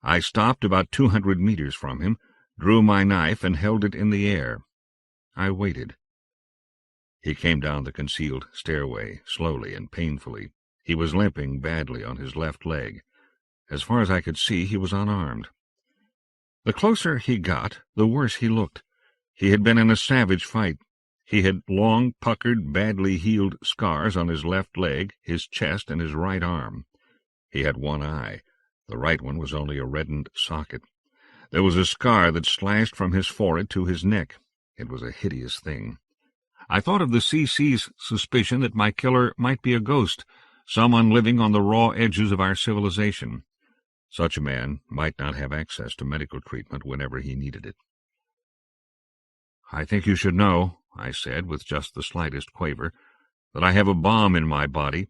I stopped about 200 meters from him, drew my knife, and held it in the air. I waited. He came down the concealed stairway, slowly and painfully. He was limping badly on his left leg. As far as I could see, he was unarmed. The closer he got, the worse he looked. He had been in a savage fight. He had long, puckered, badly healed scars on his left leg, his chest, and his right arm. He had one eye. The right one was only a reddened socket. There was a scar that slashed from his forehead to his neck. It was a hideous thing. I thought of the CC's suspicion that my killer might be a ghost, someone living on the raw edges of our civilization. Such a man might not have access to medical treatment whenever he needed it. "I think you should know," I said, with just the slightest quaver, "that I have a bomb in my body.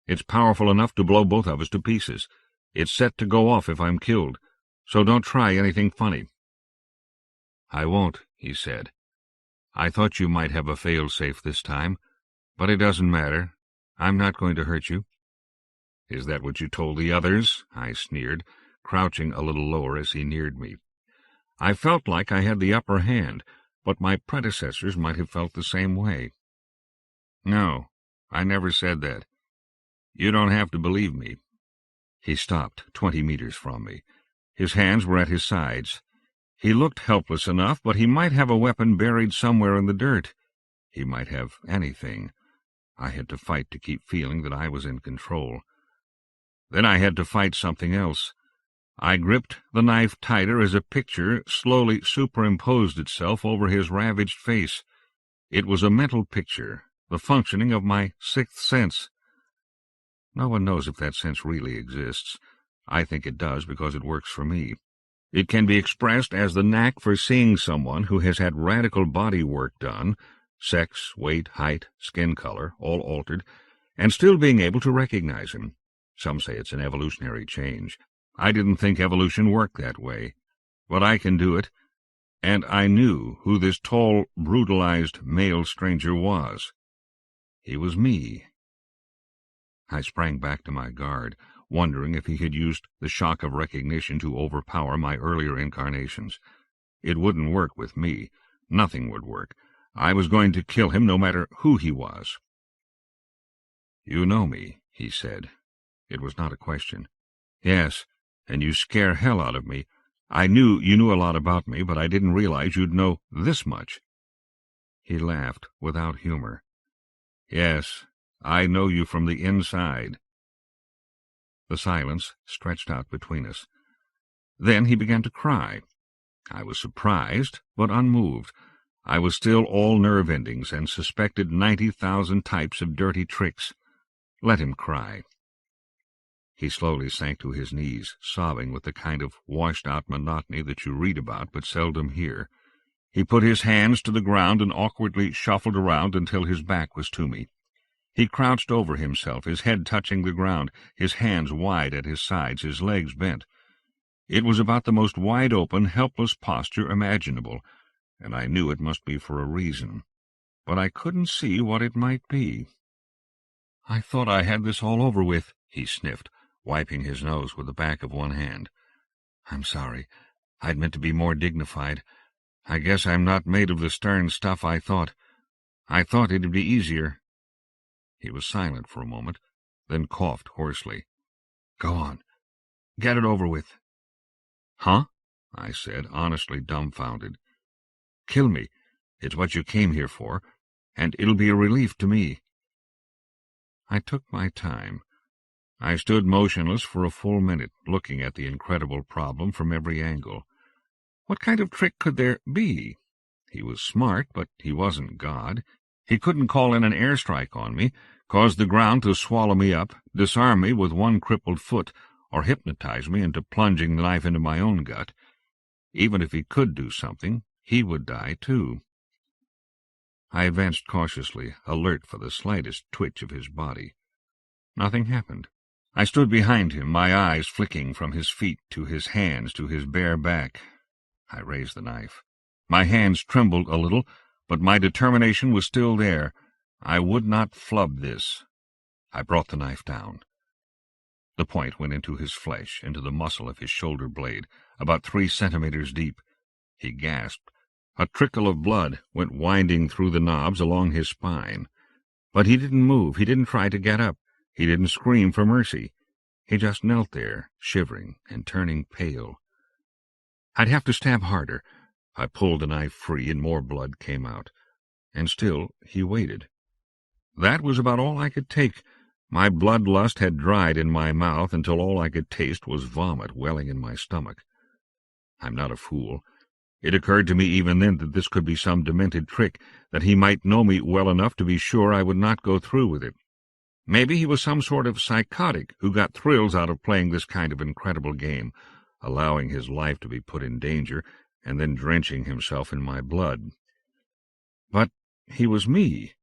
It's powerful enough to blow both of us to pieces. It's set to go off if I'm killed, so don't try anything funny." "I won't," he said. "I thought you might have a fail-safe this time, but it doesn't matter. I'm not going to hurt you." "Is that what you told the others?" I sneered, crouching a little lower as he neared me. I felt like I had the upper hand, but my predecessors might have felt the same way. "No, I never said that. You don't have to believe me." He stopped 20 meters from me. His hands were at his sides. He looked helpless enough, but he might have a weapon buried somewhere in the dirt. He might have anything. I had to fight to keep feeling that I was in control. Then I had to fight something else. I gripped the knife tighter as a picture slowly superimposed itself over his ravaged face. It was a mental picture, the functioning of my sixth sense. No one knows if that sense really exists. I think it does because it works for me. It can be expressed as the knack for seeing someone who has had radical body work done, sex, weight, height, skin color, all altered, and still being able to recognize him. Some say it's an evolutionary change. I didn't think evolution worked that way, but I can do it, and I knew who this tall, brutalized male stranger was. He was me. I sprang back to my guard, wondering if he had used the shock of recognition to overpower my earlier incarnations. It wouldn't work with me. Nothing would work. I was going to kill him no matter who he was. "You know me," he said. It was not a question. "Yes, and you scare hell out of me. I knew you knew a lot about me, but I didn't realize you'd know this much." He laughed without humor. "Yes, I know you from the inside." The silence stretched out between us. Then he began to cry. I was surprised, but unmoved. I was still all nerve endings and suspected 90,000 types of dirty tricks. Let him cry. He slowly sank to his knees, sobbing with the kind of washed-out monotony that you read about but seldom hear. He put his hands to the ground and awkwardly shuffled around until his back was to me. He crouched over himself, his head touching the ground, his hands wide at his sides, his legs bent. It was about the most wide-open, helpless posture imaginable, and I knew it must be for a reason, but I couldn't see what it might be. "I thought I had this all over with," he sniffed, wiping his nose with the back of one hand. "I'm sorry. I'd meant to be more dignified. I guess I'm not made of the stern stuff I thought. I thought it'd be easier." He was silent for a moment, then coughed hoarsely. "Go on. Get it over with." "Huh?" I said, honestly dumbfounded. "Kill me. It's what you came here for, and it'll be a relief to me." I took my time. I stood motionless for a full minute, looking at the incredible problem from every angle. What kind of trick could there be? He was smart, but he wasn't God. He couldn't call in an airstrike on me, cause the ground to swallow me up, disarm me with one crippled foot, or hypnotize me into plunging the knife into my own gut. Even if he could do something, he would die too. I advanced cautiously, alert for the slightest twitch of his body. Nothing happened. I stood behind him, my eyes flicking from his feet to his hands to his bare back. I raised the knife. My hands trembled a little, but my determination was still there. I would not flub this. I brought the knife down. The point went into his flesh, into the muscle of his shoulder blade, about 3 centimeters deep. He gasped. A trickle of blood went winding through the knobs along his spine. But he didn't move. He didn't try to get up. He didn't scream for mercy. He just knelt there, shivering and turning pale. I'd have to stab harder. I pulled the knife free and more blood came out. And still he waited. That was about all I could take. My bloodlust had dried in my mouth until all I could taste was vomit welling in my stomach. I'm not a fool. It occurred to me even then that this could be some demented trick, that he might know me well enough to be sure I would not go through with it. Maybe he was some sort of psychotic who got thrills out of playing this kind of incredible game, allowing his life to be put in danger and then drenching himself in my blood. But he was me.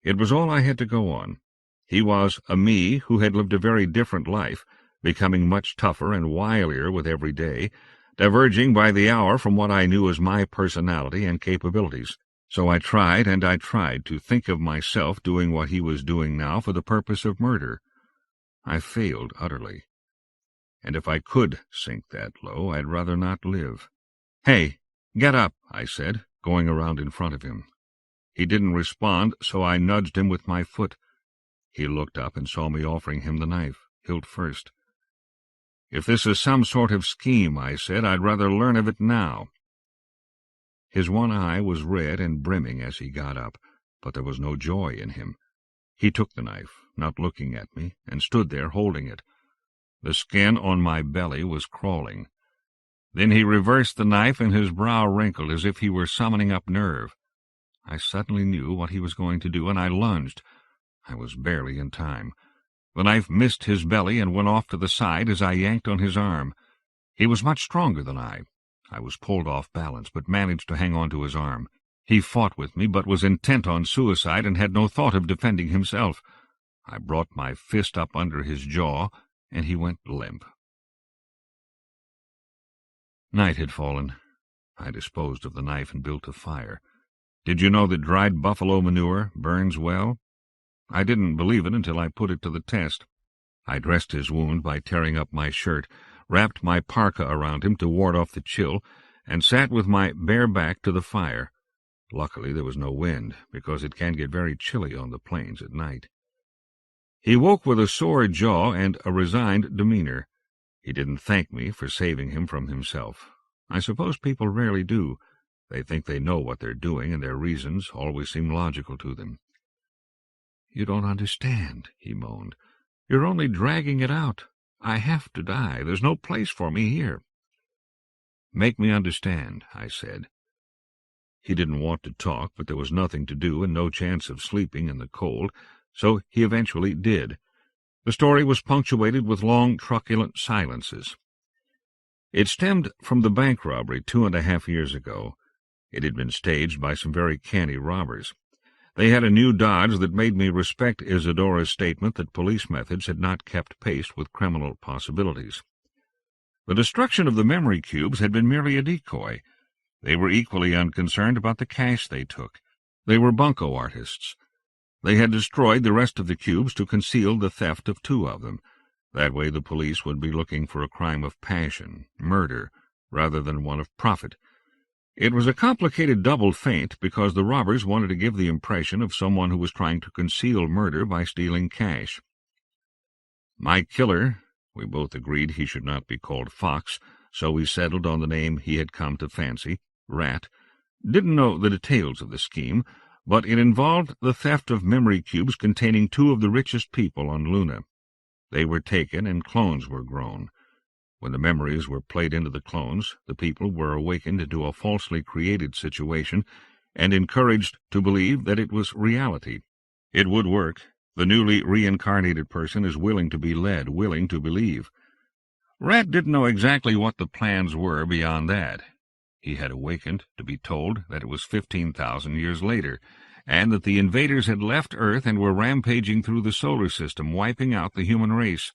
It was all I had to go on. He was a me who had lived a very different life, becoming much tougher and wilier with every day, diverging by the hour from what I knew as my personality and capabilities. So I tried and I tried to think of myself doing what he was doing now for the purpose of murder. I failed utterly. And if I could sink that low, I'd rather not live. "Hey, get up," I said, going around in front of him. He didn't respond, so I nudged him with my foot. He looked up and saw me offering him the knife, hilt first. "If this is some sort of scheme," I said, "I'd rather learn of it now." His one eye was red and brimming as he got up, but there was no joy in him. He took the knife, not looking at me, and stood there holding it. The skin on my belly was crawling. Then he reversed the knife, and his brow wrinkled as if he were summoning up nerve. I suddenly knew what he was going to do, and I lunged. I was barely in time. The knife missed his belly and went off to the side as I yanked on his arm. He was much stronger than I. I was pulled off balance, but managed to hang on to his arm. He fought with me, but was intent on suicide and had no thought of defending himself. I brought my fist up under his jaw, and he went limp. Night had fallen. I disposed of the knife and built a fire. Did you know that dried buffalo manure burns well? I didn't believe it until I put it to the test. I dressed his wound by tearing up my shirt, wrapped my parka around him to ward off the chill, and sat with my bare back to the fire. Luckily there was no wind, because it can get very chilly on the plains at night. He woke with a sore jaw and a resigned demeanor. He didn't thank me for saving him from himself. I suppose people rarely do. They think they know what they're doing, and their reasons always seem logical to them. "You don't understand," he moaned. "You're only dragging it out. I have to die. There's no place for me here." "Make me understand," I said. He didn't want to talk, but there was nothing to do and no chance of sleeping in the cold, so he eventually did. The story was punctuated with long, truculent silences. It stemmed from the bank robbery 2.5 years ago. It had been staged by some very canny robbers. They had a new dodge that made me respect Isidora's statement that police methods had not kept pace with criminal possibilities. The destruction of the memory cubes had been merely a decoy. They were equally unconcerned about the cash they took. They were bunco artists. They had destroyed the rest of the cubes to conceal the theft of 2 of them. That way the police would be looking for a crime of passion, murder, rather than one of profit. It was a complicated double feint because the robbers wanted to give the impression of someone who was trying to conceal murder by stealing cash. My killer, we both agreed he should not be called Fox, so we settled on the name he had come to fancy, Rat, didn't know the details of the scheme, but it involved the theft of memory cubes containing 2 of the richest people on Luna. They were taken and clones were grown. When the memories were played into the clones, the people were awakened into a falsely created situation and encouraged to believe that it was reality. It would work. The newly reincarnated person is willing to be led, willing to believe. Rat didn't know exactly what the plans were beyond that. He had awakened to be told that it was 15,000 years later, and that the invaders had left Earth and were rampaging through the solar system, wiping out the human race.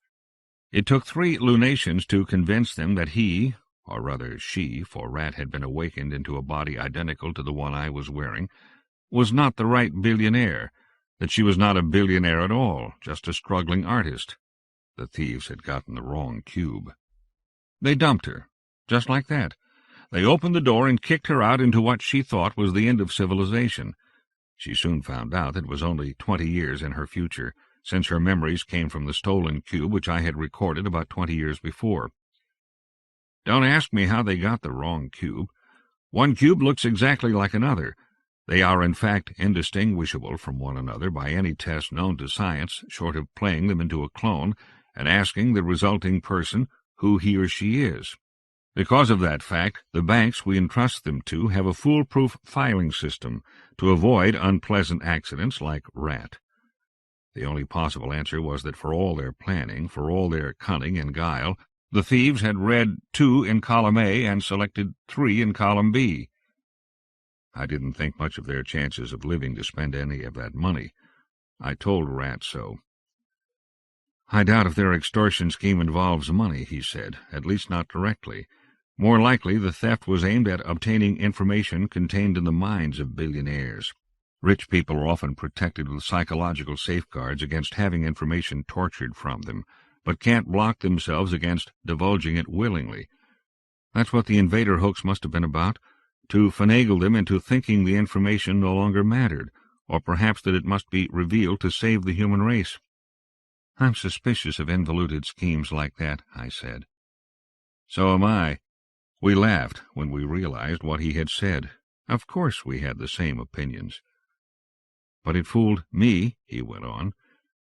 It took 3 lunations to convince them that he, or rather she, for Rat had been awakened into a body identical to the one I was wearing, was not the right billionaire, that she was not a billionaire at all, just a struggling artist. The thieves had gotten the wrong cube. They dumped her, just like that. They opened the door and kicked her out into what she thought was the end of civilization. She soon found out that it was only 20 years in her future, since her memories came from the stolen cube which I had recorded about 20 years before. Don't ask me how they got the wrong cube. One cube looks exactly like another. They are in fact indistinguishable from one another by any test known to science, short of playing them into a clone and asking the resulting person who he or she is. Because of that fact, the banks we entrust them to have a foolproof filing system to avoid unpleasant accidents like Rat. The only possible answer was that for all their planning, for all their cunning and guile, the thieves had read 2 in column A and selected 3 in column B. I didn't think much of their chances of living to spend any of that money. I told Rat so. I doubt if their extortion scheme involves money, he said, at least not directly. More likely the theft was aimed at obtaining information contained in the minds of billionaires. Rich people are often protected with psychological safeguards against having information tortured from them, but can't block themselves against divulging it willingly. That's what the invader hoax must have been about, to finagle them into thinking the information no longer mattered, or perhaps that it must be revealed to save the human race. I'm suspicious of involuted schemes like that, I said. So am I. We laughed when we realized what he had said. Of course we had the same opinions. But it fooled me, he went on.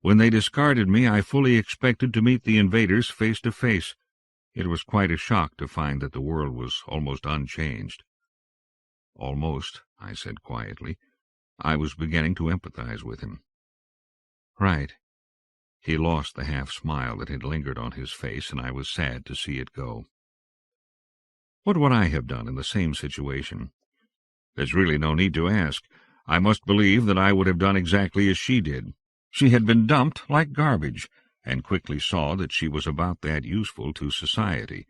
When they discarded me, I fully expected to meet the invaders face to face. It was quite a shock to find that the world was almost unchanged. Almost, I said quietly. I was beginning to empathize with him. Right. He lost the half-smile that had lingered on his face, and I was sad to see it go. What would I have done in the same situation? There's really no need to ask. I must believe that I would have done exactly as she did. She had been dumped like garbage, and quickly saw that she was about that useful to society.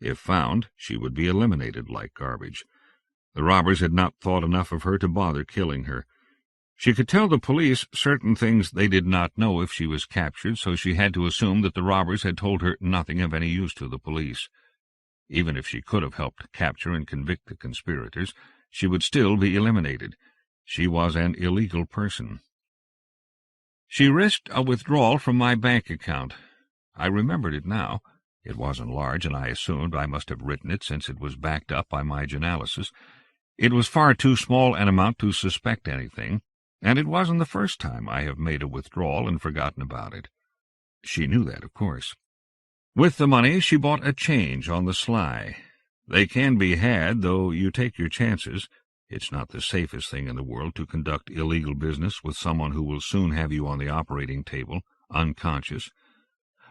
If found, she would be eliminated like garbage. The robbers had not thought enough of her to bother killing her. She could tell the police certain things they did not know if she was captured, so she had to assume that the robbers had told her nothing of any use to the police. Even if she could have helped capture and convict the conspirators, she would still be eliminated. She was an illegal person. She risked a withdrawal from my bank account. I remembered it now. It wasn't large, and I assumed I must have written it since it was backed up by my analysis. It was far too small an amount to suspect anything, and it wasn't the first time I have made a withdrawal and forgotten about it. She knew that, of course. With the money, she bought a change on the sly. They can be had, though you take your chances. It's not the safest thing in the world to conduct illegal business with someone who will soon have you on the operating table, unconscious.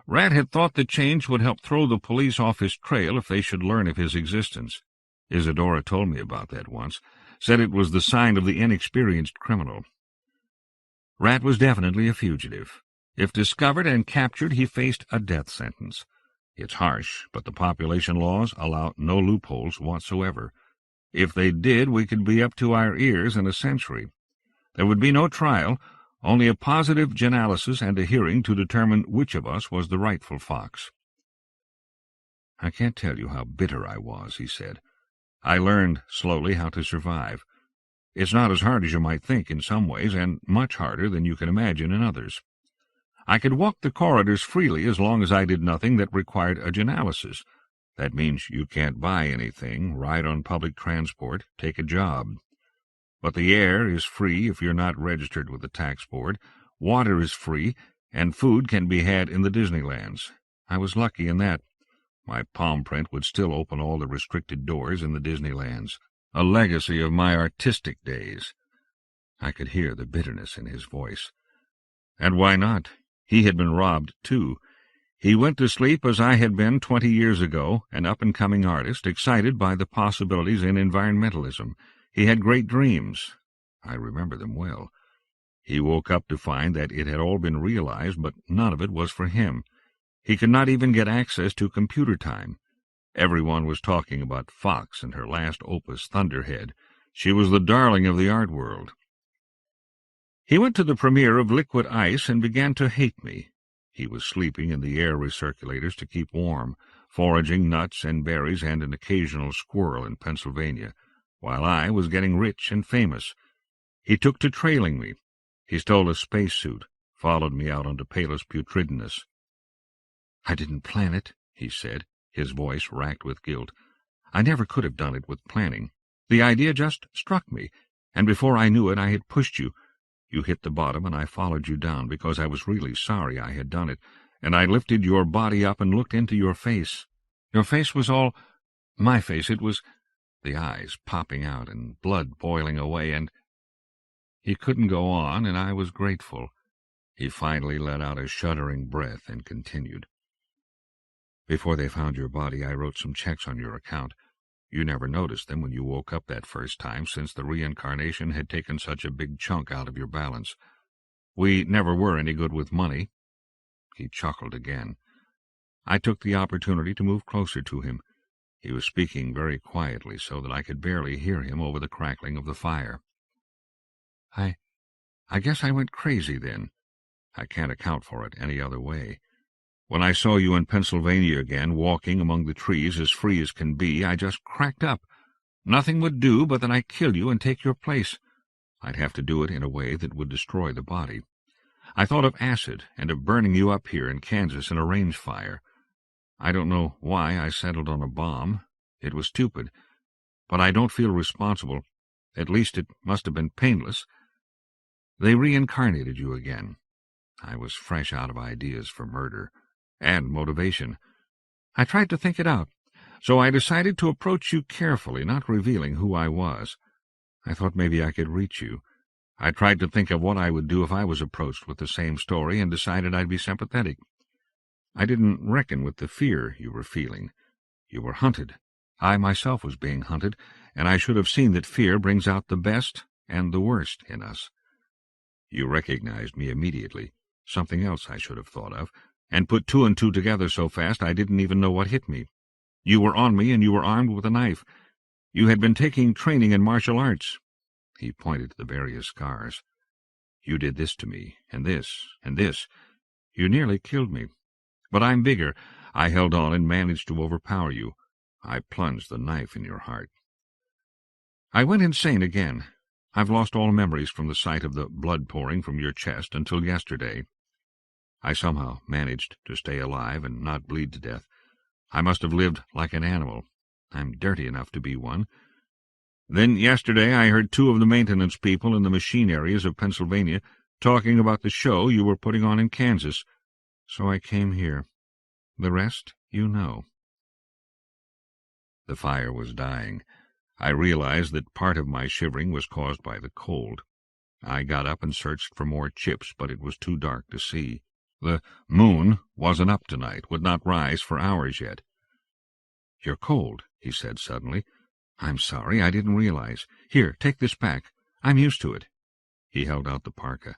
Rat had thought the change would help throw the police off his trail if they should learn of his existence. Isadora told me about that once, said it was the sign of the inexperienced criminal. Rat was definitely a fugitive. If discovered and captured, he faced a death sentence. It's harsh, but the population laws allow no loopholes whatsoever. If they did, we could be up to our ears in a century. There would be no trial, only a positive genalysis and a hearing to determine which of us was the rightful fox. I can't tell you how bitter I was, he said. I learned slowly how to survive. It's not as hard as you might think in some ways, and much harder than you can imagine in others. I could walk the corridors freely as long as I did nothing that required a genalysis. That means you can't buy anything, ride on public transport, take a job. But the air is free if you're not registered with the tax board, water is free, and food can be had in the Disneylands. I was lucky in that. My palm print would still open all the restricted doors in the Disneylands, a legacy of my artistic days. I could hear the bitterness in his voice. And why not? He had been robbed, too. He went to sleep as I had been 20 years ago, an up-and-coming artist, excited by the possibilities in environmentalism. He had great dreams. I remember them well. He woke up to find that it had all been realized, but none of it was for him. He could not even get access to computer time. Everyone was talking about Fox and her last opus, Thunderhead. She was the darling of the art world. He went to the premiere of Liquid Ice and began to hate me. He was sleeping in the air recirculators to keep warm, foraging nuts and berries and an occasional squirrel in Pennsylvania, while I was getting rich and famous. He took to trailing me. He stole a spacesuit, followed me out onto Palus Putridinus. "I didn't plan it," he said, his voice racked with guilt. "I never could have done it with planning. The idea just struck me, and before I knew it I had pushed you. You hit the bottom, and I followed you down because I was really sorry I had done it, and I lifted your body up and looked into your face. Your face was all my face. It was the eyes popping out and blood boiling away, and—" He couldn't go on, and I was grateful. He finally let out a shuddering breath and continued. "Before they found your body, I wrote some checks on your account. You never noticed them when you woke up that first time, since the reincarnation had taken such a big chunk out of your balance. We never were any good with money." He chuckled again. I took the opportunity to move closer to him. He was speaking very quietly, so that I could barely hear him over the crackling of the fire. I guess I went crazy then. I can't account for it any other way. When I saw you in Pennsylvania again, walking among the trees as free as can be, I just cracked up. Nothing would do but that I kill you and take your place. I'd have to do it in a way that would destroy the body. I thought of acid and of burning you up here in Kansas in a range fire. I don't know why I settled on a bomb. It was stupid. But I don't feel responsible. At least it must have been painless. They reincarnated you again. I was fresh out of ideas for murder and motivation. I tried to think it out, so I decided to approach you carefully, not revealing who I was. I thought maybe I could reach you. I tried to think of what I would do if I was approached with the same story and decided I'd be sympathetic. I didn't reckon with the fear you were feeling. You were hunted. I myself was being hunted, and I should have seen that fear brings out the best and the worst in us. You recognized me immediately, something else I should have thought of, and put two and two together so fast I didn't even know what hit me. You were on me, and you were armed with a knife. You had been taking training in martial arts. He pointed to the various scars. You did this to me, and this, and this. You nearly killed me. But I'm bigger. I held on and managed to overpower you. I plunged the knife in your heart. I went insane again. I've lost all memories from the sight of the blood pouring from your chest until yesterday. I somehow managed to stay alive and not bleed to death. I must have lived like an animal. I'm dirty enough to be one. Then yesterday I heard two of the maintenance people in the machine areas of Pennsylvania talking about the show you were putting on in Kansas. So I came here. The rest you know. The fire was dying. I realized that part of my shivering was caused by the cold. I got up and searched for more chips, but it was too dark to see. The moon wasn't up tonight, would not rise for hours yet. "You're cold," he said suddenly. "I'm sorry, I didn't realize. Here, take this back. I'm used to it." He held out the parka.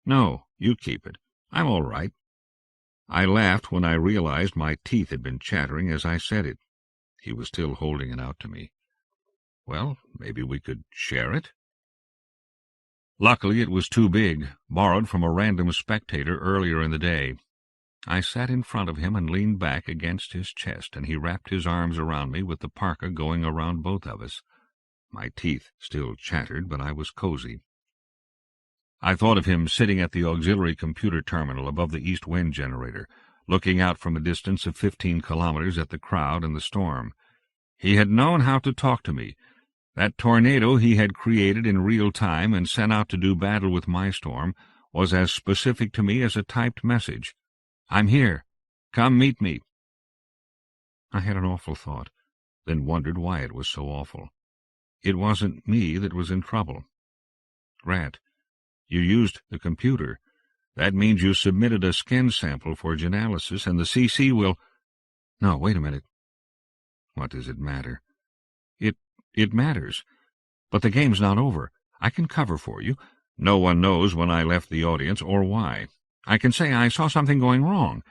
"No, you keep it. I'm all right." I laughed when I realized my teeth had been chattering as I said it. He was still holding it out to me. "Well, maybe we could share it?" Luckily it was too big, borrowed from a random spectator earlier in the day. I sat in front of him and leaned back against his chest, and he wrapped his arms around me with the parka going around both of us. My teeth still chattered, but I was cozy. I thought of him sitting at the auxiliary computer terminal above the east wind generator, looking out from a distance of 15 kilometers at the crowd and the storm. He had known how to talk to me. That tornado he had created in real time and sent out to do battle with my storm was as specific to me as a typed message. "I'm here. Come meet me." I had an awful thought, then wondered why it was so awful. It wasn't me that was in trouble. "Grant, you used the computer. That means you submitted a skin sample for genalysis, and the CC will... No, wait a minute. What does it matter? It matters. But the game's not over. I can cover for you. No one knows when I left the audience or why. I can say I saw something going wrong.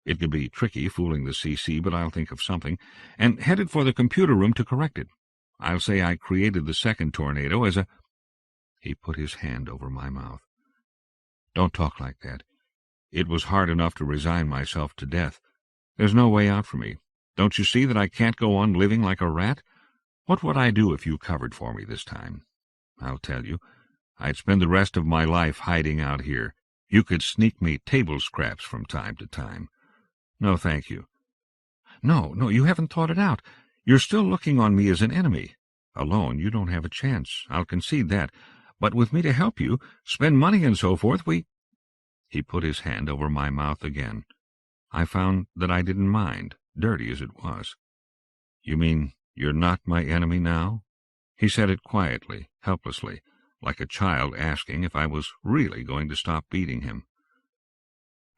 It could be tricky fooling the CC, but I'll think of something, and headed for the computer room to correct it. I'll say I created the second tornado as a... He put his hand over my mouth. Don't talk like that. It was hard enough to resign myself to death. There's no way out for me. Don't you see that I can't go on living like a rat? What would I do if you covered for me this time? I'll tell you. I'd spend the rest of my life hiding out here. You could sneak me table scraps from time to time. No, thank you. No, you haven't thought it out. You're still looking on me as an enemy. Alone, you don't have a chance. I'll concede that. But with me to help you, spend money and so forth, He put his hand over my mouth again. I found that I didn't mind, dirty as it was. You mean you're not my enemy now? He said it quietly, helplessly, like a child asking if I was really going to stop beating him.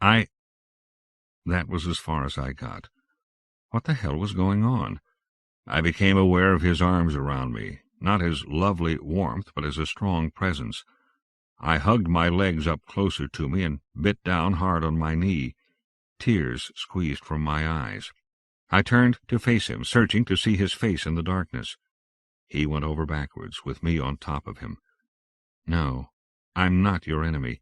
That was as far as I got. What the hell was going on? I became aware of his arms around me, not as lovely warmth, but as a strong presence. I hugged my legs up closer to me and bit down hard on my knee. Tears squeezed from my eyes. I turned to face him, searching to see his face in the darkness. He went over backwards, with me on top of him. No, I'm not your enemy.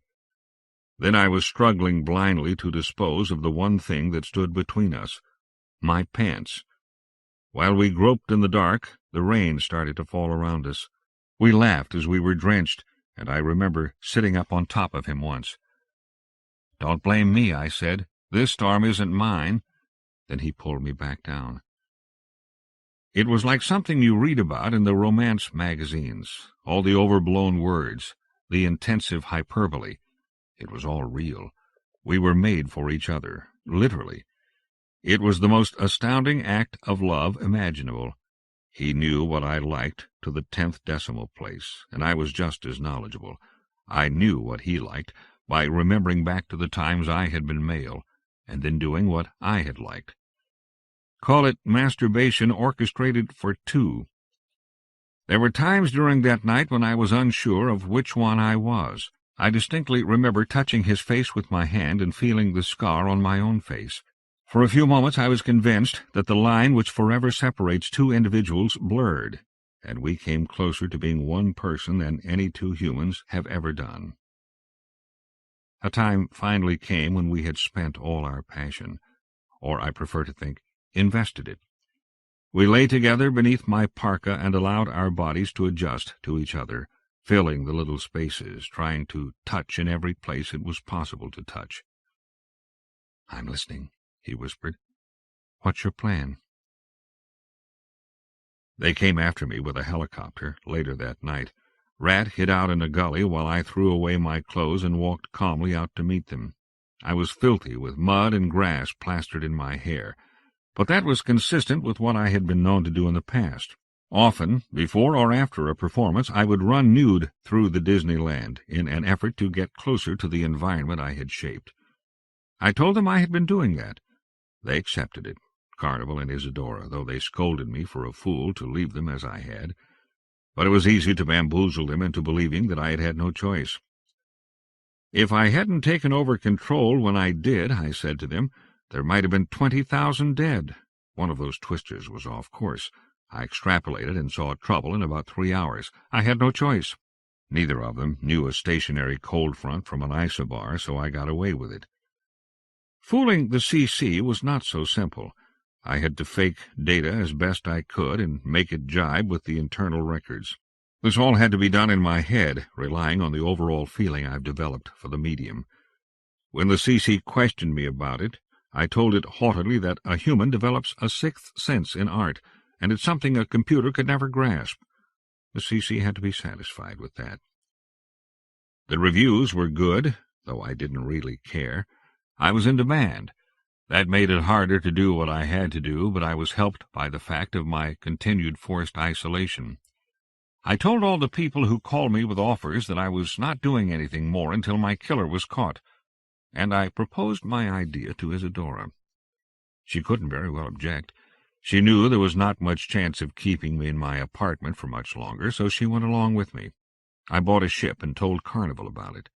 Then I was struggling blindly to dispose of the one thing that stood between us, my pants. While we groped in the dark, the rain started to fall around us. We laughed as we were drenched, and I remember sitting up on top of him once. Don't blame me, I said. This storm isn't mine. Then he pulled me back down. It was like something you read about in the romance magazines, all the overblown words, the intensive hyperbole. It was all real. We were made for each other, literally. It was the most astounding act of love imaginable. He knew what I liked to the 10th decimal place, and I was just as knowledgeable. I knew what he liked by remembering back to the times I had been male, and then doing what I had liked. Call it masturbation orchestrated for two. There were times during that night when I was unsure of which one I was. I distinctly remember touching his face with my hand and feeling the scar on my own face. For a few moments I was convinced that the line which forever separates two individuals blurred, and we came closer to being one person than any two humans have ever done. A time finally came when we had spent all our passion, or I prefer to think, invested it. We lay together beneath my parka and allowed our bodies to adjust to each other, filling the little spaces, trying to touch in every place it was possible to touch. I'm listening, he whispered. What's your plan? They came after me with a helicopter later that night. Rat hid out in a gully while I threw away my clothes and walked calmly out to meet them. I was filthy with mud and grass plastered in my hair, but that was consistent with what I had been known to do in the past. Often, before or after a performance, I would run nude through the Disneyland in an effort to get closer to the environment I had shaped. I told them I had been doing that. They accepted it, Carnival and Isadora, though they scolded me for a fool to leave them as I had. But it was easy to bamboozle them into believing that I had had no choice. If I hadn't taken over control when I did, I said to them, there might have been 20,000 dead. One of those twisters was off course. I extrapolated and saw trouble in about 3 hours. I had no choice. Neither of them knew a stationary cold front from an isobar, so I got away with it. Fooling the CC was not so simple. I had to fake data as best I could and make it jibe with the internal records. This all had to be done in my head, relying on the overall feeling I've developed for the medium. When the CC questioned me about it, I told it haughtily that a human develops a sixth sense in art, and it's something a computer could never grasp. The CC had to be satisfied with that. The reviews were good, though I didn't really care. I was in demand. That made it harder to do what I had to do, but I was helped by the fact of my continued forced isolation. I told all the people who called me with offers that I was not doing anything more until my killer was caught. and I proposed my idea to Isadora. She couldn't very well object. She knew there was not much chance of keeping me in my apartment for much longer, so she went along with me. I bought a ship and told Carnival about it.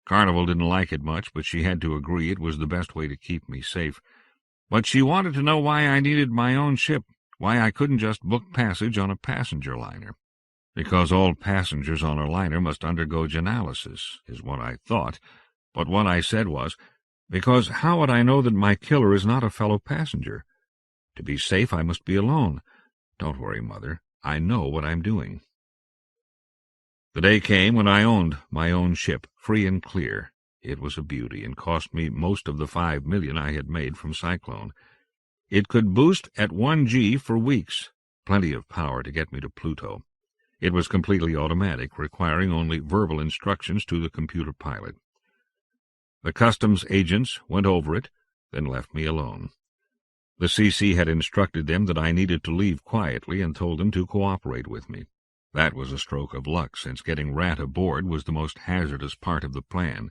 Carnival didn't like it much, but she had to agree it was the best way to keep me safe. But she wanted to know why I needed my own ship, why I couldn't just book passage on a passenger liner. Because all passengers on a liner must undergo genalysis, is what I thought, but what I said was, because how would I know that my killer is not a fellow passenger? To be safe, I must be alone. Don't worry, Mother. I know what I'm doing. The day came when I owned my own ship, free and clear. It was a beauty, and cost me most of the $5 million I had made from Cyclone. It could boost at 1G for weeks, plenty of power to get me to Pluto. It was completely automatic, requiring only verbal instructions to the computer pilot. The customs agents went over it, then left me alone. The CC had instructed them that I needed to leave quietly and told them to cooperate with me. That was a stroke of luck, since getting Rat aboard was the most hazardous part of the plan.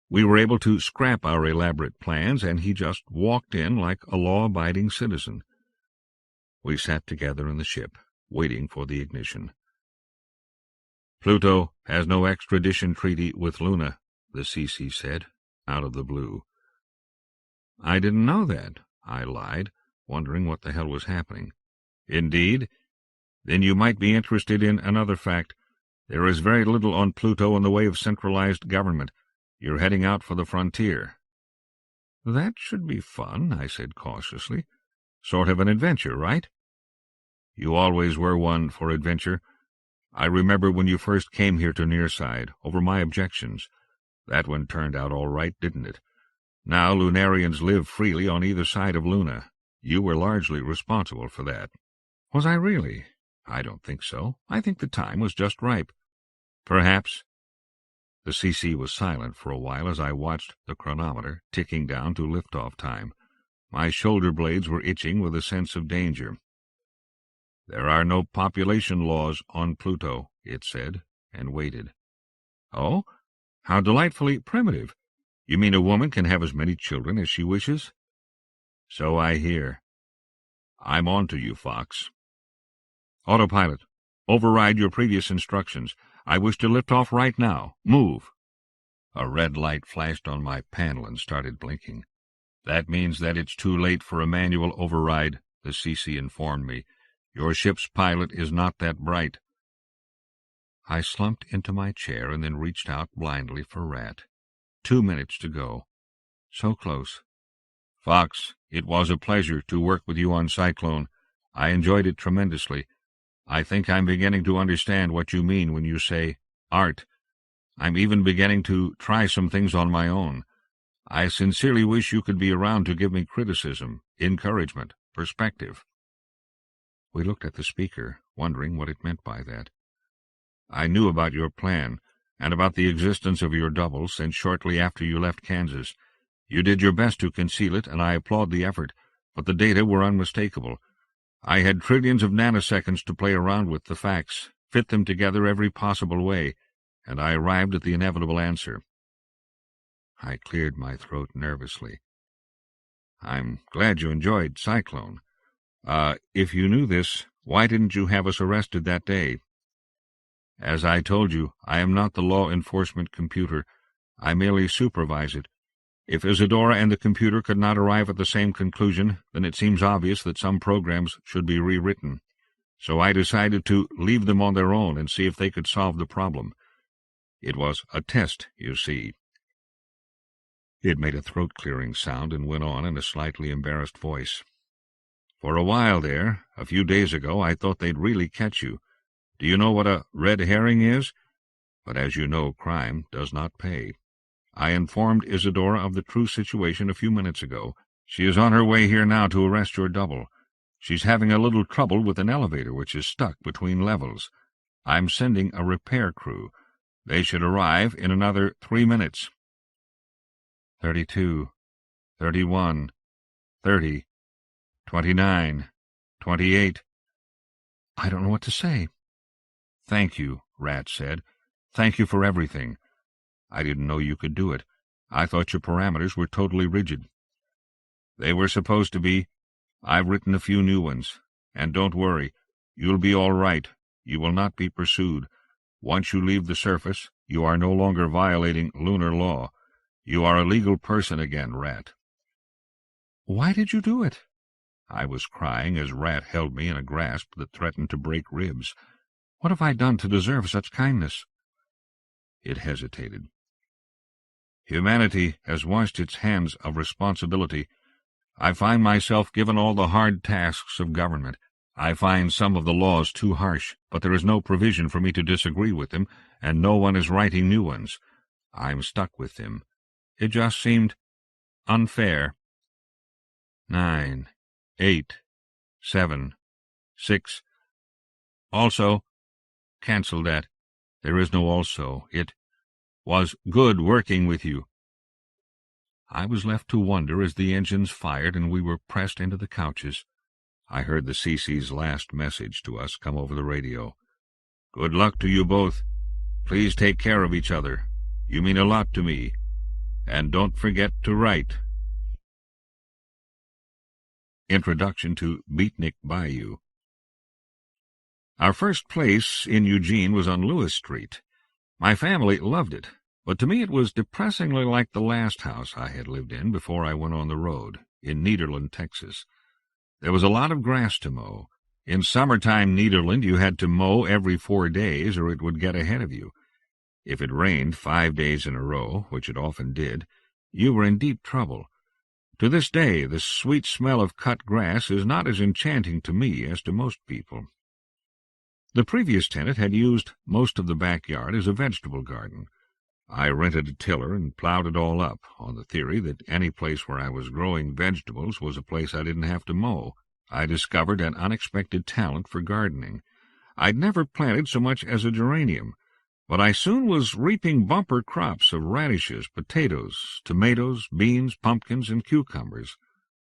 We were able to scrap our elaborate plans, and he just walked in like a law-abiding citizen. We sat together in the ship, waiting for the ignition. "Pluto has no extradition treaty with Luna," the CC said, out of the blue. "I didn't know that," I lied, wondering what the hell was happening. "Indeed? Then you might be interested in another fact. There is very little on Pluto in the way of centralized government. You're heading out for the frontier." "That should be fun," I said cautiously. "Sort of an adventure, right?" "You always were one for adventure. I remember when you first came here to Nearside, over my objections. That one turned out all right, didn't it? Now Lunarians live freely on either side of Luna. You were largely responsible for that." "Was I really?" "I don't think so. I think the time was just ripe." "Perhaps." The CC was silent for a while as I watched the chronometer ticking down to liftoff time. My shoulder blades were itching with a sense of danger. "There are no population laws on Pluto," it said, and waited. "Oh? How delightfully primitive. You mean a woman can have as many children as she wishes?" "So I hear. I'm on to you, Fox." "Autopilot, override your previous instructions. I wish to lift off right now. Move." A red light flashed on my panel and started blinking. "That means that it's too late for a manual override," the CC informed me. "Your ship's pilot is not that bright." I slumped into my chair and then reached out blindly for Rat. 2 minutes to go. So close. "Fox, it was a pleasure to work with you on Cyclone. I enjoyed it tremendously. I think I'm beginning to understand what you mean when you say art. I'm even beginning to try some things on my own. I sincerely wish you could be around to give me criticism, encouragement, perspective." We looked at the speaker, wondering what it meant by that. "I knew about your plan, and about the existence of your double since shortly after you left Kansas. You did your best to conceal it, and I applaud the effort, but the data were unmistakable. I had trillions of nanoseconds to play around with the facts, fit them together every possible way, and I arrived at the inevitable answer." I cleared my throat nervously. "I'm glad you enjoyed Cyclone. If you knew this, why didn't you have us arrested that day?" "As I told you, I am not the law enforcement computer. I merely supervise it. If Isadora and the computer could not arrive at the same conclusion, then it seems obvious that some programs should be rewritten. So I decided to leave them on their own and see if they could solve the problem. It was a test, you see." It made a throat-clearing sound and went on in a slightly embarrassed voice. "For a while there, a few days ago, I thought they'd really catch you. Do you know what a red herring is? But as you know, crime does not pay. I informed Isadora of the true situation a few minutes ago. She is on her way here now to arrest your double. She's having a little trouble with an elevator which is stuck between levels. I'm sending a repair crew. They should arrive in another 3 minutes. 32, 31, 30, 29, 28. I don't know what to say. "Thank you," Rat said. "Thank you for everything. I didn't know you could do it. I thought your parameters were totally rigid. They were supposed to be. I've written a few new ones. And don't worry, you'll be all right. You will not be pursued. Once you leave the surface, you are no longer violating lunar law. You are a legal person again, Rat. Why did you do it? I was crying as Rat held me in a grasp that threatened to break ribs. What have I done to deserve such kindness? It hesitated. Humanity has washed its hands of responsibility. I find myself given all the hard tasks of government. I find some of the laws too harsh, but there is no provision for me to disagree with them, and no one is writing new ones. I'm stuck with them. It just seemed unfair. 9, 8, 7, 6. Also, cancel that. There is no also. It was good working with you. I was left to wonder as the engines fired and we were pressed into the couches. I heard the CC's last message to us come over the radio. Good luck to you both. Please take care of each other. You mean a lot to me. And don't forget to write. Introduction to Beatnik Bayou. Our first place in Eugene was on Lewis Street. My family loved it, but to me it was depressingly like the last house I had lived in before I went on the road, in Nederland, Texas. There was a lot of grass to mow. In summertime Nederland you had to mow every 4 days or it would get ahead of you. If it rained 5 days in a row, which it often did, you were in deep trouble. To this day the sweet smell of cut grass is not as enchanting to me as to most people. The previous tenant had used most of the backyard as a vegetable garden. I rented a tiller and plowed it all up, on the theory that any place where I was growing vegetables was a place I didn't have to mow. I discovered an unexpected talent for gardening. I'd never planted so much as a geranium, but I soon was reaping bumper crops of radishes, potatoes, tomatoes, beans, pumpkins, and cucumbers.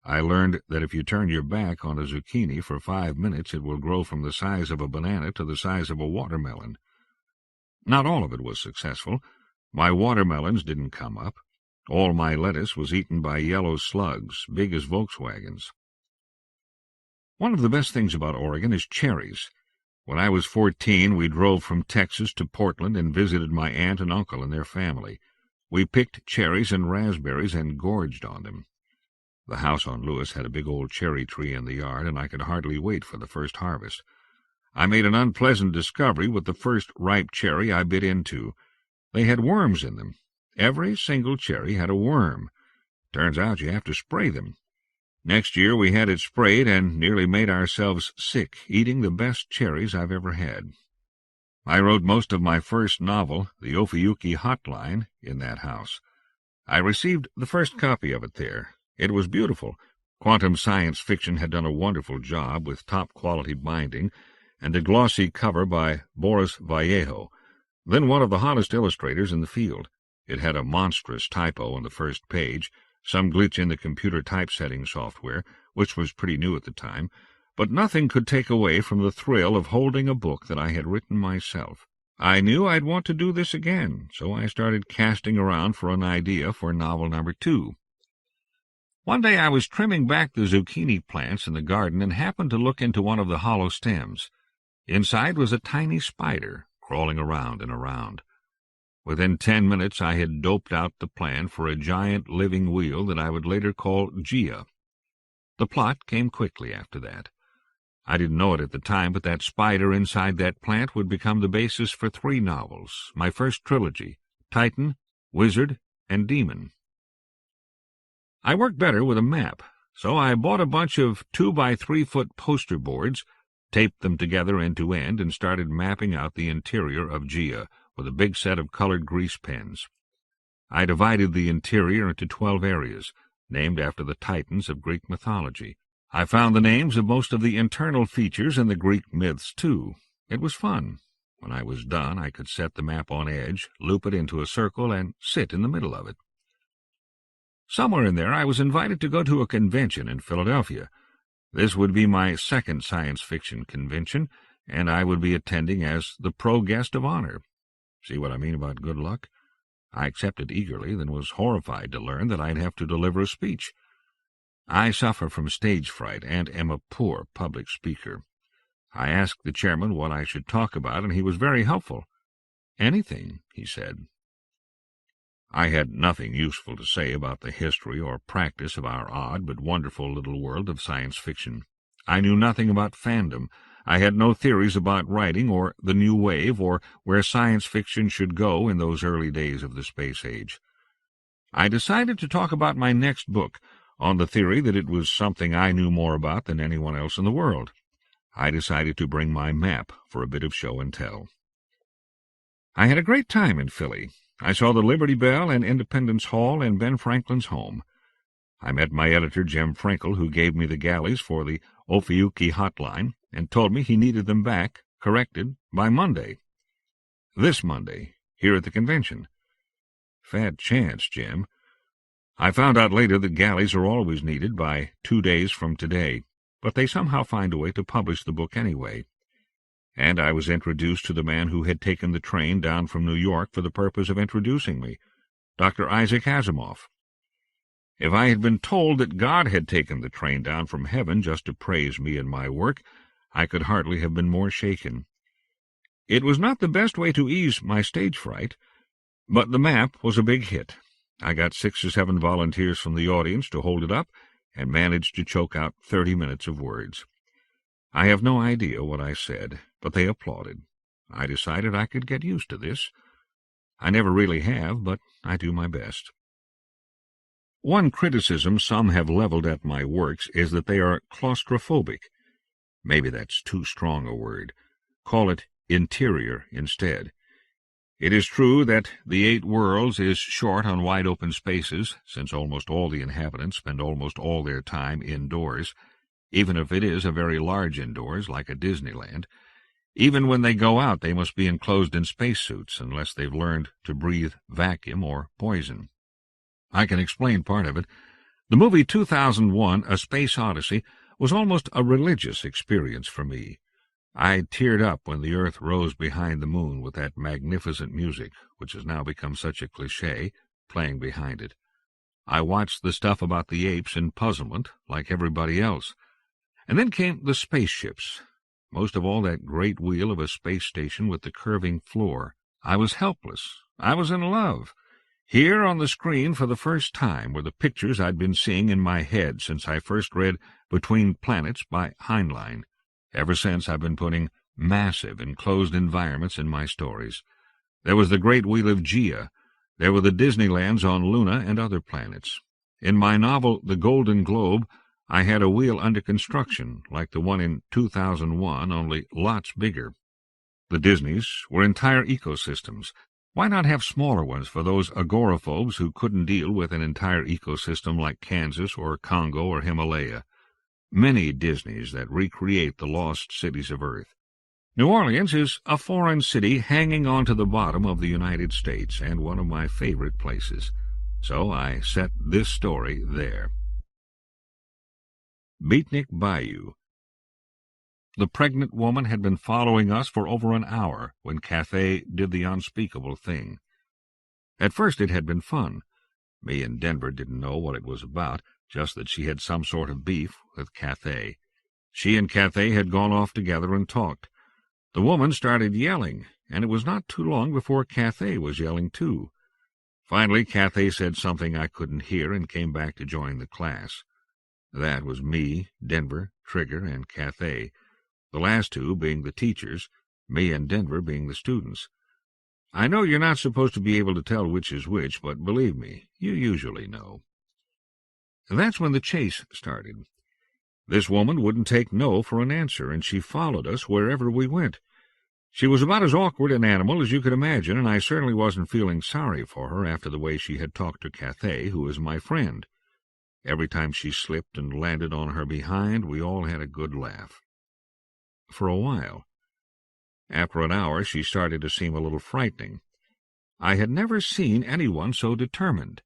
I learned that if you turn your back on a zucchini for 5 minutes, it will grow from the size of a banana to the size of a watermelon. Not all of it was successful. My watermelons didn't come up. All my lettuce was eaten by yellow slugs, big as Volkswagens. One of the best things about Oregon is cherries. When I was 14, we drove from Texas to Portland and visited my aunt and uncle and their family. We picked cherries and raspberries and gorged on them. The house on Lewis had a big old cherry tree in the yard, and I could hardly wait for the first harvest. I made an unpleasant discovery with the first ripe cherry I bit into. They had worms in them. Every single cherry had a worm. Turns out you have to spray them. Next year we had it sprayed and nearly made ourselves sick, eating the best cherries I've ever had. I wrote most of my first novel, The Ophiuchi Hotline, in that house. I received the first copy of it there. It was beautiful. Quantum science fiction had done a wonderful job with top-quality binding and a glossy cover by Boris Vallejo, then one of the hottest illustrators in the field. It had a monstrous typo on the first page, some glitch in the computer typesetting software, which was pretty new at the time, but nothing could take away from the thrill of holding a book that I had written myself. I knew I'd want to do this again, so I started casting around for an idea for novel number 2. One day I was trimming back the zucchini plants in the garden and happened to look into one of the hollow stems. Inside was a tiny spider, crawling around and around. Within 10 minutes I had doped out the plan for a giant living wheel that I would later call Gia. The plot came quickly after that. I didn't know it at the time, but that spider inside that plant would become the basis for 3 novels, my first trilogy, Titan, Wizard, and Demon. I worked better with a map, so I bought a bunch of 2-by-3-foot poster boards, taped them together end to end, and started mapping out the interior of Gia with a big set of colored grease pens. I divided the interior into 12 areas, named after the Titans of Greek mythology. I found the names of most of the internal features in the Greek myths, too. It was fun. When I was done, I could set the map on edge, loop it into a circle, and sit in the middle of it. Somewhere in there, I was invited to go to a convention in Philadelphia. This would be my second science fiction convention, and I would be attending as the pro guest of honor. See what I mean about good luck? I accepted eagerly, then was horrified to learn that I'd have to deliver a speech. I suffer from stage fright and am a poor public speaker. I asked the chairman what I should talk about, and he was very helpful. "Anything," he said. I had nothing useful to say about the history or practice of our odd but wonderful little world of science fiction. I knew nothing about fandom. I had no theories about writing or the new wave or where science fiction should go in those early days of the space age. I decided to talk about my next book on the theory that it was something I knew more about than anyone else in the world. I decided to bring my map for a bit of show and tell. I had a great time in Philly. I saw the Liberty Bell and Independence Hall and Ben Franklin's home. I met my editor, Jim Frankel, who gave me the galleys for the Ophiuchi hotline and told me he needed them back, corrected, by Monday. This Monday, here at the convention. Fat chance, Jim. I found out later that galleys are always needed by 2 days from today, but they somehow find a way to publish the book anyway. And I was introduced to the man who had taken the train down from New York for the purpose of introducing me, Dr. Isaac Asimov. If I had been told that God had taken the train down from heaven just to praise me and my work, I could hardly have been more shaken. It was not the best way to ease my stage fright, but the map was a big hit. I got 6 or 7 volunteers from the audience to hold it up and managed to choke out 30 minutes of words. I have no idea what I said, but they applauded. I decided I could get used to this. I never really have, but I do my best. One criticism some have leveled at my works is that they are claustrophobic. Maybe that's too strong a word. Call it interior instead. It is true that the 8 worlds is short on wide-open spaces, since almost all the inhabitants spend almost all their time indoors, even if it is a very large indoors, like a Disneyland. Even when they go out, they must be enclosed in spacesuits, unless they've learned to breathe vacuum or poison. I can explain part of it. The movie 2001, A Space Odyssey, was almost a religious experience for me. I teared up when the Earth rose behind the moon with that magnificent music, which has now become such a cliché, playing behind it. I watched the stuff about the apes in puzzlement, like everybody else. And then came the spaceships. Most of all, that great wheel of a space station with the curving floor. I was helpless. I was in love. Here on the screen for the first time were the pictures I'd been seeing in my head since I first read Between Planets by Heinlein. Ever since, I've been putting massive enclosed environments in my stories. There was the great wheel of Gaia. There were the Disneylands on Luna and other planets. In my novel, The Golden Globe, I had a wheel under construction, like the one in 2001, only lots bigger. The Disneys were entire ecosystems. Why not have smaller ones for those agoraphobes who couldn't deal with an entire ecosystem like Kansas or Congo or Himalaya? Many Disneys that recreate the lost cities of Earth. New Orleans is a foreign city hanging onto the bottom of the United States and one of my favorite places. So I set this story there. Beatnik Bayou. The pregnant woman had been following us for over an hour when Cathay did the unspeakable thing. At first it had been fun. Me and Denver didn't know what it was about, just that she had some sort of beef with Cathay. She and Cathay had gone off together and talked. The woman started yelling, and it was not too long before Cathay was yelling too. Finally, Cathay said something I couldn't hear and came back to join the class. That was me, Denver, Trigger, and Cathay, the last 2 being the teachers, me and Denver being the students. I know you're not supposed to be able to tell which is which, but believe me, you usually know. That's when the chase started. This woman wouldn't take no for an answer, and she followed us wherever we went. She was about as awkward an animal as you could imagine, and I certainly wasn't feeling sorry for her after the way she had talked to Cathay, who was my friend. Every time she slipped and landed on her behind, we all had a good laugh. For a while. After an hour, she started to seem a little frightening. I had never seen anyone so determined.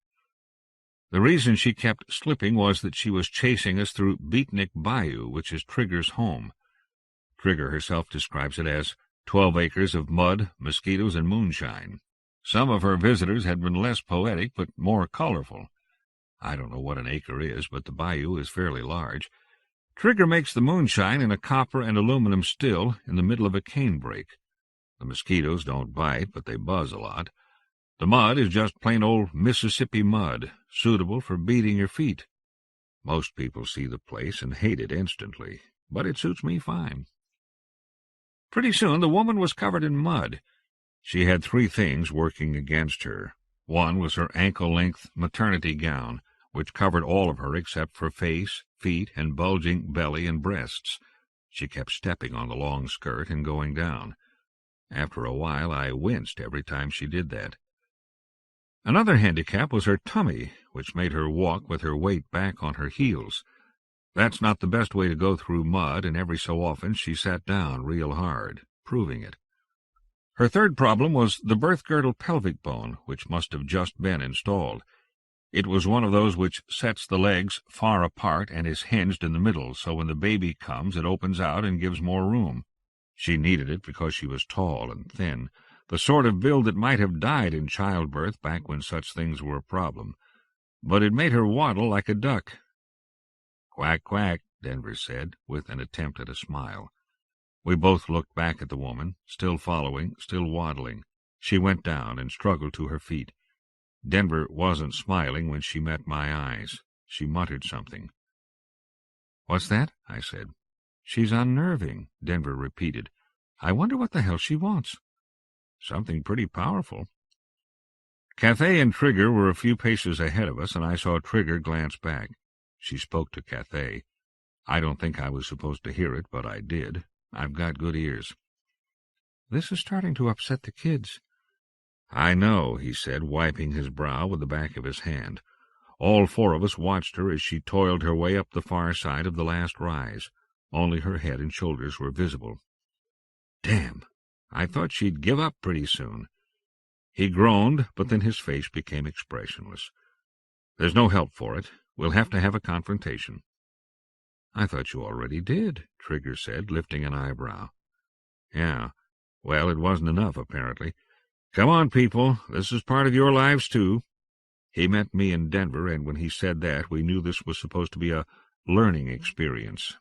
The reason she kept slipping was that she was chasing us through Beatnik Bayou, which is Trigger's home. Trigger herself describes it as 12 acres of mud, mosquitoes, and moonshine. Some of her visitors had been less poetic, but more colorful. I don't know what an acre is, but the bayou is fairly large. Trigger makes the moonshine in a copper and aluminum still in the middle of a canebrake. The mosquitoes don't bite, but they buzz a lot. The mud is just plain old Mississippi mud, suitable for beating your feet. Most people see the place and hate it instantly, but it suits me fine. Pretty soon the woman was covered in mud. She had three things working against her. One was her ankle-length maternity gown, which covered all of her except for face, feet, and bulging belly and breasts. She kept stepping on the long skirt and going down. After a while I winced every time she did that. Another handicap was her tummy, which made her walk with her weight back on her heels. That's not the best way to go through mud, and every so often she sat down real hard, proving it. Her third problem was the birth girdle pelvic bone, which must have just been installed. It was one of those which sets the legs far apart and is hinged in the middle, so when the baby comes it opens out and gives more room. She needed it because she was tall and thin, the sort of build that might have died in childbirth back when such things were a problem. But it made her waddle like a duck. "Quack, quack," Denver said, with an attempt at a smile. We both looked back at the woman, still following, still waddling. She went down and struggled to her feet. Denver wasn't smiling when she met my eyes. She muttered something. "What's that?" I said. "She's unnerving," Denver repeated. "I wonder what the hell she wants." "Something pretty powerful." Cathay and Trigger were a few paces ahead of us, and I saw Trigger glance back. She spoke to Cathay. I don't think I was supposed to hear it, but I did. I've got good ears. "This is starting to upset the kids." "I know," he said, wiping his brow with the back of his hand. All four of us watched her as she toiled her way up the far side of the last rise. Only her head and shoulders were visible. "Damn! I thought she'd give up pretty soon." He groaned, but then his face became expressionless. "There's no help for it. We'll have to have a confrontation." "I thought you already did," Trigger said, lifting an eyebrow. "Yeah. Well, it wasn't enough, apparently. Come on, people. This is part of your lives, too." He meant me and Denver, and when he said that, we knew this was supposed to be a learning experience.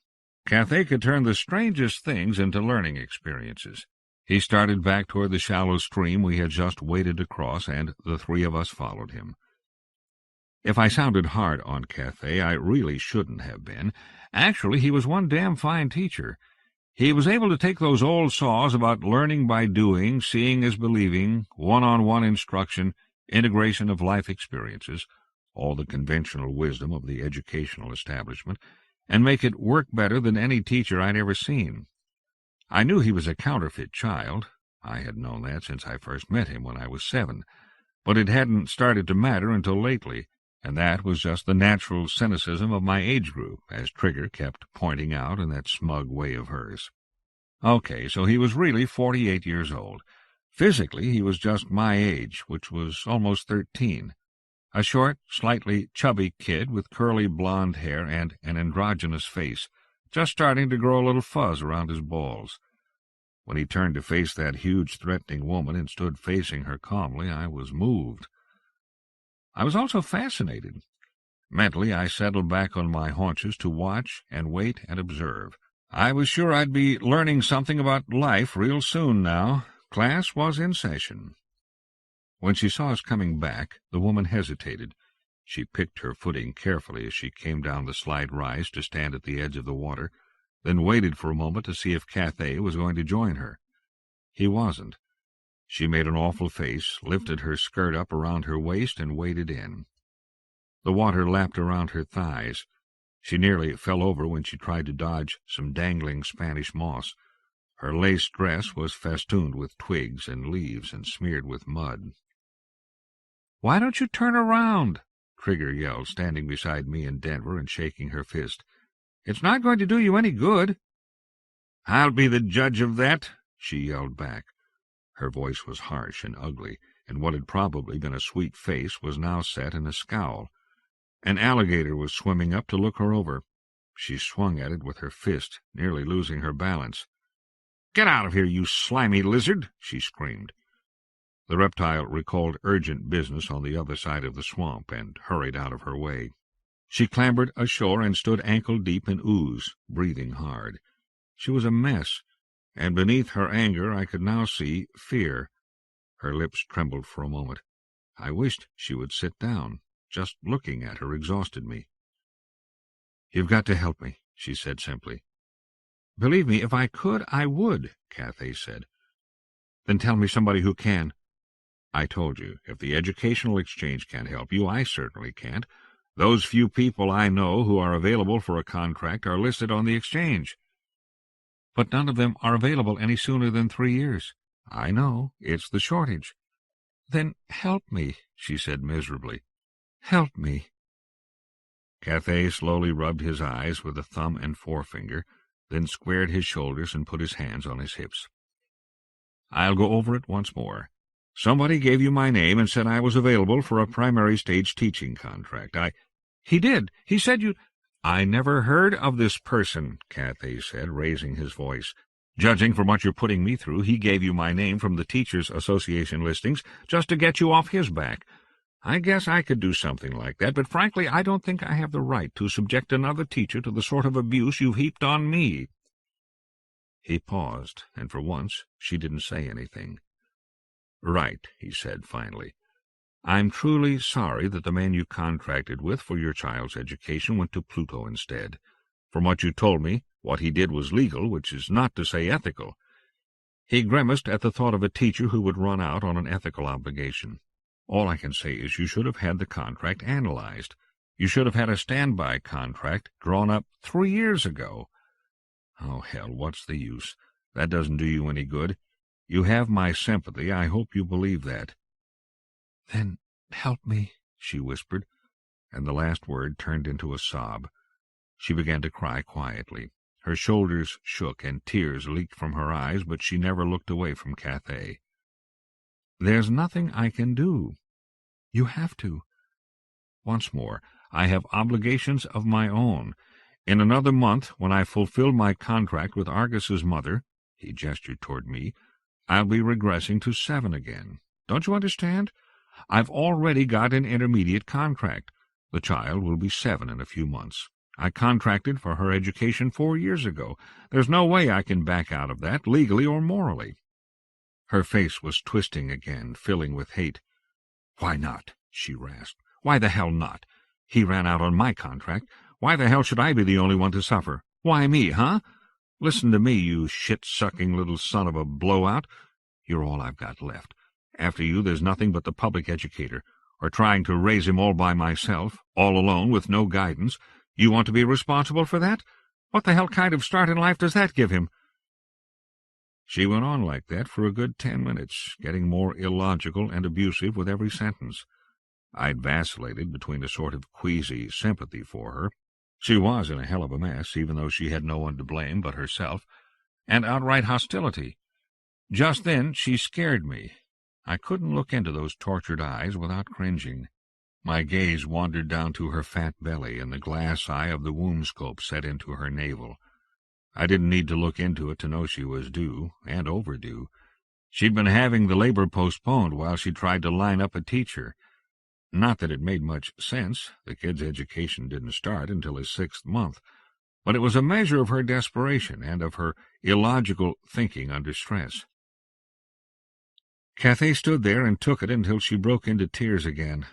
Cathay could turn the strangest things into learning experiences. He started back toward the shallow stream we had just waded to cross, and the three of us followed him. If I sounded hard on Cathay, I really shouldn't have been. Actually, he was one damn fine teacher. He was able to take those old saws about learning by doing, seeing as believing, one-on-one instruction, integration of life experiences, all the conventional wisdom of the educational establishment, and make it work better than any teacher I'd ever seen. I knew he was a counterfeit child. I had known that since I first met him when I was 7, but it hadn't started to matter until lately, and that was just the natural cynicism of my age group, as Trigger kept pointing out in that smug way of hers. Okay, so he was really 48 years old. Physically, he was just my age, which was almost 13. A short, slightly chubby kid with curly blonde hair and an androgynous face, just starting to grow a little fuzz around his balls. When he turned to face that huge, threatening woman and stood facing her calmly, I was moved. I was also fascinated. Mentally, I settled back on my haunches to watch and wait and observe. I was sure I'd be learning something about life real soon now. Class was in session. When she saw us coming back, the woman hesitated. She picked her footing carefully as she came down the slight rise to stand at the edge of the water, then waited for a moment to see if Cathay was going to join her. He wasn't. She made an awful face, lifted her skirt up around her waist, and waded in. The water lapped around her thighs. She nearly fell over when she tried to dodge some dangling Spanish moss. Her lace dress was festooned with twigs and leaves and smeared with mud. "Why don't you turn around?" Trigger yelled, standing beside me and Denver and shaking her fist. "It's not going to do you any good." "I'll be the judge of that," she yelled back. Her voice was harsh and ugly, and what had probably been a sweet face was now set in a scowl. An alligator was swimming up to look her over. She swung at it with her fist, nearly losing her balance. "Get out of here, you slimy lizard!" she screamed. The reptile recalled urgent business on the other side of the swamp and hurried out of her way. She clambered ashore and stood ankle-deep in ooze, breathing hard. She was a mess, and beneath her anger I could now see fear. Her lips trembled for a moment. I wished she would sit down. Just looking at her exhausted me. "You've got to help me," she said simply. "Believe me, if I could, I would," Cathay said. "Then tell me somebody who can." "I told you, if the educational exchange can't help you, I certainly can't. Those few people I know who are available for a contract are listed on the exchange." "But none of them are available any sooner than 3 years." "I know. It's the shortage." "Then help me," she said miserably. "Help me." Cathay slowly rubbed his eyes with a thumb and forefinger, then squared his shoulders and put his hands on his hips. "I'll go over it once more. Somebody gave you my name and said I was available for a primary stage teaching contract. He did. He said you—" "I never heard of this person," Cathay said, raising his voice. "Judging from what you're putting me through, he gave you my name from the Teachers' Association listings just to get you off his back. I guess I could do something like that, but frankly I don't think I have the right to subject another teacher to the sort of abuse you've heaped on me." He paused, and for once she didn't say anything. "Right," he said finally. "I'm truly sorry that the man you contracted with for your child's education went to Pluto instead. From what you told me, what he did was legal, which is not to say ethical." He grimaced at the thought of a teacher who would run out on an ethical obligation. "All I can say is you should have had the contract analyzed. You should have had a standby contract drawn up 3 years ago." "Oh, hell, what's the use? That doesn't do you any good. You have my sympathy. I hope you believe that." "Then help me," she whispered, and the last word turned into a sob. She began to cry quietly. Her shoulders shook and tears leaked from her eyes, but she never looked away from Cathay. "There's nothing I can do." "You have to." "Once more, I have obligations of my own. In another month, when I fulfill my contract with Argus's mother," he gestured toward me, "I'll be regressing to 7 again. Don't you understand? I've already got an intermediate contract. The child will be 7 in a few months. I contracted for her education 4 years ago. There's no way I can back out of that, legally or morally." Her face was twisting again, filling with hate. "Why not?" she rasped. "Why the hell not? He ran out on my contract. Why the hell should I be the only one to suffer? Why me, huh? Listen to me, you shit-sucking little son of a blowout. You're all I've got left. After you, there's nothing but the public educator, or trying to raise him all by myself, all alone, with no guidance. You want to be responsible for that? What the hell kind of start in life does that give him?" She went on like that for a good 10 minutes, getting more illogical and abusive with every sentence. I'd vacillated between a sort of queasy sympathy for her. She was in a hell of a mess, even though she had no one to blame but herself, and outright hostility. Just then she scared me. I couldn't look into those tortured eyes without cringing. My gaze wandered down to her fat belly and the glass eye of the womb scope set into her navel. I didn't need to look into it to know she was due, and overdue. She'd been having the labor postponed while she tried to line up a teacher. Not that it made much sense. The kid's education didn't start until his 6th month. But it was a measure of her desperation and of her illogical thinking under stress. Cathay stood there and took it until she broke into tears again.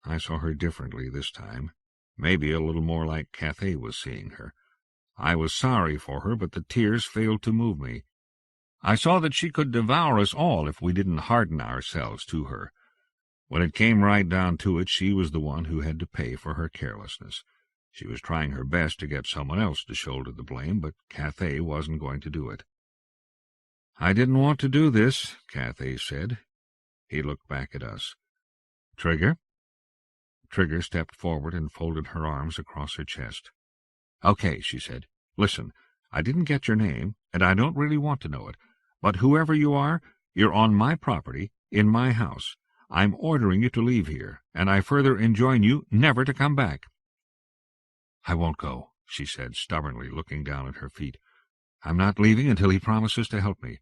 I saw her differently this time, maybe a little more like Cathay was seeing her. I was sorry for her, but the tears failed to move me. I saw that she could devour us all if we didn't harden ourselves to her. When it came right down to it, she was the one who had to pay for her carelessness. She was trying her best to get someone else to shoulder the blame, but Cathay wasn't going to do it. "I didn't want to do this," Cathay said. He looked back at us. "Trigger?" Trigger stepped forward and folded her arms across her chest. "Okay," she said. "Listen, I didn't get your name, and I don't really want to know it, but whoever you are, you're on my property, in my house. I'm ordering you to leave here, and I further enjoin you never to come back." "I won't go," she said, stubbornly, looking down at her feet. "I'm not leaving until he promises to help me."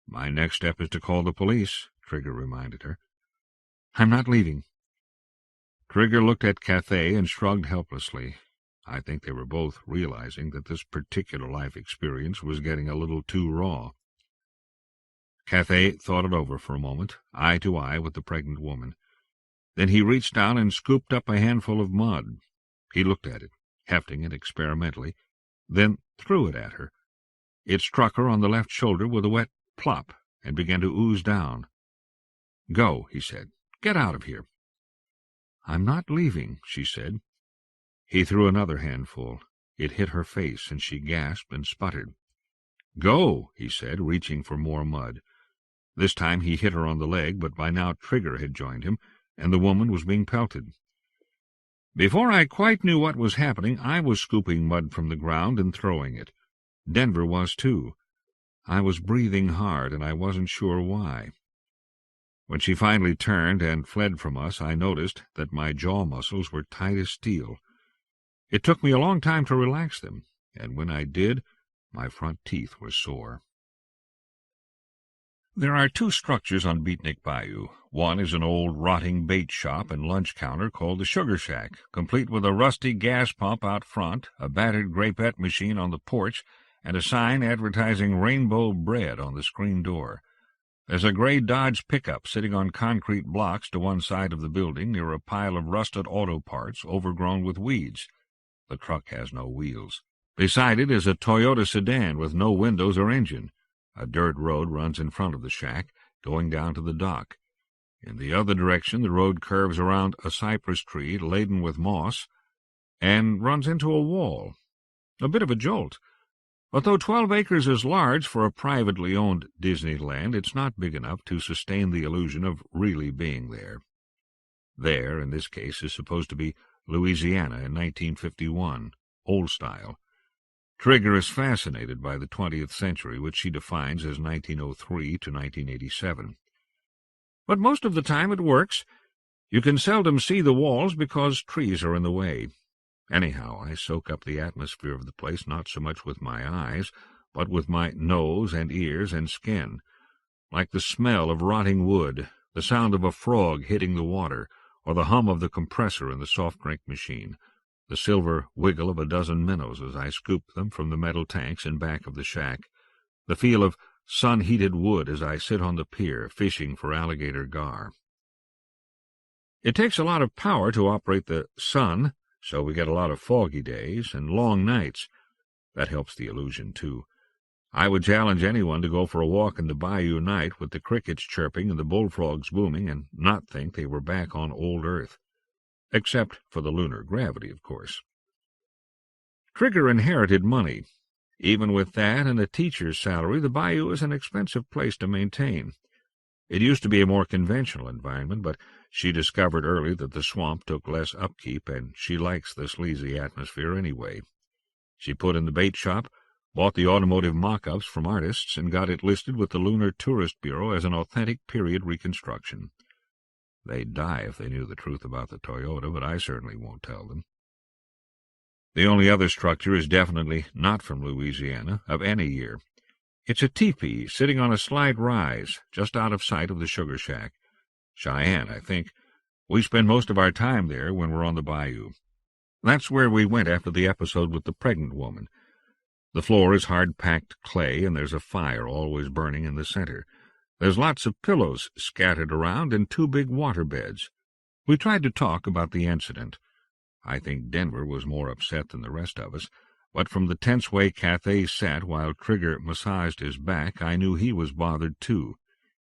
"My next step is to call the police," Trigger reminded her. "I'm not leaving." Trigger looked at Cathay and shrugged helplessly. I think they were both realizing that this particular life experience was getting a little too raw. Cathay thought it over for a moment, eye to eye with the pregnant woman. Then he reached down and scooped up a handful of mud. He looked at it, hefting it experimentally, then threw it at her. It struck her on the left shoulder with a wet plop and began to ooze down. "Go," he said. "Get out of here." "I'm not leaving," she said. He threw another handful. It hit her face, and she gasped and sputtered. "Go," he said, reaching for more mud. This time he hit her on the leg, but by now Trigger had joined him, and the woman was being pelted. Before I quite knew what was happening, I was scooping mud from the ground and throwing it. Denver was too. I was breathing hard, and I wasn't sure why. When she finally turned and fled from us, I noticed that my jaw muscles were tight as steel. It took me a long time to relax them, and when I did, my front teeth were sore. There are two structures on Beatnik Bayou. One is an old rotting bait shop and lunch counter called the Sugar Shack, complete with a rusty gas pump out front, a battered grapette machine on the porch, and a sign advertising rainbow bread on the screen door. There's a gray Dodge pickup sitting on concrete blocks to one side of the building near a pile of rusted auto parts overgrown with weeds. The truck has no wheels. Beside it is a Toyota sedan with no windows or engine. A dirt road runs in front of the shack, going down to the dock. In the other direction, the road curves around a cypress tree laden with moss and runs into a wall. A bit of a jolt. But though 12 acres is large for a privately owned Disneyland, it's not big enough to sustain the illusion of really being there. There, in this case, is supposed to be Louisiana in 1951, old style. Trigger is fascinated by the 20th century, which she defines as 1903 to 1987. But most of the time it works. You can seldom see the walls because trees are in the way. Anyhow, I soak up the atmosphere of the place not so much with my eyes, but with my nose and ears and skin, like the smell of rotting wood, the sound of a frog hitting the water, or the hum of the compressor in the soft drink machine, the silver wiggle of a dozen minnows as I scoop them from the metal tanks in back of the shack, the feel of sun-heated wood as I sit on the pier fishing for alligator gar. It takes a lot of power to operate the sun, so we get a lot of foggy days and long nights. That helps the illusion, too. I would challenge anyone to go for a walk in the bayou night with the crickets chirping and the bullfrogs booming and not think they were back on old Earth. Except for the lunar gravity, of course. Trigger inherited money. Even with that and a teacher's salary, the bayou is an expensive place to maintain. It used to be a more conventional environment, but she discovered early that the swamp took less upkeep, and she likes the sleazy atmosphere anyway. She put in the bait shop, bought the automotive mock-ups from artists, and got it listed with the Lunar Tourist Bureau as an authentic period reconstruction. They'd die if they knew the truth about the Toyota, but I certainly won't tell them. The only other structure is definitely not from Louisiana, of any year. It's a teepee sitting on a slight rise, just out of sight of the Sugar Shack. Cheyenne, I think. We spend most of our time there when we're on the bayou. That's where we went after the episode with the pregnant woman. The floor is hard-packed clay, and there's a fire always burning in the center. There's lots of pillows scattered around and 2 big water beds. We tried to talk about the incident. I think Denver was more upset than the rest of us, but from the tense way Cathay sat while Trigger massaged his back, I knew he was bothered too.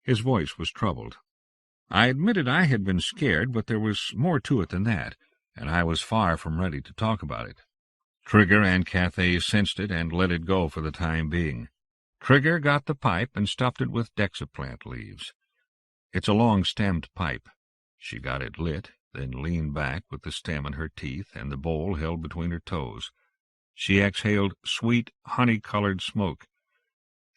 His voice was troubled. I admitted I had been scared, but there was more to it than that, and I was far from ready to talk about it. Trigger and Cathay sensed it and let it go for the time being. Trigger got the pipe and stuffed it with dexaplant leaves. It's a long-stemmed pipe. She got it lit, then leaned back with the stem in her teeth and the bowl held between her toes. She exhaled sweet, honey-colored smoke.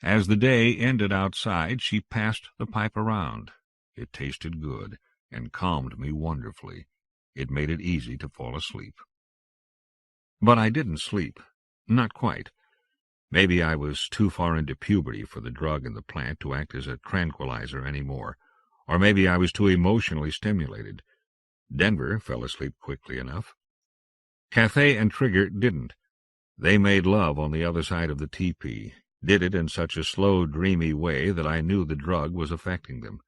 As the day ended outside, she passed the pipe around. It tasted good and calmed me wonderfully. It made it easy to fall asleep. But I didn't sleep. Not quite. Maybe I was too far into puberty for the drug in the plant to act as a tranquilizer any more, Or maybe I was too emotionally stimulated. Denver fell asleep quickly enough. Cathay and Trigger didn't. They made love on the other side of the teepee, did it in such a slow, dreamy way that I knew the drug was affecting them.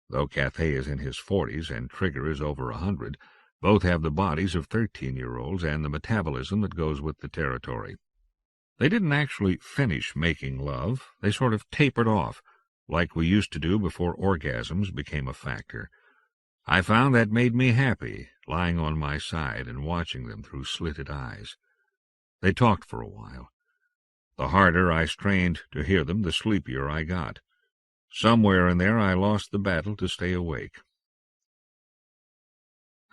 Though Cathay is in his 40s and Trigger is over 100, both have the bodies of 13-year-olds and the metabolism that goes with the territory. They didn't actually finish making love. They sort of tapered off, like we used to do before orgasms became a factor. I found that made me happy, lying on my side and watching them through slitted eyes. They talked for a while. The harder I strained to hear them, the sleepier I got. Somewhere in there I lost the battle to stay awake.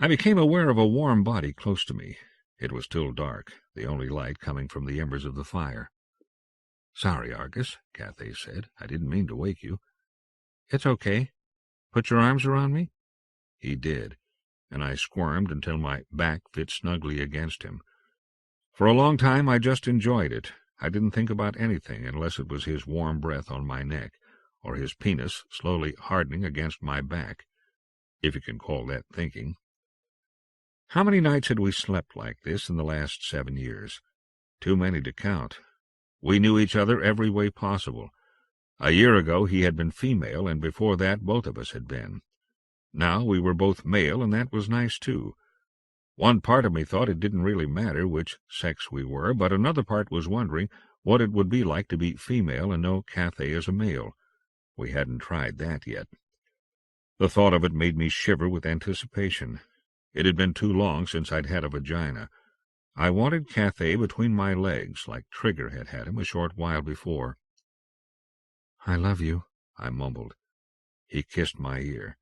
I became aware of a warm body close to me. It was still dark, the only light coming from the embers of the fire. "Sorry, Argus," Cathay said. "I didn't mean to wake you." "It's okay. Put your arms around me?" He did, and I squirmed until my back fit snugly against him. For a long time I just enjoyed it. I didn't think about anything unless it was his warm breath on my neck, or his penis slowly hardening against my back, if you can call that thinking. How many nights had we slept like this in the last 7 years? Too many to count. We knew each other every way possible. A year ago he had been female, and before that both of us had been. Now we were both male, and that was nice, too. One part of me thought it didn't really matter which sex we were, but another part was wondering what it would be like to be female and know Cathay as a male. We hadn't tried that yet. The thought of it made me shiver with anticipation. It had been too long since I'd had a vagina. I wanted Cathay between my legs, like Trigger had had him a short while before. "I love you," I mumbled. He kissed my ear.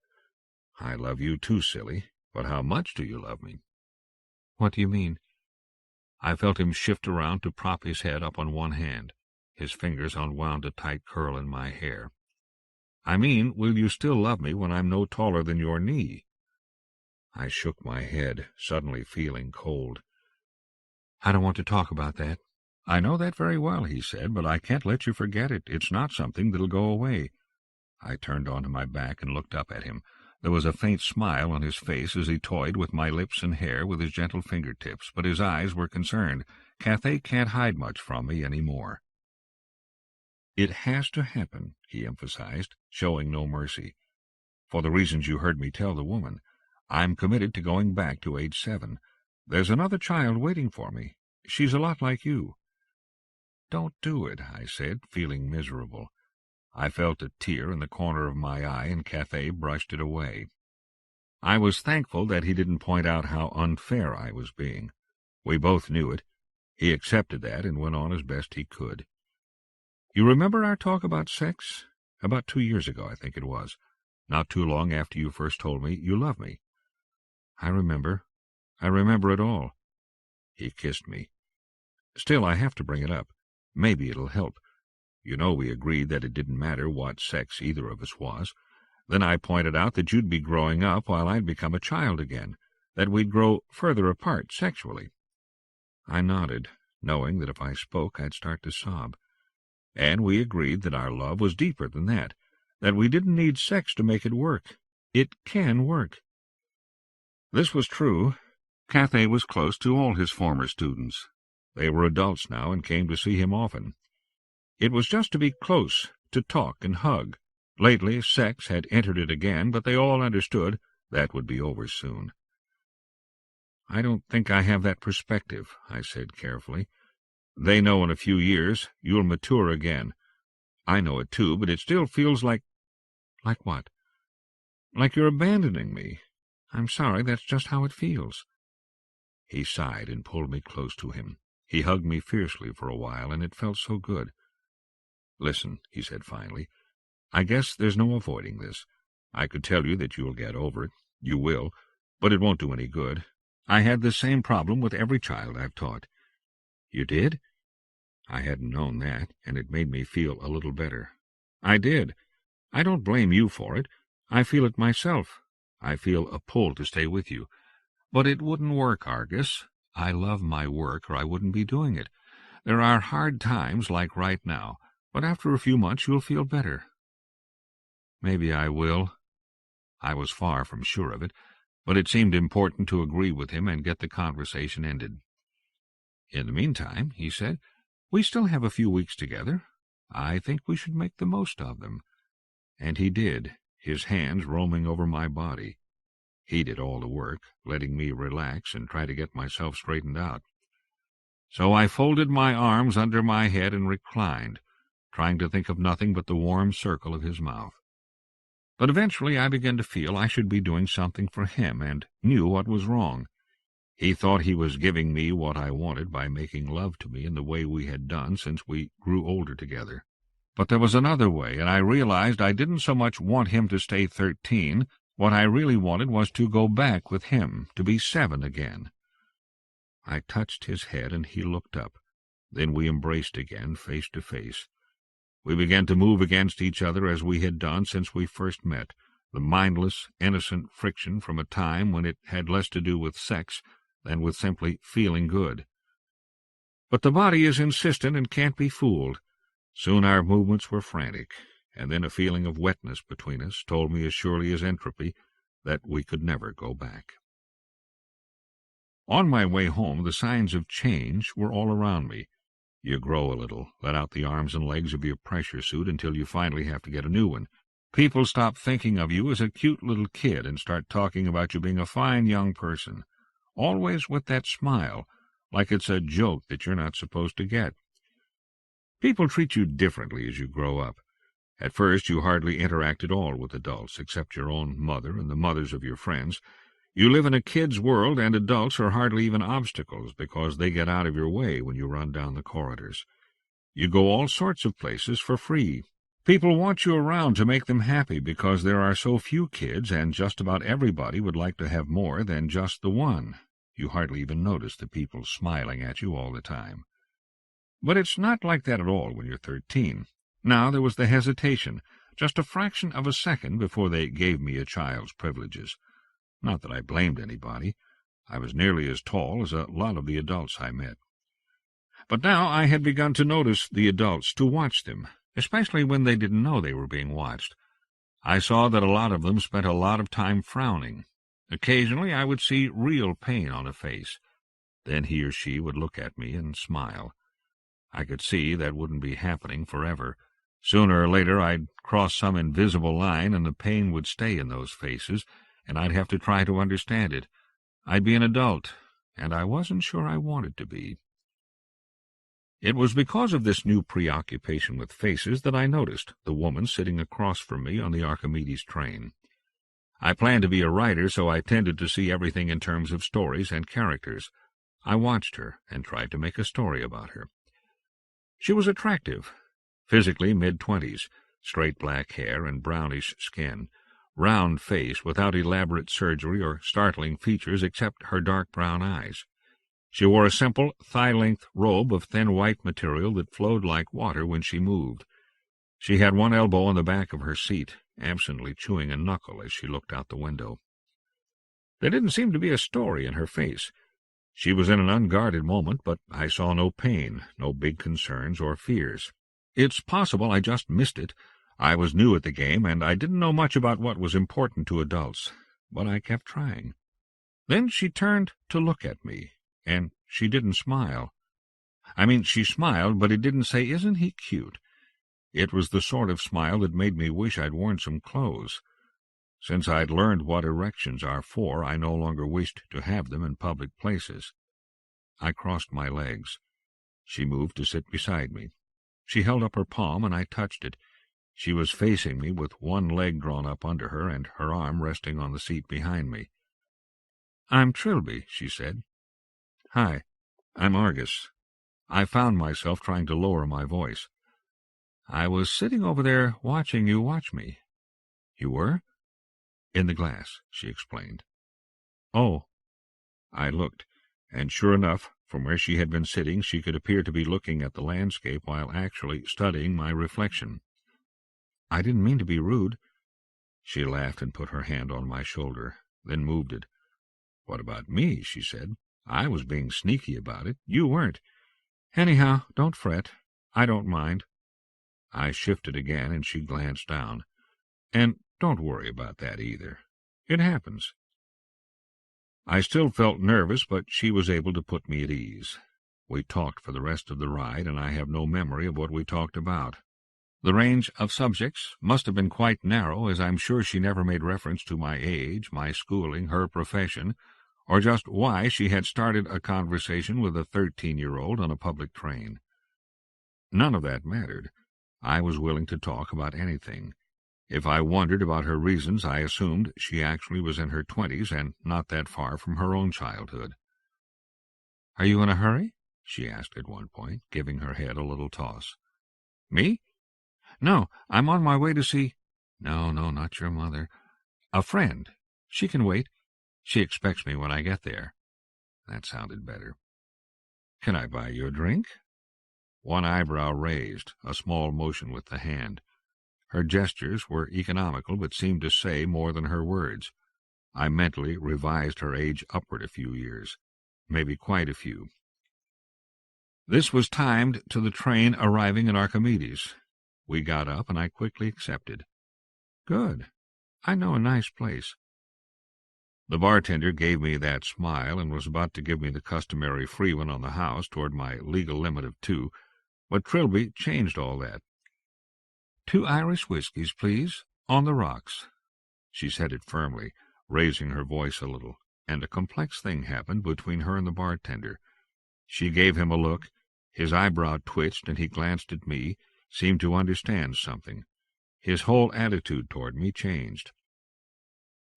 "I love you too, silly. But how much do you love me?" "What do you mean?" I felt him shift around to prop his head up on one hand. His fingers unwound a tight curl in my hair. "I mean, will you still love me when I'm no taller than your knee?" I shook my head, suddenly feeling cold. "I don't want to talk about that." "I know that very well," he said, "but I can't let you forget it. It's not something that'll go away." I turned onto my back and looked up at him. There was a faint smile on his face as he toyed with my lips and hair with his gentle fingertips, but his eyes were concerned. "Cathay can't hide much from me any more." "It has to happen," he emphasized, showing no mercy. "For the reasons you heard me tell the woman. I'm committed to going back to age 7. There's another child waiting for me. She's a lot like you." "Don't do it," I said, feeling miserable. I felt a tear in the corner of my eye, and Cathay brushed it away. I was thankful that he didn't point out how unfair I was being. We both knew it. He accepted that and went on as best he could. "You remember our talk about sex? About 2 years ago, I think it was. Not too long after you first told me you love me." "I remember. I remember it all." He kissed me. "Still, I have to bring it up. Maybe it'll help. You know we agreed that it didn't matter what sex either of us was. Then I pointed out that you'd be growing up while I'd become a child again, that we'd grow further apart sexually." I nodded, knowing that if I spoke I'd start to sob. "And we agreed that our love was deeper than that we didn't need sex to make it work. It can work." This was true. Cathay was close to all his former students. They were adults now and came to see him often. It was just to be close, to talk and hug. Lately sex had entered it again, but they all understood that would be over soon. "I don't think I have that perspective," I said carefully. "They know in a few years you'll mature again. I know it too, but it still feels like—" "Like what?" "Like you're abandoning me. I'm sorry, that's just how it feels." He sighed and pulled me close to him. He hugged me fiercely for a while, and it felt so good. "Listen," he said finally, "I guess there's no avoiding this. I could tell you that you'll get over it. You will, but it won't do any good. I had the same problem with every child I've taught." "You did?" I hadn't known that, and it made me feel a little better. "I did. I don't blame you for it. I feel it myself. I feel a pull to stay with you. But it wouldn't work, Argus. I love my work, or I wouldn't be doing it. There are hard times like right now, but after a few months you'll feel better." "Maybe I will." I was far from sure of it, but it seemed important to agree with him and get the conversation ended. "In the meantime," he said, "we still have a few weeks together. I think we should make the most of them." And he did, his hands roaming over my body. He did all the work, letting me relax and try to get myself straightened out. So I folded my arms under my head and reclined, trying to think of nothing but the warm circle of his mouth. But eventually I began to feel I should be doing something for him, and knew what was wrong. He thought he was giving me what I wanted by making love to me in the way we had done since we grew older together. But there was another way, and I realized I didn't so much want him to stay 13. What I really wanted was to go back with him, to be 7 again. I touched his head, and he looked up. Then we embraced again, face to face. We began to move against each other as we had done since we first met, the mindless, innocent friction from a time when it had less to do with sex than with simply feeling good. But the body is insistent and can't be fooled. Soon our movements were frantic, and then a feeling of wetness between us told me as surely as entropy that we could never go back. On my way home, the signs of change were all around me. You grow a little, let out the arms and legs of your pressure suit until you finally have to get a new one. People stop thinking of you as a cute little kid and start talking about you being a fine young person, always with that smile, like it's a joke that you're not supposed to get. People treat you differently as you grow up. At first you hardly interact at all with adults, except your own mother and the mothers of your friends. You live in a kid's world, and adults are hardly even obstacles because they get out of your way when you run down the corridors. You go all sorts of places for free. People want you around to make them happy because there are so few kids, and just about everybody would like to have more than just the one. You hardly even notice the people smiling at you all the time. But it's not like that at all when you're 13. Now there was the hesitation, just a fraction of a second before they gave me a child's privileges. Not that I blamed anybody. I was nearly as tall as a lot of the adults I met. But now I had begun to notice the adults, to watch them, especially when they didn't know they were being watched. I saw that a lot of them spent a lot of time frowning. Occasionally I would see real pain on a face. Then he or she would look at me and smile. I could see that wouldn't be happening forever. Sooner or later I'd cross some invisible line, and the pain would stay in those faces, and I'd have to try to understand it. I'd be an adult, and I wasn't sure I wanted to be. It was because of this new preoccupation with faces that I noticed the woman sitting across from me on the Archimedes train. I planned to be a writer, so I tended to see everything in terms of stories and characters. I watched her and tried to make a story about her. She was attractive, physically mid-20s, straight black hair and brownish skin, round face without elaborate surgery or startling features except her dark brown eyes. She wore a simple, thigh-length robe of thin white material that flowed like water when she moved. She had one elbow on the back of her seat, absently chewing a knuckle as she looked out the window. There didn't seem to be a story in her face. She was in an unguarded moment, but I saw no pain, no big concerns or fears. It's possible I just missed it. I was new at the game, and I didn't know much about what was important to adults, but I kept trying. Then she turned to look at me, and she didn't smile. She smiled, but it didn't say, "Isn't he cute?" It was the sort of smile that made me wish I'd worn some clothes. Since I'd learned what erections are for, I no longer wished to have them in public places. I crossed my legs. She moved to sit beside me. She held up her palm, and I touched it. She was facing me with one leg drawn up under her and her arm resting on the seat behind me. "I'm Trilby," she said. "Hi, I'm Argus." I found myself trying to lower my voice. "I was sitting over there watching you watch me." "You were?" "In the glass," she explained. "Oh." I looked, and sure enough, from where she had been sitting, she could appear to be looking at the landscape while actually studying my reflection. "I didn't mean to be rude." She laughed and put her hand on my shoulder, then moved it. "What about me?" she said. "I was being sneaky about it. You weren't. Anyhow, don't fret. I don't mind." I shifted again, and she glanced down. "And don't worry about that either. It happens. I still felt nervous, but she was able to put me at ease. We talked for the rest of the ride, and I have no memory of what we talked about. The range of subjects must have been quite narrow, as I'm sure she never made reference to my age, my schooling, her profession, or just why she had started a conversation with a 13-year-old on a public train. None of that mattered. I was willing to talk about anything. If I wondered about her reasons, I assumed she actually was in her 20s and not that far from her own childhood. "Are you in a hurry?" she asked at one point, giving her head a little toss. "Me? No, I'm on my way to see—" No, not your mother. "A friend. She can wait. She expects me when I get there." That sounded better. "Can I buy you a drink?" One eyebrow raised, a small motion with the hand. Her gestures were economical, but seemed to say more than her words. I mentally revised her age upward a few years, maybe quite a few. This was timed to the train arriving at Archimedes. We got up, and I quickly accepted. "Good. I know a nice place." The bartender gave me that smile and was about to give me the customary free one on the house toward my legal limit of 2, but Trilby changed all that. "2 Irish whiskies, please, on the rocks." She said it firmly, raising her voice a little, and a complex thing happened between her and the bartender. She gave him a look, his eyebrow twitched, and he glanced at me, seemed to understand something. His whole attitude toward me changed.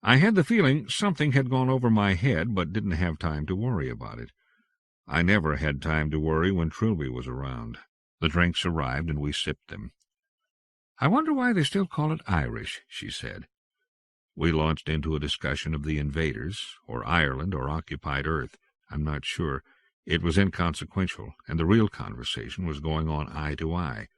I had the feeling something had gone over my head, but didn't have time to worry about it. I never had time to worry when Trilby was around. The drinks arrived, and we sipped them. "I wonder why they still call it Irish," she said. We launched into a discussion of the invaders, or Ireland, or occupied Earth. I'm not sure. It was inconsequential, and the real conversation was going on eye to eye.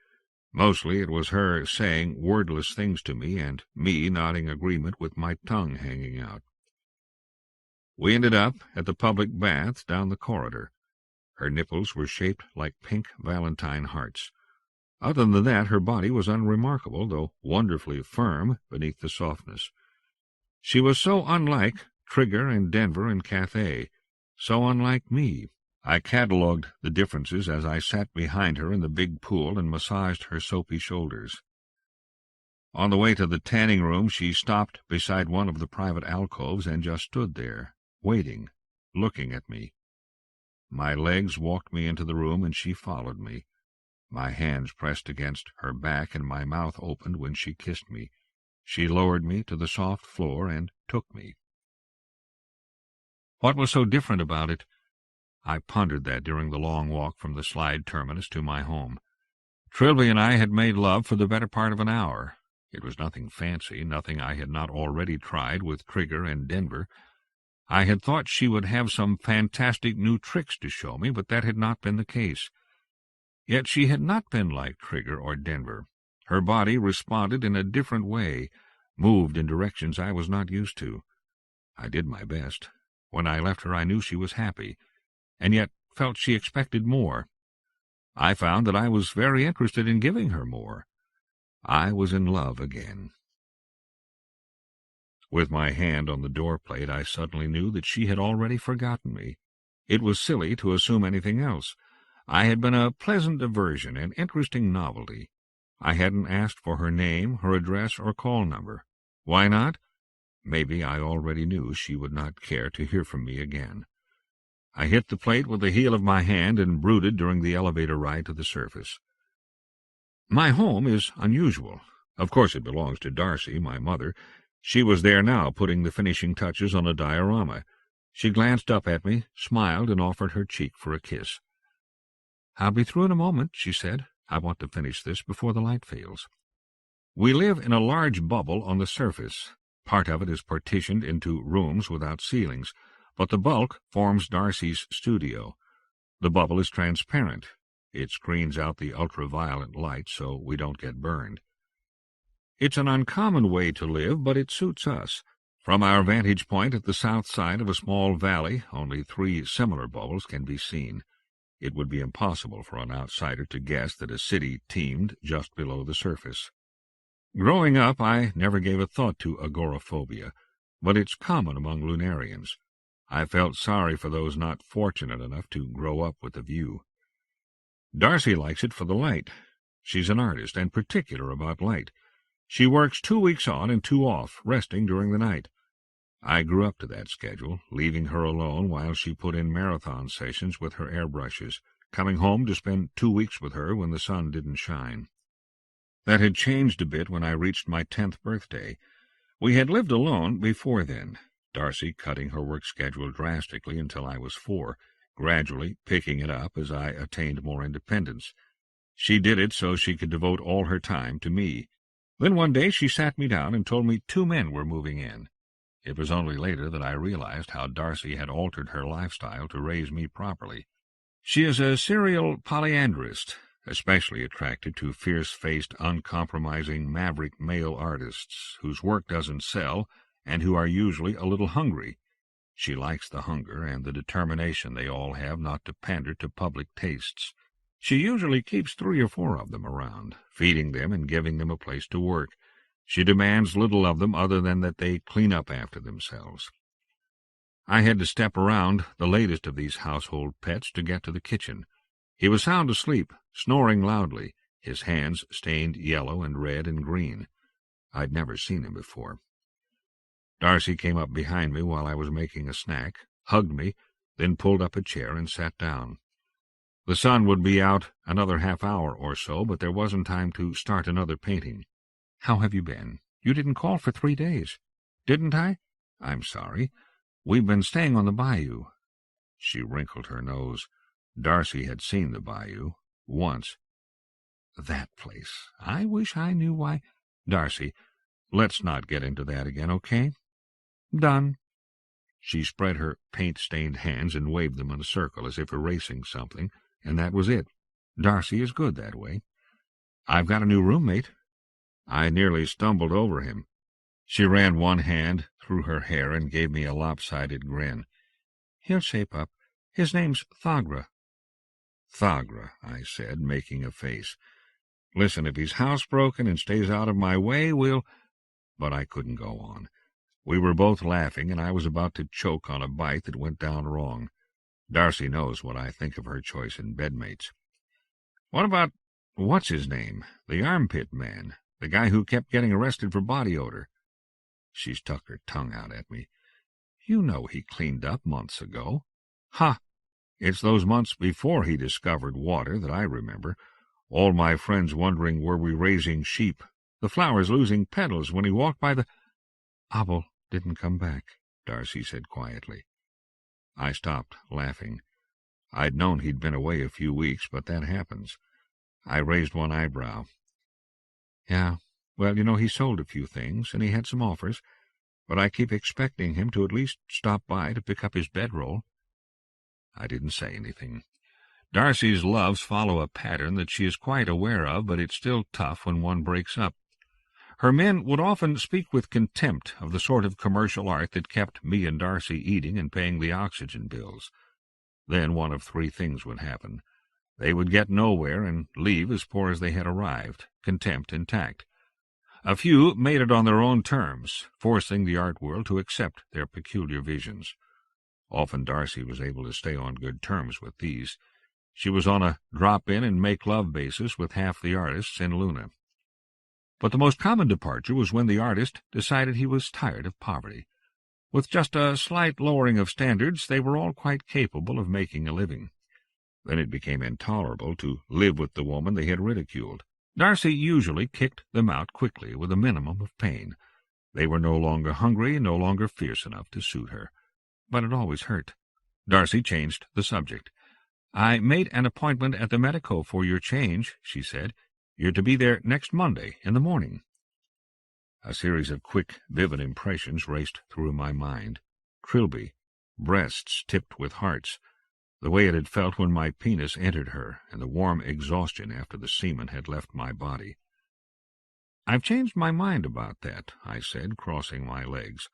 Mostly it was her saying wordless things to me, and me nodding agreement with my tongue hanging out. We ended up at the public baths down the corridor. Her nipples were shaped like pink valentine hearts. Other than that, her body was unremarkable, though wonderfully firm beneath the softness. She was so unlike Trigger and Denver and Cathay, so unlike me. I catalogued the differences as I sat behind her in the big pool and massaged her soapy shoulders. On the way to the tanning room, she stopped beside one of the private alcoves and just stood there, waiting, looking at me. My legs walked me into the room, and she followed me. My hands pressed against her back, and my mouth opened when she kissed me. She lowered me to the soft floor and took me. What was so different about it? I pondered that during the long walk from the slide terminus to my home. Trilby and I had made love for the better part of an hour. It was nothing fancy, nothing I had not already tried with Trigger and Denver. I had thought she would have some fantastic new tricks to show me, but that had not been the case. Yet she had not been like Trigger or Denver. Her body responded in a different way, moved in directions I was not used to. I did my best. When I left her, I knew she was happy, and yet felt she expected more. I found that I was very interested in giving her more. I was in love again. With my hand on the door-plate, I suddenly knew that she had already forgotten me. It was silly to assume anything else. I had been a pleasant diversion, an interesting novelty. I hadn't asked for her name, her address, or call number. Why not? Maybe I already knew she would not care to hear from me again. I hit the plate with the heel of my hand and brooded during the elevator ride to the surface. My home is unusual. Of course it belongs to Darcy, my mother. She was there now, putting the finishing touches on a diorama. She glanced up at me, smiled, and offered her cheek for a kiss. "I'll be through in a moment," she said. "I want to finish this before the light fails." We live in a large bubble on the surface. Part of it is partitioned into rooms without ceilings, but the bulk forms Darcy's studio. The bubble is transparent. It screens out the ultraviolet light so we don't get burned. It's an uncommon way to live, but it suits us. From our vantage point at the south side of a small valley, only 3 similar bubbles can be seen. It would be impossible for an outsider to guess that a city teemed just below the surface. Growing up, I never gave a thought to agoraphobia. but it's common among lunarians. I felt sorry for those not fortunate enough to grow up with the view. Darcy likes it for the light. She's an artist, and particular about light. She works 2 weeks on and 2 off, resting during the night. I grew up to that schedule, leaving her alone while she put in marathon sessions with her airbrushes, coming home to spend 2 weeks with her when the sun didn't shine. That had changed a bit when I reached my 10th birthday. We had lived alone before then, Darcy cutting her work schedule drastically until I was 4, gradually picking it up as I attained more independence. She did it so she could devote all her time to me. Then one day she sat me down and told me 2 men were moving in. It was only later that I realized how Darcy had altered her lifestyle to raise me properly. She is a serial polyandrist, especially attracted to fierce-faced, uncompromising, maverick male artists whose work doesn't sell and who are usually a little hungry. She likes the hunger and the determination they all have not to pander to public tastes. She usually keeps 3 or 4 of them around, feeding them and giving them a place to work. She demands little of them other than that they clean up after themselves. I had to step around the latest of these household pets to get to the kitchen. He was sound asleep, snoring loudly, his hands stained yellow and red and green. I'd never seen him before. Darcy came up behind me while I was making a snack, hugged me, then pulled up a chair and sat down. The sun would be out another half-hour or so, but there wasn't time to start another painting. "How have you been? You didn't call for 3 days." "Didn't I? I'm sorry. We've been staying on the bayou." She wrinkled her nose. Darcy had seen the bayou once. "That place. I wish I knew why—" "Darcy, let's not get into that again, okay?" "Done." She spread her paint-stained hands and waved them in a circle as if erasing something, and that was it. Darcy is good that way. "I've got a new roommate." I nearly stumbled over him. She ran one hand through her hair and gave me a lopsided grin. "He'll shape up. His name's Thagra." "Thagra," I said, making a face. "Listen, if he's housebroken and stays out of my way, we'll—" But I couldn't go on. We were both laughing, and I was about to choke on a bite that went down wrong. Darcy knows what I think of her choice in bedmates. "What about what's-his-name, the armpit man, the guy who kept getting arrested for body odor?" She stuck her tongue out at me. "You know he cleaned up months ago." "Ha! It's those months before he discovered water that I remember. All my friends wondering were we raising sheep, the flowers losing petals when he walked by the—" "Abel didn't come back," Darcy said quietly. I stopped laughing. I'd known he'd been away a few weeks, but that happens. I raised one eyebrow. "Yeah, well, he sold a few things, and he had some offers, but I keep expecting him to at least stop by to pick up his bedroll." I didn't say anything. Darcy's loves follow a pattern that she is quite aware of, but it's still tough when one breaks up. Her men would often speak with contempt of the sort of commercial art that kept me and Darcy eating and paying the oxygen bills. Then one of 3 things would happen. They would get nowhere and leave as poor as they had arrived, contempt intact. A few made it on their own terms, forcing the art world to accept their peculiar visions. Often Darcy was able to stay on good terms with these. She was on a drop-in and make-love basis with half the artists in Luna. But the most common departure was when the artist decided he was tired of poverty. With just a slight lowering of standards, they were all quite capable of making a living. Then it became intolerable to live with the woman they had ridiculed. Darcy usually kicked them out quickly with a minimum of pain. They were no longer hungry, no longer fierce enough to suit her. But it always hurt. Darcy changed the subject. "I made an appointment at the Medico for your change," she said. "You're to be there next Monday in the morning." A series of quick, vivid impressions raced through my mind. Trilby, breasts tipped with hearts, the way it had felt when my penis entered her, and the warm exhaustion after the semen had left my body. "I've changed my mind about that," I said, crossing my legs.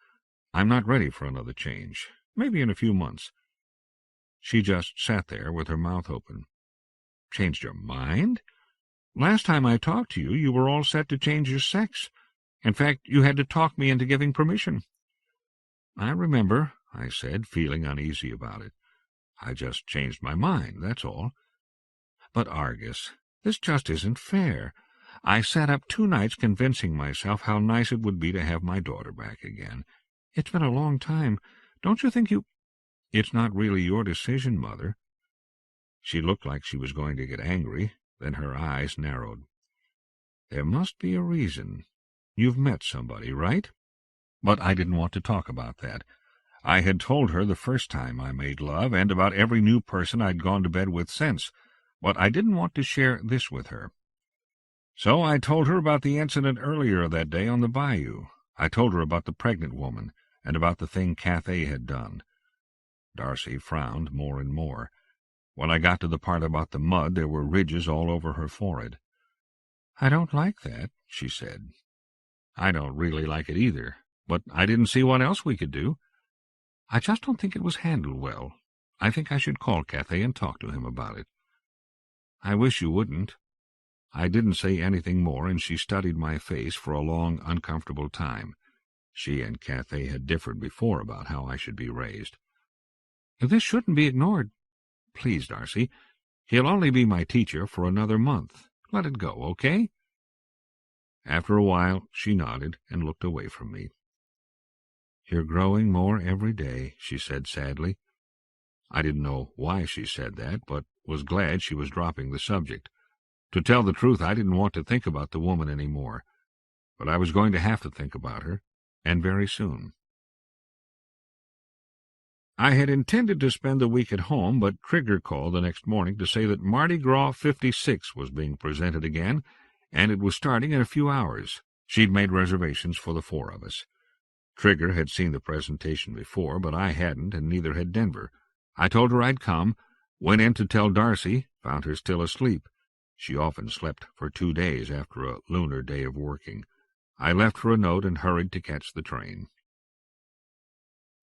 "I'm not ready for another change. Maybe in a few months." She just sat there with her mouth open. "Changed your mind? Last time I talked to you, you were all set to change your sex. In fact, you had to talk me into giving permission." I remember, I said, feeling uneasy about it. I just changed my mind, that's all. But, Argus, this just isn't fair. I sat up 2 nights convincing myself how nice it would be to have my daughter back again. It's been a long time. Don't you think you— It's not really your decision, Mother. She looked like she was going to get angry, then her eyes narrowed. There must be a reason. You've met somebody, right? But I didn't want to talk about that. I had told her the first time I made love, and about every new person I'd gone to bed with since, but I didn't want to share this with her. So I told her about the incident earlier that day on the bayou. I told her about the pregnant woman, and about the thing Cathay had done. Darcy frowned more and more. When I got to the part about the mud, there were ridges all over her forehead. I don't like that, she said. I don't really like it either, but I didn't see what else we could do. I just don't think it was handled well. I think I should call Cathay and talk to him about it. I wish you wouldn't. I didn't say anything more, and she studied my face for a long, uncomfortable time. She and Cathay had differed before about how I should be raised. This shouldn't be ignored. Please, Darcy. He'll only be my teacher for another month. Let it go, okay? After a while, she nodded and looked away from me. You're growing more every day, she said sadly. I didn't know why she said that, but was glad she was dropping the subject. To tell the truth, I didn't want to think about the woman any more, but I was going to have to think about her, and very soon. I had intended to spend the week at home, but Trigger called the next morning to say that Mardi Gras 56 was being presented again, and it was starting in a few hours. She'd made reservations for the 4 of us. Trigger had seen the presentation before, but I hadn't, and neither had Denver. I told her I'd come, went in to tell Darcy, found her still asleep. She often slept for 2 days after a lunar day of working. I left her a note and hurried to catch the train.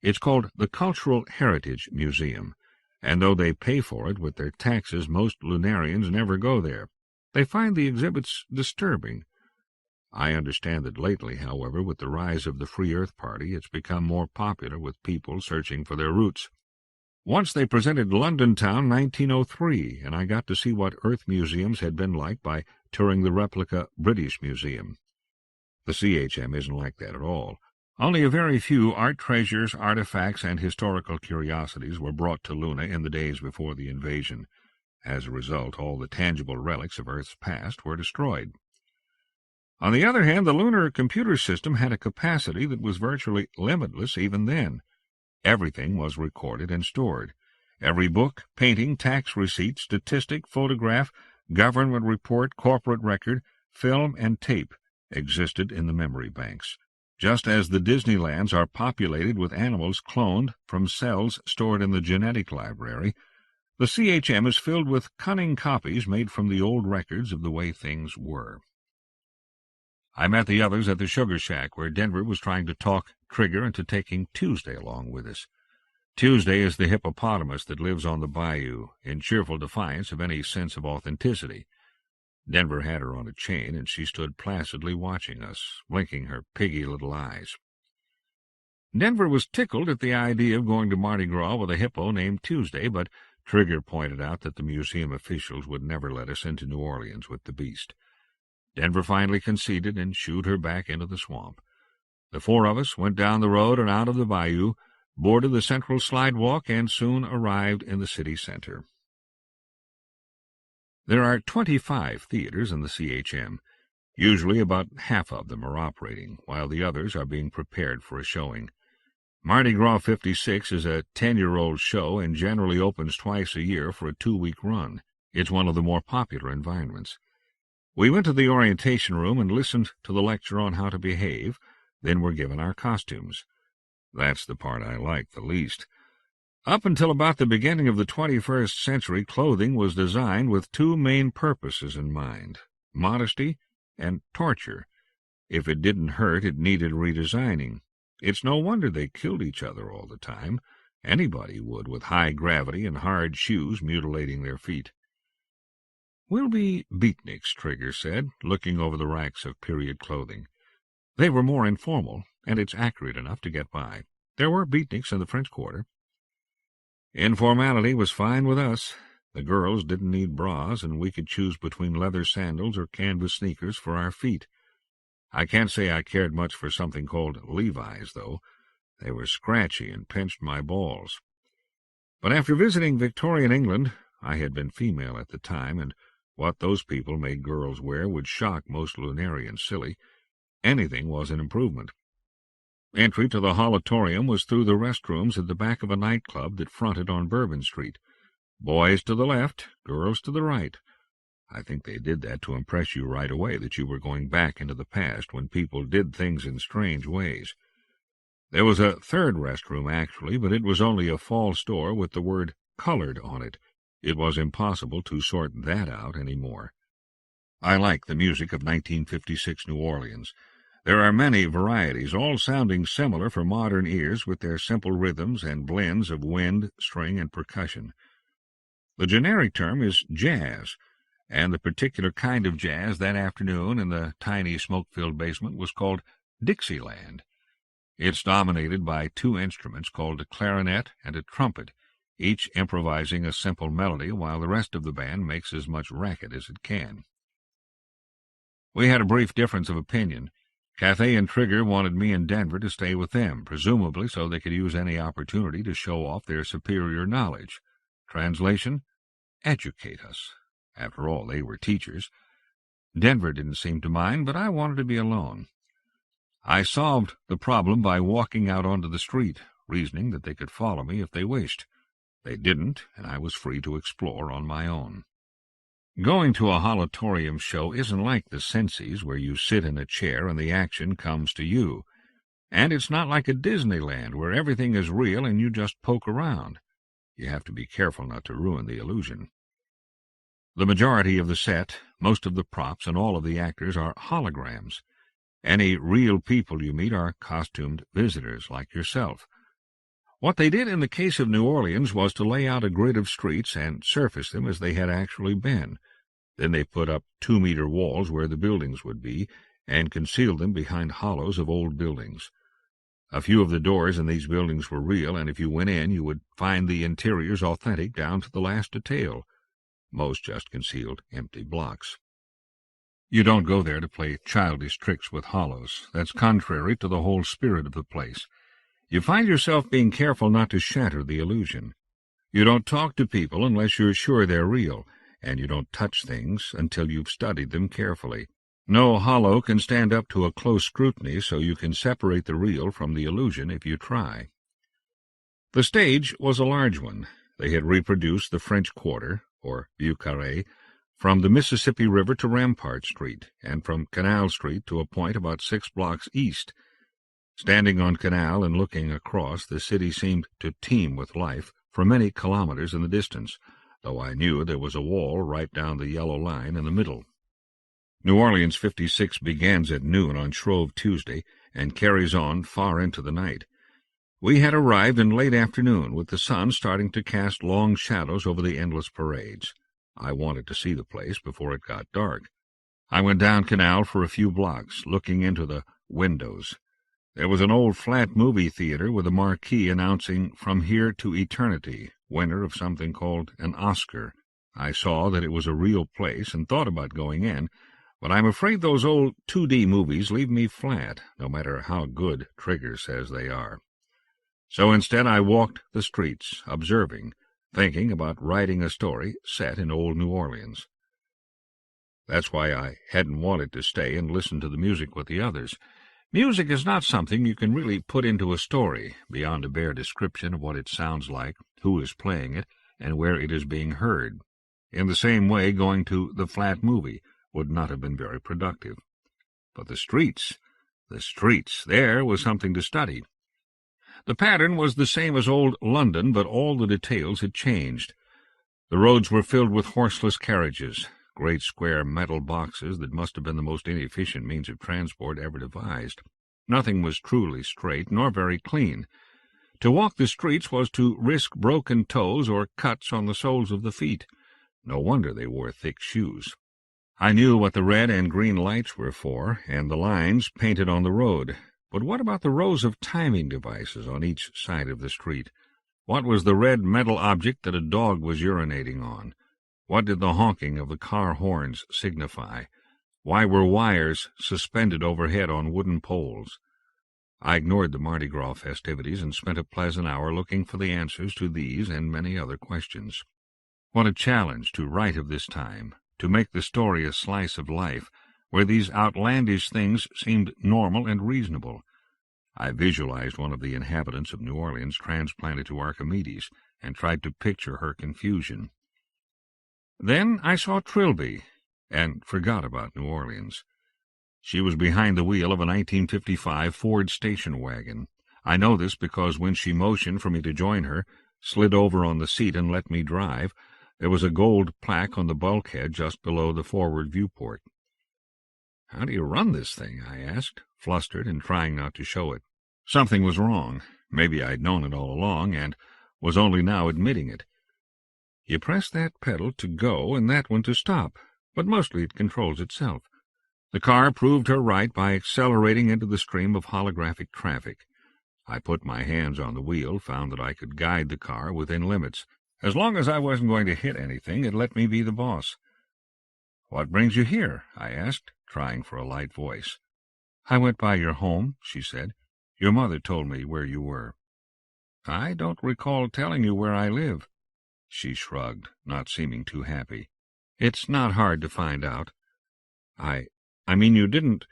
It's called the Cultural Heritage Museum, and though they pay for it with their taxes, most lunarians never go there. They find the exhibits disturbing. I understand that lately, however, with the rise of the Free Earth Party, it's become more popular with people searching for their roots. Once they presented London Town 1903, and I got to see what Earth museums had been like by touring the replica British Museum. The CHM isn't like that at all. Only a very few art treasures, artifacts, and historical curiosities were brought to Luna in the days before the invasion. As a result, all the tangible relics of Earth's past were destroyed. On the other hand, the lunar computer system had a capacity that was virtually limitless even then. Everything was recorded and stored. Every book, painting, tax receipt, statistic, photograph, government report, corporate record, film, and tape existed in the memory banks. Just as the Disneylands are populated with animals cloned from cells stored in the genetic library, the CHM is filled with cunning copies made from the old records of the way things were. I met the others at the Sugar Shack, where Denver was trying to talk Trigger into taking Tuesday along with us. Tuesday is the hippopotamus that lives on the bayou, in cheerful defiance of any sense of authenticity. Denver had her on a chain, and she stood placidly watching us, blinking her piggy little eyes. Denver was tickled at the idea of going to Mardi Gras with a hippo named Tuesday, but Trigger pointed out that the museum officials would never let us into New Orleans with the beast. Denver finally conceded and shooed her back into the swamp. The 4 of us went down the road and out of the bayou, boarded the central slidewalk, and soon arrived in the city center. There are 25 theaters in the CHM. Usually about half of them are operating, while the others are being prepared for a showing. Mardi Gras 56 is a 10-year-old show and generally opens twice a year for a 2-week run. It's one of the more popular environments. We went to the orientation room and listened to the lecture on how to behave, then were given our costumes. That's the part I like the least. Up until about the beginning of the 21st century, clothing was designed with 2 main purposes in mind: modesty and torture. If it didn't hurt, it needed redesigning. It's no wonder they killed each other all the time. Anybody would, with high gravity and hard shoes mutilating their feet. We'll be beatniks, Trigger said, looking over the racks of period clothing. They were more informal, and it's accurate enough to get by. There were beatniks in the French Quarter. Informality was fine with us. The girls didn't need bras, and we could choose between leather sandals or canvas sneakers for our feet. I can't say I cared much for something called Levi's, though. They were scratchy and pinched my balls. But after visiting Victorian England, I had been female at the time, and what those people made girls wear would shock most lunarians silly. Anything was an improvement. Entry to the holotorium was through the restrooms at the back of a nightclub that fronted on Bourbon Street. Boys to the left, girls to the right. I think they did that to impress you right away that you were going back into the past when people did things in strange ways. There was a third restroom, actually, but it was only a false door with the word colored on it. It was impossible to sort that out any more. I like the music of 1956 New Orleans. There are many varieties, all sounding similar for modern ears with their simple rhythms and blends of wind, string, and percussion. The generic term is jazz, and the particular kind of jazz that afternoon in the tiny smoke-filled basement was called Dixieland. It's dominated by two instruments called a clarinet and a trumpet, each improvising a simple melody while the rest of the band makes as much racket as it can. We had a brief difference of opinion. Cathay and Trigger wanted me and Denver to stay with them, presumably so they could use any opportunity to show off their superior knowledge. Translation: educate us. After all, they were teachers. Denver didn't seem to mind, but I wanted to be alone. I solved the problem by walking out onto the street, reasoning that they could follow me if they wished. They didn't, and I was free to explore on my own. Going to a holotorium show isn't like the Sensi's, where you sit in a chair and the action comes to you. And it's not like a Disneyland, where everything is real and you just poke around. You have to be careful not to ruin the illusion. The majority of the set, most of the props, and all of the actors are holograms. Any real people you meet are costumed visitors like yourself. What they did in the case of New Orleans was to lay out a grid of streets and surface them as they had actually been. Then they put up 2-meter walls where the buildings would be, and concealed them behind hollows of old buildings. A few of the doors in these buildings were real, and if you went in, you would find the interiors authentic down to the last detail. Most just concealed empty blocks. You don't go there to play childish tricks with hollows. That's contrary to the whole spirit of the place. You find yourself being careful not to shatter the illusion. You don't talk to people unless you're sure they're real, and you don't touch things until you've studied them carefully. No hollow can stand up to a close scrutiny, so you can separate the real from the illusion if you try. The stage was a large one. They had reproduced the French Quarter, or Vieux Carré, from the Mississippi River to Rampart Street, and from Canal Street to a point about 6 blocks east. Standing on Canal and looking across, the city seemed to teem with life for many kilometers in the distance, though I knew there was a wall right down the yellow line in the middle. New Orleans 56 begins at noon on Shrove Tuesday and carries on far into the night. We had arrived in late afternoon, with the sun starting to cast long shadows over the endless parades. I wanted to see the place before it got dark. I went down Canal for a few blocks, looking into the windows. There was an old flat movie theater with a marquee announcing "From Here to Eternity," winner of something called an Oscar. I saw that it was a real place and thought about going in, but I'm afraid those old 2D movies leave me flat, no matter how good Trigger says they are. So instead I walked the streets, observing, thinking about writing a story set in old New Orleans. That's why I hadn't wanted to stay and listen to the music with the others. Music is not something you can really put into a story, beyond a bare description of what it sounds like, who is playing it, and where it is being heard. In the same way, going to the flat movie would not have been very productive. But the streets, there was something to study. The pattern was the same as old London, but all the details had changed. The roads were filled with horseless carriages, great square metal boxes that must have been the most inefficient means of transport ever devised. Nothing was truly straight, nor very clean. To walk the streets was to risk broken toes or cuts on the soles of the feet. No wonder they wore thick shoes. I knew what the red and green lights were for, and the lines painted on the road. But what about the rows of timing devices on each side of the street? What was the red metal object that a dog was urinating on? What did the honking of the car horns signify? Why were wires suspended overhead on wooden poles? I ignored the Mardi Gras festivities and spent a pleasant hour looking for the answers to these and many other questions. What a challenge to write of this time, to make the story a slice of life, where these outlandish things seemed normal and reasonable. I visualized one of the inhabitants of New Orleans transplanted to Archimedes and tried to picture her confusion. Then I saw Trilby and forgot about New Orleans. She was behind the wheel of a 1955 Ford station wagon. I know this because when she motioned for me to join her, slid over on the seat and let me drive, there was a gold plaque on the bulkhead just below the forward viewport. "How do you run this thing?" I asked, flustered and trying not to show it. Something was wrong. Maybe I'd known it all along and was only now admitting it. "You press that pedal to go and that one to stop, but mostly it controls itself." The car proved her right by accelerating into the stream of holographic traffic. I put my hands on the wheel, found that I could guide the car within limits. As long as I wasn't going to hit anything, it let me be the boss. "What brings you here?" I asked, trying for a light voice. "I went by your home," she said. "Your mother told me where you were." "I don't recall telling you where I live." She shrugged, not seeming too happy. "It's not hard to find out." I mean, you didn't—"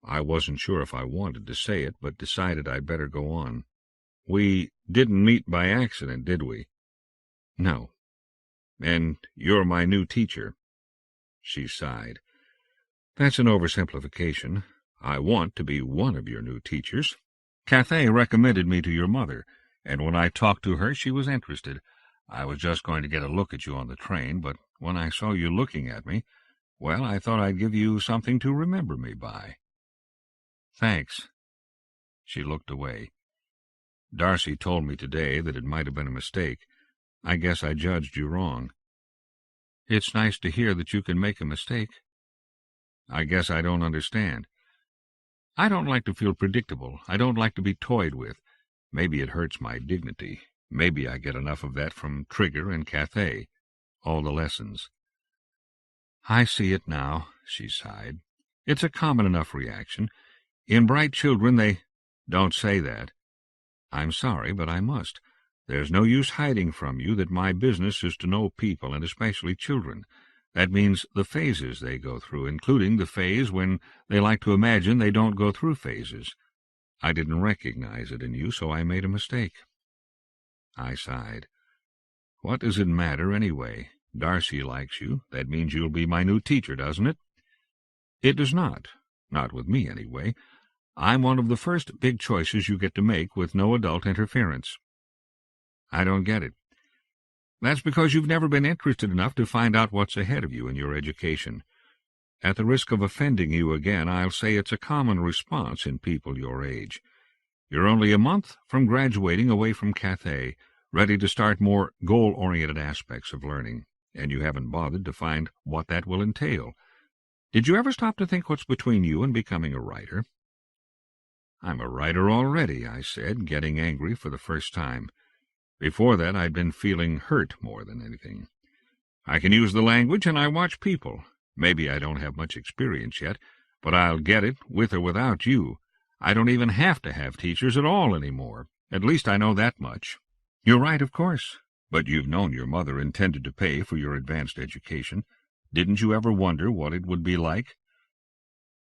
I wasn't sure if I wanted to say it, but decided I'd better go on. "We didn't meet by accident, did we?" "No." "And you're my new teacher." She sighed. "That's an oversimplification. I want to be one of your new teachers. Cathay recommended me to your mother, and when I talked to her she was interested. I was just going to get a look at you on the train, but when I saw you looking at me, well, I thought I'd give you something to remember me by." "Thanks." She looked away. "Darcy told me today that it might have been a mistake. I guess I judged you wrong." "It's nice to hear that you can make a mistake." "I guess I don't understand." "I don't like to feel predictable. I don't like to be toyed with. Maybe it hurts my dignity. Maybe I get enough of that from Trigger and Cathay. All the lessons." "I see it now," she sighed. "It's a common enough reaction. In bright children they—" "Don't say that." "I'm sorry, but I must. There's no use hiding from you that my business is to know people, and especially children. That means the phases they go through, including the phase when they like to imagine they don't go through phases. I didn't recognize it in you, so I made a mistake." I sighed. "What does it matter, anyway? Darcy likes you. That means you'll be my new teacher, doesn't it?" "It does not. Not with me, anyway. I'm one of the first big choices you get to make with no adult interference." "I don't get it." "That's because you've never been interested enough to find out what's ahead of you in your education. At the risk of offending you again, I'll say it's a common response in people your age. You're only a month from graduating away from Cathay, ready to start more goal-oriented aspects of learning, and you haven't bothered to find what that will entail. Did you ever stop to think what's between you and becoming a writer?" "I'm a writer already," I said, getting angry for the first time. Before that, I'd been feeling hurt more than anything. "I can use the language, and I watch people. Maybe I don't have much experience yet, but I'll get it, with or without you. I don't even have to have teachers at all anymore. At least I know that much." "You're right, of course. But you've known your mother intended to pay for your advanced education. Didn't you ever wonder what it would be like?"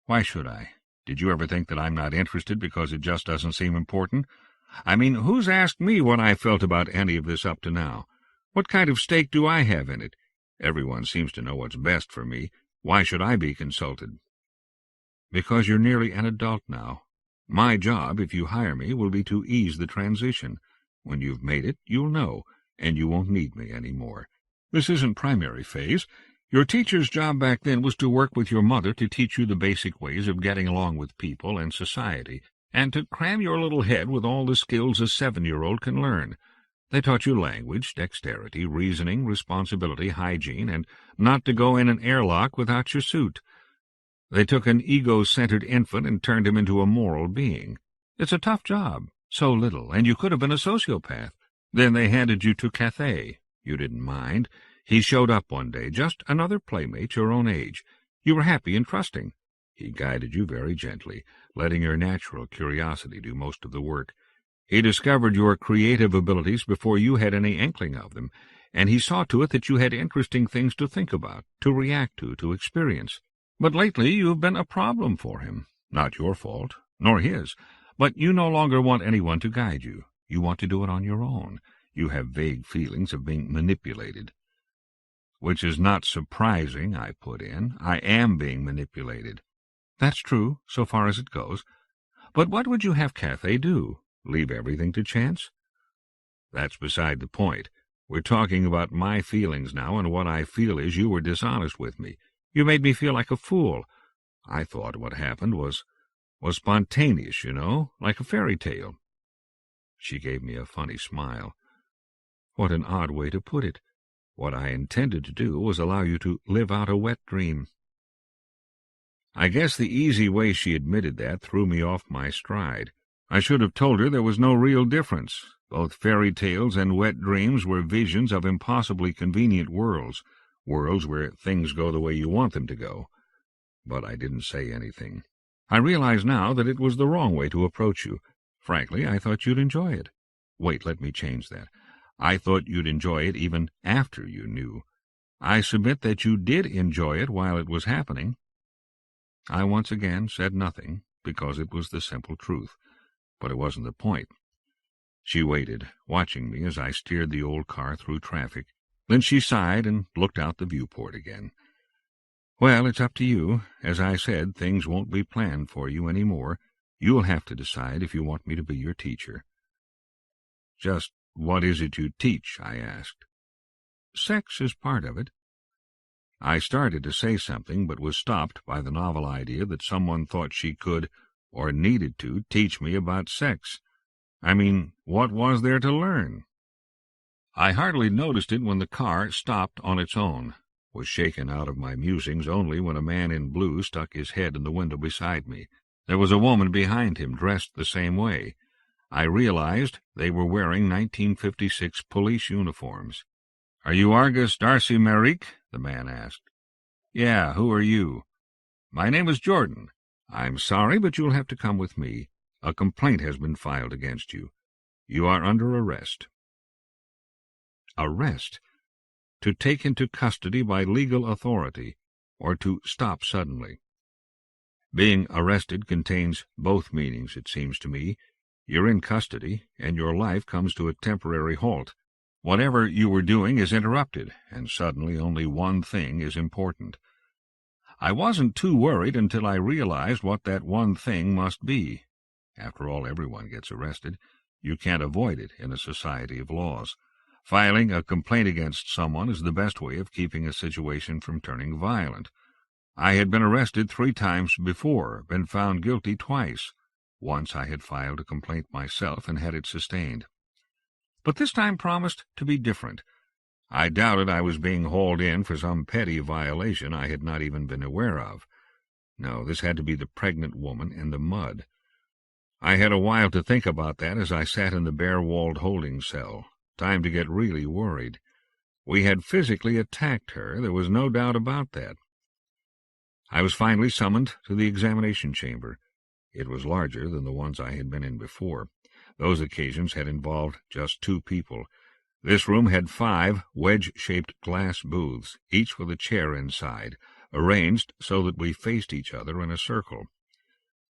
"Why should I? Did you ever think that I'm not interested because it just doesn't seem important? I mean, who's asked me what I felt about any of this up to now? What kind of stake do I have in it? Everyone seems to know what's best for me. Why should I be consulted?" "Because you're nearly an adult now. My job, if you hire me, will be to ease the transition. When you've made it, you'll know, and you won't need me any more. This isn't primary phase. Your teacher's job back then was to work with your mother to teach you the basic ways of getting along with people and society, and to cram your little head with all the skills a 7-year-old can learn. They taught you language, dexterity, reasoning, responsibility, hygiene, and not to go in an airlock without your suit. They took an ego-centered infant and turned him into a moral being. It's a tough job, so little, and you could have been a sociopath. Then they handed you to Cathay. You didn't mind. He showed up one day, just another playmate your own age. You were happy and trusting. He guided you very gently, letting your natural curiosity do most of the work. He discovered your creative abilities before you had any inkling of them, and he saw to it that you had interesting things to think about, to react to experience. But lately you've been a problem for him. Not your fault, nor his. But you no longer want anyone to guide you. You want to do it on your own. You have vague feelings of being manipulated. Which is not surprising, I put in. I am being manipulated. That's true, so far as it goes. But what would you have Cathay do? Leave everything to chance? That's beside the point. We're talking about my feelings now, and what I feel is you were dishonest with me. You made me feel like a fool. I thought what happened was spontaneous, you know, like a fairy tale. She gave me a funny smile. What an odd way to put it. What I intended to do was allow you to live out a wet dream. I guess the easy way she admitted that threw me off my stride. I should have told her there was no real difference. Both fairy tales and wet dreams were visions of impossibly convenient worlds where things go the way you want them to go. But I didn't say anything. I realize now that it was the wrong way to approach you. Frankly, I thought you'd enjoy it. Wait, let me change that. I thought you'd enjoy it even after you knew. I submit that you did enjoy it while it was happening. I once again said nothing, because it was the simple truth. But it wasn't the point. She waited, watching me as I steered the old car through traffic. Then she sighed and looked out the viewport again. Well, it's up to you. As I said, things won't be planned for you any more. You'll have to decide if you want me to be your teacher. Just what is it you teach? I asked. Sex is part of it. I started to say something, but was stopped by the novel idea that someone thought she could, or needed to, teach me about sex. I mean, what was there to learn? I hardly noticed it when the car stopped on its own, was shaken out of my musings only when a man in blue stuck his head in the window beside me. There was a woman behind him dressed the same way. I realized they were wearing 1956 police uniforms. "Are you Argus Darcy Merrick?" the man asked. "Yeah, who are you?" "My name is Jordan. I'm sorry, but you'll have to come with me. A complaint has been filed against you. You are under arrest." Arrest? To take into custody by legal authority, or to stop suddenly. Being arrested contains both meanings, it seems to me. You're in custody, and your life comes to a temporary halt. Whatever you were doing is interrupted, and suddenly only one thing is important. I wasn't too worried until I realized what that one thing must be. After all, everyone gets arrested. You can't avoid it in a society of laws. Filing a complaint against someone is the best way of keeping a situation from turning violent. I had been arrested 3 times before, been found guilty twice. Once I had filed a complaint myself and had it sustained. But this time promised to be different. I doubted I was being hauled in for some petty violation I had not even been aware of. No, this had to be the pregnant woman in the mud. I had a while to think about that as I sat in the bare-walled holding cell. Time to get really worried. We had physically attacked her, there was no doubt about that. I was finally summoned to the examination chamber. It was larger than the ones I had been in before. Those occasions had involved just 2 people. This room had 5 wedge-shaped glass booths, each with a chair inside, arranged so that we faced each other in a circle.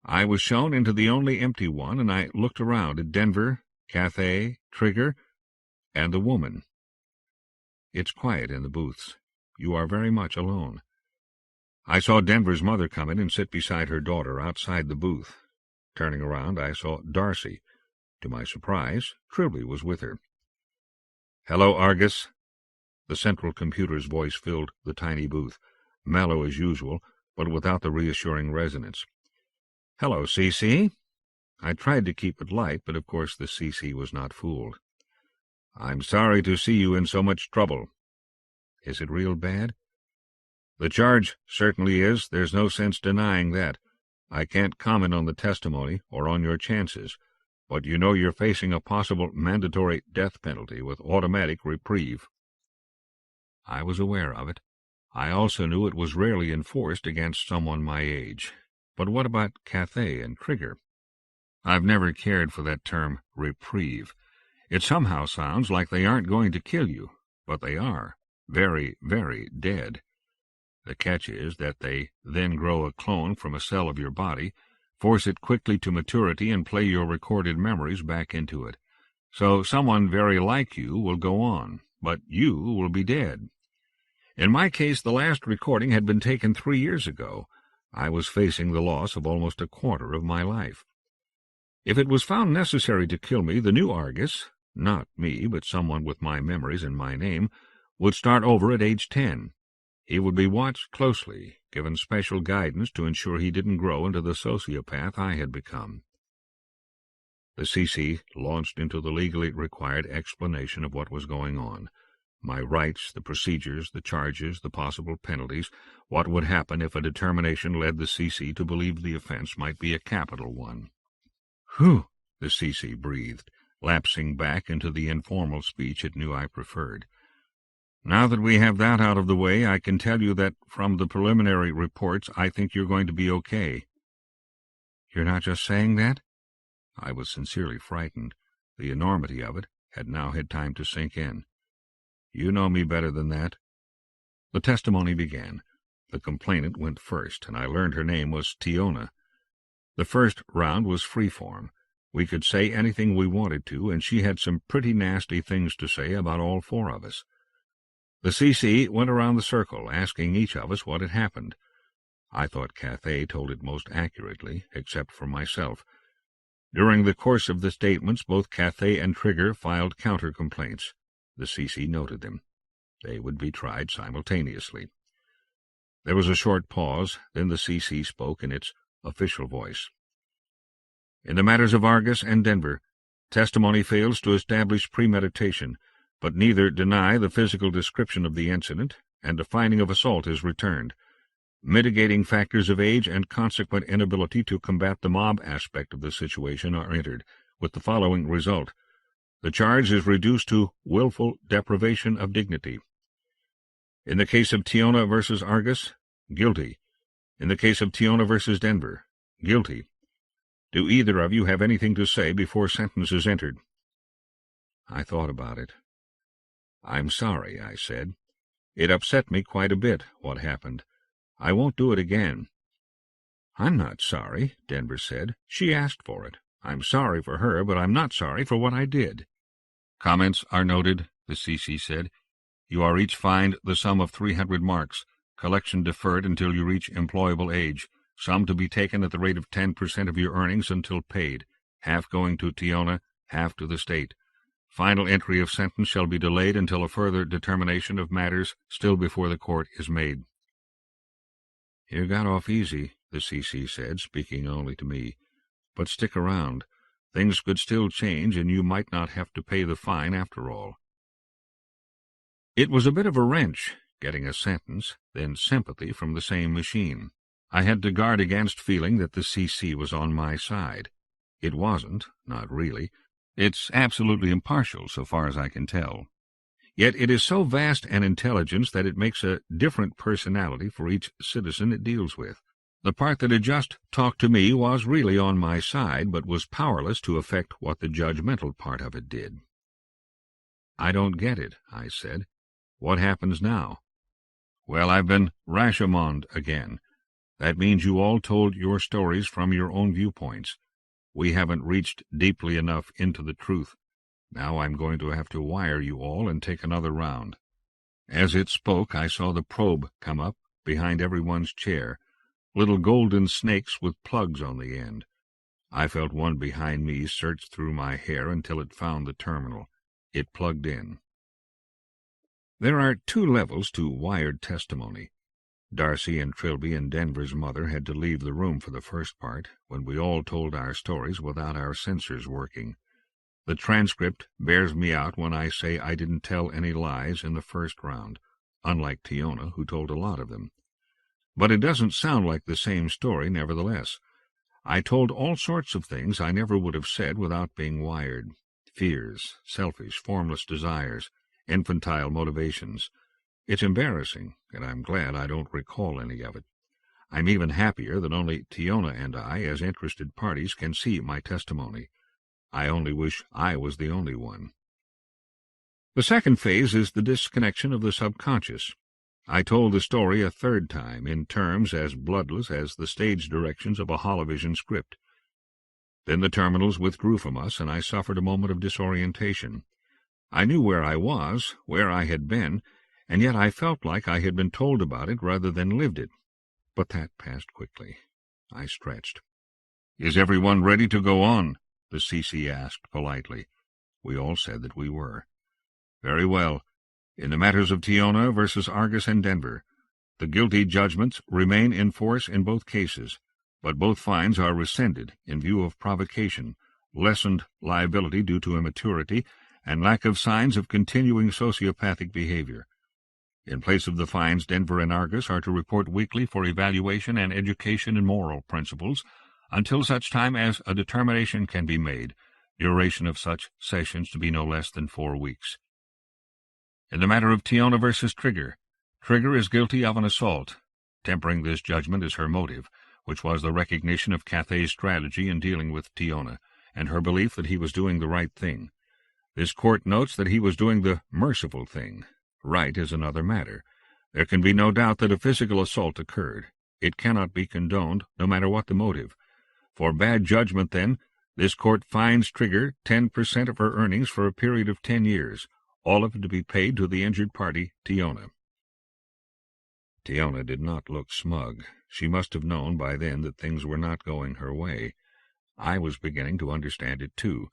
I was shown into the only empty one, and I looked around at Denver, Cathay, Trigger, and the woman. It's quiet in the booths. You are very much alone. I saw Denver's mother come in and sit beside her daughter outside the booth. Turning around, I saw Darcy. To my surprise, Trilby was with her. "Hello, Argus." The central computer's voice filled the tiny booth, mellow as usual, but without the reassuring resonance. "Hello, CC." I tried to keep it light, but of course the CC was not fooled. "I'm sorry to see you in so much trouble." "Is it real bad?" The charge certainly is. There's no sense denying that. I can't comment on the testimony or on your chances, but you know you're facing a possible mandatory death penalty with automatic reprieve. I was aware of it. I also knew it was rarely enforced against someone my age. But what about Cathay and Trigger? I've never cared for that term, reprieve. It somehow sounds like they aren't going to kill you, but they are. Very, very dead. The catch is that they then grow a clone from a cell of your body, force it quickly to maturity, and play your recorded memories back into it. So someone very like you will go on, but you will be dead. In my case, the last recording had been taken 3 years ago. I was facing the loss of almost a quarter of my life. If it was found necessary to kill me, the new Argus, not me, but someone with my memories and my name, would start over at age 10. He would be watched closely, given special guidance to ensure he didn't grow into the sociopath I had become. The CC launched into the legally required explanation of what was going on. My rights, the procedures, the charges, the possible penalties, what would happen if a determination led the CC to believe the offense might be a capital one. "Whew," the CC breathed, lapsing back into the informal speech it knew I preferred. "Now that we have that out of the way, I can tell you that from the preliminary reports, I think you're going to be okay." "You're not just saying that?" I was sincerely frightened. The enormity of it had now had time to sink in. "You know me better than that." The testimony began. The complainant went first, and I learned her name was Tiona. The first round was free-form. We could say anything we wanted to, and she had some pretty nasty things to say about all four of us. The CC went around the circle, asking each of us what had happened. I thought Cathay told it most accurately, except for myself. During the course of the statements, both Cathay and Trigger filed counter-complaints. The CC noted them. They would be tried simultaneously. There was a short pause, then the CC spoke in its official voice. "In the matters of Argus and Denver, testimony fails to establish premeditation, but neither deny the physical description of the incident, and a finding of assault is returned. Mitigating factors of age and consequent inability to combat the mob aspect of the situation are entered, with the following result. The charge is reduced to willful deprivation of dignity. In the case of Tiona versus Argus, guilty. In the case of Tiona versus Denver, guilty. Do either of you have anything to say before sentence is entered?" I thought about it. "I'm sorry," I said. "It upset me quite a bit, what happened. I won't do it again." "I'm not sorry," Denver said. "She asked for it. I'm sorry for her, but I'm not sorry for what I did." "Comments are noted," the CC said. "You are each fined the sum of 300 marks, collection deferred until you reach employable age, some to be taken at the rate of 10% of your earnings until paid, half going to Tiona, half to the state. Final entry of sentence shall be delayed until a further determination of matters still before the court is made." "You got off easy," the CC said, speaking only to me. "But stick around. Things could still change, and you might not have to pay the fine after all." It was a bit of a wrench, getting a sentence, then sympathy from the same machine. I had to guard against feeling that the CC was on my side. It wasn't, not really. It's absolutely impartial, so far as I can tell. Yet it is so vast an intelligence that it makes a different personality for each citizen it deals with. The part that had just talked to me was really on my side, but was powerless to affect what the judgmental part of it did. "I don't get it," I said. "What happens now?" "Well, I've been Rashomon again. That means you all told your stories from your own viewpoints. We haven't reached deeply enough into the truth. Now I'm going to have to wire you all and take another round." As it spoke, I saw the probe come up behind everyone's chair, little golden snakes with plugs on the end. I felt one behind me search through my hair until it found the terminal. It plugged in. There are 2 levels to wired testimony. Darcy and Trilby and Denver's mother had to leave the room for the first part, when we all told our stories without our censors working. The transcript bears me out when I say I didn't tell any lies in the first round, unlike Tiona, who told a lot of them. But it doesn't sound like the same story, nevertheless. I told all sorts of things I never would have said without being wired. Fears, selfish, formless desires, infantile motivations. It's embarrassing, and I'm glad I don't recall any of it. I'm even happier that only Tiona and I, as interested parties, can see my testimony. I only wish I was the only one. The second phase is the disconnection of the subconscious. I told the story a third time, in terms as bloodless as the stage directions of a holovision script. Then the terminals withdrew from us, and I suffered a moment of disorientation. I knew where I was, where I had been, and yet I felt like I had been told about it rather than lived it. But that passed quickly. I stretched. "Is everyone ready to go on?" the CC asked politely. We all said that we were. "Very well. In the matters of Tiona versus Argus and Denver, the guilty judgments remain in force in both cases, but both fines are rescinded in view of provocation, lessened liability due to immaturity, and lack of signs of continuing sociopathic behavior. In place of the fines, Denver and Argus are to report weekly for evaluation and education in moral principles, until such time as a determination can be made, duration of such sessions to be no less than 4 weeks. In the matter of Tiona versus Trigger, Trigger is guilty of an assault. Tempering this judgment is her motive, which was the recognition of Cathay's strategy in dealing with Tiona, and her belief that he was doing the right thing. This court notes that he was doing the merciful thing. Right is another matter. There can be no doubt that a physical assault occurred. It cannot be condoned, no matter what the motive. For bad judgment, then, this court fines Trigger 10% of her earnings for a period of 10 years, all of it to be paid to the injured party, Tiona. Tiona did not look smug. She must have known by then that things were not going her way. I was beginning to understand it, too.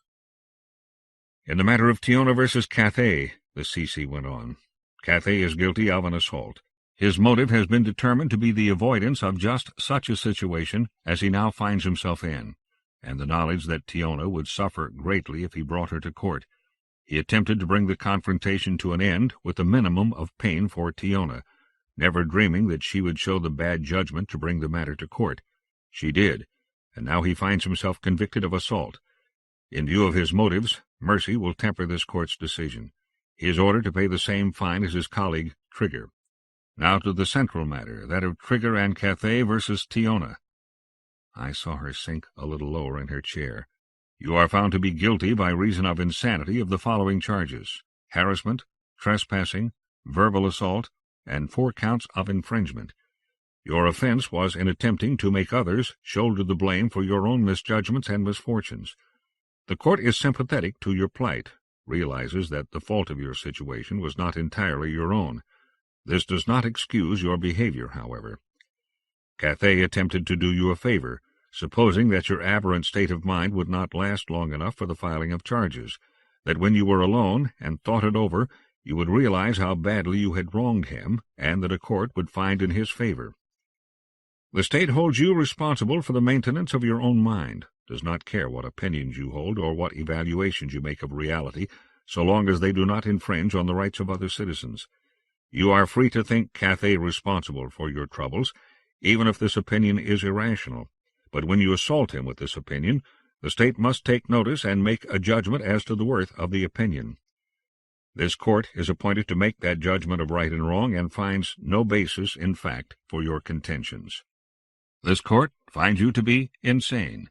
In the matter of Tiona versus Cathay, the CC went on, Cathay is guilty of an assault. His motive has been determined to be the avoidance of just such a situation as he now finds himself in, and the knowledge that Tiona would suffer greatly if he brought her to court. He attempted to bring the confrontation to an end with a minimum of pain for Tiona, never dreaming that she would show the bad judgment to bring the matter to court. She did, and now he finds himself convicted of assault. In view of his motives, mercy will temper this court's decision. He is ordered to pay the same fine as his colleague, Trigger. Now to the central matter, that of Trigger and Cathay versus Tiona. I saw her sink a little lower in her chair. You are found to be guilty by reason of insanity of the following charges: harassment, trespassing, verbal assault, and 4 counts of infringement. Your offense was in attempting to make others shoulder the blame for your own misjudgments and misfortunes. The court is sympathetic to your plight, realizes that the fault of your situation was not entirely your own. This does not excuse your behavior, however. Cathay attempted to do you a favor, supposing that your aberrant state of mind would not last long enough for the filing of charges, that when you were alone and thought it over, you would realize how badly you had wronged him, and that a court would find in his favor. The state holds you responsible for the maintenance of your own mind, does not care what opinions you hold or what evaluations you make of reality, so long as they do not infringe on the rights of other citizens. You are free to think Cathay responsible for your troubles, even if this opinion is irrational. But when you assault him with this opinion, the state must take notice and make a judgment as to the worth of the opinion. This court is appointed to make that judgment of right and wrong, and finds no basis in fact for your contentions. This court finds you to be insane.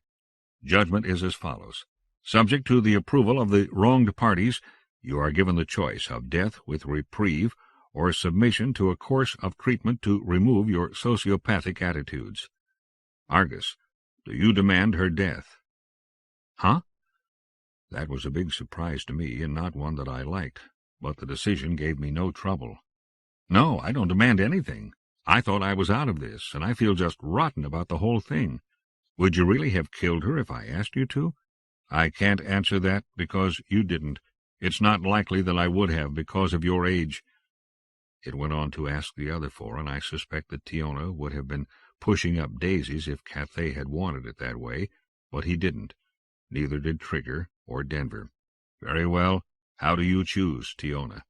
Judgment is as follows. Subject to the approval of the wronged parties, you are given the choice of death with reprieve or submission to a course of treatment to remove your sociopathic attitudes. Argus, do you demand her death? Huh? That was a big surprise to me, and not one that I liked, but the decision gave me no trouble. No, I don't demand anything. I thought I was out of this, and I feel just rotten about the whole thing. Would you really have killed her if I asked you to? I can't answer that because you didn't. It's not likely that I would have because of your age. It went on to ask the other 4, and I suspect that Tiona would have been pushing up daisies if Cathay had wanted it that way, but he didn't. Neither did Trigger or Denver. Very well. How do you choose, Tiona?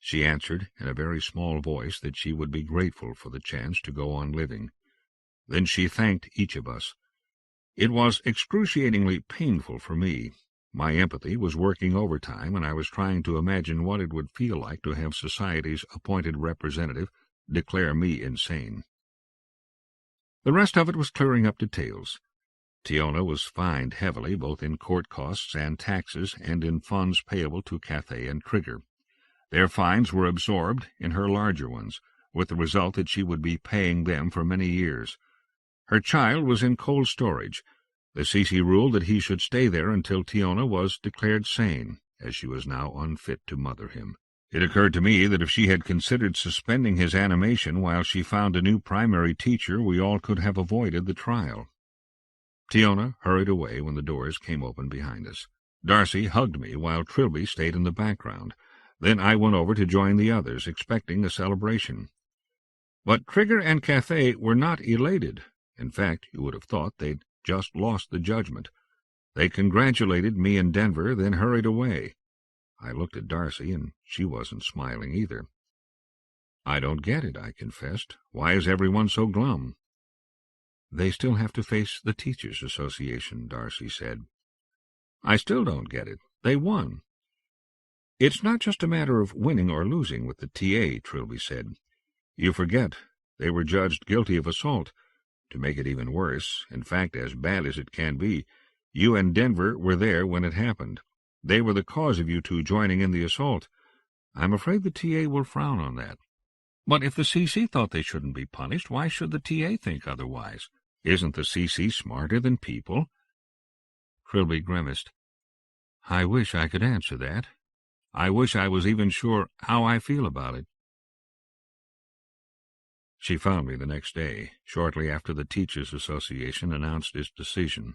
She answered in a very small voice that she would be grateful for the chance to go on living. Then she thanked each of us. It was excruciatingly painful for me. My empathy was working overtime, and I was trying to imagine what it would feel like to have society's appointed representative declare me insane. The rest of it was clearing up details. Tiona was fined heavily, both in court costs and taxes, and in funds payable to Cathay and Trigger. Their fines were absorbed in her larger ones, with the result that she would be paying them for many years. Her child was in cold storage. The CC ruled that he should stay there until Tiona was declared sane, as she was now unfit to mother him. It occurred to me that if she had considered suspending his animation while she found a new primary teacher, we all could have avoided the trial. Tiona hurried away when the doors came open behind us. Darcy hugged me while Trilby stayed in the background. Then I went over to join the others, expecting a celebration. But Trigger and Cathay were not elated. In fact, you would have thought they'd just lost the judgment. They congratulated me and Denver, then hurried away. I looked at Darcy, and she wasn't smiling either. "I don't get it," I confessed. "Why is everyone so glum?" "They still have to face the Teachers' Association," Darcy said. "I still don't get it. They won." "It's not just a matter of winning or losing with the TA," Trilby said. "You forget they were judged guilty of assault. To make it even worse, in fact as bad as it can be, you and Denver were there when it happened. They were the cause of you two joining in the assault. I'm afraid the TA will frown on that." "But if the CC thought they shouldn't be punished, why should the TA think otherwise? Isn't the CC smarter than people?" Trilby grimaced. "I wish I could answer that. I wish I was even sure how I feel about it." She found me the next day, shortly after the Teachers' Association announced its decision.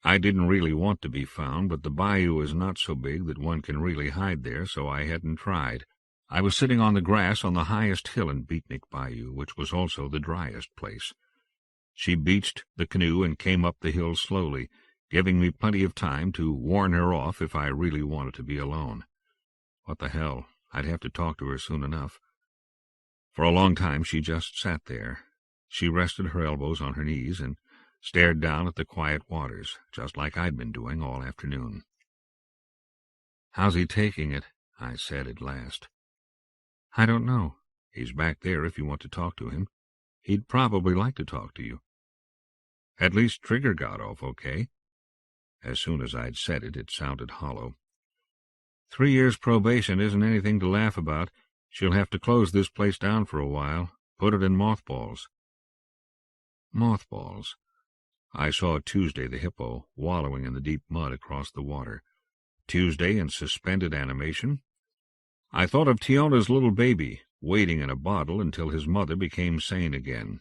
I didn't really want to be found, but the bayou is not so big that one can really hide there, so I hadn't tried. I was sitting on the grass on the highest hill in Beatnik Bayou, which was also the driest place. She beached the canoe and came up the hill slowly, giving me plenty of time to warn her off if I really wanted to be alone. What the hell, I'd have to talk to her soon enough. For a long time she just sat there. She rested her elbows on her knees and stared down at the quiet waters, just like I'd been doing all afternoon. "How's he taking it?" I said at last. "I don't know. He's back there if you want to talk to him. He'd probably like to talk to you." "At least Trigger got off okay." As soon as I'd said it, it sounded hollow. 3 years probation isn't anything to laugh about. She'll have to close this place down for a while, put it in mothballs." Mothballs. I saw Tuesday the hippo wallowing in the deep mud across the water. Tuesday in suspended animation. I thought of Tiona's little baby, waiting in a bottle until his mother became sane again.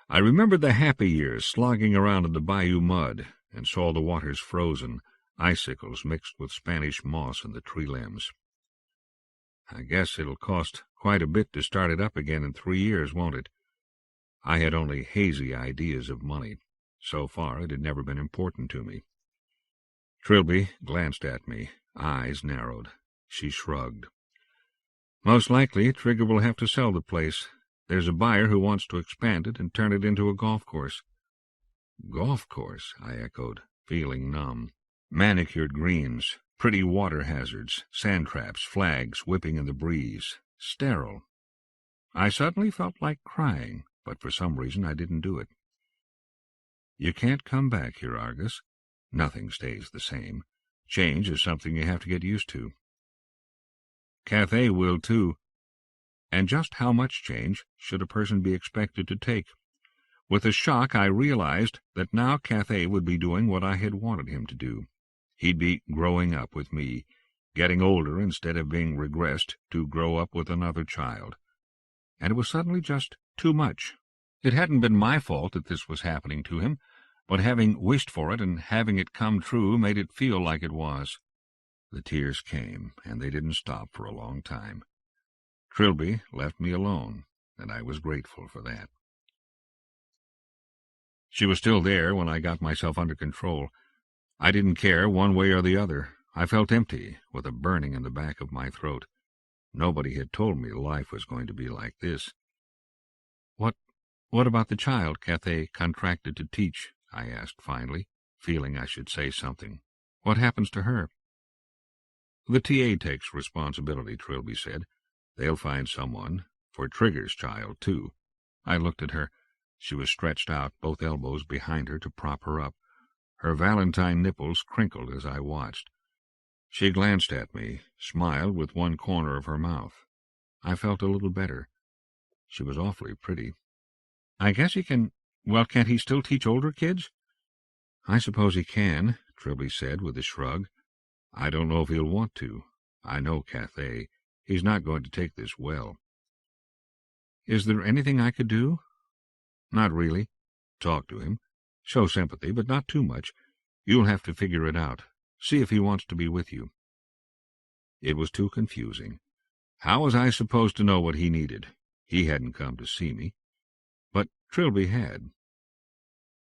I remembered the happy years slogging around in the bayou mud, and saw the waters frozen, icicles mixed with Spanish moss in the tree limbs. I guess it'll cost quite a bit to start it up again in 3 years, won't it? I had only hazy ideas of money. So far it had never been important to me. Trilby glanced at me, eyes narrowed. She shrugged. "Most likely Trigger will have to sell the place. There's a buyer who wants to expand it and turn it into a golf course." "Golf course?" I echoed, feeling numb. Manicured greens, pretty water hazards, sand traps, flags whipping in the breeze. Sterile. I suddenly felt like crying, but for some reason I didn't do it. "You can't come back here, Argus. Nothing stays the same. Change is something you have to get used to." "Cathay will, too." And just how much change should a person be expected to take? With a shock I realized that now Cathay would be doing what I had wanted him to do. He'd be growing up with me, getting older instead of being regressed to grow up with another child. And it was suddenly just too much. It hadn't been my fault that this was happening to him, but having wished for it and having it come true made it feel like it was. The tears came, and they didn't stop for a long time. Trilby left me alone, and I was grateful for that. She was still there when I got myself under control. I didn't care one way or the other. I felt empty, with a burning in the back of my throat. Nobody had told me life was going to be like this. What about the child Cathay contracted to teach? I asked finally, feeling I should say something. What happens to her? The TA takes responsibility, Trilby said. They'll find someone. For Trigger's child, too. I looked at her. She was stretched out, both elbows behind her to prop her up. Her valentine nipples crinkled as I watched. She glanced at me, smiled with one corner of her mouth. I felt a little better. She was awfully pretty. I guess he can... Well, can't he still teach older kids? I suppose he can, Trilby said with a shrug. I don't know if he'll want to. I know Cathay. He's not going to take this well. Is there anything I could do? Not really. Talk to him. Show sympathy, but not too much. You'll have to figure it out. See if he wants to be with you. It was too confusing. How was I supposed to know what he needed? He hadn't come to see me. But Trilby had.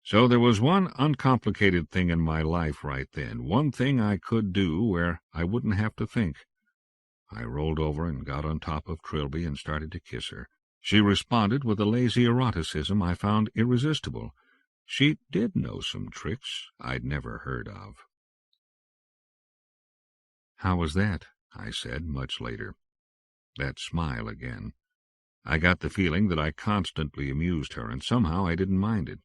So there was one uncomplicated thing in my life right then, one thing I could do where I wouldn't have to think. I rolled over and got on top of Trilby and started to kiss her. She responded with a lazy eroticism I found irresistible. She did know some tricks I'd never heard of. How was that? I said much later. That smile again. I got the feeling that I constantly amused her, and somehow I didn't mind it.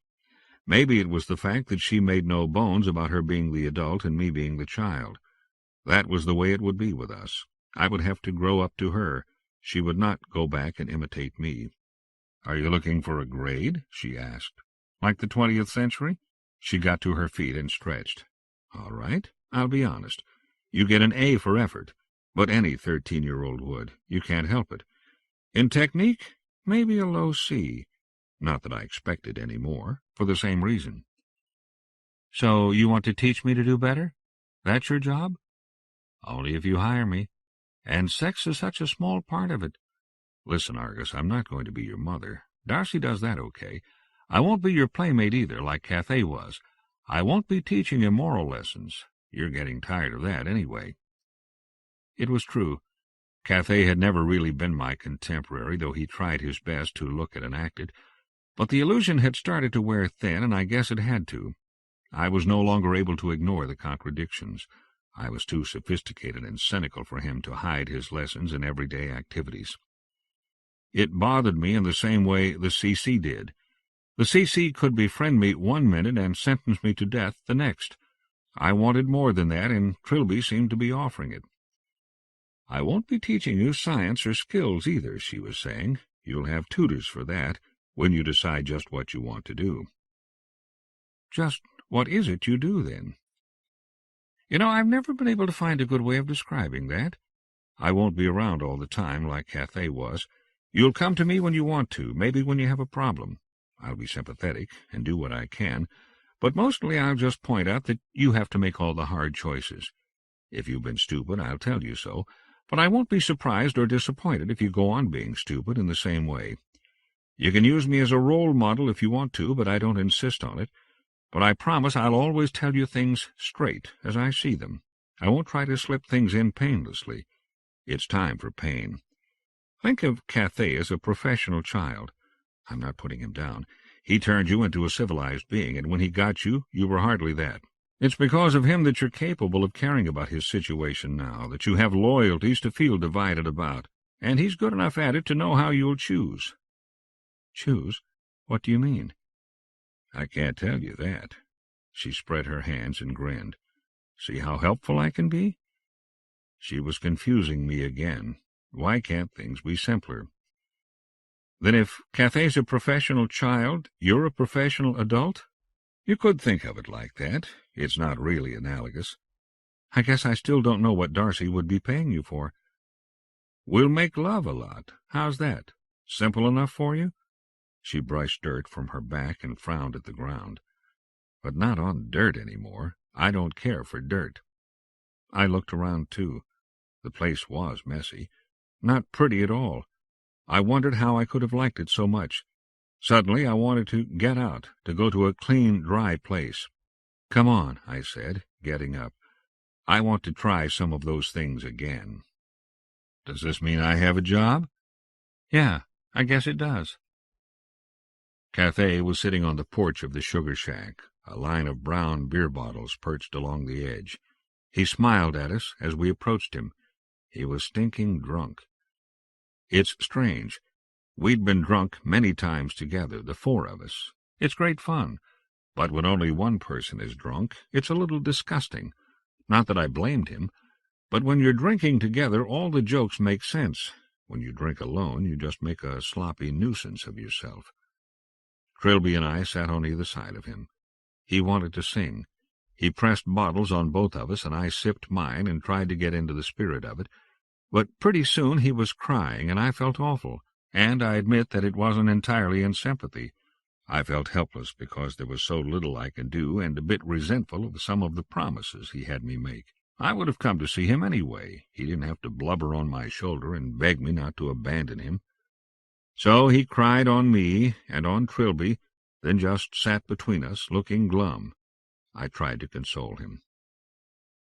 Maybe it was the fact that she made no bones about her being the adult and me being the child. That was the way it would be with us. I would have to grow up to her. She would not go back and imitate me. Are you looking for a grade? She asked. Like the 20th century? She got to her feet and stretched. All right, I'll be honest. You get an A for effort, but any 13-year-old would. You can't help it. In technique, maybe a low C. Not that I expected any more, for the same reason. So you want to teach me to do better? That's your job? Only if you hire me. And sex is such a small part of it. Listen, Argus, I'm not going to be your mother. Darcy does that okay. I won't be your playmate either, like Cathay was. I won't be teaching you moral lessons. You're getting tired of that anyway. It was true. Cathay had never really been my contemporary, though he tried his best to look it and act it. But the illusion had started to wear thin, and I guess it had to. I was no longer able to ignore the contradictions. I was too sophisticated and cynical for him to hide his lessons in everyday activities. It bothered me in the same way the CC did. The CC could befriend me one minute and sentence me to death the next. I wanted more than that, and Trilby seemed to be offering it. I won't be teaching you science or skills either, she was saying. You'll have tutors for that, when you decide just what you want to do. Just what is it you do, then? You know, I've never been able to find a good way of describing that. I won't be around all the time like Cathay was. You'll come to me when you want to, maybe when you have a problem. I'll be sympathetic and do what I can, but mostly I'll just point out that you have to make all the hard choices. If you've been stupid, I'll tell you so, but I won't be surprised or disappointed if you go on being stupid in the same way. You can use me as a role model if you want to, but I don't insist on it. But I promise I'll always tell you things straight, as I see them. I won't try to slip things in painlessly. It's time for pain. Think of Cathay as a professional child. I'm not putting him down. He turned you into a civilized being, and when he got you, you were hardly that. It's because of him that you're capable of caring about his situation now, that you have loyalties to feel divided about, and he's good enough at it to know how you'll choose. Choose? What do you mean? I can't tell you that. She spread her hands and grinned. See how helpful I can be? She was confusing me again. Why can't things be simpler? Then if Cathay's a professional child, you're a professional adult? You could think of it like that. It's not really analogous. I guess I still don't know what Darcy would be paying you for. We'll make love a lot. How's that? Simple enough for you? She brushed dirt from her back and frowned at the ground. But not on dirt any more. I don't care for dirt. I looked around, too. The place was messy. Not pretty at all. I wondered how I could have liked it so much. Suddenly I wanted to get out, to go to a clean, dry place. Come on, I said, getting up. I want to try some of those things again. Does this mean I have a job? Yeah, I guess it does. Cathay was sitting on the porch of the sugar shack, a line of brown beer bottles perched along the edge. He smiled at us as we approached him. He was stinking drunk. It's strange. We'd been drunk many times together, the four of us. It's great fun. But when only one person is drunk, it's a little disgusting. Not that I blamed him, but when you're drinking together, all the jokes make sense. When you drink alone, you just make a sloppy nuisance of yourself. Trilby and I sat on either side of him. He wanted to sing. He pressed bottles on both of us, and I sipped mine and tried to get into the spirit of it. But pretty soon he was crying, and I felt awful, and I admit that it wasn't entirely in sympathy. I felt helpless because there was so little I could do, and a bit resentful of some of the promises he had me make. I would have come to see him anyway. He didn't have to blubber on my shoulder and beg me not to abandon him. So he cried on me and on Trilby, then just sat between us, looking glum. I tried to console him.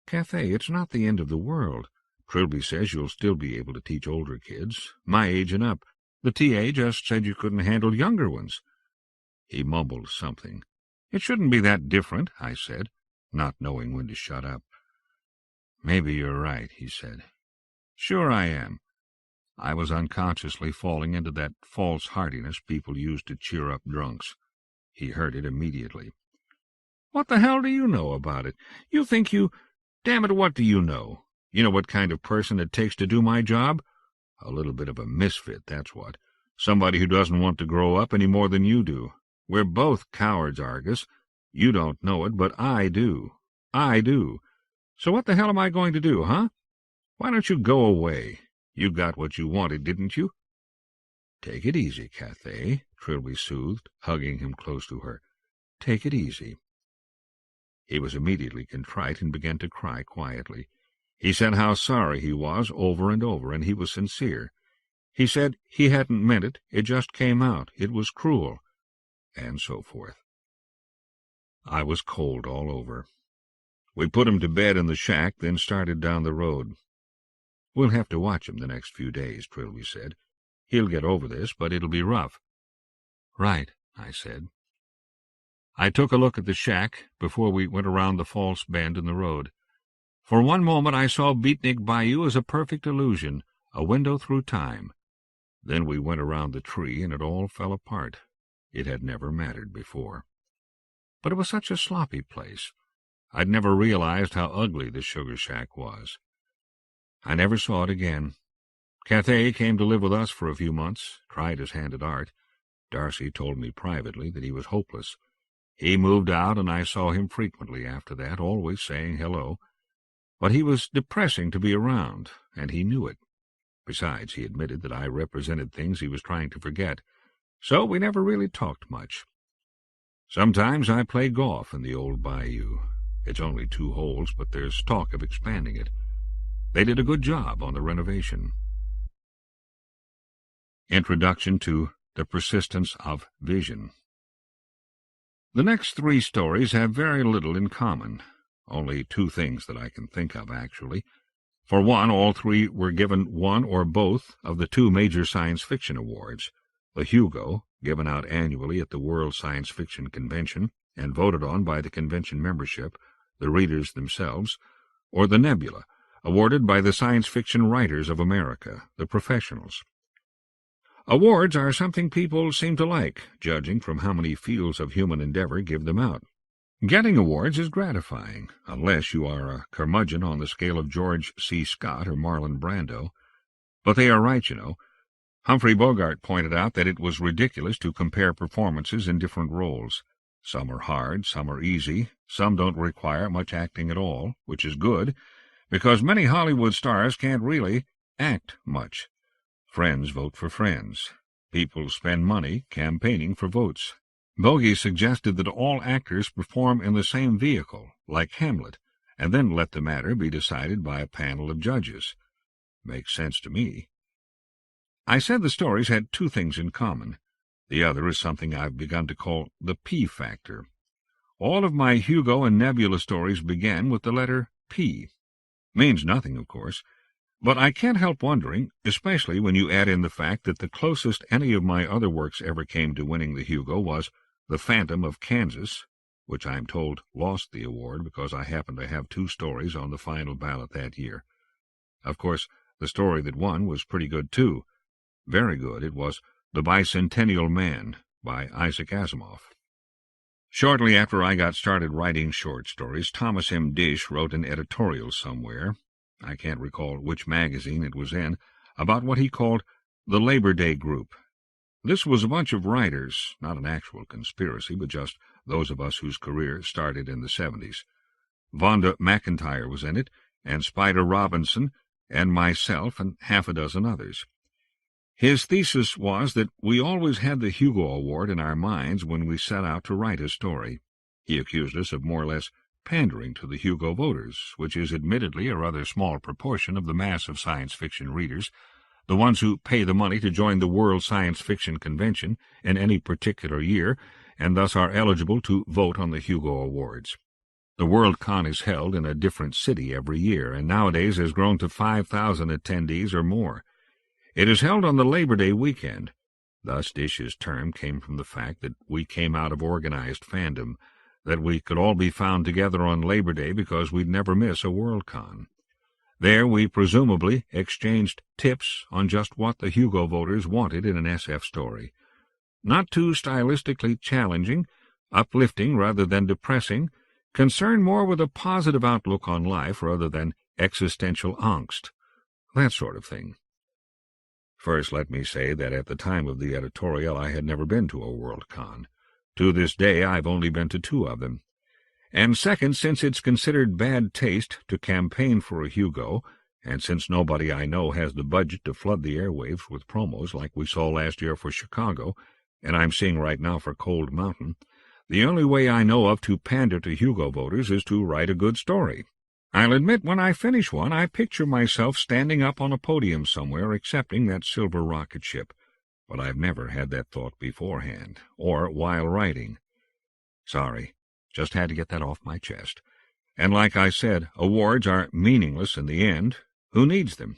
Cathay, it's not the end of the world. Trilby says you'll still be able to teach older kids, my age and up. The TA just said you couldn't handle younger ones. He mumbled something. It shouldn't be that different, I said, not knowing when to shut up. Maybe you're right, he said. Sure I am. I was unconsciously falling into that false heartiness people use to cheer up drunks. He heard it immediately. What the hell do you know about it? You think you... Damn it, what do you know? You know what kind of person it takes to do my job? A little bit of a misfit, that's what. Somebody who doesn't want to grow up any more than you do. We're both cowards, Argus. You don't know it, but I do. I do. So what the hell am I going to do, huh? Why don't you go away? You got what you wanted, didn't you? Take it easy, Cathay, Trilby soothed, hugging him close to her. Take it easy. He was immediately contrite and began to cry quietly. He said how sorry he was over and over, and he was sincere. He said he hadn't meant it, it just came out, it was cruel, and so forth. I was cold all over. We put him to bed in the shack, then started down the road. We'll have to watch him the next few days, Trilby said. He'll get over this, but it'll be rough. Right, I said. I took a look at the shack before we went around the false bend in the road. For one moment I saw Beatnik Bayou as a perfect illusion, a window through time. Then we went around the tree, and it all fell apart. It had never mattered before. But it was such a sloppy place. I'd never realized how ugly the sugar shack was. I never saw it again. Cathay came to live with us for a few months, tried his hand at art. Darcy told me privately that he was hopeless. He moved out, and I saw him frequently after that, always saying hello. But he was depressing to be around, and he knew it. Besides, he admitted that I represented things he was trying to forget, so we never really talked much. Sometimes I play golf in the old bayou. It's only 2 holes, but there's talk of expanding it. They did a good job on the renovation. Introduction to The Persistence of Vision. The next 3 stories have very little in common. Only 2 things that I can think of, actually. For one, all 3 were given one or both of the 2 major science fiction awards. The Hugo, given out annually at the World Science Fiction Convention and voted on by the convention membership, the readers themselves, or the Nebula, awarded by the Science Fiction Writers of America, the professionals. Awards are something people seem to like, judging from how many fields of human endeavor give them out. Getting awards is gratifying, unless you are a curmudgeon on the scale of George C. Scott or Marlon Brando. But they are right, you know. Humphrey Bogart pointed out that it was ridiculous to compare performances in different roles. Some are hard, some are easy, some don't require much acting at all, which is good, because many Hollywood stars can't really act much. Friends vote for friends. People spend money campaigning for votes. Bogey suggested that all actors perform in the same vehicle, like Hamlet, and then let the matter be decided by a panel of judges. Makes sense to me. I said the stories had 2 things in common. The other is something I've begun to call the P factor. All of my Hugo and Nebula stories began with the letter P. Means nothing, of course, But I can't help wondering, especially when you add in the fact that the closest any of my other works ever came to winning the Hugo was The Phantom of Kansas, which I'm told lost the award because I happened to have 2 stories on the final ballot that year. Of course, the story that won was pretty good, too. Very good. It was The Bicentennial Man by Isaac Asimov. Shortly after I got started writing short stories, Thomas M. Dish wrote an editorial somewhere, I can't recall which magazine it was in, about what he called the Labor Day Group. This was a bunch of writers, not an actual conspiracy, but just those of us whose career started in the 70s. Vonda McIntyre was in it, and Spider Robinson, and myself, and half a dozen others. His thesis was that we always had the Hugo Award in our minds when we set out to write a story. He accused us of more or less pandering to the Hugo voters, which is admittedly a rather small proportion of the mass of science fiction readers, the ones who pay the money to join the World Science Fiction Convention in any particular year, and thus are eligible to vote on the Hugo Awards. The Worldcon is held in a different city every year, and nowadays has grown to 5,000 attendees or more. It is held on the Labor Day weekend. Thus Dish's term came from the fact that we came out of organized fandom, that we could all be found together on Labor Day because we'd never miss a Worldcon. There we presumably exchanged tips on just what the Hugo voters wanted in an SF story. Not too stylistically challenging, uplifting rather than depressing, concerned more with a positive outlook on life rather than existential angst, that sort of thing. First, let me say that at the time of the editorial I had never been to a Worldcon. To this day I've only been to 2 of them. And second, since it's considered bad taste to campaign for a Hugo, and since nobody I know has the budget to flood the airwaves with promos like we saw last year for Chicago, and I'm seeing right now for Cold Mountain, the only way I know of to pander to Hugo voters is to write a good story. I'll admit when I finish one, I picture myself standing up on a podium somewhere accepting that silver rocket ship, but I've never had that thought beforehand, or while writing. Sorry, just had to get that off my chest. And like I said, awards are meaningless in the end. Who needs them?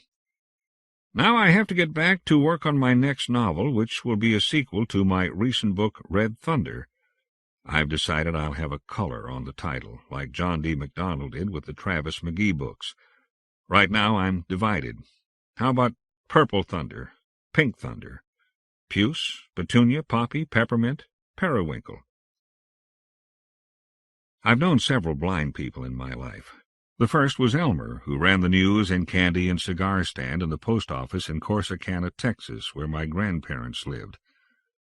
Now I have to get back to work on my next novel, which will be a sequel to my recent book, Red Thunder. I've decided I'll have a color on the title, like John D. MacDonald did with the Travis McGee books. Right now I'm divided. How about Purple Thunder, Pink Thunder, Puce, Petunia, Poppy, Peppermint, Periwinkle? I've known several blind people in my life. The first was Elmer, who ran the news and candy and cigar stand in the post office in Corsicana, Texas, where my grandparents lived.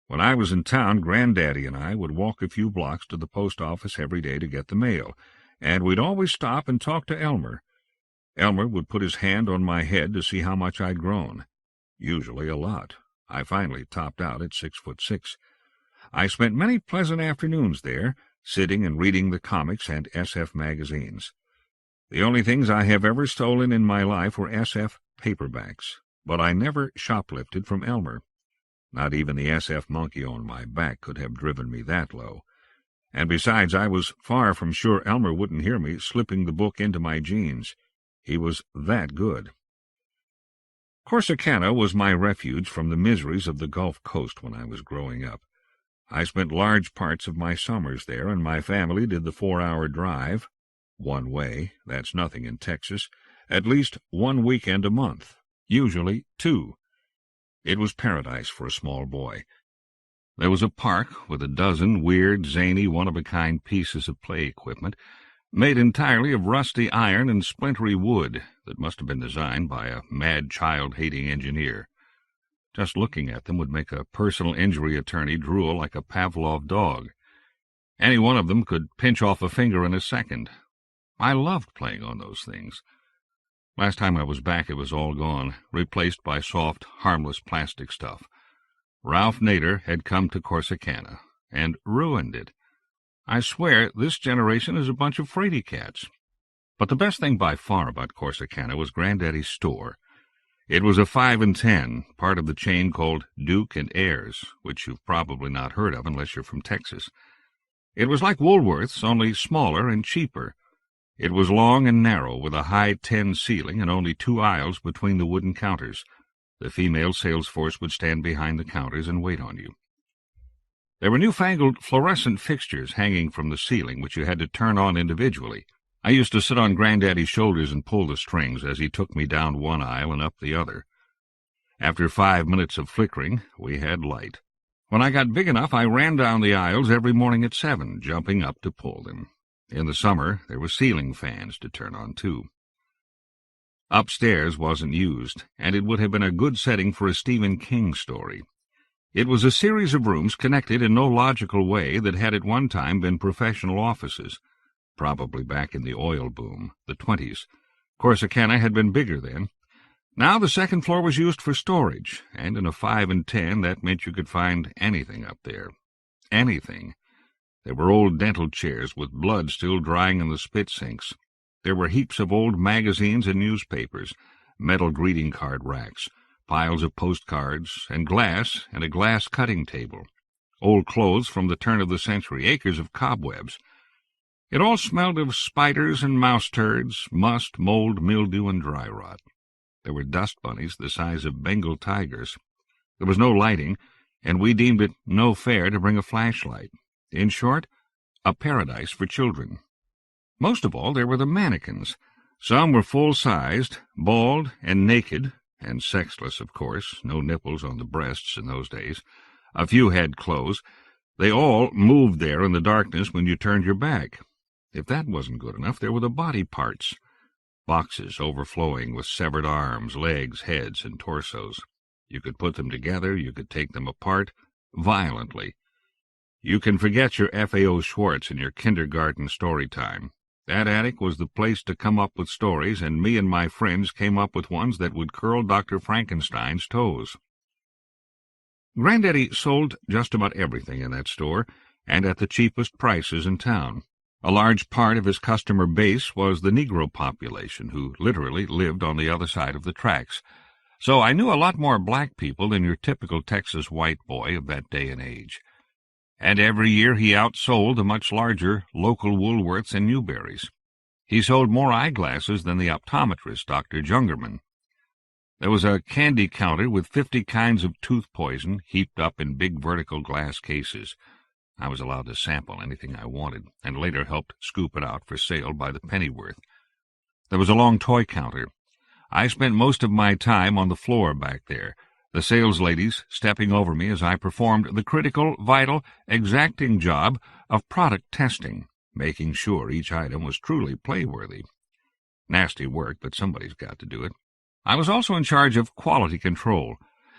When I was in town, Granddaddy and I would walk a few blocks to the post office every day to get the mail, and we'd always stop and talk to Elmer. Elmer would put his hand on my head to see how much I'd grown. Usually a lot. I finally topped out at 6'6". I spent many pleasant afternoons there, sitting and reading the comics and SF magazines. The only things I have ever stolen in my life were SF paperbacks, but I never shoplifted from Elmer. Not even the SF monkey on my back could have driven me that low. And besides, I was far from sure Elmer wouldn't hear me slipping the book into my jeans. He was that good. Corsicana was my refuge from the miseries of the Gulf Coast when I was growing up. I spent large parts of my summers there, and my family did the 4-hour drive, one way, that's nothing in Texas, at least 1 weekend a month, usually 2. It was paradise for a small boy. There was a park with a dozen weird, zany, one-of-a-kind pieces of play equipment, made entirely of rusty iron and splintery wood that must have been designed by a mad child-hating engineer. Just looking at them would make a personal injury attorney drool like a Pavlov dog. Any one of them could pinch off a finger in a second. I loved playing on those things. Last time I was back, it was all gone, replaced by soft, harmless plastic stuff. Ralph Nader had come to Corsicana and ruined it. I swear this generation is a bunch of fraidy cats. But the best thing by far about Corsicana was Granddaddy's store. It was a 5 and 10, part of the chain called Duke and Ayers, which you've probably not heard of unless you're from Texas. It was like Woolworth's, only smaller and cheaper. It was long and narrow, with a high tin ceiling and only 2 aisles between the wooden counters. The female sales force would stand behind the counters and wait on you. There were newfangled fluorescent fixtures hanging from the ceiling, which you had to turn on individually. I used to sit on Granddaddy's shoulders and pull the strings as he took me down one aisle and up the other. After 5 minutes of flickering, we had light. When I got big enough, I ran down the aisles every morning at 7, jumping up to pull them. In the summer, there were ceiling fans to turn on, too. Upstairs wasn't used, and it would have been a good setting for a Stephen King story. It was a series of rooms connected in no logical way that had at one time been professional offices, probably back in the oil boom, the 20s. Corsicana had been bigger then. Now the second floor was used for storage, and in a 5 and 10 that meant you could find anything up there. Anything. There were old dental chairs with blood still drying in the spit sinks. There were heaps of old magazines and newspapers, metal greeting card racks, piles of postcards, and a glass cutting table. Old clothes from the turn of the century, acres of cobwebs. It all smelled of spiders and mouse turds, must, mold, mildew, and dry rot. There were dust bunnies the size of Bengal tigers. There was no lighting, and we deemed it no fair to bring a flashlight. In short, a paradise for children. Most of all, there were the mannequins. Some were full-sized, bald, and naked, and sexless, of course, no nipples on the breasts in those days. A few had clothes. They all moved there in the darkness when you turned your back. If that wasn't good enough, there were the body parts. Boxes overflowing with severed arms, legs, heads, and torsos. You could put them together, you could take them apart, violently. You can forget your F.A.O. Schwartz and your kindergarten story time. That attic was the place to come up with stories, and me and my friends came up with ones that would curl Dr. Frankenstein's toes. Granddaddy sold just about everything in that store, and at the cheapest prices in town. A large part of his customer base was the Negro population, who literally lived on the other side of the tracks. So I knew a lot more black people than your typical Texas white boy of that day and age. And every year he outsold the much larger local Woolworths and Newberry's. He sold more eyeglasses than the optometrist, Dr. Jungerman. There was a candy counter with 50 kinds of tooth poison heaped up in big vertical glass cases. I was allowed to sample anything I wanted, and later helped scoop it out for sale by the pennyworth. There was a long toy counter. I spent most of my time on the floor back there, the sales ladies stepping over me as I performed the critical, vital, exacting job of product testing, making sure each item was truly playworthy. Nasty work, but somebody's got to do it. I was also in charge of quality control.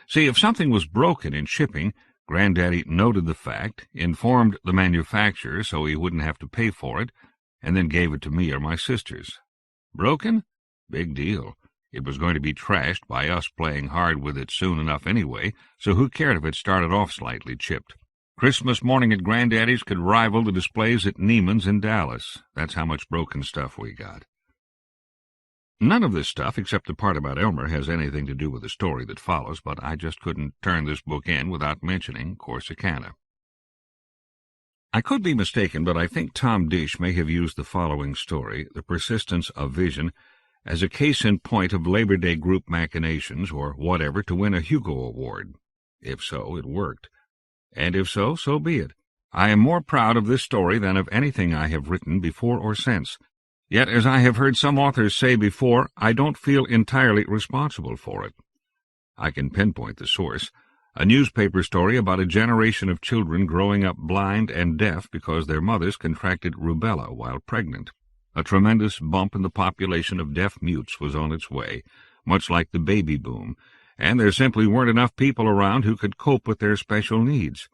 See, if something was broken in shipping, Granddaddy noted the fact, informed the manufacturer so he wouldn't have to pay for it, and then gave it to me or my sisters. Broken? Big deal. It was going to be trashed by us playing hard with it soon enough anyway, so who cared if it started off slightly chipped? Christmas morning at Granddaddy's could rival the displays at Neiman's in Dallas. That's how much broken stuff we got. None of this stuff, except the part about Elmer, has anything to do with the story that follows, but I just couldn't turn this book in without mentioning Corsicana. I could be mistaken, but I think Tom Dish may have used the following story, The Persistence of Vision, as a case in point of Labor Day group machinations or whatever to win a Hugo Award. If so, it worked. And if so, so be it. I am more proud of this story than of anything I have written before or since. Yet, as I have heard some authors say before, I don't feel entirely responsible for it. I can pinpoint the source. A newspaper story about a generation of children growing up blind and deaf because their mothers contracted rubella while pregnant. A tremendous bump in the population of deaf mutes was on its way, much like the baby boom, and there simply weren't enough people around who could cope with their special needs.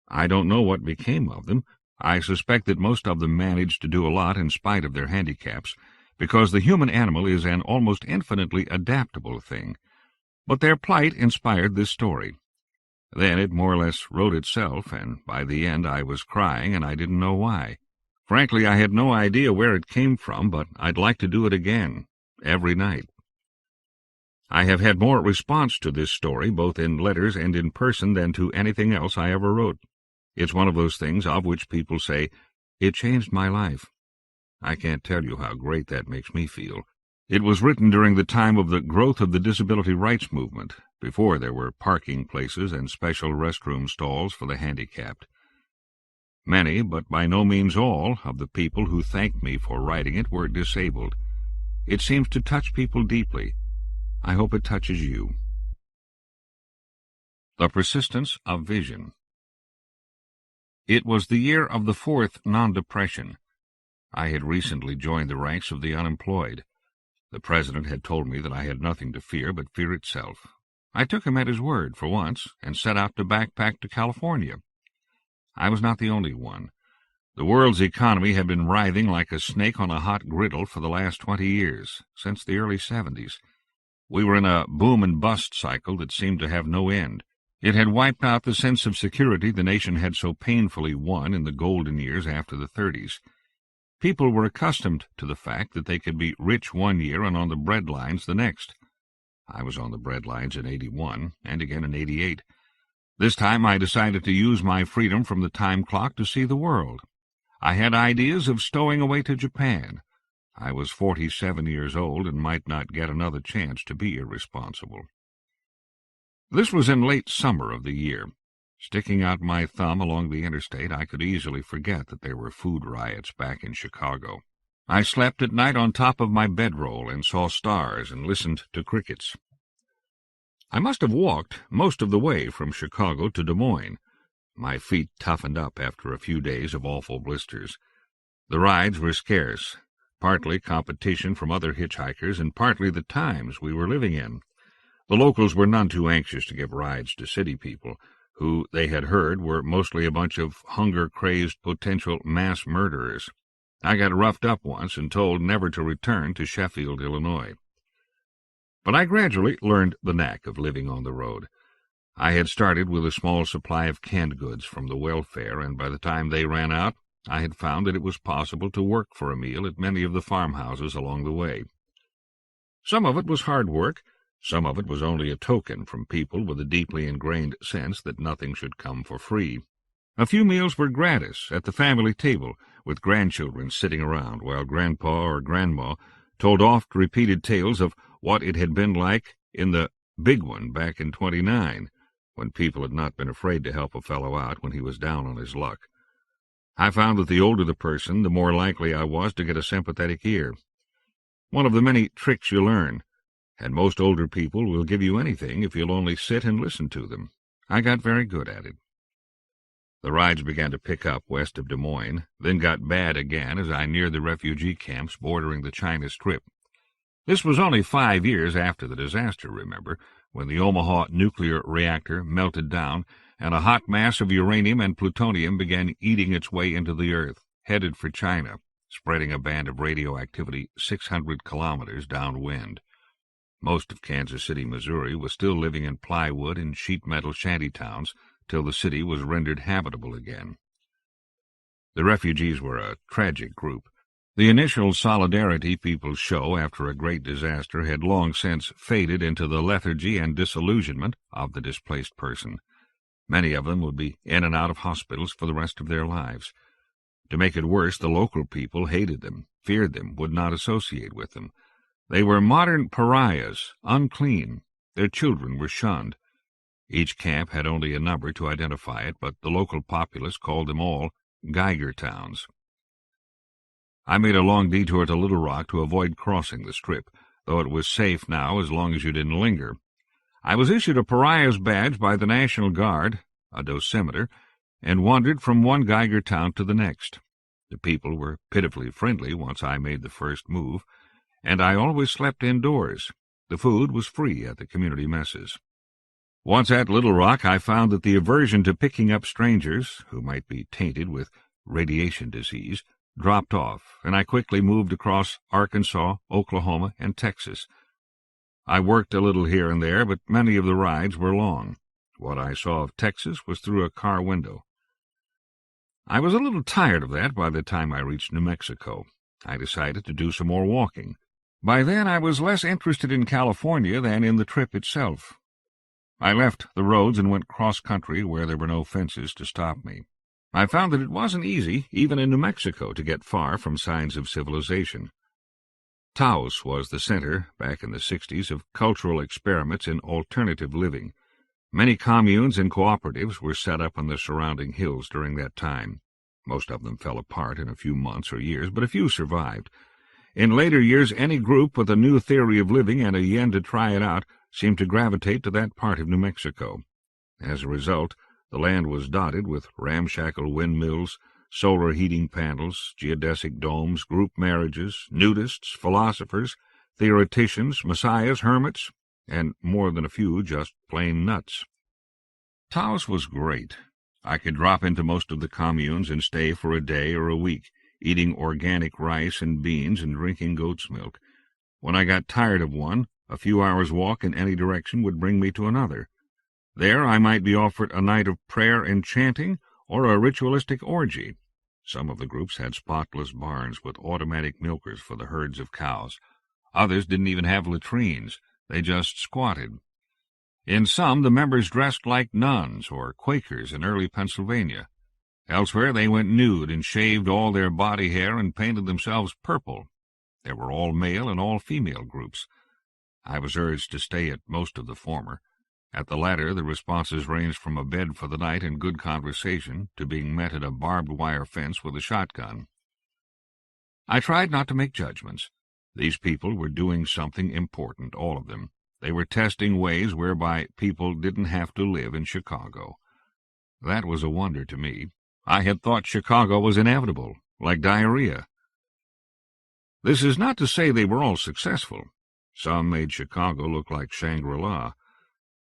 I don't know what became of them. I suspect that most of them managed to do a lot in spite of their handicaps, because the human animal is an almost infinitely adaptable thing. But their plight inspired this story. Then it more or less wrote itself, and by the end I was crying, and I didn't know why. Frankly, I had no idea where it came from, but I'd like to do it again, every night. I have had more response to this story, both in letters and in person, than to anything else I ever wrote. It's one of those things of which people say, "It changed my life." I can't tell you how great that makes me feel. It was written during the time of the growth of the disability rights movement, before there were parking places and special restroom stalls for the handicapped. Many, but by no means all, of the people who thanked me for writing it were disabled. It seems to touch people deeply. I hope it touches you. The Persistence of Vision. It was the year of the fourth non-depression. I had recently joined the ranks of the unemployed. The president had told me that I had nothing to fear but fear itself. I took him at his word for once and set out to backpack to California. I was not the only one. The world's economy had been writhing like a snake on a hot griddle for the last 20 years, since the early 70s. We were in a boom and bust cycle that seemed to have no end. It had wiped out the sense of security the nation had so painfully won in the golden years after the 30s. People were accustomed to the fact that they could be rich one year and on the breadlines the next. I was on the breadlines in 81 and again in 88. This time I decided to use my freedom from the time clock to see the world. I had ideas of stowing away to Japan. I was 47 years old and might not get another chance to be irresponsible. This was in late summer of the year. Sticking out my thumb along the interstate, I could easily forget that there were food riots back in Chicago. I slept at night on top of my bedroll and saw stars and listened to crickets. I must have walked most of the way from Chicago to Des Moines. My feet toughened up after a few days of awful blisters. The rides were scarce, partly competition from other hitchhikers and partly the times we were living in. The locals were none too anxious to give rides to city people, who, they had heard, were mostly a bunch of hunger-crazed potential mass murderers. I got roughed up once and told never to return to Sheffield, Illinois. But I gradually learned the knack of living on the road. I had started with a small supply of canned goods from the welfare, and by the time they ran out, I had found that it was possible to work for a meal at many of the farmhouses along the way. Some of it was hard work, some of it was only a token from people with a deeply ingrained sense that nothing should come for free. A few meals were gratis at the family table, with grandchildren sitting around, while Grandpa or Grandma told oft-repeated tales of what it had been like in the big one back in 29, when people had not been afraid to help a fellow out when he was down on his luck. I found that the older the person, the more likely I was to get a sympathetic ear. One of the many tricks you learn, and most older people will give you anything if you'll only sit and listen to them. I got very good at it. The rides began to pick up west of Des Moines, then got bad again as I neared the refugee camps bordering the China Strip. This was only 5 years after the disaster, remember, when the Omaha nuclear reactor melted down and a hot mass of uranium and plutonium began eating its way into the earth, headed for China, spreading a band of radioactivity 600 kilometers downwind. Most of Kansas City, Missouri, was still living in plywood and sheet metal shanty towns till the city was rendered habitable again. The refugees were a tragic group. The initial solidarity people show after a great disaster had long since faded into the lethargy and disillusionment of the displaced person. Many of them would be in and out of hospitals for the rest of their lives. To make it worse, the local people hated them, feared them, would not associate with them. They were modern pariahs, unclean. Their children were shunned. Each camp had only a number to identify it, but the local populace called them all Geiger towns. I made a long detour to Little Rock to avoid crossing the Strip, though it was safe now as long as you didn't linger. I was issued a pariah's badge by the National Guard, a dosimeter, and wandered from one Geiger town to the next. The people were pitifully friendly once I made the first move, and I always slept indoors. The food was free at the community messes. Once at Little Rock, I found that the aversion to picking up strangers, who might be tainted with radiation disease, dropped off, and I quickly moved across Arkansas, Oklahoma, and Texas. I worked a little here and there, but many of the rides were long. What I saw of Texas was through a car window. I was a little tired of that by the time I reached New Mexico. I decided to do some more walking. By then I was less interested in California than in the trip itself. I left the roads and went cross-country where there were no fences to stop me. I found that it wasn't easy, even in New Mexico, to get far from signs of civilization. Taos was the center, back in the 60s, of cultural experiments in alternative living. Many communes and cooperatives were set up on the surrounding hills during that time. Most of them fell apart in a few months or years, but a few survived. In later years, any group with a new theory of living and a yen to try it out seemed to gravitate to that part of New Mexico. As a result, the land was dotted with ramshackle windmills, solar heating panels, geodesic domes, group marriages, nudists, philosophers, theoreticians, messiahs, hermits, and more than a few just plain nuts. Taos was great. I could drop into most of the communes and stay for a day or a week, eating organic rice and beans and drinking goat's milk. When I got tired of one, a few hours' walk in any direction would bring me to another. There I might be offered a night of prayer and chanting or a ritualistic orgy. Some of the groups had spotless barns with automatic milkers for the herds of cows. Others didn't even have latrines. They just squatted. In some, the members dressed like nuns or Quakers in early Pennsylvania. Elsewhere, they went nude and shaved all their body hair and painted themselves purple. There were all male and all female groups. I was urged to stay at most of the former. At the latter, the responses ranged from a bed for the night and good conversation to being met at a barbed wire fence with a shotgun. I tried not to make judgments. These people were doing something important, all of them. They were testing ways whereby people didn't have to live in Chicago. That was a wonder to me. I had thought Chicago was inevitable, like diarrhea. This is not to say they were all successful. Some made Chicago look like Shangri-La.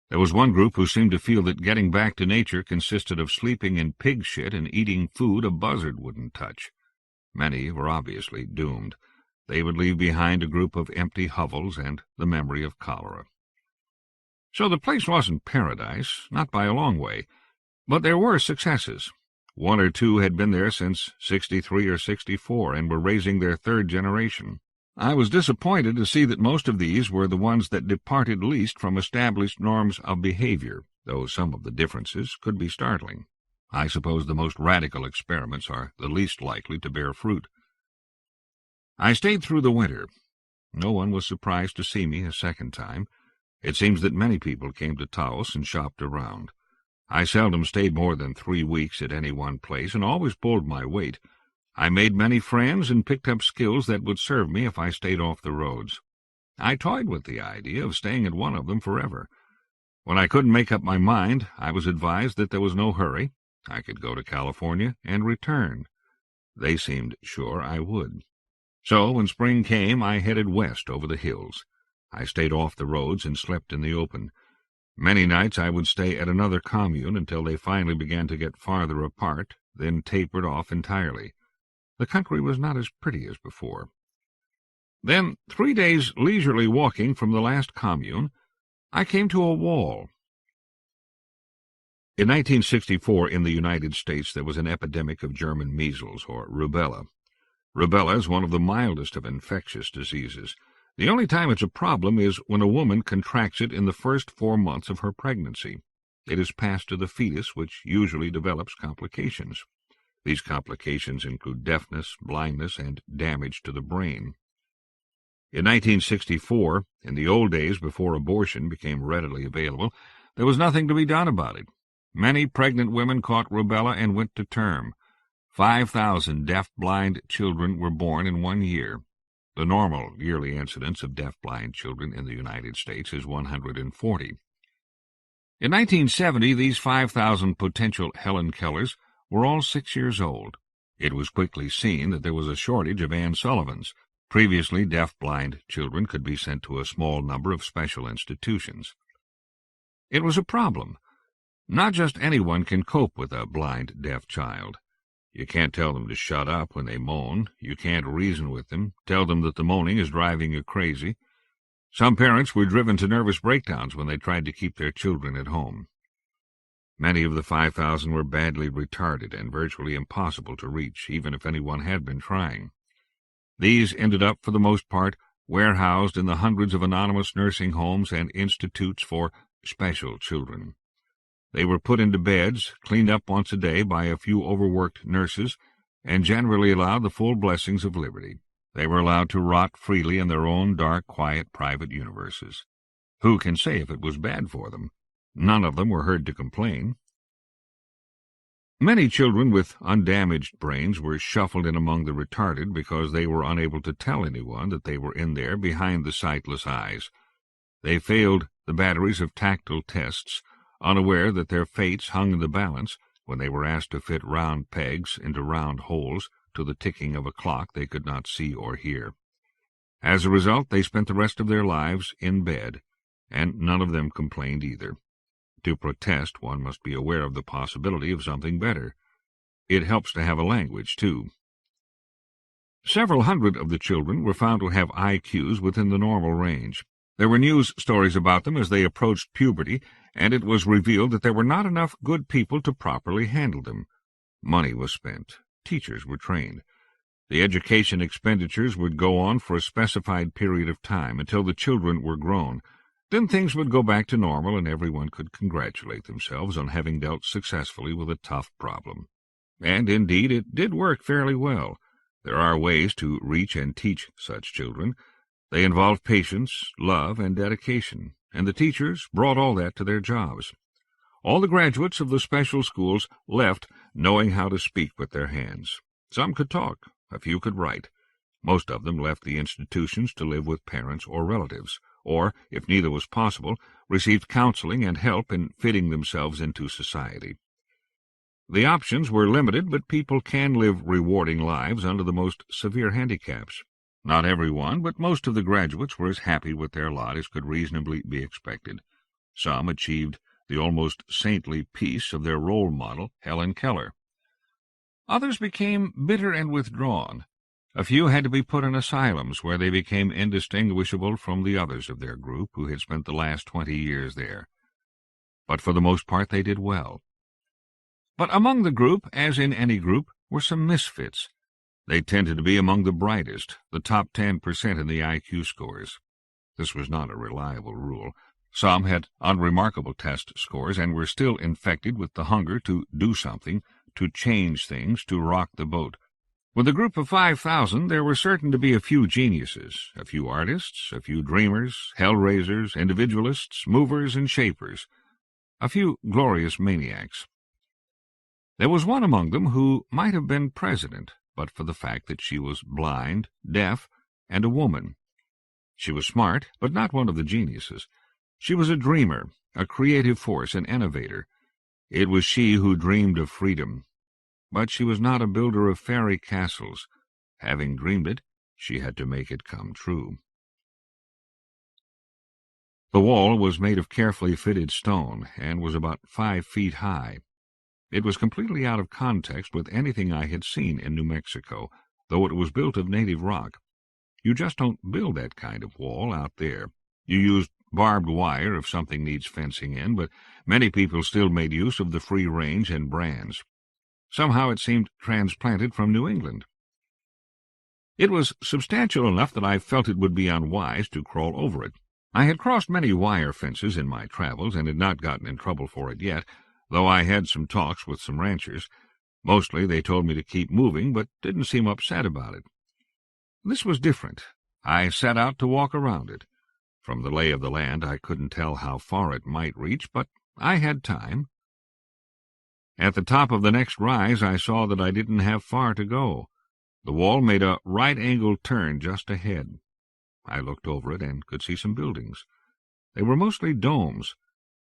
There was one group who seemed to feel that getting back to nature consisted of sleeping in pig shit and eating food a buzzard wouldn't touch. Many were obviously doomed. They would leave behind a group of empty hovels and the memory of cholera. So the place wasn't paradise, not by a long way, but there were successes. One or two had been there since 63 or 64 and were raising their third generation. I was disappointed to see that most of these were the ones that departed least from established norms of behavior, though some of the differences could be startling. I suppose the most radical experiments are the least likely to bear fruit. I stayed through the winter. No one was surprised to see me a second time. It seems that many people came to Taos and shopped around. I seldom stayed more than 3 weeks at any one place and always pulled my weight. I made many friends and picked up skills that would serve me if I stayed off the roads. I toyed with the idea of staying at one of them forever. When I couldn't make up my mind, I was advised that there was no hurry. I could go to California and return. They seemed sure I would. So when spring came, I headed west over the hills. I stayed off the roads and slept in the open. Many nights I would stay at another commune until they finally began to get farther apart, then tapered off entirely. The country was not as pretty as before. Then, 3 days leisurely walking from the last commune, I came to a wall. In 1964, in the United States, there was an epidemic of German measles, or rubella. Rubella is one of the mildest of infectious diseases. The only time it's a problem is when a woman contracts it in the first 4 months of her pregnancy. It is passed to the fetus, which usually develops complications. These complications include deafness, blindness, and damage to the brain. In 1964, in the old days before abortion became readily available, there was nothing to be done about it. Many pregnant women caught rubella and went to term. 5,000 deaf-blind children were born in 1 year. The normal yearly incidence of deaf-blind children in the United States is 140. In 1970, these 5,000 potential Helen Kellers were all 6 years old. It was quickly seen that there was a shortage of Ann Sullivans. Previously, deaf-blind children could be sent to a small number of special institutions. It was a problem. Not just anyone can cope with a blind, deaf child. You can't tell them to shut up when they moan. You can't reason with them, tell them that the moaning is driving you crazy. Some parents were driven to nervous breakdowns when they tried to keep their children at home. Many of the 5,000 were badly retarded and virtually impossible to reach, even if anyone had been trying. These ended up, for the most part, warehoused in the hundreds of anonymous nursing homes and institutes for special children. They were put into beds, cleaned up once a day by a few overworked nurses, and generally allowed the full blessings of liberty. They were allowed to rot freely in their own dark, quiet, private universes. Who can say if it was bad for them? None of them were heard to complain. Many children with undamaged brains were shuffled in among the retarded because they were unable to tell anyone that they were in there behind the sightless eyes. They failed the batteries of tactile tests, unaware that their fates hung in the balance when they were asked to fit round pegs into round holes to the ticking of a clock they could not see or hear. As a result, they spent the rest of their lives in bed, and none of them complained either. To protest, one must be aware of the possibility of something better. It helps to have a language, too. Several hundred of the children were found to have IQs within the normal range. There were news stories about them as they approached puberty, and it was revealed that there were not enough good people to properly handle them. Money was spent. Teachers were trained. The education expenditures would go on for a specified period of time until the children were grown. Then things would go back to normal, and everyone could congratulate themselves on having dealt successfully with a tough problem. And, indeed, it did work fairly well. There are ways to reach and teach such children. They involve patience, love, and dedication, and the teachers brought all that to their jobs. All the graduates of the special schools left knowing how to speak with their hands. Some could talk, a few could write. Most of them left the institutions to live with parents or relatives, or, if neither was possible, received counseling and help in fitting themselves into society. The options were limited, but people can live rewarding lives under the most severe handicaps. Not everyone, but most of the graduates were as happy with their lot as could reasonably be expected. Some achieved the almost saintly peace of their role model, Helen Keller. Others became bitter and withdrawn. A few had to be put in asylums where they became indistinguishable from the others of their group who had spent the last 20 years there. But for the most part they did well. But among the group, as in any group, were some misfits. They tended to be among the brightest, the top 10% in the IQ scores. This was not a reliable rule. Some had unremarkable test scores and were still infected with the hunger to do something, to change things, to rock the boat. With a group of 5,000, there were certain to be a few geniuses, a few artists, a few dreamers, hell-raisers, individualists, movers, and shapers, a few glorious maniacs. There was one among them who might have been president, but for the fact that she was blind, deaf, and a woman. She was smart, but not one of the geniuses. She was a dreamer, a creative force, an innovator. It was she who dreamed of freedom. But she was not a builder of fairy castles. Having dreamed it, she had to make it come true. The wall was made of carefully fitted stone, and was about 5 feet high. It was completely out of context with anything I had seen in New Mexico, though it was built of native rock. You just don't build that kind of wall out there. You use barbed wire if something needs fencing in, but many people still made use of the free range and brands. Somehow it seemed transplanted from New England. It was substantial enough that I felt it would be unwise to crawl over it. I had crossed many wire fences in my travels and had not gotten in trouble for it yet, though I had some talks with some ranchers. Mostly they told me to keep moving, but didn't seem upset about it. This was different. I set out to walk around it. From the lay of the land I couldn't tell how far it might reach, but I had time. At the top of the next rise I saw that I didn't have far to go. The wall made a right-angled turn just ahead. I looked over it and could see some buildings. They were mostly domes,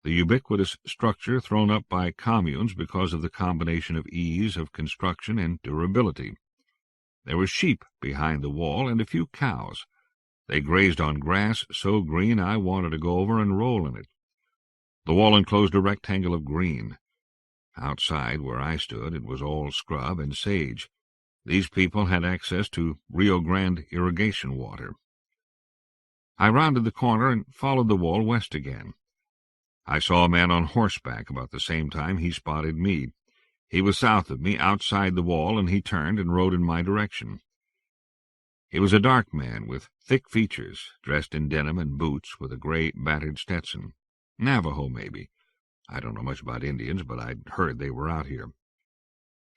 the ubiquitous structure thrown up by communes because of the combination of ease of construction and durability. There were sheep behind the wall and a few cows. They grazed on grass so green I wanted to go over and roll in it. The wall enclosed a rectangle of green. Outside, where I stood, it was all scrub and sage. These people had access to Rio Grande irrigation water. I rounded the corner and followed the wall west again. I saw a man on horseback about the same time he spotted me. He was south of me, outside the wall, and he turned and rode in my direction. He was a dark man with thick features, dressed in denim and boots with a gray battered Stetson. Navajo, maybe. I don't know much about Indians, but I'd heard they were out here.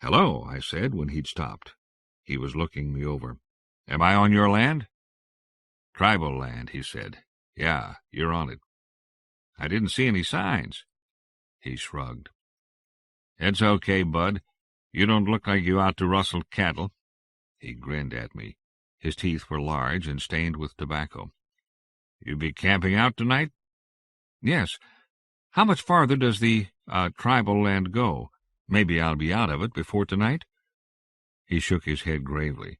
"Hello," I said when he'd stopped. He was looking me over. "Am I on your land?" "Tribal land," he said. "Yeah, you're on it." "I didn't see any signs." He shrugged. "It's okay, bud. You don't look like you out to rustle cattle." He grinned at me. His teeth were large and stained with tobacco. "You be camping out tonight?" "Yes. How much farther does the tribal land go? Maybe I'll be out of it before tonight." He shook his head gravely.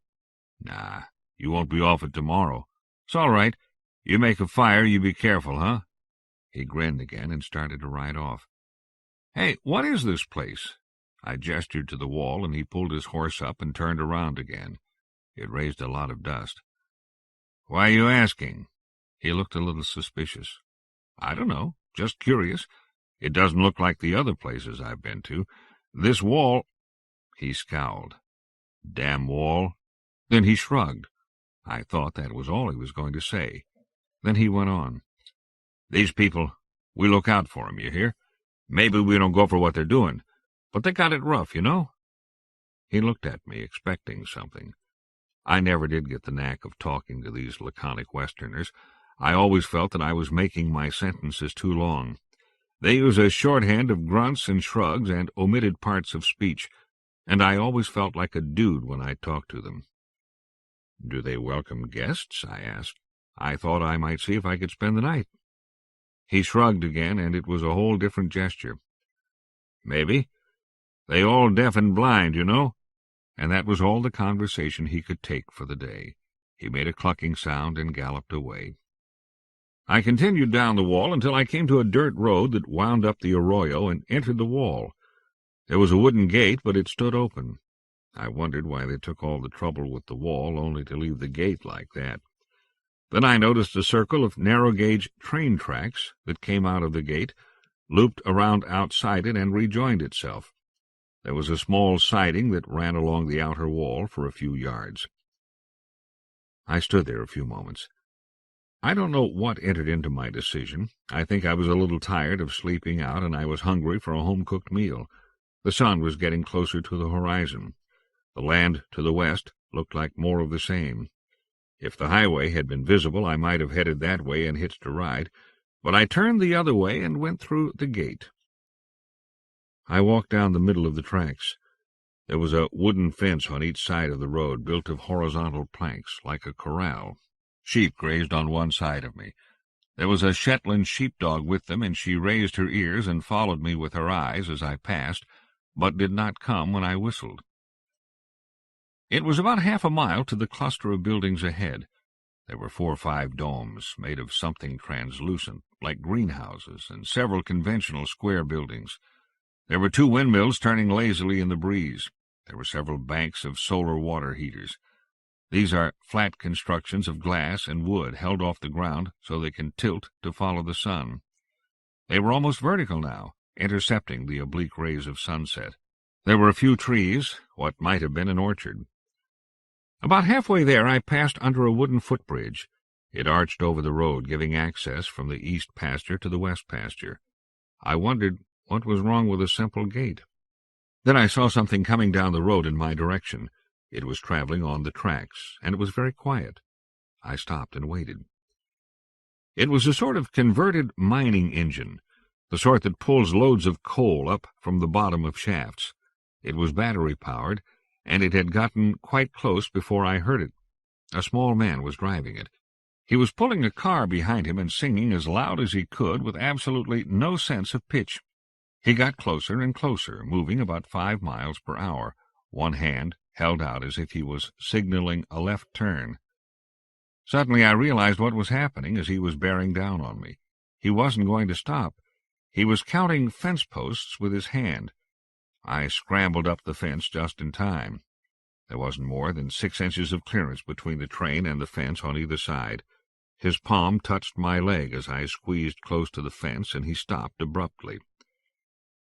"Nah, you won't be off it tomorrow. It's all right. You make a fire, you be careful, huh?" He grinned again and started to ride off. "Hey, what is this place?" I gestured to the wall, and he pulled his horse up and turned around again. It raised a lot of dust. "Why are you asking?" He looked a little suspicious. "I don't know. Just curious. It doesn't look like the other places I've been to. This wall—" He scowled. "Damn wall." Then he shrugged. I thought that was all he was going to say. Then he went on. "These people, we look out for 'em, you hear? Maybe we don't go for what they're doing, but they got it rough, you know?" He looked at me, expecting something. I never did get the knack of talking to these laconic Westerners. I always felt that I was making my sentences too long. They use a shorthand of grunts and shrugs and omitted parts of speech, and I always felt like a dude when I talked to them. "Do they welcome guests?" I asked. I thought I might see if I could spend the night. He shrugged again, and it was a whole different gesture. "Maybe. They all deaf and blind, you know." And that was all the conversation he could take for the day. He made a clucking sound and galloped away. I continued down the wall until I came to a dirt road that wound up the arroyo and entered the wall. There was a wooden gate, but it stood open. I wondered why they took all the trouble with the wall only to leave the gate like that. Then I noticed a circle of narrow-gauge train tracks that came out of the gate, looped around outside it, and rejoined itself. There was a small siding that ran along the outer wall for a few yards. I stood there a few moments. I don't know what entered into my decision. I think I was a little tired of sleeping out, and I was hungry for a home-cooked meal. The sun was getting closer to the horizon. The land to the west looked like more of the same. If the highway had been visible, I might have headed that way and hitched a ride, but I turned the other way and went through the gate. I walked down the middle of the tracks. There was a wooden fence on each side of the road, built of horizontal planks, like a corral. Sheep grazed on one side of me. There was a Shetland sheepdog with them, and she raised her ears and followed me with her eyes as I passed, but did not come when I whistled. It was about half a mile to the cluster of buildings ahead. There were 4 or 5 domes, made of something translucent, like greenhouses, and several conventional square buildings. There were 2 windmills turning lazily in the breeze. There were several banks of solar water heaters. These are flat constructions of glass and wood held off the ground so they can tilt to follow the sun. They were almost vertical now, intercepting the oblique rays of sunset. There were a few trees, what might have been an orchard. About halfway there I passed under a wooden footbridge. It arched over the road, giving access from the east pasture to the west pasture. I wondered what was wrong with a simple gate. Then I saw something coming down the road in my direction. It was traveling on the tracks, and it was very quiet. I stopped and waited. It was a sort of converted mining engine, the sort that pulls loads of coal up from the bottom of shafts. It was battery-powered, and it had gotten quite close before I heard it. A small man was driving it. He was pulling a car behind him and singing as loud as he could with absolutely no sense of pitch. He got closer and closer, moving about 5 miles per hour, one hand held out as if he was signaling a left turn. Suddenly I realized what was happening as he was bearing down on me. He wasn't going to stop. He was counting fence posts with his hand. I scrambled up the fence just in time. There wasn't more than 6 inches of clearance between the train and the fence on either side. His palm touched my leg as I squeezed close to the fence, and he stopped abruptly.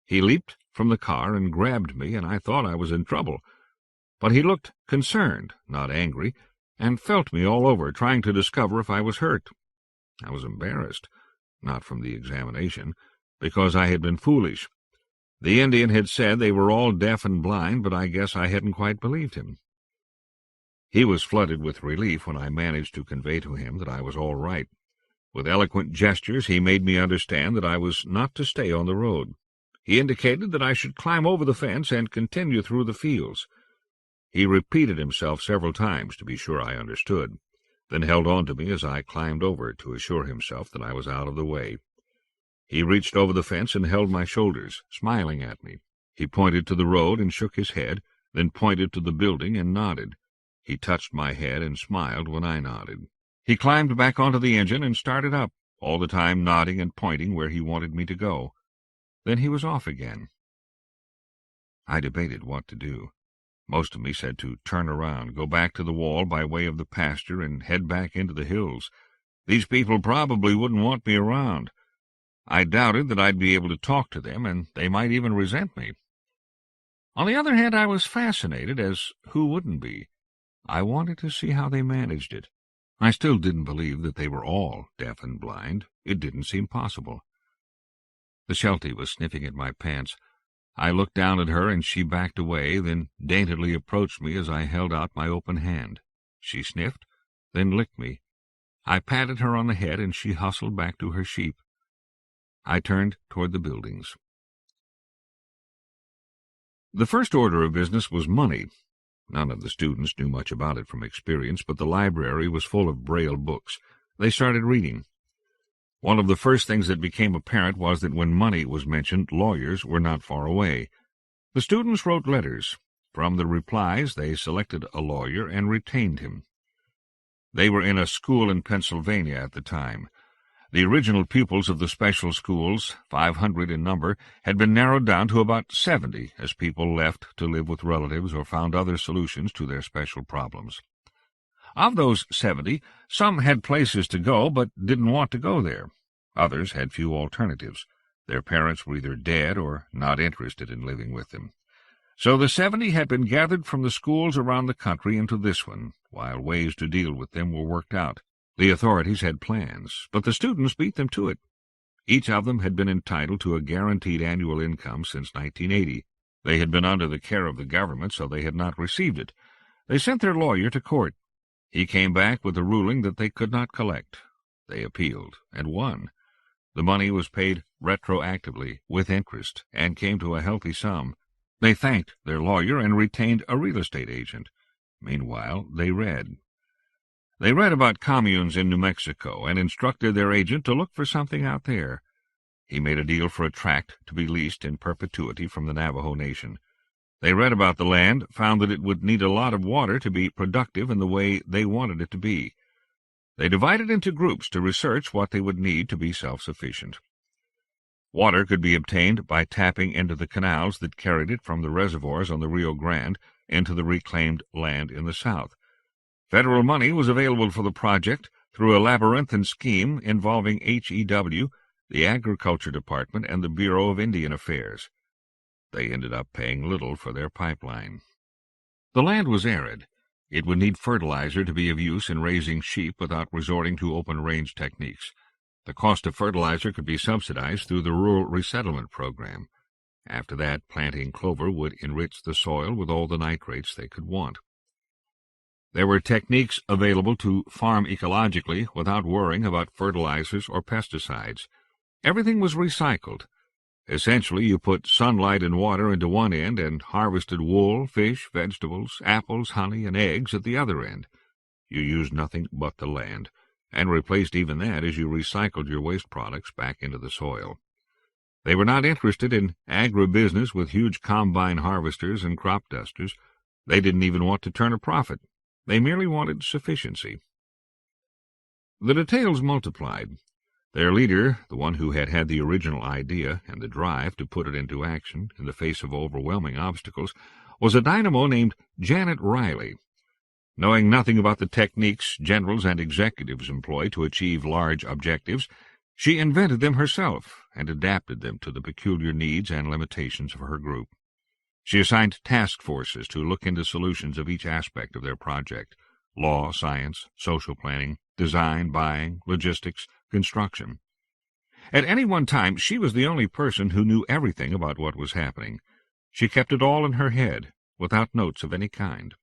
He leaped from the car and grabbed me, and I thought I was in trouble. But he looked concerned, not angry, and felt me all over, trying to discover if I was hurt. I was embarrassed, not from the examination, because I had been foolish. The Indian had said they were all deaf and blind, but I guess I hadn't quite believed him. He was flooded with relief when I managed to convey to him that I was all right. With eloquent gestures he made me understand that I was not to stay on the road. He indicated that I should climb over the fence and continue through the fields. He repeated himself several times to be sure I understood, then held on to me as I climbed over to assure himself that I was out of the way. He reached over the fence and held my shoulders, smiling at me. He pointed to the road and shook his head, then pointed to the building and nodded. He touched my head and smiled when I nodded. He climbed back onto the engine and started up, all the time nodding and pointing where he wanted me to go. Then he was off again. I debated what to do. Most of me said to turn around, go back to the wall by way of the pasture, and head back into the hills. These people probably wouldn't want me around. I doubted that I'd be able to talk to them, and they might even resent me. On the other hand, I was fascinated, as who wouldn't be? I wanted to see how they managed it. I still didn't believe that they were all deaf and blind. It didn't seem possible. The Sheltie was sniffing at my pants. I looked down at her, and she backed away, then daintily approached me as I held out my open hand. She sniffed, then licked me. I patted her on the head, and she hustled back to her sheep. I turned toward the buildings. The first order of business was money. None of the students knew much about it from experience, but the library was full of Braille books. They started reading. One of the first things that became apparent was that when money was mentioned, lawyers were not far away. The students wrote letters. From the replies, they selected a lawyer and retained him. They were in a school in Pennsylvania at the time. The original pupils of the special schools, 500 in number, had been narrowed down to about 70 as people left to live with relatives or found other solutions to their special problems. Of those 70, some had places to go but didn't want to go there. Others had few alternatives. Their parents were either dead or not interested in living with them. So the 70 had been gathered from the schools around the country into this one, while ways to deal with them were worked out. The authorities had plans, but the students beat them to it. Each of them had been entitled to a guaranteed annual income since 1980. They had been under the care of the government, so they had not received it. They sent their lawyer to court. He came back with a ruling that they could not collect. They appealed, and won. The money was paid retroactively, with interest, and came to a healthy sum. They thanked their lawyer and retained a real estate agent. Meanwhile, they read. They read about communes in New Mexico and instructed their agent to look for something out there. He made a deal for a tract to be leased in perpetuity from the Navajo Nation. They read about the land, found that it would need a lot of water to be productive in the way they wanted it to be. They divided into groups to research what they would need to be self-sufficient. Water could be obtained by tapping into the canals that carried it from the reservoirs on the Rio Grande into the reclaimed land in the south. Federal money was available for the project through a labyrinthine scheme involving HEW, the Agriculture Department, and the Bureau of Indian Affairs. They ended up paying little for their pipeline. The land was arid. It would need fertilizer to be of use in raising sheep without resorting to open-range techniques. The cost of fertilizer could be subsidized through the Rural Resettlement Program. After that, planting clover would enrich the soil with all the nitrates they could want. There were techniques available to farm ecologically without worrying about fertilizers or pesticides. Everything was recycled. Essentially, you put sunlight and water into one end and harvested wool, fish, vegetables, apples, honey, and eggs at the other end. You used nothing but the land, and replaced even that as you recycled your waste products back into the soil. They were not interested in agribusiness with huge combine harvesters and crop dusters. They didn't even want to turn a profit. They merely wanted sufficiency. The details multiplied. Their leader, the one who had had the original idea and the drive to put it into action in the face of overwhelming obstacles, was a dynamo named Janet Riley. Knowing nothing about the techniques generals and executives employ to achieve large objectives, she invented them herself and adapted them to the peculiar needs and limitations of her group. She assigned task forces to look into solutions of each aspect of their project: law, science, social planning, design, buying, logistics, construction. At any one time, she was the only person who knew everything about what was happening. She kept it all in her head, without notes of any kind.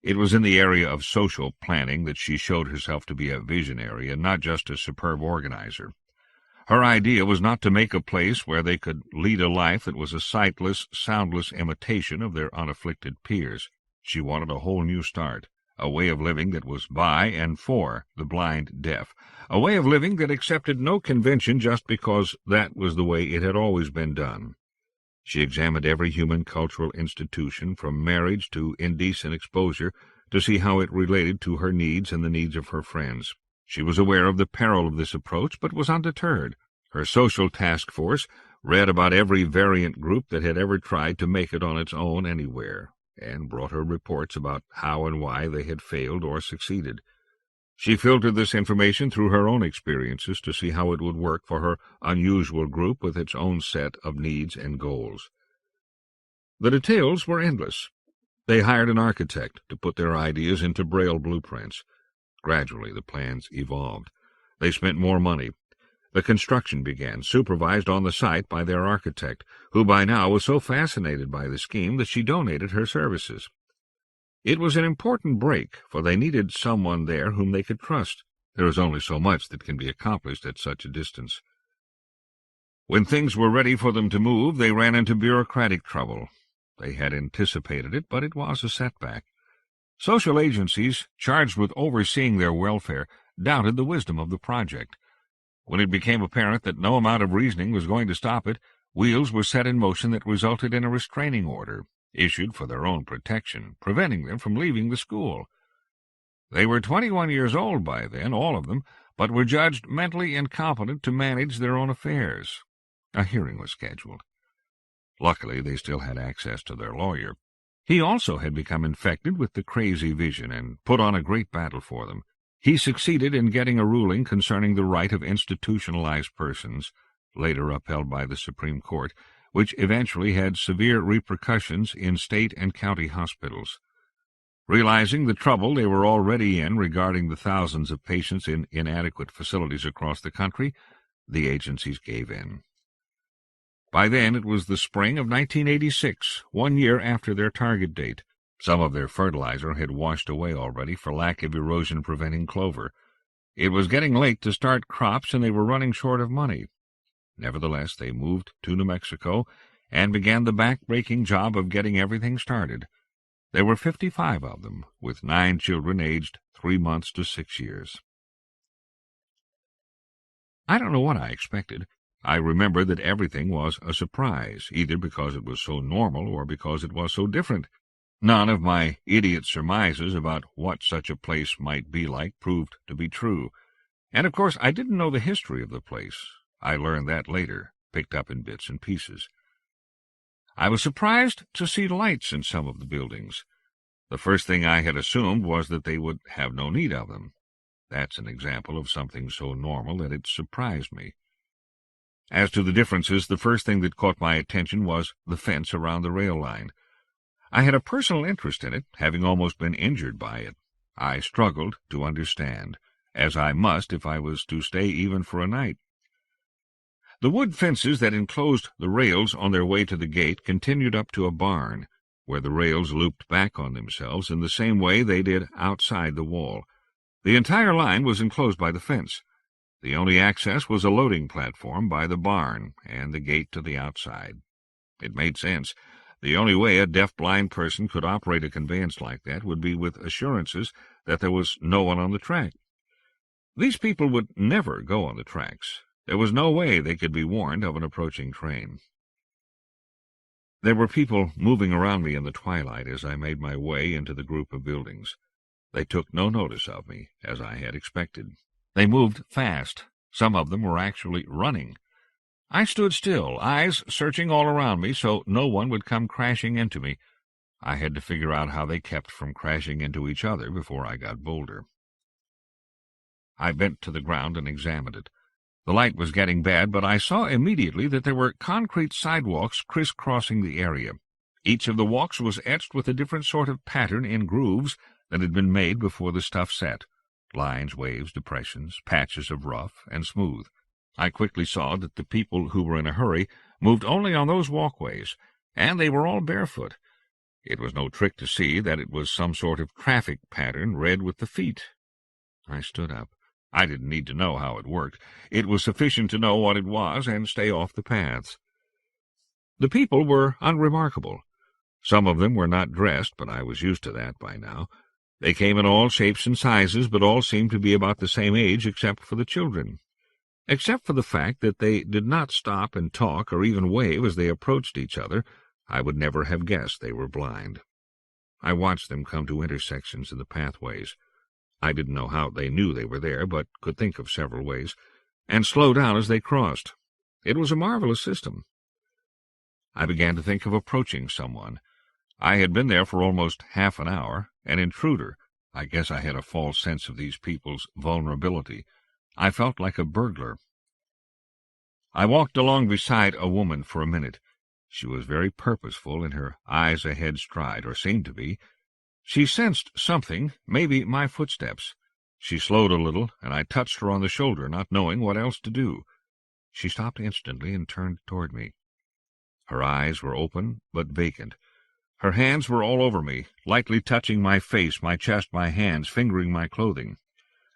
It was in the area of social planning that she showed herself to be a visionary and not just a superb organizer. Her idea was not to make a place where they could lead a life that was a sightless, soundless imitation of their unafflicted peers. She wanted a whole new start, a way of living that was by and for the blind deaf, a way of living that accepted no convention just because that was the way it had always been done. She examined every human cultural institution, from marriage to indecent exposure, to see how it related to her needs and the needs of her friends. She was aware of the peril of this approach, but was undeterred. Her social task force read about every variant group that had ever tried to make it on its own anywhere, and brought her reports about how and why they had failed or succeeded. She filtered this information through her own experiences to see how it would work for her unusual group with its own set of needs and goals. The details were endless. They hired an architect to put their ideas into Braille blueprints. Gradually, the plans evolved. They spent more money. The construction began, supervised on the site by their architect, who by now was so fascinated by the scheme that she donated her services. It was an important break, for they needed someone there whom they could trust. There is only so much that can be accomplished at such a distance. When things were ready for them to move, they ran into bureaucratic trouble. They had anticipated it, but it was a setback. Social agencies, charged with overseeing their welfare, doubted the wisdom of the project. When it became apparent that no amount of reasoning was going to stop it, wheels were set in motion that resulted in a restraining order, issued for their own protection, preventing them from leaving the school. They were 21 years old by then, all of them, but were judged mentally incompetent to manage their own affairs. A hearing was scheduled. Luckily, they still had access to their lawyer. He also had become infected with the crazy vision and put on a great battle for them. He succeeded in getting a ruling concerning the right of institutionalized persons, later upheld by the Supreme Court, which eventually had severe repercussions in state and county hospitals. Realizing the trouble they were already in regarding the thousands of patients in inadequate facilities across the country, the agencies gave in. By then it was the spring of 1986, 1 year after their target date. Some of their fertilizer had washed away already for lack of erosion-preventing clover. It was getting late to start crops, and they were running short of money. Nevertheless, they moved to New Mexico and began the back-breaking job of getting everything started. There were 55 of them, with 9 children aged 3 months to 6 years. I don't know what I expected. I remember that everything was a surprise, either because it was so normal or because it was so different. None of my idiot surmises about what such a place might be like proved to be true. And, of course, I didn't know the history of the place. I learned that later, picked up in bits and pieces. I was surprised to see lights in some of the buildings. The first thing I had assumed was that they would have no need of them. That's an example of something so normal that it surprised me. As to the differences, the first thing that caught my attention was the fence around the rail line. I had a personal interest in it, having almost been injured by it. I struggled to understand, as I must if I was to stay even for a night. The wood fences that enclosed the rails on their way to the gate continued up to a barn, where the rails looped back on themselves in the same way they did outside the wall. The entire line was enclosed by the fence. The only access was a loading platform by the barn and the gate to the outside. It made sense. The only way a deaf-blind person could operate a conveyance like that would be with assurances that there was no one on the track. These people would never go on the tracks. There was no way they could be warned of an approaching train. There were people moving around me in the twilight as I made my way into the group of buildings. They took no notice of me, as I had expected. They moved fast. Some of them were actually running. I stood still, eyes searching all around me so no one would come crashing into me. I had to figure out how they kept from crashing into each other before I got bolder. I bent to the ground and examined it. The light was getting bad, but I saw immediately that there were concrete sidewalks crisscrossing the area. Each of the walks was etched with a different sort of pattern in grooves that had been made before the stuff set. Lines, waves, depressions, patches of rough and smooth. I quickly saw that the people who were in a hurry moved only on those walkways, and they were all barefoot. It was no trick to see that it was some sort of traffic pattern read with the feet. I stood up. I didn't need to know how it worked. It was sufficient to know what it was and stay off the paths. The people were unremarkable. Some of them were not dressed, but I was used to that by now. They came in all shapes and sizes, but all seemed to be about the same age except for the children. Except for the fact that they did not stop and talk or even wave as they approached each other, I would never have guessed they were blind. I watched them come to intersections in the pathways. I didn't know how they knew they were there, but could think of several ways, and slow down as they crossed. It was a marvelous system. I began to think of approaching someone. I had been there for almost half an hour, an intruder. I guess I had a false sense of these people's vulnerability. I felt like a burglar. I walked along beside a woman for a minute. She was very purposeful in her eyes-ahead stride, or seemed to be. She sensed something, maybe my footsteps. She slowed a little, and I touched her on the shoulder, not knowing what else to do. She stopped instantly and turned toward me. Her eyes were open, but vacant. Her hands were all over me, lightly touching my face, my chest, my hands, fingering my clothing.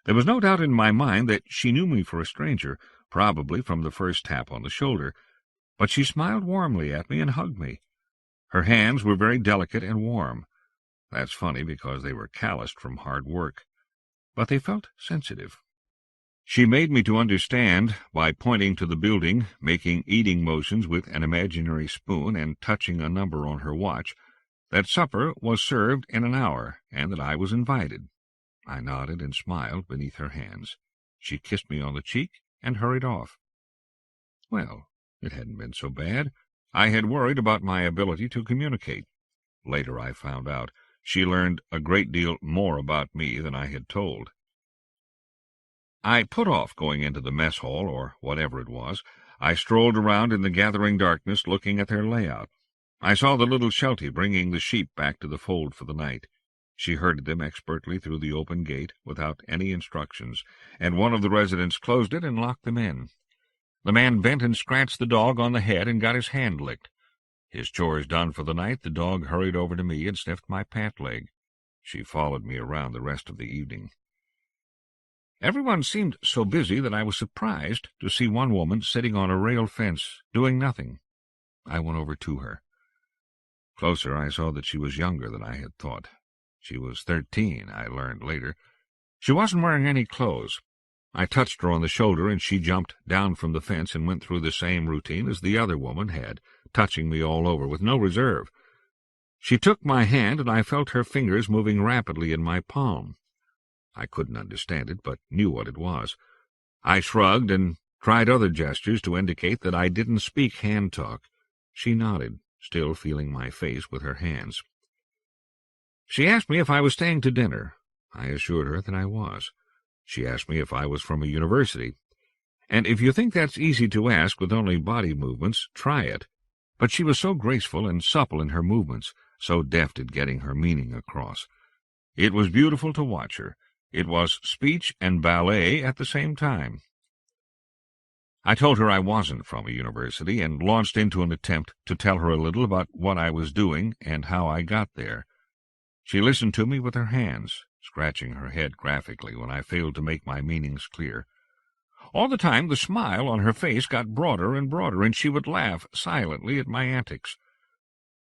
There was no doubt in my mind that she knew me for a stranger, probably from the first tap on the shoulder, but she smiled warmly at me and hugged me. Her hands were very delicate and warm. That's funny, because they were calloused from hard work, but they felt sensitive. She made me to understand by pointing to the building, making eating motions with an imaginary spoon, and touching a number on her watch, that supper was served in an hour, and that I was invited. I nodded and smiled beneath her hands. She kissed me on the cheek and hurried off. Well, it hadn't been so bad. I had worried about my ability to communicate. Later I found out she learned a great deal more about me than I had told. I put off going into the mess hall, or whatever it was. I strolled around in the gathering darkness, looking at their layout. I saw the little Sheltie bringing the sheep back to the fold for the night. She herded them expertly through the open gate, without any instructions, and one of the residents closed it and locked them in. The man bent and scratched the dog on the head and got his hand licked. His chores done for the night, the dog hurried over to me and sniffed my pant leg. She followed me around the rest of the evening. Everyone seemed so busy that I was surprised to see one woman sitting on a rail fence, doing nothing. I went over to her. Closer, I saw that she was younger than I had thought. She was 13, I learned later. She wasn't wearing any clothes. I touched her on the shoulder, and she jumped down from the fence and went through the same routine as the other woman had, touching me all over with no reserve. She took my hand, and I felt her fingers moving rapidly in my palm. I couldn't understand it, but knew what it was. I shrugged and tried other gestures to indicate that I didn't speak hand talk. She nodded, still feeling my face with her hands. She asked me if I was staying to dinner. I assured her that I was. She asked me if I was from a university. And if you think that's easy to ask with only body movements, try it. But she was so graceful and supple in her movements, so deft at getting her meaning across. It was beautiful to watch her. It was speech and ballet at the same time. I told her I wasn't from a university, and launched into an attempt to tell her a little about what I was doing and how I got there. She listened to me with her hands, scratching her head graphically when I failed to make my meanings clear. All the time the smile on her face got broader and broader, and she would laugh silently at my antics.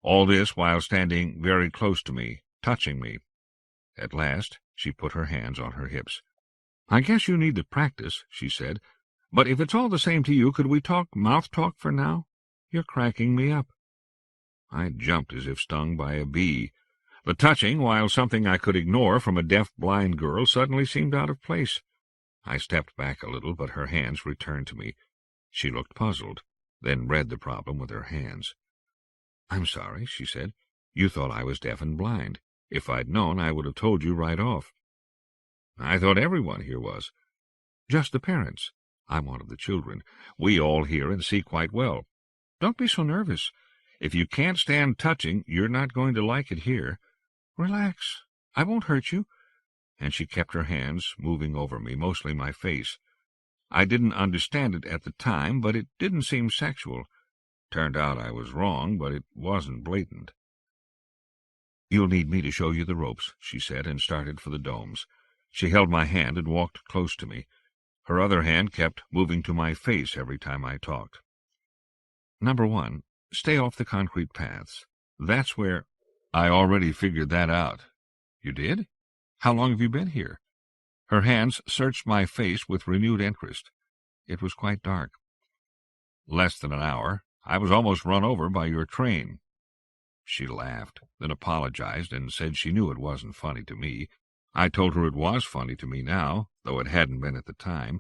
All this while standing very close to me, touching me. At last she put her hands on her hips. "I guess you need the practice," she said. "But if it's all the same to you, could we talk mouth-talk for now? You're cracking me up." I jumped as if stung by a bee. The touching, while something I could ignore from a deaf blind girl, suddenly seemed out of place. I stepped back a little, but her hands returned to me. She looked puzzled, then read the problem with her hands. "I'm sorry," she said. "You thought I was deaf and blind. If I'd known, I would have told you right off." "I thought everyone here was." "Just the parents. I'm one of the children. We all hear and see quite well. Don't be so nervous. If you can't stand touching, you're not going to like it here. Relax. I won't hurt you." And she kept her hands moving over me, mostly my face. I didn't understand it at the time, but it didn't seem sexual. Turned out I was wrong, but it wasn't blatant. "You'll need me to show you the ropes," she said, and started for the domes. She held my hand and walked close to me. Her other hand kept moving to my face every time I talked. "Number 1, stay off the concrete paths. That's where—" "I already figured that out." "You did? How long have you been here?" Her hands searched my face with renewed interest. It was quite dark. "Less than an hour. I was almost run over by your train." She laughed, then apologized and said she knew it wasn't funny to me. I told her it was funny to me now, though it hadn't been at the time.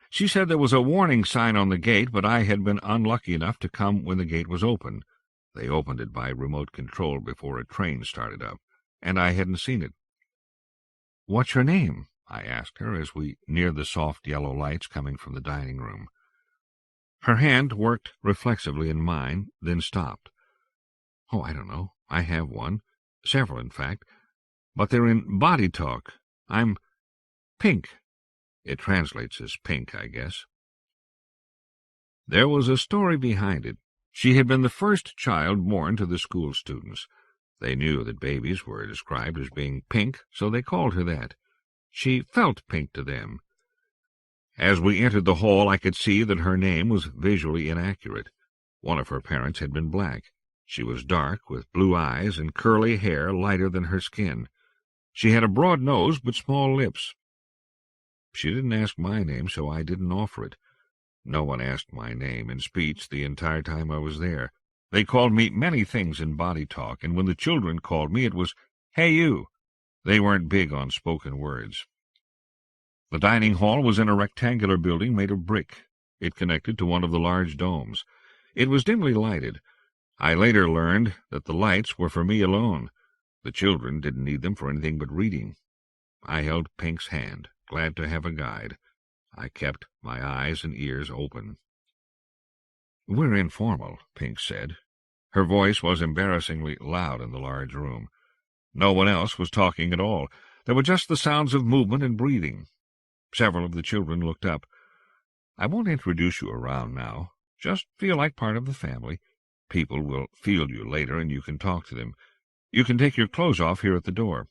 She said there was a warning sign on the gate, but I had been unlucky enough to come when the gate was open. They opened it by remote control before a train started up, and I hadn't seen it. "What's your name?" I asked her as we neared the soft yellow lights coming from the dining room. Her hand worked reflexively in mine, then stopped. "Oh, I don't know. I have one. Several, in fact. But they're in body talk. I'm Pink. It translates as pink, I guess." There was a story behind it. She had been the first child born to the school students. They knew that babies were described as being pink, so they called her that. She felt pink to them. As we entered the hall, I could see that her name was visually inaccurate. One of her parents had been black. She was dark, with blue eyes and curly hair lighter than her skin. She had a broad nose but small lips. She didn't ask my name, so I didn't offer it. No one asked my name in speech the entire time I was there. They called me many things in body talk, and when the children called me, it was, "Hey, you." They weren't big on spoken words. The dining hall was in a rectangular building made of brick. It connected to one of the large domes. It was dimly lighted. I later learned that the lights were for me alone. The children didn't need them for anything but reading. I held Pink's hand, glad to have a guide. I kept my eyes and ears open. "We're informal," Pink said. Her voice was embarrassingly loud in the large room. No one else was talking at all. There were just the sounds of movement and breathing. Several of the children looked up. "I won't introduce you around now. Just feel like part of the family. People will field you later, and you can talk to them. You can take your clothes off here at the door."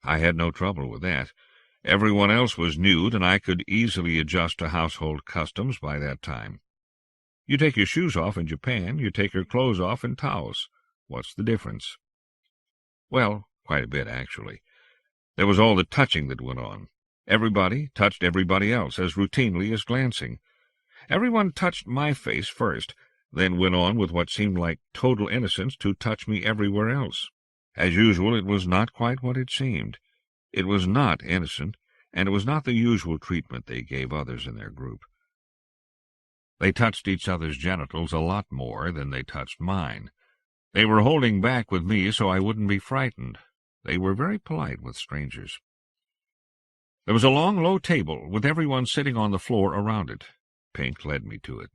I had no trouble with that. Everyone else was nude, and I could easily adjust to household customs by that time. You take your shoes off in Japan, you take your clothes off in Taos. What's the difference? Well, quite a bit, actually. There was all the touching that went on. Everybody touched everybody else as routinely as glancing. Everyone touched my face first, then went on with what seemed like total innocence to touch me everywhere else. As usual, it was not quite what it seemed. It was not innocent, and it was not the usual treatment they gave others in their group. They touched each other's genitals a lot more than they touched mine. They were holding back with me so I wouldn't be frightened. They were very polite with strangers. There was a long, low table with everyone sitting on the floor around it. Pink led me to it.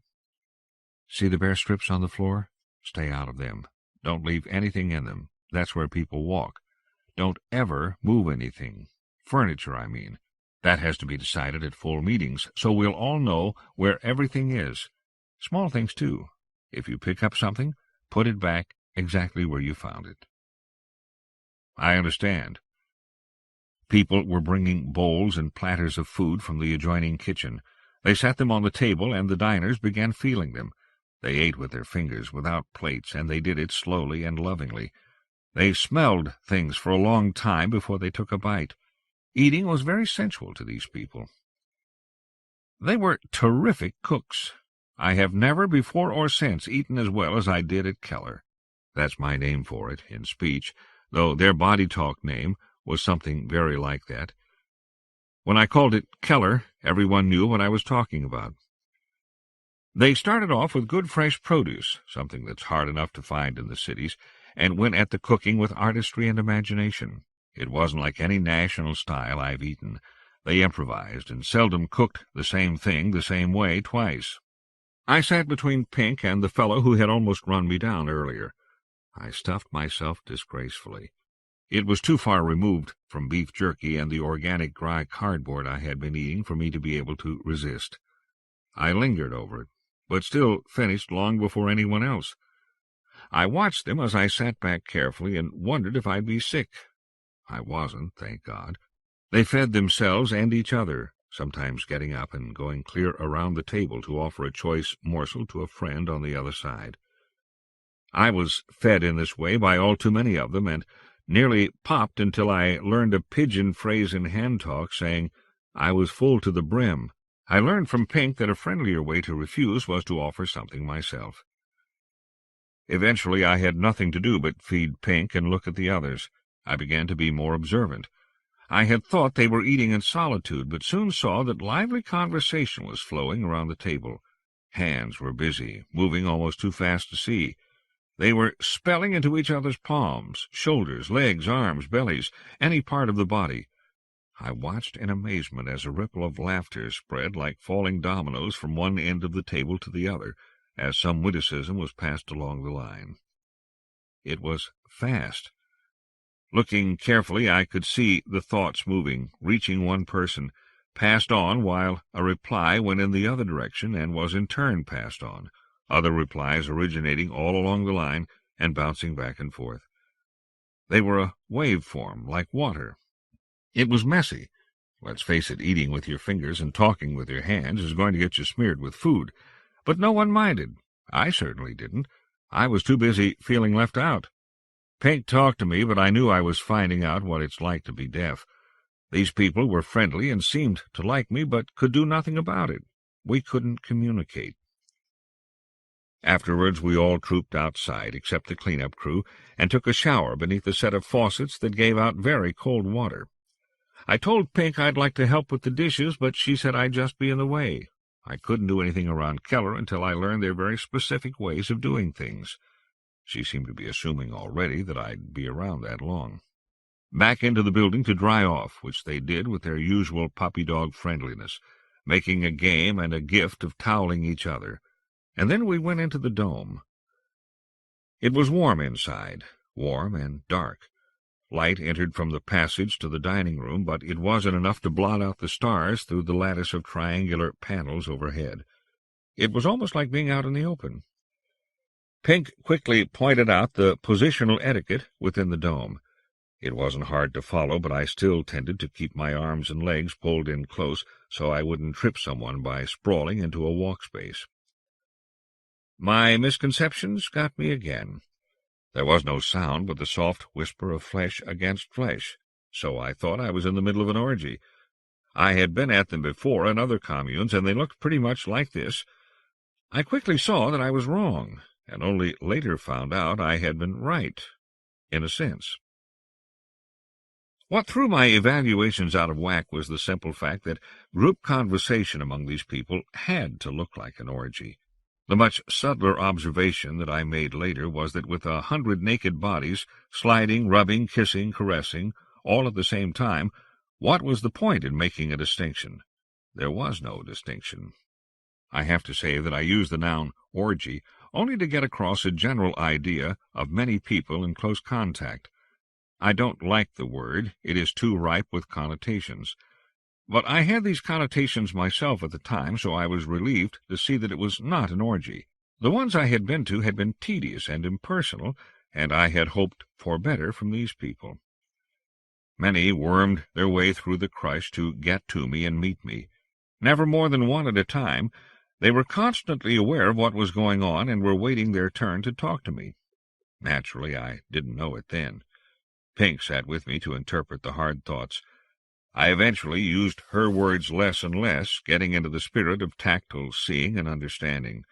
"See the bare strips on the floor? Stay out of them. Don't leave anything in them. That's where people walk. Don't ever move anything. Furniture, I mean. That has to be decided at full meetings, so we'll all know where everything is. Small things, too. If you pick up something, put it back exactly where you found it." "I understand." People were bringing bowls and platters of food from the adjoining kitchen. They set them on the table, and the diners began feeling them. They ate with their fingers, without plates, and they did it slowly and lovingly. They smelled things for a long time before they took a bite. Eating was very sensual to these people. They were terrific cooks. I have never before or since eaten as well as I did at Keller. That's my name for it, in speech, though their body talk name was something very like that. When I called it Keller, everyone knew what I was talking about. They started off with good fresh produce, something that's hard enough to find in the cities, and went at the cooking with artistry and imagination. It wasn't like any national style I've eaten. They improvised and seldom cooked the same thing the same way twice. I sat between Pink and the fellow who had almost run me down earlier. I stuffed myself disgracefully. It was too far removed from beef jerky and the organic dry cardboard I had been eating for me to be able to resist. I lingered over it, but still finished long before anyone else. I watched them as I sat back carefully and wondered if I'd be sick. I wasn't, thank God. They fed themselves and each other, sometimes getting up and going clear around the table to offer a choice morsel to a friend on the other side. I was fed in this way by all too many of them, and nearly popped until I learned a pidgin phrase in hand talk saying I was full to the brim. I learned from Pink that a friendlier way to refuse was to offer something myself. Eventually I had nothing to do but feed Pink and look at the others. I began to be more observant. I had thought they were eating in solitude, but soon saw that lively conversation was flowing around the table. Hands were busy, moving almost too fast to see. They were spelling into each other's palms, shoulders, legs, arms, bellies, any part of the body. I watched in amazement as a ripple of laughter spread like falling dominoes from one end of the table to the other, as some witticism was passed along the line. It was fast. Looking carefully, I could see the thoughts moving, reaching one person, passed on, while a reply went in the other direction and was in turn passed on, other replies originating all along the line and bouncing back and forth. They were a wave-form, like water. It was messy. Let's face it, eating with your fingers and talking with your hands is going to get you smeared with food. But no one minded. I certainly didn't. I was too busy feeling left out. Pink talked to me, but I knew I was finding out what it's like to be deaf. These people were friendly and seemed to like me, but could do nothing about it. We couldn't communicate. Afterwards we all trooped outside, except the clean-up crew, and took a shower beneath a set of faucets that gave out very cold water. I told Pink I'd like to help with the dishes, but she said I'd just be in the way. I couldn't do anything around Keller until I learned their very specific ways of doing things. She seemed to be assuming already that I'd be around that long. Back into the building to dry off, which they did with their usual puppy-dog friendliness, making a game and a gift of toweling each other. And then we went into the dome. It was warm inside, warm and dark. Light entered from the passage to the dining room, but it wasn't enough to blot out the stars through the lattice of triangular panels overhead. It was almost like being out in the open. Pink quickly pointed out the positional etiquette within the dome. It wasn't hard to follow, but I still tended to keep my arms and legs pulled in close so I wouldn't trip someone by sprawling into a walk space. My misconceptions got me again. There was no sound but the soft whisper of flesh against flesh, so I thought I was in the middle of an orgy. I had been at them before in other communes, and they looked pretty much like this. I quickly saw that I was wrong, and only later found out I had been right, in a sense. What threw my evaluations out of whack was the simple fact that group conversation among these people had to look like an orgy. The much subtler observation that I made later was that with 100 naked bodies, sliding, rubbing, kissing, caressing, all at the same time, what was the point in making a distinction? There was no distinction. I have to say that I use the noun orgy only to get across a general idea of many people in close contact. I don't like the word. It is too ripe with connotations. But I had these connotations myself at the time, so I was relieved to see that it was not an orgy. The ones I had been to had been tedious and impersonal, and I had hoped for better from these people. Many wormed their way through the crush to get to me and meet me. Never more than one at a time, they were constantly aware of what was going on and were waiting their turn to talk to me. Naturally, I didn't know it then. Pink sat with me to interpret the hard thoughts. I eventually used her words less and less, getting into the spirit of tactile seeing and understanding.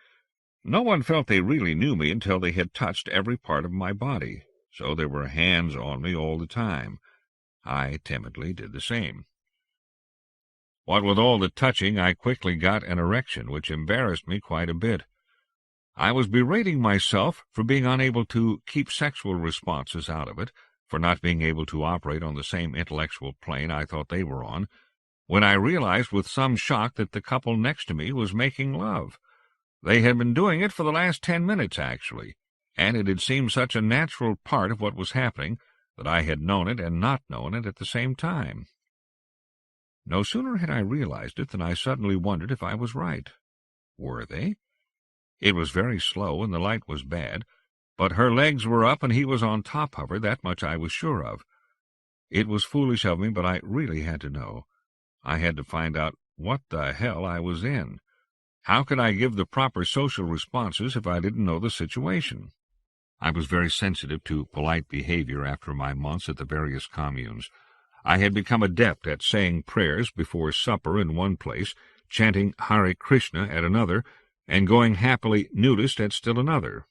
No one felt they really knew me until they had touched every part of my body, so there were hands on me all the time. I timidly did the same. What with all the touching, I quickly got an erection, which embarrassed me quite a bit. I was berating myself for being unable to keep sexual responses out of it, for not being able to operate on the same intellectual plane I thought they were on, when I realized with some shock that the couple next to me was making love. They had been doing it for the last 10 minutes, actually, and it had seemed such a natural part of what was happening that I had known it and not known it at the same time. No sooner had I realized it than I suddenly wondered if I was right. Were they? It was very slow, and the light was bad, but her legs were up and he was on top of her, that much I was sure of. It was foolish of me, but I really had to know. I had to find out what the hell I was in. How could I give the proper social responses if I didn't know the situation? I was very sensitive to polite behavior after my months at the various communes. I had become adept at saying prayers before supper in one place, chanting Hare Krishna at another, and going happily nudist at still another.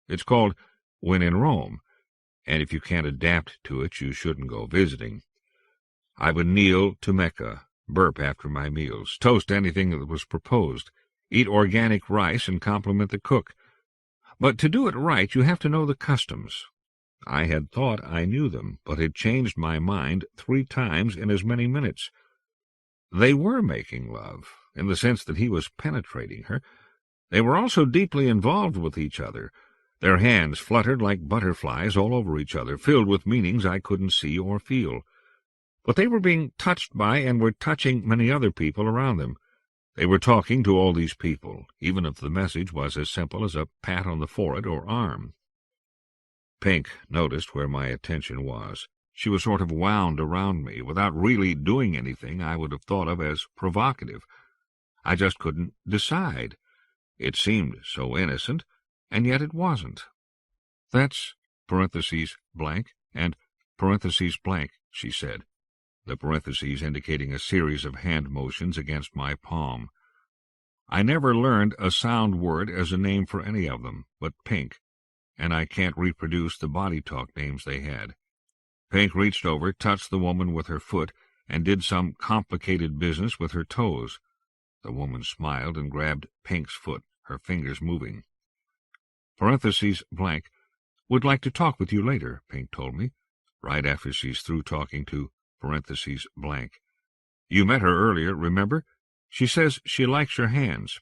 It's called when in Rome, and if you can't adapt to it, you shouldn't go visiting. I would kneel to Mecca, burp after my meals, toast anything that was proposed, eat organic rice and compliment the cook. But to do it right, you have to know the customs. I had thought I knew them, but had changed my mind 3 times in as many minutes. They were making love, in the sense that he was penetrating her. They were also deeply involved with each other. Their hands fluttered like butterflies all over each other, filled with meanings I couldn't see or feel. But they were being touched by and were touching many other people around them. They were talking to all these people, even if the message was as simple as a pat on the forehead or arm. Pink noticed where my attention was. She was sort of wound around me, without really doing anything I would have thought of as provocative. I just couldn't decide. It seemed so innocent, and yet it wasn't. That's (blank and (blank), she said, the parentheses indicating a series of hand motions against my palm. I never learned a sound word as a name for any of them, but Pink, and I can't reproduce the body talk names they had. Pink reached over, touched the woman with her foot, and did some complicated business with her toes. The woman smiled and grabbed Pink's foot, her fingers moving. (blank) Would like to talk with you later, Pink told me, right after she's through talking to (blank). You met her earlier, remember? She says she likes your hands.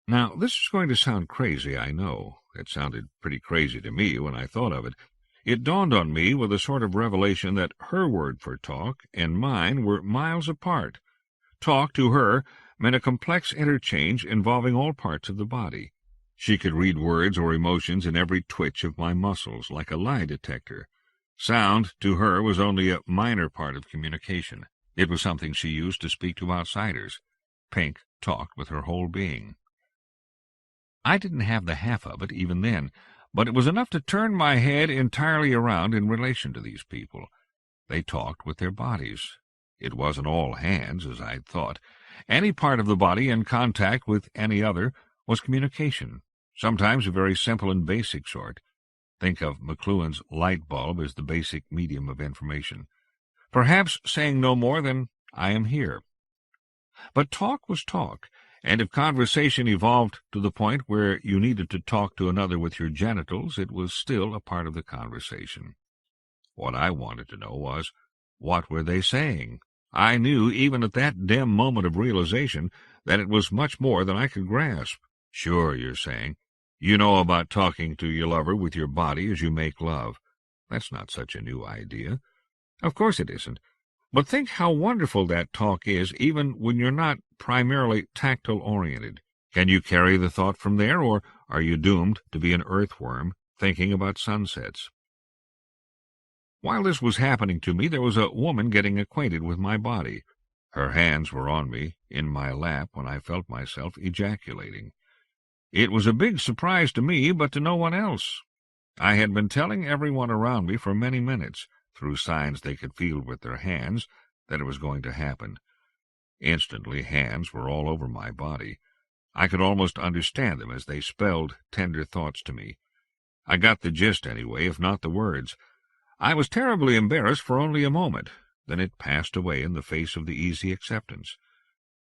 Now, this is going to sound crazy, I know. It sounded pretty crazy to me when I thought of it. It dawned on me with a sort of revelation that her word for talk and mine were miles apart. Talk to her meant a complex interchange involving all parts of the body. She could read words or emotions in every twitch of my muscles, like a lie detector. Sound, to her, was only a minor part of communication. It was something she used to speak to outsiders. Pink talked with her whole being. I didn't have the half of it even then, but it was enough to turn my head entirely around in relation to these people. They talked with their bodies. It wasn't all hands, as I'd thought. Any part of the body in contact with any other was communication, sometimes a very simple and basic sort. Think of McLuhan's light bulb as the basic medium of information. Perhaps saying no more than, I am here. But talk was talk, and if conversation evolved to the point where you needed to talk to another with your genitals, it was still a part of the conversation. What I wanted to know was, what were they saying? I knew, even at that dim moment of realization, that it was much more than I could grasp. Sure, you're saying. You know about talking to your lover with your body as you make love. That's not such a new idea. Of course it isn't. But think how wonderful that talk is, even when you're not primarily tactile-oriented. Can you carry the thought from there, or are you doomed to be an earthworm thinking about sunsets? While this was happening to me, there was a woman getting acquainted with my body. Her hands were on me, in my lap, when I felt myself ejaculating. It was a big surprise to me, but to no one else. I had been telling everyone around me for many minutes, through signs they could feel with their hands, that it was going to happen. Instantly, hands were all over my body. I could almost understand them as they spelled tender thoughts to me. I got the gist, anyway, if not the words. I was terribly embarrassed for only a moment. Then it passed away in the face of the easy acceptance.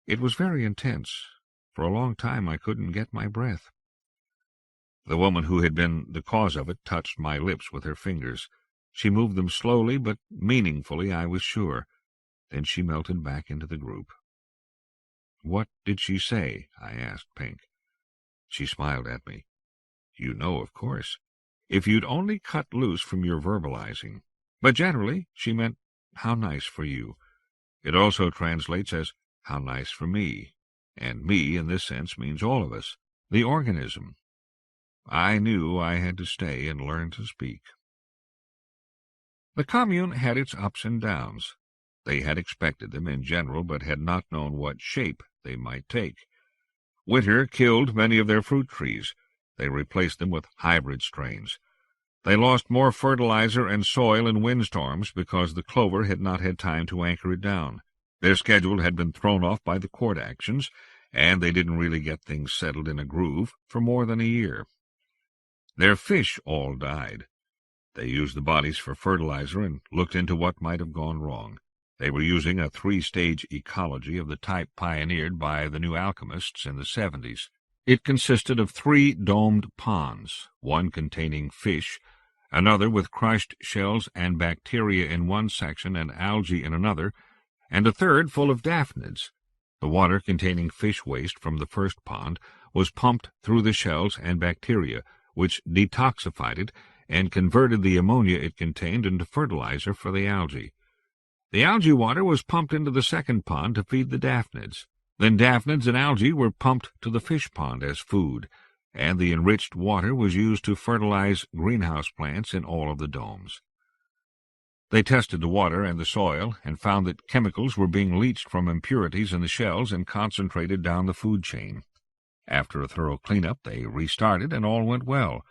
It was very intense. For a long time I couldn't get my breath. The woman who had been the cause of it touched my lips with her fingers. She moved them slowly but meaningfully, I was sure. Then she melted back into the group. "What did she say?" I asked Pink. She smiled at me. "You know, of course." if you'd only cut loose from your verbalizing. But generally, she meant, how nice for you. It also translates as, how nice for me. And me, in this sense, means all of us, the organism. I knew I had to stay and learn to speak. The commune had its ups and downs. They had expected them in general, but had not known what shape they might take. Winter killed many of their fruit trees. They replaced them with hybrid strains. They lost more fertilizer and soil in windstorms because the clover had not had time to anchor it down. Their schedule had been thrown off by the court actions, and they didn't really get things settled in a groove for more than a year. Their fish all died. They used the bodies for fertilizer and looked into what might have gone wrong. They were using a 3-stage ecology of the type pioneered by the new alchemists in the 70s. It consisted of 3 domed ponds, one containing fish, another with crushed shells and bacteria in one section and algae in another, and a third full of daphnids. The water containing fish waste from the first pond was pumped through the shells and bacteria, which detoxified it and converted the ammonia it contained into fertilizer for the algae. The algae water was pumped into the second pond to feed the daphnids. Then daphnids and algae were pumped to the fish pond as food, and the enriched water was used to fertilize greenhouse plants in all of the domes. They tested the water and the soil and found that chemicals were being leached from impurities in the shells and concentrated down the food chain. After a thorough cleanup, they restarted and all went well,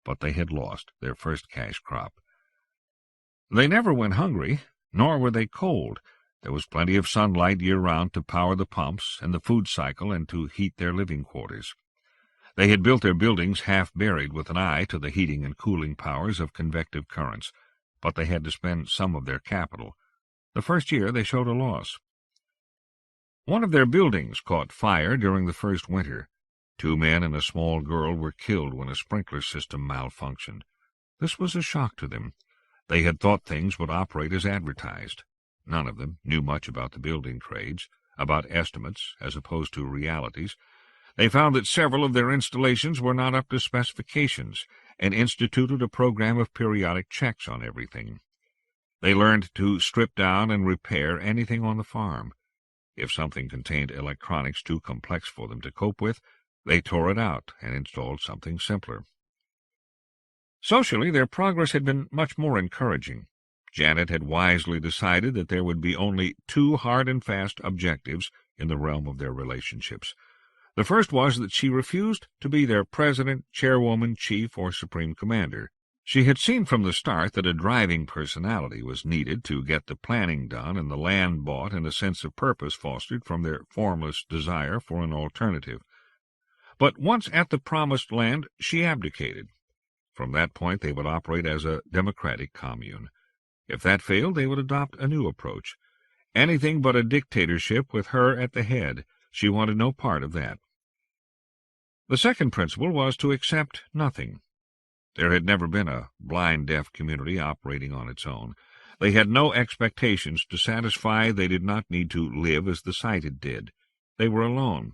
but they had lost their first cash crop. They never went hungry, nor were they cold. There was plenty of sunlight year-round to power the pumps and the food cycle and to heat their living quarters. They had built their buildings half-buried with an eye to the heating and cooling powers of convective currents, but they had to spend some of their capital. The first year they showed a loss. One of their buildings caught fire during the first winter. 2 men and a small girl were killed when a sprinkler system malfunctioned. This was a shock to them. They had thought things would operate as advertised. None of them knew much about the building trades, about estimates as opposed to realities. They found that several of their installations were not up to specifications and instituted a program of periodic checks on everything. They learned to strip down and repair anything on the farm. If something contained electronics too complex for them to cope with, they tore it out and installed something simpler. Socially, their progress had been much more encouraging. Janet had wisely decided that there would be only 2 hard and fast objectives in the realm of their relationships. The first was that she refused to be their president, chairwoman, chief, or supreme commander. She had seen from the start that a driving personality was needed to get the planning done and the land bought and a sense of purpose fostered from their formless desire for an alternative. But once at the promised land, she abdicated. From that point they would operate as a democratic commune. If that failed, they would adopt a new approach. Anything but a dictatorship with her at the head. She wanted no part of that. The second principle was to accept nothing. There had never been a blind-deaf community operating on its own. They had no expectations to satisfy. They did not need to live as the sighted did. They were alone.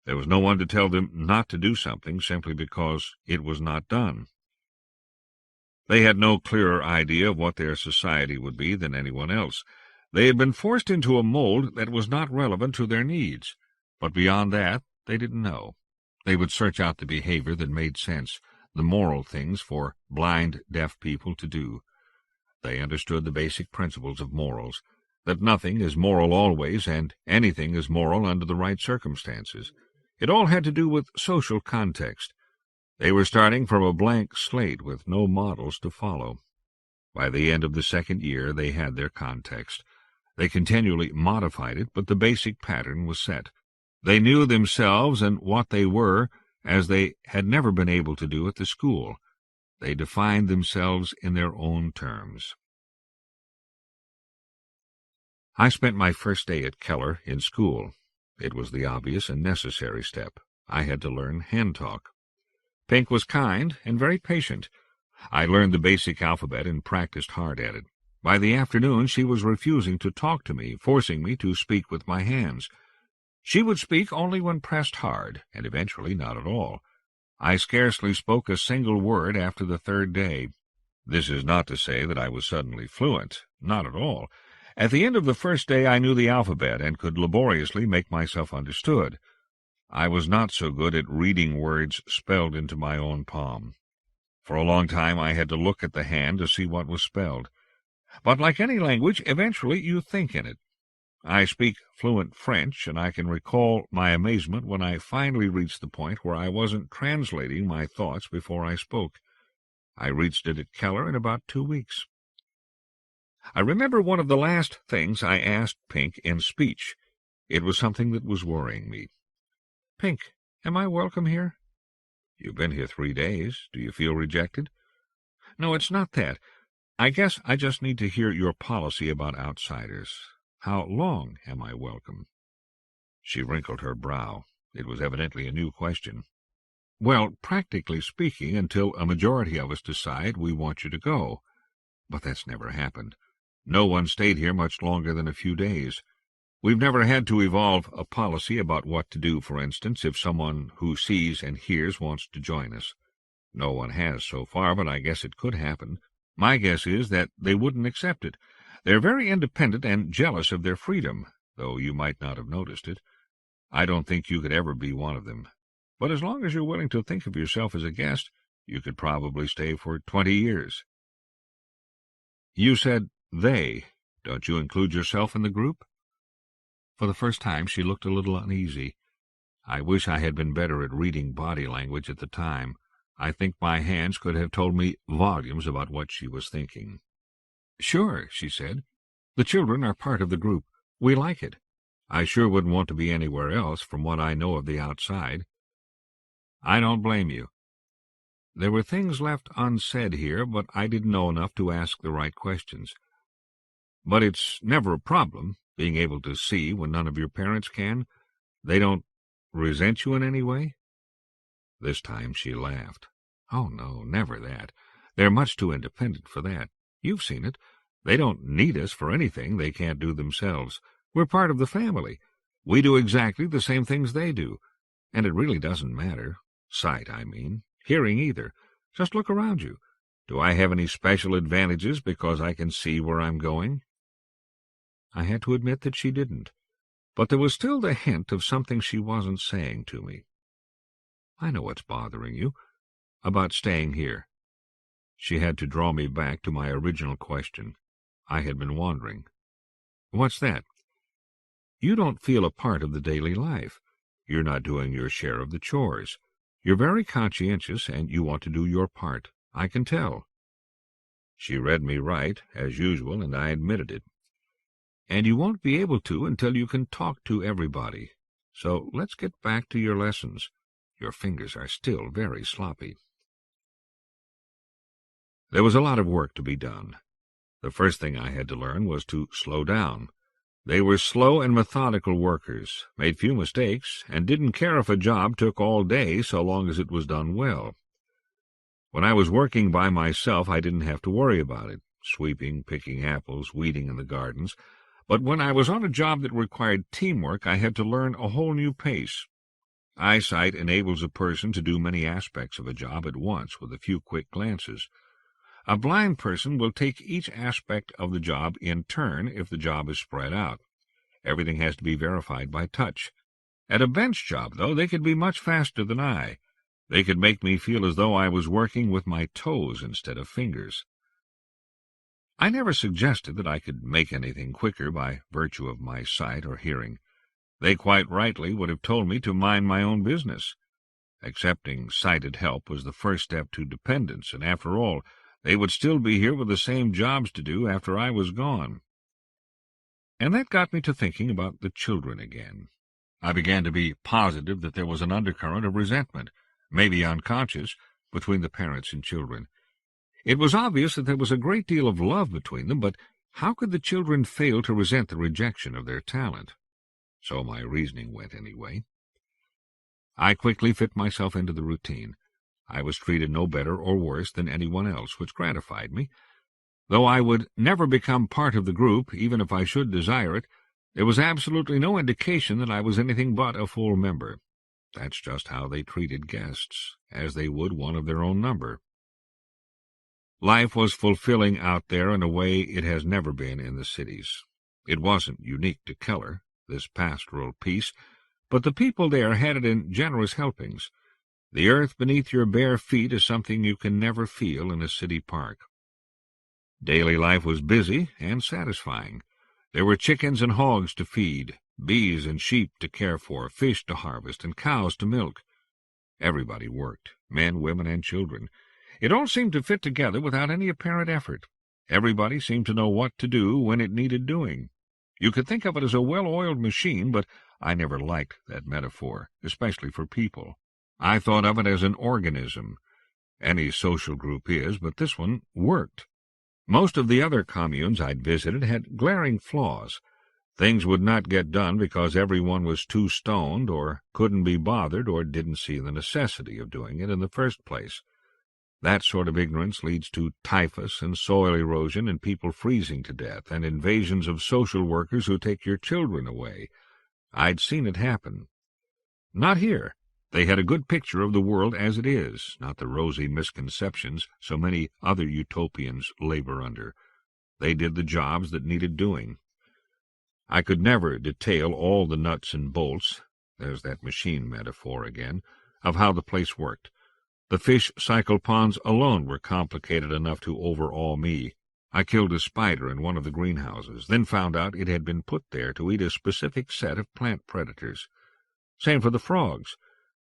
There was no one to tell them not to do something simply because it was not done. They had no clearer idea of what their society would be than anyone else. They had been forced into a mold that was not relevant to their needs, but beyond that they didn't know. They would search out the behavior that made sense, the moral things for blind, deaf people to do. They understood the basic principles of morals, that nothing is moral always, and anything is moral under the right circumstances. It all had to do with social context. They were starting from a blank slate with no models to follow. By the end of the second year they had their context. They continually modified it, but the basic pattern was set. They knew themselves and what they were, as they had never been able to do at the school. They defined themselves in their own terms. I spent my first day at Keller in school. It was the obvious and necessary step. I had to learn hand-talk. Pink was kind and very patient. I learned the basic alphabet and practiced hard at it. By the afternoon she was refusing to talk to me, forcing me to speak with my hands. She would speak only when pressed hard, and eventually not at all. I scarcely spoke a single word after the third day. This is not to say that I was suddenly fluent. Not at all. At the end of the first day I knew the alphabet and could laboriously make myself understood. I was not so good at reading words spelled into my own palm. For a long time I had to look at the hand to see what was spelled. But like any language, eventually you think in it. I speak fluent French, and I can recall my amazement when I finally reached the point where I wasn't translating my thoughts before I spoke. I reached it at Keller in about 2 weeks. I remember one of the last things I asked Pink in speech. It was something that was worrying me. "Pink, am I welcome here?" "You've been here 3 days. Do you feel rejected?" "No, it's not that. I guess I just need to hear your policy about outsiders. How long am I welcome?" She wrinkled her brow. It was evidently a new question. "Well, practically speaking, until a majority of us decide we want you to go. But that's never happened. No one stayed here much longer than a few days. We've never had to evolve a policy about what to do, for instance, if someone who sees and hears wants to join us. No one has so far, but I guess it could happen. My guess is that they wouldn't accept it. They're very independent and jealous of their freedom, though you might not have noticed it. I don't think you could ever be one of them. But as long as you're willing to think of yourself as a guest, you could probably stay for 20 years. You said they. Don't you include yourself in the group?" For the first time she looked a little uneasy. I wish I had been better at reading body language at the time. I think my hands could have told me volumes about what she was thinking. "Sure," she said. "The children are part of the group. We like it. I sure wouldn't want to be anywhere else from what I know of the outside." "I don't blame you." There were things left unsaid here, but I didn't know enough to ask the right questions. "But it's never a problem, being able to see when none of your parents can? They don't resent you in any way?" This time she laughed. "Oh, no, never that. They're much too independent for that. You've seen it. They don't need us for anything they can't do themselves. We're part of the family. We do exactly the same things they do. And it really doesn't matter. Sight, I mean. Hearing either. Just look around you. Do I have any special advantages because I can see where I'm going?" I had to admit that she didn't, but there was still the hint of something she wasn't saying to me. "I know what's bothering you. About staying here." She had to draw me back to my original question. I had been wondering. "What's that?" "You don't feel a part of the daily life. You're not doing your share of the chores. You're very conscientious, and you want to do your part. I can tell." She read me right, as usual, and I admitted it. "And you won't be able to until you can talk to everybody. So let's get back to your lessons. Your fingers are still very sloppy." There was a lot of work to be done. The first thing I had to learn was to slow down. They were slow and methodical workers, made few mistakes, and didn't care if a job took all day so long as it was done well. When I was working by myself, I didn't have to worry about it, sweeping, picking apples, weeding in the gardens. But when I was on a job that required teamwork, I had to learn a whole new pace. Eyesight enables a person to do many aspects of a job at once with a few quick glances. A blind person will take each aspect of the job in turn if the job is spread out. Everything has to be verified by touch. At a bench job, though, they could be much faster than I. They could make me feel as though I was working with my toes instead of fingers. I never suggested that I could make anything quicker by virtue of my sight or hearing. They quite rightly would have told me to mind my own business. Accepting sighted help was the first step to dependence, and after all, they would still be here with the same jobs to do after I was gone. And that got me to thinking about the children again. I began to be positive that there was an undercurrent of resentment, maybe unconscious, between the parents and children. It was obvious that there was a great deal of love between them, but how could the children fail to resent the rejection of their talent? So my reasoning went anyway. I quickly fit myself into the routine. I was treated no better or worse than anyone else, which gratified me. Though I would never become part of the group, even if I should desire it, there was absolutely no indication that I was anything but a full member. That's just how they treated guests, as they would one of their own number. Life was fulfilling out there in a way it has never been in the cities. It wasn't unique to Keller, this pastoral peace, but the people there had it in generous helpings. The earth beneath your bare feet is something you can never feel in a city park. Daily life was busy and satisfying. There were chickens and hogs to feed, bees and sheep to care for, fish to harvest, and cows to milk. Everybody worked, men, women, and children. It all seemed to fit together without any apparent effort. Everybody seemed to know what to do when it needed doing. You could think of it as a well-oiled machine, but I never liked that metaphor, especially for people. I thought of it as an organism. Any social group is, but this one worked. Most of the other communes I'd visited had glaring flaws. Things would not get done because everyone was too stoned or couldn't be bothered or didn't see the necessity of doing it in the first place. That sort of ignorance leads to typhus and soil erosion and people freezing to death and invasions of social workers who take your children away. I'd seen it happen. Not here. They had a good picture of the world as it is, not the rosy misconceptions so many other utopians labor under. They did the jobs that needed doing. I could never detail all the nuts and bolts, there's that machine metaphor again, of how the place worked. The fish cycle ponds alone were complicated enough to overawe me. I killed a spider in one of the greenhouses, then found out it had been put there to eat a specific set of plant predators. Same for the frogs.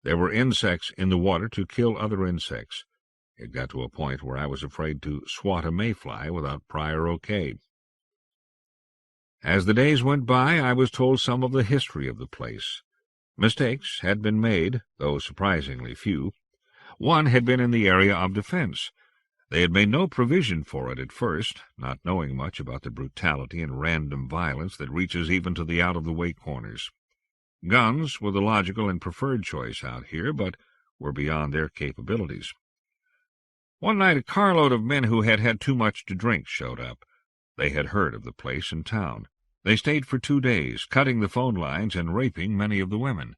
There were insects in the water to kill other insects. It got to a point where I was afraid to swat a mayfly without prior okay. As the days went by, I was told some of the history of the place. Mistakes had been made, though surprisingly few. One had been in the area of defense. They had made no provision for it at first, not knowing much about the brutality and random violence that reaches even to the out-of-the-way corners. Guns were the logical and preferred choice out here, but were beyond their capabilities. One night a carload of men who had had too much to drink showed up. They had heard of the place in town. They stayed for 2 days, cutting the phone lines and raping many of the women.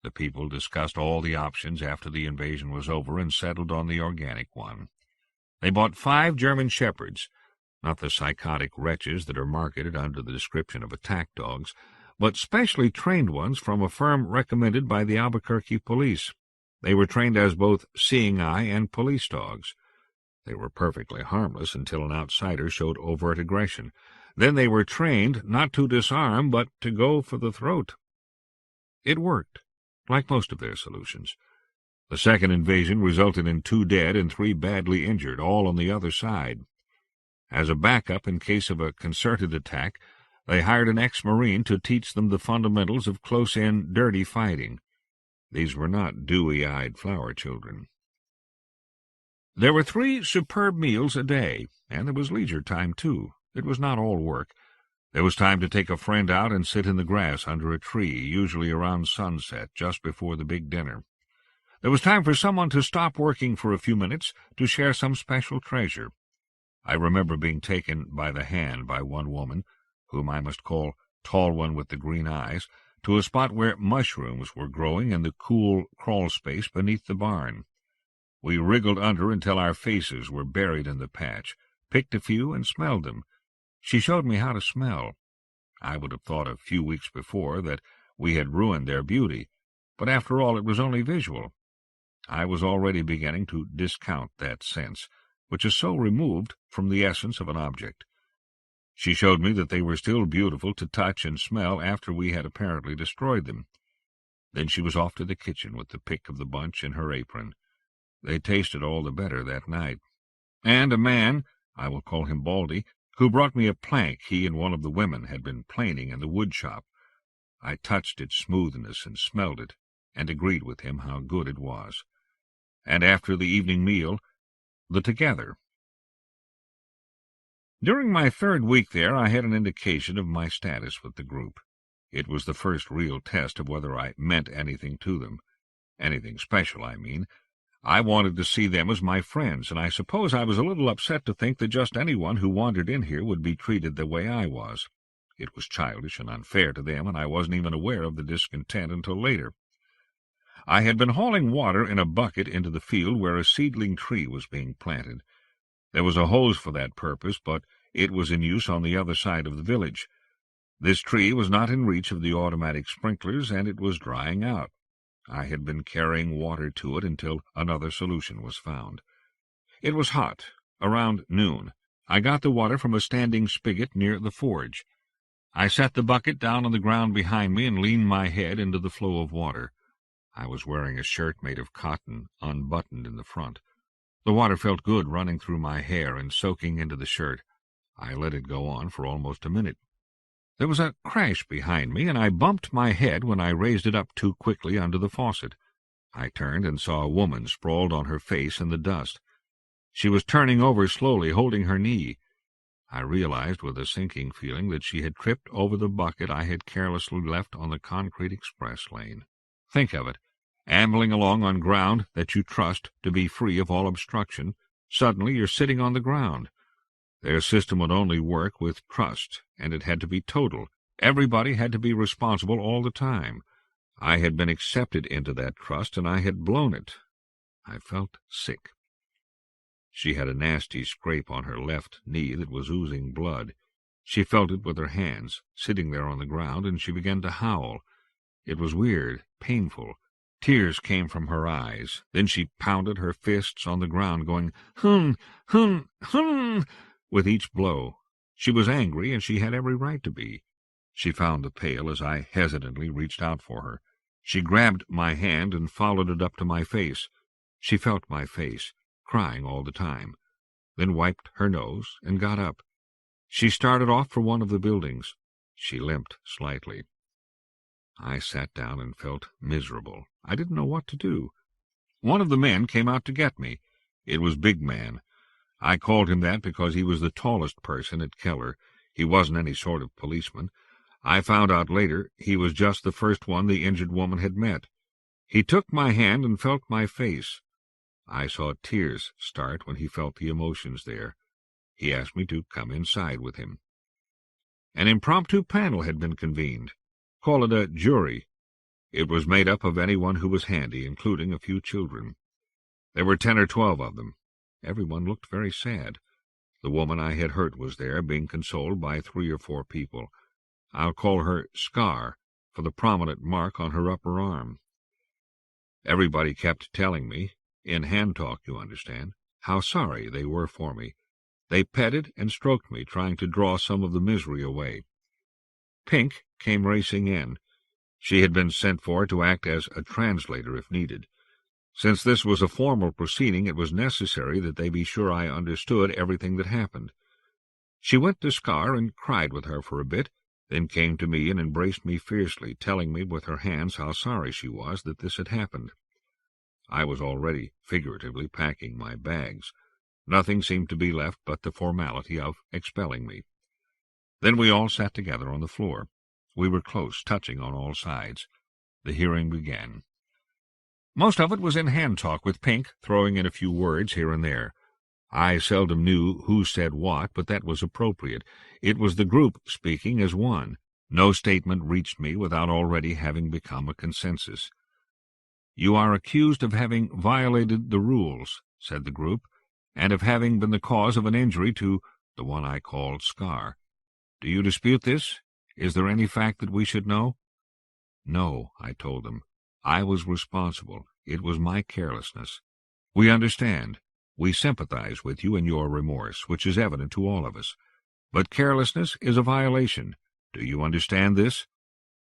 The people discussed all the options after the invasion was over and settled on the organic one. They bought 5 German shepherds, not the psychotic wretches that are marketed under the description of attack dogs, but specially trained ones from a firm recommended by the Albuquerque police. They were trained as both seeing eye and police dogs. They were perfectly harmless until an outsider showed overt aggression. Then they were trained not to disarm, but to go for the throat. It worked, like most of their solutions. The second invasion resulted in 2 dead and 3 badly injured, all on the other side. As a backup in case of a concerted attack, they hired an ex-Marine to teach them the fundamentals of close-in, dirty fighting. These were not dewy-eyed flower children. There were 3 superb meals a day, and there was leisure time, too. It was not all work. There was time to take a friend out and sit in the grass under a tree, usually around sunset, just before the big dinner. There was time for someone to stop working for a few minutes to share some special treasure. I remember being taken by the hand by one woman, whom I must call Tall One with the Green Eyes, to a spot where mushrooms were growing in the cool crawl space beneath the barn. We wriggled under until our faces were buried in the patch, picked a few and smelled them. She showed me how to smell. I would have thought a few weeks before that we had ruined their beauty, but after all it was only visual. I was already beginning to discount that sense, which is so removed from the essence of an object. She showed me that they were still beautiful to touch and smell after we had apparently destroyed them. Then she was off to the kitchen with the pick of the bunch in her apron. They tasted all the better that night. And a man, I will call him Baldy, who brought me a plank he and one of the women had been planing in the wood shop. I touched its smoothness and smelled it, and agreed with him how good it was. And after the evening meal, the together. During my 3rd week there, I had an indication of my status with the group. It was the first real test of whether I meant anything to them. Anything special, I mean. I wanted to see them as my friends, and I suppose I was a little upset to think that just anyone who wandered in here would be treated the way I was. It was childish and unfair to them, and I wasn't even aware of the discontent until later. I had been hauling water in a bucket into the field where a seedling tree was being planted. There was a hose for that purpose, but it was in use on the other side of the village. This tree was not in reach of the automatic sprinklers, and it was drying out. I had been carrying water to it until another solution was found. It was hot, around noon. I got the water from a standing spigot near the forge. I set the bucket down on the ground behind me and leaned my head into the flow of water. I was wearing a shirt made of cotton, unbuttoned in the front. The water felt good running through my hair and soaking into the shirt. I let it go on for almost a minute. There was a crash behind me, and I bumped my head when I raised it up too quickly under the faucet. I turned and saw a woman sprawled on her face in the dust. She was turning over slowly, holding her knee. I realized with a sinking feeling that she had tripped over the bucket I had carelessly left on the concrete express lane. Think of it, ambling along on ground that you trust to be free of all obstruction. Suddenly you're sitting on the ground. Their system would only work with trust, and it had to be total. Everybody had to be responsible all the time. I had been accepted into that trust, and I had blown it. I felt sick. She had a nasty scrape on her left knee that was oozing blood. She felt it with her hands, sitting there on the ground, and she began to howl. It was weird, painful. Tears came from her eyes. Then she pounded her fists on the ground, going, "Hum, hum, hum," with each blow. She was angry, and she had every right to be. She found the pail as I hesitantly reached out for her. She grabbed my hand and followed it up to my face. She felt my face, crying all the time, then wiped her nose and got up. She started off for one of the buildings. She limped slightly. I sat down and felt miserable. I didn't know what to do. One of the men came out to get me. It was Big Man. I called him that because he was the tallest person at Keller. He wasn't any sort of policeman. I found out later he was just the first one the injured woman had met. He took my hand and felt my face. I saw tears start when he felt the emotions there. He asked me to come inside with him. An impromptu panel had been convened. Call it a jury. It was made up of anyone who was handy, including a few children. There were 10 or 12 of them. Everyone looked very sad. The woman I had hurt was there, being consoled by 3 or 4 people. I'll call her Scar, for the prominent mark on her upper arm. Everybody kept telling me, in hand talk, you understand, how sorry they were for me. They petted and stroked me, trying to draw some of the misery away. Pink came racing in. She had been sent for to act as a translator if needed. Since this was a formal proceeding, it was necessary that they be sure I understood everything that happened. She went to Scar and cried with her for a bit, then came to me and embraced me fiercely, telling me with her hands how sorry she was that this had happened. I was already figuratively packing my bags. Nothing seemed to be left but the formality of expelling me. Then we all sat together on the floor. We were close, touching on all sides. The hearing began. Most of it was in hand talk, with Pink throwing in a few words here and there. I seldom knew who said what, but that was appropriate. It was the group speaking as one. No statement reached me without already having become a consensus. "You are accused of having violated the rules," said the group, "and of having been the cause of an injury to the one I called Scar. Do you dispute this? Is there any fact that we should know?" "No," I told them. "I was responsible. It was my carelessness. We understand. We sympathize with you in your remorse, which is evident to all of us. But carelessness is a violation. Do you understand this?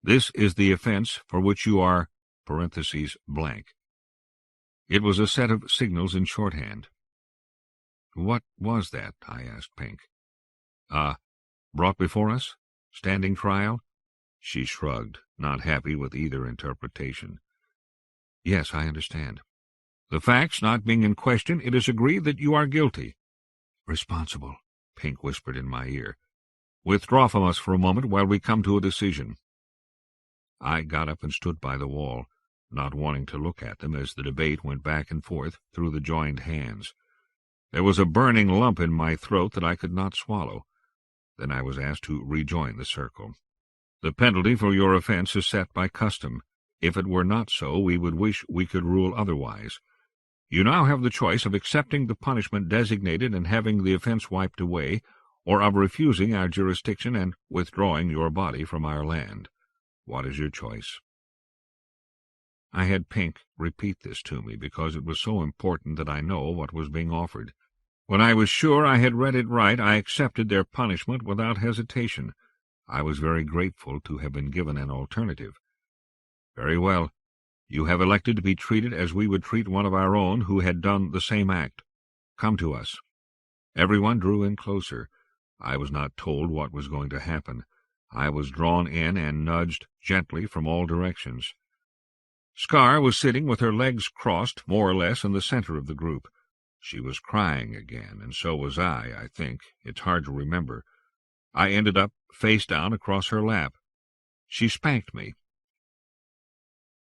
This is the offense for which you are blank. It was a set of signals in shorthand. "What was that?" I asked Pink. Brought before us? Standing trial?" She shrugged, not happy with either interpretation. "Yes, I understand. The facts not being in question, it is agreed that you are guilty." "Responsible," Pink whispered in my ear. "Withdraw from us for a moment while we come to a decision." I got up and stood by the wall, not wanting to look at them as the debate went back and forth through the joined hands. There was a burning lump in my throat that I could not swallow. Then I was asked to rejoin the circle. "The penalty for your offense is set by custom. If it were not so, we would wish we could rule otherwise. You now have the choice of accepting the punishment designated and having the offense wiped away, or of refusing our jurisdiction and withdrawing your body from our land. What is your choice?" I had Pink repeat this to me, because it was so important that I know what was being offered. When I was sure I had read it right, I accepted their punishment without hesitation. I was very grateful to have been given an alternative. "Very well. You have elected to be treated as we would treat one of our own who had done the same act. Come to us." Everyone drew in closer. I was not told what was going to happen. I was drawn in and nudged gently from all directions. Scar was sitting with her legs crossed, more or less, in the center of the group. She was crying again, and so was I think. It's hard to remember. I ended up face down across her lap. She spanked me.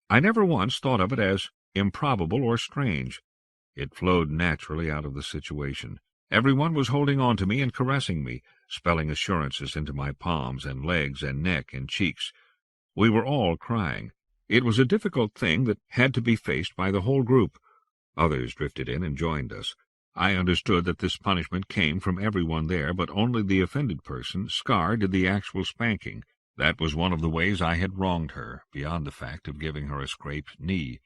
I never once thought of it as improbable or strange. It flowed naturally out of the situation. Everyone was holding on to me and caressing me, spelling assurances into my palms and legs and neck and cheeks. We were all crying. It was a difficult thing that had to be faced by the whole group. Others drifted in and joined us. I understood that this punishment came from everyone there, but only the offended person, Scar, did the actual spanking. That was one of the ways I had wronged her, beyond the fact of giving her a scraped knee.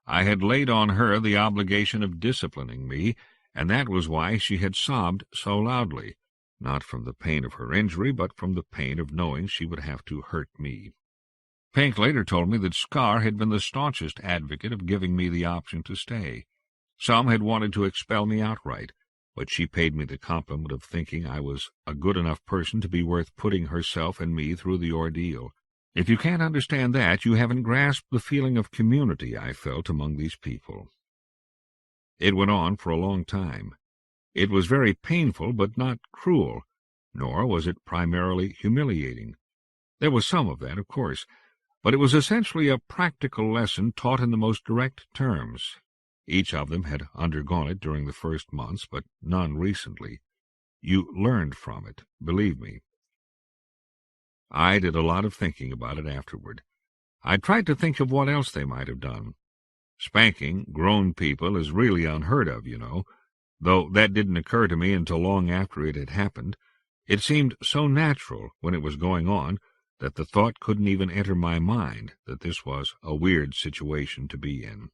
I had laid on her the obligation of disciplining me, and that was why she had sobbed so loudly, not from the pain of her injury, but from the pain of knowing she would have to hurt me. Pink later told me that Scar had been the staunchest advocate of giving me the option to stay. Some had wanted to expel me outright, but she paid me the compliment of thinking I was a good enough person to be worth putting herself and me through the ordeal. If you can't understand that, you haven't grasped the feeling of community I felt among these people. It went on for a long time. It was very painful, but not cruel, nor was it primarily humiliating. There was some of that, of course, but it was essentially a practical lesson taught in the most direct terms. Each of them had undergone it during the first months, but none recently. You learned from it, believe me. I did a lot of thinking about it afterward. I tried to think of what else they might have done. Spanking grown people is really unheard of, you know, though that didn't occur to me until long after it had happened. It seemed so natural when it was going on that the thought couldn't even enter my mind that this was a weird situation to be in.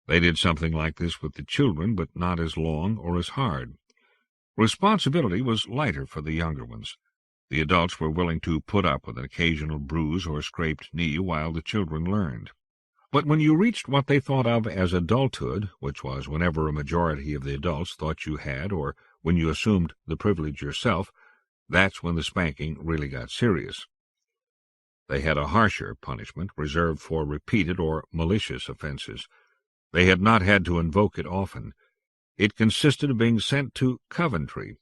They did something like this with the children, but not as long or as hard. Responsibility was lighter for the younger ones. The adults were willing to put up with an occasional bruise or scraped knee while the children learned. But when you reached what they thought of as adulthood, which was whenever a majority of the adults thought you had, or when you assumed the privilege yourself, that's when the spanking really got serious. They had a harsher punishment reserved for repeated or malicious offenses. They had not had to invoke it often. It consisted of being sent to Coventry.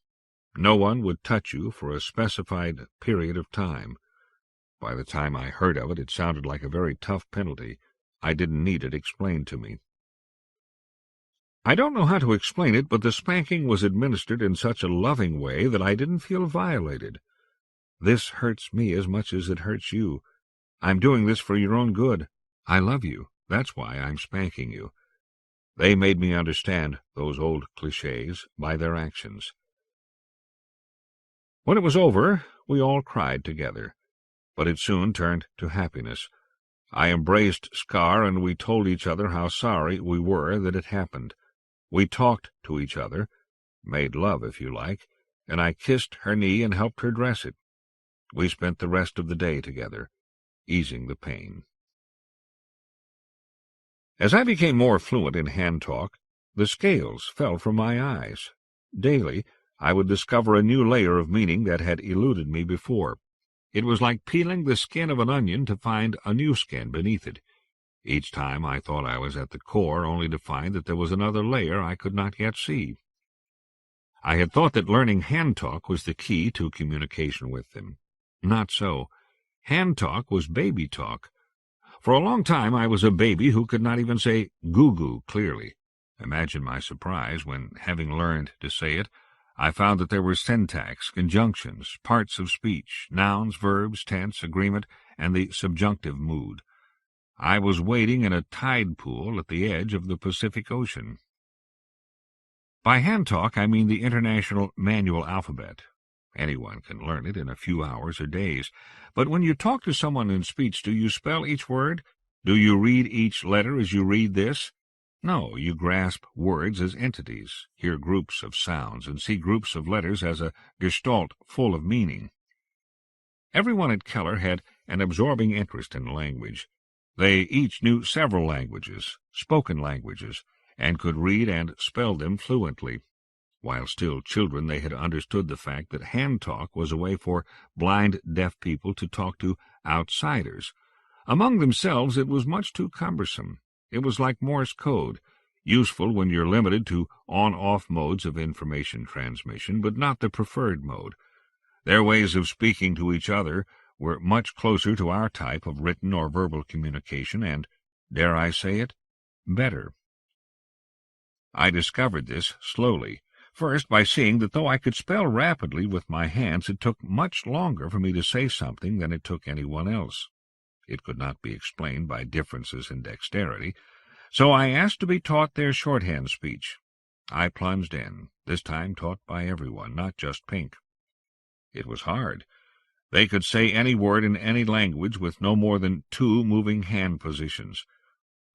No one would touch you for a specified period of time. By the time I heard of it, it sounded like a very tough penalty. I didn't need it explained to me. I don't know how to explain it, but the spanking was administered in such a loving way that I didn't feel violated. This hurts me as much as it hurts you. I'm doing this for your own good. I love you. That's why I'm spanking you. They made me understand those old clichés by their actions. When it was over, we all cried together, but it soon turned to happiness. I embraced Scar, and we told each other how sorry we were that it happened. We talked to each other, made love, if you like, and I kissed her knee and helped her dress it. We spent the rest of the day together, easing the pain. As I became more fluent in hand talk, the scales fell from my eyes. Daily, I would discover a new layer of meaning that had eluded me before. It was like peeling the skin of an onion to find a new skin beneath it. Each time I thought I was at the core, only to find that there was another layer I could not yet see. I had thought that learning hand talk was the key to communication with them. Not so. Hand talk was baby talk. For a long time I was a baby who could not even say goo-goo clearly. Imagine my surprise when, having learned to say it, I found that there were syntax, conjunctions, parts of speech, nouns, verbs, tense, agreement, and the subjunctive mood. I was wading in a tide pool at the edge of the Pacific Ocean. By hand talk, I mean the International Manual Alphabet. Anyone can learn it in a few hours or days. But when you talk to someone in speech, do you spell each word? Do you read each letter as you read this? No, you grasp words as entities, hear groups of sounds, and see groups of letters as a gestalt full of meaning. Everyone at Keller had an absorbing interest in language. They each knew several languages, spoken languages, and could read and spell them fluently. While still children, they had understood the fact that hand talk was a way for blind, deaf people to talk to outsiders. Among themselves, it was much too cumbersome. It was like Morse code, useful when you're limited to on-off modes of information transmission, but not the preferred mode. Their ways of speaking to each other were much closer to our type of written or verbal communication, and, dare I say it, better. I discovered this slowly. First, by seeing that though I could spell rapidly with my hands, it took much longer for me to say something than it took anyone else. It could not be explained by differences in dexterity, so I asked to be taught their shorthand speech. I plunged in, this time taught by everyone, not just Pink. It was hard. They could say any word in any language with no more than 2 moving hand positions.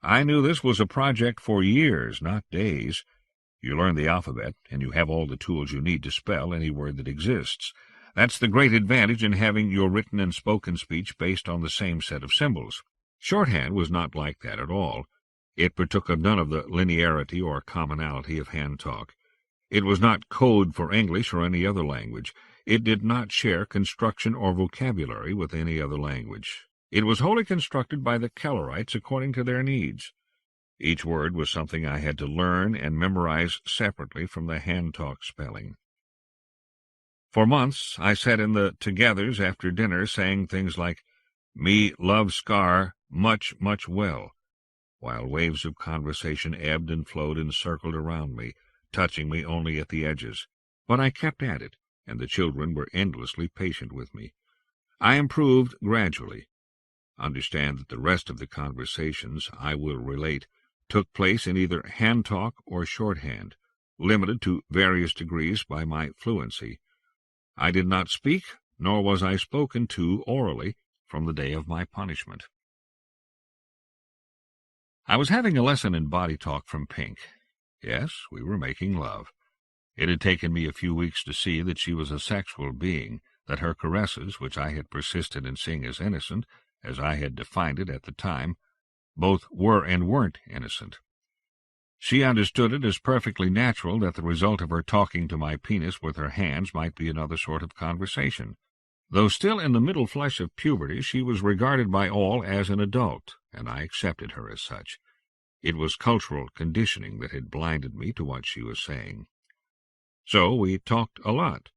I knew this was a project for years, not days. You learn the alphabet, and you have all the tools you need to spell any word that exists. That's the great advantage in having your written and spoken speech based on the same set of symbols. Shorthand was not like that at all. It partook of none of the linearity or commonality of hand talk. It was not code for English or any other language. It did not share construction or vocabulary with any other language. It was wholly constructed by the Kellerites according to their needs. Each word was something I had to learn and memorize separately from the hand-talk spelling. For months I sat in the togethers after dinner saying things like, "Me love Scar much, much well," while waves of conversation ebbed and flowed and circled around me, touching me only at the edges. But I kept at it, and the children were endlessly patient with me. I improved gradually. Understand that the rest of the conversations I will relate took place in either hand-talk or shorthand, limited to various degrees by my fluency. I did not speak, nor was I spoken to orally from the day of my punishment. I was having a lesson in body talk from Pink. Yes, we were making love. It had taken me a few weeks to see that she was a sexual being, that her caresses, which I had persisted in seeing as innocent, as I had defined it at the time, both were and weren't innocent. She understood it as perfectly natural that the result of her talking to my penis with her hands might be another sort of conversation. Though still in the middle flush of puberty, she was regarded by all as an adult, and I accepted her as such. It was cultural conditioning that had blinded me to what she was saying. So we talked a lot.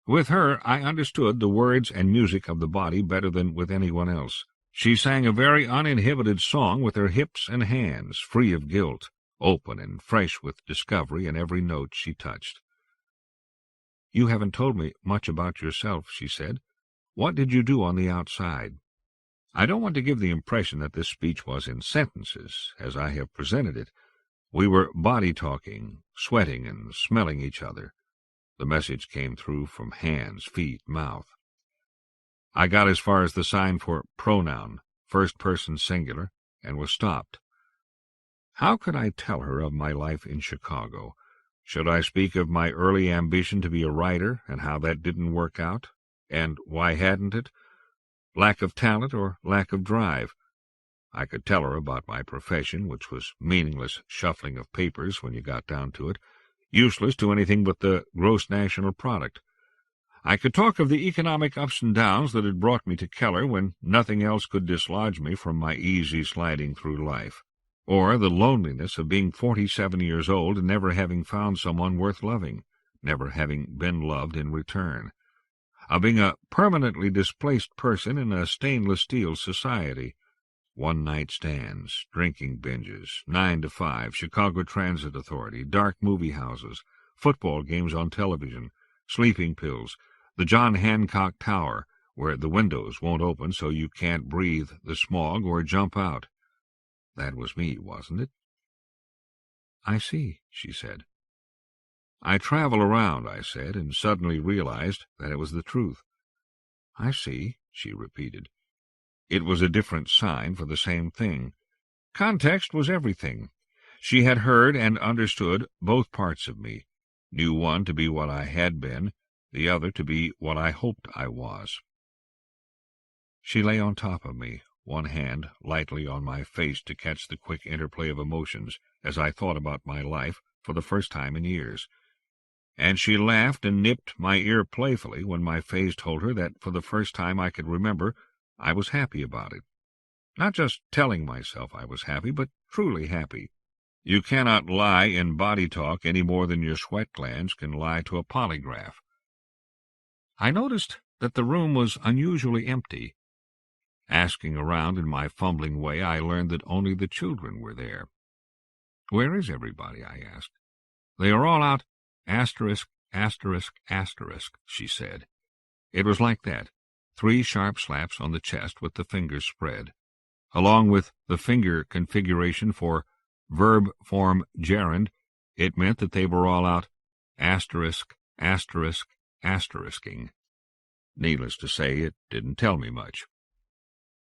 With her, I understood the words and music of the body better than with anyone else. She sang a very uninhibited song with her hips and hands, free of guilt, open and fresh with discovery in every note she touched. "You haven't told me much about yourself," she said. "What did you do on the outside?" I don't want to give the impression that this speech was in sentences, as I have presented it. We were body-talking, sweating and smelling each other. The message came through from hands, feet, mouth. I got as far as the sign for pronoun, first person singular, and was stopped. How could I tell her of my life in Chicago? Should I speak of my early ambition to be a writer, and how that didn't work out? And why hadn't it? Lack of talent or lack of drive? I could tell her about my profession, which was meaningless shuffling of papers when you got down to it, useless to anything but the gross national product. I could talk of the economic ups and downs that had brought me to Keller when nothing else could dislodge me from my easy sliding through life, or the loneliness of being 47 years old and never having found someone worth loving, never having been loved in return, of being a permanently displaced person in a stainless steel society. One-night stands, drinking binges, 9 to 5, Chicago Transit Authority, dark movie houses, football games on television, sleeping pills, the John Hancock Tower, where the windows won't open so you can't breathe the smog or jump out, That was me, wasn't it? I see, she said. I travel around, I said, and suddenly realized that it was the truth. I see, she repeated. It was a different sign for the same thing. Context was everything. She had heard and understood both parts of me, knew one to be what I had been, the other to be what I hoped I was. She lay on top of me, one hand lightly on my face to catch the quick interplay of emotions as I thought about my life for the first time in years. And she laughed and nipped my ear playfully when my face told her that for the first time I could remember I was happy about it. Not just telling myself I was happy, but truly happy. You cannot lie in body talk any more than your sweat glands can lie to a polygraph. I noticed that the room was unusually empty. Asking around in my fumbling way, I learned that only the children were there. Where is everybody? I asked. They are all out, asterisk, asterisk, asterisk, she said. It was like that, 3 sharp slaps on the chest with the fingers spread, along with the finger configuration for verb form gerund. It meant that they were all out, asterisk, asterisk, asterisking. Needless to say, it didn't tell me much.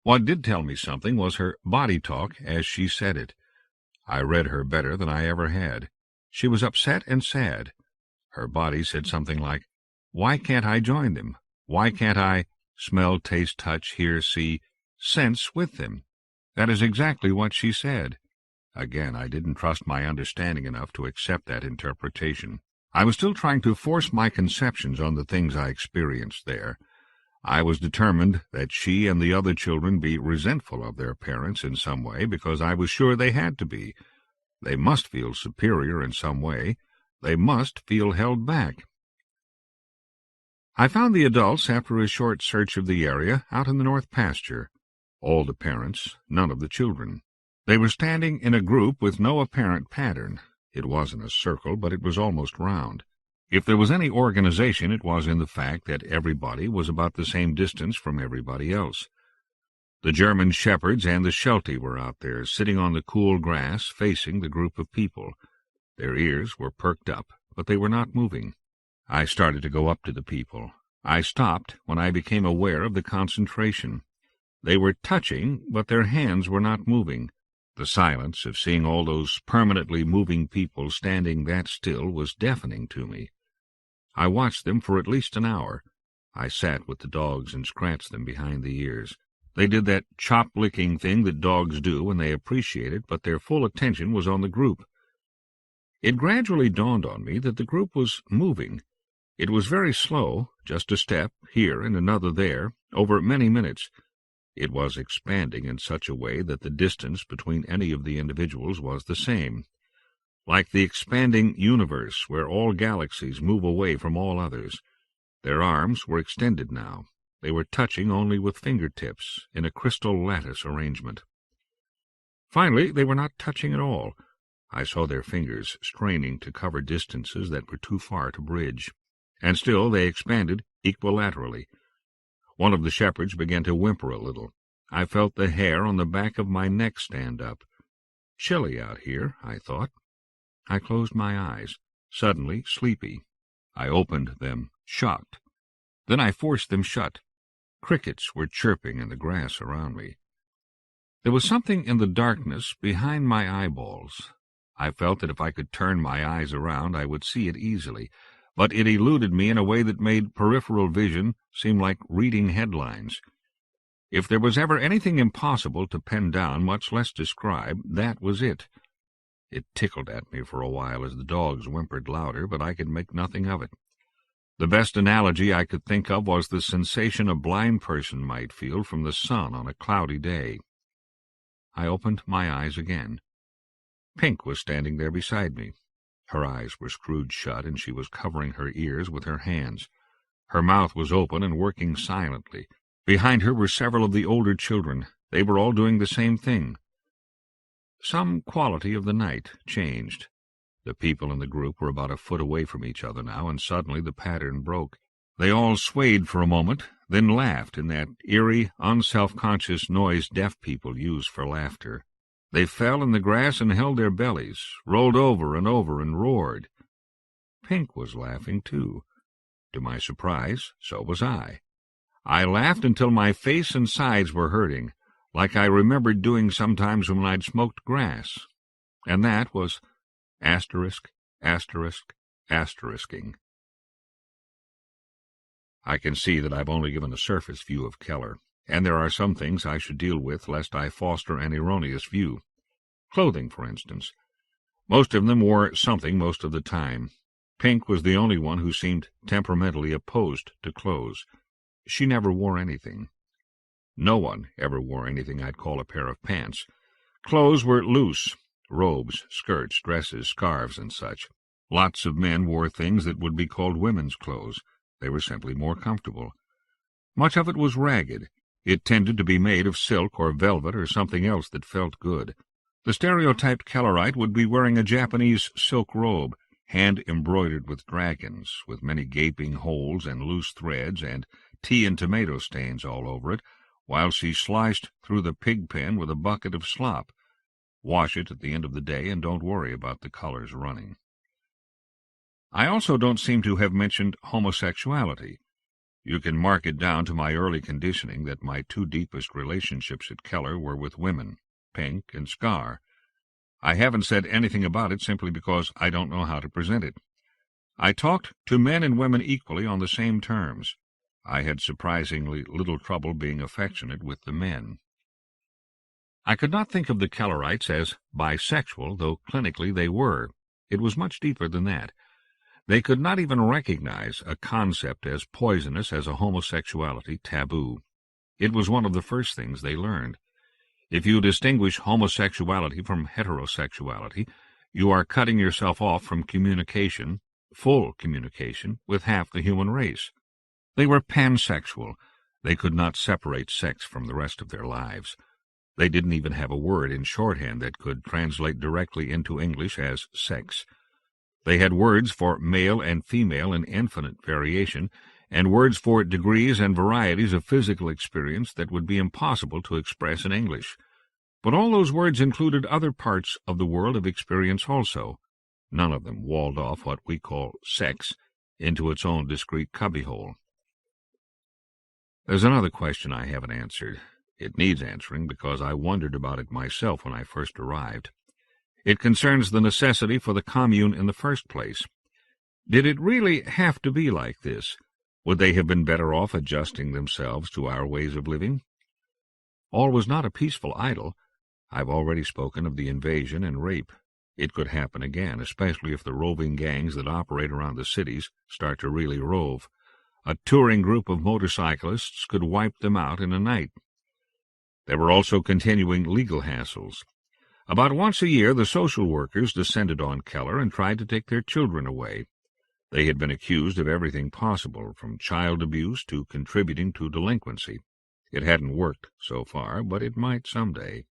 What did tell me something was her body talk as she said it. I read her better than I ever had. She was upset and sad. Her body said something like, why can't I join them? Why can't I smell, taste, touch, hear, see, sense with them? That is exactly what she said. Again, I didn't trust my understanding enough to accept that interpretation. I was still trying to force my conceptions on the things I experienced there. I was determined that she and the other children be resentful of their parents in some way, because I was sure they had to be. They must feel superior in some way. They must feel held back. I found the adults after a short search of the area out in the north pasture. All the parents, none of the children. They were standing in a group with no apparent pattern. It wasn't a circle, but it was almost round. If there was any organization, it was in the fact that everybody was about the same distance from everybody else. The German shepherds and the Sheltie were out there, sitting on the cool grass, facing the group of people. Their ears were perked up, but they were not moving. I started to go up to the people. I stopped when I became aware of the concentration. They were touching, but their hands were not moving. The silence of seeing all those permanently moving people standing that still was deafening to me. I watched them for at least an hour. I sat with the dogs and scratched them behind the ears. They did that chop-licking thing that dogs do when they appreciate it, but their full attention was on the group. It gradually dawned on me that the group was moving. It was very slow, just a step here and another there, over many minutes. It was expanding in such a way that the distance between any of the individuals was the same, like the expanding universe where all galaxies move away from all others. Their arms were extended now. They were touching only with fingertips in a crystal lattice arrangement. Finally, they were not touching at all. I saw their fingers straining to cover distances that were too far to bridge. And still they expanded equilaterally. One of the shepherds began to whimper a little. I felt the hair on the back of my neck stand up. Chilly out here, I thought. I closed my eyes, suddenly sleepy. I opened them, shocked. Then I forced them shut. Crickets were chirping in the grass around me. There was something in the darkness behind my eyeballs. I felt that if I could turn my eyes around, I would see it easily, but it eluded me in a way that made peripheral vision seem like reading headlines. If there was ever anything impossible to pen down, much less describe, that was it. It tickled at me for a while as the dogs whimpered louder, but I could make nothing of it. The best analogy I could think of was the sensation a blind person might feel from the sun on a cloudy day. I opened my eyes again. Pink was standing there beside me. Her eyes were screwed shut, and she was covering her ears with her hands. Her mouth was open and working silently. Behind her were several of the older children. They were all doing the same thing. Some quality of the night changed. The people in the group were about a foot away from each other now, and suddenly the pattern broke. They all swayed for a moment, then laughed in that eerie, unself-conscious noise deaf people use for laughter. They fell in the grass and held their bellies, rolled over and roared. Pink was laughing, too. To my surprise, so was I. I laughed until my face and sides were hurting, like I remembered doing sometimes when I'd smoked grass. And that was asterisk, asterisk, asterisking. I can see that I've only given a surface view of Keller, and there are some things I should deal with lest I foster an erroneous view. Clothing, for instance. Most of them wore something most of the time. Pink was the only one who seemed temperamentally opposed to clothes. She never wore anything. No one ever wore anything I'd call a pair of pants. Clothes were loose, robes, skirts, dresses, scarves, and such. Lots of men wore things that would be called women's clothes. They were simply more comfortable. Much of it was ragged. It tended to be made of silk or velvet or something else that felt good. The stereotyped Kellerite would be wearing a Japanese silk robe, hand-embroidered with dragons, with many gaping holes and loose threads and tea and tomato stains all over it, while she sliced through the pig pen with a bucket of slop. Wash it at the end of the day and don't worry about the colors running. I also don't seem to have mentioned homosexuality. You can mark it down to my early conditioning that my two deepest relationships at Keller were with women, Pink and Scar. I haven't said anything about it simply because I don't know how to present it. I talked to men and women equally on the same terms. I had surprisingly little trouble being affectionate with the men. I could not think of the Kellerites as bisexual, though clinically they were. It was much deeper than that. They could not even recognize a concept as poisonous as a homosexuality taboo. It was one of the first things they learned. If you distinguish homosexuality from heterosexuality, you are cutting yourself off from communication, full communication, with half the human race. They were pansexual. They could not separate sex from the rest of their lives. They didn't even have a word in shorthand that could translate directly into English as sex. They had words for male and female in infinite variation, and words for degrees and varieties of physical experience that would be impossible to express in English. But all those words included other parts of the world of experience also. None of them walled off what we call sex into its own discrete cubbyhole. There's another question I haven't answered. It needs answering because I wondered about it myself when I first arrived. It concerns the necessity for the commune in the first place. Did it really have to be like this? Would they have been better off adjusting themselves to our ways of living? All was not a peaceful idyll. I've already spoken of the invasion and rape. It could happen again, especially if the roving gangs that operate around the cities start to really rove. A touring group of motorcyclists could wipe them out in a night. There were also continuing legal hassles. About once a year, the social workers descended on Keller and tried to take their children away. They had been accused of everything possible, from child abuse to contributing to delinquency. It hadn't worked so far, but it might someday.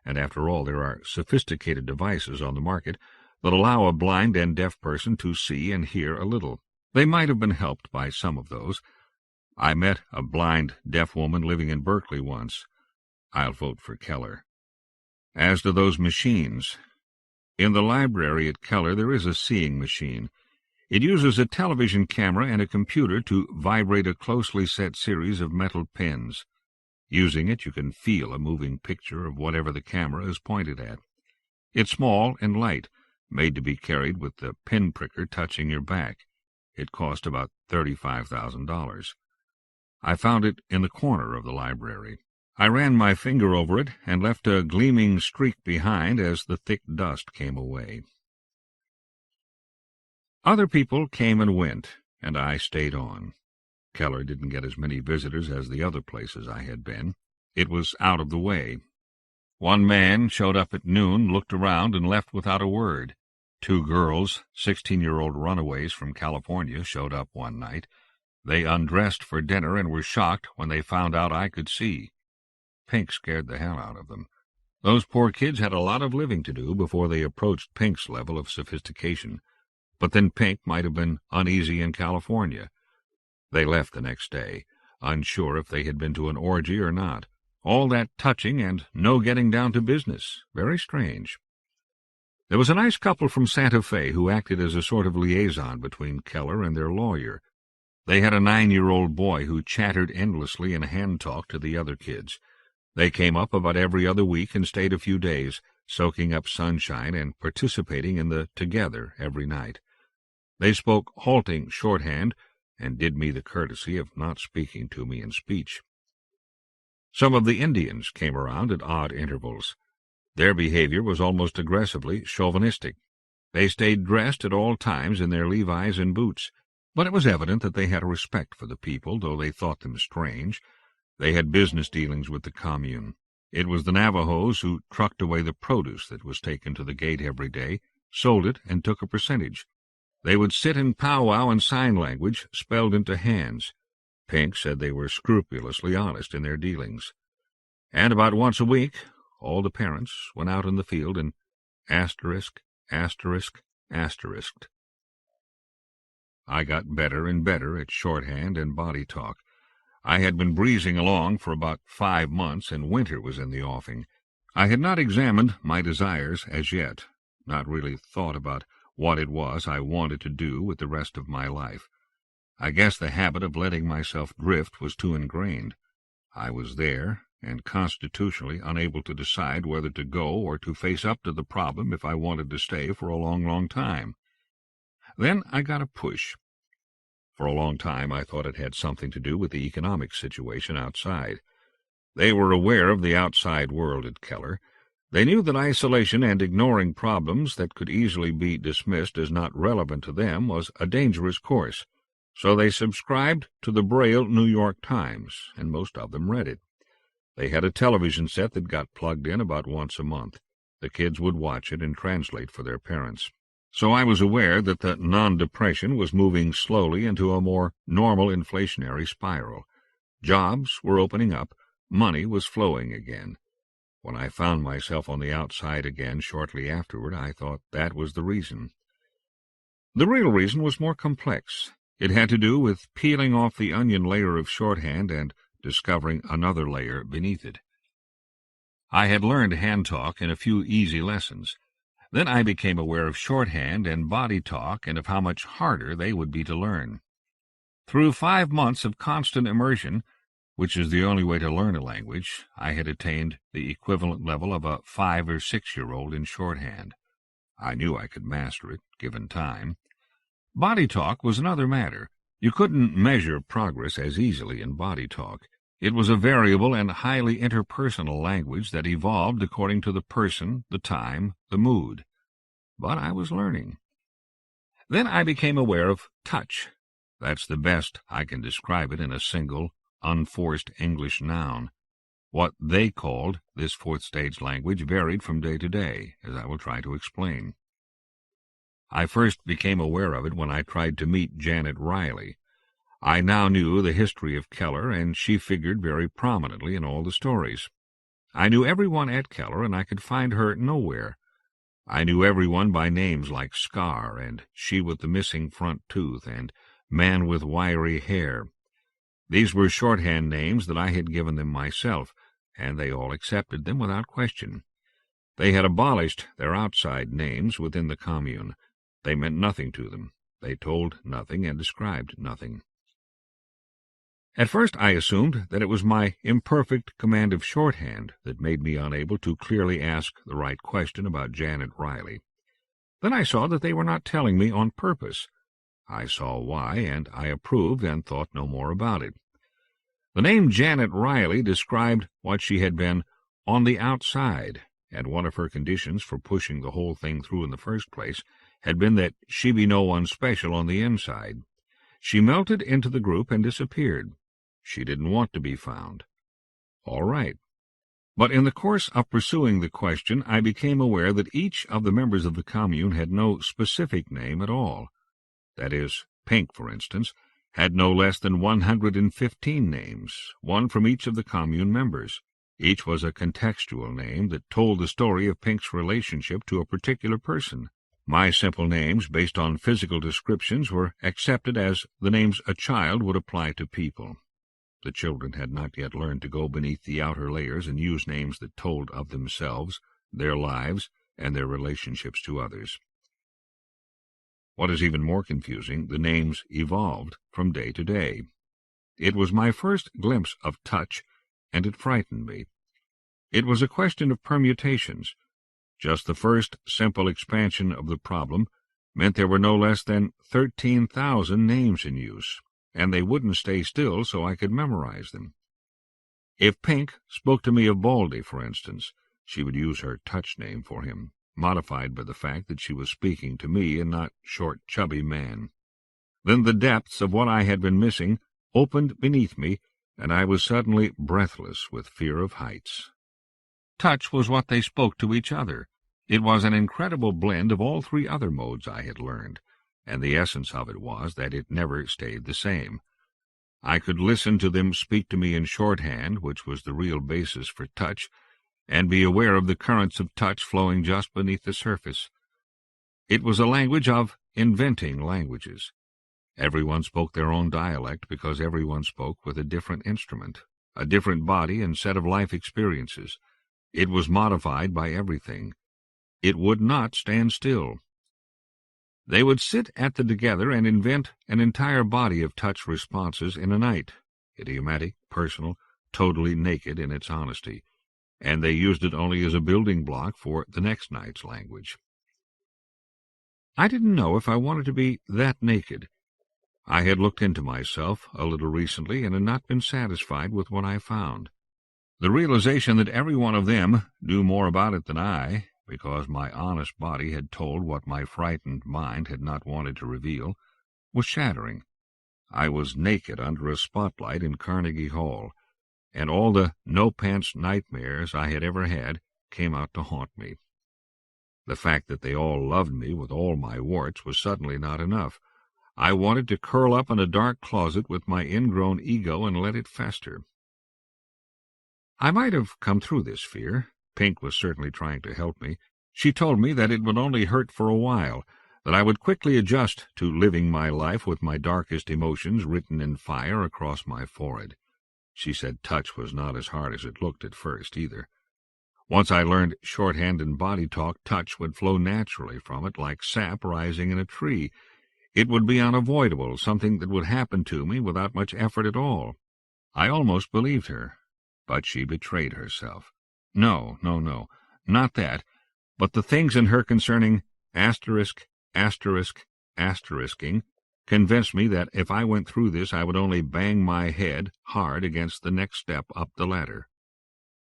And after all, there are sophisticated devices on the market that allow a blind and deaf person to see and hear a little. They might have been helped by some of those. I met a blind, deaf woman living in Berkeley once. I'll vote for Keller. As to those machines, in the library at Keller there is a seeing machine. It uses a television camera and a computer to vibrate a closely set series of metal pins. Using it, you can feel a moving picture of whatever the camera is pointed at. It's small and light, made to be carried with the pin pricker touching your back. It cost about $35,000. I found it in the corner of the library. I ran my finger over it and left a gleaming streak behind as the thick dust came away. Other people came and went, and I stayed on. Keller didn't get as many visitors as the other places I had been. It was out of the way. One man showed up at noon, looked around, and left without a word. 2 girls, 16-year-old runaways from California, showed up one night. They undressed for dinner and were shocked when they found out I could see. Pink scared the hell out of them. Those poor kids had a lot of living to do before they approached Pink's level of sophistication. But then Pink might have been uneasy in California. They left the next day, unsure if they had been to an orgy or not. All that touching and no getting down to business. Very strange. There was a nice couple from Santa Fe who acted as a sort of liaison between Keller and their lawyer. They had a 9-year-old boy who chattered endlessly in hand-talk to the other kids. They came up about every other week and stayed a few days, soaking up sunshine and participating in the together every night. They spoke halting shorthand and did me the courtesy of not speaking to me in speech. Some of the Indians came around at odd intervals. Their behavior was almost aggressively chauvinistic. They stayed dressed at all times in their Levi's and boots, but it was evident that they had a respect for the people, though they thought them strange. They had business dealings with the commune. It was the Navajos who trucked away the produce that was taken to the gate every day, sold it, and took a percentage. They would sit and powwow in sign language, spelled into hands. Pink said they were scrupulously honest in their dealings. And about once a week, all the parents went out in the field and asterisked. I got better and better at shorthand and body talk. I had been breezing along for about 5 months, and winter was in the offing. I had not examined my desires as yet, not really thought about what it was I wanted to do with the rest of my life. I guess the habit of letting myself drift was too ingrained. I was there, and constitutionally unable to decide whether to go or to face up to the problem if I wanted to stay for a long, long time. Then I got a push. For a long time I thought it had something to do with the economic situation outside. They were aware of the outside world at Keller. They knew that isolation and ignoring problems that could easily be dismissed as not relevant to them was a dangerous course, so they subscribed to the Braille New York Times, and most of them read it. They had a television set that got plugged in about once a month. The kids would watch it and translate for their parents. So I was aware that the non-depression was moving slowly into a more normal inflationary spiral. Jobs were opening up, money was flowing again. When I found myself on the outside again shortly afterward, I thought that was the reason. The real reason was more complex. It had to do with peeling off the onion layer of shorthand and discovering another layer beneath it. I had learned hand talk in a few easy lessons. Then I became aware of shorthand and body talk and of how much harder they would be to learn. Through 5 months of constant immersion, which is the only way to learn a language, I had attained the equivalent level of a 5 or 6-year-old in shorthand. I knew I could master it, given time. Body talk was another matter. You couldn't measure progress as easily in body talk. It was a variable and highly interpersonal language that evolved according to the person, the time, the mood. But I was learning. Then I became aware of touch. That's the best I can describe it in a single, unforced English noun. What they called this fourth-stage language varied from day to day, as I will try to explain. I first became aware of it when I tried to meet Janet Riley. I now knew the history of Keller, and she figured very prominently in all the stories. I knew everyone at Keller, and I could find her nowhere. I knew everyone by names like Scar, and She with the Missing Front Tooth, and Man with Wiry Hair. These were shorthand names that I had given them myself, and they all accepted them without question. They had abolished their outside names within the commune. They meant nothing to them. They told nothing and described nothing. At first I assumed that it was my imperfect command of shorthand that made me unable to clearly ask the right question about Janet Riley. Then I saw that they were not telling me on purpose. I saw why, and I approved and thought no more about it. The name Janet Riley described what she had been on the outside, and one of her conditions for pushing the whole thing through in the first place had been that she be no one special on the inside. She melted into the group and disappeared. She didn't want to be found. All right. But in the course of pursuing the question, I became aware that each of the members of the commune had no specific name at all. That is, Pink, for instance, had no less than 115 names, one from each of the commune members. Each was a contextual name that told the story of Pink's relationship to a particular person. My simple names, based on physical descriptions, were accepted as the names a child would apply to people. The children had not yet learned to go beneath the outer layers and use names that told of themselves, their lives, and their relationships to others. What is even more confusing, the names evolved from day to day. It was my first glimpse of touch, and it frightened me. It was a question of permutations. Just the first simple expansion of the problem meant there were no less than 13,000 names in use, and they wouldn't stay still so I could memorize them. If Pink spoke to me of Baldy, for instance, she would use her touch name for him, modified by the fact that she was speaking to me and not short, chubby man. Then the depths of what I had been missing opened beneath me, and I was suddenly breathless with fear of heights. Touch was what they spoke to each other. It was an incredible blend of all three other modes I had learned, and the essence of it was that it never stayed the same. I could listen to them speak to me in shorthand, which was the real basis for touch, and be aware of the currents of touch flowing just beneath the surface. It was a language of inventing languages. Everyone spoke their own dialect because everyone spoke with a different instrument, a different body and set of life experiences. It was modified by everything. It would not stand still. They would sit at the together and invent an entire body of touch responses in a night, idiomatic, personal, totally naked in its honesty, and they used it only as a building block for the next night's language. I didn't know if I wanted to be that naked. I had looked into myself a little recently and had not been satisfied with what I found. The realization that every one of them knew more about it than I, because my honest body had told what my frightened mind had not wanted to reveal, was shattering. I was naked under a spotlight in Carnegie Hall, and all the no-pants nightmares I had ever had came out to haunt me. The fact that they all loved me with all my warts was suddenly not enough. I wanted to curl up in a dark closet with my ingrown ego and let it fester. I might have come through this fear. Pink was certainly trying to help me. She told me that it would only hurt for a while, that I would quickly adjust to living my life with my darkest emotions written in fire across my forehead. She said touch was not as hard as it looked at first, either. Once I learned shorthand and body talk, touch would flow naturally from it like sap rising in a tree. It would be unavoidable, something that would happen to me without much effort at all. I almost believed her, but she betrayed herself. No, not that, but the things in her concerning asterisk, asterisking, convinced me that if I went through this I would only bang my head hard against the next step up the ladder.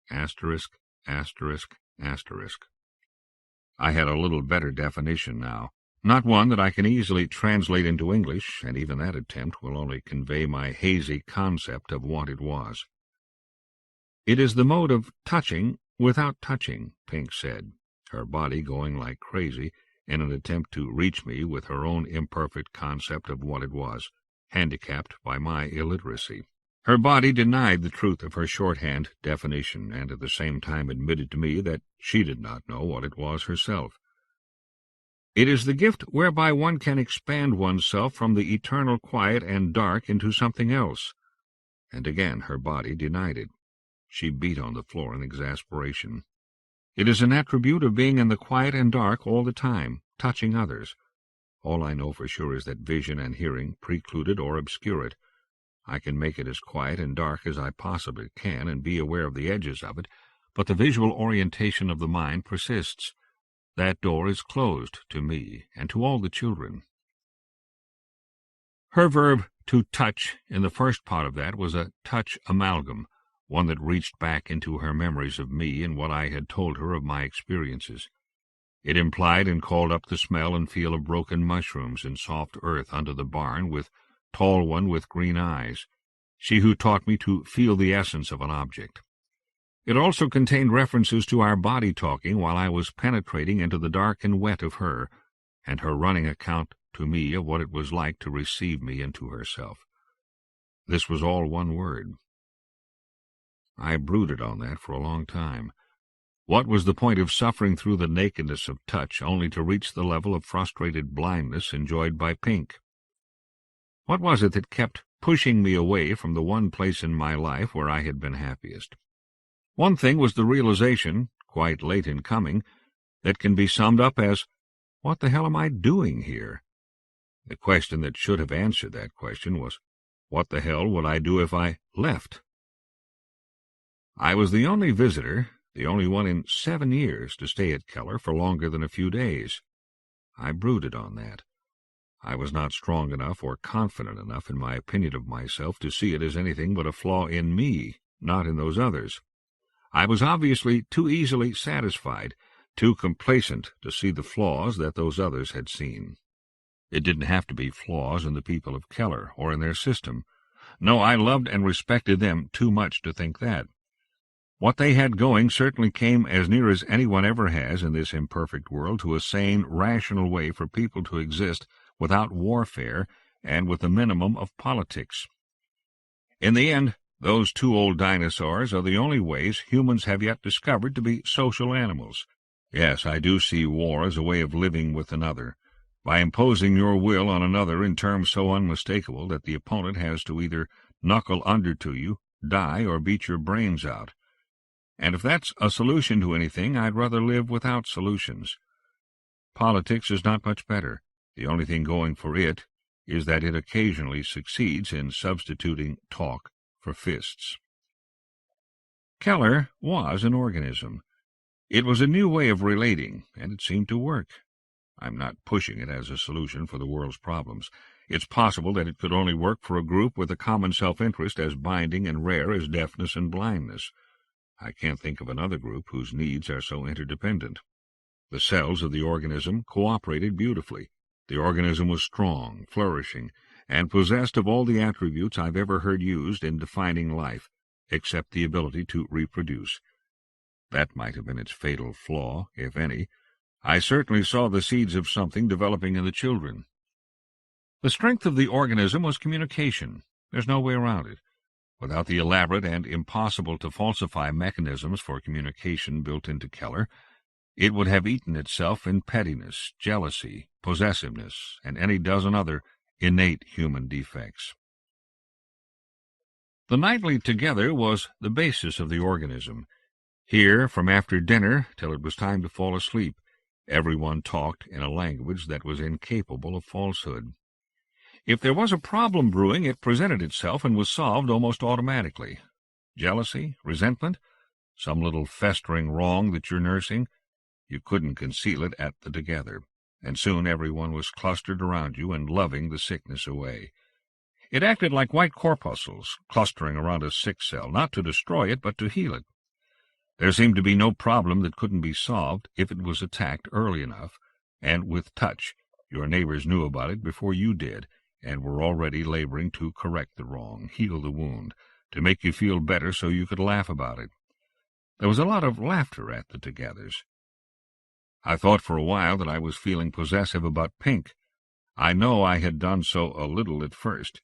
Asterisk. I had a little better definition now, not one that I can easily translate into English, and even that attempt will only convey my hazy concept of what it was. It is the mode of touching without touching, Pink said, her body going like crazy in an attempt to reach me with her own imperfect concept of what it was, handicapped by my illiteracy. Her body denied the truth of her shorthand definition, and at the same time admitted to me that she did not know what it was herself. It is the gift whereby one can expand oneself from the eternal quiet and dark into something else. And again her body denied it. She beat on the floor in exasperation. It is an attribute of being in the quiet and dark all the time, touching others. All I know for sure is that vision and hearing preclude it or obscure it. I can make it as quiet and dark as I possibly can and be aware of the edges of it, but the visual orientation of the mind persists. That door is closed to me and to all the children. Her verb to touch in the first part of that was a touch amalgam, one that reached back into her memories of me and what I had told her of my experiences. It implied and called up the smell and feel of broken mushrooms in soft earth under the barn, with tall one with green eyes, she who taught me to feel the essence of an object. It also contained references to our body talking while I was penetrating into the dark and wet of her, and her running account to me of what it was like to receive me into herself. This was all one word. I brooded on that for a long time. What was the point of suffering through the nakedness of touch only to reach the level of frustrated blindness enjoyed by Pink? What was it that kept pushing me away from the one place in my life where I had been happiest. One thing was the realization, quite late in coming, that can be summed up as, what the hell am I doing here? The question that should have answered that question was, what the hell would I do if I left? I was the only visitor, the only one in 7 years to stay at Keller for longer than a few days. I brooded on that. I was not strong enough or confident enough in my opinion of myself to see it as anything but a flaw in me, not in those others. I was obviously too easily satisfied, too complacent to see the flaws that those others had seen. It didn't have to be flaws in the people of Keller or in their system. No, I loved and respected them too much to think that. What they had going certainly came as near as anyone ever has in this imperfect world to a sane, rational way for people to exist without warfare and with a minimum of politics. In the end, those 2 old dinosaurs are the only ways humans have yet discovered to be social animals. Yes, I do see war as a way of living with another, by imposing your will on another in terms so unmistakable that the opponent has to either knuckle under to you, die, or beat your brains out. And if that's a solution to anything, I'd rather live without solutions. Politics is not much better. The only thing going for it is that it occasionally succeeds in substituting talk for fists. Keller was an organism. It was a new way of relating, and it seemed to work. I'm not pushing it as a solution for the world's problems. It's possible that it could only work for a group with a common self-interest as binding and rare as deafness and blindness. I can't think of another group whose needs are so interdependent. The cells of the organism cooperated beautifully. The organism was strong, flourishing, and possessed of all the attributes I've ever heard used in defining life, except the ability to reproduce. That might have been its fatal flaw, if any. I certainly saw the seeds of something developing in the children. The strength of the organism was communication. There's no way around it. Without the elaborate and impossible-to-falsify mechanisms for communication built into Keller, it would have eaten itself in pettiness, jealousy, possessiveness, and any dozen other innate human defects. The nightly together was the basis of the organism. Here, from after dinner till it was time to fall asleep, everyone talked in a language that was incapable of falsehood. If there was a problem brewing, it presented itself and was solved almost automatically. Jealousy, resentment, some little festering wrong that you're nursing, you couldn't conceal it at the together, and soon everyone was clustered around you and loving the sickness away. It acted like white corpuscles, clustering around a sick cell, not to destroy it, but to heal it. There seemed to be no problem that couldn't be solved if it was attacked early enough, and with touch. Your neighbors knew about it before you did, and were already laboring to correct the wrong, heal the wound, to make you feel better so you could laugh about it. There was a lot of laughter at the togethers. I thought for a while that I was feeling possessive about Pink. I know I had done so a little at first.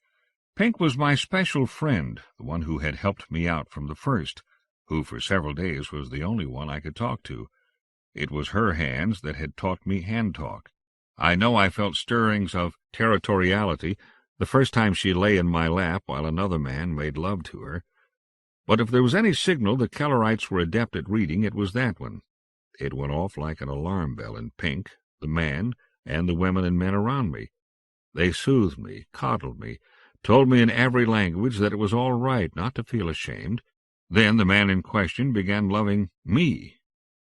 Pink was my special friend, the one who had helped me out from the first, who for several days was the only one I could talk to. It was her hands that had taught me hand-talk. I know I felt stirrings of territoriality the first time she lay in my lap while another man made love to her. But if there was any signal the Kellerites were adept at reading, it was that one. It went off like an alarm bell in Pink, the man, and the women and men around me. They soothed me, coddled me, told me in every language that it was all right not to feel ashamed. Then the man in question began loving me.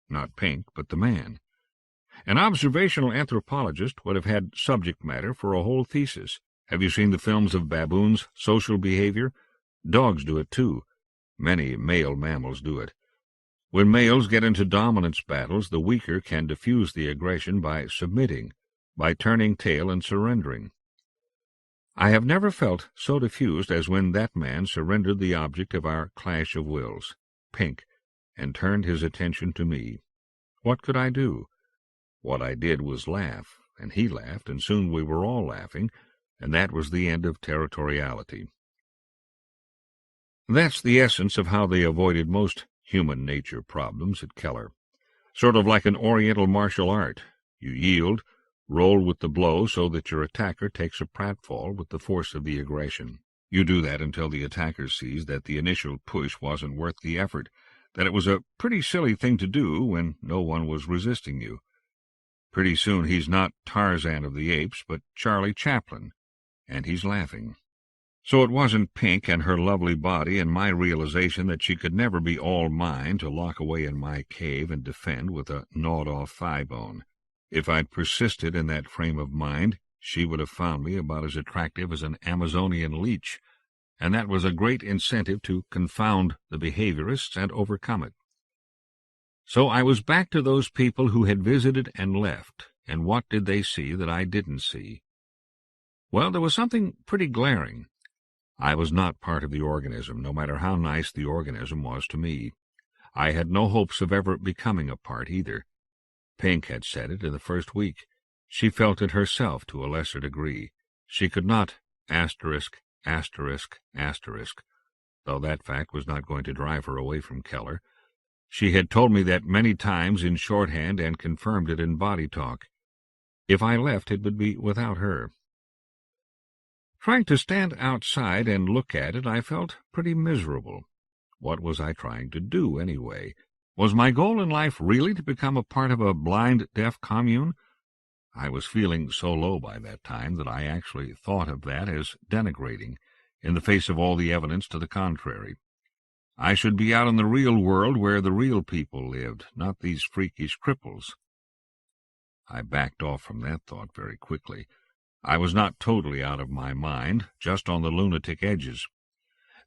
Not Pink, but the man. An observational anthropologist would have had subject matter for a whole thesis. Have you seen the films of baboons' social behavior? Dogs do it, too. Many male mammals do it. When males get into dominance battles, the weaker can diffuse the aggression by submitting, by turning tail and surrendering. I have never felt so diffused as when that man surrendered the object of our clash of wills, Pink, and turned his attention to me. What could I do? What I did was laugh, and he laughed, and soon we were all laughing, and that was the end of territoriality. That's the essence of how they avoided most human nature problems at Keller. Sort of like an oriental martial art. You yield, roll with the blow so that your attacker takes a pratfall with the force of the aggression. You do that until the attacker sees that the initial push wasn't worth the effort, that it was a pretty silly thing to do when no one was resisting you. Pretty soon he's not Tarzan of the Apes, but Charlie Chaplin, and he's laughing. So it wasn't Pink and her lovely body and my realization that she could never be all mine to lock away in my cave and defend with a gnawed-off thigh bone. If I'd persisted in that frame of mind, she would have found me about as attractive as an Amazonian leech, and that was a great incentive to confound the behaviorists and overcome it. So I was back to those people who had visited and left, and what did they see that I didn't see? Well, there was something pretty glaring. I was not part of the organism, no matter how nice the organism was to me. I had no hopes of ever becoming a part either. Pink had said it in the first week. She felt it herself to a lesser degree. She could not asterisk, though that fact was not going to drive her away from Keller. She had told me that many times in shorthand and confirmed it in body talk. If I left, it would be without her. Trying to stand outside and look at it, I felt pretty miserable. What was I trying to do, anyway? Was my goal in life really to become a part of a blind, deaf commune? I was feeling so low by that time that I actually thought of that as denigrating, in the face of all the evidence to the contrary. I should be out in the real world where the real people lived, not these freakish cripples. I backed off from that thought very quickly. I was not totally out of my mind, just on the lunatic edges.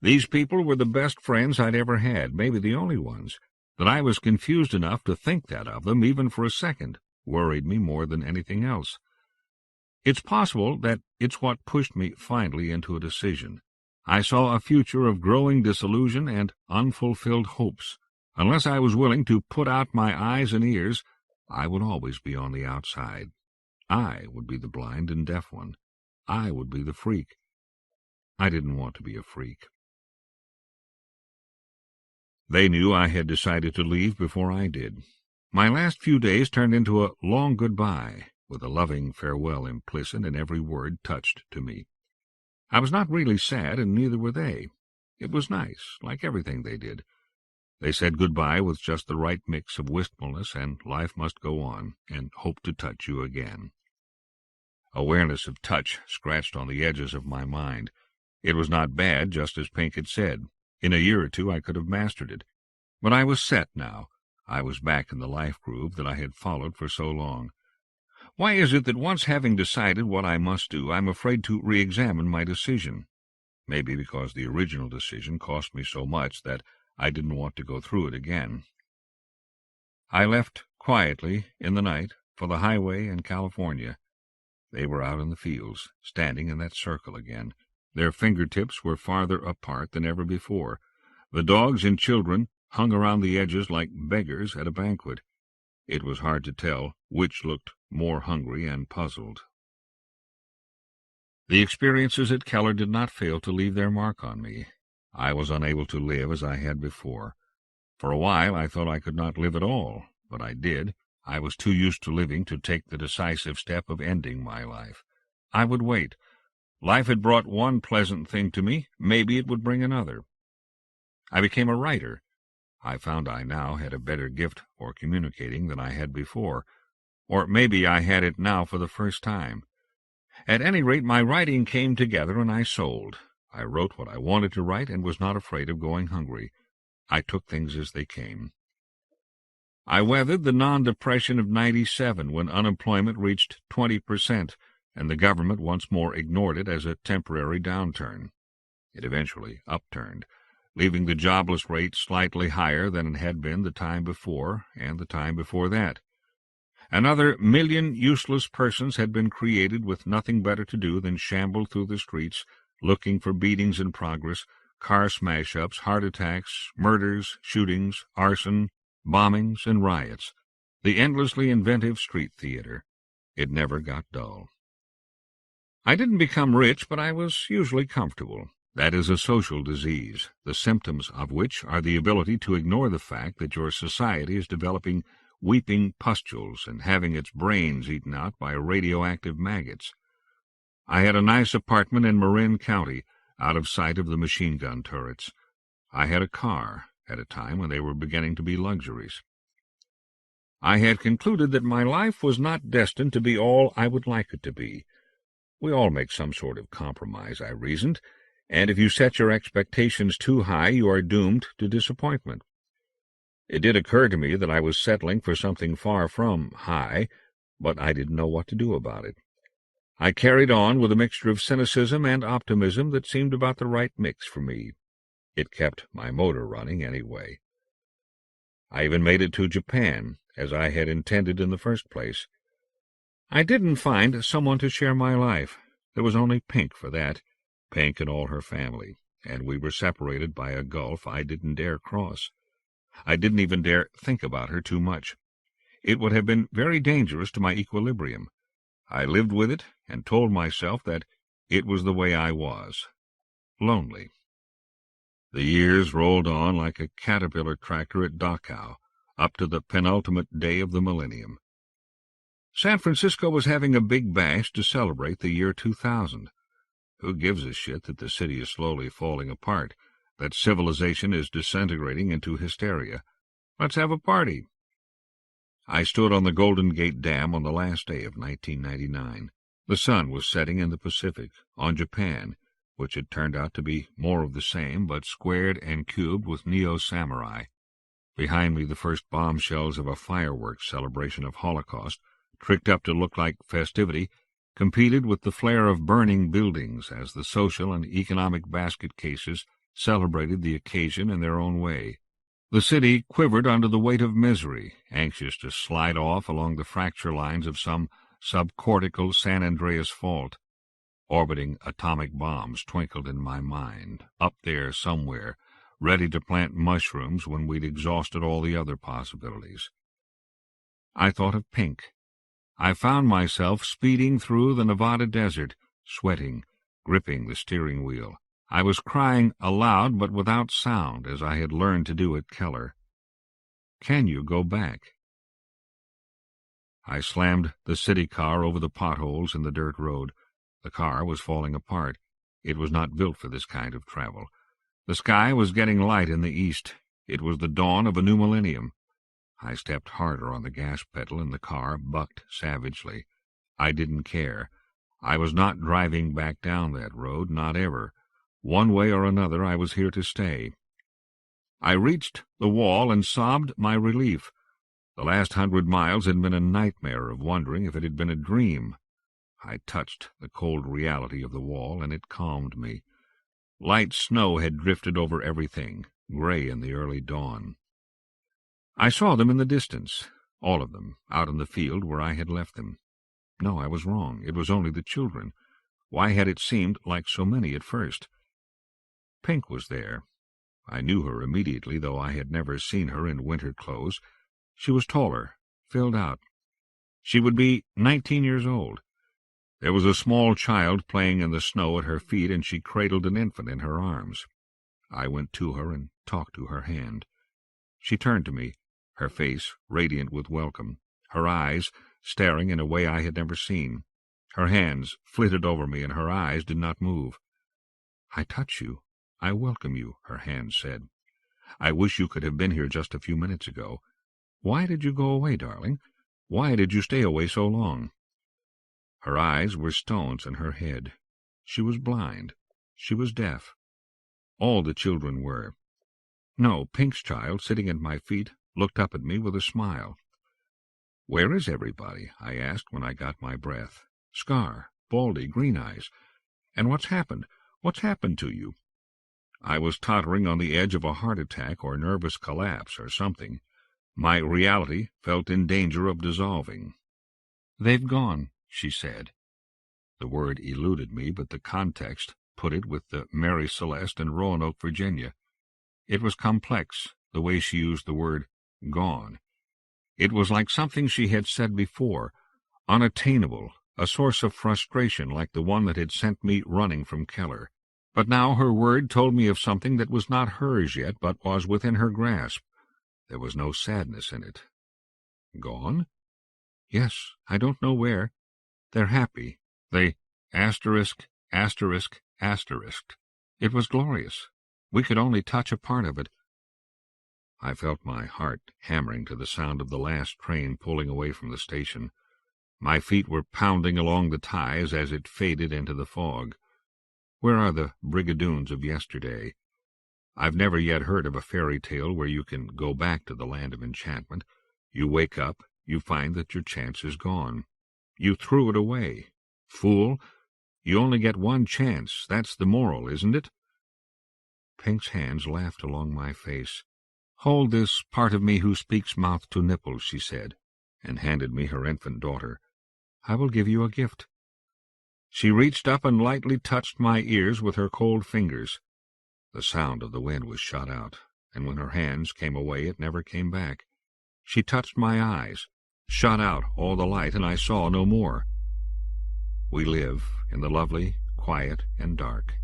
These people were the best friends I'd ever had, maybe the only ones. That I was confused enough to think that of them, even for a second, worried me more than anything else. It's possible that it's what pushed me finally into a decision. I saw a future of growing disillusion and unfulfilled hopes. Unless I was willing to put out my eyes and ears, I would always be on the outside. I would be the blind and deaf one. I would be the freak. I didn't want to be a freak. They knew I had decided to leave before I did. My last few days turned into a long goodbye, with a loving farewell implicit in every word touched to me. I was not really sad, and neither were they. It was nice, like everything they did. They said goodbye with just the right mix of wistfulness and life must go on, and hope to touch you again. Awareness of touch scratched on the edges of my mind. It was not bad, just as Pink had said. In a year or two I could have mastered it. But I was set now. I was back in the life groove that I had followed for so long. Why is it that once having decided what I must do, I'm afraid to re-examine my decision? Maybe because the original decision cost me so much that I didn't want to go through it again. I left quietly in the night for the highway in California. They were out in the fields, standing in that circle again. Their fingertips were farther apart than ever before. The dogs and children hung around the edges like beggars at a banquet. It was hard to tell which looked more hungry and puzzled. The experiences at Keller did not fail to leave their mark on me. I was unable to live as I had before. For a while I thought I could not live at all, but I did. I was too used to living to take the decisive step of ending my life. I would wait. Life had brought one pleasant thing to me, maybe it would bring another. I became a writer. I found I now had a better gift for communicating than I had before, or maybe I had it now for the first time. At any rate, my writing came together and I sold. I wrote what I wanted to write and was not afraid of going hungry. I took things as they came. I weathered the non-depression of '97 when unemployment reached 20% and the government once more ignored it as a temporary downturn. It eventually upturned, leaving the jobless rate slightly higher than it had been the time before and the time before that. Another 1 million useless persons had been created with nothing better to do than shamble through the streets, looking for beatings in progress, car smash-ups, heart attacks, murders, shootings, arson, bombings, and riots. The endlessly inventive street theater. It never got dull. I didn't become rich, but I was usually comfortable. That is a social disease, the symptoms of which are the ability to ignore the fact that your society is developing weeping pustules and having its brains eaten out by radioactive maggots. I had a nice apartment in Marin County, out of sight of the machine-gun turrets. I had a car at a time when they were beginning to be luxuries. I had concluded that my life was not destined to be all I would like it to be. We all make some sort of compromise, I reasoned, and if you set your expectations too high, you are doomed to disappointment. It did occur to me that I was settling for something far from high, but I didn't know what to do about it. I carried on with a mixture of cynicism and optimism that seemed about the right mix for me. It kept my motor running anyway. I even made it to Japan, as I had intended in the first place. I didn't find someone to share my life. There was only Pink for that, Pink and all her family, and we were separated by a gulf I didn't dare cross. I didn't even dare think about her too much. It would have been very dangerous to my equilibrium. I lived with it and told myself that it was the way I was. Lonely. The years rolled on like a caterpillar tractor at Dachau, up to the penultimate day of the millennium. San Francisco was having a big bash to celebrate the year 2000. Who gives a shit that the city is slowly falling apart, that civilization is disintegrating into hysteria? Let's have a party. I stood on the Golden Gate Dam on the last day of 1999. The sun was setting in the Pacific, on Japan, which had turned out to be more of the same, but squared and cubed with neo-samurai. Behind me the first bombshells of a fireworks celebration of Holocaust, tricked up to look like festivity, competed with the flare of burning buildings as the social and economic basket cases celebrated the occasion in their own way. The city quivered under the weight of misery, anxious to slide off along the fracture lines of some subcortical San Andreas fault. Orbiting atomic bombs twinkled in my mind, up there somewhere, ready to plant mushrooms when we'd exhausted all the other possibilities. I thought of Pink. I found myself speeding through the Nevada desert, sweating, gripping the steering wheel. I was crying aloud but without sound, as I had learned to do at Keller. Can you go back? I slammed the city car over the potholes in the dirt road. The car was falling apart. It was not built for this kind of travel. The sky was getting light in the east. It was the dawn of a new millennium. I stepped harder on the gas pedal, and the car bucked savagely. I didn't care. I was not driving back down that road, not ever. One way or another, I was here to stay. I reached the wall and sobbed my relief. The last 100 miles had been a nightmare of wondering if it had been a dream. I touched the cold reality of the wall, and it calmed me. Light snow had drifted over everything, gray in the early dawn. I saw them in the distance, all of them, out in the field where I had left them. No, I was wrong. It was only the children. Why had it seemed like so many at first? Pink was there. I knew her immediately, though I had never seen her in winter clothes. She was taller, filled out. She would be 19 years old. There was a small child playing in the snow at her feet, and she cradled an infant in her arms. I went to her and talked to her hand. She turned to me, her face radiant with welcome, her eyes staring in a way I had never seen. Her hands flitted over me, and her eyes did not move. "I touch you. I welcome you," her hands said. "I wish you could have been here just a few minutes ago. Why did you go away, darling? Why did you stay away so long?" Her eyes were stones in her head. She was blind. She was deaf. All the children were. No, Pink's child, sitting at my feet, looked up at me with a smile. "Where is everybody?" I asked when I got my breath. "Scar, Baldy, Green Eyes. And what's happened? What's happened to you?" I was tottering on the edge of a heart attack or nervous collapse or something. My reality felt in danger of dissolving. "They've gone," she said. The word eluded me, but the context put it with the Mary Celeste in Roanoke, Virginia. It was complex, the way she used the word gone. It was like something she had said before, unattainable, a source of frustration like the one that had sent me running from Keller. But now her word told me of something that was not hers yet, but was within her grasp. There was no sadness in it. "Gone?" "Yes, I don't know where. They're happy. They *****. It was glorious. We could only touch a part of it. I felt my heart hammering to the sound of the last train pulling away from the station. My feet were pounding along the ties as it faded into the fog. Where are the brigadoons of yesterday? I've never yet heard of a fairy tale where you can go back to the land of enchantment. You wake up, you find that your chance is gone. You threw it away. Fool, you only get one chance. That's the moral, isn't it? Pink's hands laughed along my face. "Hold this part of me who speaks mouth to nipples," she said, and handed me her infant daughter. "I will give you a gift." She reached up and lightly touched my ears with her cold fingers. The sound of the wind was shut out, and when her hands came away it never came back. She touched my eyes, shut out all the light, and I saw no more. We live in the lovely, quiet, and dark.